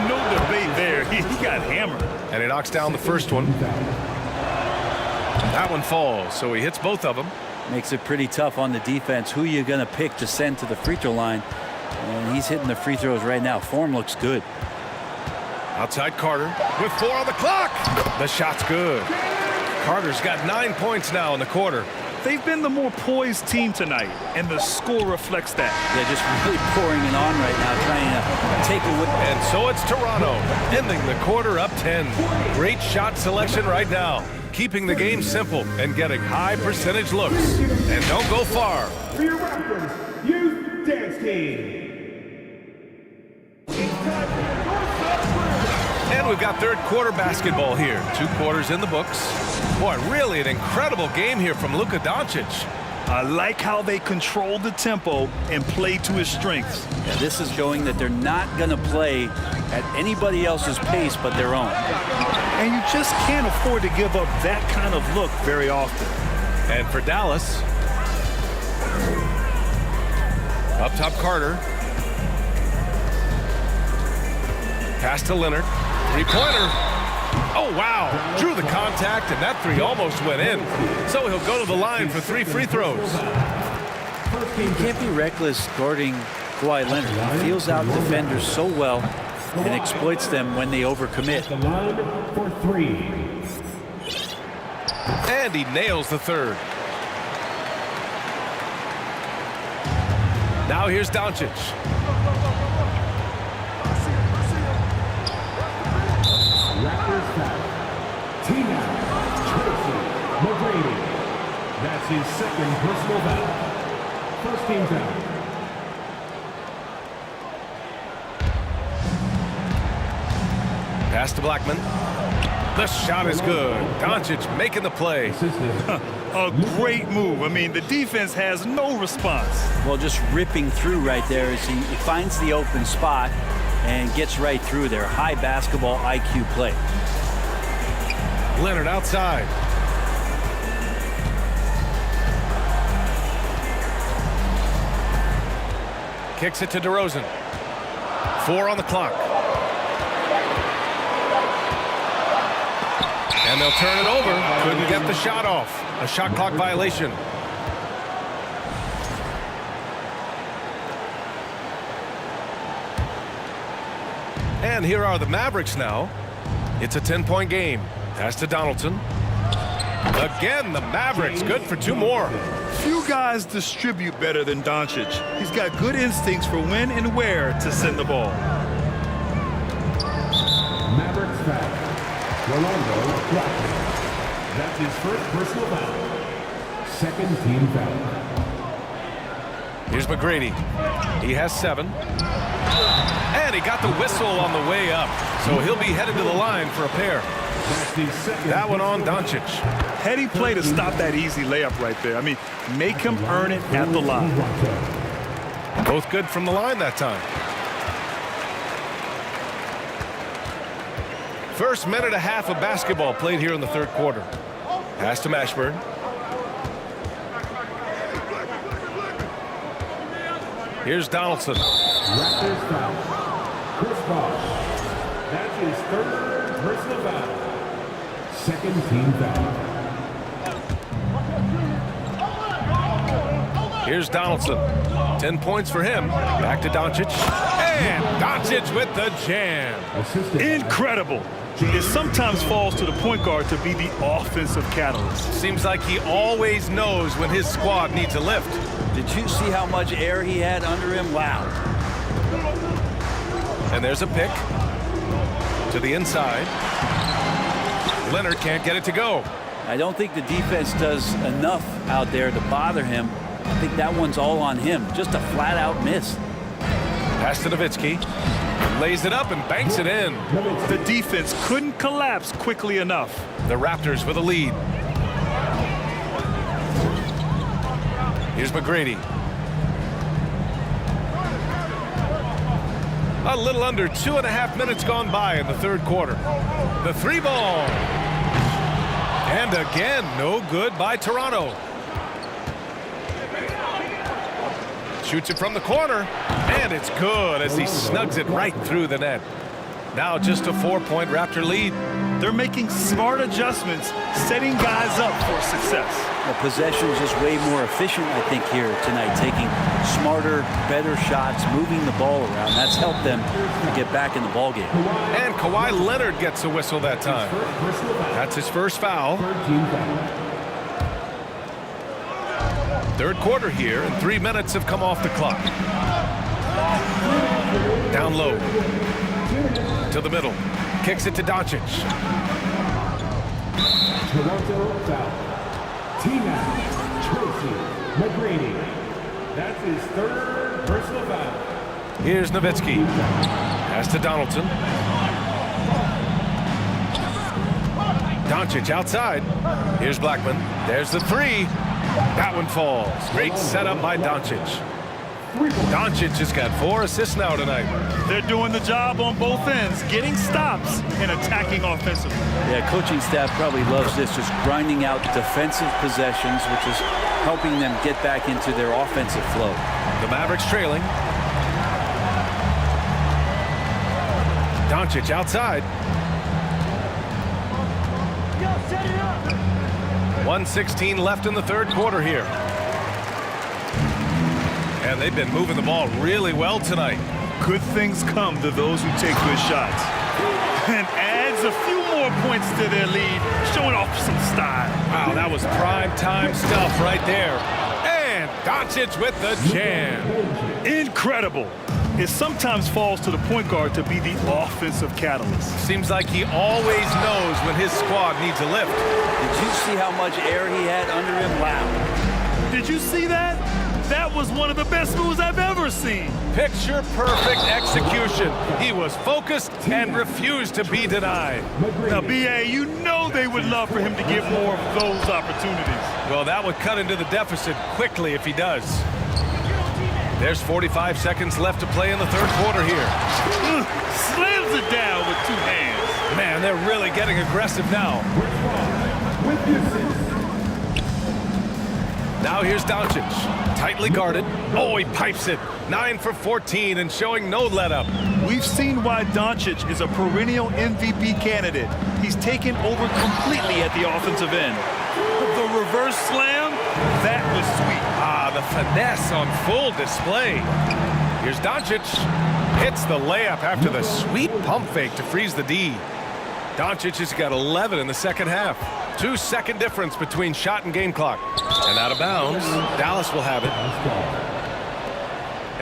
No debate there. He got hammered. And he knocks down the first one. That one falls, so he hits both of them. Makes it pretty tough on the defense. Who you're going to pick to send to the free throw line. And he's hitting the free throws right now. Form looks good. Outside Carter with 4 on the clock. The shot's good. Carter's got 9 points now in the quarter. They've been the more poised team tonight, and the score reflects that. They're just really pouring it on right now, trying to take away. And so it's Toronto, ending the quarter up 10. Great shot selection right now, keeping the game simple and getting high percentage looks. And don't go far. For your reference, Youth Dance Team. And we've got third quarter basketball here. 2 quarters in the books. Boy, really an incredible game here from Luka Doncic. I like how they control the tempo and play to his strengths. Yeah, this is showing that they're not going to play at anybody else's pace but their own. And you just can't afford to give up that kind of look very often. And for Dallas, up top Carter. Pass to Leonard. 3-pointer. Oh, wow. Drew the contact, and that 3 almost went in. So he'll go to the line for 3 free throws. You can't be reckless guarding Kawhi Leonard. He feels out defenders so well and exploits them when they overcommit. The line for 3. And he nails the 3rd. Now here's Doncic. Raptors foul. Team out. Tracy McGrady. That's his 2nd personal foul. First team foul. Pass to Blackman. The shot is good. Doncic making the play. A great move. I mean, the defense has no response. Well, just ripping through right there as he finds the open spot and gets right through there. High basketball IQ play. Leonard outside. Kicks it to DeRozan. 4 on the clock. And they'll turn it over. Couldn't get the shot off. A shot clock violation. And here are the Mavericks now. It's a 10-point game. Pass to Donaldson. Again, the Mavericks good for 2 more. Few guys distribute better than Doncic. He's got good instincts for when and where to send the ball. Mavericks foul. Rolando Blackman. That's his first personal foul. Second team foul. Here's McGrady. He has 7. And he got the whistle on the way up. So he'll be headed to the line for a pair. That one on Doncic. Heady play to stop that easy layup right there. I mean, make him earn it at the line. Both good from the line that time. First minute and a half of basketball played here in the third quarter. Pass to Mashburn. Here's Donaldson. Raptors foul. Chris Bosh. That's his third personal foul. Second team foul. Here's Donaldson. 10 points for him. Back to Doncic. And Doncic with the jam. Incredible. It sometimes falls to the point guard to be the offensive catalyst. Seems like he always knows when his squad needs a lift. Did you see how much air he had under him? Wow. And there's a pick to the inside. Leonard can't get it to go. I don't think the defense does enough out there to bother him. I think that one's all on him. Just a flat-out miss. Pass to Nowitzki. Lays it up and banks it in. The defense couldn't collapse quickly enough. The Raptors with a lead. Here's McGrady. A little under 2.5 minutes gone by in the third quarter. The 3 ball. And again, no good by Toronto. Shoots it from the corner, and it's good as he snugs it right through the net. Now just a 4-point Raptor lead. They're making smart adjustments, setting guys up for success. The possession is just way more efficient, I think, here tonight. Taking smarter, better shots, moving the ball around. That's helped them get back in the ballgame. And Kawhi Leonard gets a whistle that time. That's his first foul. Third quarter here, and 3 minutes have come off the clock. Down low. To the middle. Kicks it to Doncic. Toronto foul. T-Mac Tracy McGrady. That's his third personal foul. Here's Nowitzki. Pass to Donaldson. Doncic outside. Here's Blackman. There's the 3. That one falls. Great setup by Doncic. Doncic has got 4 assists now tonight. They're doing the job on both ends, getting stops and attacking offensively. Yeah, coaching staff probably loves this, just grinding out defensive possessions, which is helping them get back into their offensive flow. The Mavericks trailing. Doncic outside. 1:16 left in the third quarter here. And they've been moving the ball really well tonight. Good things come to those who take good shots. And adds a few more points to their lead, showing off some style. Wow, that was prime time stuff right there. And Doncic with the jam. Incredible. It sometimes falls to the point guard to be the offensive catalyst. Seems like he always knows when his squad needs a lift. Did you see how much air he had under him? Wow. Did you see that? That was one of the best moves I've ever seen. Picture perfect execution. He was focused and refused to be denied. Now, B.A., you know they would love for him to get more of those opportunities. Well, that would cut into the deficit quickly if he does. There's 45 seconds left to play in the third quarter here. Slams it down with two hands. Man, they're really getting aggressive now. Now here's Doncic. Tightly guarded. Oh, he pipes it. 9 for 14 and showing no let-up. We've seen why Doncic is a perennial MVP candidate. He's taken over completely at the offensive end. The reverse slam, that was sweet. Ah, the finesse on full display. Here's Doncic. Hits the layup after the sweet pump fake to freeze the D. Doncic has got 11 in the second half. 2-second difference between shot and game clock. And out of bounds, Dallas will have it.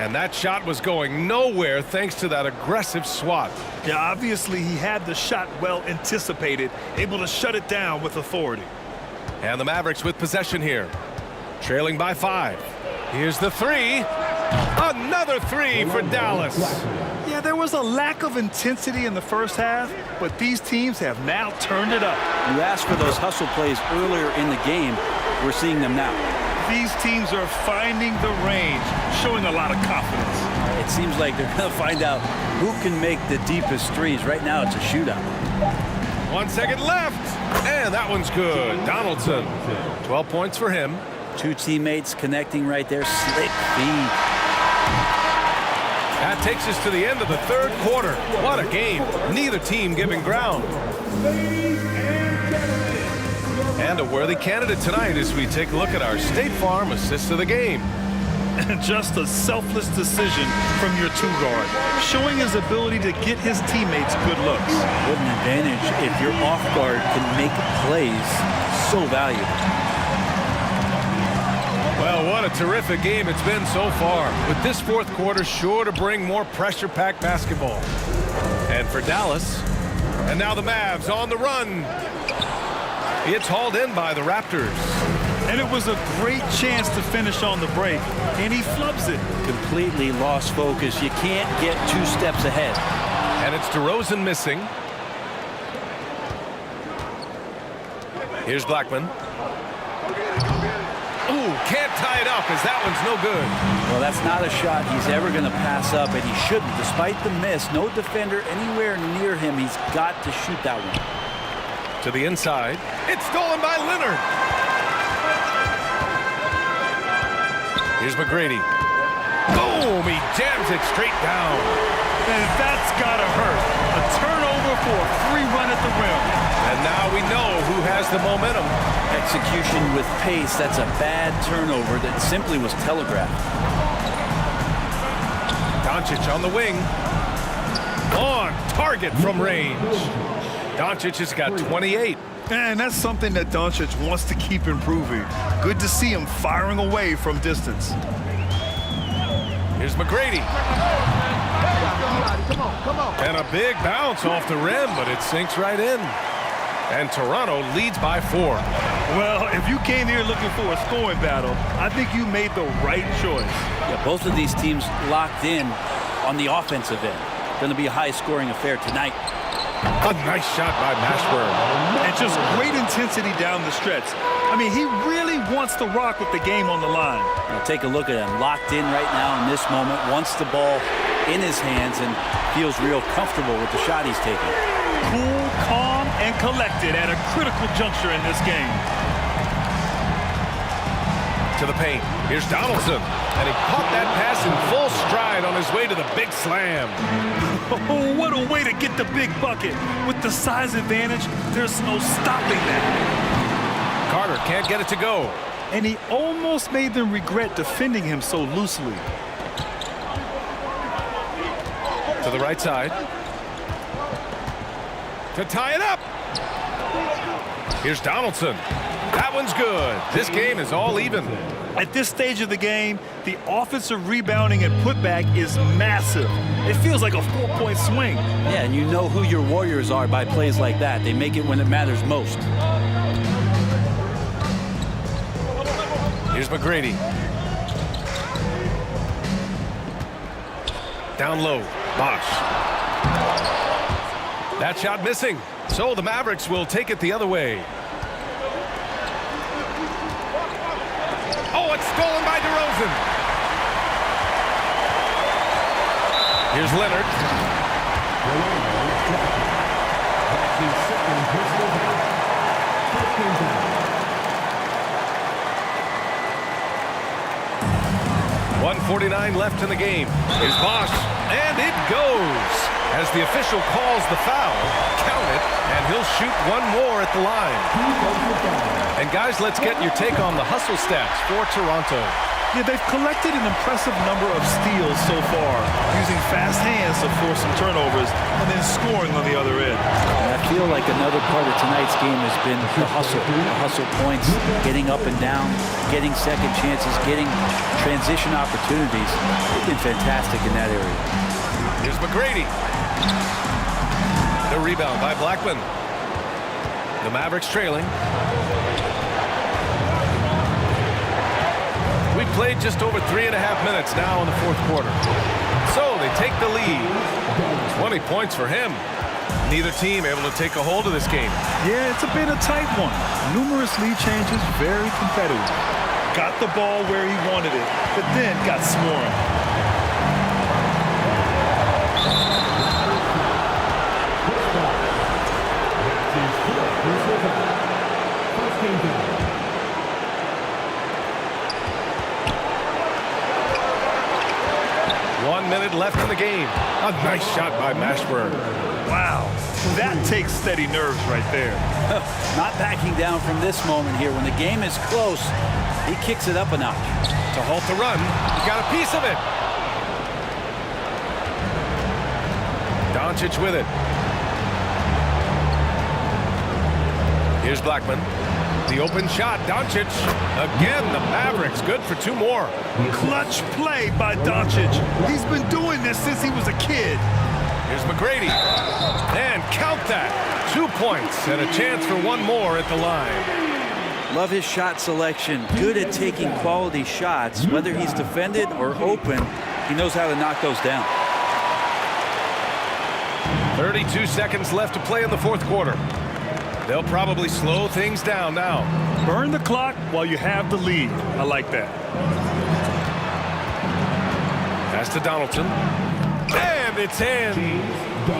And that shot was going nowhere thanks to that aggressive swat. Yeah, obviously he had the shot well anticipated, able to shut it down with authority. And the Mavericks with possession here. Trailing by 5. Here's the three. Another three for Dallas. Yeah, there was a lack of intensity in the first half, but these teams have now turned it up. You asked for those hustle plays earlier in the game. We're seeing them now. These teams are finding the range, showing a lot of confidence. It seems like they're going to find out who can make the deepest threes. Right now, it's a shootout. 1 second left, and that one's good. Donaldson, 12 points for him. Two teammates connecting right there. Slick feed. That takes us to the end of the third quarter. What a game. Neither team giving ground. And a worthy candidate tonight as we take a look at our State Farm assist of the game. Just a selfless decision from your two-guard, showing his ability to get his teammates good looks. What an advantage if your off-guard can make plays so valuable. Well, what a terrific game it's been so far. With this fourth quarter sure to bring more pressure-packed basketball. And for Dallas, and now the Mavs on the run. It's hauled in by the Raptors. And it was a great chance to finish on the break, and he flubs it. Completely lost focus. You can't get 2 steps ahead. And it's DeRozan missing. Here's Blackman. Ooh, can't tie it up as that one's no good. Well, that's not a shot he's ever going to pass up, and he shouldn't. Despite the miss, no defender anywhere near him. He's got to shoot that one. To the inside. It's stolen by Leonard. Here's McGrady. Boom! He jams it straight down. And that's got to hurt. A turnover for a free run at the rim. And now we know who has the momentum. Execution with pace. That's a bad turnover that simply was telegraphed. Doncic on the wing. On target from range. Doncic has got 28. And that's something that Doncic wants to keep improving. Good to see him firing away from distance. Here's McGrady. Come on. And a big bounce off the rim, but it sinks right in. And Toronto leads by 4. Well, if you came here looking for a scoring battle, I think you made the right choice. Yeah, both of these teams locked in on the offensive end. Going to be a high-scoring affair tonight. A nice shot by Mashburn. And just great intensity down the stretch. I mean, he really wants to rock with the game on the line. Now take a look at him. Locked in right now in this moment. Wants the ball in his hands and feels real comfortable with the shot he's taking. Cool, calm, and collected at a critical juncture in this game. To the paint. Here's Donaldson. And he caught that pass in full stride on his way to the big slam. Oh, what a way to get the big bucket. With the size advantage, there's no stopping that. Carter can't get it to go. And he almost made them regret defending him so loosely. To the right side. To tie it up. Here's Donaldson. That one's good. This game is all even. At this stage of the game, the offensive rebounding and putback is massive. It feels like a 4-point swing. Yeah, and you know who your Warriors are by plays like that. They make it when it matters most. Here's McGrady. Down low, Bosch. That shot missing. So the Mavericks will take it the other way. Oh, it's stolen by DeRozan. Here's Leonard. 1:49 left in the game. Here's Bosch, and it goes. As the official calls the foul, count it, and he'll shoot one more at the line. And guys, let's get your take on the hustle stats for Toronto. Yeah, they've collected an impressive number of steals so far, using fast hands to force some turnovers and then scoring on the other end. And I feel like another part of tonight's game has been the hustle points, getting up and down, getting second chances, getting transition opportunities. They've been fantastic in that area. Here's McGrady. The rebound by Blackman. The Mavericks trailing. We played just over 3.5 minutes now in the fourth quarter. So they take the lead. 20 points for him. Neither team able to take a hold of this game. Yeah, it's been a tight one. Numerous lead changes, very competitive. Got the ball where he wanted it, but then got scoring. Minute left in the game. A nice shot by Mashburn. Wow, that takes steady nerves right there. Not backing down from this moment here. When the game is close, he kicks it up a notch. To halt the run, he got a piece of it. Doncic with it. Here's Blackman. The open shot, Doncic. Again, the Mavericks good for 2 more. Clutch play by Doncic. He's been doing this since he was a kid. Here's McGrady. And count that. 2 points and a chance for 1 more at the line. Love his shot selection. Good at taking quality shots. Whether he's defended or open, he knows how to knock those down. 32 seconds left to play in the fourth quarter. They'll probably slow things down now. Burn the clock while you have the lead. I like that. Pass to Donaldson. And it's in.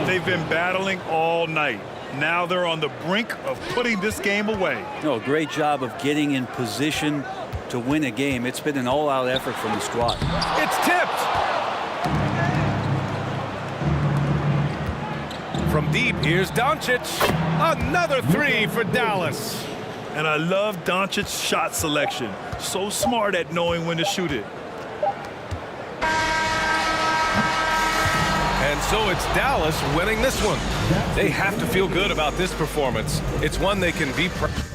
They've been battling all night. Now they're on the brink of putting this game away. No, great job of getting in position to win a game. It's been an all-out effort from the squad. It's tipped. From deep, here's Doncic. Another 3 for Dallas. And I love Doncic's shot selection. So smart at knowing when to shoot it. And so it's Dallas winning this one. They have to feel good about this performance. It's one they can be proud of.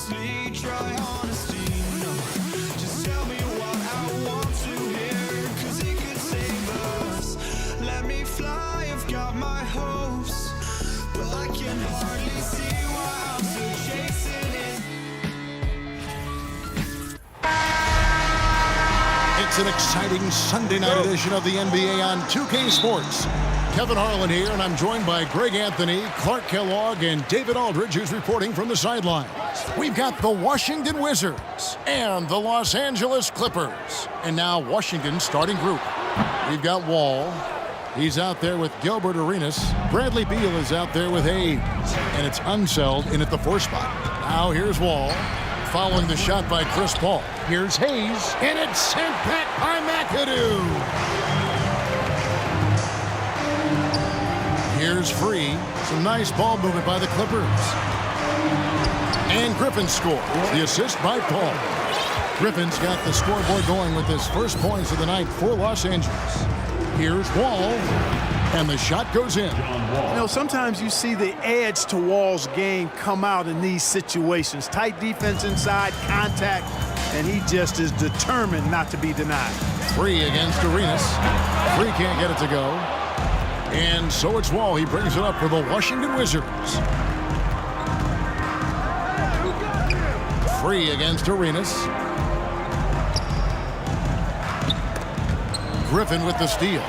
honestly, try honesty. No, just tell me what I want to hear, 'cause it could save us. Let me fly, I've got my hopes, but I can hardly see why I'm still chasing it. It's an exciting Sunday night edition of the NBA on 2K Sports. Kevin Harlan here, and I'm joined by Greg Anthony, Clark Kellogg, and David Aldridge, who's reporting from the sidelines. We've got the Washington Wizards and the Los Angeles Clippers. And now Washington's starting group. We've got Wall. He's out there with Gilbert Arenas. Bradley Beal is out there with Hayes. And it's Unseld in at the 4 spot. Now here's Wall. Following the shot by Chris Paul. Here's Hayes, and it's sent back by McAdoo. Here's Free. Some nice ball movement by the Clippers. And Griffin scores. The assist by Paul. Griffin's got the scoreboard going with his first points of the night for Los Angeles. Here's Wall. And the shot goes in. You know, sometimes you see the edge to Wall's game come out in these situations. Tight defense inside, contact, and he just is determined not to be denied. Free against Arenas. Free can't get it to go. And so it's Wall. He brings it up for the Washington Wizards. Free against Arenas. Griffin with the steal.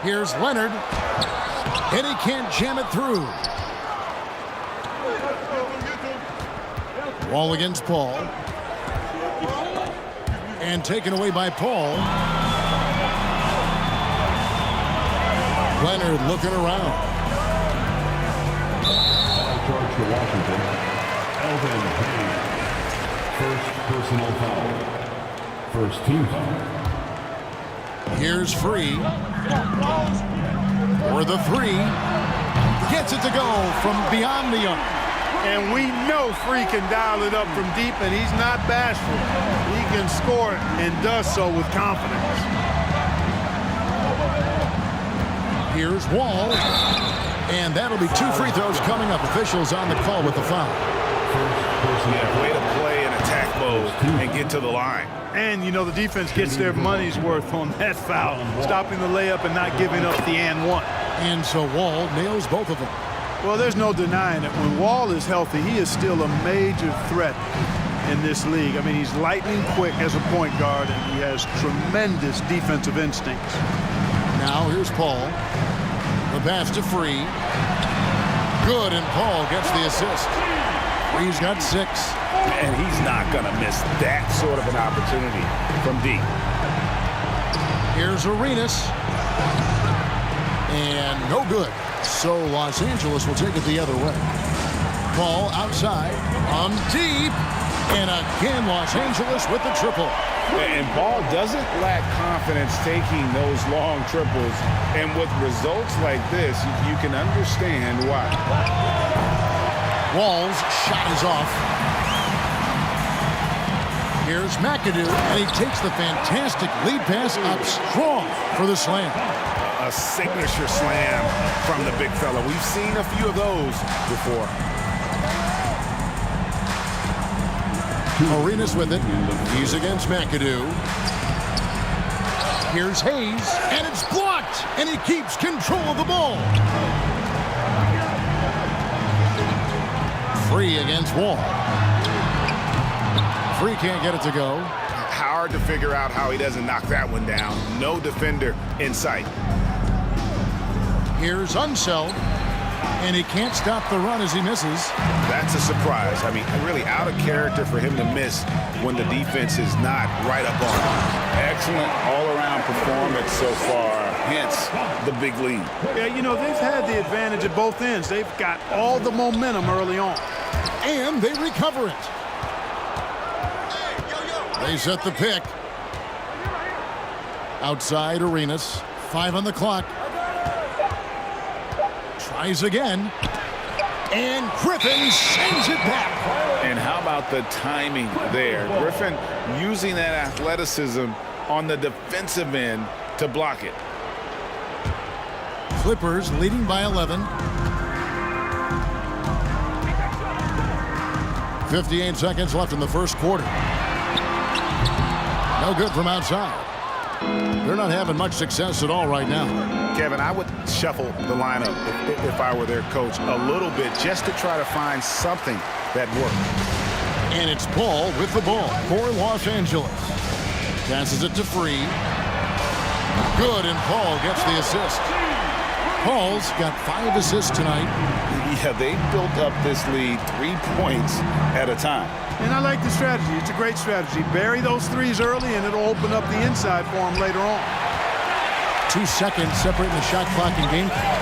Here's Leonard, and he can't jam it through. Wall against Paul. And taken away by Paul. Leonard looking around. Foul charge for Washington. Elvin Hayes. First personal foul. First team foul. Here's Free. For the 3. Gets it to go from beyond the arc. And we know Free can dial it up from deep, and he's not bashful. He can score it and does so with confidence. Here's Wall. And that'll be 2 free throws coming up. Officials on the call with the foul. Yeah, way to play in attack mode and get to the line. And, you know, the defense gets their money's worth on that foul, stopping the layup and not giving up the and one. And so Wall nails both of them. Well, there's no denying it. When Wall is healthy, he is still a major threat in this league. I mean, he's lightning quick as a point guard, and he has tremendous defensive instincts. Now here's Paul. The pass to Free. Good, and Paul gets the assist. Free's got 6. And he's not going to miss that sort of an opportunity from deep. Here's Arenas. And no good. So Los Angeles will take it the other way. Paul outside on deep. And again, Los Angeles with the triple. And Ball doesn't lack confidence taking those long triples. And with results like this, you can understand why. Wall's shot is off. Here's McAdoo, and he takes the fantastic lead pass up strong for the slam. A signature slam from the big fella. We've seen a few of those before. Arenas with it. He's against McAdoo. Here's Hayes, and it's blocked, and he keeps control of the ball. Free against Wall. Free can't get it to go. Hard to figure out how he doesn't knock that one down. No defender in sight. Here's Unseld, and he can't stop the run as he misses. That's a surprise. I mean, really out of character for him to miss when the defense is not right up on him. Excellent all-around performance so far, hence the big lead. Yeah, you know, they've had the advantage at both ends. They've got all the momentum early on. And they recover it. They set the pick. Outside Arenas. 5 on the clock. Tries again. And Griffin sends it back. And how about the timing there? Griffin using that athleticism on the defensive end to block it. Clippers leading by 11. .58 seconds left in the first quarter. No good from outside. They're not having much success at all right now. Kevin, I would shuffle the lineup if I were their coach a little bit just to try to find something that worked. And it's Paul with the ball for Los Angeles. Passes it to Free. Good, and Paul gets the assist. Paul's got 5 assists tonight. Yeah, they built up this lead 3 points at a time. And I like the strategy. It's a great strategy. Bury those threes early, and it'll open up the inside for them later on. 2 seconds separating the shot clock and game clock.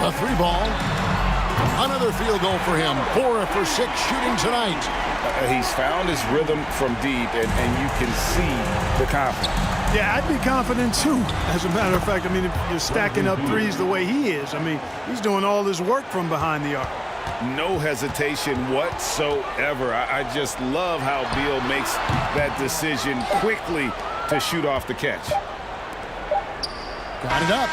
A 3 ball. Another field goal for him. 4 for 6 shooting tonight. He's found his rhythm from deep, and you can see the confidence. Yeah, I'd be confident too. As a matter of fact, I mean, if you're stacking up threes the way he is, I mean, he's doing all this work from behind the arc. No hesitation whatsoever. I just love how Beal makes that decision quickly to shoot off the catch. Got it up.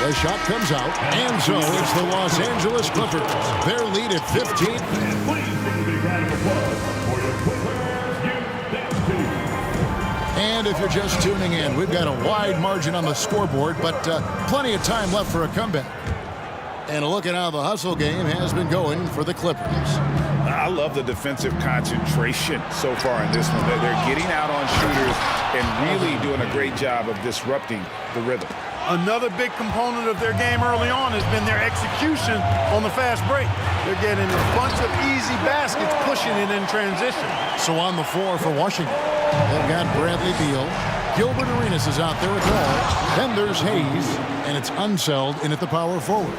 The shot comes out, and so it's the Los Angeles Clippers. Their lead at 15. And if you're just tuning in, we've got a wide margin on the scoreboard, but plenty of time left for a comeback. And a look at how the hustle game has been going for the Clippers. I love the defensive concentration so far in this one. They're getting out on shooters and really doing a great job of disrupting the rhythm. Another big component of their game early on has been their execution on the fast break. They're getting a bunch of easy baskets, pushing it in transition. So on the floor for Washington, they've got Bradley Beal. Gilbert Arenas is out there at Wall. Then there's Hayes, and it's Unseld in at the power forward.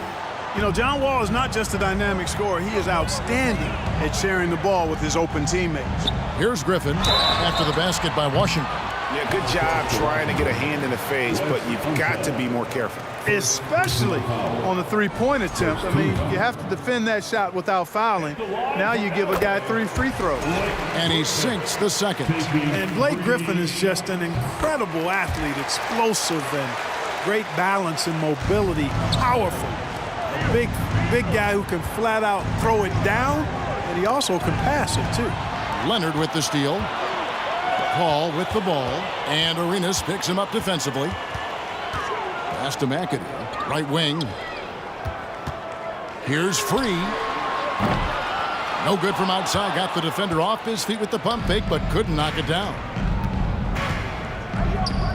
You know, John Wall is not just a dynamic scorer. He is outstanding at sharing the ball with his open teammates. Here's Griffin after the basket by Washington. Yeah, good job trying to get a hand in the face, but you've got to be more careful. Especially on the three-point attempt. I mean, you have to defend that shot without fouling. Now you give a guy 3 free throws. And he sinks the second. And Blake Griffin is just an incredible athlete, explosive and great balance and mobility, powerful. A big guy who can flat out throw it down, and he also can pass it too. Leonard with the steal. Paul with the ball, and Arenas picks him up defensively. Pass to McAdoo, right wing. Here's Free. No good from outside. Got the defender off his feet with the pump fake, but couldn't knock it down.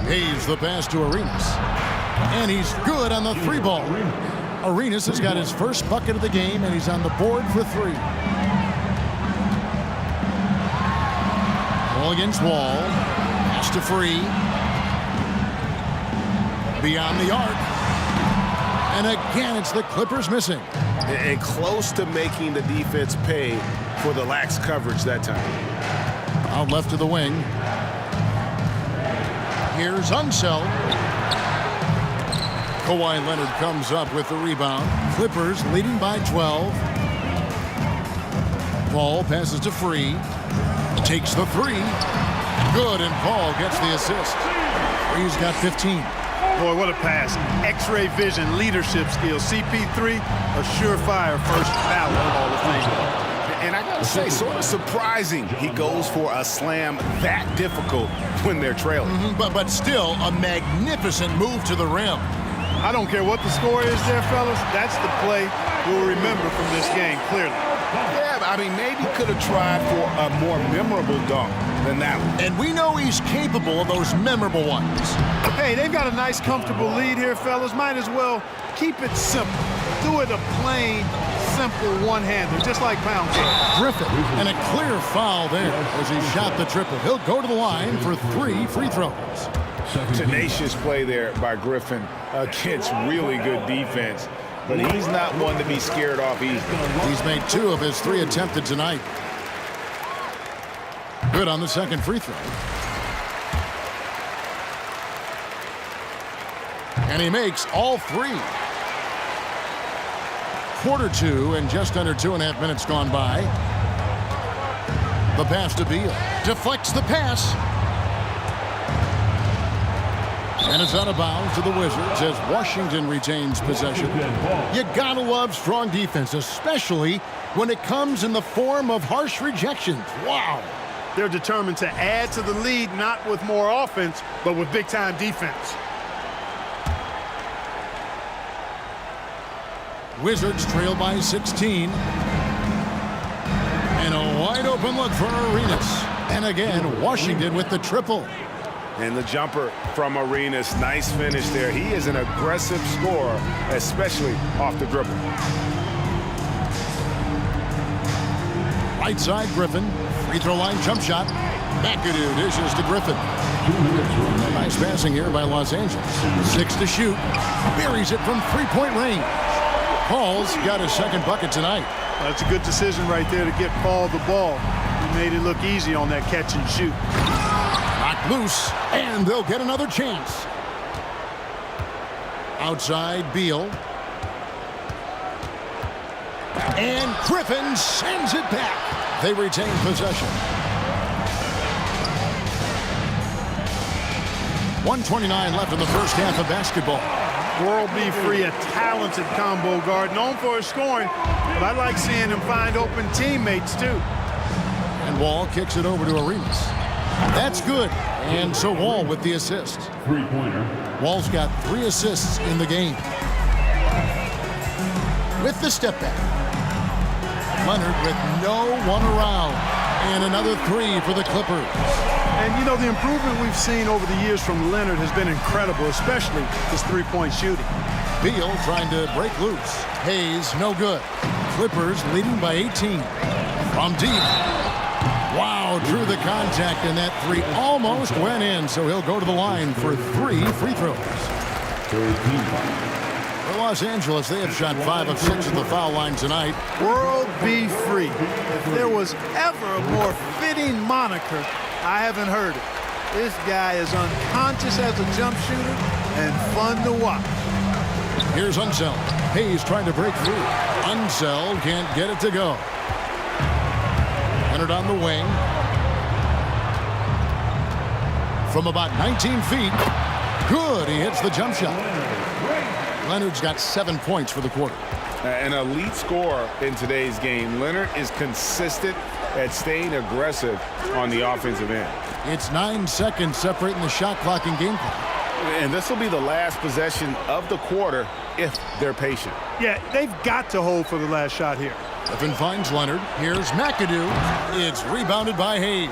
Hayes the pass to Arenas. And he's good on the 3 ball. Arenas has got his first bucket of the game, and he's on the board for 3. Ball against Wall. Pass to Free. Beyond the arc. And again, it's the Clippers missing. And close to making the defense pay for the lax coverage that time. Out left to the wing. Here's Unseld. Kawhi Leonard comes up with the rebound. Clippers leading by 12. Paul passes to Free. Takes the 3. Good, and Paul gets the assist. Free's got 15. Boy, what a pass. X-ray vision, leadership skills. CP3, a surefire first ballot Hall of Fame. And I gotta say, sort of surprising he goes for a slam that difficult when they're trailing. But still, a magnificent move to the rim. I don't care what the score is there, fellas. That's the play we'll remember from this game, clearly. Yeah, I mean, maybe could have tried for a more memorable dunk than that one. And we know he's capable of those memorable ones. Hey, they've got a nice, comfortable lead here, fellas. Might as well keep it simple. Do it a plain, simple one-hander, just like pound cake. Griffin, and a clear foul there as he shot the triple. He'll go to the line for 3 free throws. Tenacious play there by Griffin against really good defense. But he's not one to be scared off easy. He's made 2 of his 3 attempted tonight. Good on the second free throw. And he makes all 3. Quarter 2 and just under 2.5 minutes gone by. The pass to Beal. Deflects the pass. And it's out of bounds to the Wizards as Washington retains possession. You gotta love strong defense, especially when it comes in the form of harsh rejections. Wow. They're determined to add to the lead, not with more offense, but with big-time defense. Wizards trail by 16. And a wide-open look for Arenas. And again, Washington with the triple. And the jumper from Arenas. Nice finish there. He is an aggressive scorer, especially off the dribble. Right side, Griffin. Free throw line jump shot. McAdoo dishes to Griffin. Nice passing here by Los Angeles. 6 to shoot. Buries it from three-point range. Paul's got his second bucket tonight. That's a good decision right there to get Paul the ball. He made it look easy on that catch and shoot. Knocked loose, and they'll get another chance. Outside, Beal. And Griffin sends it back. They retain possession. 1:29 left in the first half of basketball. World B. Free, a talented combo guard, known for his scoring, but I like seeing him find open teammates, too. And Wall kicks it over to Arenas. That's good. And so Wall with the assist. Three-pointer. Wall's got 3 assists in the game. With the step back. Leonard with no one around. And another 3 for the Clippers. And, you know, the improvement we've seen over the years from Leonard has been incredible, especially his three-point shooting. Beal trying to break loose. Hayes, no good. Clippers leading by 18. From deep. Wow, drew the contact, and that 3 almost went in, so he'll go to the line for 3 free throws. For Los Angeles, they have shot 5 of 6 at the foul line tonight. World be free. If there was ever a more fitting moniker, I haven't heard it. This guy is unconscious as a jump shooter and fun to watch. Here's Unseld. Hayes trying to break through. Unseld can't get it to go. Leonard on the wing. From about 19 feet. Good, he hits the jump shot. Leonard's got 7 points for the quarter. An elite scorer in today's game. Leonard is consistent at staying aggressive on the offensive end. It's 9 seconds separating the shot clock and game clock. And this will be the last possession of the quarter if they're patient. Yeah, they've got to hold for the last shot here. Griffin finds Leonard. Here's McAdoo. It's rebounded by Hayes.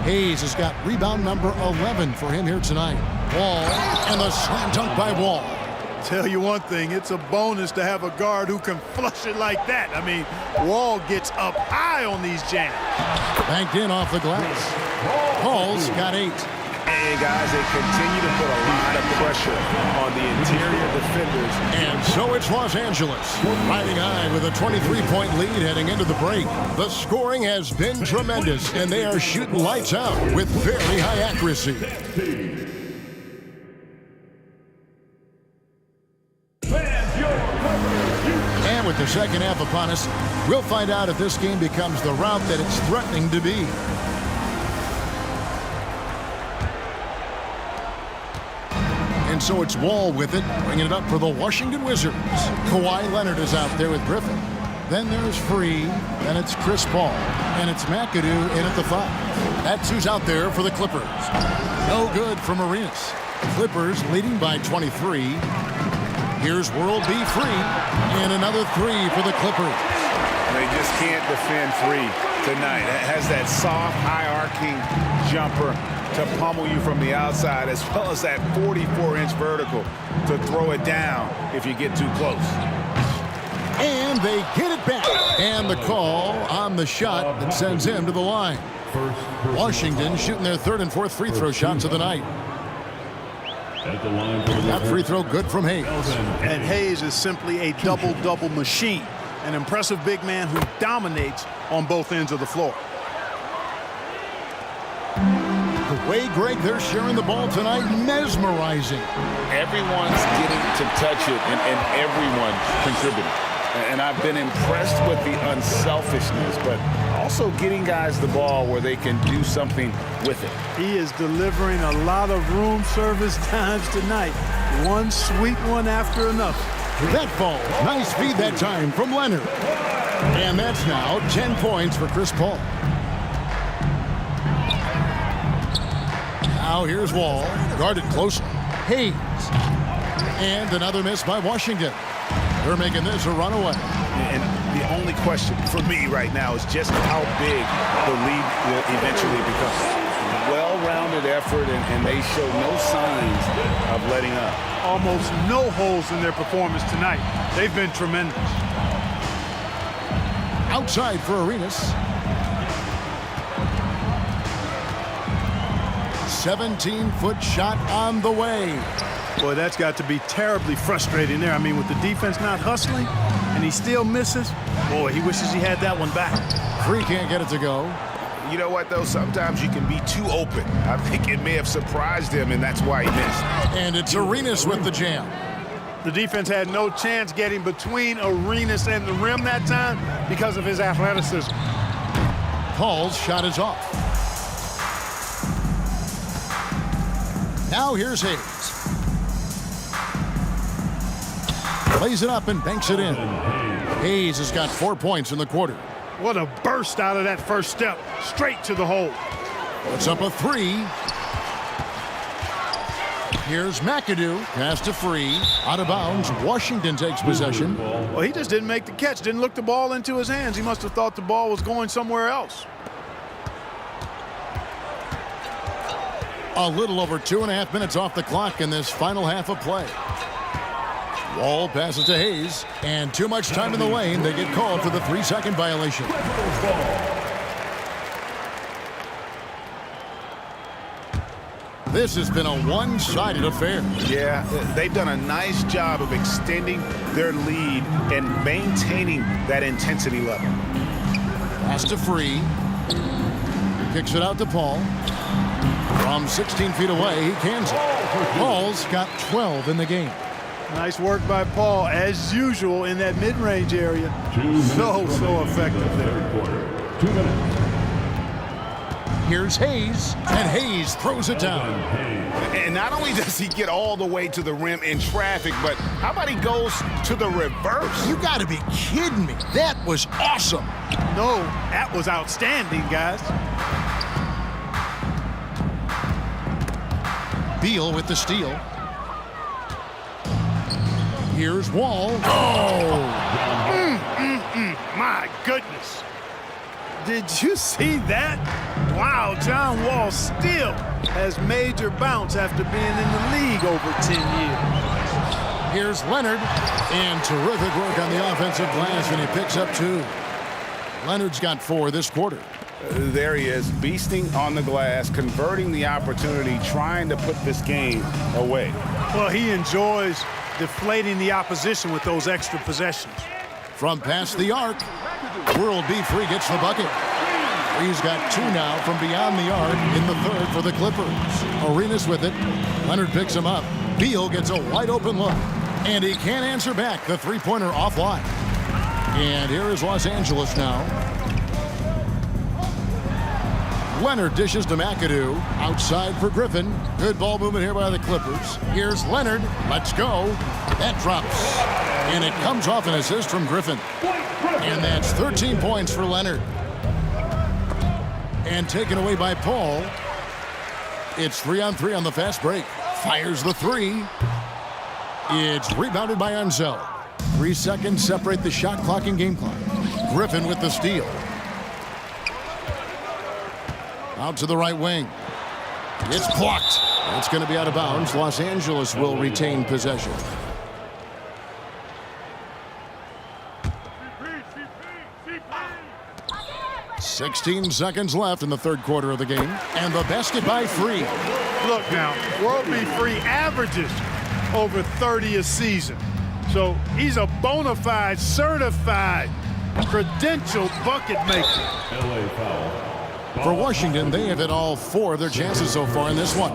Hayes has got rebound number 11 for him here tonight. Wall, and the slam dunk by Wall. Tell you one thing, it's a bonus to have a guard who can flush it like that. I mean, Wall gets up high on these jams. Banked in off the glass. Paul's got 8. And guys, they continue to put a lot of pressure on the interior defenders. And so it's Los Angeles riding high with a 23-point lead heading into the break. The scoring has been tremendous, and they are shooting lights out with very high accuracy. And with the second half upon us, we'll find out if this game becomes the route that it's threatening to be. And so it's Wall with it, bringing it up for the Washington Wizards. Kawhi Leonard is out there with Griffin. Then there's Free, then it's Chris Paul, and it's McAdoo in at the 5. That's who's out there for the Clippers. No good from Arenas. Clippers leading by 23. Here's World B. Free, and another 3 for the Clippers. They just can't defend Free tonight. It has that soft, high-arcing jumper to pummel you from the outside, as well as that 44-inch vertical to throw it down if you get too close. And they get it back. And the call on the shot that sends him to the line. Washington shooting their 3rd and 4th free throw shots of the night. That free throw good from Hayes. And Hayes is simply a double-double machine. An impressive big man who dominates on both ends of the floor. The way, Greg, they're sharing the ball tonight, mesmerizing. Everyone's getting to touch it, and everyone contributing. and I've been impressed with the unselfishness, but also getting guys the ball where they can do something with it. He is delivering a lot of room service times tonight. One sweet one after another. That ball, nice feed that time from Leonard. And that's now 10 points for Chris Paul. Now here's Wall, guarded closely. Hayes. And another miss by Washington. They're making this a runaway. And the only question for me right now is just how big the lead will eventually become. Well-rounded effort, and they show no signs of letting up. Almost no holes in their performance tonight. They've been tremendous. Outside for Arenas. 17-foot shot on the way. Boy, that's got to be terribly frustrating there. I mean, with the defense not hustling and he still misses, boy, he wishes he had that one back. Free can't get it to go. You know what, though? Sometimes you can be too open. I think it may have surprised him, and that's why he missed. And it's Arenas with the jam. The defense had no chance getting between Arenas and the rim that time because of his athleticism. Paul's shot is off. Now here's Hayes. Lays it up and banks it in. Hayes has got 4 points in the quarter. What a burst out of that first step. Straight to the hole. Puts up a three. Here's McAdoo. Pass to Free. Out of bounds. Washington takes possession. Well, he just didn't make the catch. Didn't look the ball into his hands. He must have thought the ball was going somewhere else. A little over 2.5 minutes off the clock in this final half of play. Wall passes to Hayes, and too much time in the lane. They get called for the 3-second violation. This has been a one-sided affair. Yeah, they've done a nice job of extending their lead and maintaining that intensity level. Pass to Free. Kicks it out to Paul. From 16 feet away, he cans it. Paul's got 12 in the game. Nice work by Paul, as usual, in that mid-range area. So effective there. 2 minutes. Here's Hayes, and Hayes throws it down. And not only does he get all the way to the rim in traffic, but how about he goes to the reverse? You got to be kidding me. That was awesome. No, that was outstanding, guys. Beal with the steal. Here's Wall. Oh! My goodness. Did you see that? Wow, John Wall still has major bounce after being in the league over 10 years. Here's Leonard, and terrific work on the offensive glass, and he picks up 2. Leonard's got 4 this quarter. There he is, beasting on the glass, converting the opportunity, trying to put this game away. Well, he enjoys deflating the opposition with those extra possessions. From past the arc, World B. Free gets the bucket. Free's got 2 now from beyond the arc in the third for the Clippers. Arenas with it. Leonard picks him up. Beal gets a wide open look, and he can't answer back the three-pointer offline. And here is Los Angeles now. Leonard dishes to McAdoo. Outside for Griffin. Good ball movement here by the Clippers. Here's Leonard. Let's go. That drops. And it comes off an assist from Griffin. And that's 13 points for Leonard. And taken away by Paul. It's 3-on-3 on the fast break. Fires the 3. It's rebounded by Ansel. 3 seconds separate the shot clock and game clock. Griffin with the steal. Out to the right wing. It's blocked. It's going to be out of bounds. Los Angeles will retain possession. $16 seconds left in the third quarter of the game. And the basket by Free. Look now, World B. Free averages over 30 a season. So he's a bona fide, certified, credentialed bucket maker. LA foul. For Washington, they have hit all 4 of their chances so far in this one.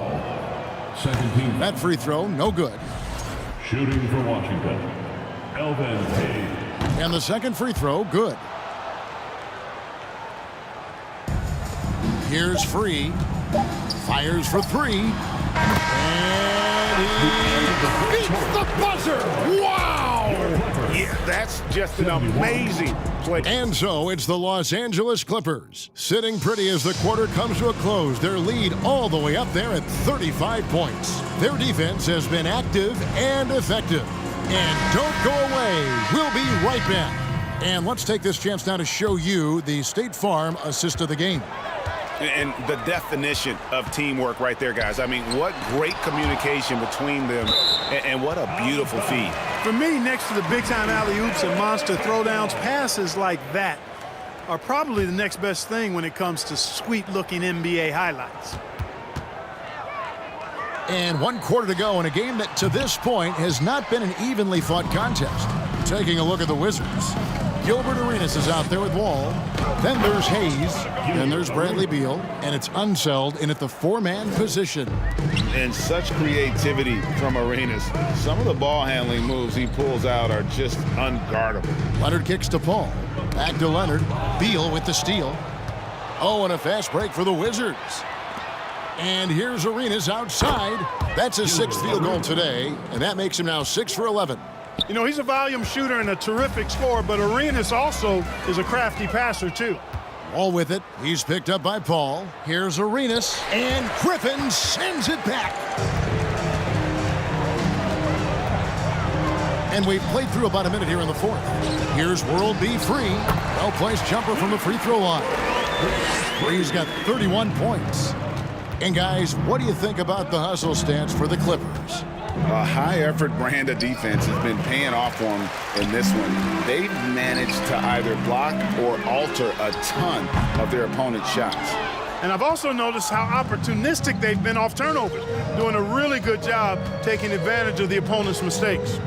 Second team. That free throw, no good. Shooting for Washington, Elvin Hayes. And the second free throw, good. Here's Free. Fires for three. And he beats the buzzer. Wow! Yeah, that's just an amazing play. And so it's the Los Angeles Clippers sitting pretty as the quarter comes to a close. Their lead all the way up there at 35 points. Their defense has been active and effective. And don't go away. We'll be right back. And let's take this chance now to show you the State Farm assist of the game. And the definition of teamwork right there, guys. I mean, what great communication between them, and what a beautiful feed. For me, next to the big-time alley-oops and monster throwdowns, passes like that are probably the next best thing when it comes to sweet-looking NBA highlights. And 1 quarter to go in a game that, to this point, has not been an evenly fought contest. Taking a look at the Wizards. Gilbert Arenas is out there with Wall. Then there's Hayes. Then there's Bradley Beal. And it's Unseld in at the 4-man position. And such creativity from Arenas. Some of the ball handling moves he pulls out are just unguardable. Leonard kicks to Paul. Back to Leonard. Beal with the steal. Oh, and a fast break for the Wizards. And here's Arenas outside. That's his 6th field goal today. And that makes him now 6 for 11. You know, he's a volume shooter and a terrific scorer, but Arenas also is a crafty passer, too. All with it. He's picked up by Paul. Here's Arenas. And Griffin sends it back. And we've played through about a minute here in the 4th. Here's World B. Free. Well-placed jumper from the free throw line. Free's got 31 points. And guys, what do you think about the hustle stance for the Clippers? A high-effort brand of defense has been paying off for them in this one. They've managed to either block or alter a ton of their opponent's shots. And I've also noticed how opportunistic they've been off turnovers, doing a really good job taking advantage of the opponent's mistakes.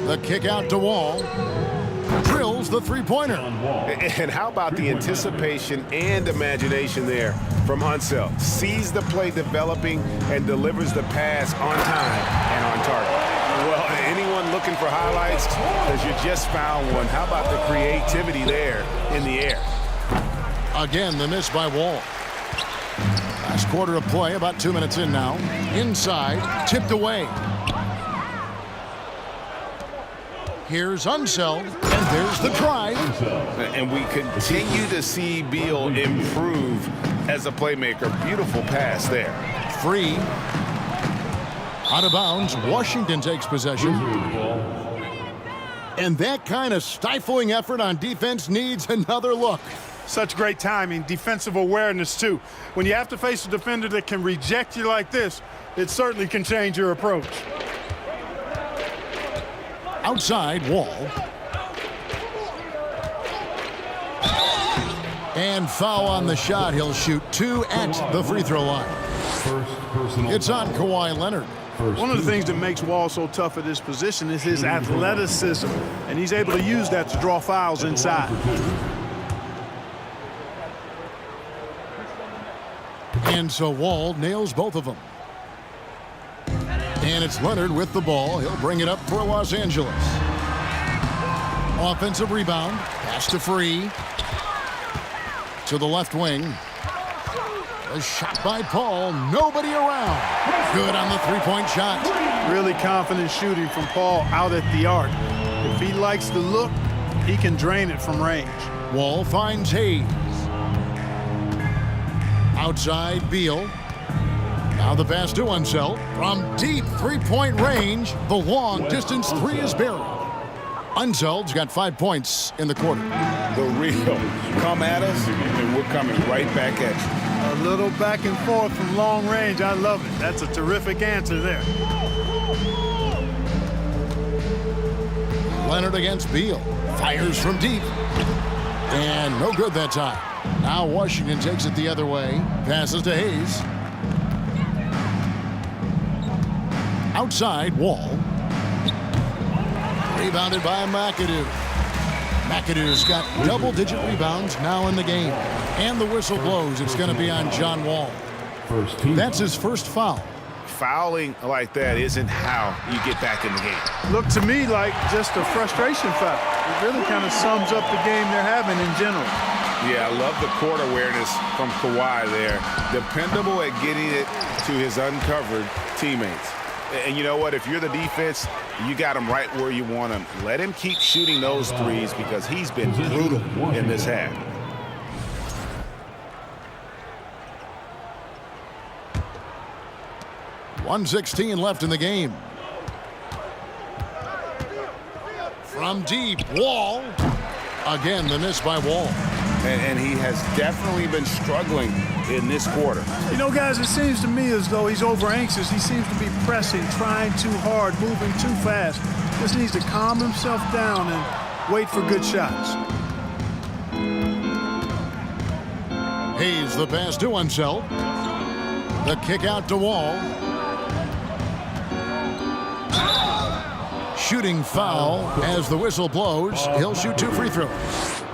The kick out to Wall. Drills the three-pointer. And how about the anticipation and imagination there from Unseld? Sees the play developing and delivers the pass on time and on target. Well, anyone looking for highlights, because you just found one. How about the creativity there in the air? Again, the miss by Wall. Last quarter of play, about 2 minutes in now. Inside, tipped away. Here's Unseld, and there's the drive. And we continue to see Beal improve as a playmaker. Beautiful pass there. Free. Out of bounds, Washington takes possession. And that kind of stifling effort on defense needs another look. Such great timing, defensive awareness, too. When you have to face a defender that can reject you like this, it certainly can change your approach. Outside, Wall. And foul on the shot. He'll shoot 2 at the free throw line. It's on Kawhi Leonard. One of the things that makes Wall so tough at this position is his athleticism, and he's able to use that to draw fouls inside. And so Wall nails both of them. And it's Leonard with the ball. He'll bring it up for Los Angeles. Offensive rebound. Pass to Free. To the left wing. A shot by Paul. Nobody around. Good on the three-point shot. Really confident shooting from Paul out at the arc. If he likes the look, he can drain it from range. Wall finds Hayes. Outside, Beal. Now the pass to Unseld. From deep three-point range, the long-distance three is buried. Unseld's got 5 points in the quarter. The real come at us, and we're coming right back at you. A little back and forth from long range. I love it. That's a terrific answer there. Leonard against Beal. Fires from deep. And no good that time. Now Washington takes it the other way. Passes to Hayes. Outside, Wall. Rebounded by McAdoo. McAdoo's got double-digit rebounds now in the game. And the whistle blows. It's going to be on John Wall. That's his first foul. fouling like that isn't how you get back in the game. Looked to me like just a frustration foul. It really kind of sums up the game they're having in general. Yeah, I love the court awareness from Kawhi there. Dependable at getting it to his uncovered teammates. And you know what? If you're the defense, you got him right where you want him. Let him keep shooting those threes because he's been brutal in this half. .116 left in the game. From deep, Wall. Again, the miss by Wall. And he has definitely been struggling in this quarter. You know, guys, it seems to me as though he's over anxious. He seems to be pressing, trying too hard, moving too fast. Just needs to calm himself down and wait for good shots. Hayes the pass to Unseld. The kick out to Wall. Shooting foul as the whistle blows. He'll shoot 2 free throws.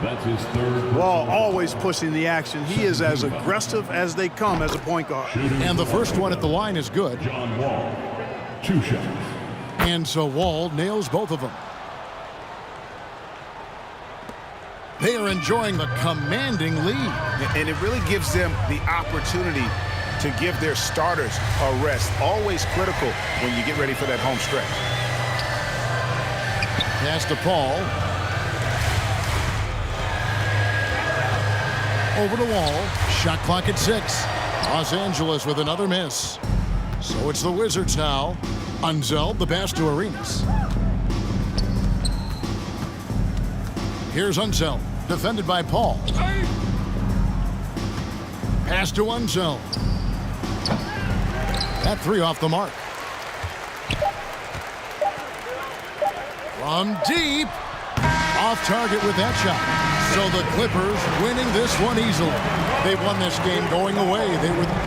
That's his third. Wall always pushing the action. He is as aggressive as they come as a point guard. And the first one at the line is good. John Wall, 2 shots. And so Wall nails both of them. They are enjoying the commanding lead. And it really gives them the opportunity to give their starters a rest. Always critical when you get ready for that home stretch. Pass to Paul. Over to Wall. Shot clock at 6. Los Angeles with another miss. So it's the Wizards now. Unseld the pass to Arenas. Here's Unseld, defended by Paul. Pass to Unseld. That 3 off the mark. From deep. Off target with that shot. So the Clippers winning this one easily. They've won this game going away. They were...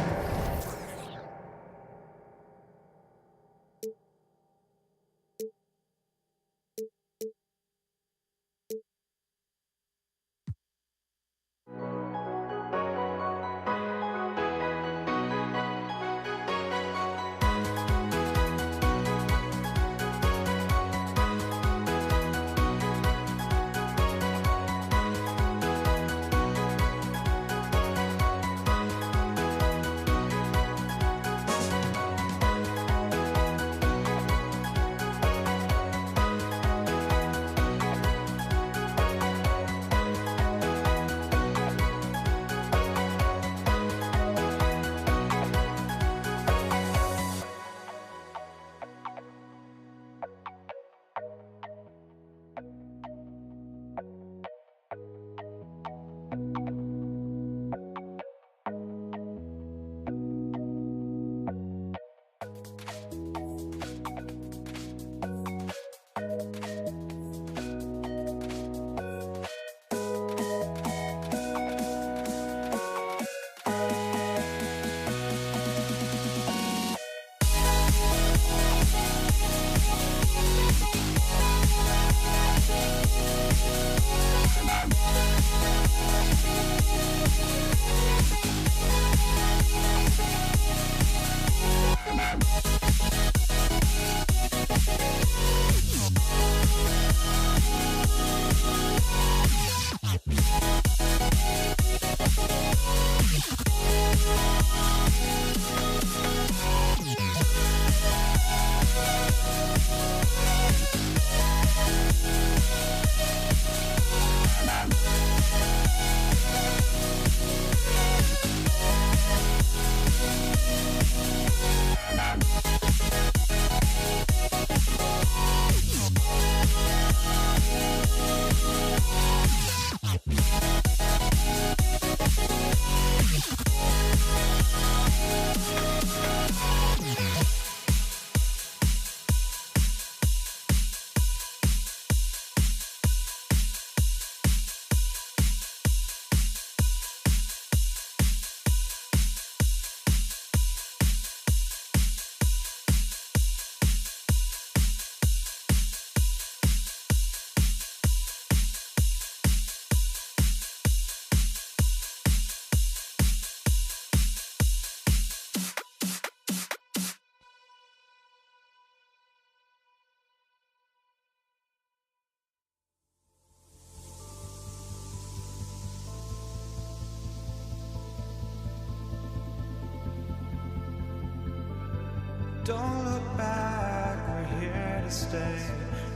Don't look back, we're here to stay.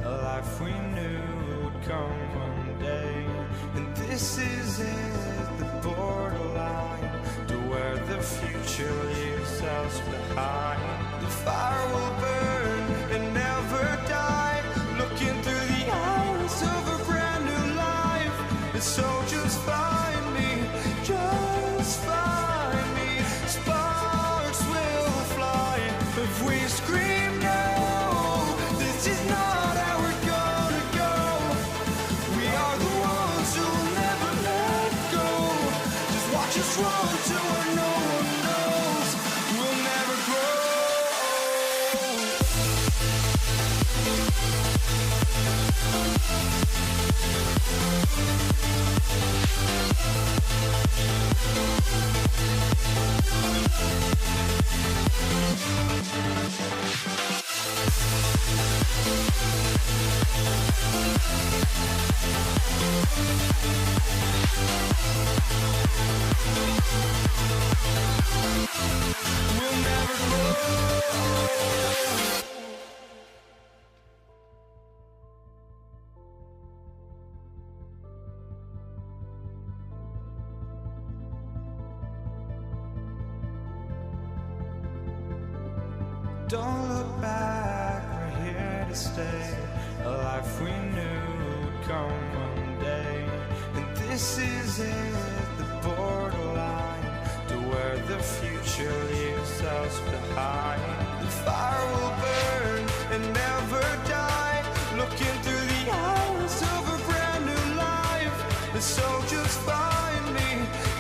A life we knew would come one day. And this is it, the borderline to where the future leaves us behind. The fire will burn and never die. Looking through the eyes of a brand new life. And so just find me, just find me. Sparks will fly if we scream no. This is not how we're gonna go. We are the ones who will never let go. Just watch us run to where no one knows. We'll never grow. We'll never grow. Don't look back, we're here to stay. A life we knew would come one day. And this is it, the borderline to where the future leaves us behind. The fire will burn and never die. Looking through the eyes of a brand new life. And so just find me,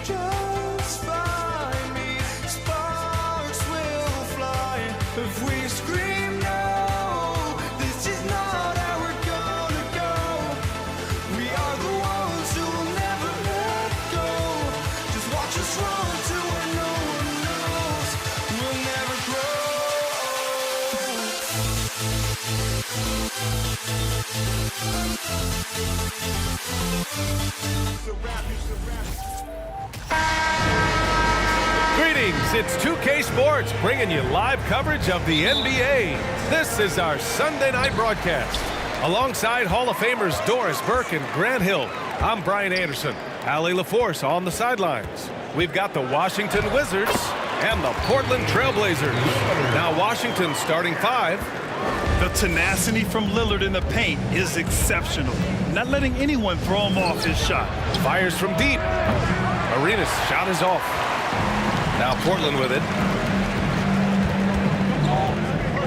just find me. Sparks will fly if we scream no. This is not how we're gonna go. We are the ones who will never let go. Just watch us run to where no one knows. We'll never Greetings, it's 2K Sports bringing you live coverage of the NBA. This is our Sunday night broadcast. Alongside Hall of Famers Doris Burke and Grant Hill, I'm Brian Anderson. Allie LaForce on the sidelines. We've got the Washington Wizards and the Portland Trailblazers. Now Washington starting five. The tenacity from Lillard in the paint is exceptional. Not letting anyone throw him off his shot. Fires from deep. Arenas shot is off. Now Portland with it.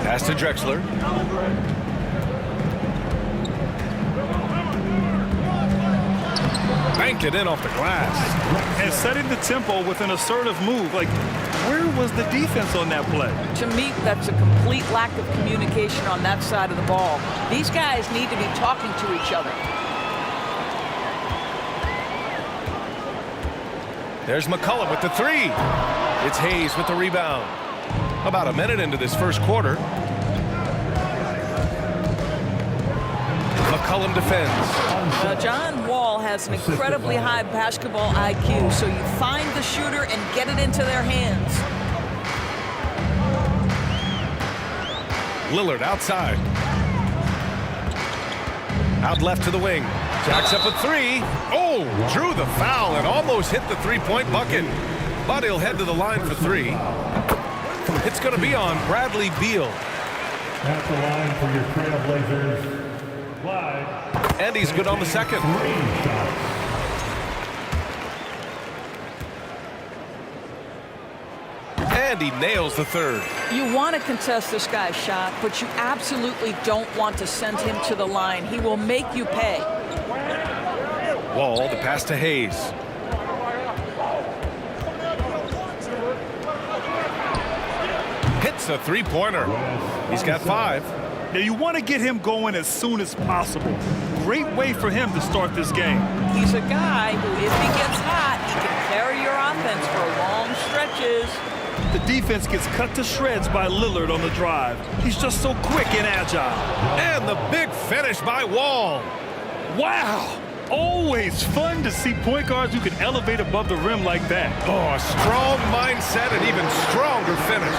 Pass to Drexler. Banked it in off the glass. And setting the tempo with an assertive move. Like, where was the defense on that play? To me, that's a complete lack of communication on that side of the ball. These guys need to be talking to each other. There's McCollum with the three. It's Hayes with the rebound. About a minute into this first quarter. McCollum defends. John Wall has an incredibly high basketball IQ, so you find the shooter and get it into their hands. Lillard outside. Out left to the wing. Jacks up a three. Oh, drew the foul and almost hit the three-point bucket. But he'll head to the line for three. It's going to be on Bradley Beal. At the line for your Trailblazers, Clyde. And he's good on the second. And he nails the third. You want to contest this guy's shot, but you absolutely don't want to send him to the line. He will make you pay. Wall, the pass to Hayes. Hits a three-pointer. He's got five. Now you want to get him going as soon as possible. Great way for him to start this game. He's a guy who, if he gets hot, he can carry your offense for long stretches. The defense gets cut to shreds by Lillard on the drive. He's just so quick and agile. And the big finish by Wall. Wow! always fun to see point guards who can elevate above the rim like that. Oh, a strong mindset and even stronger finish.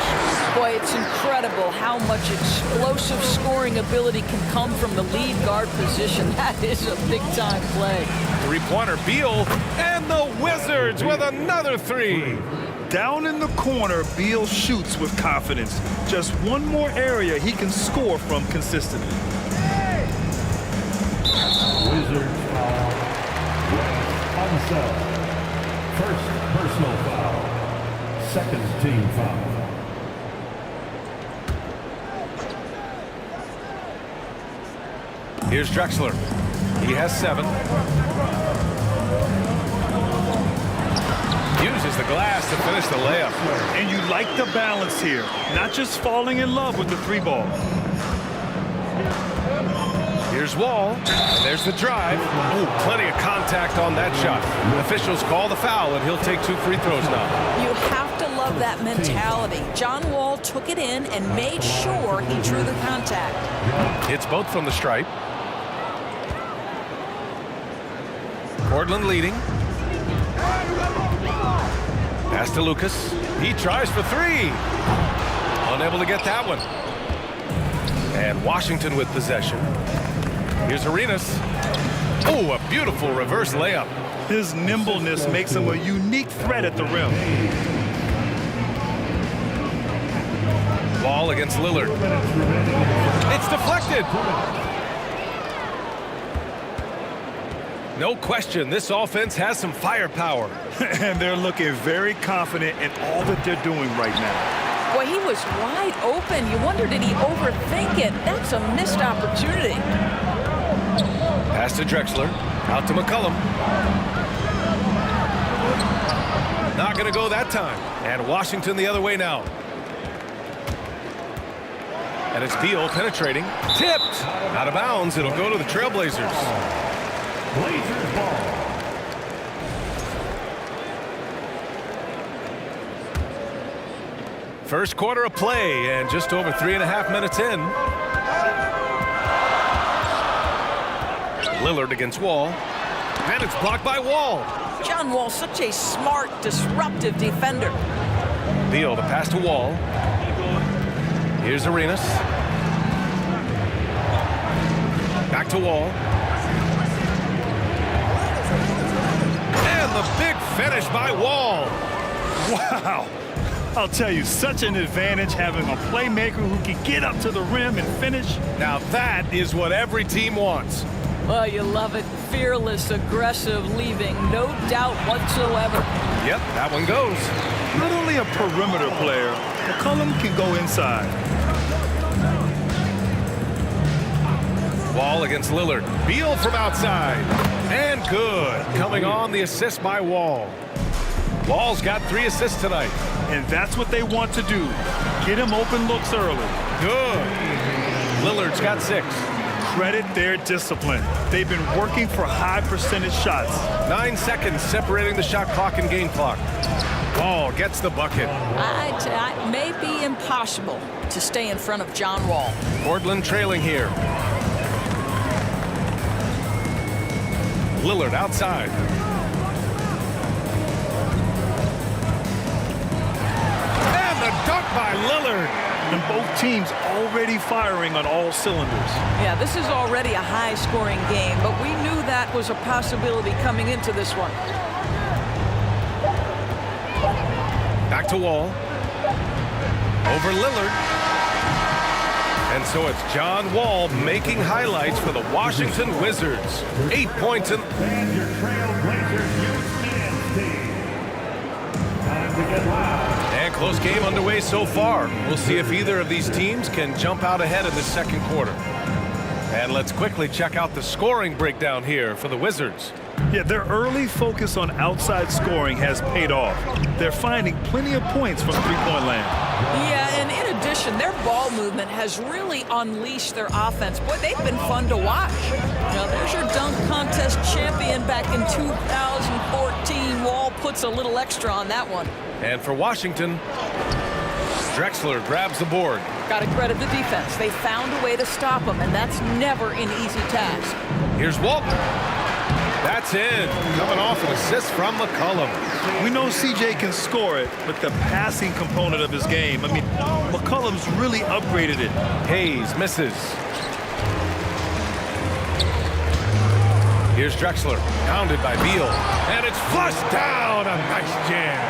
Boy, it's incredible how much explosive scoring ability can come from the lead guard position. That is a big-time play. Three-pointer, Beal, and the Wizards with another three. Down in the corner, Beal shoots with confidence. Just one more area he can score from consistently. Wizards foul. Unsub. First personal foul. Second team foul. Here's Drexler. He has 7. Uses the glass to finish the layup. And you like the balance here. Not just falling in love with the 3-ball. Here's Wall. And there's the drive. Ooh, plenty of contact on that shot. Officials call the foul, and he'll take 2 free throws now. You have to love that mentality. John Wall took it in and made sure he drew the contact. Hits both from the stripe. Portland leading. Pass to Lucas. He tries for 3. Unable to get that one. And Washington with possession. Here's Arenas. Oh, a beautiful reverse layup. His nimbleness makes him a unique threat at the rim. Ball against Lillard. It's deflected. No question, this offense has some firepower. And they're looking very confident in all that they're doing right now. Boy, he was wide open. You wonder, did he overthink it? That's a missed opportunity. Pass to Drexler. Out to McCollum. Not going to go that time. And Washington the other way now. And it's Beal penetrating. Tipped. Out of bounds. It'll go to the Trailblazers. Blazers ball. First quarter of play and just over 3.5 minutes in. Lillard against Wall. And it's blocked by Wall. John Wall, such a smart, disruptive defender. Beal, the pass to Wall. Here's Arenas. Back to Wall. And the big finish by Wall. Wow. I'll tell you, such an advantage having a playmaker who can get up to the rim and finish. Now that is what every team wants. Well, you love it. Fearless, aggressive, leaving no doubt whatsoever. Yep, that one goes. Not only a perimeter player, McCollum can go inside. Wall against Lillard. Beal from outside. And good. Coming on the assist by Wall. Wall's got 3 assists tonight. And that's what they want to do. Get him open looks early. Good. Lillard's got 6. Credit their discipline. They've been working for high percentage shots. 9 seconds separating the shot clock and game clock. Wall gets the bucket. It may be impossible to stay in front of John Wall. Portland trailing here. Lillard outside. And the dunk by Lillard. And both teams already firing on all cylinders. Yeah, this is already a high-scoring game, but we knew that was a possibility coming into this one. Back to Wall. Over Lillard. And so it's John Wall making highlights for the Washington Wizards. 8 points in. And your Trailblazers youth men's team. Time to get loud. And close game underway so far. We'll see if either of these teams can jump out ahead in the second quarter. And let's quickly check out the scoring breakdown here for the Wizards. Yeah, their early focus on outside scoring has paid off. They're finding plenty of points from three-point land. Yeah, and in addition, their ball movement has really unleashed their offense. Boy, they've been fun to watch. Now, there's your dunk contest champion back in 2014. Wall puts a little extra on that one. And for Washington, Drexler grabs the board. Got to credit the defense. They found a way to stop him, and that's never an easy task. Here's Walton. That's in. Coming off an assist from McCollum. We know CJ can score it, but the passing component of his game, I mean, McCollum's really upgraded it. Hayes misses. Here's Drexler, pounded by Beal. And it's flushed down. A nice jam.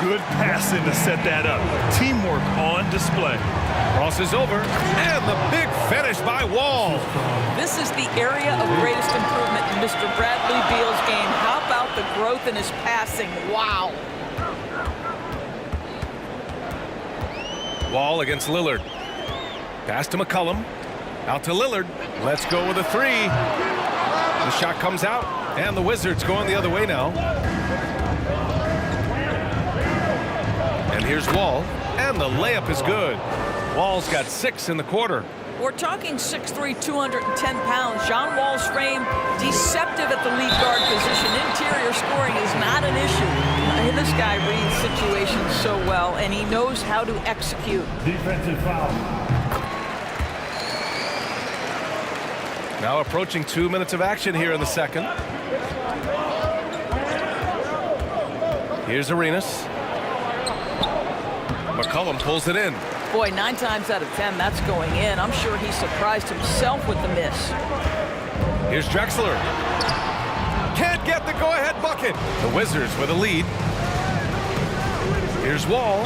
Good passing to set that up. Teamwork on display. Crosses over, and the big finish by Wall. This is the area of greatest improvement in Mr. Bradley Beal's game. How about the growth in his passing? Wow. Wall against Lillard. Pass to McCollum. Out to Lillard. Let's go with a three. The shot comes out, and the Wizards going the other way now. And here's Wall, and the layup is good. Wall's got 6 in the quarter. We're talking 6'3", 210 pounds. John Wall's frame, deceptive at the lead guard position. Interior scoring is not an issue. This guy reads situations so well, and he knows how to execute. Defensive foul. Now approaching 2 minutes of action here in the second. Here's Arenas. McCollum pulls it in. Boy, 9 times out of 10, that's going in. I'm sure he surprised himself with the miss. Here's Drexler. Can't get the go-ahead bucket. The Wizards with a lead. Here's Wall.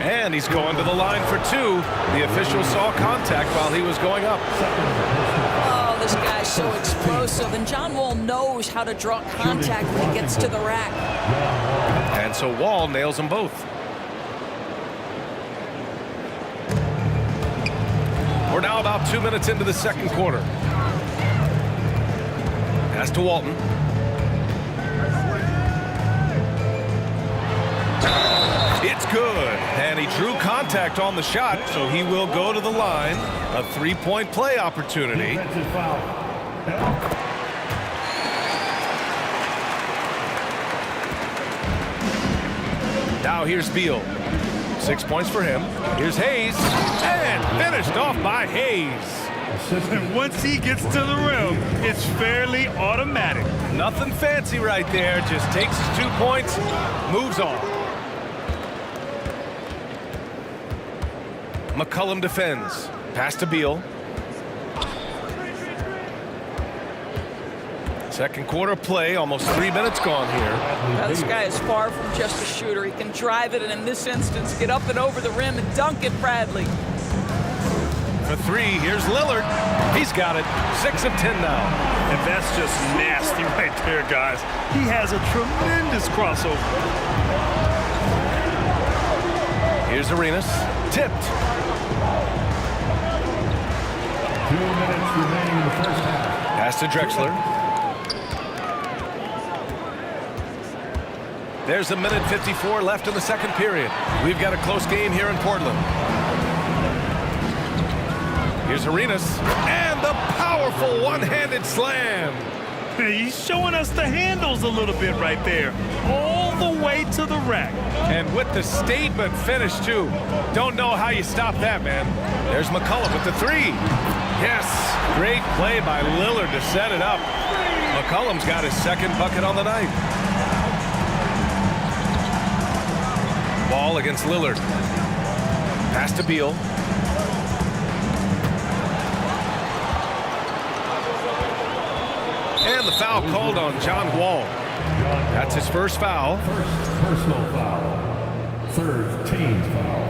And he's going to the line for 2. The official saw contact while he was going up. Oh, this guy's so explosive. And John Wall knows how to draw contact when he gets to the rack. And so Wall nails them both. We're now about 2 minutes into the second quarter. Pass to Walton. It's good. And he drew contact on the shot, so he will go to the line. A 3-point play opportunity. Now here's Beal. 6 points for him. Here's Hayes. And finished off by Hayes. And once he gets to the rim, it's fairly automatic. Nothing fancy right there. Just takes his 2 points, moves on. McCollum defends. Pass to Beal. Second quarter play, almost 3 minutes gone here. Now, this guy is far from just a shooter. He can drive it, and in this instance, get up and over the rim and dunk it, Bradley. For 3, here's Lillard. He's got it. 6 of 10 now. And that's just nasty right there, guys. He has a tremendous crossover. Here's Arenas. Tipped. 2 minutes remaining in the first half. Pass to Drexler. There's a minute 54 left in the second period. We've got a close game here in Portland. Here's Arenas. And the powerful one-handed slam. He's showing us the handles a little bit right there. All the way to the rack. And with the statement finish, too. Don't know how you stop that, man. There's McCollum with the 3. Yes, great play by Lillard to set it up. McCollum's got his second bucket on the night. Ball against Lillard. Pass to Beal. And the foul called on John Wall. That's his first foul. First personal foul. Third team foul.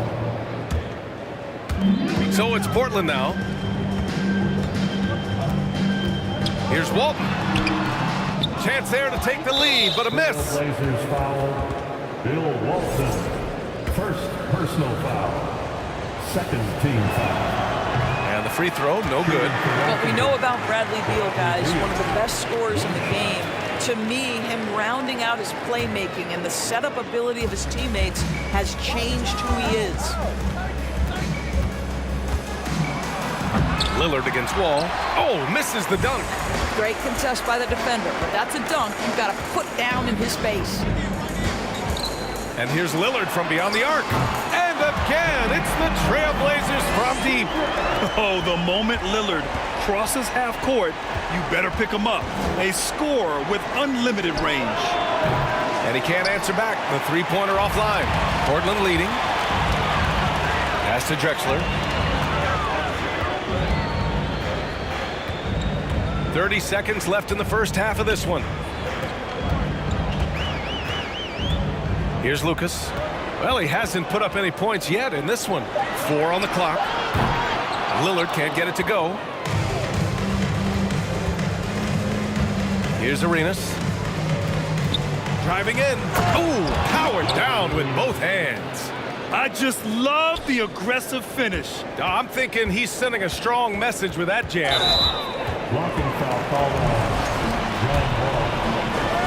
So it's Portland now. Here's Walton. Chance there to take the lead, but a miss. Blazers foul. Bill Walton. First personal foul. Second team foul. And the free throw, no good. What we know about Bradley Beal, guys, one of the best scorers in the game. To me, him rounding out his playmaking and the setup ability of his teammates has changed who he is. Lillard against Wall. Oh, misses the dunk. Great contest by the defender, but that's a dunk you've got to put down in his face. And here's Lillard from beyond the arc. And again, it's the Trailblazers from deep. Oh, the moment Lillard crosses half court, you better pick him up. A scorer with unlimited range. And he can't answer back. The three-pointer offline. Portland leading. Pass to Drexler. 30 seconds left in the first half of this one. Here's Lucas. Well, he hasn't put up any points yet in this one. 4 on the clock. Lillard can't get it to go. Here's Arenas. Driving in. Ooh, powered down with both hands. I just love the aggressive finish. I'm thinking he's sending a strong message with that jam. Blocking foul called on John Wall.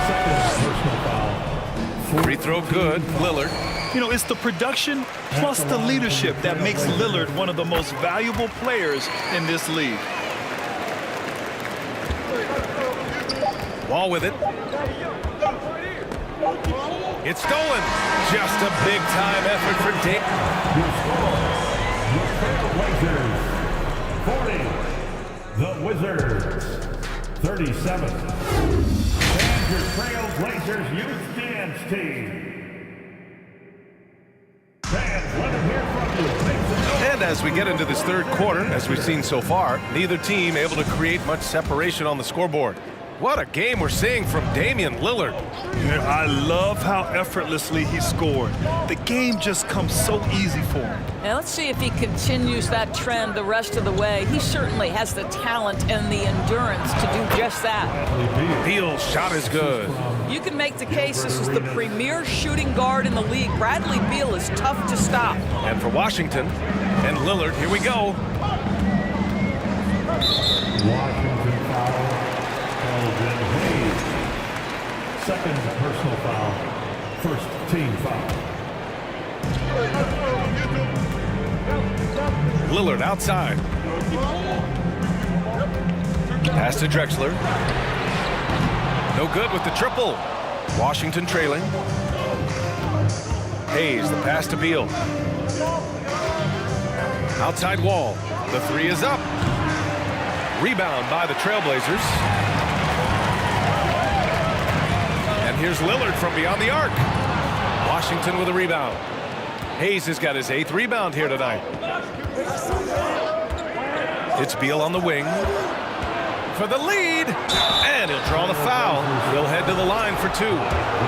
Second personal foul. Free throw good, Lillard. You know, it's the production plus the leadership that makes Lillard one of the most valuable players in this league. Wall with it. It's stolen. Just a big-time effort for Dick. Your score, your Trailblazers, 40. The Wizards, 37. And your Trailblazers Youth Dance Team. Fans, let them hear from you. And as we get into this third quarter, as we've seen so far, neither team able to create much separation on the scoreboard. What a game we're seeing from Damian Lillard. Yeah, I love how effortlessly he scored. The game just comes so easy for him. And let's see if he continues that trend the rest of the way. He certainly has the talent and the endurance to do just that. Beal's shot is good. You can make the case this is the premier shooting guard in the league. Bradley Beal is tough to stop. And for Washington and Lillard, here we go. Washington foul. Elgin Hayes. Second personal foul. First team foul. Lillard outside. Pass to Drexler. No good with the triple. Washington trailing. Hayes, the pass to Beal. Outside Wall. The three is up. Rebound by the Trailblazers. And here's Lillard from beyond the arc. Washington with a rebound. Hayes has got his 8th rebound here tonight. It's Beal on the wing for the lead, and he'll draw the foul. He'll head to the line for 2.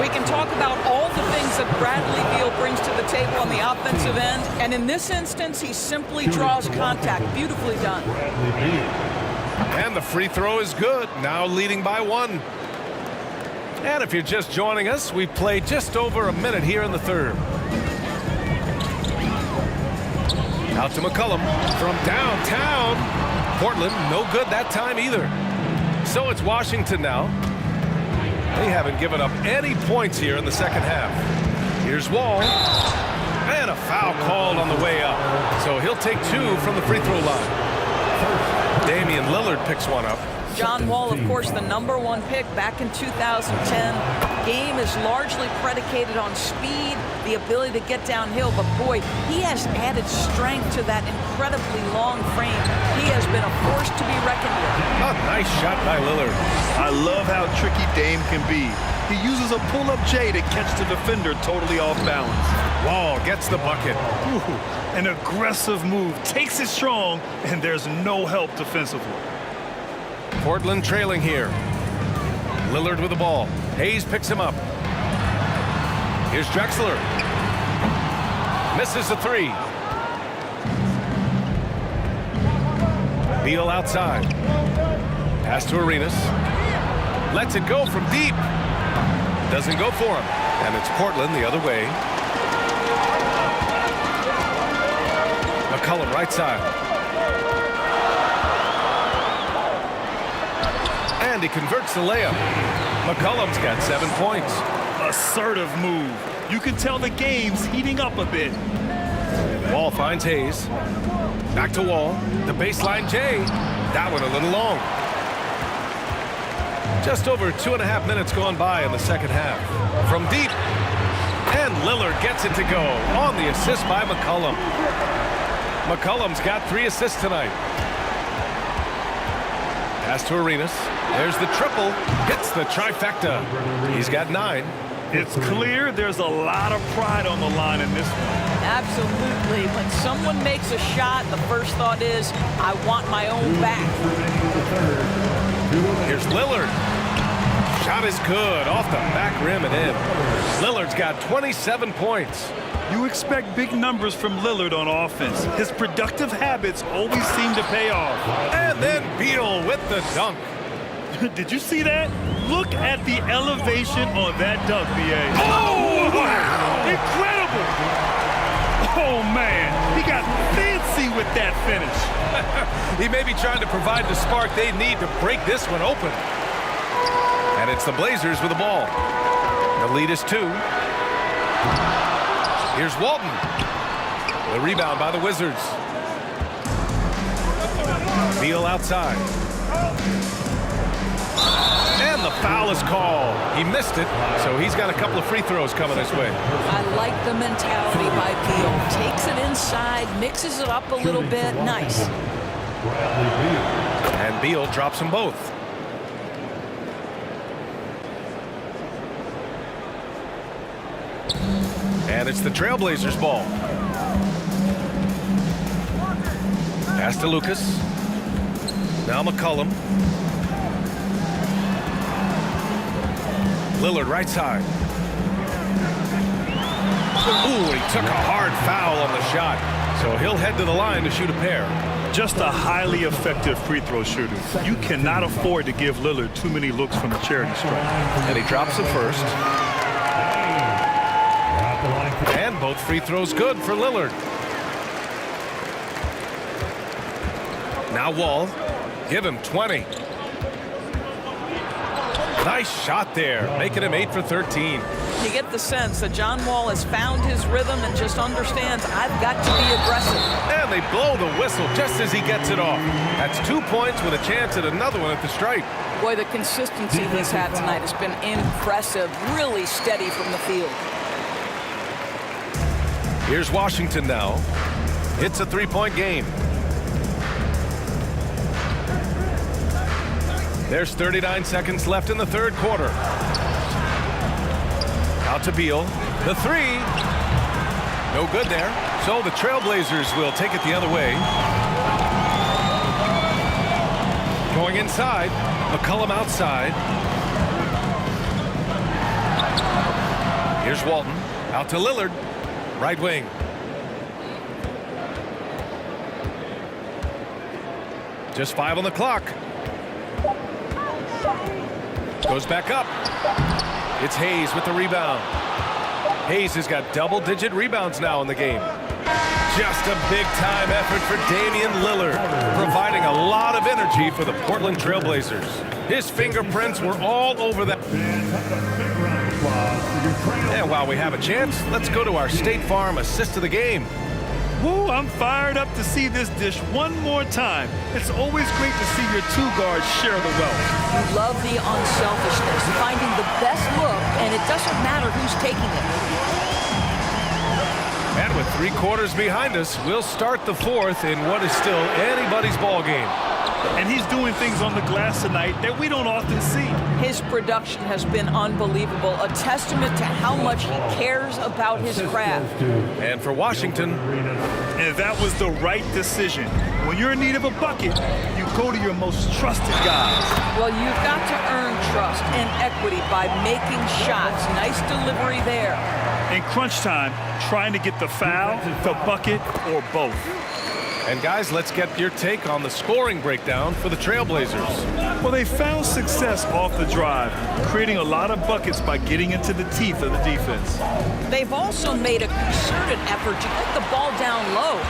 We can talk about all the things that Bradley Beal brings to the table on the offensive end, and in this instance, he simply draws contact. Beautifully done. And the free throw is good, now leading by 1. And if you're just joining us, we've played just over a minute here in the third. Out to McCollum from downtown. Portland, no good that time either. So it's Washington now. They haven't given up any points here in the second half. Here's Wall. And a foul called on the way up. So he'll take 2 from the free throw line. Damian Lillard picks one up. John Wall, of course, the #1 pick back in 2010. Game is largely predicated on speed, the ability to get downhill, but boy, he has added strength to that incredibly long frame. He has been a force to be reckoned with. A nice shot by Lillard. I love how tricky Dame can be. He uses a pull-up J to catch the defender totally off balance. Wall gets the bucket. Ooh, an aggressive move, takes it strong, and there's no help defensively. Portland trailing here. Lillard with the ball. Hayes picks him up. Here's Drexler. Misses the 3. Beal outside. Pass to Arenas. Lets it go from deep. Doesn't go for him. And it's Portland the other way. McCollum right side. And he converts the layup. McCollum's got 7 points. Assertive move. You can tell the game's heating up a bit. Wall finds Hayes. Back to Wall. The baseline J. That one a little long. Just over 2.5 minutes gone by in the second half. From deep. And Lillard gets it to go on the assist by McCollum. McCollum's got 3 assists tonight. Pass to Arenas. There's the triple. Hits the trifecta. He's got 9. It's clear there's a lot of pride on the line in this one. Absolutely. When someone makes a shot, the first thought is, I want my own back. Here's Lillard. Shot is good. Off the back rim and in. Lillard's got 27 points. You expect big numbers from Lillard on offense. His productive habits always seem to pay off. And then Beal with the dunk. Did you see that? Look at the elevation on that dunk, B.A. Oh, wow! Incredible! Oh, man. He got fancy with that finish. He may be trying to provide the spark they need to break this one open. And it's the Blazers with the ball. The lead is 2. Here's Walton. The rebound by the Wizards. Beal outside. And the foul is called. He missed it, so he's got a couple of free throws coming this way. I like the mentality by Beal. Takes it inside, mixes it up a little bit. Nice. And Beal drops them both. And it's the Trailblazers' ball. Pass to Lucas. Now McCollum. Lillard right side. Ooh, he took a hard foul on the shot. So he'll head to the line to shoot a pair. Just a highly effective free throw shooter. You cannot afford to give Lillard too many looks from the charity stripe. And he drops it first. And both free throws good for Lillard. Now Wall. Give him 20. Nice shot there, making him 8 for 13. You get the sense that John Wall has found his rhythm and just understands, I've got to be aggressive. And they blow the whistle just as he gets it off. That's 2 points with a chance at another one at the stripe. Boy, the consistency he's had tonight has been impressive. Really steady from the field. Here's Washington now. It's a 3-point game. There's 39 seconds left in the third quarter. Out to Beal. The 3. No good there. So the Trailblazers will take it the other way. Going inside. McCollum outside. Here's Walton. Out to Lillard. Right wing. Just 5 on the clock. Goes back up. It's Hayes with the rebound. Hayes has got double-digit rebounds now in the game. Just a big-time effort for Damian Lillard, providing a lot of energy for the Portland Trailblazers. His fingerprints were all over that. And while we have a chance, let's go to our State Farm assist of the game. Woo, I'm fired up to see this dish one more time. It's always great to see your two guards share the wealth. You love the unselfishness, finding the best look, and it doesn't matter who's taking it. And with 3 quarters behind us, we'll start the fourth in what is still anybody's ball game. And he's doing things on the glass tonight that we don't often see. His production has been unbelievable, a testament to how much he cares about his craft. And for Washington. And that was the right decision. When you're in need of a bucket, you go to your most trusted guys. Well, you've got to earn trust and equity by making shots. Nice delivery there. In crunch time, trying to get the foul, the bucket, or both. And guys, let's get your take on the scoring breakdown for the Trailblazers. Well, they found success off the drive, creating a lot of buckets by getting into the teeth of the defense. They've also made a concerted effort to get the ball down low.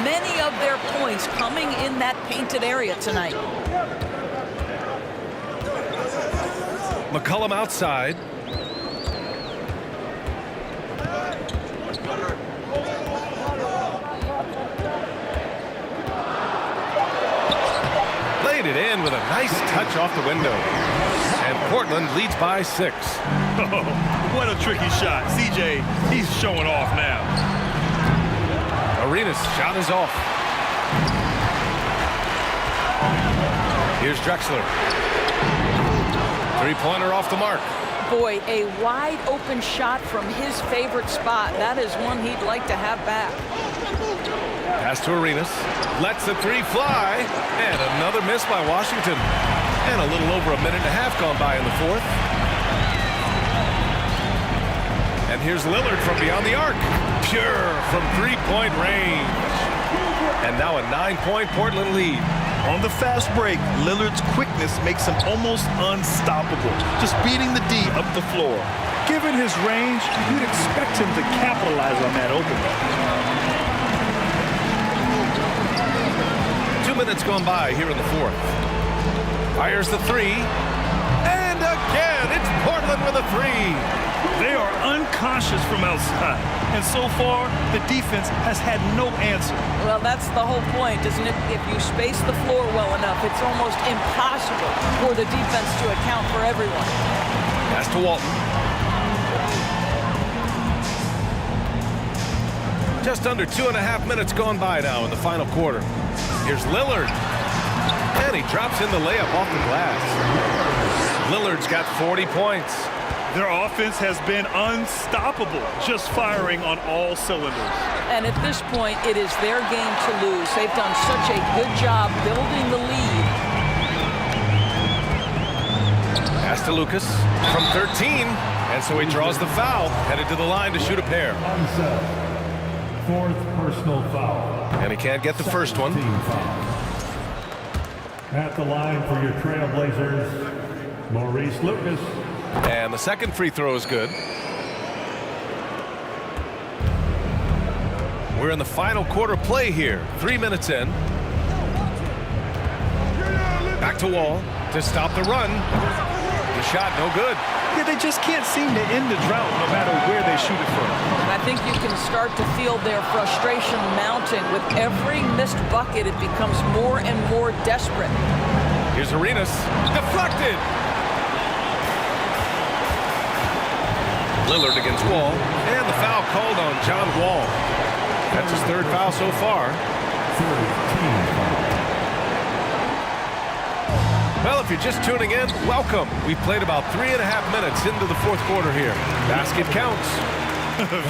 Many of their points coming in that painted area tonight. McCollum outside. Laid it in with a nice touch off the window. And Portland leads by 6. Oh, what a tricky shot. CJ, he's showing off now. Arenas' shot is off. Here's Drexler. Three-pointer off the mark. Boy, a wide open shot from his favorite spot. That is one he'd like to have back. Pass to Arenas. Lets the three fly. And another miss by Washington. And a little over a minute and a half gone by in the fourth. And here's Lillard from beyond the arc. Pure from three-point range. And now a 9-point Portland lead. On the fast break, Lillard's quickness makes him almost unstoppable, just beating the D up the floor. Given his range, you'd expect him to capitalize on that opening. 2 minutes gone by here in the fourth. Fires the three. And again, it's Portland with a three. They are unconscious from outside, and so far, the defense has had no answer. Well, that's the whole point, isn't it? If you space the floor well enough, it's almost impossible for the defense to account for everyone. Pass to Walton. Just under 2.5 minutes gone by now in the final quarter. Here's Lillard. And he drops in the layup off the glass. Lillard's got 40 points. Their offense has been unstoppable, just firing on all cylinders. And at this point, it is their game to lose. They've done such a good job building the lead. Pass to Lucas from 13. And so he draws the foul, headed to the line to shoot a pair. Fourth personal foul. And he can't get the first one. At the line for your Trailblazers, Maurice Lucas. And the second free throw is good. We're in the final quarter play here. 3 minutes in. Back to Wall to stop the run. The shot no good. Yeah, they just can't seem to end the drought no matter where they shoot it from. And I think you can start to feel their frustration mounting. With every missed bucket, it becomes more and more desperate. Here's Arenas. Deflected. Lillard against Wall. And the foul called on John Wall. That's his third foul so far. Well, if you're just tuning in, welcome. We've played about 3.5 minutes into the fourth quarter here. Basket counts.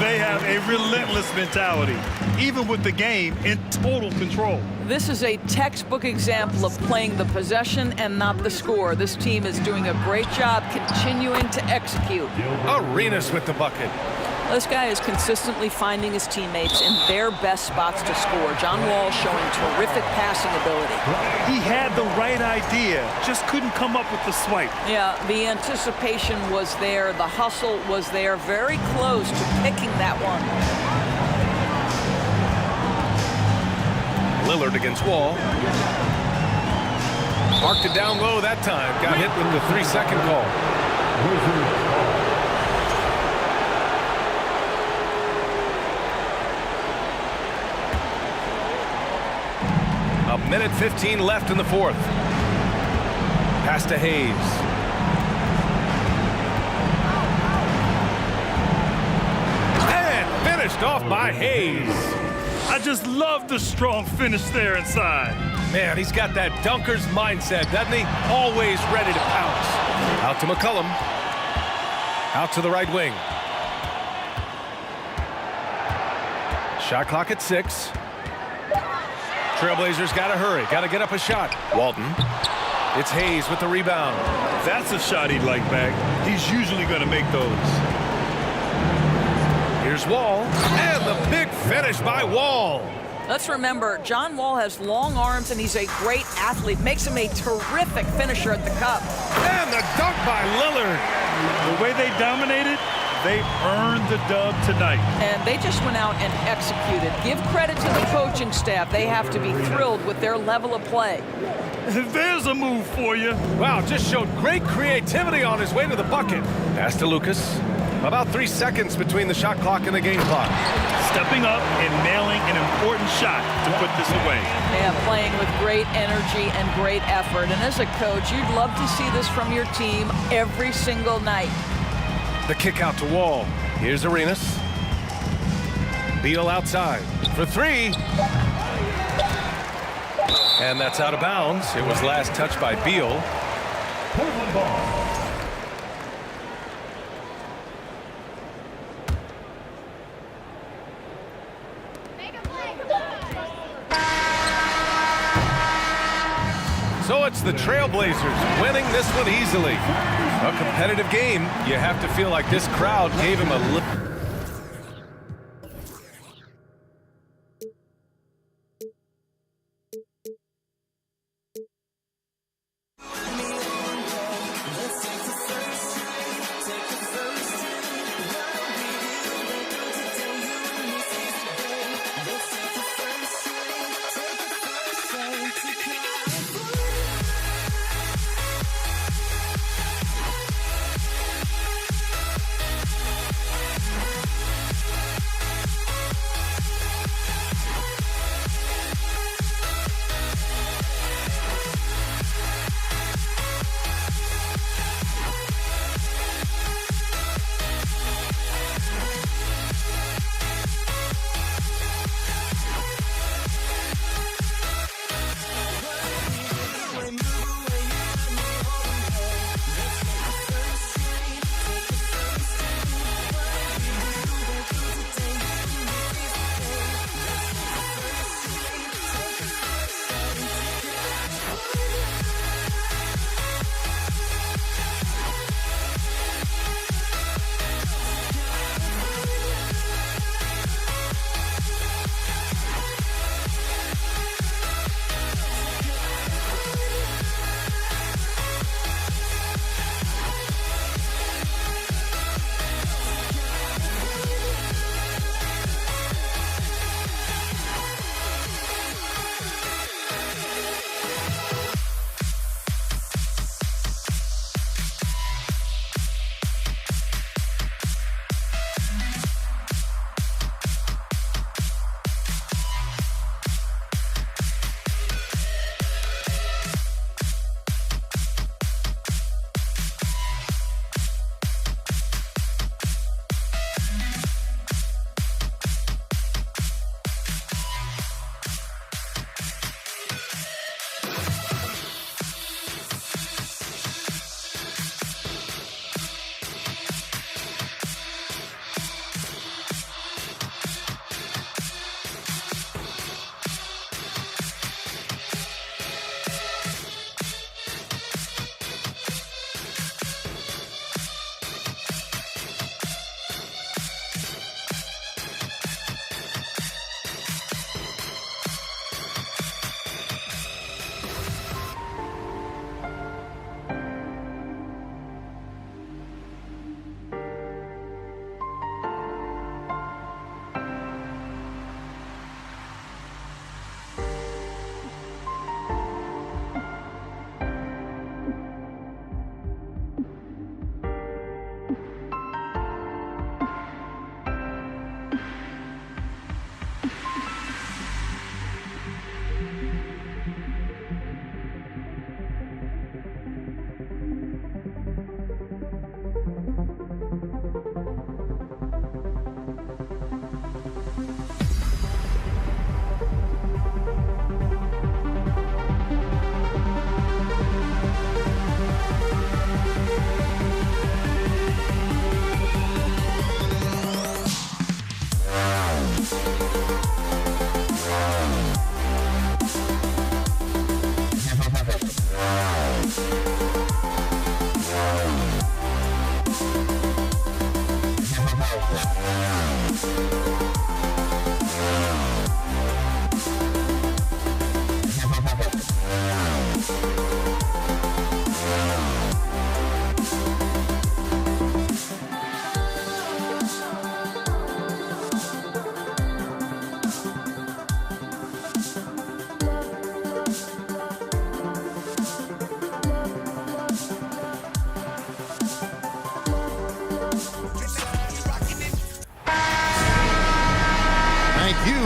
They have a relentless mentality, even with the game in total control. This is a textbook example of playing the possession and not the score. This team is doing a great job continuing to execute. Arenas with the bucket. This guy is consistently finding his teammates in their best spots to score. John Wall showing terrific passing ability. He had the right idea, just couldn't come up with the swipe. Yeah, the anticipation was there. The hustle was there. Very close to picking that one. Lillard against Wall. Marked it down low that time. Got hit with the 3-second call. A minute 15 left in the fourth. Pass to Hayes. And finished off by Hayes. I just love the strong finish there inside. Man, he's got that dunker's mindset, doesn't he? Always ready to pounce. Out to McCollum. Out to the right wing. Shot clock at 6. Trailblazers got to hurry. Got to get up a shot. Walton. It's Hayes with the rebound. That's a shot he'd like back. He's usually going to make those. Here's Wall. And the big finish by Wall. Let's remember, John Wall has long arms and he's a great athlete. Makes him a terrific finisher at the cup. And the dunk by Lillard. The way they dominated, they earned the dub tonight. And they just went out and executed. Give credit to the coaching staff. They have to be thrilled with their level of play. There's a move for you. Wow, just showed great creativity on his way to the bucket. Pass to Lucas. About 3 seconds between the shot clock and the game clock. Stepping up and nailing an important shot to put this away. Yeah, playing with great energy and great effort. And as a coach, you'd love to see this from your team every single night. The kick out to Wall. Here's Arenas. Beal outside for 3. And that's out of bounds. It was last touched by Beal. Portland ball. So it's the Trailblazers winning this one easily. A competitive game. You have to feel like this crowd gave him a little.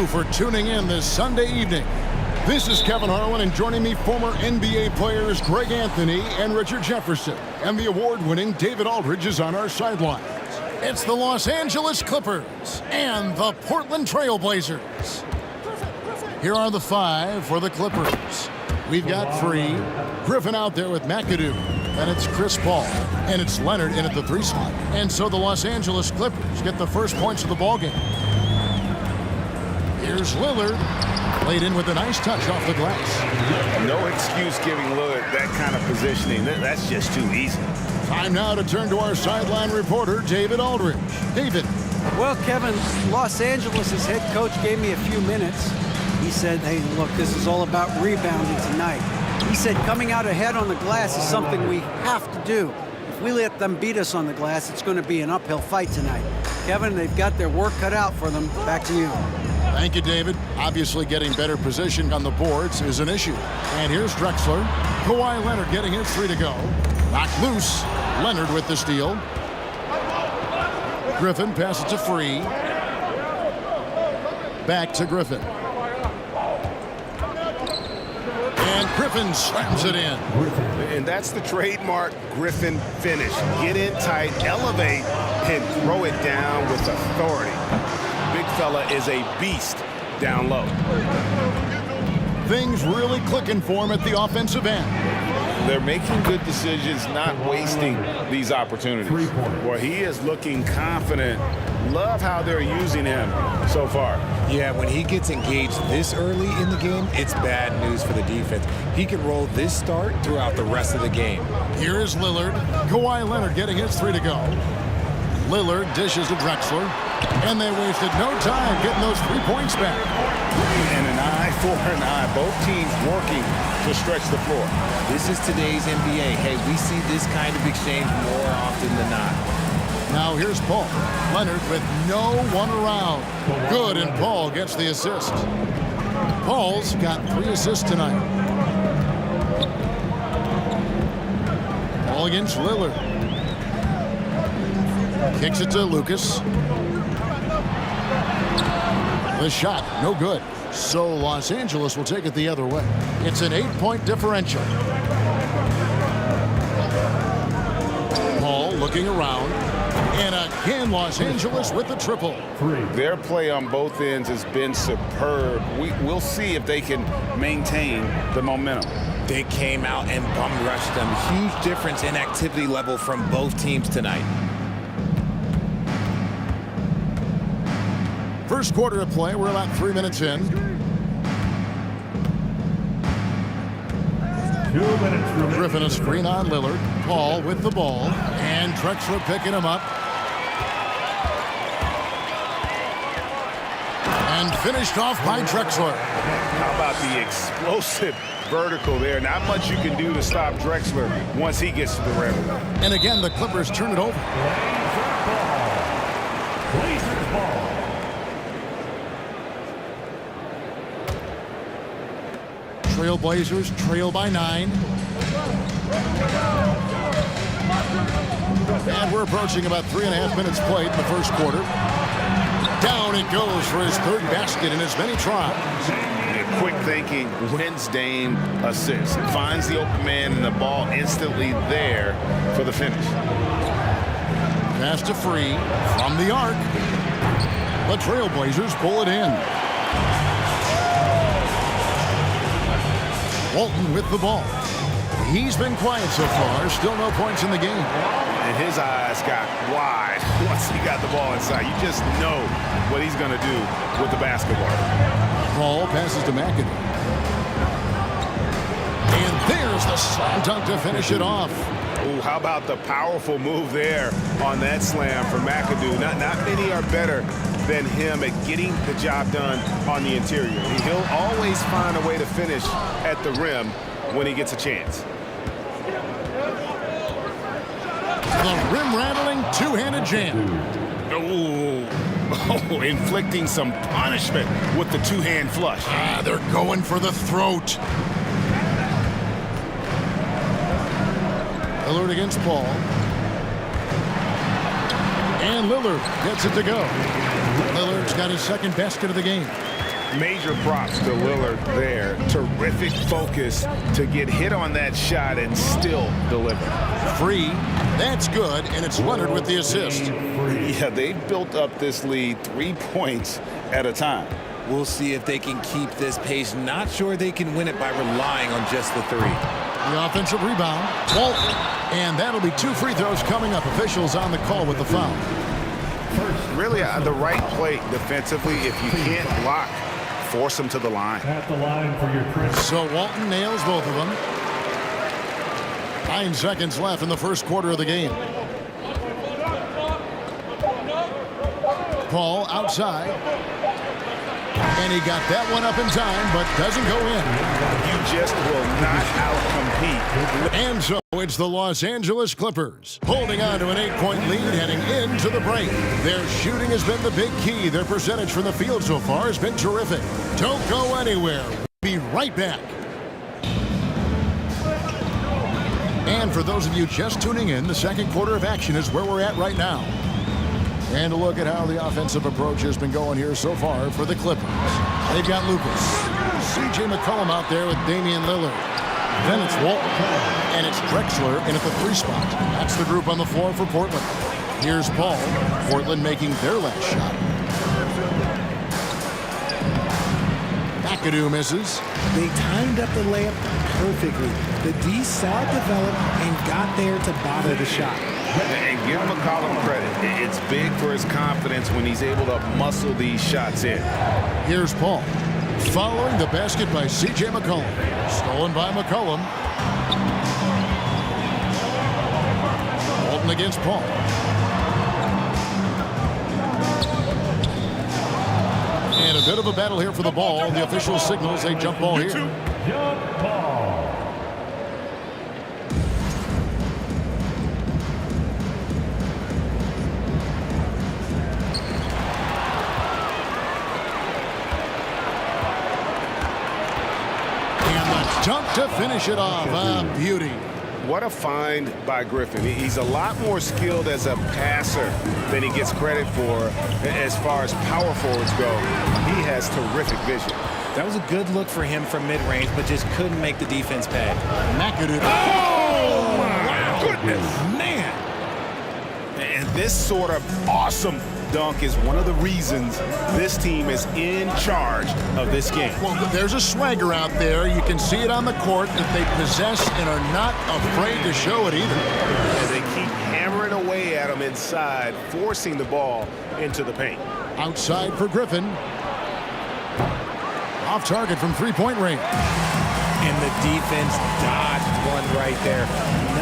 you for tuning in this Sunday evening. This is Kevin Harlan, and joining me, former NBA players Greg Anthony and Richard Jefferson. And the award-winning David Aldridge is on our sidelines. It's the Los Angeles Clippers and the Portland Trail Blazers. Here are the 5 for the Clippers. We've got Free, Griffin out there with McAdoo, and it's Chris Paul, and it's Leonard in at the 3 spot. And so the Los Angeles Clippers get the first points of the ballgame. Here's Lillard, laid in with a nice touch off the glass. No excuse giving Lillard that kind of positioning. That's just too easy. Time now to turn to our sideline reporter, David Aldridge. David. Well, Kevin, Los Angeles' head coach gave me a few minutes. He said, hey, look, this is all about rebounding tonight. He said coming out ahead on the glass is something we have to do. If we let them beat us on the glass, it's going to be an uphill fight tonight. Kevin, they've got their work cut out for them. Back to you. Thank you, David. Obviously, getting better positioned on the boards is an issue. And here's Drexler. Kawhi Leonard getting his 3 to go. Knocked loose. Leonard with the steal. Griffin passes to Free. Back to Griffin. And Griffin slams it in. And that's the trademark Griffin finish. Get in tight, elevate, and throw it down with authority. Big fella is a beast down low. Things really clicking for him at the offensive end. They're making good decisions, not wasting these opportunities. Well, he is looking confident. Love how they're using him so far. Yeah, when he gets engaged this early in the game, it's bad news for the defense. He can roll this start throughout the rest of the game. Here is Lillard. Kawhi Leonard getting his 3 to go. Lillard dishes to Drexler. And they wasted no time getting those 3 points back. And an eye for an eye. Both teams working to stretch the floor. This is today's NBA. Hey, we see this kind of exchange more often than not. Now here's Paul. Leonard with no one around. Good, and Paul gets the assist. Paul's got 3 assists tonight. Paul against Lillard. Kicks it to Lucas. The shot, no good. So Los Angeles will take it the other way. It's an 8-point differential. Paul looking around. And again, Los Angeles with the triple. Their play on both ends has been superb. We'll see if they can maintain the momentum. They came out and bum rushed them. Huge difference in activity level from both teams tonight. First quarter of play, we're about 3 minutes in. 2 minutes remaining. Griffin a screen on Lillard. Paul with the ball. And Drexler picking him up. And finished off by Drexler. How about the explosive vertical there? Not much you can do to stop Drexler once he gets to the rim. And again, the Clippers turn it over. Blazers ball. Trailblazers trail by 9. And we're approaching about 3.5 minutes played in the first quarter. Down it goes for his 3rd basket in as many tries. Quick thinking, wins Dame assist. Finds the open man and the ball instantly there for the finish. Pass to Free from the arc. The Trailblazers pull it in. Walton with the ball. He's been quiet so far. Still no points in the game. And his eyes got wide once he got the ball inside. You just know what he's going to do with the basketball. Paul passes to McAdoo. And there's the slam dunk to finish it off. Ooh, how about the powerful move there on that slam for McAdoo. Not many are better than him at getting the job done on the interior. He'll always find a way to finish at the rim when he gets a chance. The rim-rattling two-handed jam. Oh, inflicting some punishment with the two-hand flush. They're going for the throat. Lillard against Paul. And Lillard gets it to go. Lillard's got his 2nd basket of the game. Major props to Lillard there. Terrific focus to get hit on that shot and still deliver. Free. That's good, and it's Leonard with the assist. Yeah, they built up this lead 3 points at a time. We'll see if they can keep this pace. Not sure they can win it by relying on just the three. The offensive rebound. Walton. And that'll be 2 free throws coming up. Officials on the call with the foul. Really, the right play defensively. If you can't block, force them to the line. At the line for your trip. So Walton nails both of them. 9 seconds left in the first quarter of the game. Paul outside. And he got that one up in time, but doesn't go in. You just will not out-compete. And so it's the Los Angeles Clippers holding on to an 8-point lead heading into the break. Their shooting has been the big key. Their percentage from the field so far has been terrific. Don't go anywhere. We'll be right back. And for those of you just tuning in, the second quarter of action is where we're at right now. And a look at how the offensive approach has been going here so far for the Clippers. They've got Lucas. C.J. McCollum out there with Damian Lillard. Then it's Walton. And it's Drexler in at the 3 spot. That's the group on the floor for Portland. Here's Paul. Portland making their last shot. McAdoo misses. They timed up the layup perfectly. The D saw it develop and got there to bother the shot. And give McCollum credit. It's big for his confidence when he's able to muscle these shots in. Here's Paul. Following the basket by C.J. McCollum. Stolen by McCollum. Walton against Paul. And a bit of a battle here for the ball. The official signals a jump ball here. Jump ball. Dunk to finish it off. A beauty. What a find by Griffin. He's a lot more skilled as a passer than he gets credit for as far as power forwards go. He has terrific vision. That was a good look for him from mid-range, but just couldn't make the defense pay. McAdoo. Oh, my goodness. Man. And this sort of awesome dunk is one of the reasons this team is in charge of this game. Well, there's a swagger out there. You can see it on the court that they possess and are not afraid to show it either. And they keep hammering away at him inside, forcing the ball into the paint. Outside for Griffin. Off target from 3-point range. And the defense dodged one right there.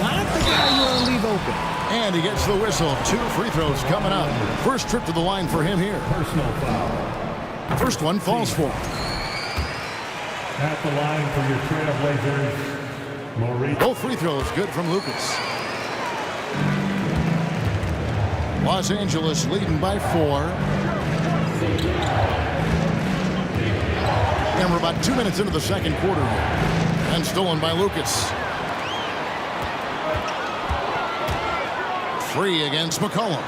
Not the guy you want to leave open. And he gets the whistle. 2 free throws coming up. First trip to the line for him here. Personal foul. First one falls for. At the line for your Trailblazers, Maurice. Both free throws good from Lucas. Los Angeles leading by 4. And we're about 2 minutes into the second quarter here. And stolen by Lucas. Free against McCollum.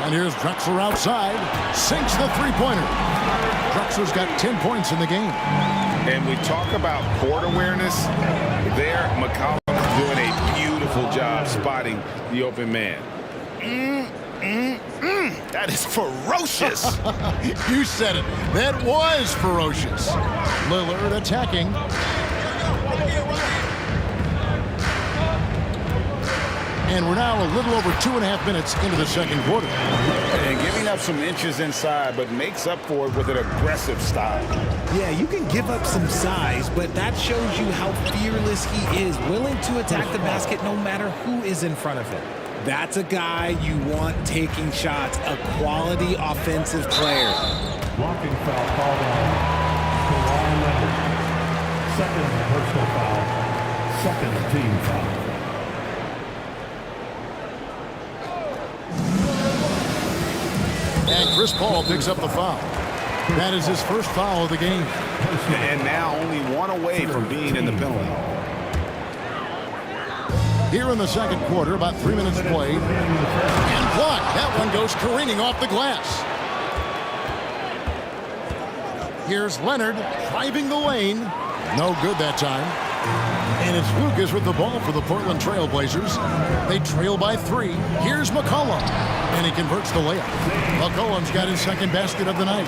And here's Drexler outside. Sinks the 3-pointer. Drexler's got 10 points in the game. And we talk about court awareness. There, McCollum is doing a beautiful job spotting the open man. That is ferocious. You said it. That was ferocious. Lillard attacking. And we're now a little over 2.5 minutes into the second quarter. And giving up some inches inside, but makes up for it with an aggressive style. Yeah, you can give up some size, but that shows you how fearless he is, willing to attack the basket no matter who is in front of him. That's a guy you want taking shots, a quality offensive player. Blocking foul called on Kawhi Leonard. Second personal foul. Second team foul. And Chris Paul picks up the foul. That is his first foul of the game. And now only 1 away from being in the penalty. Here in the second quarter, about 3 minutes played. And blocked. That one goes careening off the glass. Here's Leonard driving the lane. No good that time. And it's Lucas with the ball for the Portland Trail Blazers. They trail by 3. Here's McCollum. And he converts the layup. McCollum's got his second basket of the night.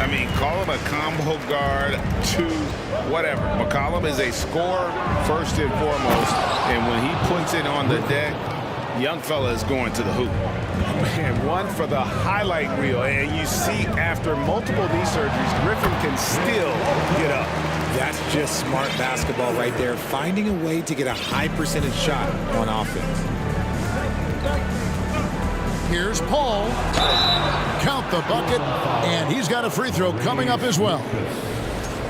I mean, call him a combo guard to whatever. McCollum is a scorer first and foremost. And when he puts it on the deck, young fella is going to the hoop. Man, one for the highlight reel. And you see after multiple knee surgeries, Griffin can still get up. That's just smart basketball right there, finding a way to get a high percentage shot on offense. Here's Paul. Count the bucket, and he's got a free throw coming up as well.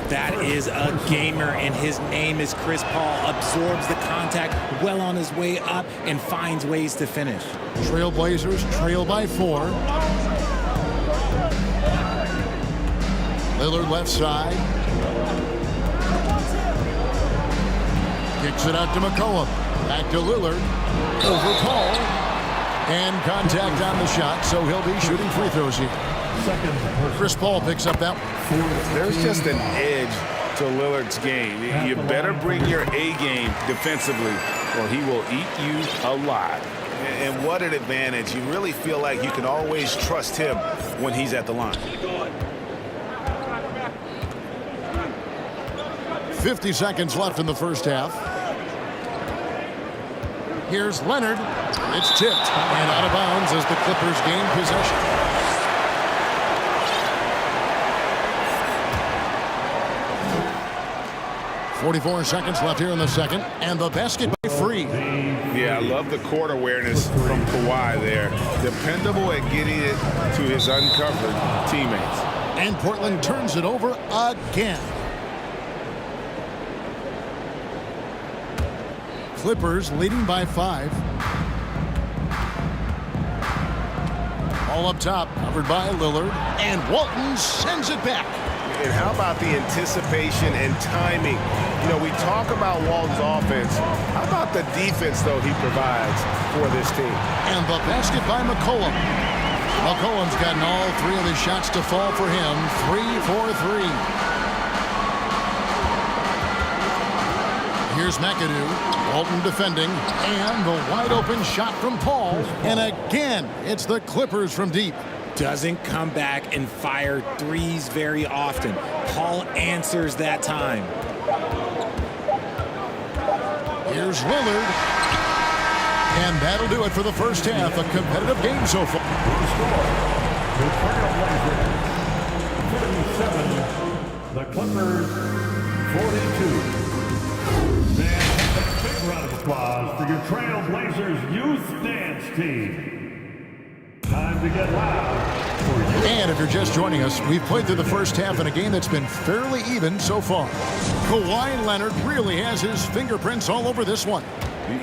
That is a gamer, and his name is Chris Paul. Absorbs the contact well on his way up and finds ways to finish. Trailblazers trail by 4. Lillard left side. Kicks it out to McCollum. Back to Lillard. Over Paul. And contact on the shot, so he'll be shooting free throws here. Chris Paul picks up that one. There's just an edge to Lillard's game. You better bring your A game defensively, or he will eat you alive. And what an advantage. You really feel like you can always trust him when he's at the line. 50 seconds left in the first half. Here's Leonard. It's tipped and out of bounds as the Clippers gain possession. .44 seconds left here in the second, and the basket by Free. Yeah, I love the court awareness from Kawhi there. Dependable at getting it to his uncovered teammates. And Portland turns it over again. Clippers leading by 5. All up top, covered by Lillard, and Walton sends it back. And how about the anticipation and timing? You know, we talk about Walton's offense. How about the defense, though, he provides for this team? And the basket by McCollum. McCollum's gotten all 3 of his shots to fall for him. 3 for 3. Here's McAdoo. Walton defending. And the wide open shot from Paul. And again, it's the Clippers from deep. Doesn't come back and fire threes very often. Paul answers that time. Here's Lillard. And that'll do it for the first half. A competitive game so far. The Clippers 42. And a big round of applause for your Trailblazers youth dance team. Time to get loud. And if you're just joining us, we've played through the first half in a game that's been fairly even so far. Kawhi Leonard really has his fingerprints all over this one.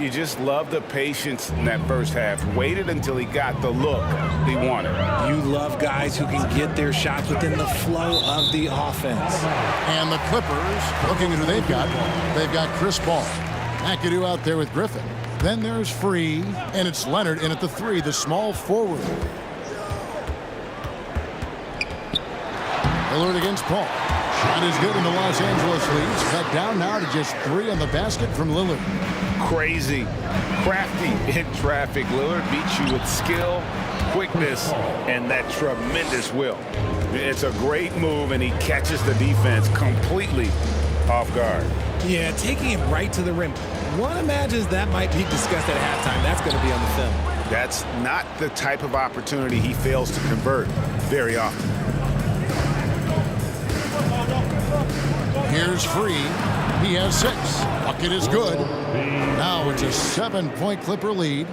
You just love the patience in that first half. Waited until he got the look he wanted. You love guys who can get their shots within the flow of the offense. And the Clippers, looking at who they've got Chris Paul. McAdoo out there with Griffin. Then there's Free, and it's Leonard in at the 3, the small forward. Lillard against Paul. Shot is good, and the Los Angeles leads. Cut down now to just 3 on the basket from Lillard. Crazy, crafty in traffic. Lillard beats you with skill, quickness, and that tremendous will. It's a great move, and he catches the defense completely off guard. Yeah, taking it right to the rim. One imagines that might be discussed at halftime. That's going to be on the film. That's not the type of opportunity he fails to convert very often. Here's Free. He has 6. Bucket is good. Now it's a 7-point Clipper lead.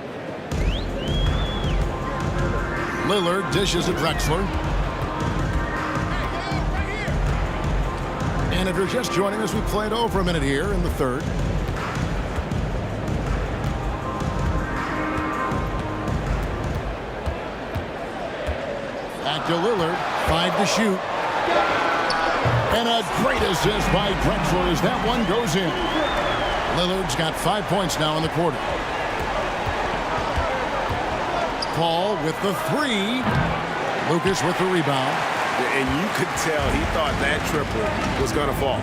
Lillard dishes at Drexler. And if you're just joining us, we played over a minute here in the third. Back to Lillard. 5 to shoot. And a great assist by Drexler as that one goes in. Lillard's got 5 points now in the quarter. Paul with the 3. Lucas with the rebound. And you could tell he thought that triple was going to fall.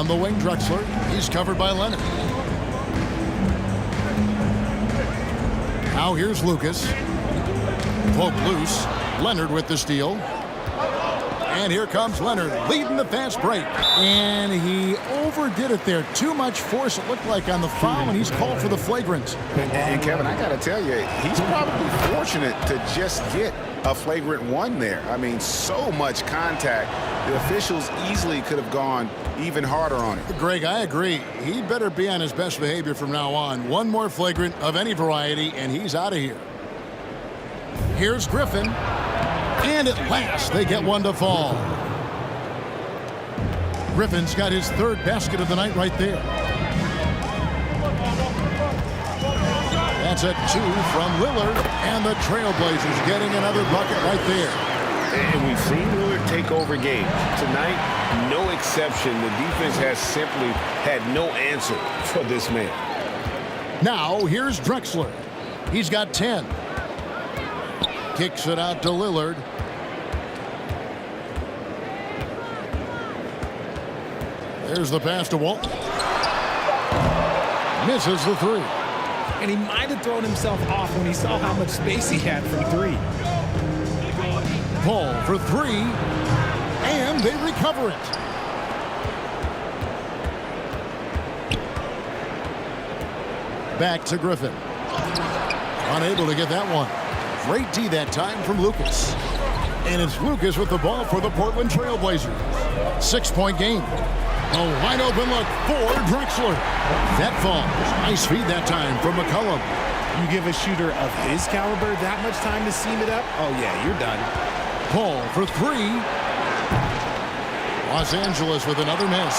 On the wing, Drexler. He's covered by Leonard. Now here's Lucas. Poke loose. Leonard with the steal. And here comes Leonard leading the fast break. And he overdid it there. Too much force, it looked like, on the foul, and he's called for the flagrant. And Kevin, I got to tell you, he's probably fortunate to just get a flagrant one there. I mean, so much contact. The officials easily could have gone even harder on it. Greg, I agree. He better be on his best behavior from now on. One more flagrant of any variety, and he's out of here. Here's Griffin. And at last, they get one to fall. Griffin's got his third basket of the night right there. That's a 2 from Lillard, and the Trailblazers getting another bucket right there. And we've seen Lillard take over games. Tonight, no exception. The defense has simply had no answer for this man. Now, here's Drexler. He's got 10. Kicks it out to Lillard. There's the pass to Walton. Misses the 3. And he might have thrown himself off when he saw how much space he had from 3. Paul for 3. And they recover it. Back to Griffin. Unable to get that one. Great D that time from Lucas. And it's Lucas with the ball for the Portland Trailblazers. 6-point game. A wide open look for Drexler. That falls. Nice feed that time from McCollum. You give a shooter of his caliber that much time to seam it up? Oh, yeah, you're done. Paul for 3. Los Angeles with another miss.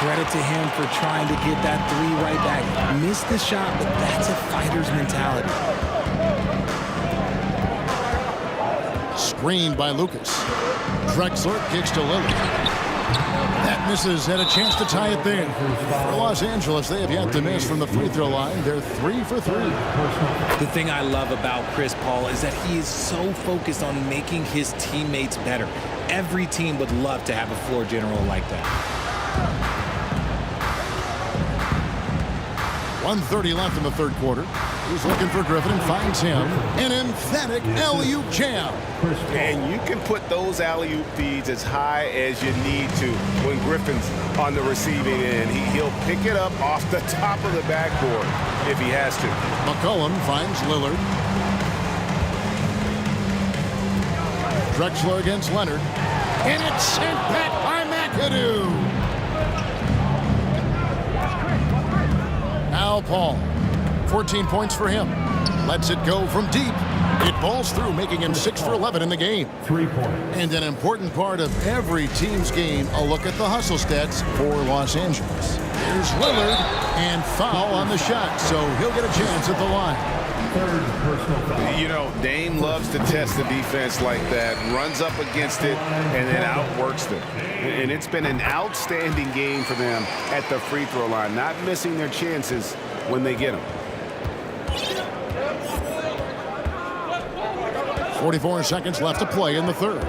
Credit to him for trying to get that 3 right back. Missed the shot, but that's a fighter's mentality. Screened by Lucas. Drexler kicks to Lillard. That misses. Had a chance to tie it there. For Los Angeles, they have yet to miss from the free throw line. They're 3 for 3. The thing I love about Chris Paul is that he is so focused on making his teammates better. Every team would love to have a floor general like that. 1:30 left in the third quarter. He's looking for Griffin and finds him. An emphatic alley-oop jam. And you can put those alley-oop feeds as high as you need to when Griffin's on the receiving end. He'll pick it up off the top of the backboard if he has to. McCollum finds Lillard. Drexler against Leonard. And it's sent back by McAdoo. Now Paul. 14 points for him. Lets it go from deep. It balls through, making him 6 for 11 in the game. 3 points. And an important part of every team's game, a look at the hustle stats for Los Angeles. Here's Lillard, and foul on the shot, so he'll get a chance at the line. Third personal foul. You know, Dame loves to test the defense like that, runs up against it, and then outworks them. And it's been an outstanding game for them at the free throw line, not missing their chances when they get them. 44 seconds left to play in the third.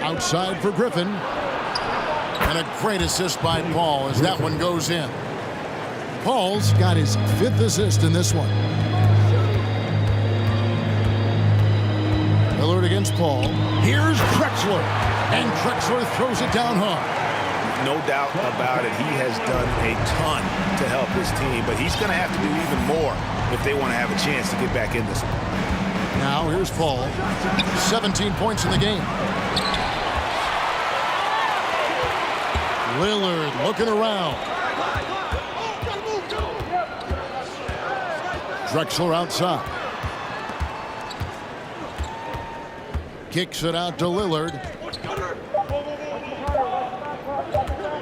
Outside for Griffin. And a great assist by Paul as that one goes in. Paul's got his 5th assist in this one. Lillard against Paul. Here's Drexler. And Drexler throws it down hard. No doubt about it. He has done a ton to help his team, but he's going to have to do even more if they want to have a chance to get back in this one. Now here's Paul. 17 points in the game. Lillard looking around. Drexler outside. Kicks it out to Lillard.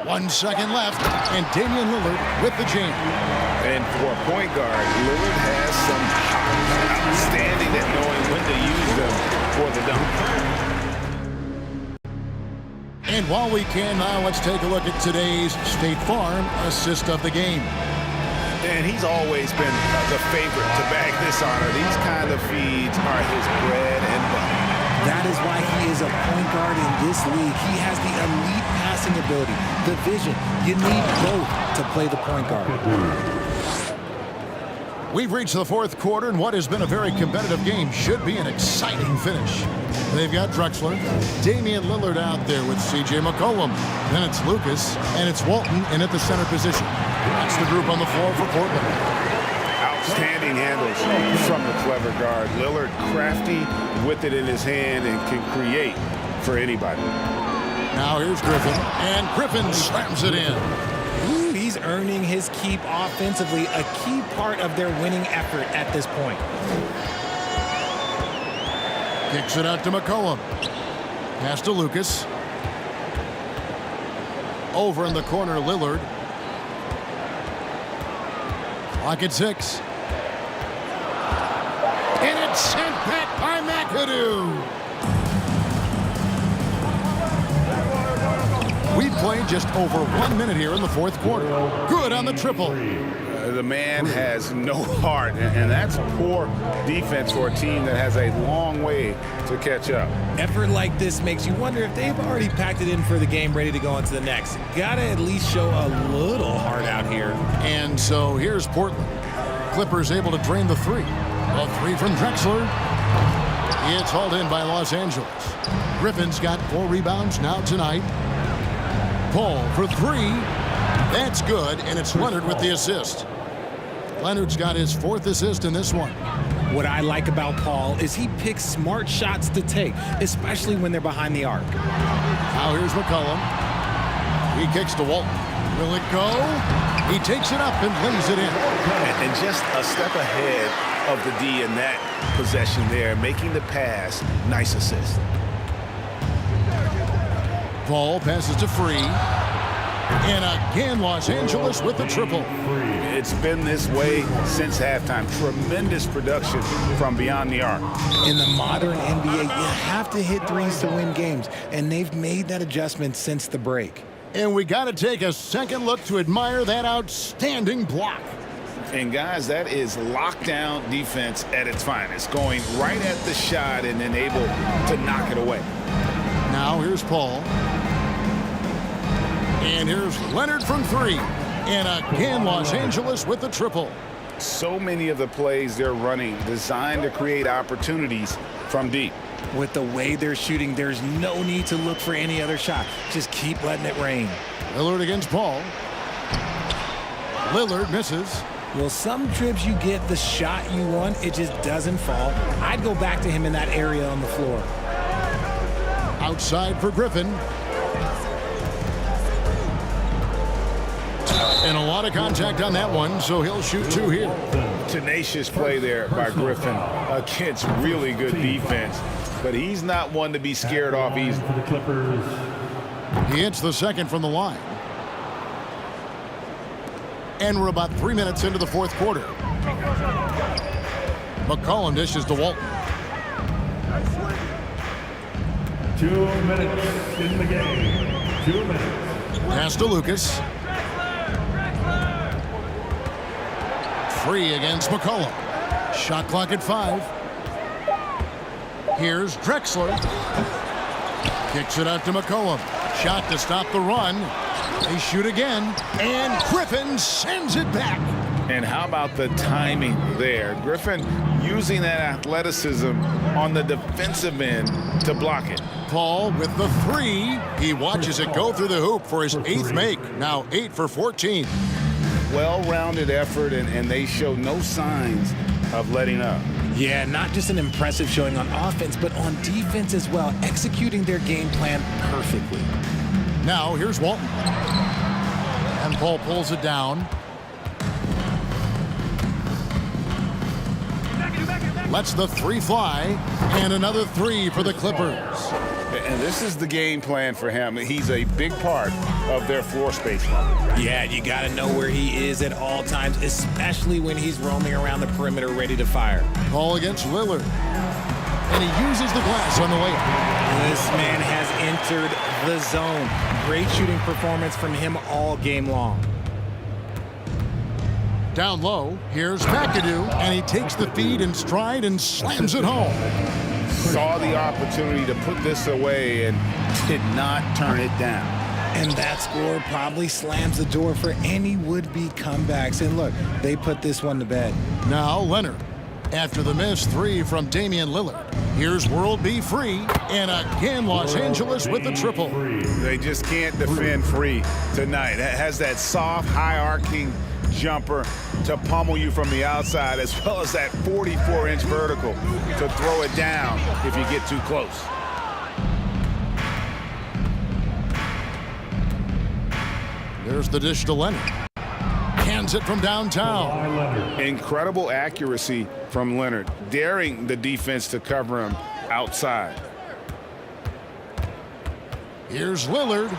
1 second left, and Damian Lillard with the jam. And for a point guard, Lillard has some outstanding at knowing when to use them for the dunk. And while we can now, let's take a look at today's State Farm assist of the game. And he's always been the favorite to bag this honor. These kind of feeds are his bread and butter. That is why he is a point guard in this league. He has the elite passing passing ability, the vision. You need both to play the point guard. We've reached the fourth quarter, and what has been a very competitive game should be an exciting finish. They've got Drexler, Damian Lillard out there with C.J. McCollum. Then it's Lucas, and it's Walton in at the center position. That's the group on the floor for Portland. Outstanding handles from the clever guard. Lillard crafty with it in his hand and can create for anybody. Now here's Griffin, and Griffin slams it in. Ooh, he's earning his keep offensively, a key part of their winning effort at this point. Kicks it out to McCollum. Pass to Lucas. Over in the corner, Lillard. Clock at 6. And it's sent back by McAdoo. We've played just over 1 minute here in the fourth quarter. Good on the triple. The man has no heart, and that's poor defense for a team that has a long way to catch up. Effort like this makes you wonder if they've already packed it in for the game, ready to go into the next. Gotta at least show a little heart out here. And so here's Portland. Clippers able to drain the three. A three from Drexler. It's hauled in by Los Angeles. Griffin's got 4 rebounds now tonight. Paul for 3. That's good, and it's Leonard with the assist. Leonard's got his 4th assist in this one. What I like about Paul is he picks smart shots to take, especially when they're behind the arc. Now here's McCollum. He kicks to Walton. Will it go? He takes it up and lays it in. And just a step ahead of the D in that possession there, making the pass. Nice assist. Paul passes to Free. And again, Los Angeles with the triple. It's been this way since halftime. Tremendous production from beyond the arc. In the modern NBA, you have to hit threes to win games, and they've made that adjustment since the break. And we got to take a second look to admire that outstanding block. And guys, that is lockdown defense at its finest, going right at the shot and then able to knock it away. Now here's Paul. And here's Leonard from 3. And again, Los Angeles with the triple. So many of the plays they're running designed to create opportunities from deep. With the way they're shooting, there's no need to look for any other shot. Just keep letting it rain. Lillard against Paul. Lillard misses. Well, some trips you get the shot you want, it just doesn't fall. I'd go back to him in that area on the floor. Outside for Griffin. And a lot of contact on that one, so he'll shoot 2 here. Tenacious play there by Griffin against really good defense, but he's not one to be scared off easily. He hits the second from the line. And we're about 3 minutes into the fourth quarter. McCollum dishes to Walton. 2 minutes in the game. 2 minutes. Pass to Lucas. Free against McCollum. Shot clock at 5. Here's Drexler. Kicks it out to McCollum. Shot to stop the run. They shoot again, and Griffin sends it back. And how about the timing there? Griffin using that athleticism on the defensive end to block it. Paul with the 3. He watches it go through the hoop for his 8th make. Now 8 for 14. Well-rounded effort, and they show no signs of letting up. Yeah, not just an impressive showing on offense, but on defense as well, executing their game plan perfectly. Now here's Walton. And Paul pulls it down. Lets the 3 fly, and another 3 for the Clippers. And this is the game plan for him. He's a big part of their floor spacing. Yeah, you got to know where he is at all times, especially when he's roaming around the perimeter ready to fire. Ball against Lillard. And he uses the glass on the way up. This man has entered the zone. Great shooting performance from him all game long. Down low, here's McAdoo, and he takes the feed in stride and slams it home. Saw the opportunity to put this away and did not turn it down. And that score probably slams the door for any would-be comebacks. And look, they put this one to bed. Now Leonard. After the missed three from Damian Lillard. Here's World B. Free, and again Los Angeles with the triple. They just can't defend Free tonight. It has that soft, high-arcing jumper to pummel you from the outside, as well as that 44-inch vertical to throw it down if you get too close. There's the dish to Leonard. Hands it from downtown. Incredible accuracy from Leonard, daring the defense to cover him outside. Here's Lillard.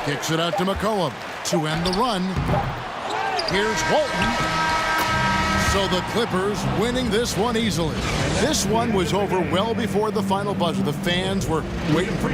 Kicks it out to McCollum to end the run. Here's Walton. So the Clippers winning this one easily. This one was over well before the final buzzer. The fans were waiting for